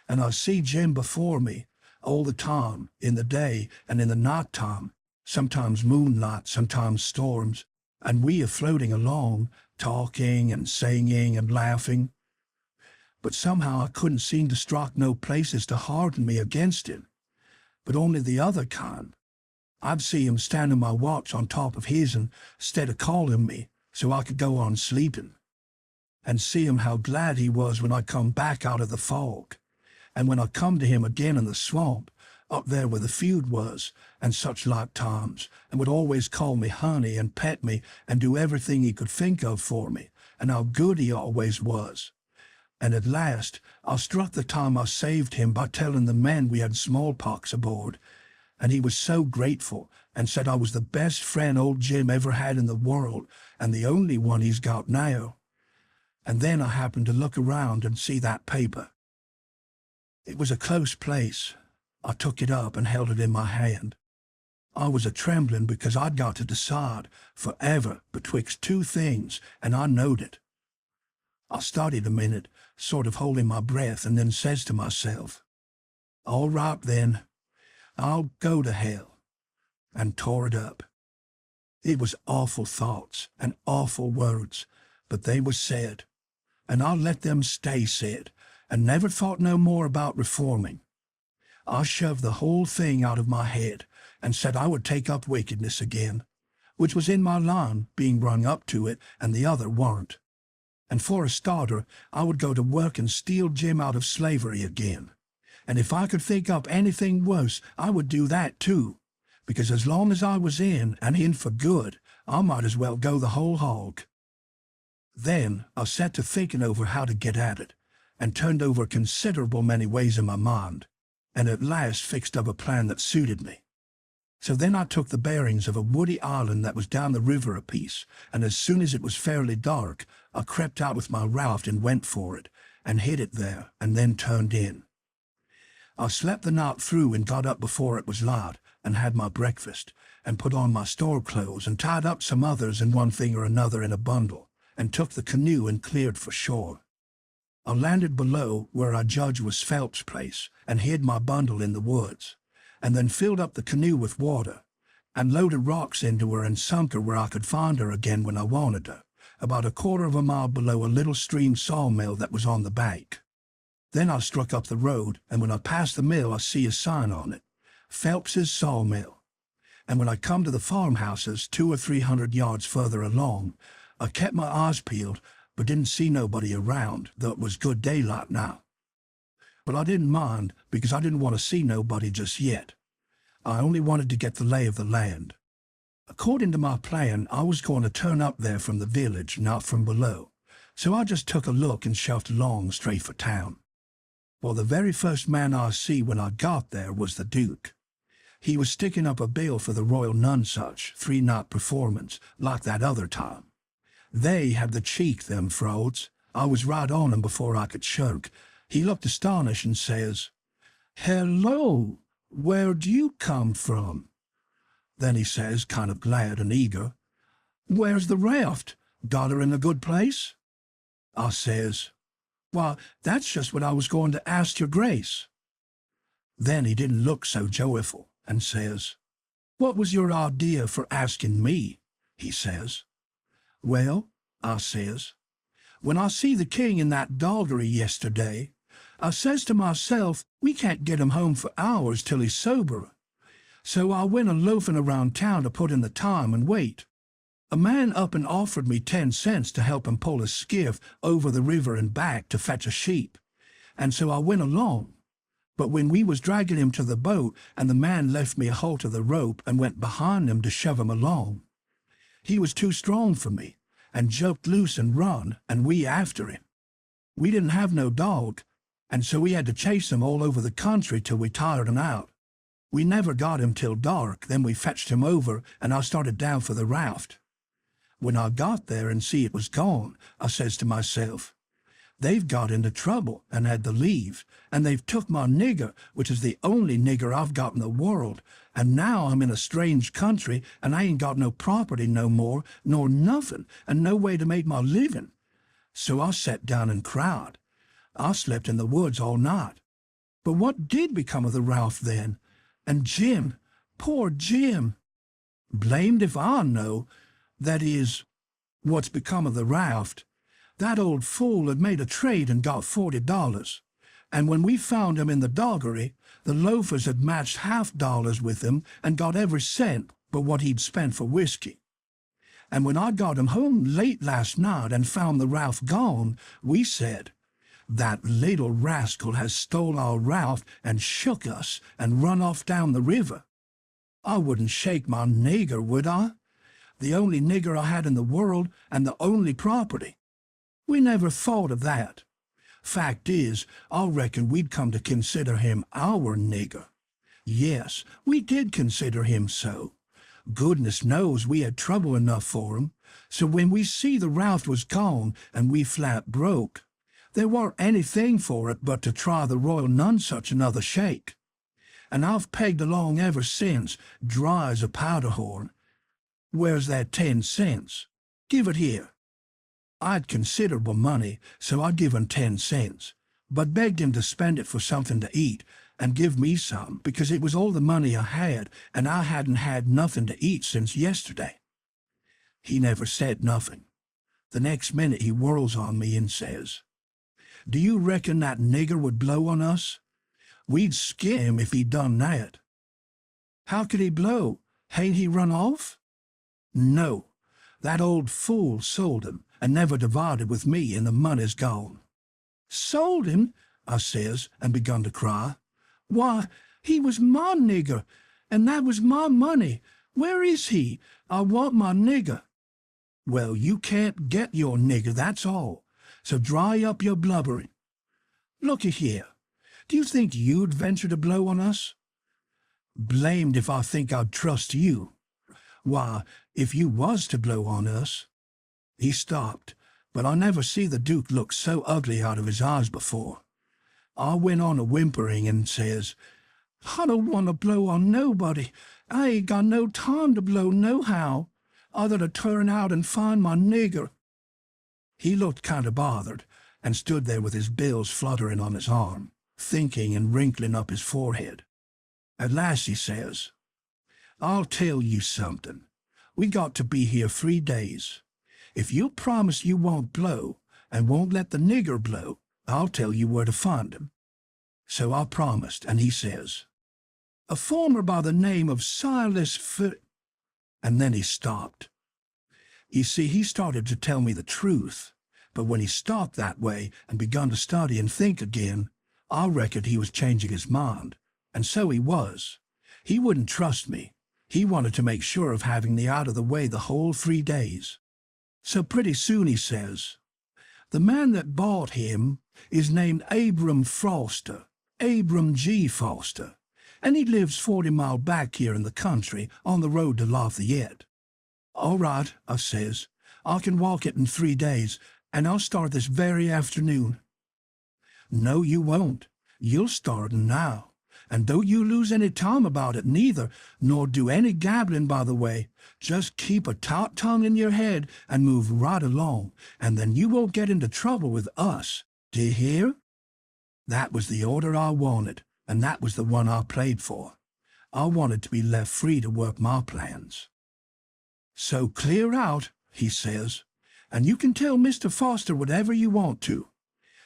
and I see Jim before me all the time, in the day and in the night time, sometimes moonlight, sometimes storms, and we are floating along, talking and singing and laughing. But somehow I couldn't seem to strike no places to harden me against him, but only the other kind. I'd see him standing my watch on top of his'n, 'stead of calling me, so I could go on sleeping, and see him how glad he was when I come back out of the fog, and when I come to him again in the swamp, up there where the feud was, and such like times, and would always call me honey and pet me and do everything he could think of for me, and how good he always was. And at last I struck the time I saved him by telling the men we had smallpox aboard, and he was so grateful and said I was the best friend old Jim ever had in the world and the only one he's got now. And then I happened to look around and see that paper. It was a close place. I took it up and held it in my hand. I was a-trembling because I'd got to decide forever betwixt 2 things, and I knowed it. I studied a minute, sort of holding my breath, and then says to myself, all right then, I'll go to hell, and tore it up. It was awful thoughts and awful words, but they was said, and I let them stay said, and never thought no more about reforming. I shoved the whole thing out of my head, and said I would take up wickedness again, which was in my line, being rung up to it, and the other warn't. And for a starter, I would go to work and steal Jim out of slavery again. And if I could think up anything worse, I would do that too, because as long as I was in, and in for good, I might as well go the whole hog. Then I set to thinking over how to get at it, and turned over considerable many ways in my mind, and at last fixed up a plan that suited me. So then I took the bearings of a woody island that was down the river a piece, and as soon as it was fairly dark, I crept out with my raft and went for it, and hid it there, and then turned in. I slept the night through and got up before it was light, and had my breakfast, and put on my store clothes and tied up some others and one thing or another in a bundle, and took the canoe and cleared for shore. I landed below where I judged was Phelps' place and hid my bundle in the woods, and then filled up the canoe with water, and loaded rocks into her and sunk her where I could find her again when I wanted her, about a quarter of a mile below a little stream sawmill that was on the bank. Then I struck up the road, and when I passed the mill I see a sign on it, Phelps's Sawmill. And when I come to the farmhouses 200 or 300 yards further along, I kept my eyes peeled, but didn't see nobody around, though it was good daylight now. But I didn't mind, because I didn't want to see nobody just yet. I only wanted to get the lay of the land. According to my plan, I was going to turn up there from the village, not from below, so I just took a look and shoved along straight for town. Well, the very first man I see when I got there was the Duke. He was sticking up a bill for the Royal Nonsuch, 3-night performance, like that other time. They had the cheek, them frauds. I was right on 'em before I could shirk. He looked astonished and says, "Hello, where'd you come from?" Then he says, kind of glad and eager, "Where's the raft? Got her in a good place?" I says, "Why, that's just what I was going to ask your grace." Then he didn't look so joyful and says, "What was your idea for asking me?" he says. "Well," I says, "when I see the king in that doggery yesterday, I says to myself, we can't get him home for hours till he's sober. So I went a-loafing around town to put in the time and wait. A man up and offered me 10 cents to help him pull a skiff over the river and back to fetch a sheep, and so I went along. But when we was dragging him to the boat, and the man left me a holt of the rope and went behind him to shove him along, he was too strong for me, and jumped loose and run, and we after him. We didn't have no dog, and so we had to chase him all over the country till we tired him out. We never got him till dark, then we fetched him over, and I started down for the raft. When I got there and see it was gone, I says to myself, they've got into trouble and had to leave, and they've took my nigger, which is the only nigger I've got in the world, and now I'm in a strange country, and I ain't got no property no more, nor nothing, and no way to make my living. So I sat down and cried. I slept in the woods all night. But what did become of the raft then? And Jim, poor Jim? Blamed if I know. That is, what's become of the raft. That old fool had made a trade and got $40, and when we found him in the doggery, the loafers had matched $50 with him and got every cent but what he'd spent for whiskey. And when I got him home late last night and found the raft gone, we said, that little rascal has stole our raft and shook us and run off down the river. I wouldn't shake my nigger, would I? The only nigger I had in the world and the only property. We never thought of that. Fact is, I reckon we'd come to consider him our nigger. Yes, we did consider him so. Goodness knows we had trouble enough for him, so when we see the raft was gone and we flat broke, there warn't anything for it but to try the Royal Nonsuch another shake. And I've pegged along ever since, dry as a powder horn. Where's that 10 cents? Give it here. I'd considerable money, so I give him 10 cents, but begged him to spend it for something to eat and give me some, because it was all the money I had, and I hadn't had nothing to eat since yesterday. He never said nothing. The next minute he whirls on me and says, "Do you reckon that nigger would blow on us? We'd scare him if he done that." "How could he blow? Hain't he run off?" "No, that old fool sold him and never divided with me, and the money's gone." "Sold him?" I says, and begun to cry. "Why, he was my nigger, and that was my money. Where is he? I want my nigger." "Well, you can't get your nigger, that's all, so dry up your blubbering. Looky here, do you think you'd venture to blow on us?" "Blamed if I think I'd trust you. Why, if you was to blow on us—" He stopped, but I never see the Duke look so ugly out of his eyes before. I went on a whimpering and says, I don't want to blow on nobody. I ain't got no time to blow nohow, other to turn out and find my nigger." He looked kind of bothered, and stood there with his bills fluttering on his arm, thinking and wrinkling up his forehead. At last he says, "I'll tell you something. We got to be here 3 days. If you'll promise you won't blow, and won't let the nigger blow, I'll tell you where to find him." So I promised, and he says, "A farmer by the name of Silas F—" And then he stopped. You see, he started to tell me the truth, but when he stopped that way and begun to study and think again, I reckoned he was changing his mind, and so he was. He wouldn't trust me. He wanted to make sure of having me out of the way the whole 3 days. So pretty soon he says, "The man that bought him is named Abram Foster, Abram G. Foster, and he lives 40 mile back here in the country on the road to Lafayette." "All right," I says, "I can walk it in 3 days, and I'll start this very afternoon." "No, you won't. You'll start now. And don't you lose any time about it neither, nor do any gabbling by the way. Just keep a taut tongue in your head and move right along, and then you won't get into trouble with us. Do you hear?" That was the order I wanted, and that was the one I played for. I wanted to be left free to work my plans. "So clear out," he says, "and you can tell Mr. Foster whatever you want to.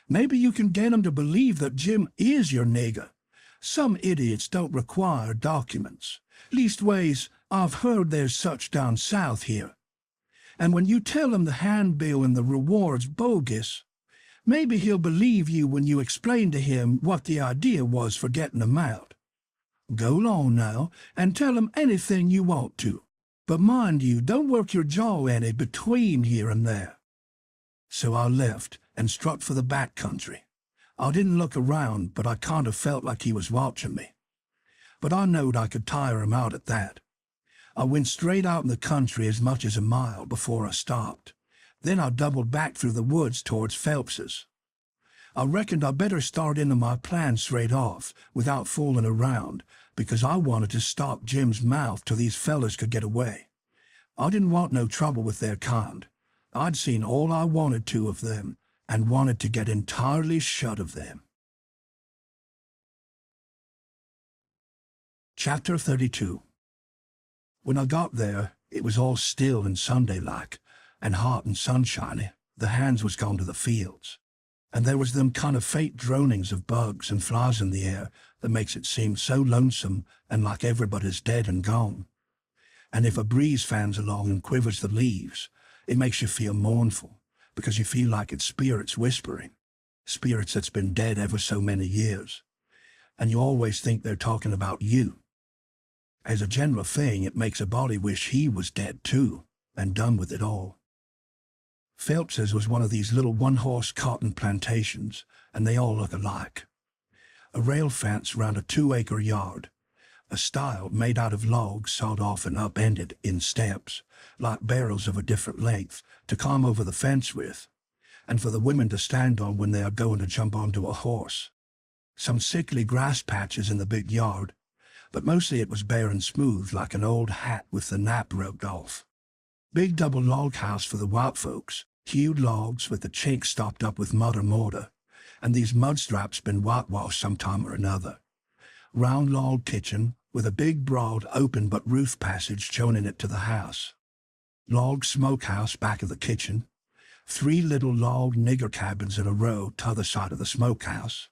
Maybe you can get him to believe that Jim is your nigger. Some idiots don't require documents. Leastways, I've heard there's such down south here. And when you tell him the handbill and the reward's bogus, maybe he'll believe you when you explain to him what the idea was for getting them out. Go along now and tell him anything you want to. But mind you, don't work your jaw any between here and there." So I left and struck for the back country. I didn't look around, but I kind of felt like he was watching me. But I knowed I could tire him out at that. I went straight out in the country as much as a mile before I stopped. Then I doubled back through the woods towards Phelps's. I reckoned I'd better start into my plan straight off, without fooling around, because I wanted to stop Jim's mouth till these fellas could get away. I didn't want no trouble with their kind. I'd seen all I wanted to of them, and wanted to get entirely shut of them. Chapter 32. When I got there, it was all still and Sunday-like, and hot and sunshiny. The hands was gone to the fields, and there was them kind of faint dronings of bugs and flies in the air that makes it seem so lonesome and like everybody's dead and gone. And if a breeze fans along and quivers the leaves, it makes you feel mournful, because you feel like it's spirits whispering, spirits that's been dead ever so many years, and you always think they're talking about you. As a general thing, it makes a body wish he was dead too, and done with it all. Phelps's was one of these little one-horse cotton plantations, and they all look alike. A rail fence round a 2-acre yard, a stile made out of logs sawed off and upended in steps, like barrels of a different length, to climb over the fence with, and for the women to stand on when they are going to jump onto a horse. Some sickly grass patches in the big yard, but mostly it was bare and smooth like an old hat with the nap rubbed off. Big double log house for the white folks, hewed logs with the chinks stopped up with mud or mortar, and these mud straps been whitewashed sometime or another. Round log kitchen with a big broad open but roof passage joining it to the house. Log smokehouse back of the kitchen. 3 little log nigger cabins in a row t'other side of the smokehouse.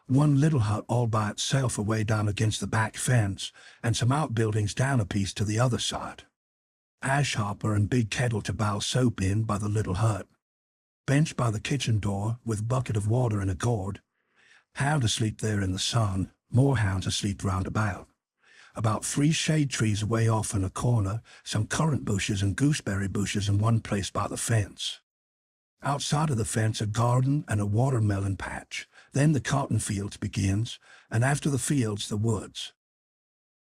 1 little hut all by itself away down against the back fence, and some outbuildings down a piece to the other side. Ash hopper and big kettle to boil soap in by the little hut. Bench by the kitchen door with bucket of water and a gourd. Hound asleep there in the sun, more hounds asleep round about. About 3 shade trees away off in a corner, some currant bushes and gooseberry bushes in one place by the fence. Outside of the fence a garden and a watermelon patch, then the cotton fields begins, and after the fields the woods.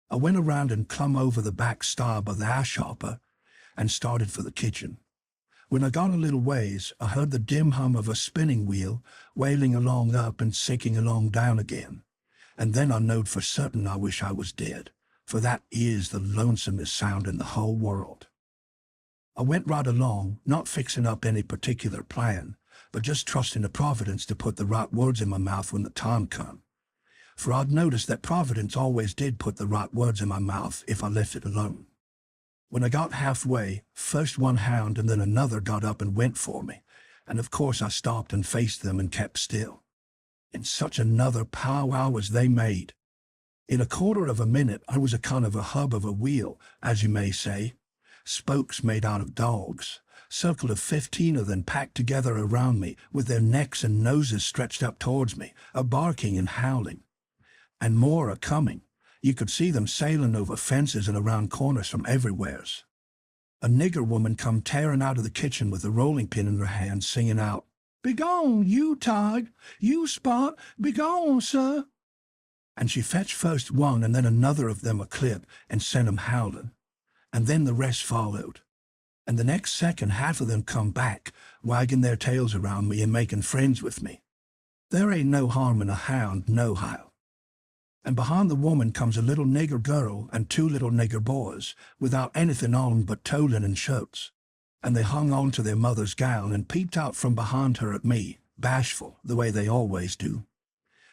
I went around and clumb over the back stile by the ash hopper, and started for the kitchen. When I got a little ways, I heard the dim hum of a spinning wheel wailing along up and sinking along down again, And then I knowed for certain I wish I was dead, for that is the lonesomest sound in the whole world. I went right along, not fixing up any particular plan, but just trusting to Providence to put the right words in my mouth when the time come. For I'd noticed that Providence always did put the right words in my mouth if I left it alone. When I got halfway, first one hound and then another got up and went for me, and of course I stopped and faced them and kept still. And such another powwow as they made. In a quarter of a minute I was a kind of a hub of a wheel, as you may say, spokes made out of dogs, circle of 15 of them packed together around me, with their necks and noses stretched up towards me, a-barking and howling. And more a-coming. You could see them sailing over fences and around corners from everywheres. A nigger woman come tearing out of the kitchen with a rolling pin in her hand, singing out, "Begone, you Tod, you Spot, begone, sir." And she fetched first one and then another of them a clip and sent 'em howling. And then the rest followed. And the next second half of them come back, wagging their tails around me and making friends with me. There ain't no harm in a hound, nohow. And behind the woman comes a little nigger girl and 2 little nigger boys, without anything on but toeling and shirts. And they hung on to their mother's gown and peeped out from behind her at me, bashful, the way they always do.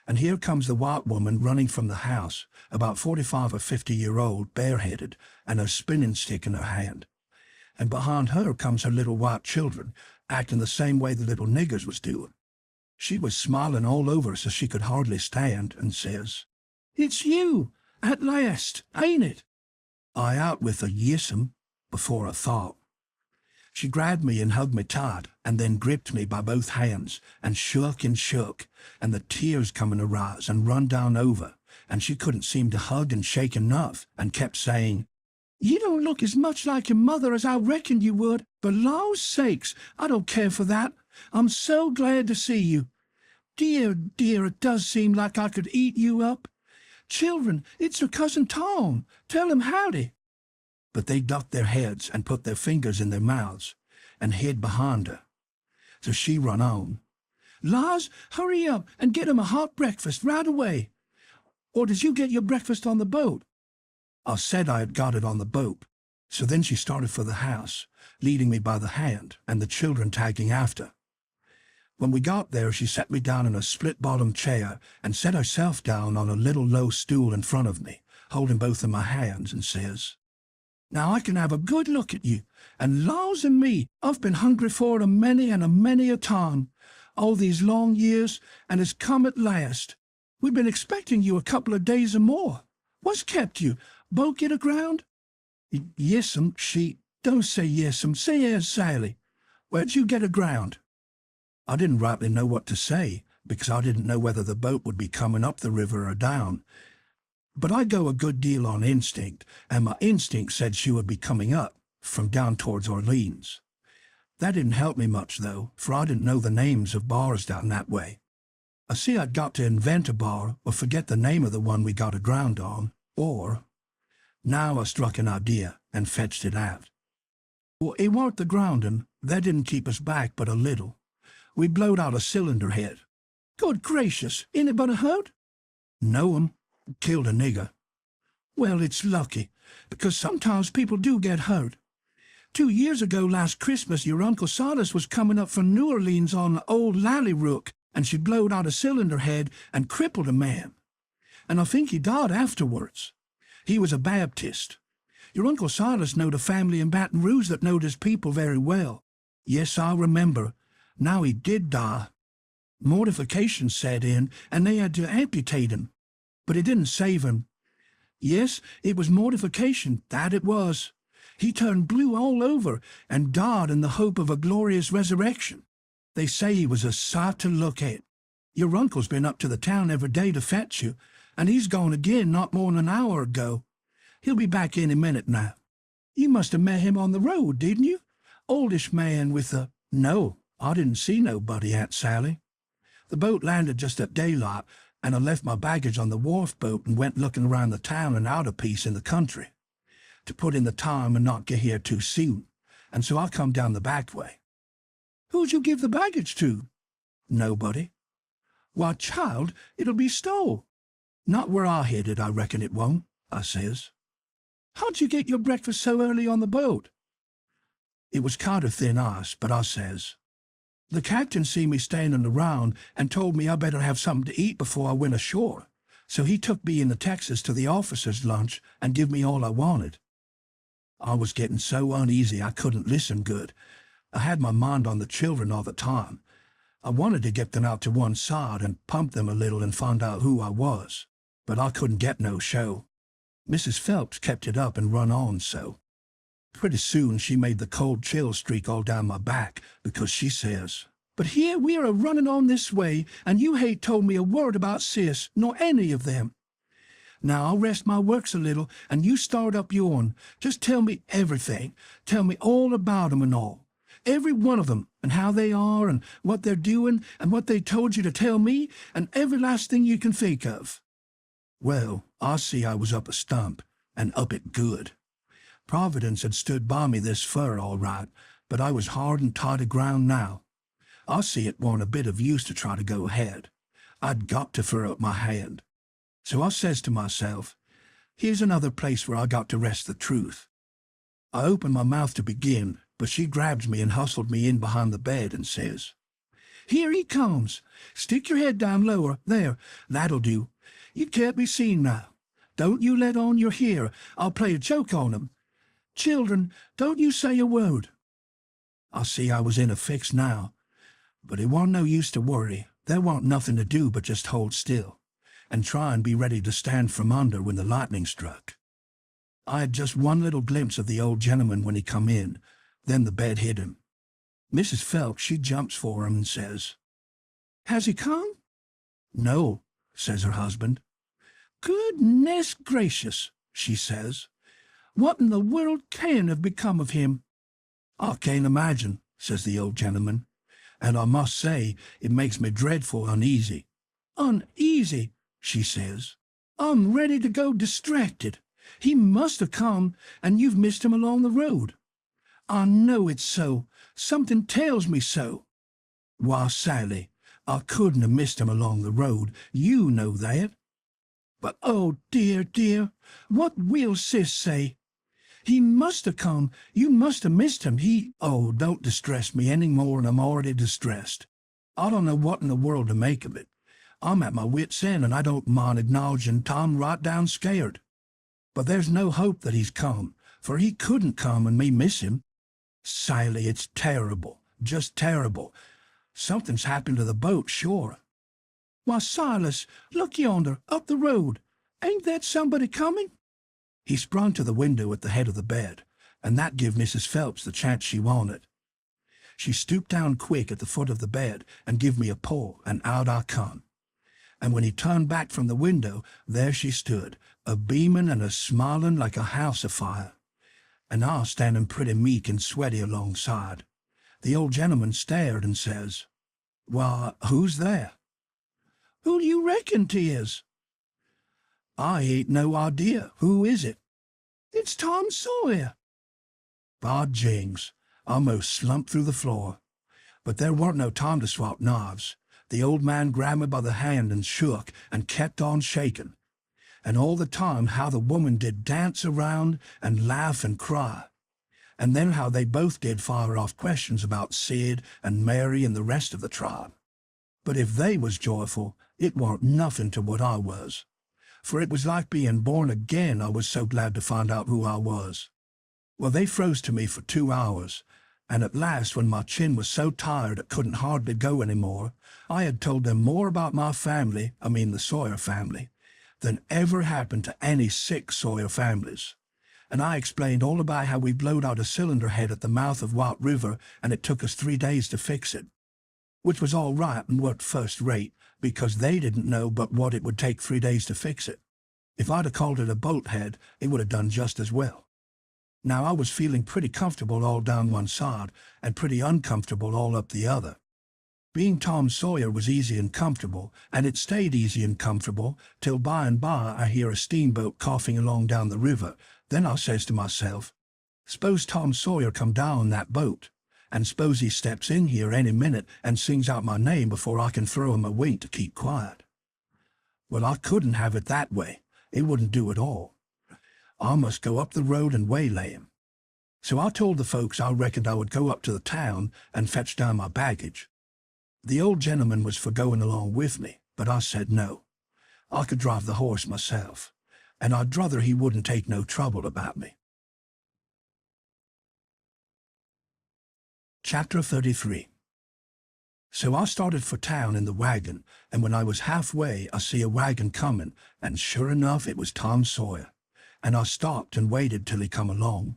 And here comes the white woman running from the house, about 45 or 50-year-old, bareheaded, and a spinning stick in her hand. And behind her comes her little white children, acting the same way the little niggers was doing. She was smiling all over so she could hardly stand, and says, "It's you, at last, ain't it?" I out with a yes'm before I thought. She grabbed me and hugged me tight, and then gripped me by both hands, and shook, and the tears coming to rise and run down over, and she couldn't seem to hug and shake enough, and kept saying, "You don't look as much like your mother as I reckoned you would, but law's sakes, I don't care for that. I'm so glad to see you. Dear, dear, it does seem like I could eat you up. Children, it's your cousin Tom. Tell him howdy." But they ducked their heads and put their fingers in their mouths and hid behind her. So she run on. "Lars, hurry up and get him a hot breakfast right away. Or did you get your breakfast on the boat?" I said I had got it on the boat. So then she started for the house, leading me by the hand and the children tagging after. When we got there, she set me down in a split-bottom chair and set herself down on a little low stool in front of me, holding both of my hands, and says, "Now I can have a good look at you, and laws and me, I've been hungry for it a many a time, all these long years, and it's come at last. We've been expecting you a couple of days or more. What's kept you? Boat get aground?" "Yes'm, don't say yes'm, say yes, Sally. Where'd you get aground?" I didn't rightly know what to say, because I didn't know whether the boat would be coming up the river or down. But I go a good deal on instinct, and my instinct said she would be coming up, from down towards Orleans. That didn't help me much, though, for I didn't know the names of bars down that way. I see I'd got to invent a bar, or forget the name of the one we got aground on, or... Now I struck an idea, and fetched it out. Well, it warn't the grounding, that didn't keep us back but a little. We blowed out a cylinder head. Good gracious, anybody hurt? No, killed a nigger. Well, it's lucky, because sometimes people do get hurt. 2 years ago last Christmas, your Uncle Silas was coming up from New Orleans on an old Lally-Rook, and she blowed out a cylinder head and crippled a man. And I think he died afterwards. He was a Baptist. Your Uncle Silas knowed a family in Baton Rouge that knowed his people very well. Yes, I remember. Now he did die. Mortification set in, and they had to amputate him. But it didn't save him. Yes, it was mortification, that it was. He turned blue all over and died in the hope of a glorious resurrection. They say he was a sight to look at. Your uncle's been up to the town every day to fetch you, and he's gone again not more than an hour ago. He'll be back any minute now. You must have met him on the road, didn't you? Oldish man with a... No, I didn't see nobody, Aunt Sally. The boat landed just at daylight, and I left my baggage on the wharf boat and went looking around the town and out a piece in the country, to put in the time and not get here too soon, and so I come down the back way. Who'd you give the baggage to? Nobody. Why, child, it'll be stole. Not where I headed, I reckon it won't, I says. How'd you get your breakfast so early on the boat? It was kind of thin ice, but I says, the captain see me standing around and told me I better have something to eat before I went ashore, so he took me in the Texas to the officers' lunch and give me all I wanted. I was getting so uneasy I couldn't listen good. I had my mind on the children all the time. I wanted to get them out to one side and pump them a little and find out who I was, but I couldn't get no show. Mrs. Phelps kept it up and run on so. Pretty soon she made the cold chill streak all down my back, because she says, but here we are running on this way, and you hain't told me a word about Sis, nor any of them. Now I'll rest my works a little, and you start up yourn. Just tell me everything. Tell me all about 'em and all. Every one of them, and how they are, and what they're doing, and what they told you to tell me, and every last thing you can think of. Well, I see I was up a stump, and up it good. Providence had stood by me this fur all right, but I was hard and tight aground now. I see it warn't a bit of use to try to go ahead. I'd got to throw up my hand. So I says to myself, here's another place where I got to rest the truth. I opened my mouth to begin, but she grabs me and hustled me in behind the bed and says, here he comes. Stick your head down lower. There, that'll do. You can't be seen now. Don't you let on you're here. I'll play a joke on 'em. Children, don't you say a word. I see I was in a fix now, but it warn't no use to worry. There warn't nothing to do but just hold still, and try and be ready to stand from under when the lightning struck. I had just one little glimpse of the old gentleman when he come in, then the bed hit him. Mrs. Phelps, she jumps for him and says, has he come? No, says her husband. Goodness gracious, she says. What in the world can have become of him? I can't imagine, says the old gentleman, and I must say it makes me dreadful uneasy. Uneasy, she says. I'm ready to go distracted. He must have come, and you've missed him along the road. I know it's so. Something tells me so. Why, Sally, I couldn't have missed him along the road. You know that. But, oh, dear, dear, what will Sis say? He must have come. You must have missed him. Oh, don't distress me any more than I'm already distressed. I don't know what in the world to make of it. I'm at my wit's end, and I don't mind acknowledging Tom right down scared. But there's no hope that he's come, for he couldn't come and me miss him. Sally, it's terrible, just terrible. Something's happened to the boat, sure. Why, Silas, look yonder, up the road. Ain't that somebody coming? He sprung to the window at the head of the bed, and that give Mrs. Phelps the chance she wanted. She stooped down quick at the foot of the bed and give me a pull, and out I come. And when he turned back from the window, there she stood, a-beaming and a-smiling like a house afire, and I standing pretty meek and sweaty alongside. The old gentleman stared and says, why, who's there? Who do you reckon 'tis? I ain't no idea. Who is it? It's Tom Sawyer. By jings, I most slumped through the floor. But there warn't no time to swap knives. The old man grabbed me by the hand and shook and kept on shaking. And all the time how the woman did dance around and laugh and cry. And then how they both did fire off questions about Sid and Mary and the rest of the tribe. But if they was joyful, it warn't nothing to what I was. For it was like being born again. I was so glad to find out who I was. Well, they froze to me for 2 hours, and at last, when my chin was so tired it couldn't hardly go any more, I had told them more about my family, the Sawyer family, than ever happened to any 6 Sawyer families. And I explained all about how we blowed out a cylinder head at the mouth of White River, and it took us 3 days to fix it. Which was all right and worked first rate, because they didn't know but what it would take 3 days to fix it. If I'd have called it a bolt head, it would have done just as well. Now I was feeling pretty comfortable all down one side, and pretty uncomfortable all up the other. Being Tom Sawyer was easy and comfortable, and it stayed easy and comfortable, till by and by I hear a steamboat coughing along down the river. Then I says to myself, s'pose Tom Sawyer come down that boat, and s'pose he steps in here any minute and sings out my name before I can throw him a wink to keep quiet. Well, I couldn't have it that way. It wouldn't do at all. I must go up the road and waylay him. So I told the folks I reckoned I would go up to the town and fetch down my baggage. The old gentleman was for going along with me, but I said no. I could drive the horse myself, and I'd rather he wouldn't take no trouble about me. Chapter 33. So I started for town in the wagon, and when I was halfway, I see a wagon coming, and sure enough, it was Tom Sawyer. And I stopped and waited till he come along.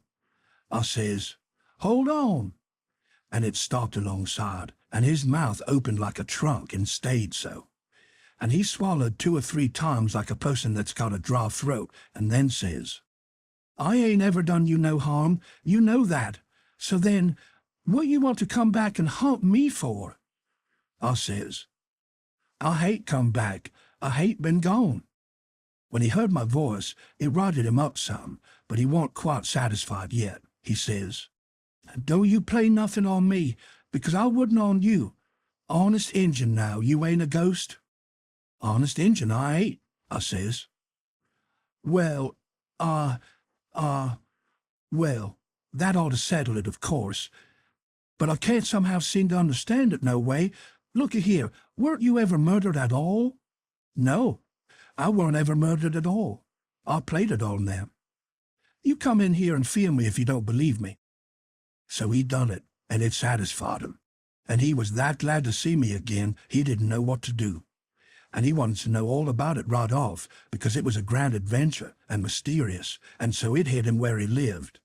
I says, "Hold on." And it stopped alongside, and his mouth opened like a trunk and stayed so. And he swallowed 2 or 3 times like a person that's got a dry throat, and then says, "I ain't ever done you no harm, you know that. So then, what you want to come back and haunt me for?" I says, "I hate come back, I hate been gone." When he heard my voice, it riled him up some, but he warn't quite satisfied yet. He says, "Don't you play nothing on me, because I wouldn't on you. Honest Injun now, you ain't a ghost?" "Honest Injun, I ain't," I says. Well, well, that ought to settle it, of course. But I can't somehow seem to understand it no way. Looky here, weren't you ever murdered at all?" "No, I weren't ever murdered at all. I played it on them." "You come in here and feel me if you don't believe me." So he done it, and it satisfied him. And he was that glad to see me again, he didn't know what to do. And he wanted to know all about it right off, because it was a grand adventure and mysterious, and so it hit him where he lived.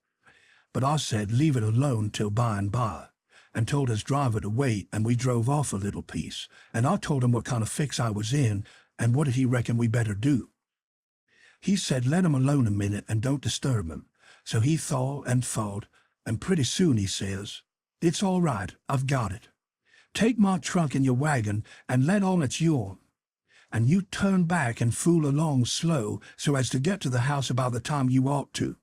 But I said leave it alone till by and by, and told his driver to wait, and we drove off a little piece, and I told him what kind of fix I was in, and what did he reckon we better do. He said let him alone a minute and don't disturb him. So he thought, and pretty soon he says, "It's all right, I've got it. Take my trunk in your wagon and let on it's yourn. And you turn back and fool along slow so as to get to the house about the time you ought to.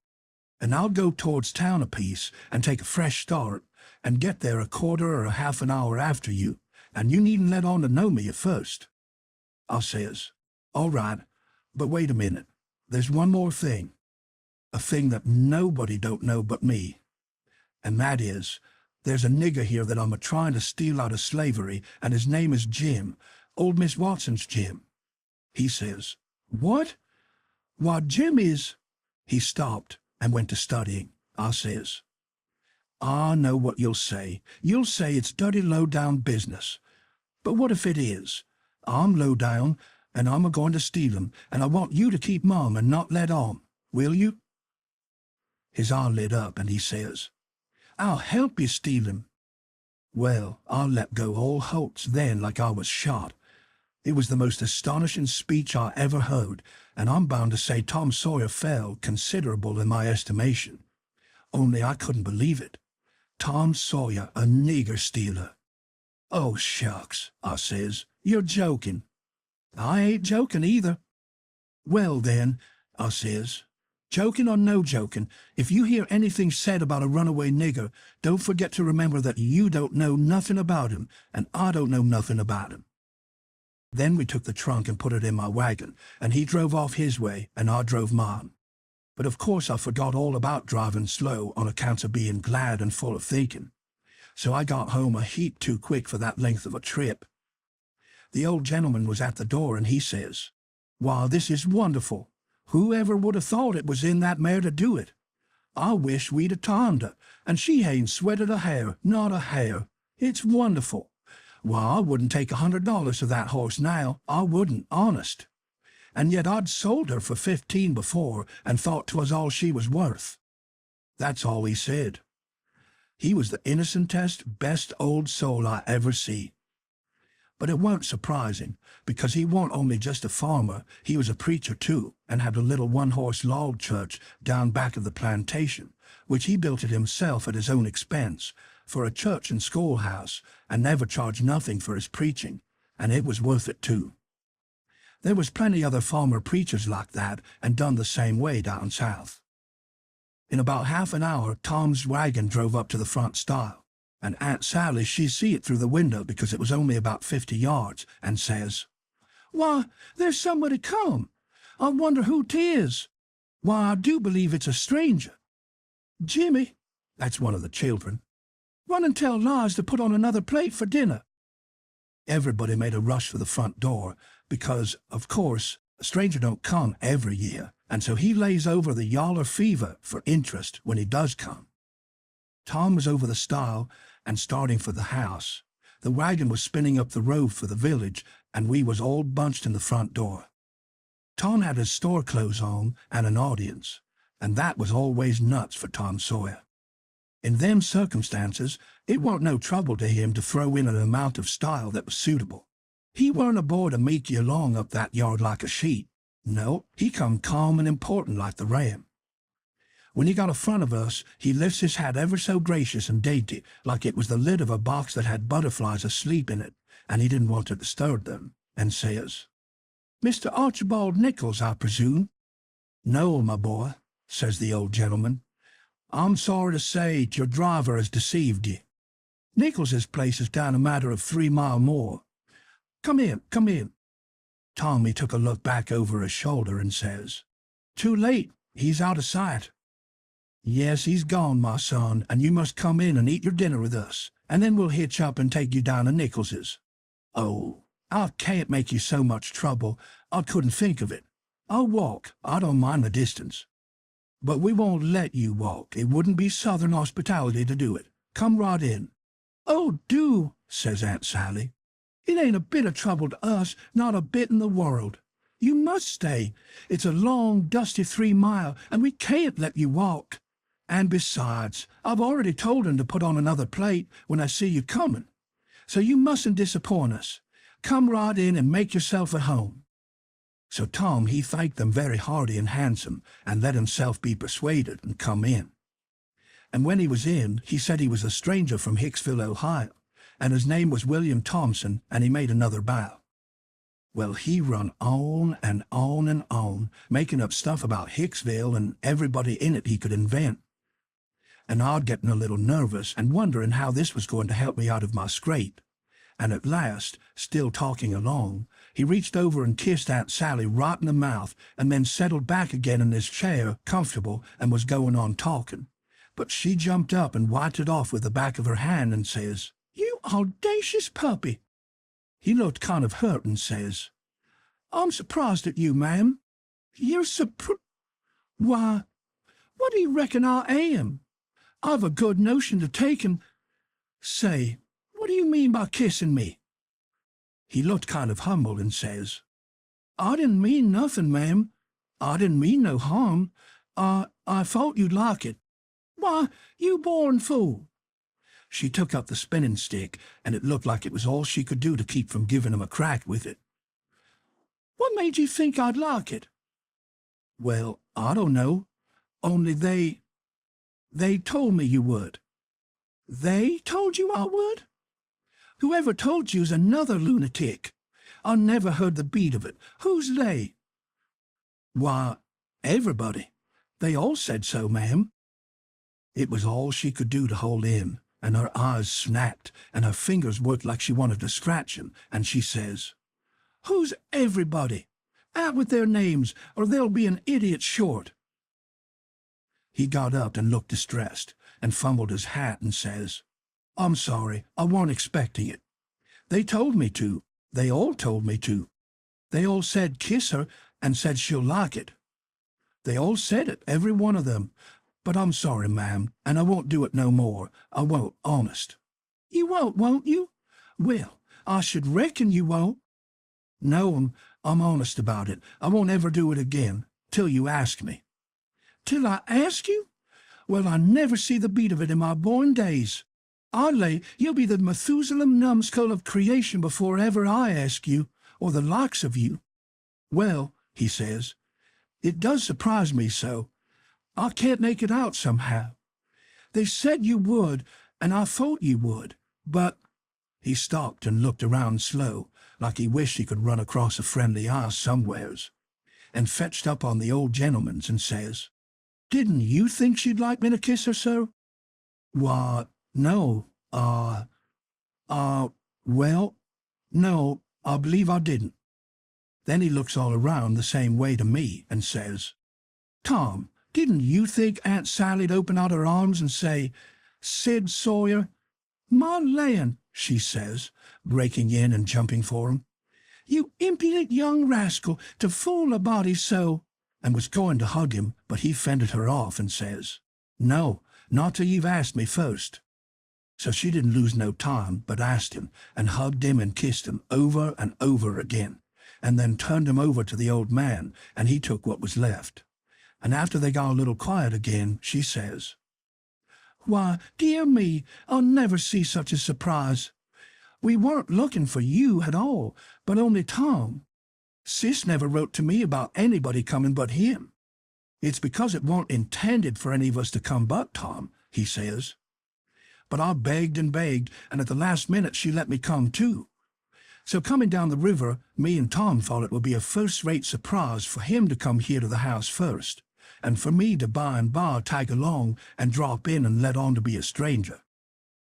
And I'll go towards town a piece and take a fresh start and get there a quarter or a half an hour after you, and you needn't let on to know me at first." I says, "All right, but wait a minute. There's one more thing. A thing that nobody don't know but me. And that is, there's a nigger here that I'm a-trying to steal out of slavery, and his name is Jim, old Miss Watson's Jim." He says, "What? Why, Jim is—" He stopped and went to studying. I says, "I know what you'll say. You'll say it's dirty low-down business. But what if it is? I'm low-down, and I'm a-going to steal 'em, and I want you to keep mum and not let on. Will you?" His eye lit up, and he says, "I'll help you steal 'em." Well, I let go all holts then like I was shot. It was the most astonishing speech I ever heard, and I'm bound to say Tom Sawyer fell considerable in my estimation. Only I couldn't believe it. Tom Sawyer, a nigger stealer. "Oh, shucks," I says, "you're joking." "I ain't joking either." "Well, then," I says, "joking or no joking, if you hear anything said about a runaway nigger, don't forget to remember that you don't know nothing about him, and I don't know nothing about him." Then we took the trunk and put it in my wagon, and he drove off his way, and I drove mine. But of course I forgot all about driving slow on account of being glad and full of thinking. So I got home a heap too quick for that length of a trip. The old gentleman was at the door, and he says, "Why, this is wonderful. Whoever would have thought it was in that mare to do it? I wish we'd a timed her, and she ain't sweated a hair, not a hair. It's wonderful. Why, I wouldn't take $100 for that horse now, I wouldn't, honest. And yet I'd sold her for 15 before, and thought 'twas all she was worth." That's all he said. He was the innocentest, best old soul I ever see. But it weren't surprising, because he weren't only just a farmer, he was a preacher too, and had a little one-horse log church down back of the plantation, which he built it himself at his own expense, for a church and schoolhouse, and never charged nothing for his preaching, and it was worth it too. There was plenty other farmer preachers like that, and done the same way down south. In about half an hour, Tom's wagon drove up to the front stile, and Aunt Sally, she see it through the window because it was only about 50 yards, and says, Why, there's somebody come. I wonder who 'tis. Why, I do believe it's a stranger. Jimmy, that's one of the children, run and tell Liz to put on another plate for dinner. Everybody made a rush for the front door because, of course, a stranger don't come every year, and so he lays over the yaller fever for interest when he does come. Tom was over the stile and starting for the house. The wagon was spinning up the road for the village, and we was all bunched in the front door. Tom had his store clothes on and an audience, and that was always nuts for Tom Sawyer. In them circumstances, it warn't no trouble to him to throw in an amount of style that was suitable. He weren't a boy to make you along up that yard like a sheep. No, he come calm and important like the ram. When he got in front of us, he lifts his hat ever so gracious and dainty, like it was the lid of a box that had butterflies asleep in it, and he didn't want to disturb them, and says, "Mr. Archibald Nichols, I presume?" "No, my boy," says the old gentleman. "I'm sorry to say your driver has deceived ye. Nichols's place is down a matter of 3 mile more. Come in, come in." Tommy took a look back over his shoulder and says, "Too late, he's out of sight." "Yes, he's gone, my son, and you must come in and eat your dinner with us, and then we'll hitch up and take you down to Nichols's." "Oh, I can't make you so much trouble. I couldn't think of it. I'll walk. I don't mind the distance." "But we won't let you walk. It wouldn't be Southern hospitality to do it. Come right in." "Oh, do," says Aunt Sally. "It ain't a bit of trouble to us, not a bit in the world. You must stay. It's a long, dusty 3 mile, and we can't let you walk. And besides, I've already told him to put on another plate when I see you coming. So you mustn't disappoint us. Come right in and make yourself at home." So Tom, he thanked them very hearty and handsome, and let himself be persuaded and come in. And when he was in, he said he was a stranger from Hicksville, Ohio, and his name was William Thompson, and he made another bow. Well, he run on and on and on, making up stuff about Hicksville and everybody in it he could invent. And I'd getting a little nervous and wondering how this was going to help me out of my scrape. And at last, still talking along, he reached over and kissed Aunt Sally right in the mouth, and then settled back again in his chair, comfortable, and was going on talking. But she jumped up and wiped it off with the back of her hand and says, "You audacious puppy!" He looked kind of hurt and says, "I'm surprised at you, ma'am. You're Why, what do you reckon I am? I've a good notion to take and... Say, what do you mean by kissing me?" He looked kind of humble and says, "I didn't mean nothing, ma'am. I didn't mean no harm. I thought you'd like it." "Why, you born fool!" She took up the spinning stick, and it looked like it was all she could do to keep from giving him a crack with it. "What made you think I'd like it?" "Well, I don't know. Only they told me you would." "They told you I would?" "Whoever told you's another lunatic. I never heard the beat of it. Who's they?" "Why, everybody. They all said so, ma'am." It was all she could do to hold in, and her eyes snapped, and her fingers worked like she wanted to scratch him, and she says, "Who's everybody? Out with their names, or there'll be an idiot short." He got up and looked distressed, and fumbled his hat and says, "I'm sorry, I weren't expecting it. They told me to. They all told me to. They all said kiss her, and said she'll like it. They all said it, every one of them. But I'm sorry, ma'am, and I won't do it no more. I won't, honest." "You won't you? Well, I should reckon you won't." "No, I'm honest about it. I won't ever do it again, till you ask me." "Till I ask you? Well, I never see the beat of it in my born days. I lay you'll be the Methuselah numbskull of creation before ever I ask you, or the likes of you." "Well," he says, "it does surprise me so. I can't make it out somehow. They said you would, and I thought you would, but—" He stopped and looked around slow, like he wished he could run across a friendly eye somewheres, and fetched up on the old gentleman's and says, "Didn't you think she'd like me to kiss her, sir?" "Why, no, well, no, I believe I didn't." Then he looks all around the same way to me and says, "Tom, didn't you think Aunt Sally'd open out her arms and say, 'Sid Sawyer'?" "My land," she says, breaking in and jumping for him. "You impudent young rascal, to fool a body so," and was going to hug him, but he fended her off and says, "No, not till you've asked me first." So she didn't lose no time, but asked him, and hugged him and kissed him over and over again, and then turned him over to the old man, and he took what was left. And after they got a little quiet again, she says, "Why, dear me, I'll never see such a surprise. We weren't looking for you at all, but only Tom. Sis never wrote to me about anybody coming but him. It's because it weren't intended for any of us to come but Tom," he says. "But I begged, and at the last minute she let me come too. So coming down the river, me and Tom thought it would be a first-rate surprise for him to come here to the house first, and for me to by and by tag along and drop in and let on to be a stranger.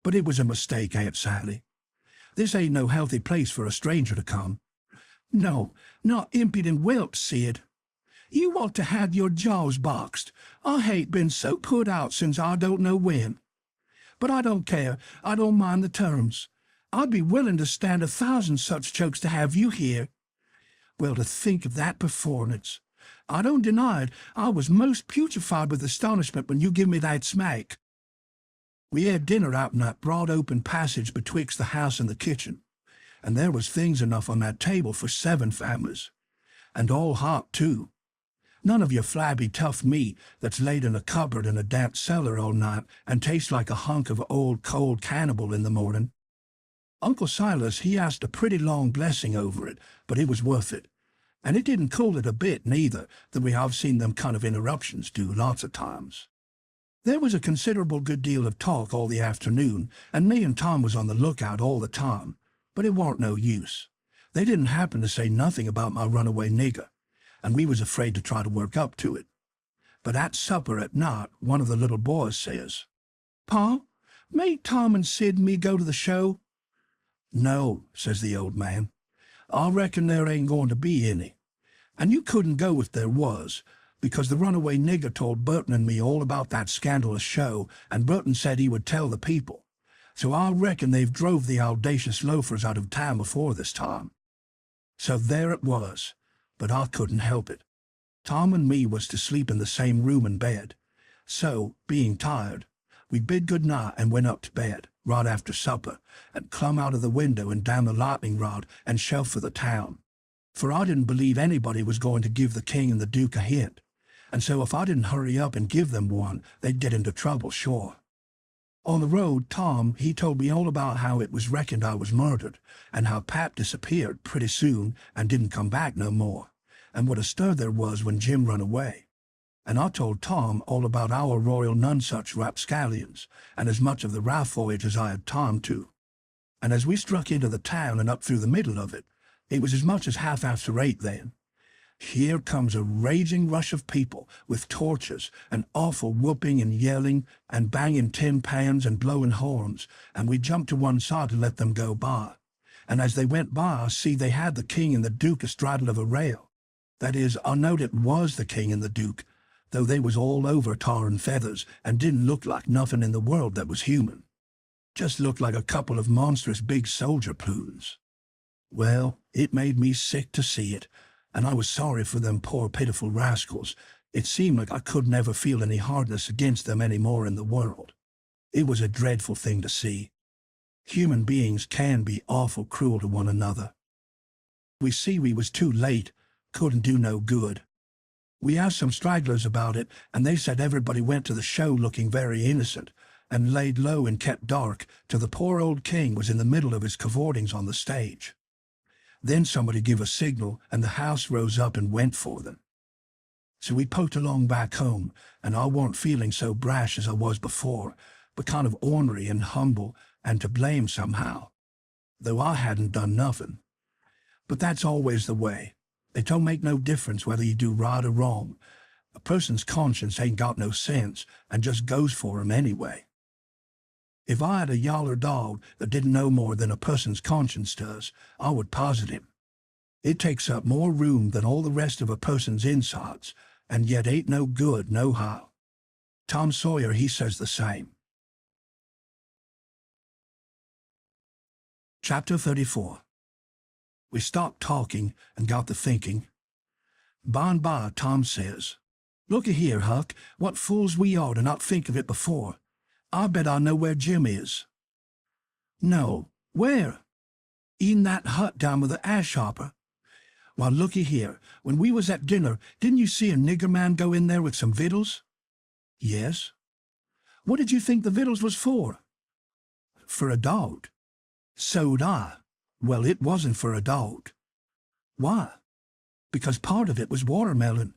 But it was a mistake, Aunt Sally. This ain't no healthy place for a stranger to come. No, not impudent whelps, Sid. You ought to have your jaws boxed. I hain't been so put out since I don't know when. But I don't care. I don't mind the terms. I'd be willing to stand 1,000 such jokes to have you here. Well, to think of that performance. I don't deny it. I was most putrefied with astonishment when you give me that smack." We had dinner out in that broad open passage betwixt the house and the kitchen, and there was things enough on that table for 7 families, and all hot too. None of your flabby tough meat that's laid in a cupboard in a damp cellar all night and tastes like a hunk of old cold cannibal in the morning. Uncle Silas, he asked a pretty long blessing over it, but it was worth it. And it didn't cool it a bit, neither, that we have seen them kind of interruptions do lots of times. There was a considerable good deal of talk all the afternoon, and me and Tom was on the lookout all the time, but it warn't no use. They didn't happen to say nothing about my runaway nigger, and we was afraid to try to work up to it. But at supper at night, one of the little boys says, "Pa, may Tom and Sid and me go to the show?" "No," says the old man. "I reckon there ain't going to be any. And you couldn't go if there was, because the runaway nigger told Burton and me all about that scandalous show, and Burton said he would tell the people. So I reckon they've drove the audacious loafers out of town before this time." So there it was, but I couldn't help it. Tom and me was to sleep in the same room and bed. So, being tired, we bid good night and went up to bed, right after supper, and clumb out of the window and down the lightning rod and shelf for the town. For I didn't believe anybody was going to give the king and the duke a hint, and so if I didn't hurry up and give them one, they'd get into trouble, sure. On the road, Tom, he told me all about how it was reckoned I was murdered, and how Pap disappeared pretty soon and didn't come back no more, and what a stir there was when Jim run away. And I told Tom all about our royal nonsuch rapscallions, and as much of the raft voyage as I had time to. And as we struck into the town and up through the middle of it, it was as much as half after 8 then. Here comes a raging rush of people with torches and awful whooping and yelling and banging tin pans and blowing horns, and we jumped to one side to let them go by. And as they went by, I see they had the king and the duke astraddle of a rail. That is, I knowed it was the king and the duke, though they was all over tar and feathers and didn't look like nothing in the world that was human. Just looked like a couple of monstrous big soldier plumes. Well, it made me sick to see it, and I was sorry for them poor pitiful rascals. It seemed like I could never feel any hardness against them any more in the world. It was a dreadful thing to see. Human beings can be awful cruel to one another. We see we was too late, couldn't do no good. We asked some stragglers about it, and they said everybody went to the show looking very innocent, and laid low and kept dark till the poor old king was in the middle of his cavortings on the stage. Then somebody give a signal, and the house rose up and went for them. So we poked along back home, and I warn't feeling so brash as I was before, but kind of ornery and humble and to blame somehow, though I hadn't done nothing. But that's always the way. It don't make no difference whether you do right or wrong. A person's conscience ain't got no sense and just goes for 'em anyway. If I had a yaller dog that didn't know more than a person's conscience does, I would posit him. It takes up more room than all the rest of a person's insides, and yet ain't no good nohow. Tom Sawyer, he says the same. Chapter 34. We stopped talking and got to thinking. By and by, Tom says, "Looky here, Huck, what fools we are to not think of it before. I bet I know where Jim is." "No, where?" "In that hut down with the ash hopper." "Why, looky here, when we was at dinner, didn't you see a nigger man go in there with some victuals?" "Yes." "What did you think the victuals was for?" "For a dog." "So'd I." "Well, it wasn't for a dog." "Why?" "Because part of it was watermelon."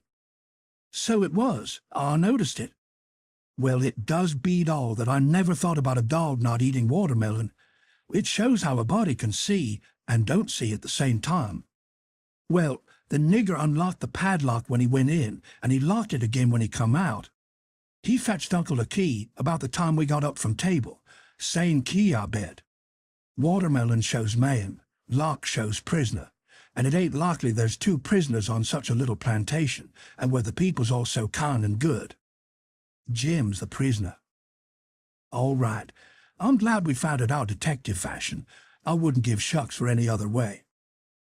"So it was. I noticed it." "Well, it does beat all that I never thought about a dog not eating watermelon. It shows how a body can see and don't see at the same time. Well, the nigger unlocked the padlock when he went in, and he locked it again when he come out. He fetched Uncle a key about the time we got up from table. Same key, I bet. Watermelon shows man, lock shows prisoner, and it ain't likely there's two prisoners on such a little plantation, and where the people's all so kind and good. Jim's the prisoner. All right, I'm glad we found it out detective fashion. I wouldn't give shucks for any other way.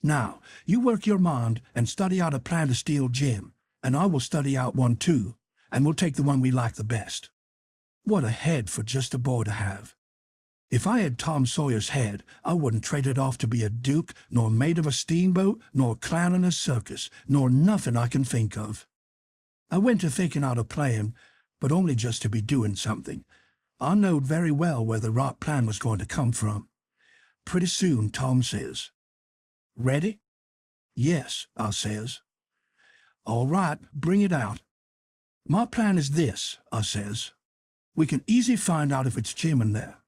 Now, you work your mind and study out a plan to steal Jim, and I will study out one too, and we'll take the one we like the best. What a head for just a boy to have. If I had Tom Sawyer's head, I wouldn't trade it off to be a duke, nor mate of a steamboat, nor clown in a circus, nor nothing I can think of. I went to thinking out a plan, but only just to be doing something. I knowed very well where the right plan was going to come from. Pretty soon, Tom says, "Ready?" "Yes," I says. "All right, bring it out." "My plan is this," I says. "We can easy find out if it's Jim in there.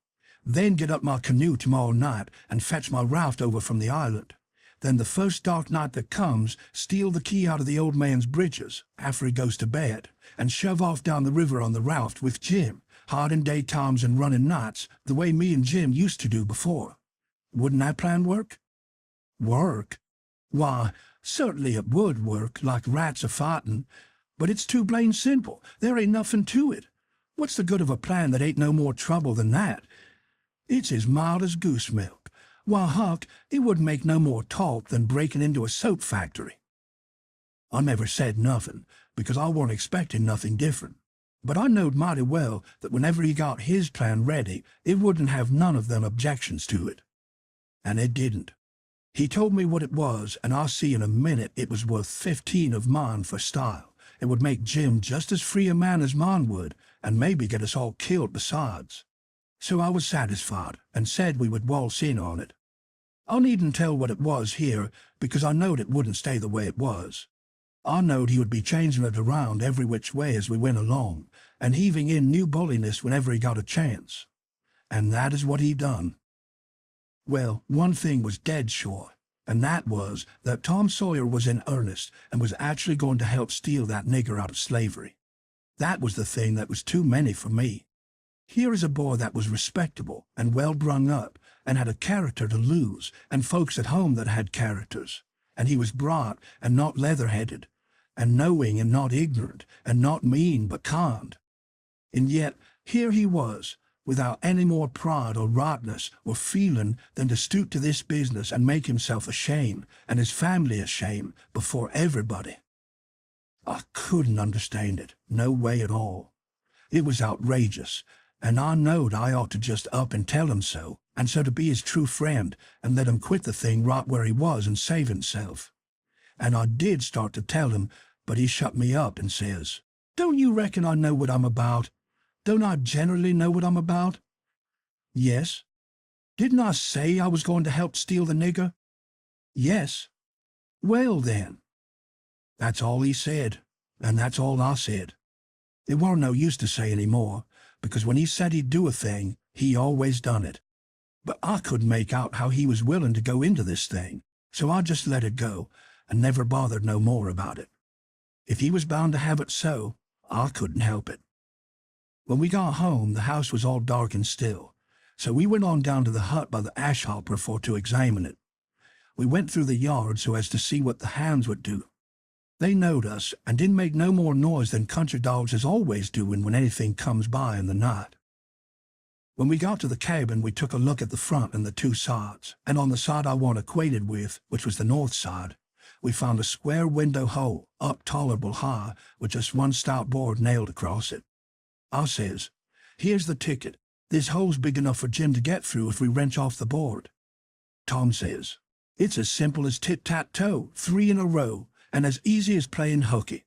Then get up my canoe tomorrow night and fetch my raft over from the island. Then the first dark night that comes, steal the key out of the old man's breeches after he goes to bed, and shove off down the river on the raft with Jim, hiding daytimes and running nights, the way me and Jim used to do before. Wouldn't that plan work?" "Work? Why, certainly it would work, like rats a fighting, but it's too plain simple. There ain't nothing to it. What's the good of a plan that ain't no more trouble than that? It's as mild as goose milk. Why, Huck, it wouldn't make no more talk than breaking into a soap factory." I never said nothing, because I warn't expecting nothing different. But I knowed mighty well that whenever he got his plan ready, it wouldn't have none of them objections to it. And it didn't. He told me what it was, and I see in a minute it was worth 15 of mine for style. It would make Jim just as free a man as mine would, and maybe get us all killed besides. So I was satisfied, and said we would waltz in on it. I needn't tell what it was here, because I knowed it wouldn't stay the way it was. I knowed he would be changing it around every which way as we went along, and heaving in new bulliness whenever he got a chance. And that is what he done. Well, one thing was dead sure, and that was that Tom Sawyer was in earnest and was actually going to help steal that nigger out of slavery. That was the thing that was too many for me. Here is a boy that was respectable and well brung up, and had a character to lose, and folks at home that had characters, and he was bright and not leather-headed, and knowing and not ignorant, and not mean but kind. And yet here he was, without any more pride or rightness or feeling than to stoop to this business and make himself ashamed, and his family ashamed, before everybody. I couldn't understand it, no way at all. It was outrageous, and I knowed I ought to just up and tell him so, and so to be his true friend, and let him quit the thing right where he was and save himself. And I did start to tell him, but he shut me up and says, "Don't you reckon I know what I'm about? Don't I generally know what I'm about?" "Yes." "Didn't I say I was going to help steal the nigger?" "Yes." "Well, then." That's all he said, and that's all I said. It warn't no use to say any more, because when he said he'd do a thing, he always done it. But I couldn't make out how he was willing to go into this thing, so I just let it go, and never bothered no more about it. If he was bound to have it so, I couldn't help it. When we got home, the house was all dark and still, so we went on down to the hut by the ash hopper for to examine it. We went through the yard so as to see what the hounds would do. They knowed us and didn't make no more noise than country dogs is always doing when anything comes by in the night. When we got to the cabin, we took a look at the front and the two sides, and on the side I wasn't acquainted with, which was the north side, we found a square window hole, up tolerable high, with just one stout board nailed across it. I says, "Here's the ticket. This hole's big enough for Jim to get through if we wrench off the board." Tom says, "It's as simple as tit-tat-toe, 3 in a row, and as easy as playing hooky.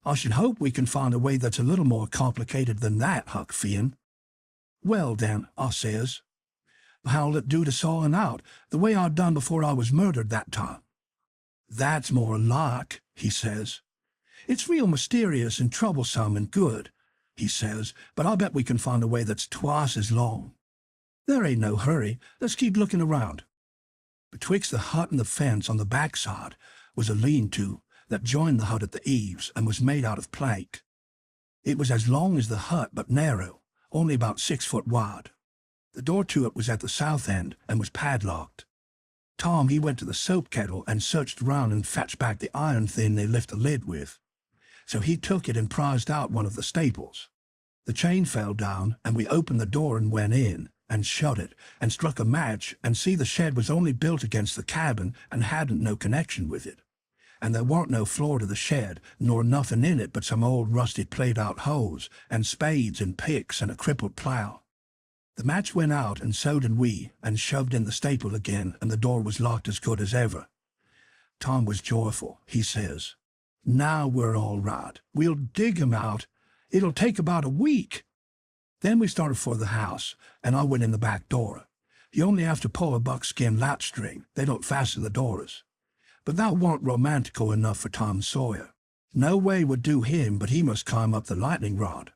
I should hope we can find a way that's a little more complicated than that, Huck Finn." "Well, then," I says, "how'll it do to sawing out, the way I done before I was murdered that time?" "That's more like," he says. "It's real mysterious and troublesome and good," he says, "but I bet we can find a way that's twice as long. There ain't no hurry. Let's keep looking around." Betwixt the hut and the fence on the backside was a lean-to that joined the hut at the eaves and was made out of plank. It was as long as the hut but narrow, only about 6 foot wide. The door to it was at the south end and was padlocked. Tom, he went to the soap kettle and searched around and fetched back the iron thing they lift the lid with. So he took it and prized out one of the staples. The chain fell down, and we opened the door and went in, and shut it, and struck a match, and see the shed was only built against the cabin and hadn't no connection with it. And there warn't no floor to the shed, nor nothing in it but some old rusty played-out hoes, and spades and picks and a crippled plow. The match went out, and so did we, and shoved in the staple again, and the door was locked as good as ever. Tom was joyful. He says, "Now we're all right. We'll dig 'em out. It'll take about a week." Then we started for the house, and I went in the back door. You only have to pull a buckskin latch string. They don't fasten the doors. But that warn't romantical enough for Tom Sawyer. No way would do him, but he must climb up the lightning rod.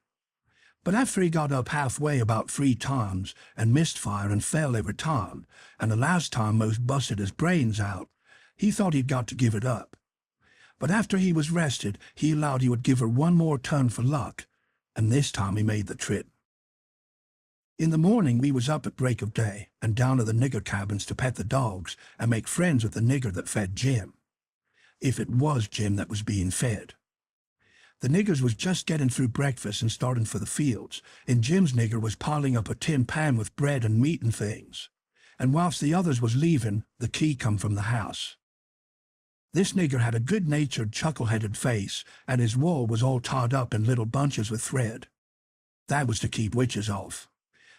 But after he got up halfway about 3 times, and missed fire and fell every time, and the last time most busted his brains out, he thought he'd got to give it up. But after he was rested, he allowed he would give her one more turn for luck, and this time he made the trip. In the morning we was up at break of day, and down to the nigger cabins to pet the dogs and make friends with the nigger that fed Jim. If it was Jim that was being fed. The niggers was just getting through breakfast and starting for the fields, and Jim's nigger was piling up a tin pan with bread and meat and things. And whilst the others was leaving, the key come from the house. This nigger had a good-natured, chuckle-headed face, and his wool was all tied up in little bunches with thread. That was to keep witches off.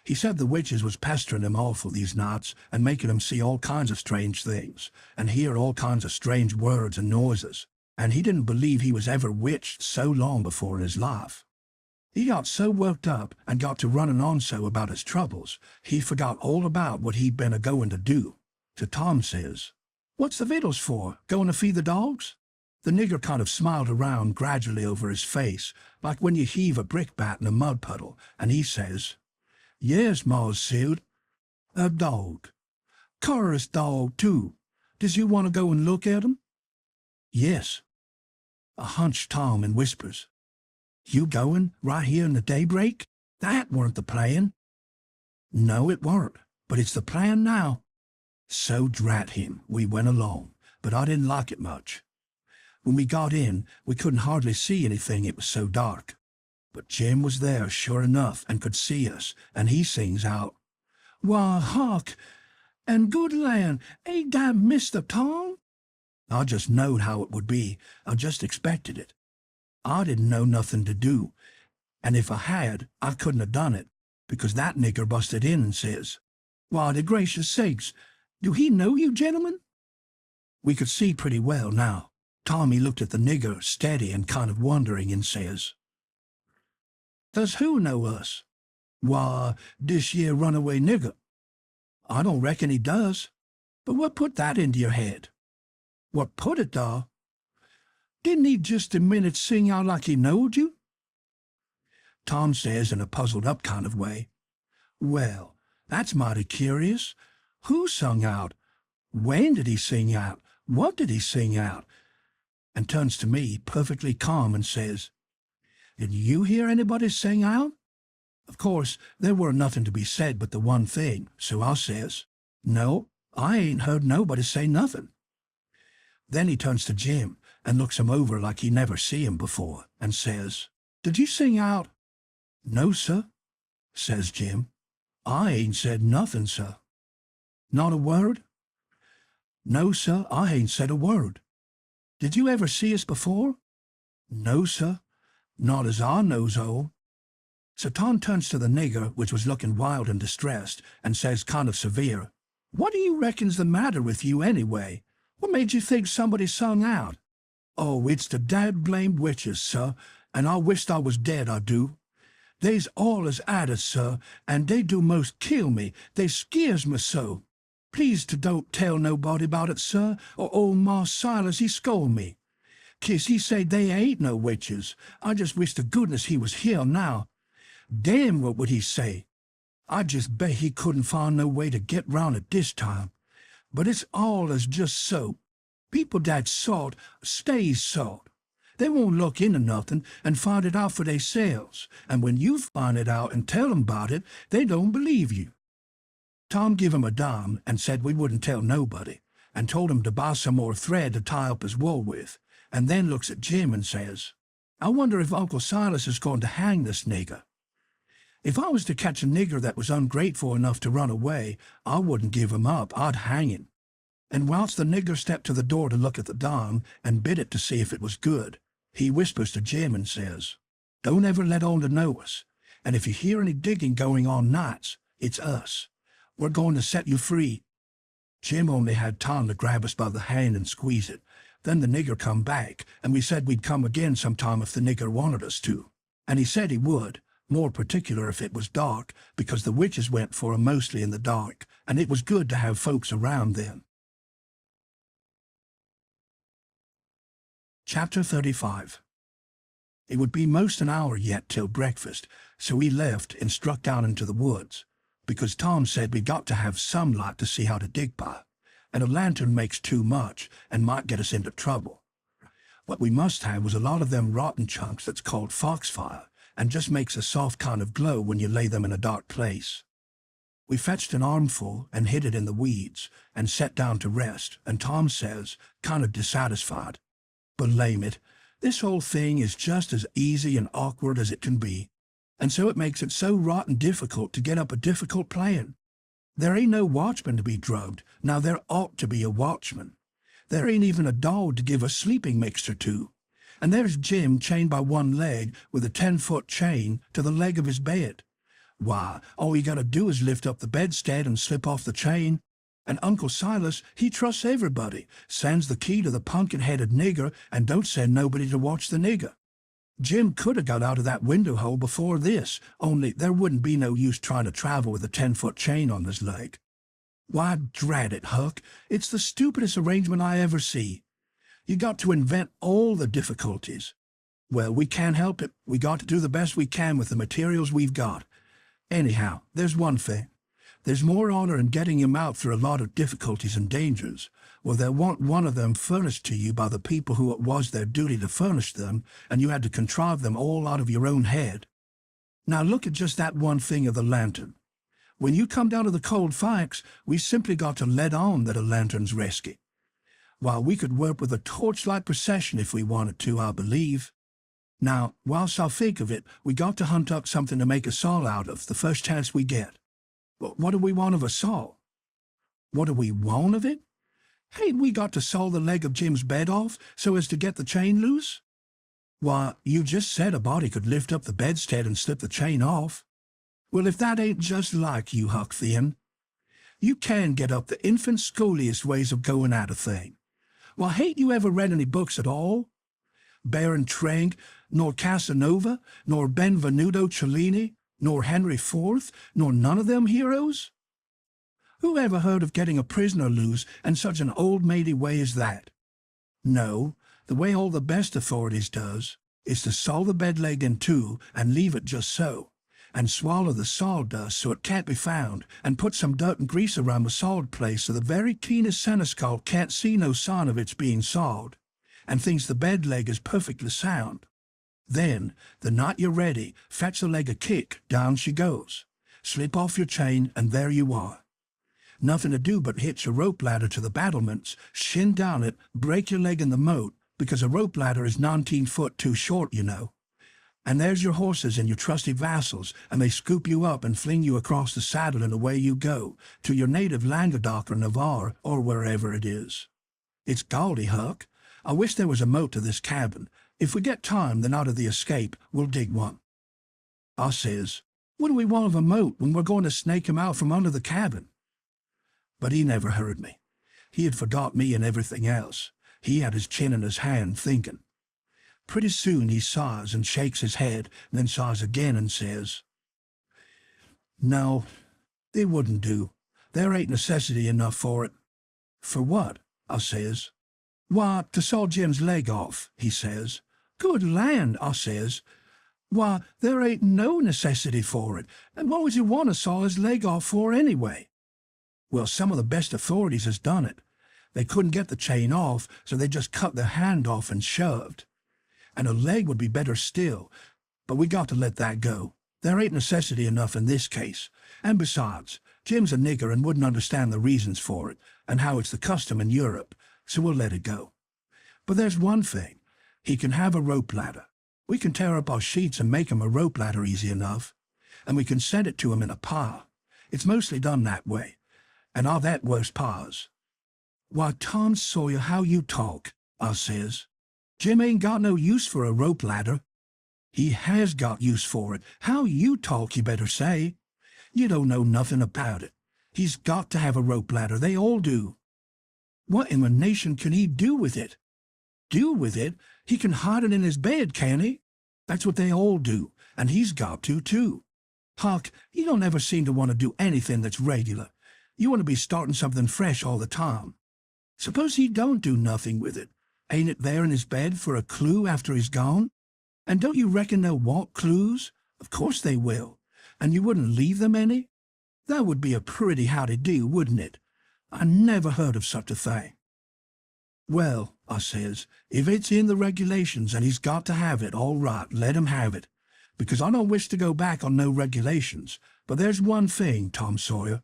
He said the witches was pestering him awful these nights and making him see all kinds of strange things, and hear all kinds of strange words and noises, and he didn't believe he was ever witched so long before in his life. He got so worked up and got to running on so about his troubles, he forgot all about what he'd been a-going to do. So Tom says, "What's the victuals for? Going to feed the dogs?" The nigger kind of smiled around gradually over his face, like when you heave a brickbat in a mud puddle, and he says, "Yes, Mars Sealed. A dog. Chorus dog, too. Does you want to go and look at 'em?" "Yes." I hunched Tom and whispers, "You going right here in the daybreak? That weren't the plan." "No, it weren't, but it's the plan now." So drat him, we went along, but I didn't like it much. When we got in, we couldn't hardly see anything, it was so dark. But Jim was there, sure enough, and could see us, and he sings out, "Why, Huck, and good land, ain't that Mr. Tom?" I just knowed how it would be. I just expected it. I didn't know nothing to do, and if I had, I couldn't have done it, because that nigger busted in and says, "Why, the gracious sakes, do he know you gentlemen?" We could see pretty well now. Tommy looked at the nigger steady and kind of wondering and says, "Does who know us?" "Why, this year runaway nigger." "I don't reckon he does. But what put that into your head?" "What put it, dar? Didn't he just a minute sing out like he knowed you?" Tom says in a puzzled-up kind of way, "Well, that's mighty curious. Who sung out? When did he sing out? What did he sing out?" And turns to me, perfectly calm, and says, "Did you hear anybody sing out?" Of course, there were nothing to be said but the one thing, so I says, "No, I ain't heard nobody say nothing." Then he turns to Jim and looks him over like he never see him before and says, "Did you sing out?" "No, sir," says Jim. "I ain't said nothing, sir." "Not a word?" "No, sir, I ain't said a word." "Did you ever see us before?" "No, sir, not as I knows o." So Tom turns to the nigger, which was looking wild and distressed, and says kind of severe, "What do you reckon's the matter with you anyway? What made you think somebody sung out?" "Oh, it's the dad-blamed witches, sir, and I wisht I was dead, I do. They's all as at us, sir, and they do most kill me. They skeers me so. Please to don't tell nobody about it, sir, or old Marse Silas he scold me. 'Cause he say they ain't no witches. I just wish to goodness he was here now. Damn, what would he say? I just bet he couldn't find no way to get round it this time. But it's all as just so. People that salt stays salt. They won't look into nothing and find it out for theyselves, and when you find it out and tell 'em about it, they don't believe you." Tom give him a dime and said we wouldn't tell nobody, and told him to buy some more thread to tie up his wool with, and then looks at Jim and says, "I wonder if Uncle Silas is going to hang this nigger. If I was to catch a nigger that was ungrateful enough to run away, I wouldn't give him up, I'd hang him." And whilst the nigger stepped to the door to look at the dime and bit it to see if it was good, he whispers to Jim and says, "Don't ever let on to know us, and if you hear any digging going on nights, it's us. We're going to set you free." Jim only had time to grab us by the hand and squeeze it. Then the nigger come back, and we said we'd come again sometime if the nigger wanted us to. And he said he would, more particular if it was dark, because the witches went for 'em mostly in the dark, and it was good to have folks around then. Chapter 35. It would be most an hour yet till breakfast, so we left and struck down into the woods, because Tom said we got to have some light to see how to dig by, and a lantern makes too much and might get us into trouble. What we must have was a lot of them rotten chunks that's called foxfire, and just makes a soft kind of glow when you lay them in a dark place. We fetched an armful and hid it in the weeds, and sat down to rest, and Tom says, kind of dissatisfied, "Blame it, this whole thing is just as easy and awkward as it can be, and so it makes it so rotten difficult to get up a difficult plan. There ain't no watchman to be drugged, now there ought to be a watchman. There ain't even a dog to give a sleeping mixture to. And there's Jim chained by one leg with a 10-foot chain to the leg of his bed. Why, all you got to do is lift up the bedstead and slip off the chain. And Uncle Silas, he trusts everybody, sends the key to the pumpkin-headed nigger, and don't send nobody to watch the nigger. Jim could have got out of that window hole before this, only there wouldn't be no use trying to travel with a 10-foot chain on his leg. Why, drat it, Huck, it's the stupidest arrangement I ever see. You got to invent all the difficulties. Well, we can't help it. We got to do the best we can with the materials we've got. Anyhow, there's one thing. There's more honor in getting him out through a lot of difficulties and dangers. Well, they'll want one of them furnished to you by the people who it was their duty to furnish them, and you had to contrive them all out of your own head. Now look at just that one thing of the lantern. When you come down to the cold facts, we simply got to let on that a lantern's risky. While we could work with a torchlight procession if we wanted to, I believe. Now, whilst I think of it, we got to hunt up something to make a saw out of the first chance we get. But what do we want of a saw? What do we want of it? Hain't we got to saw the leg of Jim's bed off so as to get the chain loose? Why, you just said a body could lift up the bedstead and slip the chain off. Well, if that ain't just like you, Huck Finn. You can get up the infant scoliest ways of going at a thing. Well, hain't you ever read any books at all? Baron Trenck, nor Casanova, nor Benvenuto Cellini, nor Henry IV, nor none of them heroes? Who ever heard of getting a prisoner loose in such an old-maidy way as that? No, the way all the best authorities does is to saw the bed leg in two and leave it just so, and swallow the sawdust so it can't be found, and put some dirt and grease around the sawed place so the very keenest senescal can't see no sign of its being sawed, and thinks the bed leg is perfectly sound. Then, the night you're ready, fetch the leg a kick, down she goes. Slip off your chain, and there you are. Nothing to do but hitch a rope ladder to the battlements, shin down it, break your leg in the moat, because a rope ladder is 19 foot too short, you know. And there's your horses and your trusty vassals, and they scoop you up and fling you across the saddle and away you go, to your native Languedoc or Navarre, or wherever it is. It's gaudy, Huck. I wish there was a moat to this cabin. If we get time, then out of the escape, we'll dig one. I says, what do we want of a moat when we're going to snake him out from under the cabin? But he never heard me. He had forgot me and everything else. He had his chin in his hand, thinking. Pretty soon he sighs and shakes his head, then sighs again and says, no, it wouldn't do. There ain't necessity enough for it. For what? I says. Why, to saw Jim's leg off, he says. Good land, I says. Why, there ain't no necessity for it, and what would you want to saw his leg off for anyway? Well, some of the best authorities has done it. They couldn't get the chain off, so they just cut their hand off and shoved. And a leg would be better still, but we got to let that go. There ain't necessity enough in this case. And besides, Jim's a nigger and wouldn't understand the reasons for it, and how it's the custom in Europe, so we'll let it go. But there's one thing. He can have a rope ladder. We can tear up our sheets and make him a rope ladder easy enough, and we can send it to him in a pile. It's mostly done that way, and are that worse piles. Why, Tom Sawyer, how you talk, I says. Jim ain't got no use for a rope ladder. He has got use for it. How you talk, you better say. You don't know nothing about it. He's got to have a rope ladder. They all do. What in the nation can he do with it? Do with it? He can hide it in his bed, can he? That's what they all do, and he's got to, too. Huck, you don't ever seem to want to do anything that's regular. You want to be starting something fresh all the time. Suppose he don't do nothing with it. Ain't it there in his bed for a clue after he's gone? And don't you reckon they'll want clues? Of course they will. And you wouldn't leave them any? That would be a pretty howdy-do, wouldn't it? I never heard of such a thing. Well, I says, if it's in the regulations and he's got to have it, all right, let him have it. Because I don't wish to go back on no regulations. But there's one thing, Tom Sawyer.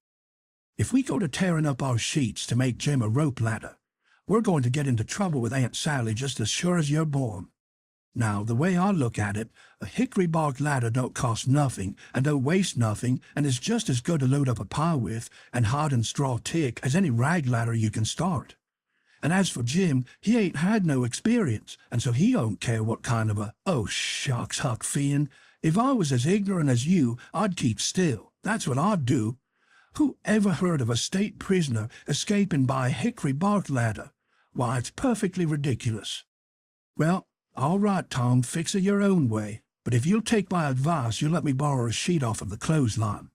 If we go to tearing up our sheets to make Jim a rope ladder, we're going to get into trouble with Aunt Sally just as sure as you're born. Now, the way I look at it, a hickory bark ladder don't cost nothing, and don't waste nothing, and is just as good to load up a pile with, and hard and straw tick, as any rag ladder you can start. And as for Jim, he ain't had no experience, and so he don't care what kind of a, oh shucks, Huck Finn. If I was as ignorant as you, I'd keep still. That's what I'd do. Who ever heard of a state prisoner escaping by a hickory bark ladder? Why, it's perfectly ridiculous. Well, all right, Tom, fix it your own way, but if you'll take my advice, you'll let me borrow a sheet off of the clothesline.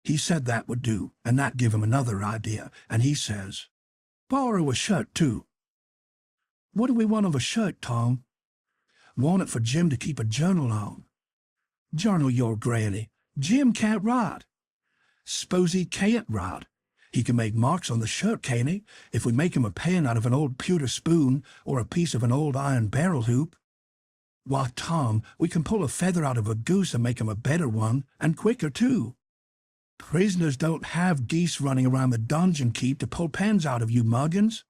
He said that would do, and that give him another idea, and he says, borrow a shirt, too. What do we want of a shirt, Tom? Want it for Jim to keep a journal on. Journal your granny. Jim can't write. S'pose he can't write. He can make marks on the shirt, can't he, if we make him a pen out of an old pewter spoon or a piece of an old iron barrel hoop? Why, Tom, we can pull a feather out of a goose and make him a better one, and quicker, too. Prisoners don't have geese running around the dungeon keep to pull pens out of, you muggins.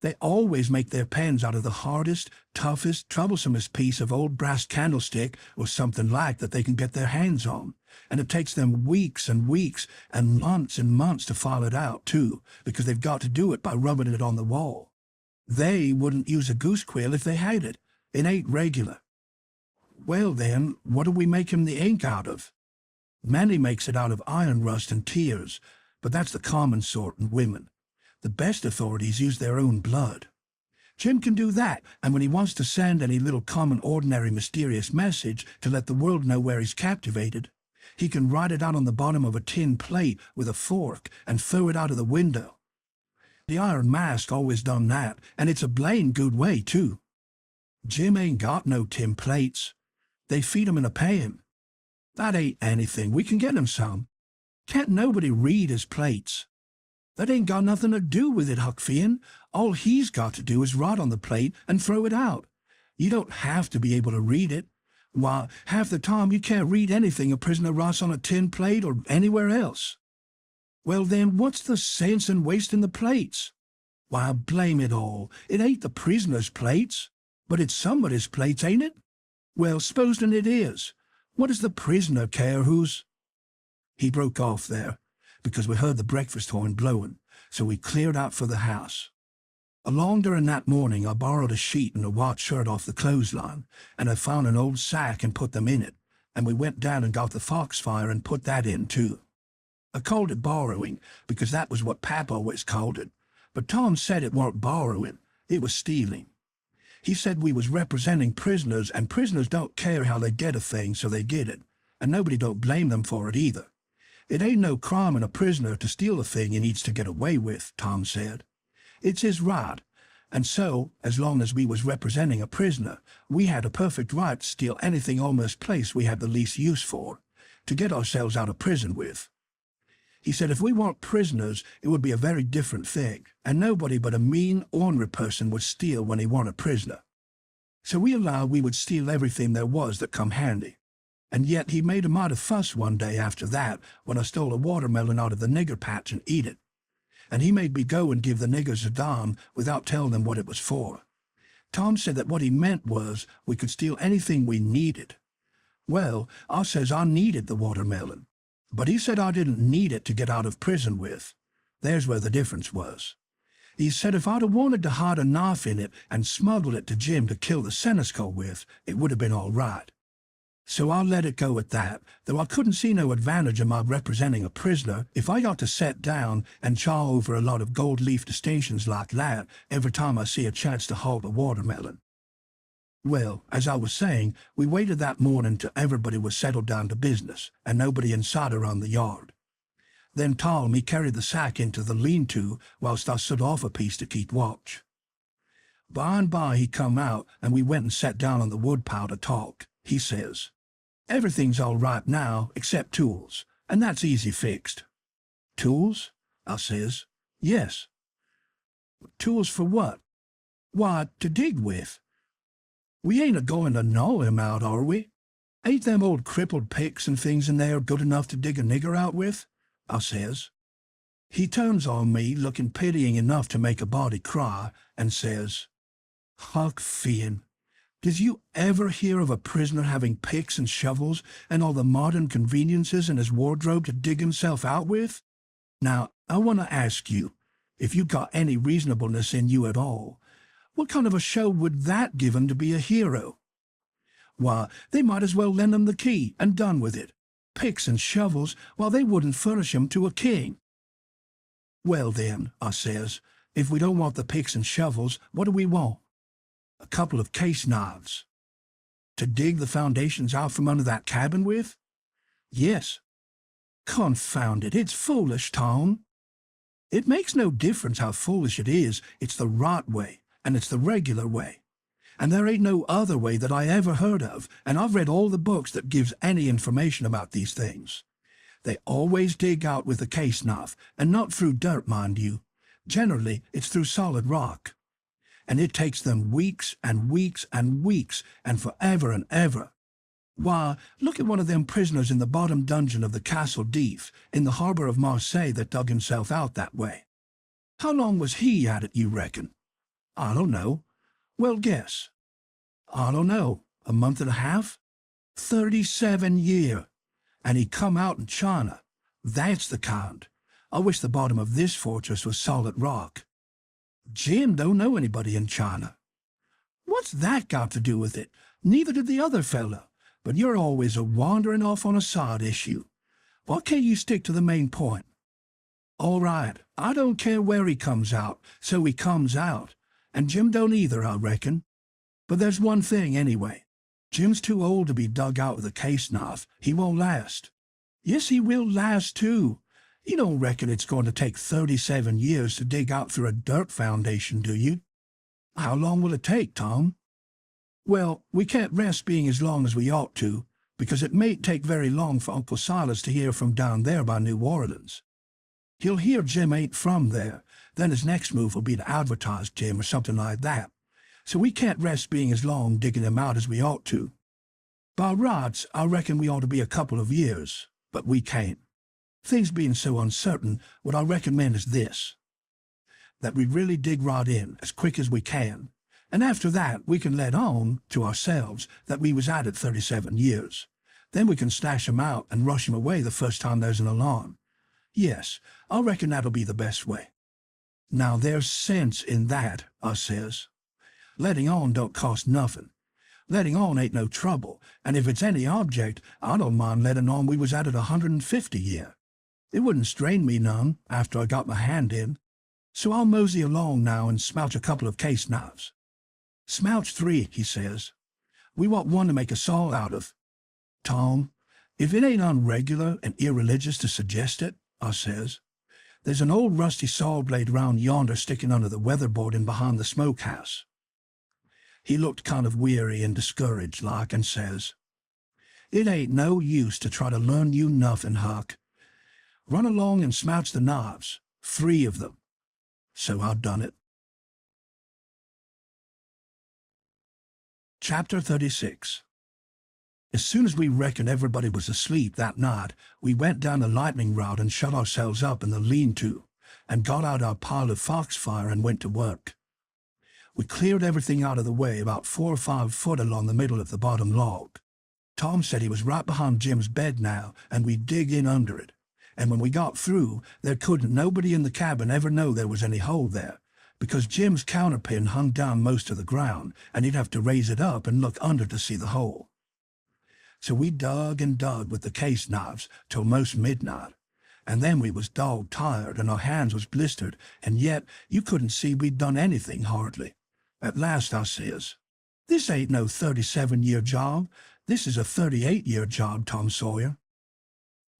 They always make their pens out of the hardest, toughest, troublesomest piece of old brass candlestick or something like that they can get their hands on. And it takes them weeks and weeks and months to file it out, too, because they've got to do it by rubbing it on the wall. They wouldn't use a goose quill if they had it. It ain't regular. Well, then, what do we make him the ink out of? Manny makes it out of iron rust and tears, but that's the common sort in women. The best authorities use their own blood. Jim can do that, and when he wants to send any little common, ordinary, mysterious message to let the world know where he's captivated, he can write it out on the bottom of a tin plate with a fork and throw it out of the window. The Iron Mask always done that, and it's a blamed good way, too. Jim ain't got no tin plates. They feed him in a pan. That ain't anything. We can get him some. Can't nobody read his plates. That ain't got nothing to do with it, Huck Finn. All he's got to do is write on the plate and throw it out. You don't have to be able to read it. Why, half the time you can't read anything a prisoner writes on a tin plate or anywhere else. Well then, what's the sense in wasting the plates? Why, blame it all, it ain't the prisoner's plates, but it's somebody's plates, ain't it? Well, supposing it is, what does the prisoner care who's—" He broke off there, because we heard the breakfast horn blowing, so we cleared out for the house. Along during that morning I borrowed a sheet and a white shirt off the clothesline, and I found an old sack and put them in it, and we went down and got the foxfire and put that in too. I called it borrowing, because that was what Pap always called it, but Tom said it weren't borrowing, it was stealing. He said we was representing prisoners, and prisoners don't care how they get a thing, so they get it, and nobody don't blame them for it either. It ain't no crime in a prisoner to steal a thing he needs to get away with, Tom said. It's his right, and so, as long as we was representing a prisoner, we had a perfect right to steal anything almost place we had the least use for, to get ourselves out of prison with. He said if we weren't prisoners, it would be a very different thing, and nobody but a mean, ornery person would steal when he weren't a prisoner. So we allowed we would steal everything there was that come handy. And yet he made a mighty fuss one day after that when I stole a watermelon out of the nigger patch and eat it. And he made me go and give the niggers a dime without telling them what it was for. Tom said that what he meant was we could steal anything we needed. Well, I says I needed the watermelon, but he said I didn't need it to get out of prison with. There's where the difference was. He said if I'd have wanted to hide a knife in it and smuggle it to Jim to kill the seneschal with, it would have been all right. So I let it go at that, though I couldn't see no advantage in my representing a prisoner if I got to set down and chaw over a lot of gold leaf distinctions like that every time I see a chance to hold a watermelon. Well, as I was saying, we waited that morning till everybody was settled down to business, and nobody in sight around the yard. Then Tom, he carried the sack into the lean-to, whilst I stood off a piece to keep watch. By and by he come out, and we went and sat down on the woodpile to talk. He says, "Everything's all right now, except tools, and that's easy fixed." "Tools?" I says. "Yes." "Tools for what?" "Why, to dig with." "We ain't a-going to gnaw him out, are we? Ain't them old crippled picks and things in there good enough to dig a nigger out with?" I says. He turns on me, looking pitying enough to make a body cry, and says, "Huck Finn, did you ever hear of a prisoner having picks and shovels and all the modern conveniences in his wardrobe to dig himself out with? Now, I want to ask you, if you got any reasonableness in you at all, what kind of a show would that give him to be a hero? Why, they might as well lend him the key and done with it. Picks and shovels, while they wouldn't furnish him to a king." "Well then," I says, "if we don't want the picks and shovels, what do we want?" "A couple of case knives." "To dig the foundations out from under that cabin with?" "Yes." "Confound it, it's foolish, Tom." "It makes no difference how foolish it is. It's the right way, and it's the regular way. And there ain't no other way that I ever heard of, and I've read all the books that gives any information about these things. They always dig out with a case knife, and not through dirt, mind you. Generally, it's through solid rock. And it takes them weeks and weeks and weeks, and forever and ever. Why, look at one of them prisoners in the bottom dungeon of the Castle d'If, in the harbour of Marseille, that dug himself out that way. How long was he at it, you reckon?" "I don't know." "Well, guess." "I don't know, a month and a half?" 37 year. And he come out in China. That's the kind. I wish the bottom of this fortress was solid rock." "Jim don't know anybody in China." "What's that got to do with it? Neither did the other fellow. But you're always a-wandering off on a side issue. Why can't you stick to the main point?" "All right, I don't care where he comes out, so he comes out. And Jim don't either, I reckon. But there's one thing, anyway. Jim's too old to be dug out with a case knife. He won't last." "Yes, he will last, too. You don't reckon it's going to take 37 years to dig out through a dirt foundation, do you?" "How long will it take, Tom?" "Well, we can't rest being as long as we ought to, because it mayn't take very long for Uncle Silas to hear from down there by New Orleans. He'll hear Jim ain't from there, then his next move will be to advertise Jim or something like that. So we can't rest being as long digging him out as we ought to. By rights, I reckon we ought to be a couple of years, but we can't." Things being so uncertain, what I recommend is this, that we really dig right in as quick as we can, and after that we can let on to ourselves that we was at it 37 years. Then we can stash 'em out and rush 'em away the first time there's an alarm. Yes, I reckon that'll be the best way. Now there's sense in that, I says. Letting on don't cost nothing. Letting on ain't no trouble, and if it's any object, I don't mind letting on we was at it 150 year. It wouldn't strain me none after I got my hand in. So I'll mosey along now and smouch a couple of case knives. Smouch 3, he says. We want one to make a saw out of. Tom, if it ain't unregular and irreligious to suggest it, I says, there's an old rusty saw blade round yonder sticking under the weatherboarding behind the smokehouse. He looked kind of weary and discouraged like and says, it ain't no use to try to learn you nothing, Huck. Run along and smouch the knives, 3 of them. So I done it. Chapter 36. As soon as we reckoned everybody was asleep that night, we went down the lightning route and shut ourselves up in the lean-to, and got out our pile of foxfire and went to work. We cleared everything out of the way about 4 or 5 foot along the middle of the bottom log. Tom said he was right behind Jim's bed now, and we'd dig in under it. And when we got through, there couldn't nobody in the cabin ever know there was any hole there, because Jim's counterpin hung down most of the ground, and he'd have to raise it up and look under to see the hole. So we dug and dug with the case knives till most midnight, and then we was dog tired and our hands was blistered, and yet you couldn't see we'd done anything hardly. At last I says, this ain't no 37-year job, this is a 38-year job, Tom Sawyer.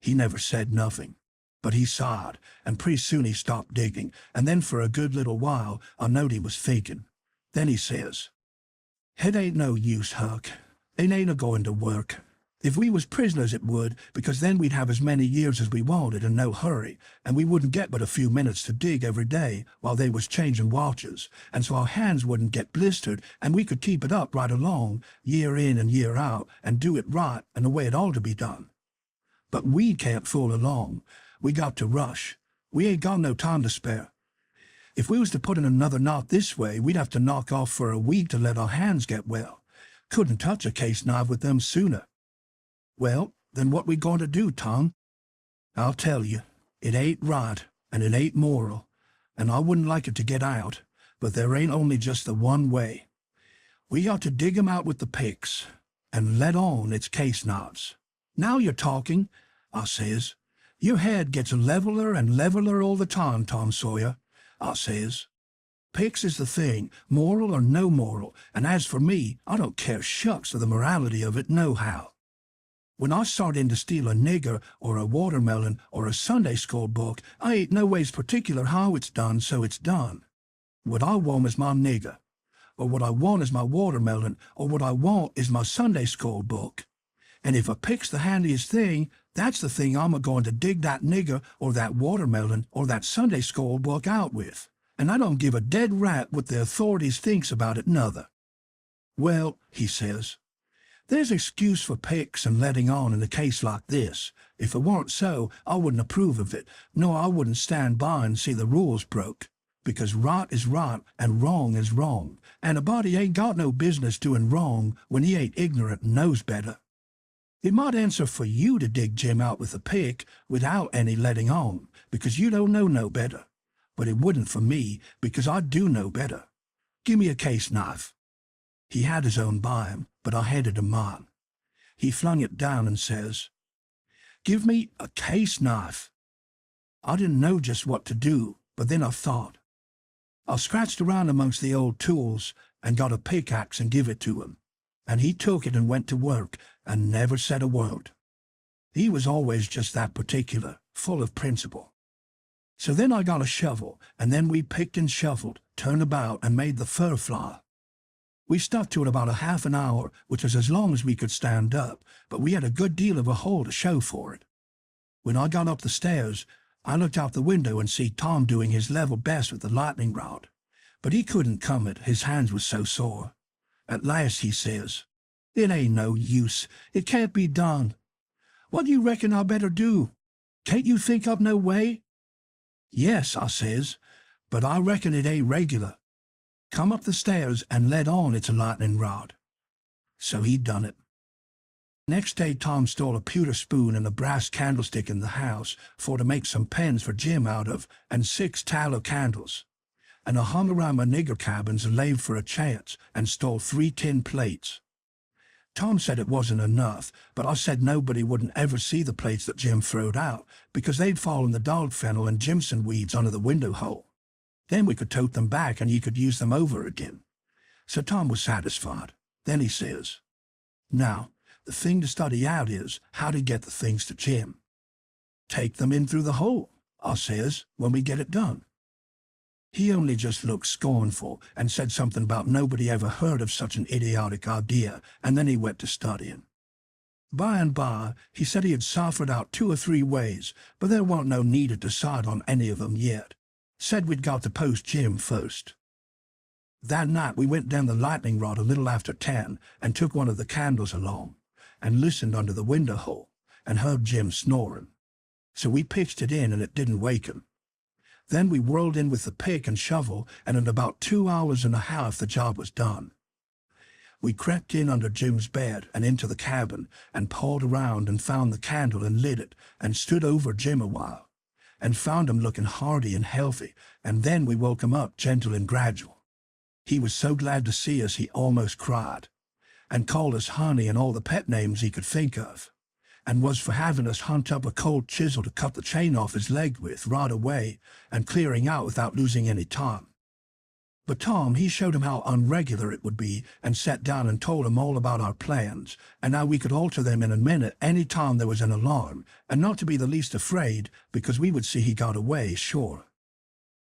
He never said nothing, but he sighed, and pretty soon he stopped digging, and then for a good little while I knowed he was thinking. Then he says, it ain't no use, Huck. It ain't a-going to work. If we was prisoners it would, because then we'd have as many years as we wanted and no hurry, and we wouldn't get but a few minutes to dig every day while they was changing watches, and so our hands wouldn't get blistered, and we could keep it up right along, year in and year out, and do it right and the way it ought to be done. But we can't fool along. We got to rush. We ain't got no time to spare. If we was to put in another knot this way, we'd have to knock off for a week to let our hands get well. Couldn't touch a case knife with them sooner. Well, then what we going to do, Tom? I'll tell you, it ain't right, and it ain't moral, and I wouldn't like it to get out, but there ain't only just the one way. We ought to dig 'em out with the picks, and let on it's case knives. Now you're talking, I says. Your head gets leveler and leveler all the time, Tom Sawyer, I says. Picks is the thing, moral or no moral, and as for me, I don't care shucks for the morality of it nohow. When I start in to steal a nigger or a watermelon or a Sunday school book, I ain't no ways particular how it's done, so it's done. What I want is my nigger, or what I want is my watermelon, or what I want is my Sunday school book. And if a pick's the handiest thing, that's the thing I'm a-going to dig that nigger or that watermelon or that Sunday school book out with. And I don't give a dead rat what the authorities thinks about it nother. Well, he says, there's excuse for picks and letting on in a case like this. If it weren't so, I wouldn't approve of it, nor I wouldn't stand by and see the rules broke. Because right is right and wrong is wrong, and a body ain't got no business doing wrong when he ain't ignorant and knows better. It might answer for you to dig Jim out with a pick without any letting on, because you don't know no better. But it wouldn't for me, because I do know better. Give me a case knife. He had his own by him, but I handed him mine. He flung it down and says, give me a case knife. I didn't know just what to do, but then I thought. I scratched around amongst the old tools and got a pickaxe and give it to him, and he took it and went to work and never said a word. He was always just that particular, full of principle. So then I got a shovel, and then we picked and shoveled, turned about, and made the fur fly. We stuck to it about a half an hour, which was as long as we could stand up, but we had a good deal of a hole to show for it. When I got up the stairs, I looked out the window and see Tom doing his level best with the lightning rod, but he couldn't come it, his hands was so sore. At last he says, it ain't no use, it can't be done. What do you reckon I better do? Can't you think of no way? Yes, I says, but I reckon it ain't regular. Come up the stairs and let on it's a lightning rod. So he done it. Next day Tom stole a pewter spoon and a brass candlestick in the house for to make some pens for Jim out of, and 6 tallow candles. And I hung around my nigger cabins and laved for a chance, and stole 3 tin plates. Tom said it wasn't enough, but I said nobody wouldn't ever see the plates that Jim throwed out, because they'd fall in the dog fennel and Jimson weeds under the window hole. Then we could tote them back and he could use them over again. So Tom was satisfied. Then he says, "Now, the thing to study out is how to get the things to Jim." "Take them in through the hole," I says, "when we get it done." He only just looked scornful and said something about nobody ever heard of such an idiotic idea, and then he went to studying. By and by, he said he had ciphered out 2 or 3 ways, but there wasn't no need to decide on any of them yet. Said we'd got to post Jim first. That night we went down the lightning rod a little after 10 and took one of the candles along, and listened under the window hole, and heard Jim snoring. So we pitched it in and it didn't wake him. Then we whirled in with the pick and shovel, and in about 2 hours and a half the job was done. We crept in under Jim's bed and into the cabin, and pawed around and found the candle and lit it, and stood over Jim a while, and found him looking hearty and healthy, and then we woke him up gentle and gradual. He was so glad to see us he almost cried, and called us honey and all the pet names he could think of, and was for having us hunt up a cold chisel to cut the chain off his leg with right away, and clearing out without losing any time. But Tom, he showed him how unregular it would be, and sat down and told him all about our plans, and how we could alter them in a minute any time there was an alarm, and not to be the least afraid, because we would see he got away, sure.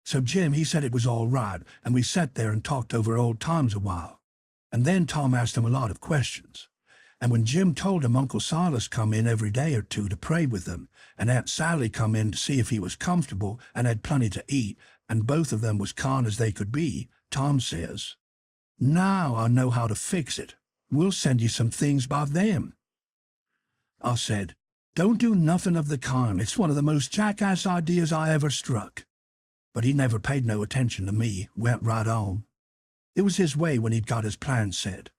So Jim, he said it was all right, and we sat there and talked over old times a while. And then Tom asked him a lot of questions. And when Jim told him Uncle Silas come in every day or 2 to pray with them, and Aunt Sally come in to see if he was comfortable and had plenty to eat, and both of them was kind as they could be, Tom says, "Now I know how to fix it. We'll send you some things by them." I said, "Don't do nothing of the kind. It's one of the most jackass ideas I ever struck." But he never paid no attention to me, went right on. It was his way when he'd got his plan set.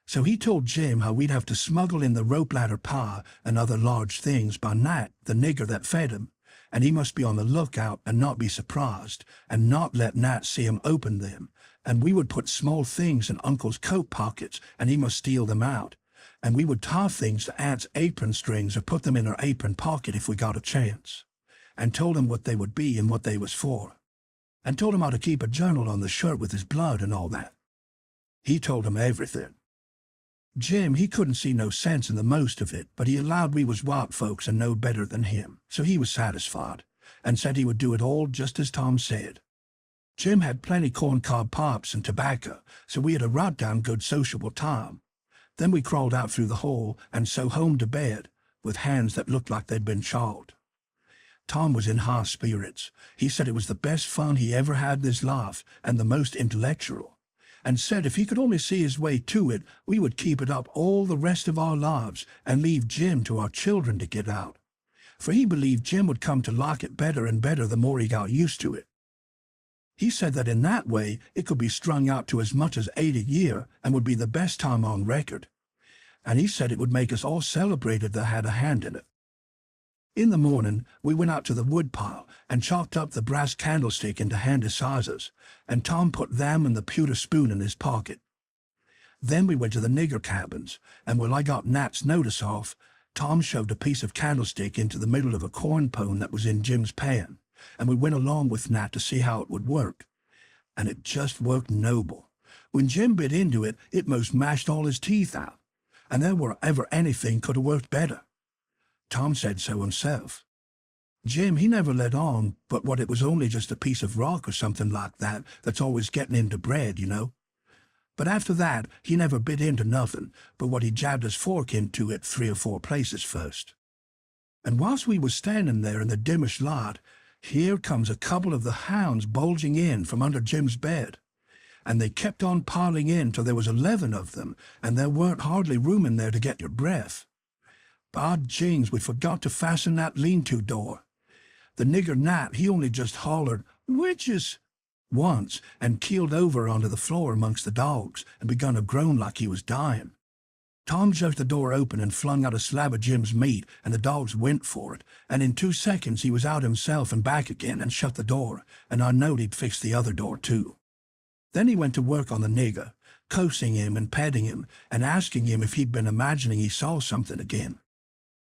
So he told Jim how we'd have to smuggle in the rope ladder pie and other large things by Nat, the nigger that fed him, and he must be on the lookout and not be surprised, and not let Nat see him open them, and we would put small things in Uncle's coat pockets, and he must steal them out, and we would tie things to Aunt's apron strings or put them in her apron pocket if we got a chance, and told him what they would be and what they was for, and told him how to keep a journal on the shirt with his blood and all that. He told him everything. Jim, he couldn't see no sense in the most of it, but he allowed we was white folks and no better than him, so he was satisfied, and said he would do it all just as Tom said. Jim had plenty corncob pops and tobacco, so we had a right down good sociable time. Then we crawled out through the hole, and so home to bed, with hands that looked like they'd been chawed. Tom was in high spirits. He said it was the best fun he ever had in his life, and the most intellectual, and said if he could only see his way to it, we would keep it up all the rest of our lives and leave Jim to our children to get out. For he believed Jim would come to like it better and better the more he got used to it. He said that in that way it could be strung out to as much as 8 a year and would be the best time on record. And he said it would make us all celebrated that had a hand in it. In the morning, we went out to the woodpile and chalked up the brass candlestick into handy sizes, and Tom put them and the pewter spoon in his pocket. Then we went to the nigger cabins, and while I got Nat's notice off, Tom shoved a piece of candlestick into the middle of a corn pone that was in Jim's pan, and we went along with Nat to see how it would work. And it just worked noble. When Jim bit into it, it most mashed all his teeth out, and there were ever anything could have worked better. Tom said so himself. Jim, he never let on but what it was only just a piece of rock or something like that that's always getting into bread, you know. But after that, he never bit into nothing but what he jabbed his fork into at 3 or 4 places first. And whilst we was standing there in the dimmish light, here comes a couple of the hounds bulging in from under Jim's bed. And they kept on piling in till there was 11 of them, and there weren't hardly room in there to get your breath. By jings, we forgot to fasten that lean-to door. The nigger Nat, he only just hollered, "Witches!" once, and keeled over onto the floor amongst the dogs, and begun to groan like he was dying. Tom jerked the door open and flung out a slab of Jim's meat, and the dogs went for it, and in 2 seconds he was out himself and back again and shut the door, and I knowed he'd fixed the other door too. Then he went to work on the nigger, coaxing him and petting him, and asking him if he'd been imagining he saw something again.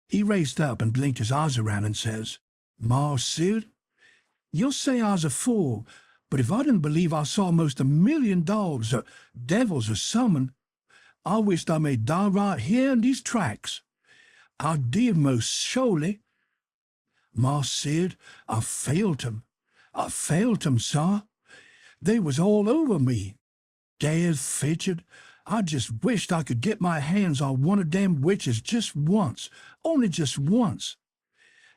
He raised up and blinked his eyes around and says, "Mars Sid, you'll say I was a fool, but if I didn't believe I saw most 1,000,000 dogs or devils or summon, I wished I may die right here in these tracks. I did most surely. Mars Sid, I failed 'em. I failed 'em, sir. They was all over me. Dead fidget. I just wished I could get my hands on one of them witches just once, only just once.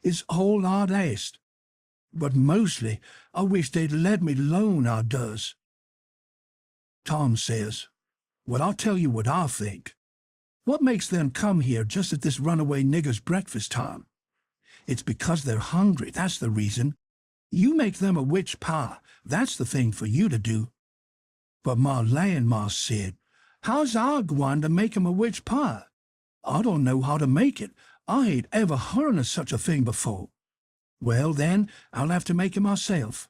It's all I'd asked. But mostly, I wish they'd let me alone, I does." Tom says, "Well, I'll tell you what I think. What makes them come here just at this runaway nigger's breakfast time? It's because they're hungry, that's the reason. You make them a witch pie, that's the thing for you to do. But my land, Mars Sid, how's I gwine to make 'em a witch pie? I don't know how to make it. I ain't ever heard of such a thing before. Well, then, I'll have to make it myself.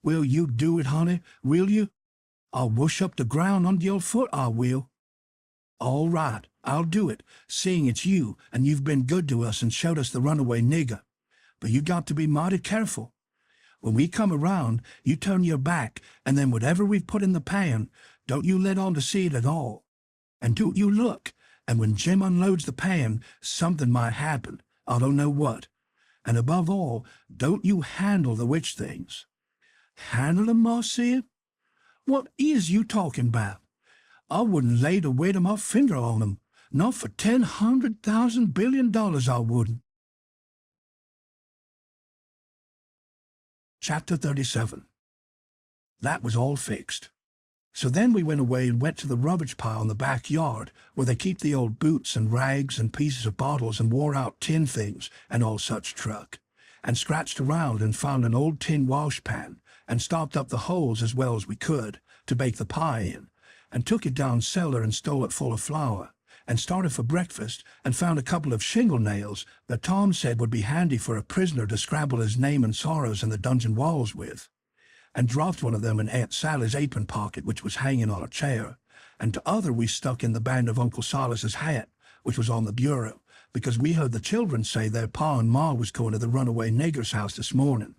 Will you do it, honey, will you? I'll whoosh up the ground under your foot, I will." "All right, I'll do it, seeing it's you, and you've been good to us and showed us the runaway nigger. But you got to be mighty careful. When we come around, you turn your back, and then whatever we've put in the pan, don't you let on to see it at all. And don't you look, and when Jim unloads the pan, something might happen, I don't know what. And above all, don't you handle the witch things." "Handle 'em, Mars Sid? What is you talking about? I wouldn't lay the weight of my finger on 'em, not for $10,100,000 billion I wouldn't." Chapter 37. That was all fixed. So then we went away and went to the rubbish pile in the backyard, where they keep the old boots and rags and pieces of bottles and wore-out tin things and all such truck, and scratched around and found an old tin washpan, and stopped up the holes as well as we could to bake the pie in, and took it down cellar and stole it full of flour, and started for breakfast and found a couple of shingle nails that Tom said would be handy for a prisoner to scrabble his name and sorrows in the dungeon walls with, and dropped one of them in Aunt Sally's apron pocket, which was hanging on a chair, and the other we stuck in the band of Uncle Silas's hat, which was on the bureau, because we heard the children say their pa and ma was going to the runaway nigger's house this morning.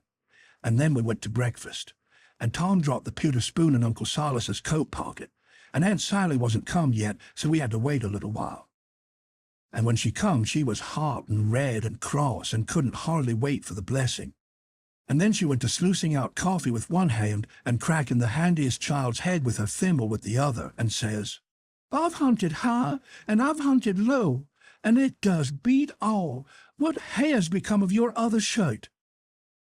And then we went to breakfast, and Tom dropped the pewter spoon in Uncle Silas's coat pocket, and Aunt Sally wasn't come yet, so we had to wait a little while. And when she come, she was hot and red and cross and couldn't hardly wait for the blessing. And then she went to sluicing out coffee with one hand and cracking the handiest child's head with her thimble with the other, and says, "I've hunted high and I've hunted low, and it does beat all. What has become of your other shirt?"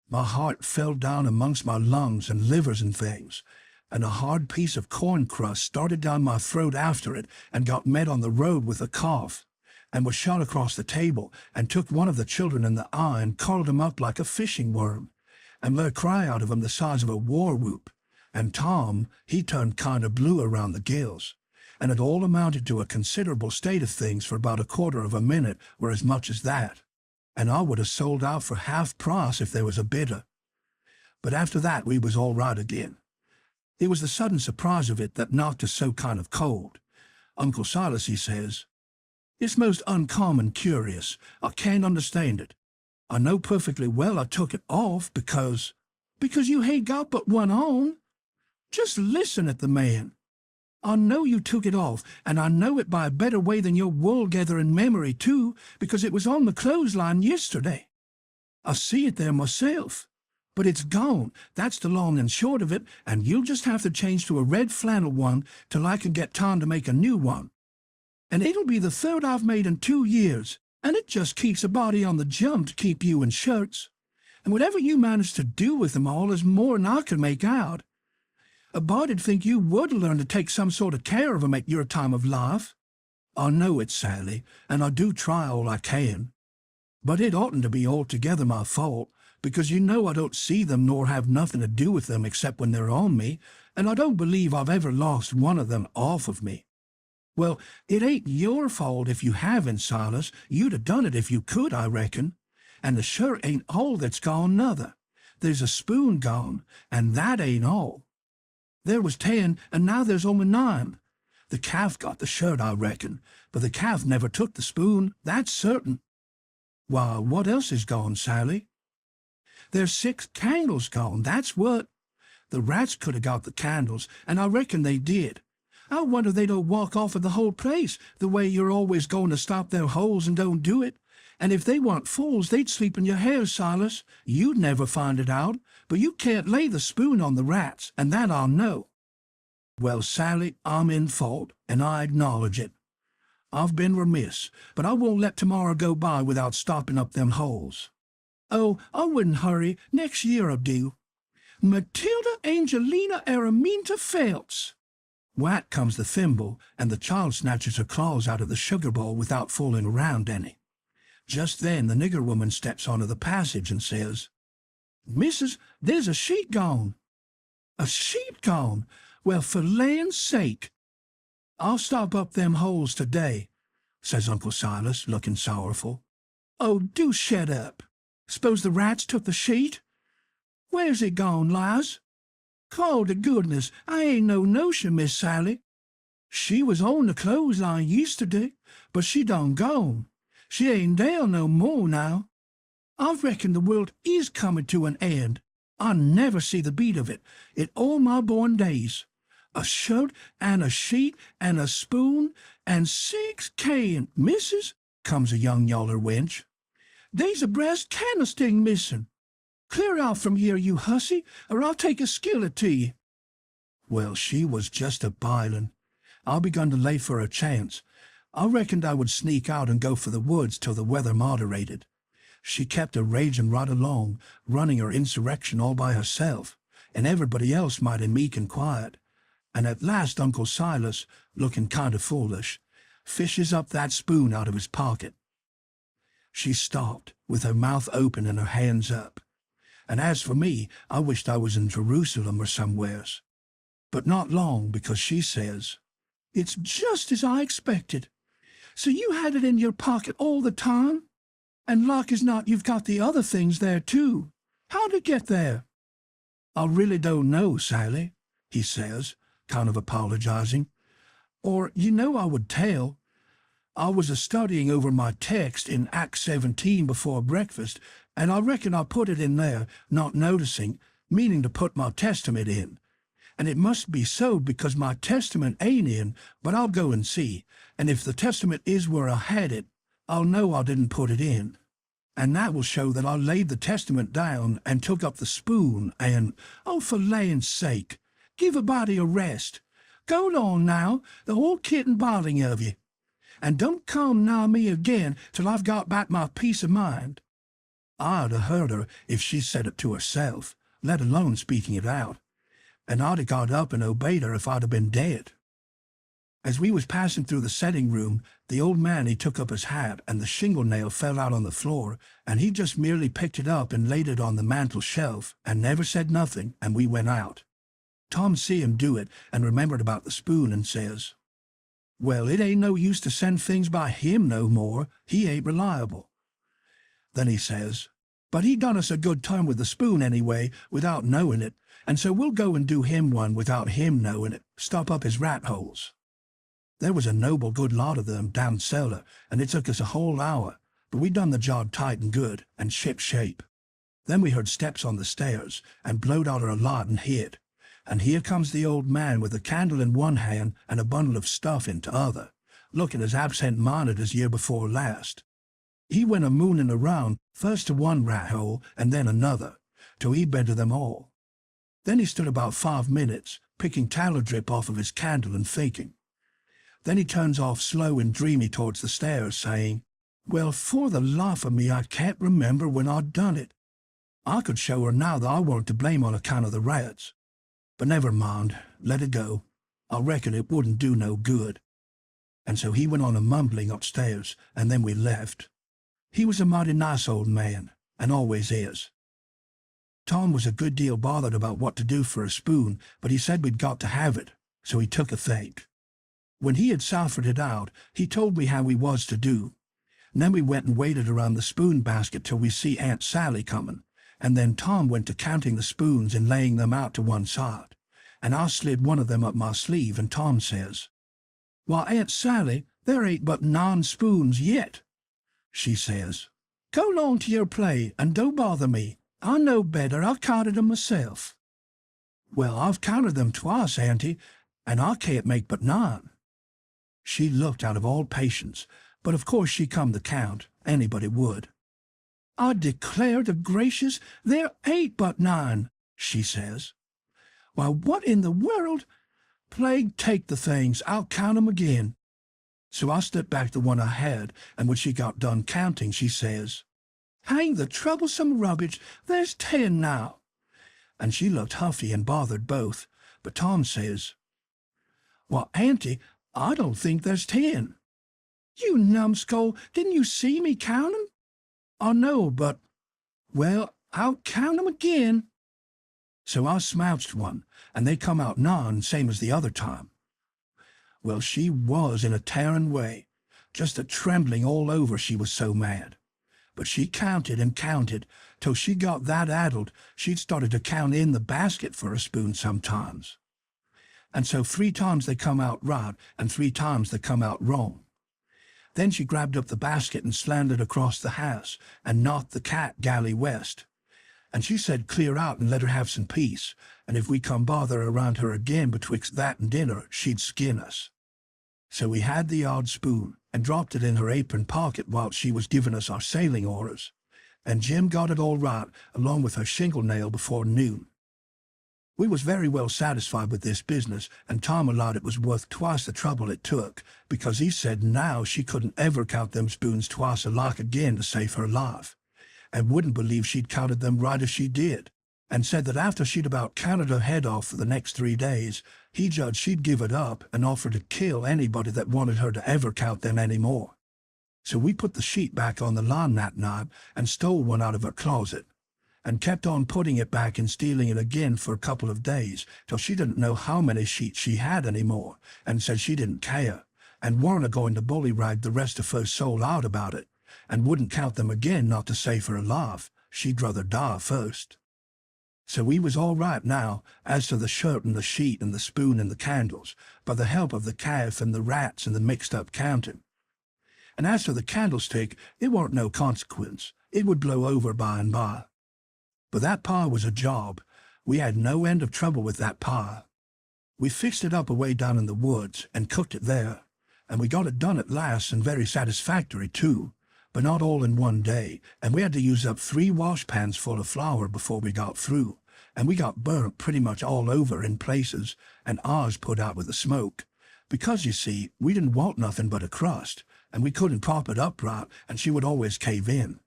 My heart fell down amongst my lungs and livers and things, and a hard piece of corn crust started down my throat after it and got met on the road with a cough, and was shot across the table and took one of the children in the eye and curled him up like a fishing worm, and let a cry out of him the size of a war whoop, and Tom, he turned kind of blue around the gills, and it all amounted to a considerable state of things for about a quarter of a minute, or as much as that, and I would have sold out for half price if there was a bidder. But after that we was all right again. It was the sudden surprise of it that knocked us so kind of cold. Uncle Silas, he says, "It's most uncommon curious. I can't understand it. I know perfectly well I took it off because you hain't got but one on. Just listen at the man. I know you took it off, and I know it by a better way than your wool-gathering memory, too, because it was on the clothesline yesterday. I see it there myself. But it's gone, that's the long and short of it, and you'll just have to change to a red flannel one till I can get time to make a new one. And it'll be the third I've made in 2 years, and it just keeps a body on the jump to keep you in shirts. And whatever you manage to do with them all is more'n I can make out. A body'd think you would learn to take some sort of care of 'em at your time of life. I know it, Sally, and I do try all I can. But it oughtn't to be altogether my fault, because you know I don't see them nor have nothing to do with them except when they're on me, and I don't believe I've ever lost one of them off of me. Well, it ain't your fault if you haven't, Silas. You'd have done it if you could, I reckon. And the shirt ain't all that's gone, nother. There's a spoon gone, and that ain't all. There was 10, and now there's only 9. The calf got the shirt, I reckon, but the calf never took the spoon, that's certain. Why, what else is gone, Sally? There's 6 candles gone, that's what. The rats could have got the candles, and I reckon they did. I wonder they don't walk off of the whole place, the way you're always going to stop their holes and don't do it. And if they weren't fools, they'd sleep in your hair, Silas. You'd never find it out, but you can't lay the spoon on the rats, and that I'll know. Well, Sally, I'm in fault, and I acknowledge it. I've been remiss, but I won't let tomorrow go by without stopping up them holes. Oh, I wouldn't hurry. Next year I'll do. Matilda Angelina Araminta Phelps. Whack comes the thimble, and the child snatches her claws out of the sugar bowl without fooling around any. Just then the nigger woman steps onto the passage and says, "Missus, there's a sheep gone." "A sheep gone? Well, for land's sake." "I'll stop up them holes today," says Uncle Silas, looking sorrowful. "Oh, do shut up. S'pose the rats took the sheet? Where's it gone, Liz?" "Call to goodness, I ain't no notion, Miss Sally. She was on the clothesline yesterday, but she done gone. She ain't there no more now. I reckon the world is coming to an end. I never see the beat of it in all my born days. A shirt and a sheet and a spoon and 6 missus," comes a young yaller wench. "They's a brass candlestick missing. Clear out from here, you hussy, or I'll take a skillet to ye." Well, she was just a bilin'. I begun to lay for a chance. I reckoned I would sneak out and go for the woods till the weather moderated. She kept a ragin' right along, running her insurrection all by herself, and everybody else mighty meek and quiet. And at last Uncle Silas, looking kind of foolish, fishes up that spoon out of his pocket. She stopped, with her mouth open and her hands up. And as for me, I wished I was in Jerusalem or somewheres. But not long, because she says, "It's just as I expected. So you had it in your pocket all the time? And like as not you've got the other things there too. How'd it get there?" "I really don't know, Sally," he says, kind of apologizing. "Or you know I would tell. I was a-studying over my text in Acts 17 before breakfast, and I reckon I put it in there, not noticing, meaning to put my Testament in. And it must be so because my Testament ain't in, but I'll go and see, and if the Testament is where I had it, I'll know I didn't put it in. And that will show that I laid the Testament down and took up the spoon and, oh, for land's sake, give a body a rest. Go on now, the whole kit and bottling of you. And don't come nigh me again till I've got back my peace of mind." I'd have heard her if she said it to herself, let alone speaking it out. And I'd have got up and obeyed her if I'd have been dead. As we was passing through the setting room, the old man he took up his hat, and the shingle nail fell out on the floor, and he just merely picked it up and laid it on the mantel shelf, and never said nothing, and we went out. Tom see him do it, and remembered about the spoon, and says, "Well, it ain't no use to send things by him no more. He ain't reliable." Then he says, "But he done us a good turn with the spoon anyway, without knowing it, and so we'll go and do him one without him knowing it, stop up his rat holes." There was a noble good lot of them down cellar, and it took us a whole hour, but we done the job tight and good, and ship shape. Then we heard steps on the stairs, and blowed out our lot and hid. And here comes the old man with a candle in one hand and a bundle of stuff in t'other, looking as absent-minded as year before last. He went a-mooning around, first to one rat hole and then another, till he'd been to them all. Then he stood about 5 minutes, picking tallow drip off of his candle and thinking. Then he turns off slow and dreamy towards the stairs, saying, "Well, for the life of me, I can't remember when I'd done it. I could show her now that I weren't to blame on account of the rats. But never mind, let it go. I reckon it wouldn't do no good." and so he went on a mumbling upstairs, and then we left. He was a mighty nice old man, and always is. Tom was a good deal bothered about what to do for a spoon, but he said we'd got to have it, so he took a think. When he had ciphered it out, he told me how we was to do. And then we went and waited around the spoon basket till we see Aunt Sally coming, and then Tom went to counting the spoons and laying them out to one side, and I slid one of them up my sleeve, and Tom says, "Why, Aunt Sally, there ain't but 9 spoons yet," she says. "Go along to your play, and don't bother me. I know better. I've counted 'em myself." "Well, I've counted them twice, Auntie, and I can't make but 9. She looked out of all patience, but of course she come to count. Anybody would. "I declare to gracious, there ain't but 9, she says. "Why, what in the world? Plague take the things, I'll count 'em again." So I stepped back the one I had, and when she got done counting, she says, "Hang the troublesome rubbish, there's 10 now." And she looked huffy and bothered both, but Tom says, "Well, Auntie, I don't think there's 10. "You numbskull, didn't you see me count 'em?" "I know, but—" "Well, I'll count 'em again." So I smouched one, and they come out 9, same as the other time. Well, she was in a tearing way, just a trembling all over, she was so mad. But she counted and counted, till she got that addled she'd started to count in the basket for a spoon sometimes. And so 3 times they come out right, and 3 times they come out wrong. Then she grabbed up the basket and slammed it across the house, and knocked the cat galley west. And she said clear out and let her have some peace, and if we come bother around her again betwixt that and dinner, she'd skin us. So we had the odd spoon, and dropped it in her apron pocket while she was giving us our sailing orders, and Jim got it all right, along with her shingle nail, before noon. We was very well satisfied with this business, and Tom allowed it was worth twice the trouble it took, because he said now she couldn't ever count them spoons twice alike again to save her life, and wouldn't believe she'd counted them right as she did, and said that after she'd about counted her head off for the next 3 days, he judged she'd give it up and offer to kill anybody that wanted her to ever count them any more. So we put the sheet back on the line that night and stole one out of her closet, and kept on putting it back and stealing it again for a couple of days, till she didn't know how many sheets she had any more, and said she didn't care, and warn't a-going to bullyrag the rest of her soul out about it, and wouldn't count them again not to save her life. She'd rather die first. So we was all right now, as to the shirt and the sheet and the spoon and the candles, by the help of the calf and the rats and the mixed-up counting. And as to the candlestick, it warn't no consequence. It would blow over by and by. But that pie was a job. We had no end of trouble with that pie. We fixed it up away down in the woods and cooked it there, and we got it done at last, and very satisfactory too, but not all in one day, and we had to use up 3 washpans full of flour before we got through, and we got burnt pretty much all over in places, and ours put out with the smoke, because, you see, we didn't want nothing but a crust, and we couldn't prop it up right, and she would always cave in.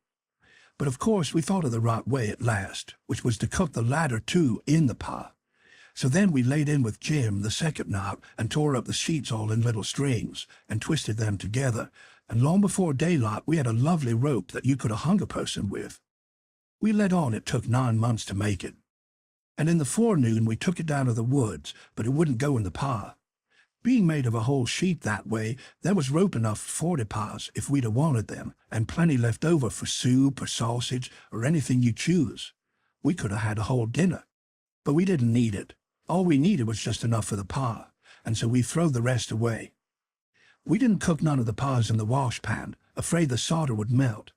But of course we thought of the right way at last, which was to cook the latter too in the pie. So then we laid in with Jim the second night and tore up the sheets all in little strings and twisted them together, and long before daylight we had a lovely rope that you could have hung a person with. We let on it took 9 months to make it. And in the forenoon we took it down to the woods, but it wouldn't go in the pie. Being made of a whole sheet that way, there was rope enough for 40 pies if we'd have wanted them, and plenty left over for soup or sausage or anything you choose. We could have had a whole dinner. But we didn't need it. All we needed was just enough for the pie, and so we throwed the rest away. We didn't cook none of the pies in the washpan, afraid the solder would melt.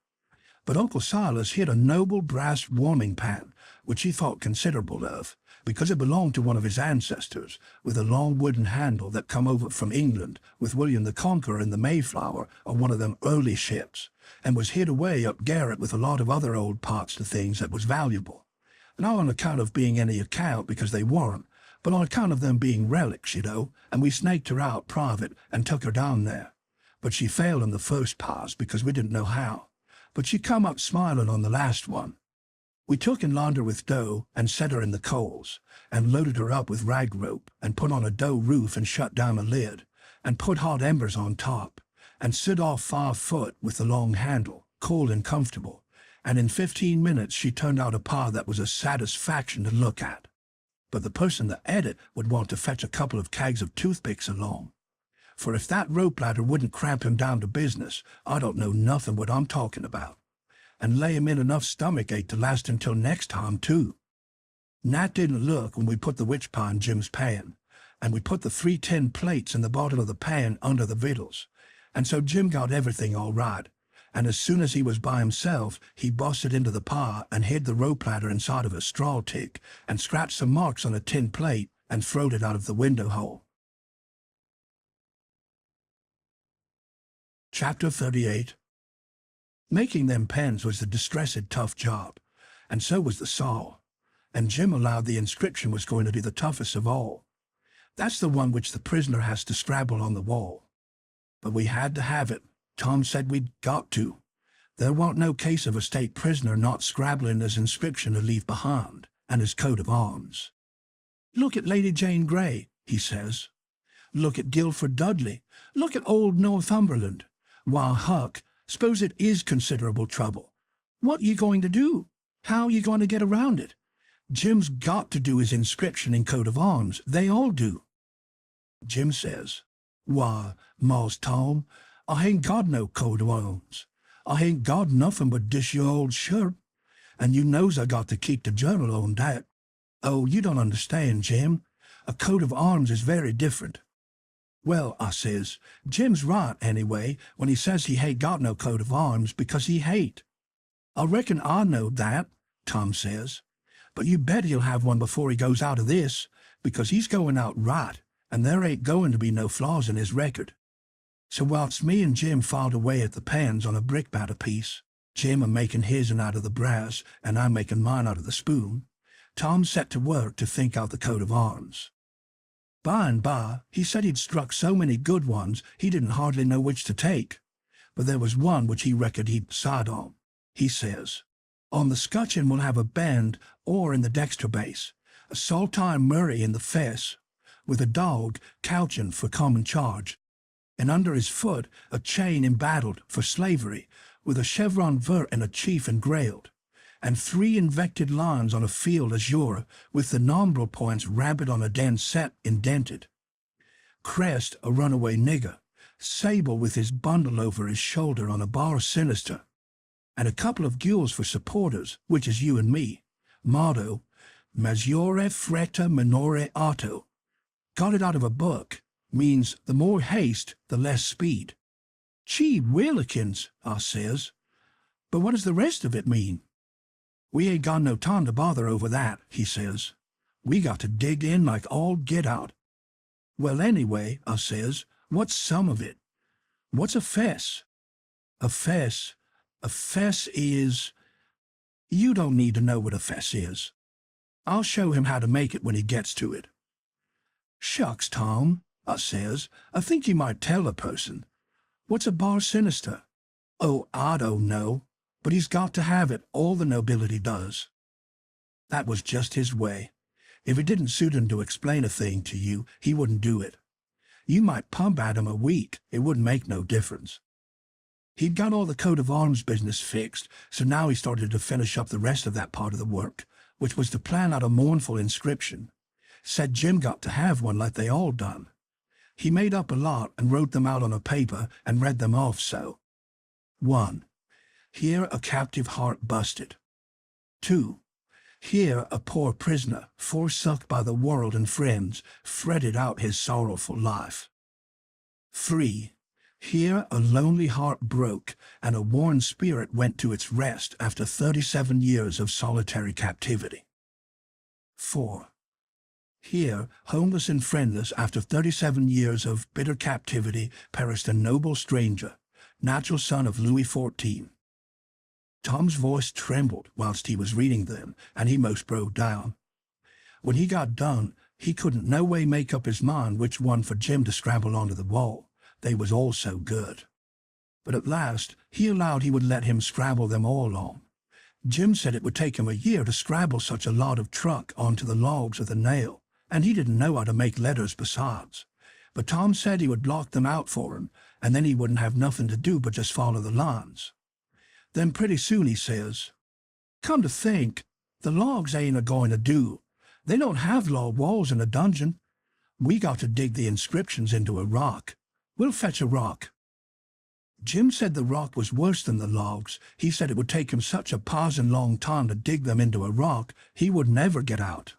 But Uncle Silas hid a noble brass warming pan, which he thought considerable of, because it belonged to one of his ancestors, with a long wooden handle that come over from England with William the Conqueror in the Mayflower on one of them early ships, and was hid away up garret with a lot of other old parts to things that was valuable. Not on account of being any account, because they weren't, but on account of them being relics, you know, and we snaked her out private and took her down there. But she failed on the first pies because we didn't know how, but she come up smiling on the last one. We took and lined her with dough and set her in the coals, and loaded her up with rag rope, and put on a dough roof and shut down a lid, and put hot embers on top, and sit off 5 foot with the long handle, cool and comfortable, and in 15 minutes she turned out a pie that was a satisfaction to look at. But the person that ate it would want to fetch a couple of kegs of toothpicks along. For if that rope ladder wouldn't cramp him down to business, I don't know nothing what I'm talking about. And lay him in enough stomach ache to last until next time, too. Nat didn't look when we put the witch pie in Jim's pan, and we put the 3 tin plates in the bottom of the pan under the victuals, and so Jim got everything all right, and as soon as he was by himself, he busted into the pie and hid the rope ladder inside of a straw tick, and scratched some marks on a tin plate, and throwed it out of the window hole. Chapter 38. Making them pens was a distressed tough job, and so was the saw, and Jim allowed the inscription was going to be the toughest of all. That's the one which the prisoner has to scrabble on the wall. But we had to have it. Tom said we'd got to. There warn't no case of a state prisoner not scrabbling his inscription to leave behind, and his coat of arms. Look at Lady Jane Grey, he says. Look at Guilford Dudley. Look at old Northumberland. Why, Huck, suppose it is considerable trouble. What you going to do? How you going to get around it? Jim's got to do his inscription in coat of arms. They all do. Jim says, Why, Mars Tom, I ain't got no coat of arms. I ain't got nothing but this your old shirt. And you knows I got to keep the journal on that. Oh, you don't understand, Jim. A coat of arms is very different. Well, I says, Jim's right anyway when he says he ain't got no coat of arms because he ain't. I reckon I know that, Tom says. But you bet he'll have one before he goes out of this, because he's going out right, and there ain't going to be no flaws in his record. So whilst me and Jim filed away at the pans on a brickbat apiece, Jim a making his'n out of the brass, and I making mine out of the spoon, Tom set to work to think out the coat of arms. By and by, he said he'd struck so many good ones he didn't hardly know which to take, but there was one which he reckoned he'd decide on. He says, On the scutcheon we'll have a bend or in the dexter base, a saltine Murray in the fess, with a dog couching for common charge, and under his foot a chain embattled for slavery, with a chevron vert and a chief engrailed, and 3 invected lines on a field azure, with the nombral points rampant on a den set indented. Crest a runaway nigger, sable with his bundle over his shoulder on a bar sinister, and a couple of gules for supporters, which is you and me. Motto, Maggiore fretta minore auto. Got it out of a book. Means the more haste, the less speed. Gee willikins, I says. But what does the rest of it mean? We ain't got no time to bother over that, he says. We got to dig in like all get out. Well, anyway, I says, what's some of it? What's a fess? A fess is... You don't need to know what a fess is. I'll show him how to make it when he gets to it. Shucks, Tom, I says, I think you might tell a person. What's a bar sinister? Oh, I don't know, but he's got to have it, all the nobility does. That was just his way. If it didn't suit him to explain a thing to you, he wouldn't do it. You might pump at him a week, it wouldn't make no difference. He'd got all the coat of arms business fixed, so now he started to finish up the rest of that part of the work, which was to plan out a mournful inscription. Said Jim got to have one like they all done. He made up a lot and wrote them out on a paper and read them off so. 1. Here a captive heart busted. 2. Here a poor prisoner, forsook by the world and friends, fretted out his sorrowful life. 3. Here a lonely heart broke, and a worn spirit went to its rest after 37 years of solitary captivity. 4. Here, homeless and friendless after 37 years of bitter captivity, perished a noble stranger, natural son of Louis XIV. Tom's voice trembled whilst he was reading them, and he most broke down. When he got done, he couldn't no way make up his mind which one for Jim to scrabble onto the wall. They was all so good. But at last, he allowed he would let him scrabble them all on. Jim said it would take him a year to scrabble such a lot of truck onto the logs of the nail, and he didn't know how to make letters besides. but Tom said he would block them out for him, and then he wouldn't have nothing to do but just follow the lines. Then pretty soon he says, "Come to think, the logs ain't a-going to do. They don't have log walls in a dungeon. We got to dig the inscriptions into a rock. We'll fetch a rock." Jim said the rock was worse than the logs. He said it would take him such a parsing long time to dig them into a rock, he would never get out.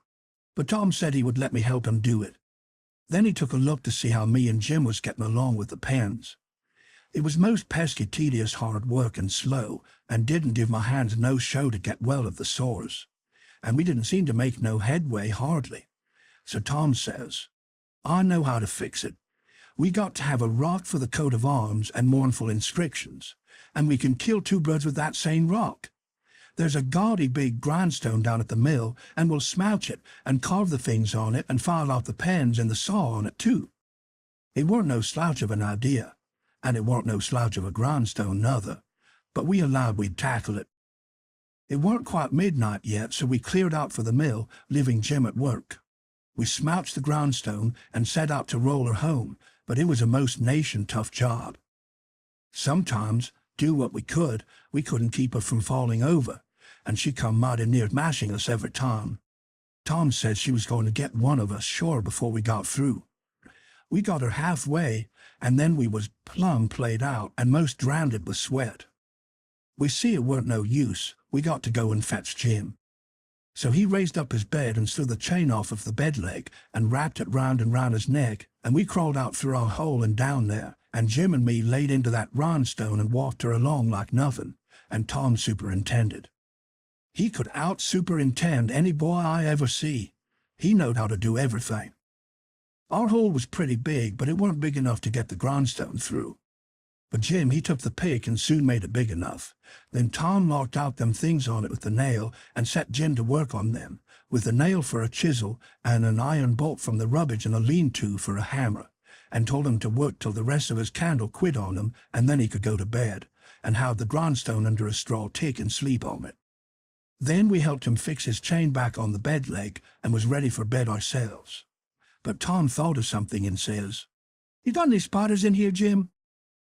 But Tom said he would let me help him do it. Then he took a look to see how me and Jim was getting along with the pens. It was most pesky tedious hard work and slow, and didn't give my hands no show to get well of the sores. And we didn't seem to make no headway hardly. So Tom says, "I know how to fix it. We got to have a rock for the coat of arms and mournful inscriptions, and we can kill two birds with that same rock. There's a gaudy big grindstone down at the mill, and we'll smouch it and carve the things on it and file out the pens and the saw on it too." It weren't no slouch of an idea, and it weren't no slouch of a grindstone nother, but we allowed we'd tackle it. It weren't quite midnight yet, so we cleared out for the mill, leaving Jim at work. We smouched the grindstone and set out to roll her home, but it was a most tough job. Sometimes, do what we couldn't keep her from falling over, and she come mighty near mashing us every time. Tom said she was going to get one of us sure before we got through. We got her halfway, and then we was plumb played out and most drowned with sweat. We see it weren't no use. We got to go and fetch Jim. So he raised up his bed and slew the chain off of the bed leg and wrapped it round and round his neck, and we crawled out through our hole and down there, and Jim and me laid into that grindstone and walked her along like nothing, and Tom superintended. He could out-superintend any boy I ever see. He knowed how to do everything. Our hole was pretty big, but it weren't big enough to get the grindstone through. But Jim, he took the pick and soon made it big enough. Then Tom locked out them things on it with the nail and set Jim to work on them, with the nail for a chisel and an iron bolt from the rubbish and a lean-to for a hammer, and told him to work till the rest of his candle quit on him, and then he could go to bed, and have the grindstone under a straw tick and sleep on it. Then we helped him fix his chain back on the bed leg and was ready for bed ourselves. But Tom thought of something and says, "You got any spiders in here, Jim?"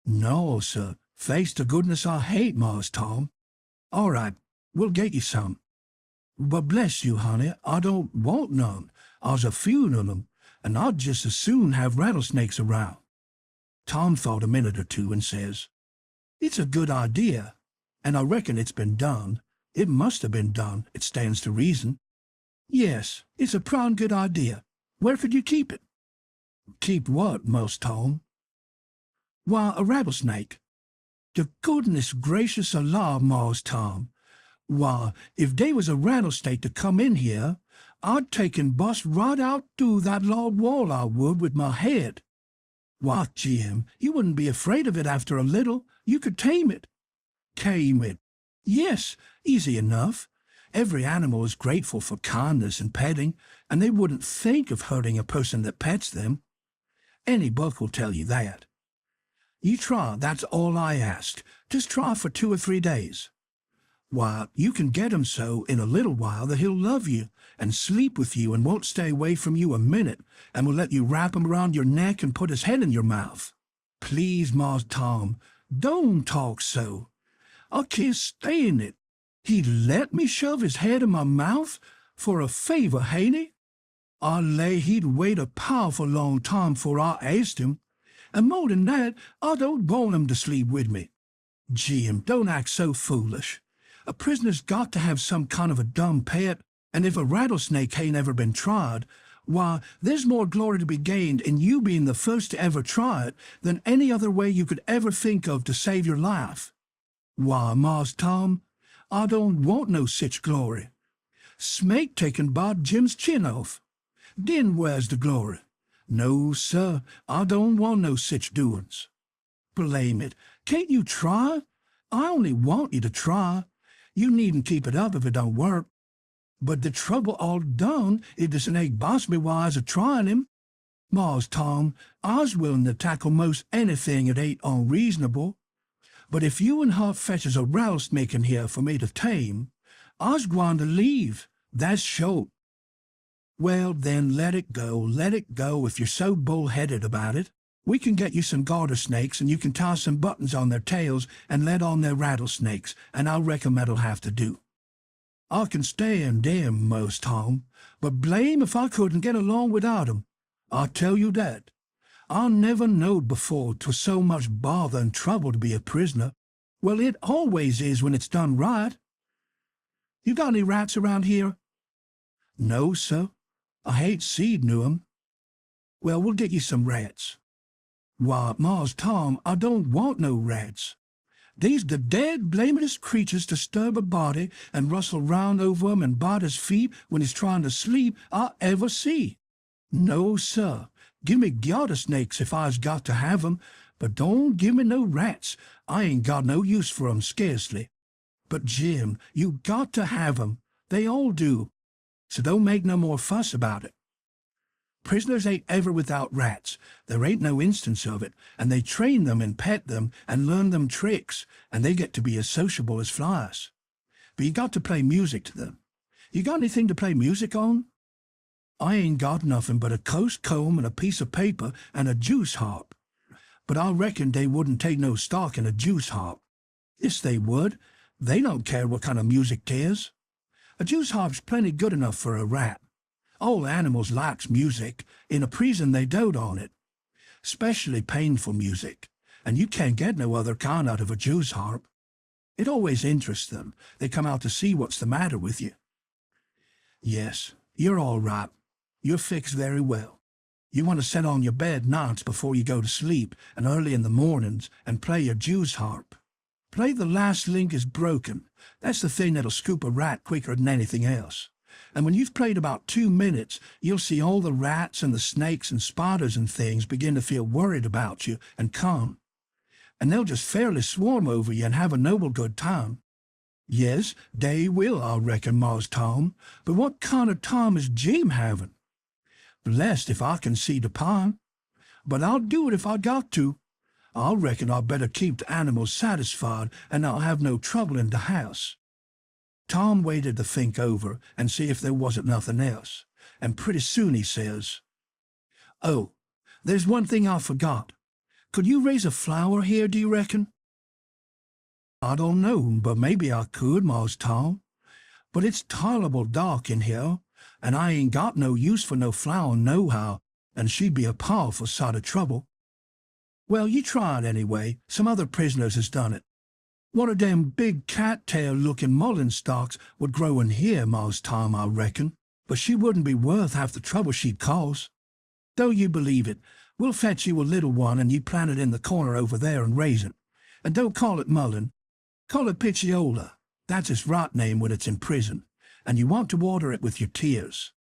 "No, sir. Face to goodness I hate Mars, Tom." "All right, we'll get you some." "But bless you, honey, I don't want none. I's a feud of 'em, and I'd just as soon have rattlesnakes around." Tom thought a minute or two and says, "It's a good idea, and I reckon it's been done. It must have been done, it stands to reason." "Yes, it's a prime good idea. Where could you keep it?" "Keep what, Most Tom?" "Why, a rattlesnake." "To goodness gracious alive, Mars Tom. Why, if dey was a rattlesnake to come in here, I'd take and bust right out through that log wall, I would, with my head." "Why, Jim, you wouldn't be afraid of it after a little. You could tame it." "Tame it?" "Yes, easy enough. Every animal is grateful for kindness and petting, and they wouldn't think of hurting a person that pets them. Any book will tell you that. You try, that's all I ask. Just try for 2 or 3 days. Why, you can get him so in a little while that he'll love you and sleep with you and won't stay away from you a minute, and will let you wrap him around your neck and put his head in your mouth. Please, Mars Tom, don't talk so. I can't stand it. He'd let me shove his head in my mouth for a favor, hain't he? I lay he'd wait a powerful long time 'fore I asked him, and more than that, I don't want him to sleep with me. Jim, don't act so foolish. A prisoner's got to have some kind of a dumb pet, and if a rattlesnake ain't ever been tried, why, there's more glory to be gained in you being the first to ever try it than any other way you could ever think of to save your life. Why, Mars Tom, I don't want no sich glory. Snake taken Bob Jim's chin off. Then where's the glory? No, sir, I don't want no sich doin's. Blame it, can't you try? I only want you to try. You needn't keep it up if it don't work. But the trouble all done if the snake bites me while I's a-trying him. Mars Tom, I's willing to tackle most anything that ain't unreasonable. But if you and Huck fetches a rattlesnake in here for me to tame, I's gwine to leave, that's sure." Well, then let it go if you're so bull-headed about it. We can get you some garter snakes, and you can tie some buttons on their tails and let on their rattlesnakes, and I reckon that'll have to do. I can stand them, most Tom, but blame if I couldn't get along without 'em. I tell you that. I never knowed before 'twas so much bother and trouble to be a prisoner. Well, it always is when it's done right. You got any rats around here? No, sir. I hate seeing 'em. Well, we'll get you some rats. Why, Mars Tom, I don't want no rats. They's the dead blamedest creatures to disturb a body and rustle round over 'em and bite his feet when he's trying to sleep I ever see. No, sir. Give me garter snakes if I's got to have 'em, but don't give me no rats. I ain't got no use for 'em scarcely. But, Jim, you got to have 'em. They all do. So don't make no more fuss about it. Prisoners ain't ever without rats. There ain't no instance of it, and they train them and pet them and learn them tricks, and they get to be as sociable as flies. But you got to play music to them. You got anything to play music on? I ain't got nothing but a close comb and a piece of paper and a juice harp. But I reckon they wouldn't take no stock in a juice harp. Yes, they would. They don't care what kind of music 'tis. A juice harp's plenty good enough for a rat. All animals likes music. In a prison they dote on it. Especially painful music. And you can't get no other kind out of a juice harp. It always interests them. They come out to see what's the matter with you. Yes, you're all right. You're fixed very well. You want to sit on your bed nights before you go to sleep and early in the mornings and play your juice harp. Play The Last Link is Broken. That's the thing that'll scoop a rat quicker than anything else. And when you've played about 2 minutes, you'll see all the rats and the snakes and spiders and things begin to feel worried about you and come. And they'll just fairly swarm over you and have a noble good time. Yes, they will, I reckon, Mars Tom. But what kind of time is Jim having? Blessed if I can see the pine. But I'll do it if I got to. I reckon I'd better keep the animals satisfied, and I'll have no trouble in the house. Tom waited to think over and see if there wasn't nothing else, and pretty soon he says, "Oh, there's one thing I forgot. Could you raise a flower here, do you reckon?" "I don't know, but maybe I could, Mars Tom. But it's tolerable dark in here, and I ain't got no use for no flower nohow, and she'd be a powerful sight of trouble." "Well, you try it anyway. Some other prisoners has done it. One of them big cattail-looking mullein stalks would grow in here, Mars Tom, I reckon, but she wouldn't be worth half the trouble she'd cause. Though you believe it, we'll fetch you a little one and you plant it in the corner over there and raise it. And don't call it mullein. Call it pitchiola. That's its right name when it's in prison, and you want to water it with your tears.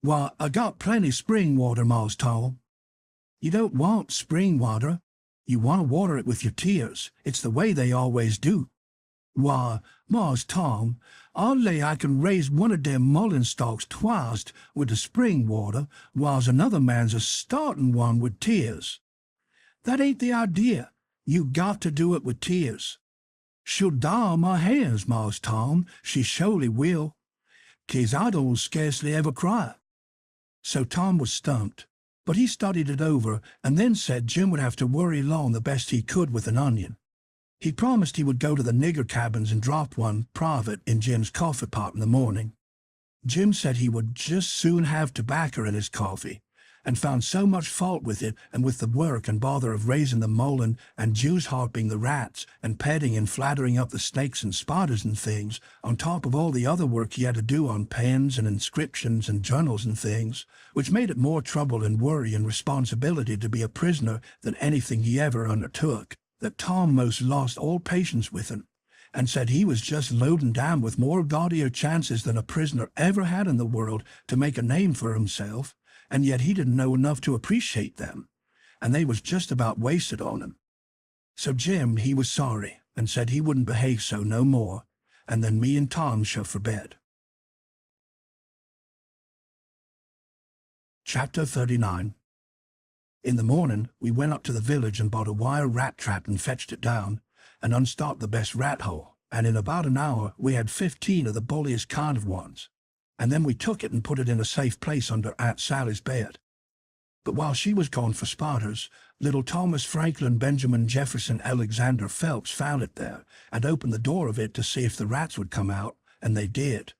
Why, I got plenty spring water, Mars Tom." "You don't want spring water. You want to water it with your tears. It's the way they always do." "Why, Mars Tom, I'll lay I can raise one of them mullein stalks twice with the spring water, whiles another man's a starting one with tears. That ain't the idea. You got to do it with tears. She'll die on my hands, Mars Tom. She surely will. 'Cause I don't scarcely ever cry." So Tom was stumped. But he studied it over and then said Jim would have to worry along the best he could with an onion. He promised he would go to the nigger cabins and drop one private in Jim's coffee pot in the morning. Jim said he would just soon have tobacco in his coffee, and found so much fault with it and with the work and bother of raising the mullein and juice harping the rats and petting and flattering up the snakes and spiders and things, on top of all the other work he had to do on pens and inscriptions and journals and things, which made it more trouble and worry and responsibility to be a prisoner than anything he ever undertook, that Tom most lost all patience with him, and said he was just loading down with more gaudier chances than a prisoner ever had in the world to make a name for himself, and yet he didn't know enough to appreciate them, and they was just about wasted on him. So Jim, he was sorry, and said he wouldn't behave so no more, and then me and Tom shoved for bed. Chapter 39. In the morning, we went up to the village and bought a wire rat trap and fetched it down, and unstopped the best rat hole, and in about an hour we had 15 of the bulliest kind of ones. and then we took it and put it in a safe place under Aunt Sally's bed. But while she was gone for spotters, little Thomas Franklin Benjamin Jefferson Alexander Phelps found it there and opened the door of it to see if the rats would come out, and they did.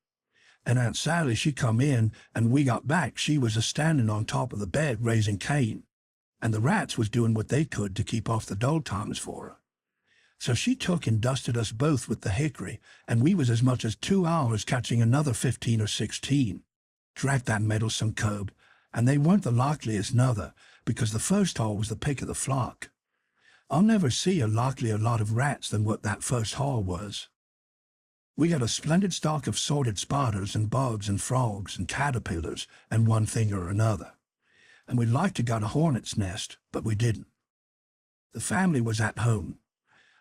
And Aunt Sally, she come in, and we got back, she was a-standing on top of the bed raising Cain, and the rats was doing what they could to keep off the dull times for her. So she took and dusted us both with the hickory, and we was as much as 2 hours catching another 15 or 16. Drat that meddlesome cub, and they weren't the likeliest nother, because the first haul was the pick of the flock. I'll never see a likelier lot of rats than what that first haul was. We got a splendid stock of sorted spiders and bugs and frogs and caterpillars and one thing or another, and we'd like to got a hornet's nest, but we didn't. The family was at home.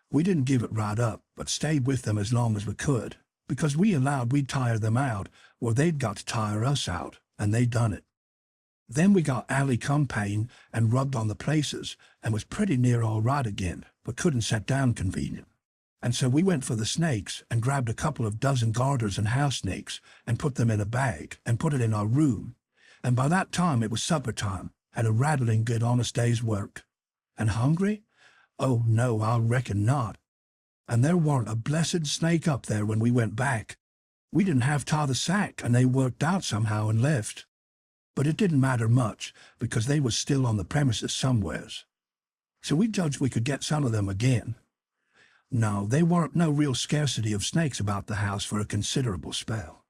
We didn't give it right up, but stayed with them as long as we could, because we allowed we'd tire them out, or they'd got to tire us out, and they done it. Then we got Allie Compain and rubbed on the places, and was pretty near all right again, but couldn't set down convenient. And so we went for the snakes and grabbed a couple of dozen garters and house snakes and put them in a bag and put it in our room. And by that time it was supper time, and a rattling good honest day's work. And hungry? Oh no, I reckon not. And there warn't a blessed snake up there when we went back. We didn't have tie the sack, and they worked out somehow and left. But it didn't matter much, because they was still on the premises somewheres. So we judged we could get some of them again. No, they weren't no real scarcity of snakes about the house for a considerable spell.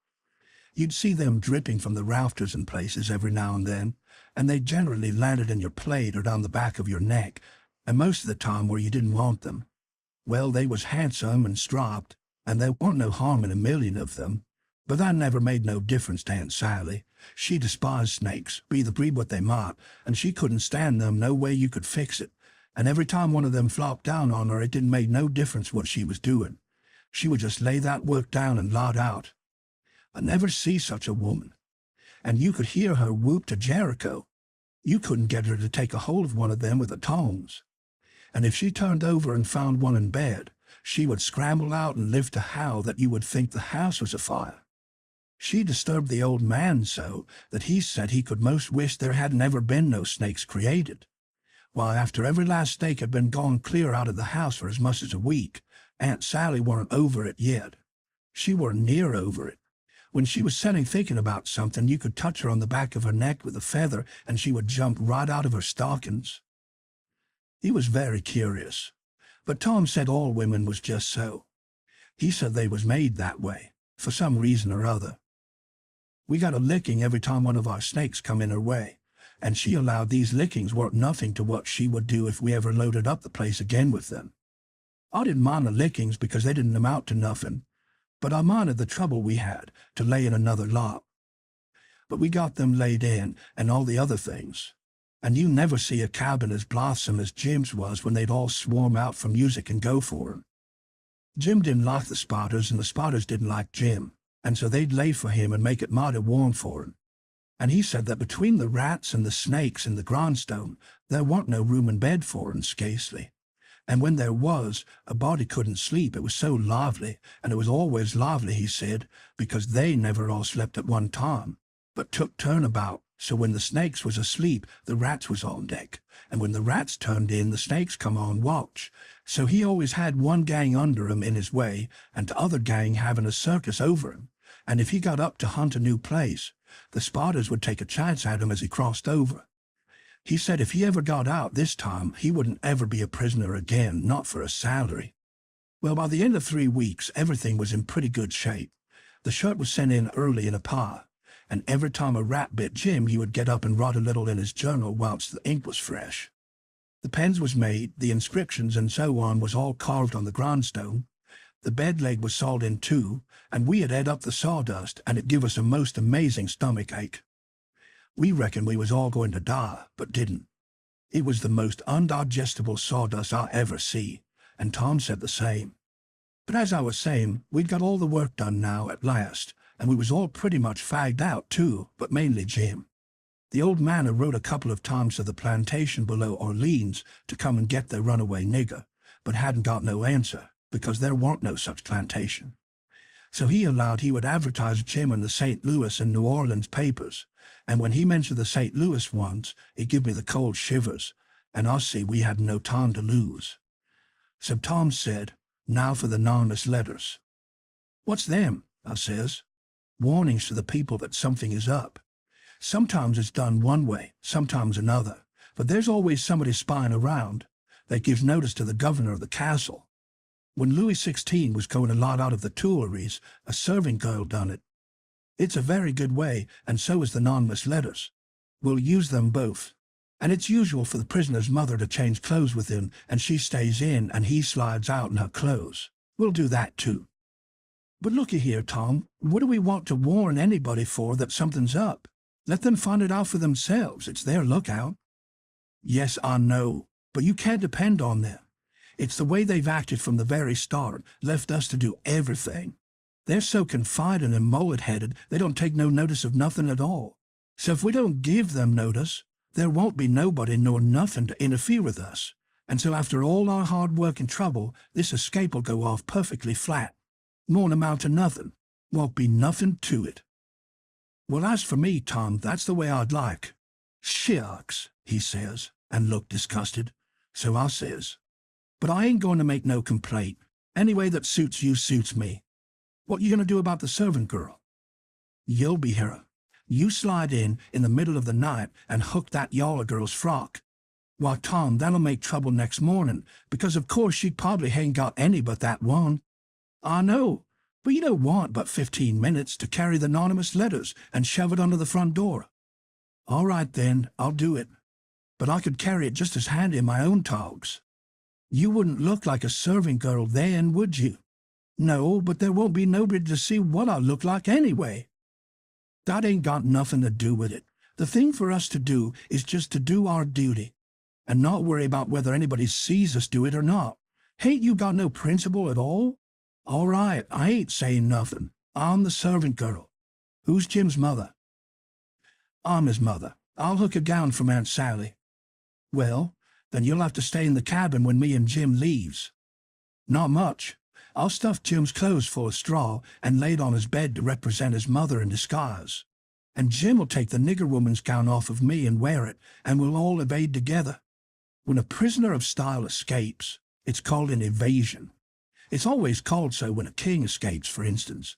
You'd see them dripping from the rafters and places every now and then, and they generally landed in your plate or down the back of your neck, and most of the time where you didn't want them. Well, they was handsome and striped, and there warn't no harm in a million of them, but that never made no difference to Aunt Sally. She despised snakes, be the breed what they might, and she couldn't stand them no way you could fix it, and every time one of them flopped down on her it didn't make no difference what she was doing. She would just lay that work down and lot out. I never see such a woman. And you could hear her whoop to Jericho. You couldn't get her to take a hold of one of them with the tongs. And if she turned over and found one in bed, she would scramble out and lift a howl that you would think the house was afire. She disturbed the old man so that he said he could most wish there hadn't ever been no snakes created. Why, after every last snake had been gone clear out of the house for as much as a week, Aunt Sally weren't over it yet. She weren't near over it. When she was sitting thinking about something, you could touch her on the back of her neck with a feather, and she would jump right out of her stockings. He was very curious, but Tom said all women was just so. He said they was made that way, for some reason or other. We got a licking every time one of our snakes come in her way, and she allowed these lickings weren't nothing to what she would do if we ever loaded up the place again with them. I didn't mind the lickings because they didn't amount to nothing, but I minded the trouble we had to lay in another lot. But we got them laid in, and all the other things. And you never see a cabin as blithesome as Jim's was when they'd all swarm out for music and go for 'em. Jim didn't like the spotters, and the spotters didn't like Jim, and so they'd lay for him and make it mighty warm for him. And he said that between the rats and the snakes and the grindstone, there warn't no room in bed for 'em, scarcely. And when there was, a body couldn't sleep, it was so lively, and it was always lively, he said, because they never all slept at one time, but took turn about, so when the snakes was asleep, the rats was on deck, and when the rats turned in, the snakes come on watch, so he always had one gang under him in his way, and t'other gang having a circus over him, and if he got up to hunt a new place, the spotters would take a chance at him as he crossed over. He said if he ever got out this time, he wouldn't ever be a prisoner again, not for a salary. Well, by the end of 3 weeks, everything was in pretty good shape. The shirt was sent in early in a pile, and every time a rat bit Jim, he would get up and write a little in his journal whilst the ink was fresh. The pens was made, the inscriptions and so on was all carved on the grindstone. The bed leg was sawed in two, and we had ate up the sawdust, and it give us a most amazing stomach ache. We reckoned we was all going to die, but didn't. It was the most undigestible sawdust I ever see, and Tom said the same. But as I was saying, we'd got all the work done now at last, and we was all pretty much fagged out too, but mainly Jim. The old man had wrote a couple of times to the plantation below Orleans to come and get their runaway nigger, but hadn't got no answer, because there warn't no such plantation. So he allowed he would advertise Jim in the St. Louis and New Orleans papers, and when he mentioned the St. Louis ones, it give me the cold shivers, and I see we had no time to lose. So Tom said, "Now for the anonymous letters." "What's them?" I says. "Warnings to the people that something is up. Sometimes it's done one way, sometimes another, but there's always somebody spying around that gives notice to the governor of the castle. When Louis XVI was going a lot out of the Tuileries, a serving girl done it. It's a very good way, and so is the anonymous letters. We'll use them both. And it's usual for the prisoner's mother to change clothes with him, and she stays in and he slides out in her clothes. We'll do that too." "But looky here, Tom, what do we want to warn anybody for that something's up? Let them find it out for themselves. It's their lookout." "Yes, I know, but you can't depend on them. It's the way they've acted from the very start, left us to do everything. They're so confiding and mullet-headed, they don't take no notice of nothing at all. So if we don't give them notice, there won't be nobody nor nothing to interfere with us. And so after all our hard work and trouble, this escape will go off perfectly flat. Won't amount to nothing. Won't be nothing to it." "Well, as for me, Tom, that's the way I'd like." "Shucks," he says, and looked disgusted. So I says, "But I ain't going to make no complaint. Any way that suits you suits me. What you going to do about the servant girl?" "You'll be her. You slide in the middle of the night and hook that yaller girl's frock. Why, Tom, that'll make trouble next morning, because of course she probably hain't got any but that one." "I know, but you don't want but 15 minutes to carry the anonymous letters and shove it under the front door." "All right then, I'll do it. But I could carry it just as handy in my own togs." "You wouldn't look like a serving girl then, would you?" "No, but there won't be nobody to see what I look like anyway." "That ain't got nothing to do with it. The thing for us to do is just to do our duty, and not worry about whether anybody sees us do it or not. Hain't you got no principle at all?" "All right, I ain't saying nothing. I'm the servant girl. Who's Jim's mother?" "I'm his mother. I'll hook a gown from Aunt Sally." "Well, then you'll have to stay in the cabin when me and Jim leaves." "Not much. I'll stuff Jim's clothes full of straw and lay it on his bed to represent his mother in disguise. And Jim will take the nigger woman's gown off of me and wear it, and we'll all evade together. When a prisoner of style escapes, it's called an evasion. It's always called so when a king escapes, for instance.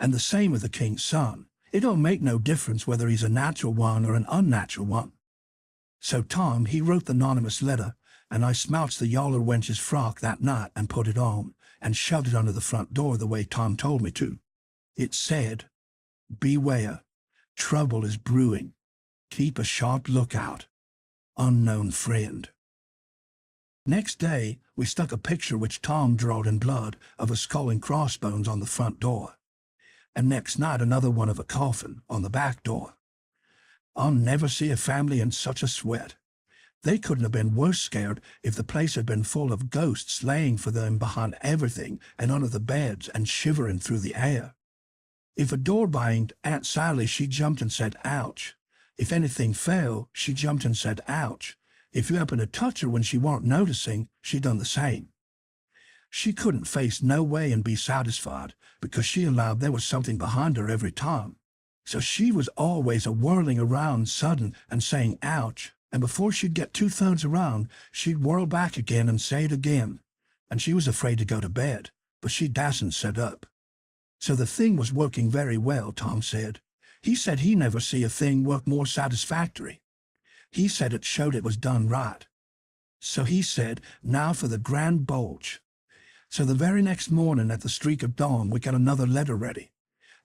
And the same with the king's son. It don't make no difference whether he's a natural one or an unnatural one." So Tom, he wrote the anonymous letter, and I smouched the yaller wench's frock that night and put it on, and shoved it under the front door the way Tom told me to. It said, "Beware, trouble is brewing. Keep a sharp lookout. Unknown friend." Next day, we stuck a picture which Tom drawed in blood of a skull and crossbones on the front door, and next night another one of a coffin on the back door. I'll never see a family in such a sweat. They couldn't have been worse scared if the place had been full of ghosts laying for them behind everything and under the beds and shivering through the air. If a door banged, Aunt Sally, she jumped and said, "Ouch." If anything fell, she jumped and said, "Ouch." If you happened to touch her when she weren't noticing, she done the same. She couldn't face no way and be satisfied, because she allowed there was something behind her every time. So she was always a-whirling around sudden and saying, "Ouch," and before she'd get 2/3 around, she'd whirl back again and say it again. And she was afraid to go to bed, but she dasn't sit up. So the thing was working very well, Tom said. He said he never see a thing work more satisfactory. He said it showed it was done right. So he said, "Now for the grand bulge." So the very next morning at the streak of dawn we got another letter ready,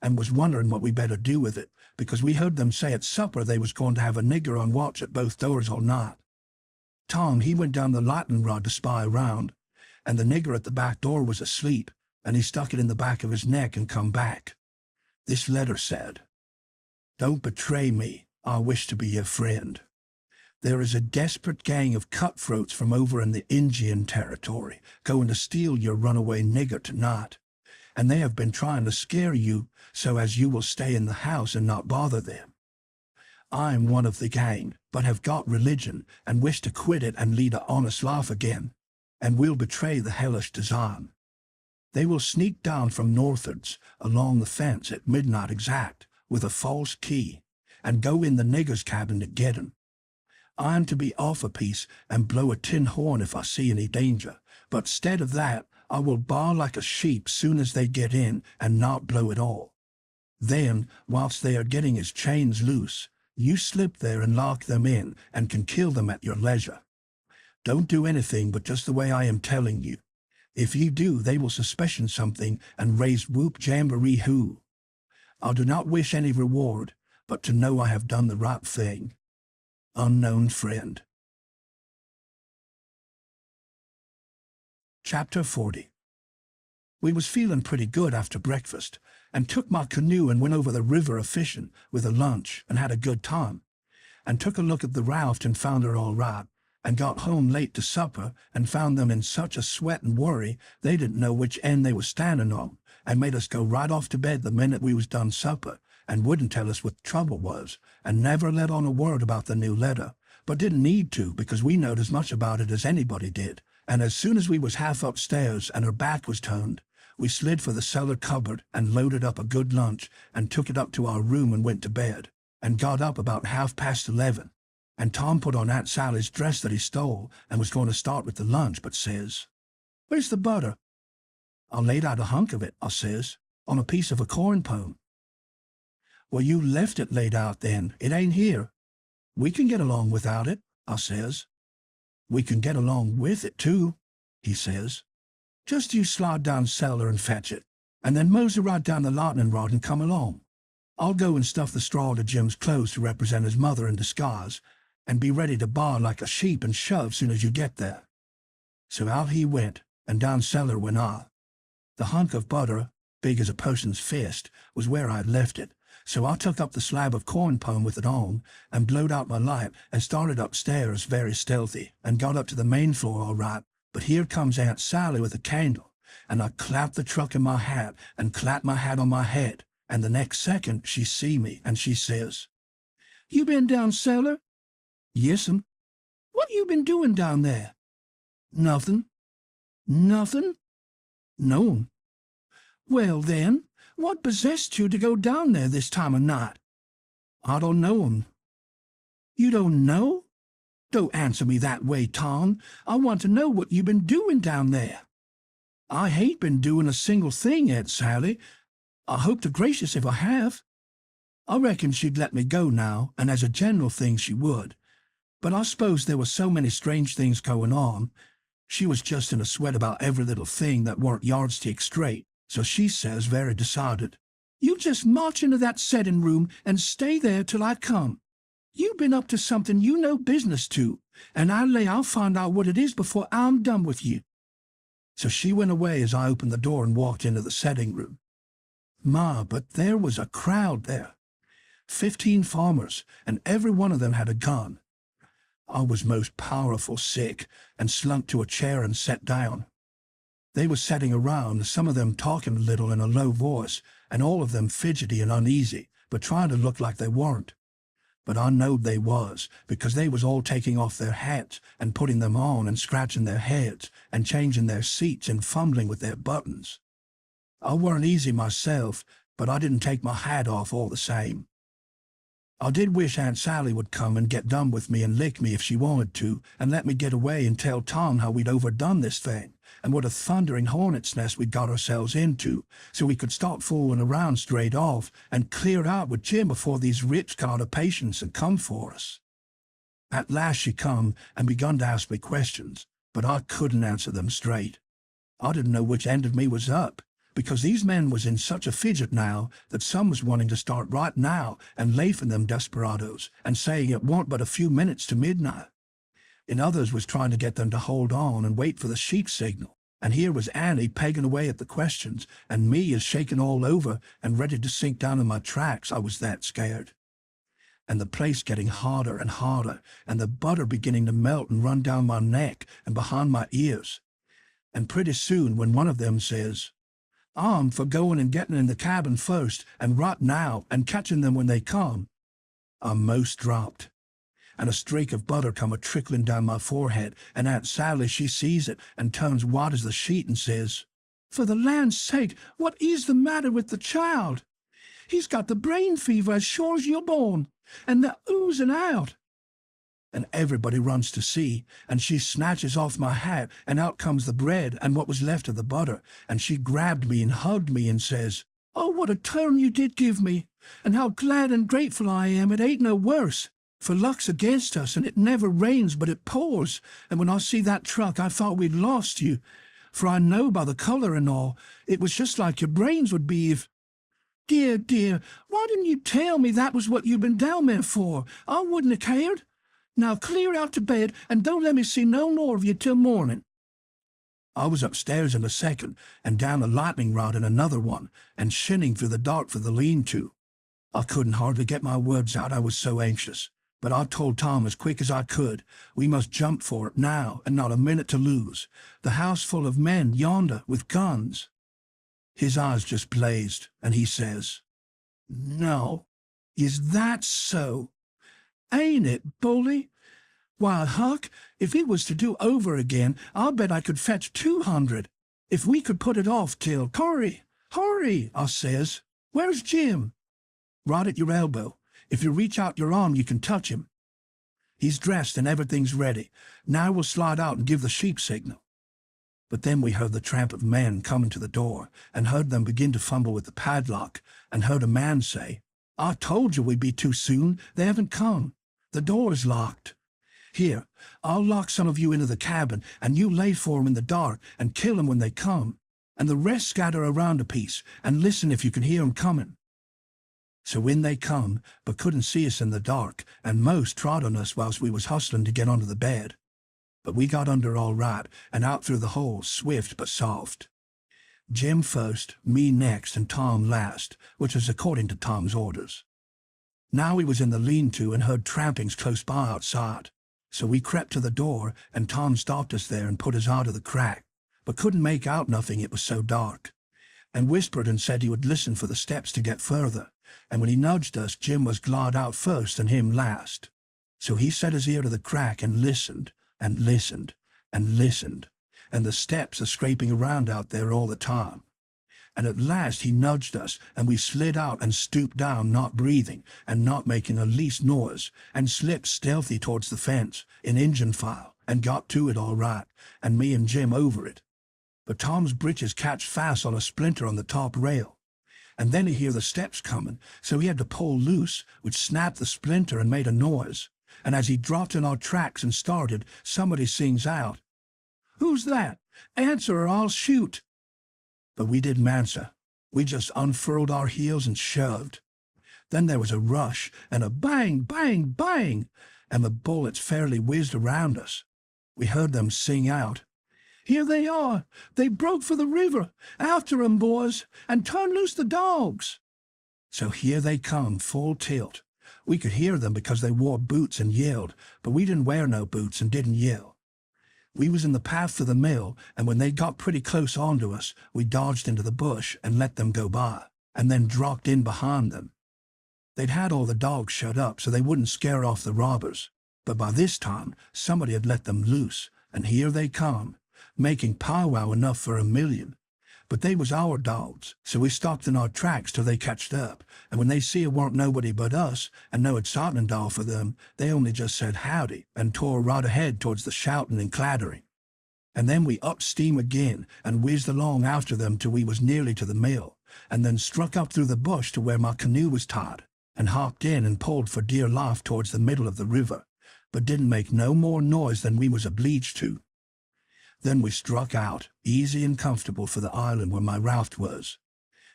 and was wondering what we better do with it, because we heard them say at supper they was going to have a nigger on watch at both doors all night. Tom, he went down the lightning rod to spy around, and the nigger at the back door was asleep, and he stuck it in the back of his neck and come back. This letter said, "Don't betray me. I wish to be your friend. There is a desperate gang of cutthroats from over in the Indian Territory going to steal your runaway nigger tonight, and they have been trying to scare you so as you will stay in the house and not bother them. I am one of the gang, but have got religion and wish to quit it and lead a honest life again, and will betray the hellish design. They will sneak down from northards along the fence at midnight exact with a false key and go in the nigger's cabin to get 'em. I'm to be off a piece and blow a tin horn if I see any danger, but stead of that I will bar like a sheep soon as they get in and not blow at all. Then, whilst they are getting his chains loose, you slip there and lock them in and can kill them at your leisure. Don't do anything but just the way I am telling you. If you do, they will suspicion something and raise whoop jamboree hoo. I do not wish any reward, but to know I have done the right thing. Unknown friend. Chapter 40. We was feeling pretty good after breakfast, and took my canoe and went over the river a-fishing with a lunch and had a good time, and took a look at the raft and found her all right, and got home late to supper and found them in such a sweat and worry they didn't know which end they was standing on, and made us go right off to bed the minute we was done supper, and wouldn't tell us what the trouble was, and never let on a word about the new letter, but didn't need to because we knowed as much about it as anybody did, and as soon as we was half upstairs and her back was turned, we slid for the cellar cupboard and loaded up a good lunch and took it up to our room and went to bed, and got up about 11:30. And Tom put on Aunt Sally's dress that he stole and was going to start with the lunch, but says, "Where's the butter?" "I laid out a hunk of it," I says, "on a piece of a corn pone." "Well, you left it laid out then. It ain't here." "We can get along without it," I says. "We can get along with it, too," he says. "Just you slide down cellar and fetch it, and then mosey right down the lightning rod and come along. I'll go and stuff the straw to Jim's clothes to represent his mother in disguise, and be ready to bar like a sheep and shove soon as you get there." So out he went, and down cellar went I. The hunk of butter, big as a person's fist, was where I'd left it, so I took up the slab of corn pone with it on, and blowed out my light, and started upstairs very stealthy, and got up to the main floor all right, but here comes Aunt Sally with a candle, and I clapped the truck in my hat, and clapped my hat on my head, and the next second she see me, and she says, "You been down cellar?" "Yes'm." "What you been doing down there?" "Nothing." "Nothing?" "No." "Well, then, what possessed you to go down there this time of night?" "I don't know 'em." "You don't know? Don't answer me that way, Tom. I want to know what you been doing down there." "I hain't been doing a single thing, Aunt Sally. I hope to gracious if I have." I reckon she'd let me go now, and as a general thing she would. But I suppose there were so many strange things going on. She was just in a sweat about every little thing that weren't yardstick straight, so she says very decided, "You just march into that setting room and stay there till I come. You been up to something you no business to, and I lay I'll find out what it is before I'm done with you." So she went away as I opened the door and walked into the setting room. Ma, but there was a crowd there. 15 farmers, and every one of them had a gun. I was most powerful sick, and slunk to a chair and sat down. They was setting around, some of them talking a little in a low voice, and all of them fidgety and uneasy, but trying to look like they weren't. But I knowed they was, because they was all taking off their hats and putting them on and scratching their heads and changing their seats and fumbling with their buttons. I weren't easy myself, but I didn't take my hat off all the same. I did wish Aunt Sally would come and get done with me and lick me if she wanted to, and let me get away and tell Tom how we'd overdone this thing, and what a thundering hornet's nest we'd got ourselves into, so we could stop fooling around straight off and clear out with Jim before these rich kind of patients had come for us. At last she come and begun to ask me questions, but I couldn't answer them straight. I didn't know which end of me was up, because these men was in such a fidget now that some was wanting to start right now and lafing them desperados and saying it warn't but a few minutes to midnight. And others was trying to get them to hold on and wait for the sheep signal. And here was Annie pegging away at the questions, and me is shaking all over and ready to sink down in my tracks, I was that scared. And the place getting harder and harder, and the butter beginning to melt and run down my neck and behind my ears. And pretty soon when one of them says, "I'm for going and getting in the cabin first, and right now, and catching them when they come," I most dropped. And a streak of butter come a-trickling down my forehead, and Aunt Sally she sees it and turns white as the sheet and says, For the land's sake, what is the matter with the child? He's got the brain fever as sure as you're born, and they're oozing out. And everybody runs to see, and she snatches off my hat, and out comes the bread and what was left of the butter, and she grabbed me and hugged me and says, "Oh, what a turn you did give me, and how glad and grateful I am it ain't no worse. For luck's against us, and it never rains but it pours, and when I see that truck I thought we'd lost you, for I know by the colour and all, it was just like your brains would be if—" "Dear, dear, why didn't you tell me that was what you'd been down there for? I wouldn't have cared. Now clear out to bed, and don't let me see no more of you till morning." I was upstairs in a second, and down a lightning rod in another one, and shinning through the dark for the lean-to. I couldn't hardly get my words out, I was so anxious. But I told Tom as quick as I could, we must jump for it now, and not a minute to lose. The house full of men yonder with guns. His eyes just blazed, and he says, "No, is that so? Ain't it, bully? Why, Huck, if it was to do over again, I'll bet I could fetch 200. If we could put it off till— Hurry, hurry, I says. Where's Jim?" "Right at your elbow. If you reach out your arm, you can touch him. He's dressed and everything's ready. Now we'll slide out and give the sheep signal." But then we heard the tramp of men coming to the door, and heard them begin to fumble with the padlock, and heard a man say, "I told you we'd be too soon. They haven't come. The door is locked. Here, I'll lock some of you into the cabin, and you lay for 'em in the dark and kill 'em when they come, and the rest scatter around a piece, and listen if you can hear 'em coming." So in they come, but couldn't see us in the dark, and most trod on us whilst we was hustling to get onto the bed. But we got under all right, and out through the hole, swift but soft. Jim first, me next, and Tom last, which was according to Tom's orders. Now we was in the lean-to and heard trampings close by outside. So we crept to the door, and Tom stopped us there and put his eye to the crack, but couldn't make out nothing, it was so dark, and whispered and said he would listen for the steps to get further, and when he nudged us, Jim was glad out first and him last. So he set his ear to the crack and listened, and listened, and listened, and the steps are scraping around out there all the time. And at last he nudged us, and we slid out and stooped down, not breathing, and not making the least noise, and slipped stealthy towards the fence, in engine file, and got to it all right, and me and Jim over it. But Tom's breeches catch fast on a splinter on the top rail, and then he hear the steps coming, so he had to pull loose, which snapped the splinter and made a noise, and as he dropped in our tracks and started, somebody sings out, "Who's that? Answer or I'll shoot." But we didn't answer. We just unfurled our heels and shoved. Then there was a rush, and a bang, bang, bang, and the bullets fairly whizzed around us. We heard them sing out, "Here they are! They broke for the river! After 'em, boys, and turn loose the dogs!" So here they come, full tilt. We could hear them because they wore boots and yelled, but we didn't wear no boots and didn't yell. We was in the path to the mill, and when they got pretty close onto us, we dodged into the bush and let them go by, and then dropped in behind them. They'd had all the dogs shut up so they wouldn't scare off the robbers, but by this time somebody had let them loose, and here they come, making powwow enough for 1,000,000. But they was our dogs, so we stopped in our tracks till they catched up, and when they see it weren't nobody but us, and no excitement all for them, they only just said howdy, and tore right ahead towards the shouting and clattering. And then we upped steam again, and whizzed along after them till we was nearly to the mill, and then struck up through the bush to where my canoe was tied, and hopped in and pulled for dear life towards the middle of the river, but didn't make no more noise than we was obliged to. Then we struck out, easy and comfortable, for the island where my raft was,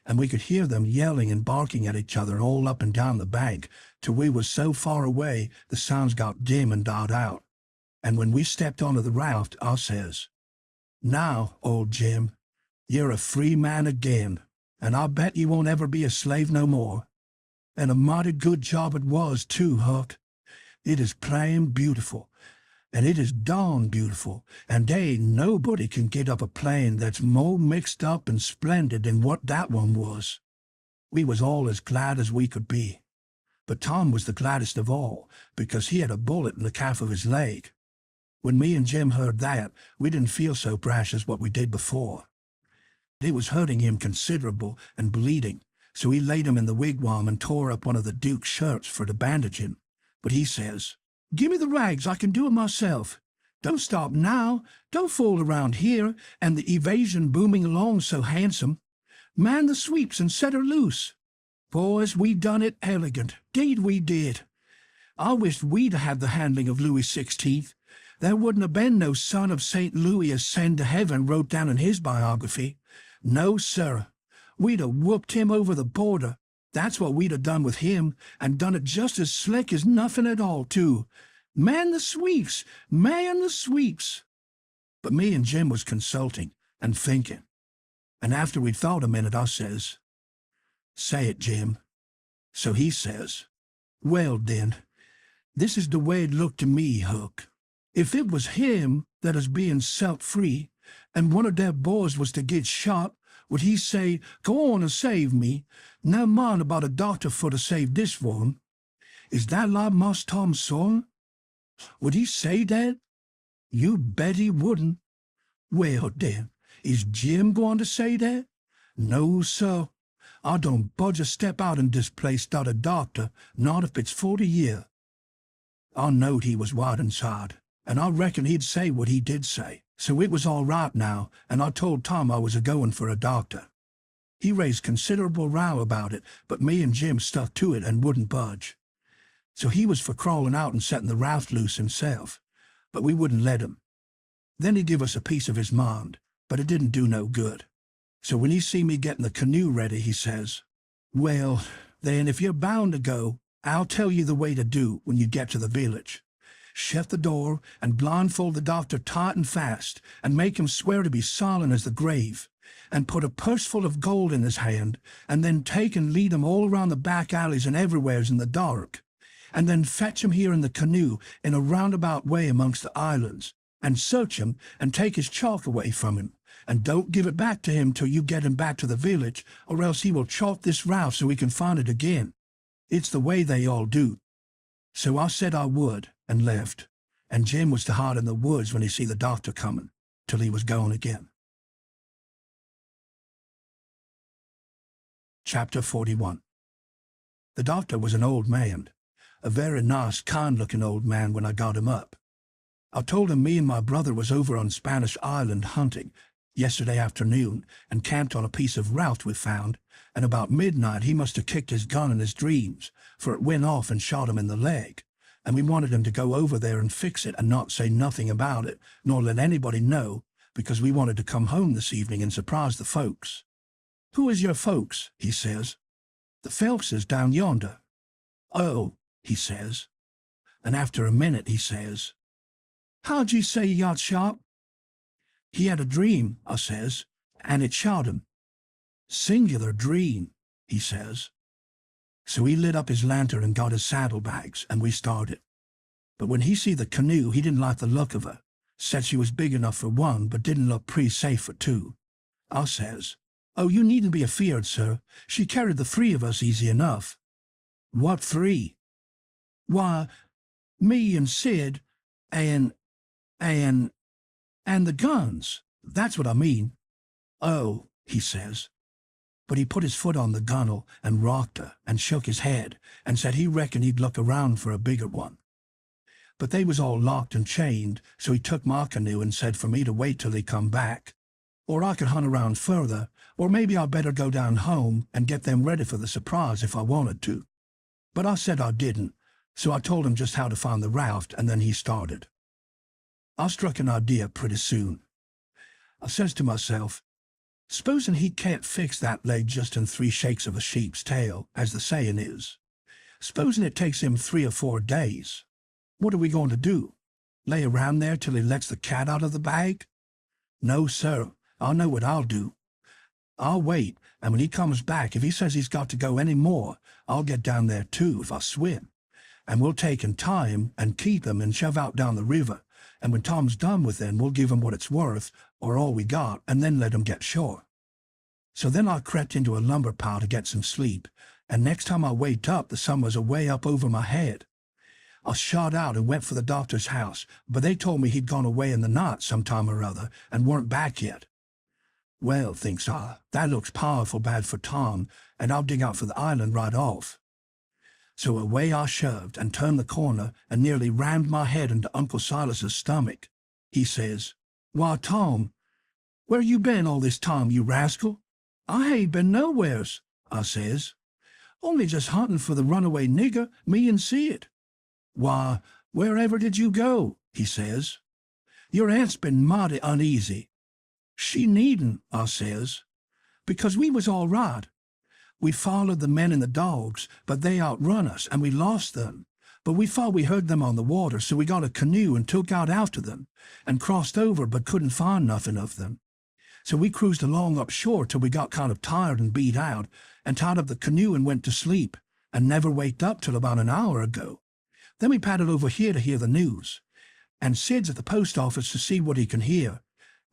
and we could hear them yelling and barking at each other all up and down the bank, till we was so far away the sounds got dim and died out. And when we stepped onto the raft, I says, "Now, old Jim, you're a free man again, and I bet you won't ever be a slave no more. And a mighty good job it was, too, Huck. It is plain beautiful, and it is darn beautiful, and they ain't nobody can get up a plane that's more mixed up and splendid than what that one was." We was all as glad as we could be, but Tom was the gladdest of all, because he had a bullet in the calf of his leg. When me and Jim heard that, we didn't feel so brash as what we did before. It was hurting him considerable and bleeding, so he laid him in the wigwam and tore up one of the Duke's shirts for to bandage him. But he says, "Give me the rags, I can do it myself. Don't stop now, don't fool around here, and the evasion booming along so handsome. Man the sweeps and set her loose. Boys, we done it elegant, 'deed we did. I wished we'd had the handling of Louis XVI. There wouldn't have been no son of St. Louis ascend to heaven wrote down in his biography. No, sir. We'd have whooped him over the border. That's what we'd have done with him, and done it just as slick as nothing at all, too. Man the sweeps! Man the sweeps!" But me and Jim was consulting and thinking, and after we'd thought a minute, I says, "Say it, Jim." So he says, "Well, then, this is the way it looked to me, Huck. If it was him that is being set free, and one of their boys was to get shot, would he say, 'Go on and save me, never mind about a doctor for to save this one'? Is that like Marse Tom Sawyer? Would he say that? You bet he wouldn't. Well, then, is Jim going to say that? No, sir. I don't budge a step out in this place without a doctor, not if it's 40 year." I knowed he was white inside, and I reckon he'd say what he did say. So it was all right now, and I told Tom I was a-going for a doctor. He raised considerable row about it, but me and Jim stuck to it and wouldn't budge. So he was for crawling out and setting the raft loose himself, but we wouldn't let him. Then he give us a piece of his mind, but it didn't do no good. So when he see me getting the canoe ready, he says, "Well, then, if you're bound to go, I'll tell you the way to do when you get to the village. Shut the door and blindfold the doctor tight and fast, and make him swear to be silent as the grave, and put a purse full of gold in his hand, and then take and lead him all around the back alleys and everywheres in the dark, and then fetch him here in the canoe in a roundabout way amongst the islands, and search him and take his chalk away from him, and don't give it back to him till you get him back to the village, or else he will chalk this raft so we can find it again. It's the way they all do." So I said I would, and left, and Jim was to hide in the woods when he see the doctor coming, till he was gone again. Chapter 41. The doctor was an old man, a very nice, kind-looking old man when I got him up. I told him me and my brother was over on Spanish Island hunting yesterday afternoon, and camped on a piece of raft we found, and about midnight he must have kicked his gun in his dreams, for it went off and shot him in the leg, and we wanted him to go over there and fix it and not say nothing about it, nor let anybody know, because we wanted to come home this evening and surprise the folks. "Who is your folks?" he says. "The Phelpses down yonder." "Oh," he says. And after a minute he says, "How'd you say he got shot?" "He had a dream," I says, "and it shot him." "Singular dream," he says. So he lit up his lantern and got his saddlebags, and we started. But when he see the canoe, he didn't like the look of her. Said she was big enough for one, but didn't look pretty safe for two. I says, "Oh, you needn't be afeard, sir. She carried the three of us easy enough." "What three?" "Why, me and Sid, and the guns. That's what I mean." "Oh," he says. But he put his foot on the gunwale and rocked her and shook his head and said he reckoned he'd look around for a bigger one. But they was all locked and chained, so he took my canoe and said for me to wait till he come back, or I could hunt around further, or maybe I'd better go down home and get them ready for the surprise if I wanted to. But I said I didn't, so I told him just how to find the raft, and then he started. I struck an idea pretty soon. I says to myself, "Supposing he can't fix that leg just in 3 shakes of a sheep's tail, as the saying is. Supposing it takes him 3 or 4 days. What are we going to do? Lay around there till he lets the cat out of the bag? No, sir, I know what I'll do. I'll wait, and when he comes back, if he says he's got to go any more, I'll get down there too, if I swim. And we'll take and tie him and keep him and shove out down the river, and when Tom's done with him, we'll give him what it's worth, or all we got, and then let him get shore." So then I crept into a lumber pile to get some sleep, and next time I waked up, the sun was away up over my head. I shot out and went for the doctor's house, but they told me he'd gone away in the night sometime or other and weren't back yet. Well, thinks I, that looks powerful bad for Tom, and I'll dig out for the island right off. So away I shoved and turned the corner and nearly rammed my head into Uncle Silas's stomach. He says, "Why, Tom, where you been all this time, you rascal?" "I ain't been nowheres," I says. "Only just hunting for the runaway nigger, me and Sid." "Why, wherever did you go?" he says. "Your aunt's been mighty uneasy." "She needn't," I says, "because we was all right. We followed the men and the dogs, but they outrun us, and we lost them. But we thought we heard them on the water, so we got a canoe and took out after them, and crossed over but couldn't find nothing of them. So we cruised along up shore till we got kind of tired and beat out, and tied up the canoe and went to sleep, and never waked up till about an hour ago. Then we paddled over here to hear the news, and Sid's at the post office to see what he can hear,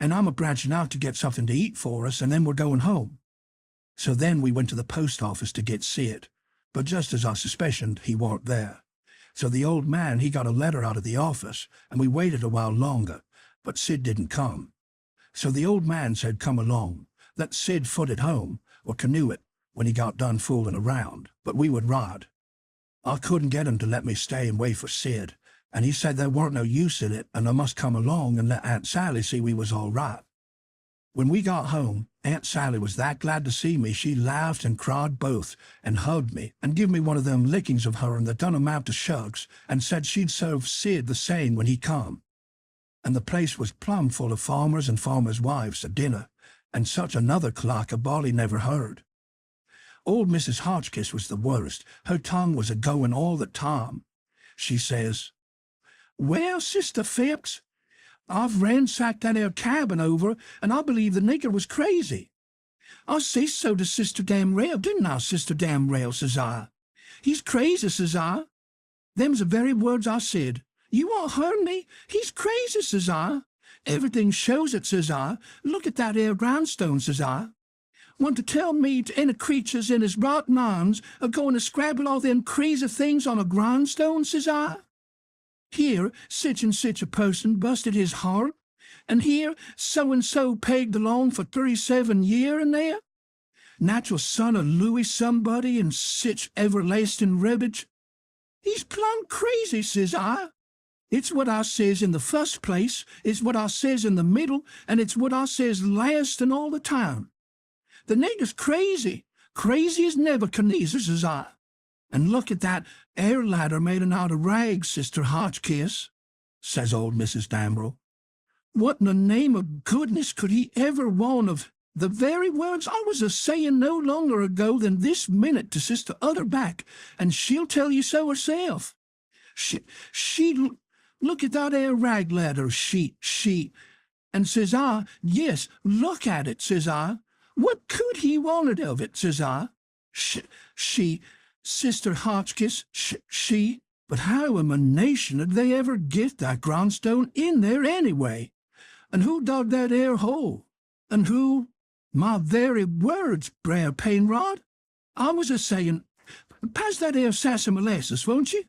and I'm a-branching out to get something to eat for us, and then we're going home." So then we went to the post office to get Sid, but just as I suspicioned, he warn't there. So the old man, he got a letter out of the office, and we waited a while longer, but Sid didn't come. So the old man said, "Come along, let Sid foot it home, or canoe it, when he got done fooling around, but we would ride." I couldn't get him to let me stay and wait for Sid, and he said there weren't no use in it, and I must come along and let Aunt Sally see we was all right. When we got home, Aunt Sally was that glad to see me she laughed and cried both, and hugged me, and give me one of them lickings of her'n that done amount to shucks, and said she'd serve Sid the same when he come. And the place was plumb full of farmers and farmers' wives at dinner, and such another clack a Bolly never heard. Old Mrs. Hotchkiss was the worst. Her tongue was a-going all the time. She says, "Well, Sister Phipps, I've ransacked that 'ere cabin over, and I believe the nigger was crazy. I say so to Sister Damrail, didn't I, Sister Damrail, says I. He's crazy, says I. Them's the very words I said. You all heard me? He's crazy, says I. Everything shows it, says I. Look at that 'ere grindstone, says I. Want to tell me to any creatures in his right minds are going to scrabble all them crazy things on a grindstone, says I? Here, sich and sich a person busted his heart, and here so-and-so pegged along for 37 year in there. Natural son of Louis somebody and sich everlasting ribbage. He's plumb crazy, says I. It's what I says in the first place, it's what I says in the middle, and it's what I says last and all the time. The nigger's crazy, crazy as Nebuchadnezzar, says I. And look at that air ladder made out of rags, Sister Hotchkiss, says old Mrs. Damrell. What in the name of goodness could he ever want of the very words I was a-saying no longer ago than this minute to Sister Utterback, and she'll tell you so herself. She look at that air rag ladder, she, and says I, yes, look at it, says I. What could he want of it, says I. She, Sister Hotchkiss, she, but how in the nation did they ever get that grindstone in there anyway? And who dug that air hole? And who? My very words, Brer Painrod. I was a-saying, pass that air sassy molasses, won't you?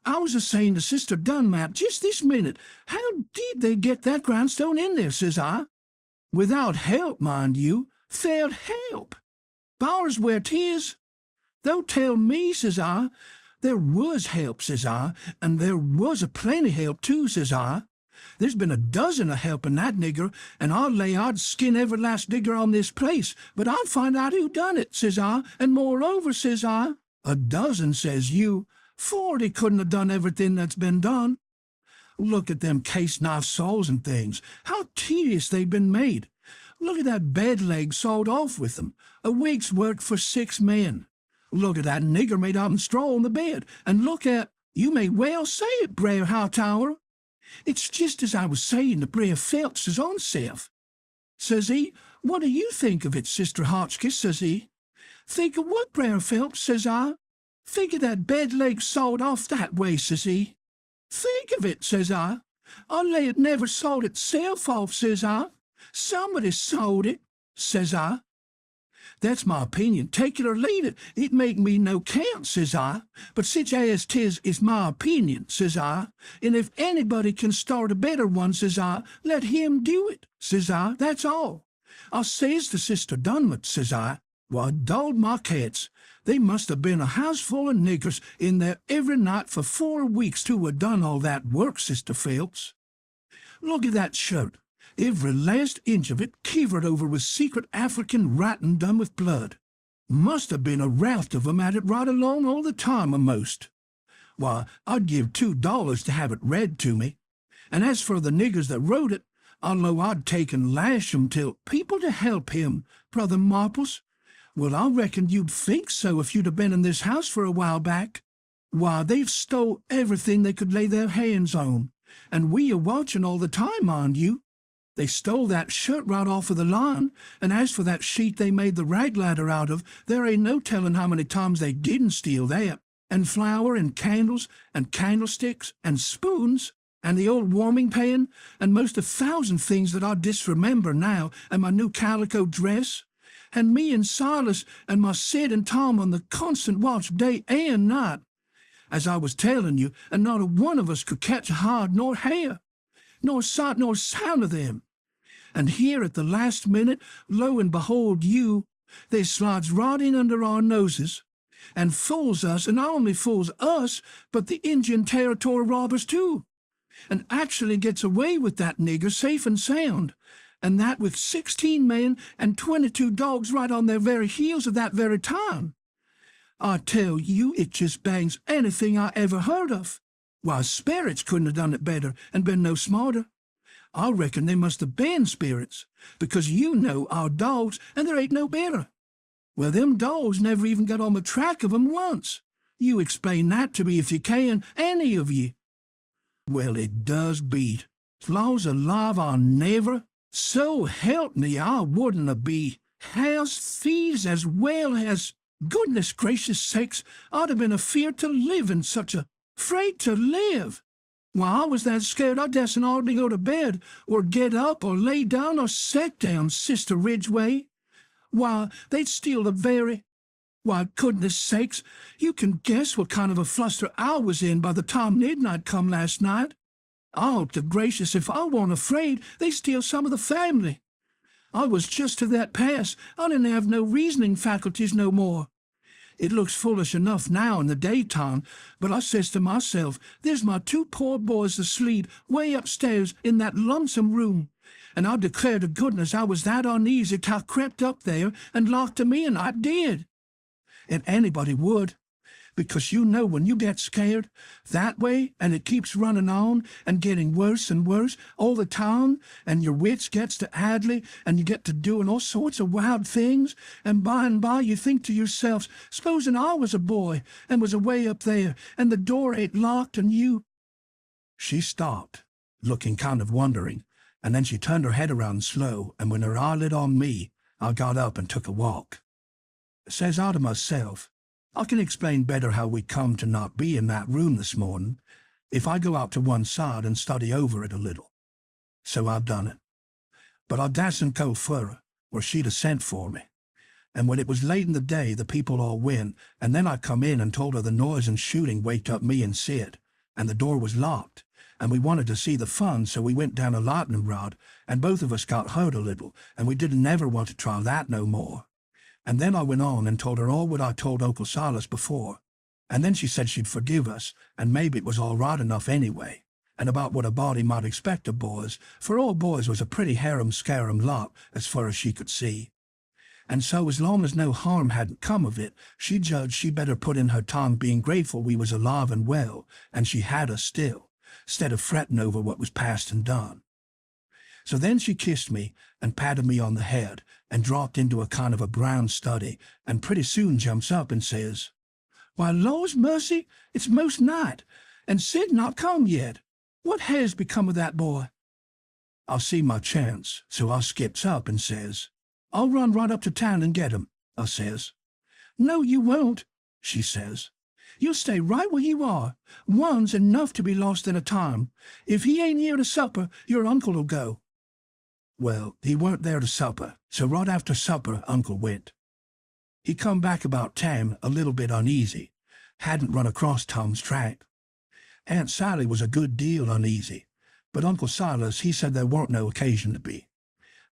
I was a-saying to Sister Dunlap just this minute, how did they get that grindstone in there, says I? Without help, mind you, without help. Bowers where 'tis. They'll tell me, says I. There was help, says I, and there was a plenty help too, says I. There's been a dozen of helping that nigger, and I'll lay I'd skin every last nigger on this place, but I'd find out who done it, says I, and moreover, says I, a dozen, says you, 40 couldn't have done everything that's been done. Look at them case-knife saws and things, how tedious they've been made. Look at that bed leg sawed off with them, a week's work for 6 men. Look at that nigger made out of straw on the bed, and look at, you may well say it, Brer Hightower. It's just as I was saying to Brer Phelps's own self. Says he, what do you think of it, Sister Hotchkiss, says he. Think of what, Brer Phelps, says I. Think of that bed leg sawed off that way, says he. Think of it, says I. I'll lay it never sawed itself off, says I. Somebody sawed it, says I. That's my opinion, take it or leave it. It make me no count, says I. But sich as 'tis is my opinion, says I. And if anybody can start a better one, says I, let him do it, says I. That's all. I says to Sister Dunlop, says I, why, dod my cats, they must have been a house full of niggers in there every night for 4 weeks to have done all that work, Sister Phelps. Look at that shirt. Every last inch of it kivered over with secret African writing done with blood. Must have been a raft of 'em at it right along all the time a'most. Why, I'd give $2 to have it read to me. And as for the niggers that wrote it, I know I'd take and lash 'em till people to help him, Brother Marples. Well, I reckon you'd think so if you'd have been in this house for a while back. Why, they've stole everything they could lay their hands on, and we are watching all the time, mind you. They stole that shirt right off of the line, and as for that sheet they made the rag ladder out of, there ain't no telling how many times they didn't steal that, and flour and candles and candlesticks and spoons, and the old warming pan, and most 1,000 things that I disremember now, and my new calico dress, and me and Silas and my Sid and Tom on the constant watch day and night, as I was telling you, and not a one of us could catch a hide nor hair, nor sight nor sound of them. And here at the last minute, lo and behold you, they slides right in under our noses, and fools us, and not only fools us, but the Indian Territory robbers too, and actually gets away with that nigger safe and sound, and that with 16 men and 22 dogs right on their very heels at that very time. I tell you, it just bangs anything I ever heard of. Why, spirits couldn't have done it better and been no smarter. I reckon they must have been spirits, because you know our dogs, and there ain't no better. Well, them dogs never even got on the track of 'em once. You explain that to me if you can, any of ye. Well, it does beat. Laws alive, I never. So help me, I wouldn't a be. House thieves as well as, goodness gracious sakes, I'd have been afeard to live in such a, afraid to live. Why, I was that scared I dasn't hardly go to bed, or get up, or lay down, or set down, Sister Ridgway. Why, they'd steal the very... Why, goodness sakes, you can guess what kind of a fluster I was in by the time midnight come last night. I hope to gracious if I weren't afraid they'd steal some of the family. I was just to that pass, I didn't have no reasoning faculties no more. It looks foolish enough now in the daytime, but I says to myself, there's my 2 poor boys asleep way upstairs in that lonesome room, and I declare to goodness I was that uneasy till I crept up there and locked 'em in, I did. And anybody would, because you know when you get scared that way, and it keeps running on and getting worse and worse all the time, and your wits gets to addly, and you get to doing all sorts of wild things, and by you think to yourselves, supposing I was a boy and was away up there, and the door ain't locked, and you... She stopped, looking kind of wondering, and then she turned her head around slow, and when her eye lit on me, I got up and took a walk. Says I to myself, I can explain better how we come to not be in that room this morning if I go out to one side and study over it a little. So I've done it. But I dasn't go further, or she'd have sent for me. And when it was late in the day, the people all went, and then I come in and told her the noise and shooting waked up me and Sid, and the door was locked, and we wanted to see the fun, so we went down a lightning rod, and both of us got hurt a little, and we didn't never want to try that no more. And then I went on and told her all what I told Uncle Silas before, and then she said she'd forgive us, and maybe it was all right enough anyway, and about what a body might expect of boys, for all boys was a pretty harum-scarum lot as far as she could see. And so as long as no harm hadn't come of it, she judged she better put in her tongue being grateful we was alive and well, and she had us still, 'stead of fretting over what was past and done. So then she kissed me and patted me on the head and dropped into a kind of a brown study, and pretty soon jumps up and says, "Why, Lord's mercy, it's most night, and Sid not come yet. What has become of that boy?" I see my chance, so I skips up and says, "I'll run right up to town and get him," I says. "No, you won't," she says. "You'll stay right where you are. One's enough to be lost in a time. If he ain't here to supper, your uncle'll go." Well, he weren't there to supper, so right after supper Uncle went. He come back about 10, a little bit uneasy. Hadn't run across Tom's track. Aunt Sally was a good deal uneasy, but Uncle Silas, he said there weren't no occasion to be.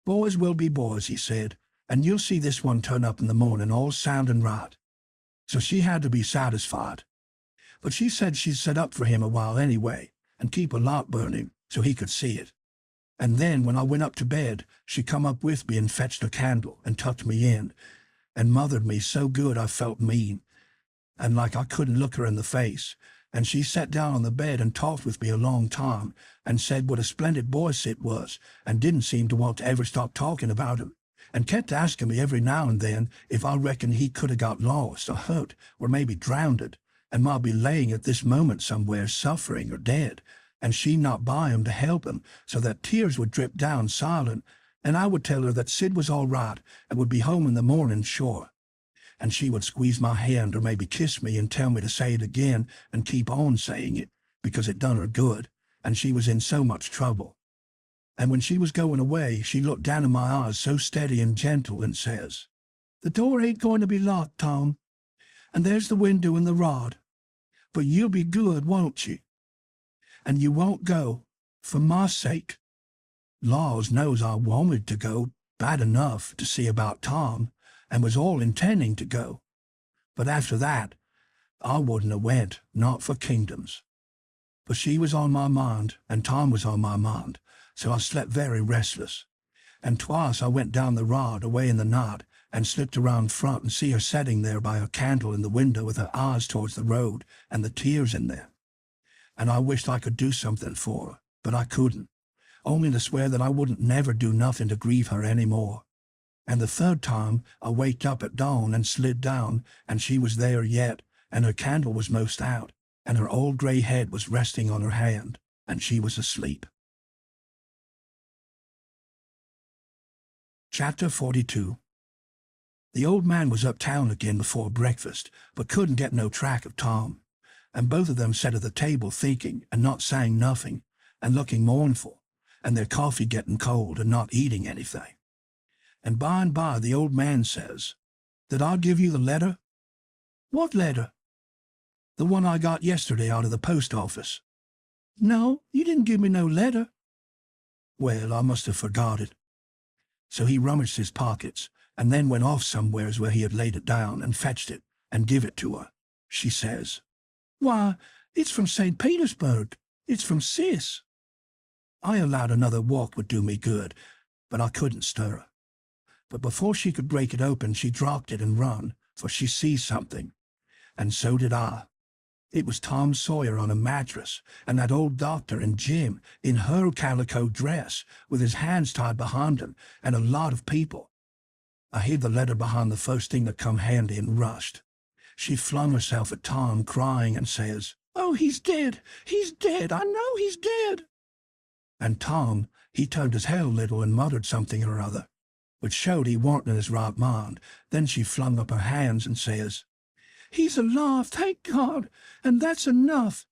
Boys will be boys, he said, and you'll see this one turn up in the morning all sound and right. So she had to be satisfied. But she said she'd set up for him a while anyway, and keep a light burning so he could see it. And then when I went up to bed, she come up with me and fetched a candle and tucked me in, and mothered me so good I felt mean, and like I couldn't look her in the face. And she sat down on the bed and talked with me a long time, and said what a splendid boy Sid was, and didn't seem to want to ever stop talking about him, and kept asking me every now and then if I reckoned he could have got lost or hurt or maybe drowned, and might be laying at this moment somewhere suffering or dead, and she not by him to help him, so that tears would drip down silent, and I would tell her that Sid was all right and would be home in the morning sure. And she would squeeze my hand or maybe kiss me and tell me to say it again and keep on saying it, because it done her good, and she was in so much trouble. And when she was going away, she looked down in my eyes so steady and gentle and says, "The door ain't going to be locked, Tom, and there's the window and the rod, but you'll be good, won't you? And you won't go, for my sake." Laws knows I wanted to go bad enough to see about Tom, and was all intending to go. But after that, I wouldn't have went, not for kingdoms. But she was on my mind, and Tom was on my mind, so I slept very restless. And twice I went down the rod away in the night, and slipped around front and see her sitting there by her candle in the window with her eyes towards the road and the tears in them. And I wished I could do something for her, but I couldn't, only to swear that I wouldn't never do nothing to grieve her any more. And the third time I waked up at dawn and slid down, and she was there yet, and her candle was most out, and her old grey head was resting on her hand, and she was asleep. Chapter 42. The old man was uptown again before breakfast, but couldn't get no track of Tom, and both of them sat at the table thinking and not saying nothing, and looking mournful, and their coffee getting cold and not eating anything. And by the old man says, "Did I give you the letter?" "What letter?" "The one I got yesterday out of the post office." "No, you didn't give me no letter." "Well, I must have forgot it." So he rummaged his pockets, and then went off somewheres where he had laid it down and fetched it and give it to her. She says, "Why, it's from St. Petersburg. It's from Sis." I allowed another walk would do me good, but I couldn't stir her. But before she could break it open, she dropped it and run, for she sees something. And so did I. It was Tom Sawyer on a mattress, and that old doctor and Jim in her calico dress, with his hands tied behind him, and a lot of people. I hid the letter behind the first thing that come handy and rushed. She flung herself at Tom, crying, and says, "Oh, he's dead! He's dead! I know he's dead!" And Tom, he turned his head a little and muttered something or other, which showed he warn't in his right mind. Then she flung up her hands and says, "He's alive, thank God, and that's enough."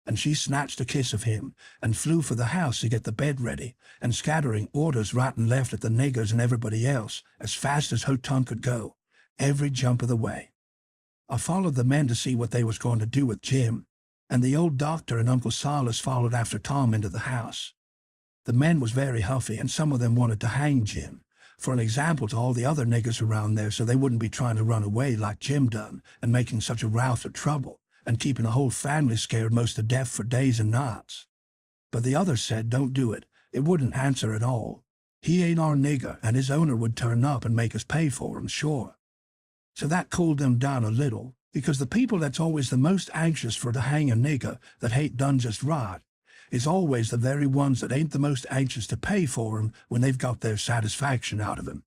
And she snatched a kiss of him, and flew for the house to get the bed ready, and scattering orders right and left at the niggers and everybody else, as fast as her tongue could go, every jump of the way. I followed the men to see what they was going to do with Jim, and the old doctor and Uncle Silas followed after Tom into the house. The men was very huffy, and some of them wanted to hang Jim, for an example to all the other niggers around there, so they wouldn't be trying to run away like Jim done, and making such a rout of trouble, and keeping the whole family scared most to death for days and nights. But the others said, "Don't do it. It wouldn't answer at all. He ain't our nigger, and his owner would turn up and make us pay for him, sure." So that cooled them down a little, because the people that's always the most anxious for to hang a nigger that ain't done just right is always the very ones that ain't the most anxious to pay for him when they've got their satisfaction out of him.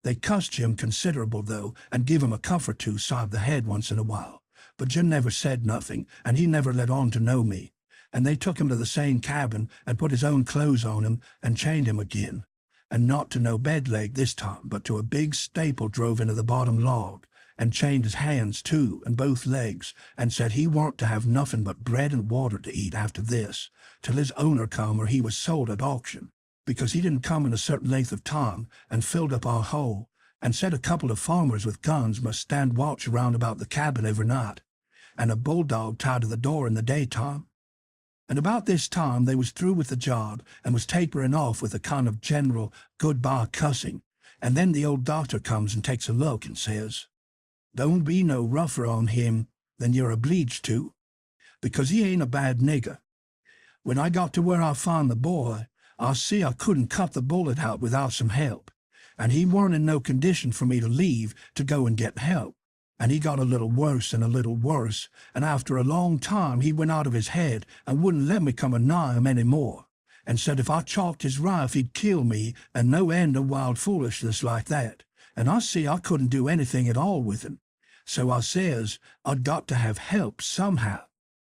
They cussed Jim considerable, though, and give him a cuff or two side the head once in a while, but Jim never said nothing, and he never let on to know me, and they took him to the same cabin and put his own clothes on him and chained him again, and not to no bed leg this time, but to a big staple drove into the bottom log, and chained his hands too, and both legs, and said he warn't to have nothing but bread and water to eat after this, till his owner come or he was sold at auction, because he didn't come in a certain length of time, and filled up our hole, and said a couple of farmers with guns must stand watch round about the cabin every night, and a bulldog tied to the door in the daytime. And about this time they was through with the job and was tapering off with a kind of general goodbye cussing, and then the old doctor comes and takes a look and says, "Don't be no rougher on him than you're obleeged to, because he ain't a bad nigger." When I got to where I found the boy, I see I couldn't cut the bullet out without some help, and he weren't in no condition for me to leave to go and get help. And he got a little worse and a little worse, and after a long time he went out of his head and wouldn't let me come anigh him any more, and said if I chalked his rifle he'd kill me, and no end of wild foolishness like that. And I see I couldn't do anything at all with him. So I says I'd got to have help somehow.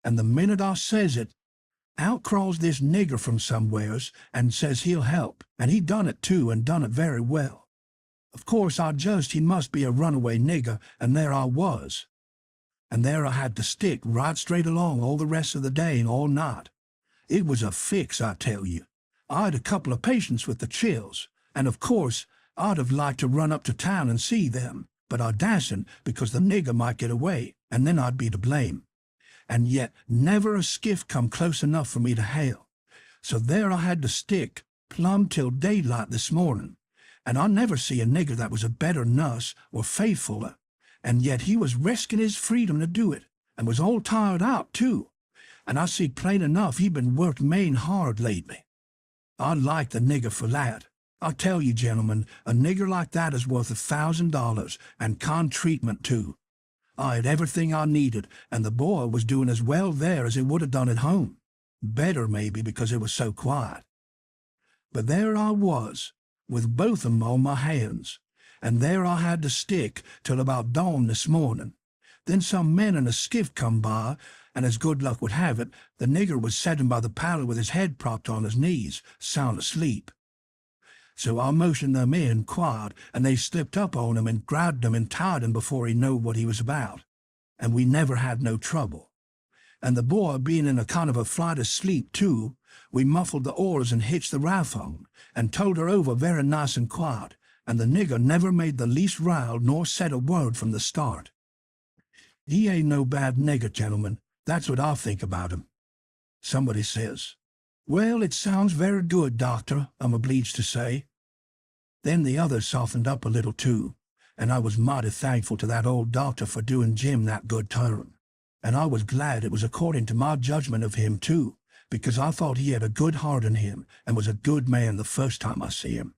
And the minute I says it, out crawls this nigger from somewheres and says he'll help, and he done it too, and done it very well. Of course I judged he must be a runaway nigger, and there I was. And there I had to stick right straight along all the rest of the day and all night. It was a fix, I tell you. I had a couple of patients with the chills, and of course I'd have liked to run up to town and see them, but I dasn't because the nigger might get away, and then I'd be to blame. And yet never a skiff come close enough for me to hail. So there I had to stick plumb till daylight this morning. And I never see a nigger that was a better nuss or faithfuler, and yet he was risking his freedom to do it, and was all tired out too, and I see plain enough he'd been worked main hard lately. I like the nigger for that. I tell you, gentlemen, a nigger like that is worth $1,000, and kind treatment too. I had everything I needed, and the boy was doing as well there as he would have done at home. Better, maybe, because it was so quiet. But there I was, with both of 'em on my hands, and there I had to stick till about dawn this morning. Then some men in a skiff come by, and as good luck would have it, the nigger was setting by the paddle with his head propped on his knees, sound asleep. So I motioned them in quiet, and they slipped up on him and grabbed him and tied him before he knowed what he was about, and we never had no trouble. And the boy being in a kind of a flight of sleep too, we muffled the oars and hitched the raft on, and towed her over very nice and quiet, and the nigger never made the least row nor said a word from the start. He ain't no bad nigger, gentlemen. That's what I think about him. Somebody says, "Well, it sounds very good, doctor," I'm obliged to say. Then the others softened up a little too, and I was mighty thankful to that old doctor for doing Jim that good turn. And I was glad it was according to my judgment of him too, because I thought he had a good heart in him and was a good man the first time I see him.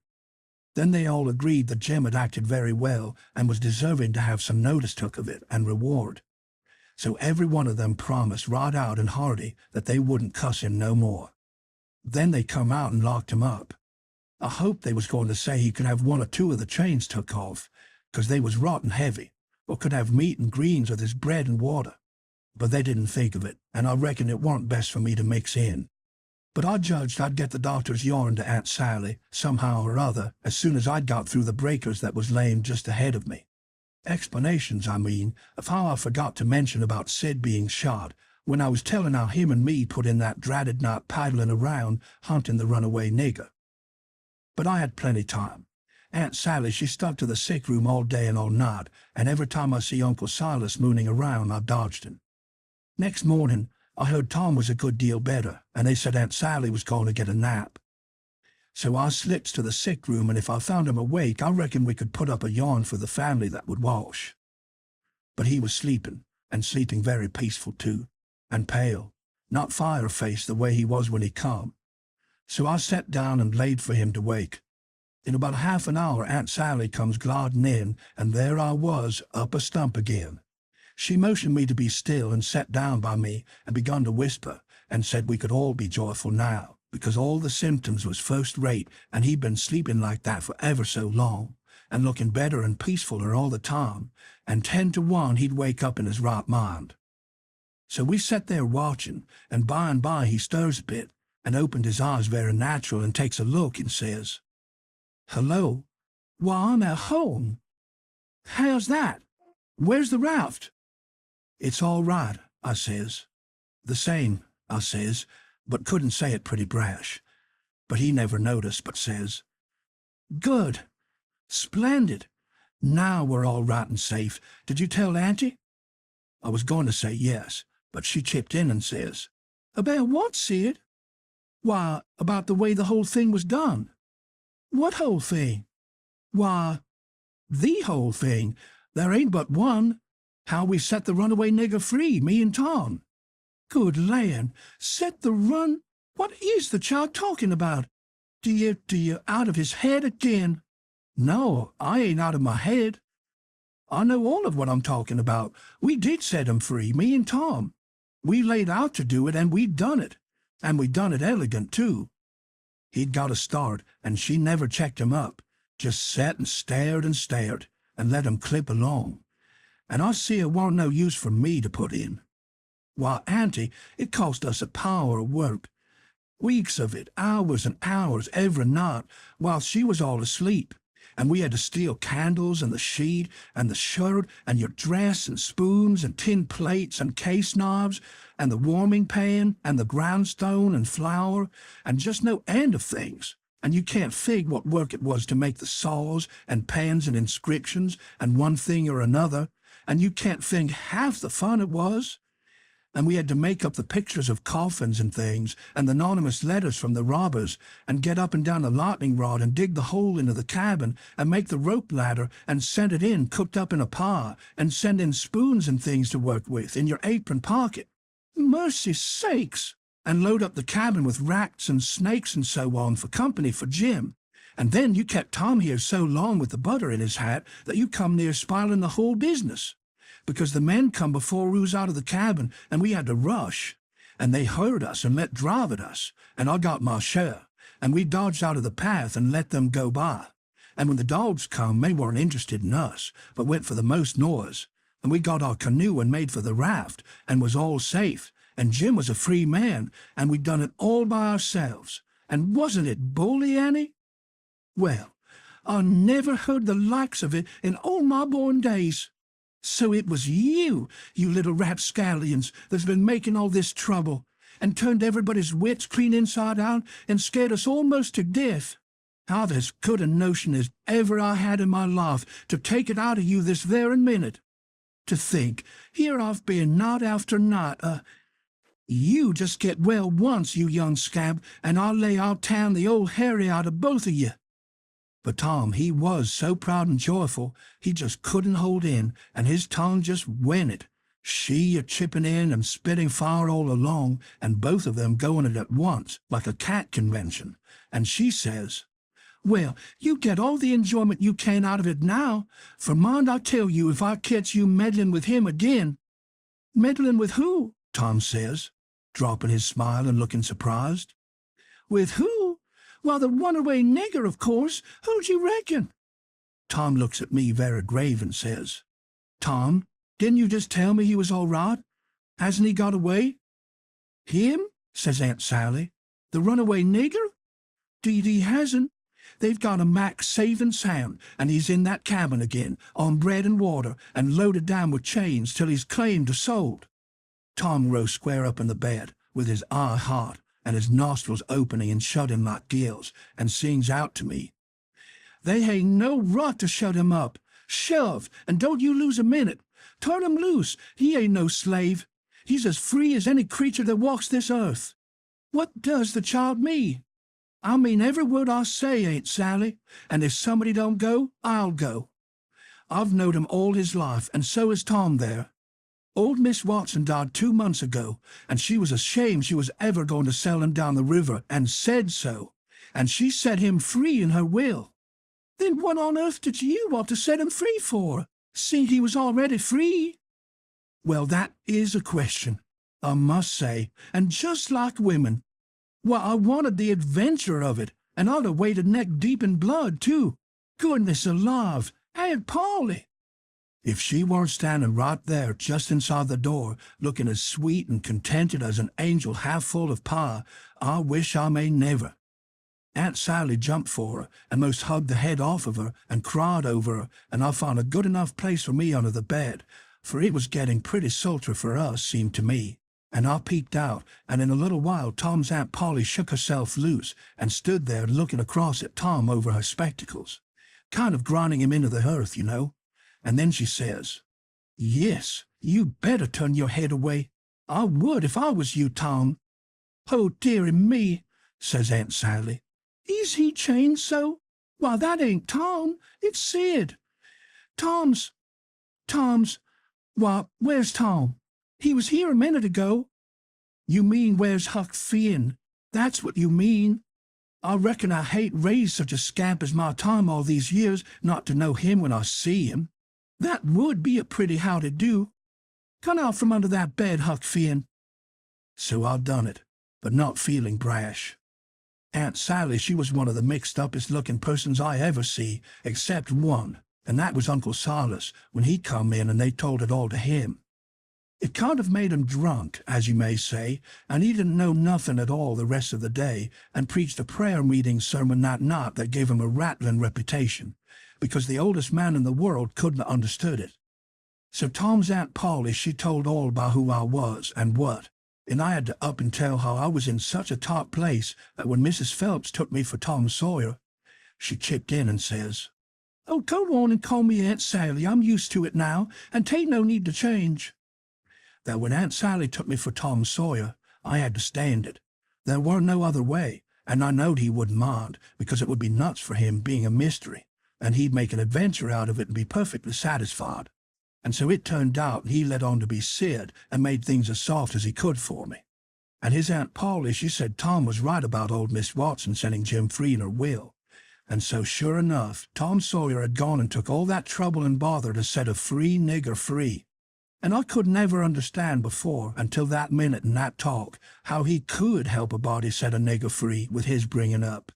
Then they all agreed that Jim had acted very well and was deserving to have some notice took of it and reward. So every one of them promised right out and hearty that they wouldn't cuss him no more. Then they come out and locked him up. I hoped they was going to say he could have one or two of the chains took off, 'cause they was rotten heavy, or could have meat and greens with his bread and water. But they didn't think of it, and I reckon it warn't best for me to mix in. But I judged I'd get the doctor's yarn to Aunt Sally, somehow or other, as soon as I'd got through the breakers that was laying just ahead of me. Explanations, I mean, of how I forgot to mention about Sid being shot, when I was telling how him and me put in that dratted night paddling around, hunting the runaway nigger. But I had plenty time. Aunt Sally, she stuck to the sick room all day and all night, and every time I see Uncle Silas mooning around, I dodged him. Next morning, I heard Tom was a good deal better, and they said Aunt Sally was going to get a nap. So I slips to the sick room, and if I found him awake, I reckon we could put up a yarn for the family that would wash. But he was sleeping, and sleeping very peaceful too, and pale, not fire-faced the way he was when he come. So I sat down and laid for him to wake. In about half an hour Aunt Sally comes gliding in, and there I was, up a stump again. She motioned me to be still and sat down by me and begun to whisper, and said we could all be joyful now, because all the symptoms was first rate, and he'd been sleeping like that for ever so long, and looking better and peacefuler all the time, and 10 to 1 he'd wake up in his right mind. So we sat there watching, and by and by he stirs a bit, and opened his eyes very natural, and takes a look and says, "Hello? Why, I'm at home. How's that? Where's the raft?" "It's all right," I says. "The same," I says, but couldn't say it pretty brash. But he never noticed, but says, "Good. Splendid. Now we're all right and safe. Did you tell Auntie?" I was going to say yes, but she chipped in and says, About what, Sid? Why, about the way the whole thing was done. What whole thing? Why, the whole thing. There ain't but one. How we set the runaway nigger free, me and Tom. Good land, set the run? What is the child talking about? Do you out of his head again? No, I ain't out of my head. I know all of what I'm talking about. We did set him free, me and Tom. We laid out to do it, and we done it. And we done it elegant, too. He'd got a start, and she never checked him up. Just sat and stared and let him clip along. And I see it warn't no use for me to put in. Why, Auntie, it cost us a power of work. Weeks of it, hours and hours every night, while she was all asleep. And we had to steal candles and the sheet and the shirt and your dress and spoons and tin plates and case knives and the warming pan and the grindstone and flour and just no end of things. And you can't fig what work it was to make the saws and pans and inscriptions and one thing or another, and you can't think half the fun it was. And we had to make up the pictures of coffins and things, and the anonymous letters from the robbers, and get up and down the lightning rod and dig the hole into the cabin, and make the rope ladder, and send it in cooked up in a pie, and send in spoons and things to work with in your apron pocket. Mercy sakes! And load up the cabin with rats and snakes and so on for company for Jim. And then you kept Tom here so long with the butter in his hat that you come near spoiling the whole business. Because the men come before we was out of the cabin, and we had to rush. And they heard us and let drive at us, and I got my share, and we dodged out of the path and let them go by. And when the dogs come, they weren't interested in us, but went for the most noise. And we got our canoe and made for the raft, and was all safe, and Jim was a free man, and we'd done it all by ourselves. And wasn't it bully, Annie? Well, I never heard the likes of it in all my born days. So it was you little rapscallions, that's been making all this trouble, and turned everybody's wits clean inside out, and scared us almost to death. I've as good a notion as ever I had in my life to take it out of you this very minute. To think, here I've been night after night, you just get well once, you young scab, and I'll lay I'll tan the old Harry out of both of you. But Tom, he was so proud and joyful, he just couldn't hold in, and his tongue just went it. She a-chipping in and spitting fire all along, and both of them going it at once, like a cat convention. And she says, "Well, you get all the enjoyment you can out of it now, for mind I tell you if I catch you meddling with him again." "Meddling with who?" Tom says, dropping his smile and looking surprised. "With who? Well, the runaway nigger, of course. Who'd you reckon?" Tom looks at me very grave and says, "Tom, didn't you just tell me he was all right? Hasn't he got away?" "Him?" says Aunt Sally. "The runaway nigger? 'Deed he hasn't. They've got him Mac safe and sound, and he's in that cabin again, on bread and water, and loaded down with chains till he's claimed or sold." Tom rose square up in the bed, with his eye hot, and his nostrils opening and shutting like gills, and sings out to me, "They ain't no right to shut him up. Shove, and don't you lose a minute. Turn him loose. He ain't no slave. He's as free as any creature that walks this earth." "What does the child mean?" "I mean every word I say, Aunt Sally, and if somebody don't go, I'll go. I've knowed him all his life, and so has Tom there. Old Miss Watson died 2 months ago, and she was ashamed she was ever going to sell him down the river, and said so, and she set him free in her will." "Then what on earth did you want to set him free for, seeing he was already free?" "Well, that is a question, I must say, and just like women. Why, I wanted the adventure of it, and I'd have waded neck deep in blood, too. Goodness alive, Aunt Polly!" If she weren't standing right there just inside the door, looking as sweet and contented as an angel half full of pie, I wish I may never. Aunt Sally jumped for her, and most hugged the head off of her, and cried over her, and I found a good enough place for me under the bed, for it was getting pretty sultry for us, seemed to me. And I peeked out, and in a little while Tom's Aunt Polly shook herself loose, and stood there looking across at Tom over her spectacles, kind of grinding him into the earth, you know. And then she says, "Yes, you better turn your head away. I would if I was you, Tom. "Oh, dearie me," says Aunt Sally. "Is he chained so? Why, that ain't Tom, it's Sid. Tom's, why, where's Tom? He was here a minute ago." "You mean where's Huck Finn? That's what you mean. I reckon I hate raised such a scamp as my Tom all these years not to know him when I see him. That would be a pretty howdy-do. Come out from under that bed, Huck Finn." So I done it, but not feeling brash. Aunt Sally, she was one of the mixed-uppest looking persons I ever see, except one, and that was Uncle Silas, when he come in and they told it all to him. It kind of made him drunk, as you may say, and he didn't know nothing at all the rest of the day, and preached a prayer-meeting sermon that night that gave him a rattling reputation, because the oldest man in the world couldn't have understood it. So Tom's Aunt Polly, she told all about who I was and what, and I had to up and tell how I was in such a top place that when Mrs. Phelps took me for Tom Sawyer, she chipped in and says, "Oh, go on and call me Aunt Sally. I'm used to it now, and 'tain't no need to change." That when Aunt Sally took me for Tom Sawyer, I had to stand it. There weren't no other way, and I knowed he wouldn't mind, because it would be nuts for him being a mystery, and he'd make an adventure out of it and be perfectly satisfied. And so it turned out he let on to be Sid and made things as soft as he could for me. And his Aunt Polly, she said Tom was right about old Miss Watson setting Jim free in her will. And so sure enough, Tom Sawyer had gone and took all that trouble and bother to set a free nigger free. And I could never understand before, until that minute and that talk, how he could help a body set a nigger free with his bringing up.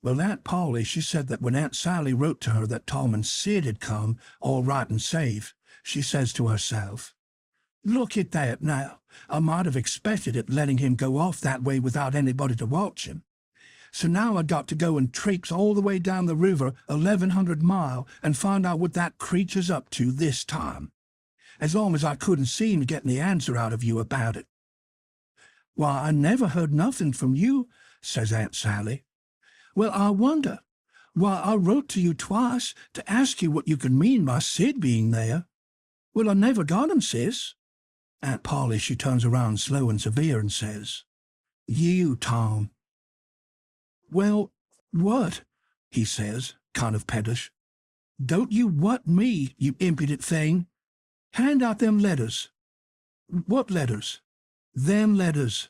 Well, Aunt Polly, she said that when Aunt Sally wrote to her that Tom and Sid had come, all right and safe, she says to herself, "Look at that now. I might have expected it letting him go off that way without anybody to watch him. So now I got to go and traipse all the way down the river 1,100 mile and find out what that creature's up to this time. As long as I couldn't seem to get any answer out of you about it." "Why, I never heard nothing from you," says Aunt Sally. "Well, I wonder. Why, I wrote to you twice to ask you what you could mean by Sid being there." "Well, I never got him, sis." Aunt Polly, she turns around slow and severe and says, "You, Tom." "Well, what?" he says, kind of pettish. "Don't you what me, you impudent thing? Hand out them letters." "What letters?" "Them letters.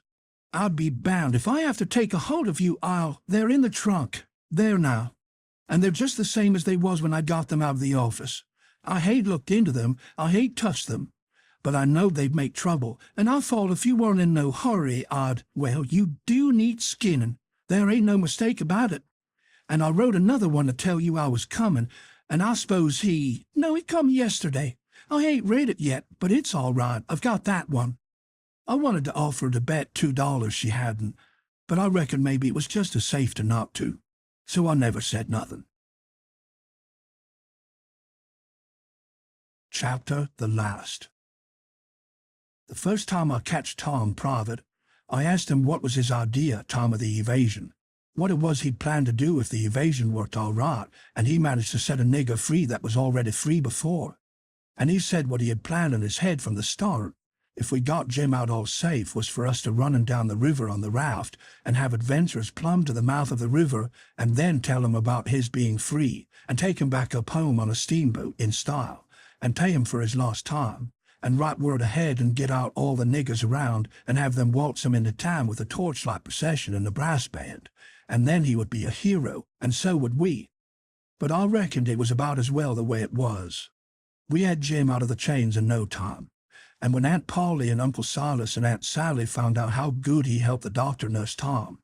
I'd be bound if I have to take a hold of you, they're in the trunk. There now. And they're just the same as they was when I got them out of the office. I hain't looked into them, I hain't touched them. But I know they'd make trouble, and I thought if you weren't in no hurry, well, you do need skinning. There ain't no mistake about it. And I wrote another one to tell you I was coming, and I suppose he come yesterday. I ain't read it yet, but it's all right. I've got that one. I wanted to offer to bet $2 she hadn't, but I reckon maybe it was just as safe to not to, so I never said nothing. Chapter the last. The first time I catched Tom private, I asked him what was his idea, Tom, of the evasion, what it was he'd planned to do if the evasion worked all right, and he managed to set a nigger free that was already free before. And he said what he had planned in his head from the start, if we got Jim out all safe, was for us to run him down the river on the raft and have adventurers plumb to the mouth of the river and then tell him about his being free and take him back up home on a steamboat in style and pay him for his lost time and write word ahead and get out all the niggers around and have them waltz him into town with a torchlight procession and a brass band, and then he would be a hero, and so would we. But I reckoned it was about as well the way it was. We had Jim out of the chains in no time, and when Aunt Polly and Uncle Silas and Aunt Sally found out how good he helped the doctor nurse Tom,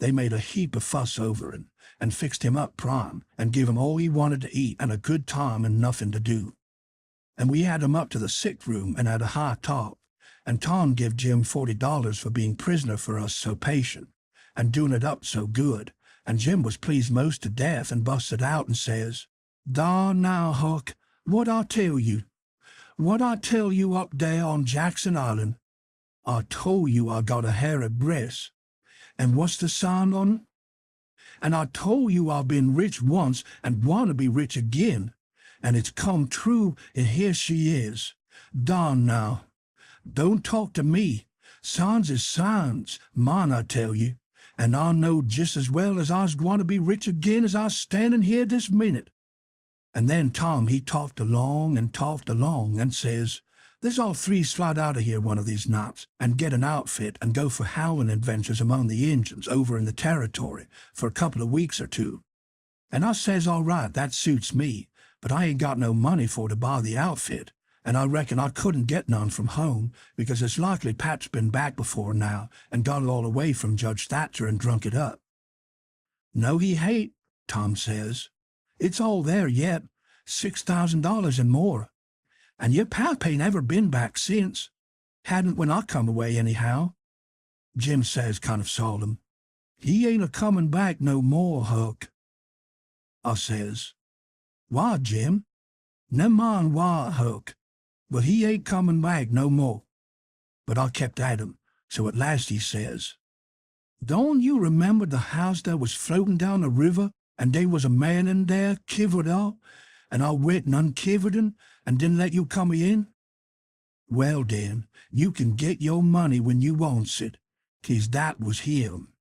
they made a heap of fuss over him and fixed him up prime and give him all he wanted to eat and a good time and nothing to do. And we had him up to the sick room and had a high talk, and Tom give Jim $40 for being prisoner for us so patient and doing it up so good, and Jim was pleased most to death and busted out and says, "Dar now, Huck, what I tell you up there on Jackson Island. I told you I got a hairy breast, and what's the sign on it? And I told you I've been rich once and want to be rich again, and it's come true, and here she is. Darn now. Don't talk to me. Signs is signs, man, I tell you. And I know just as well as I's going to be rich again as I's standing here this minute. And then Tom, he talked along and says, "Let's all three slide out of here one of these nights and get an outfit and go for howling adventures among the Injuns over in the territory for a couple of weeks or two." And I says, "All right, that suits me, but I ain't got no money for to buy the outfit, and I reckon I couldn't get none from home, because it's likely Pat's been back before now and got it all away from Judge Thatcher and drunk it up." "No, he hain't," Tom says. "It's all there yet, $6,000 and more. And your pap ain't ever been back since. Hadn't when I come away anyhow." Jim says kind of solemn, "He ain't a-comin' back no more, Huck." I says, "Why, Jim?" "Never mind why, Huck. But he ain't comin' back no more." But I kept at him, so at last he says, "Don't you remember the house that was floating down the river, and they was a man in there, kivered up, and I went and unkivered him, and didn't let you come in? Well, then, you can get your money when you wants it, 'cause that was him."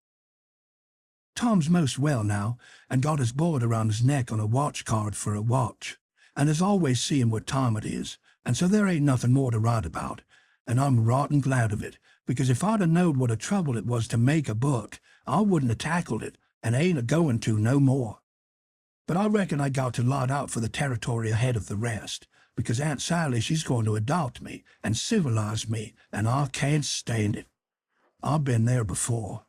Tom's most well now, and got his board around his neck on a watch card for a watch, and is always seeing what time it is, and so there ain't nothing more to write about, and I'm rotten glad of it, because if I'd a knowed what a trouble it was to make a book, I wouldn't a tackled it, and ain't a-going to no more. But I reckon I got to lot out for the territory ahead of the rest, because Aunt Sally, she's going to adopt me and civilize me, and I can't stand it. I've been there before.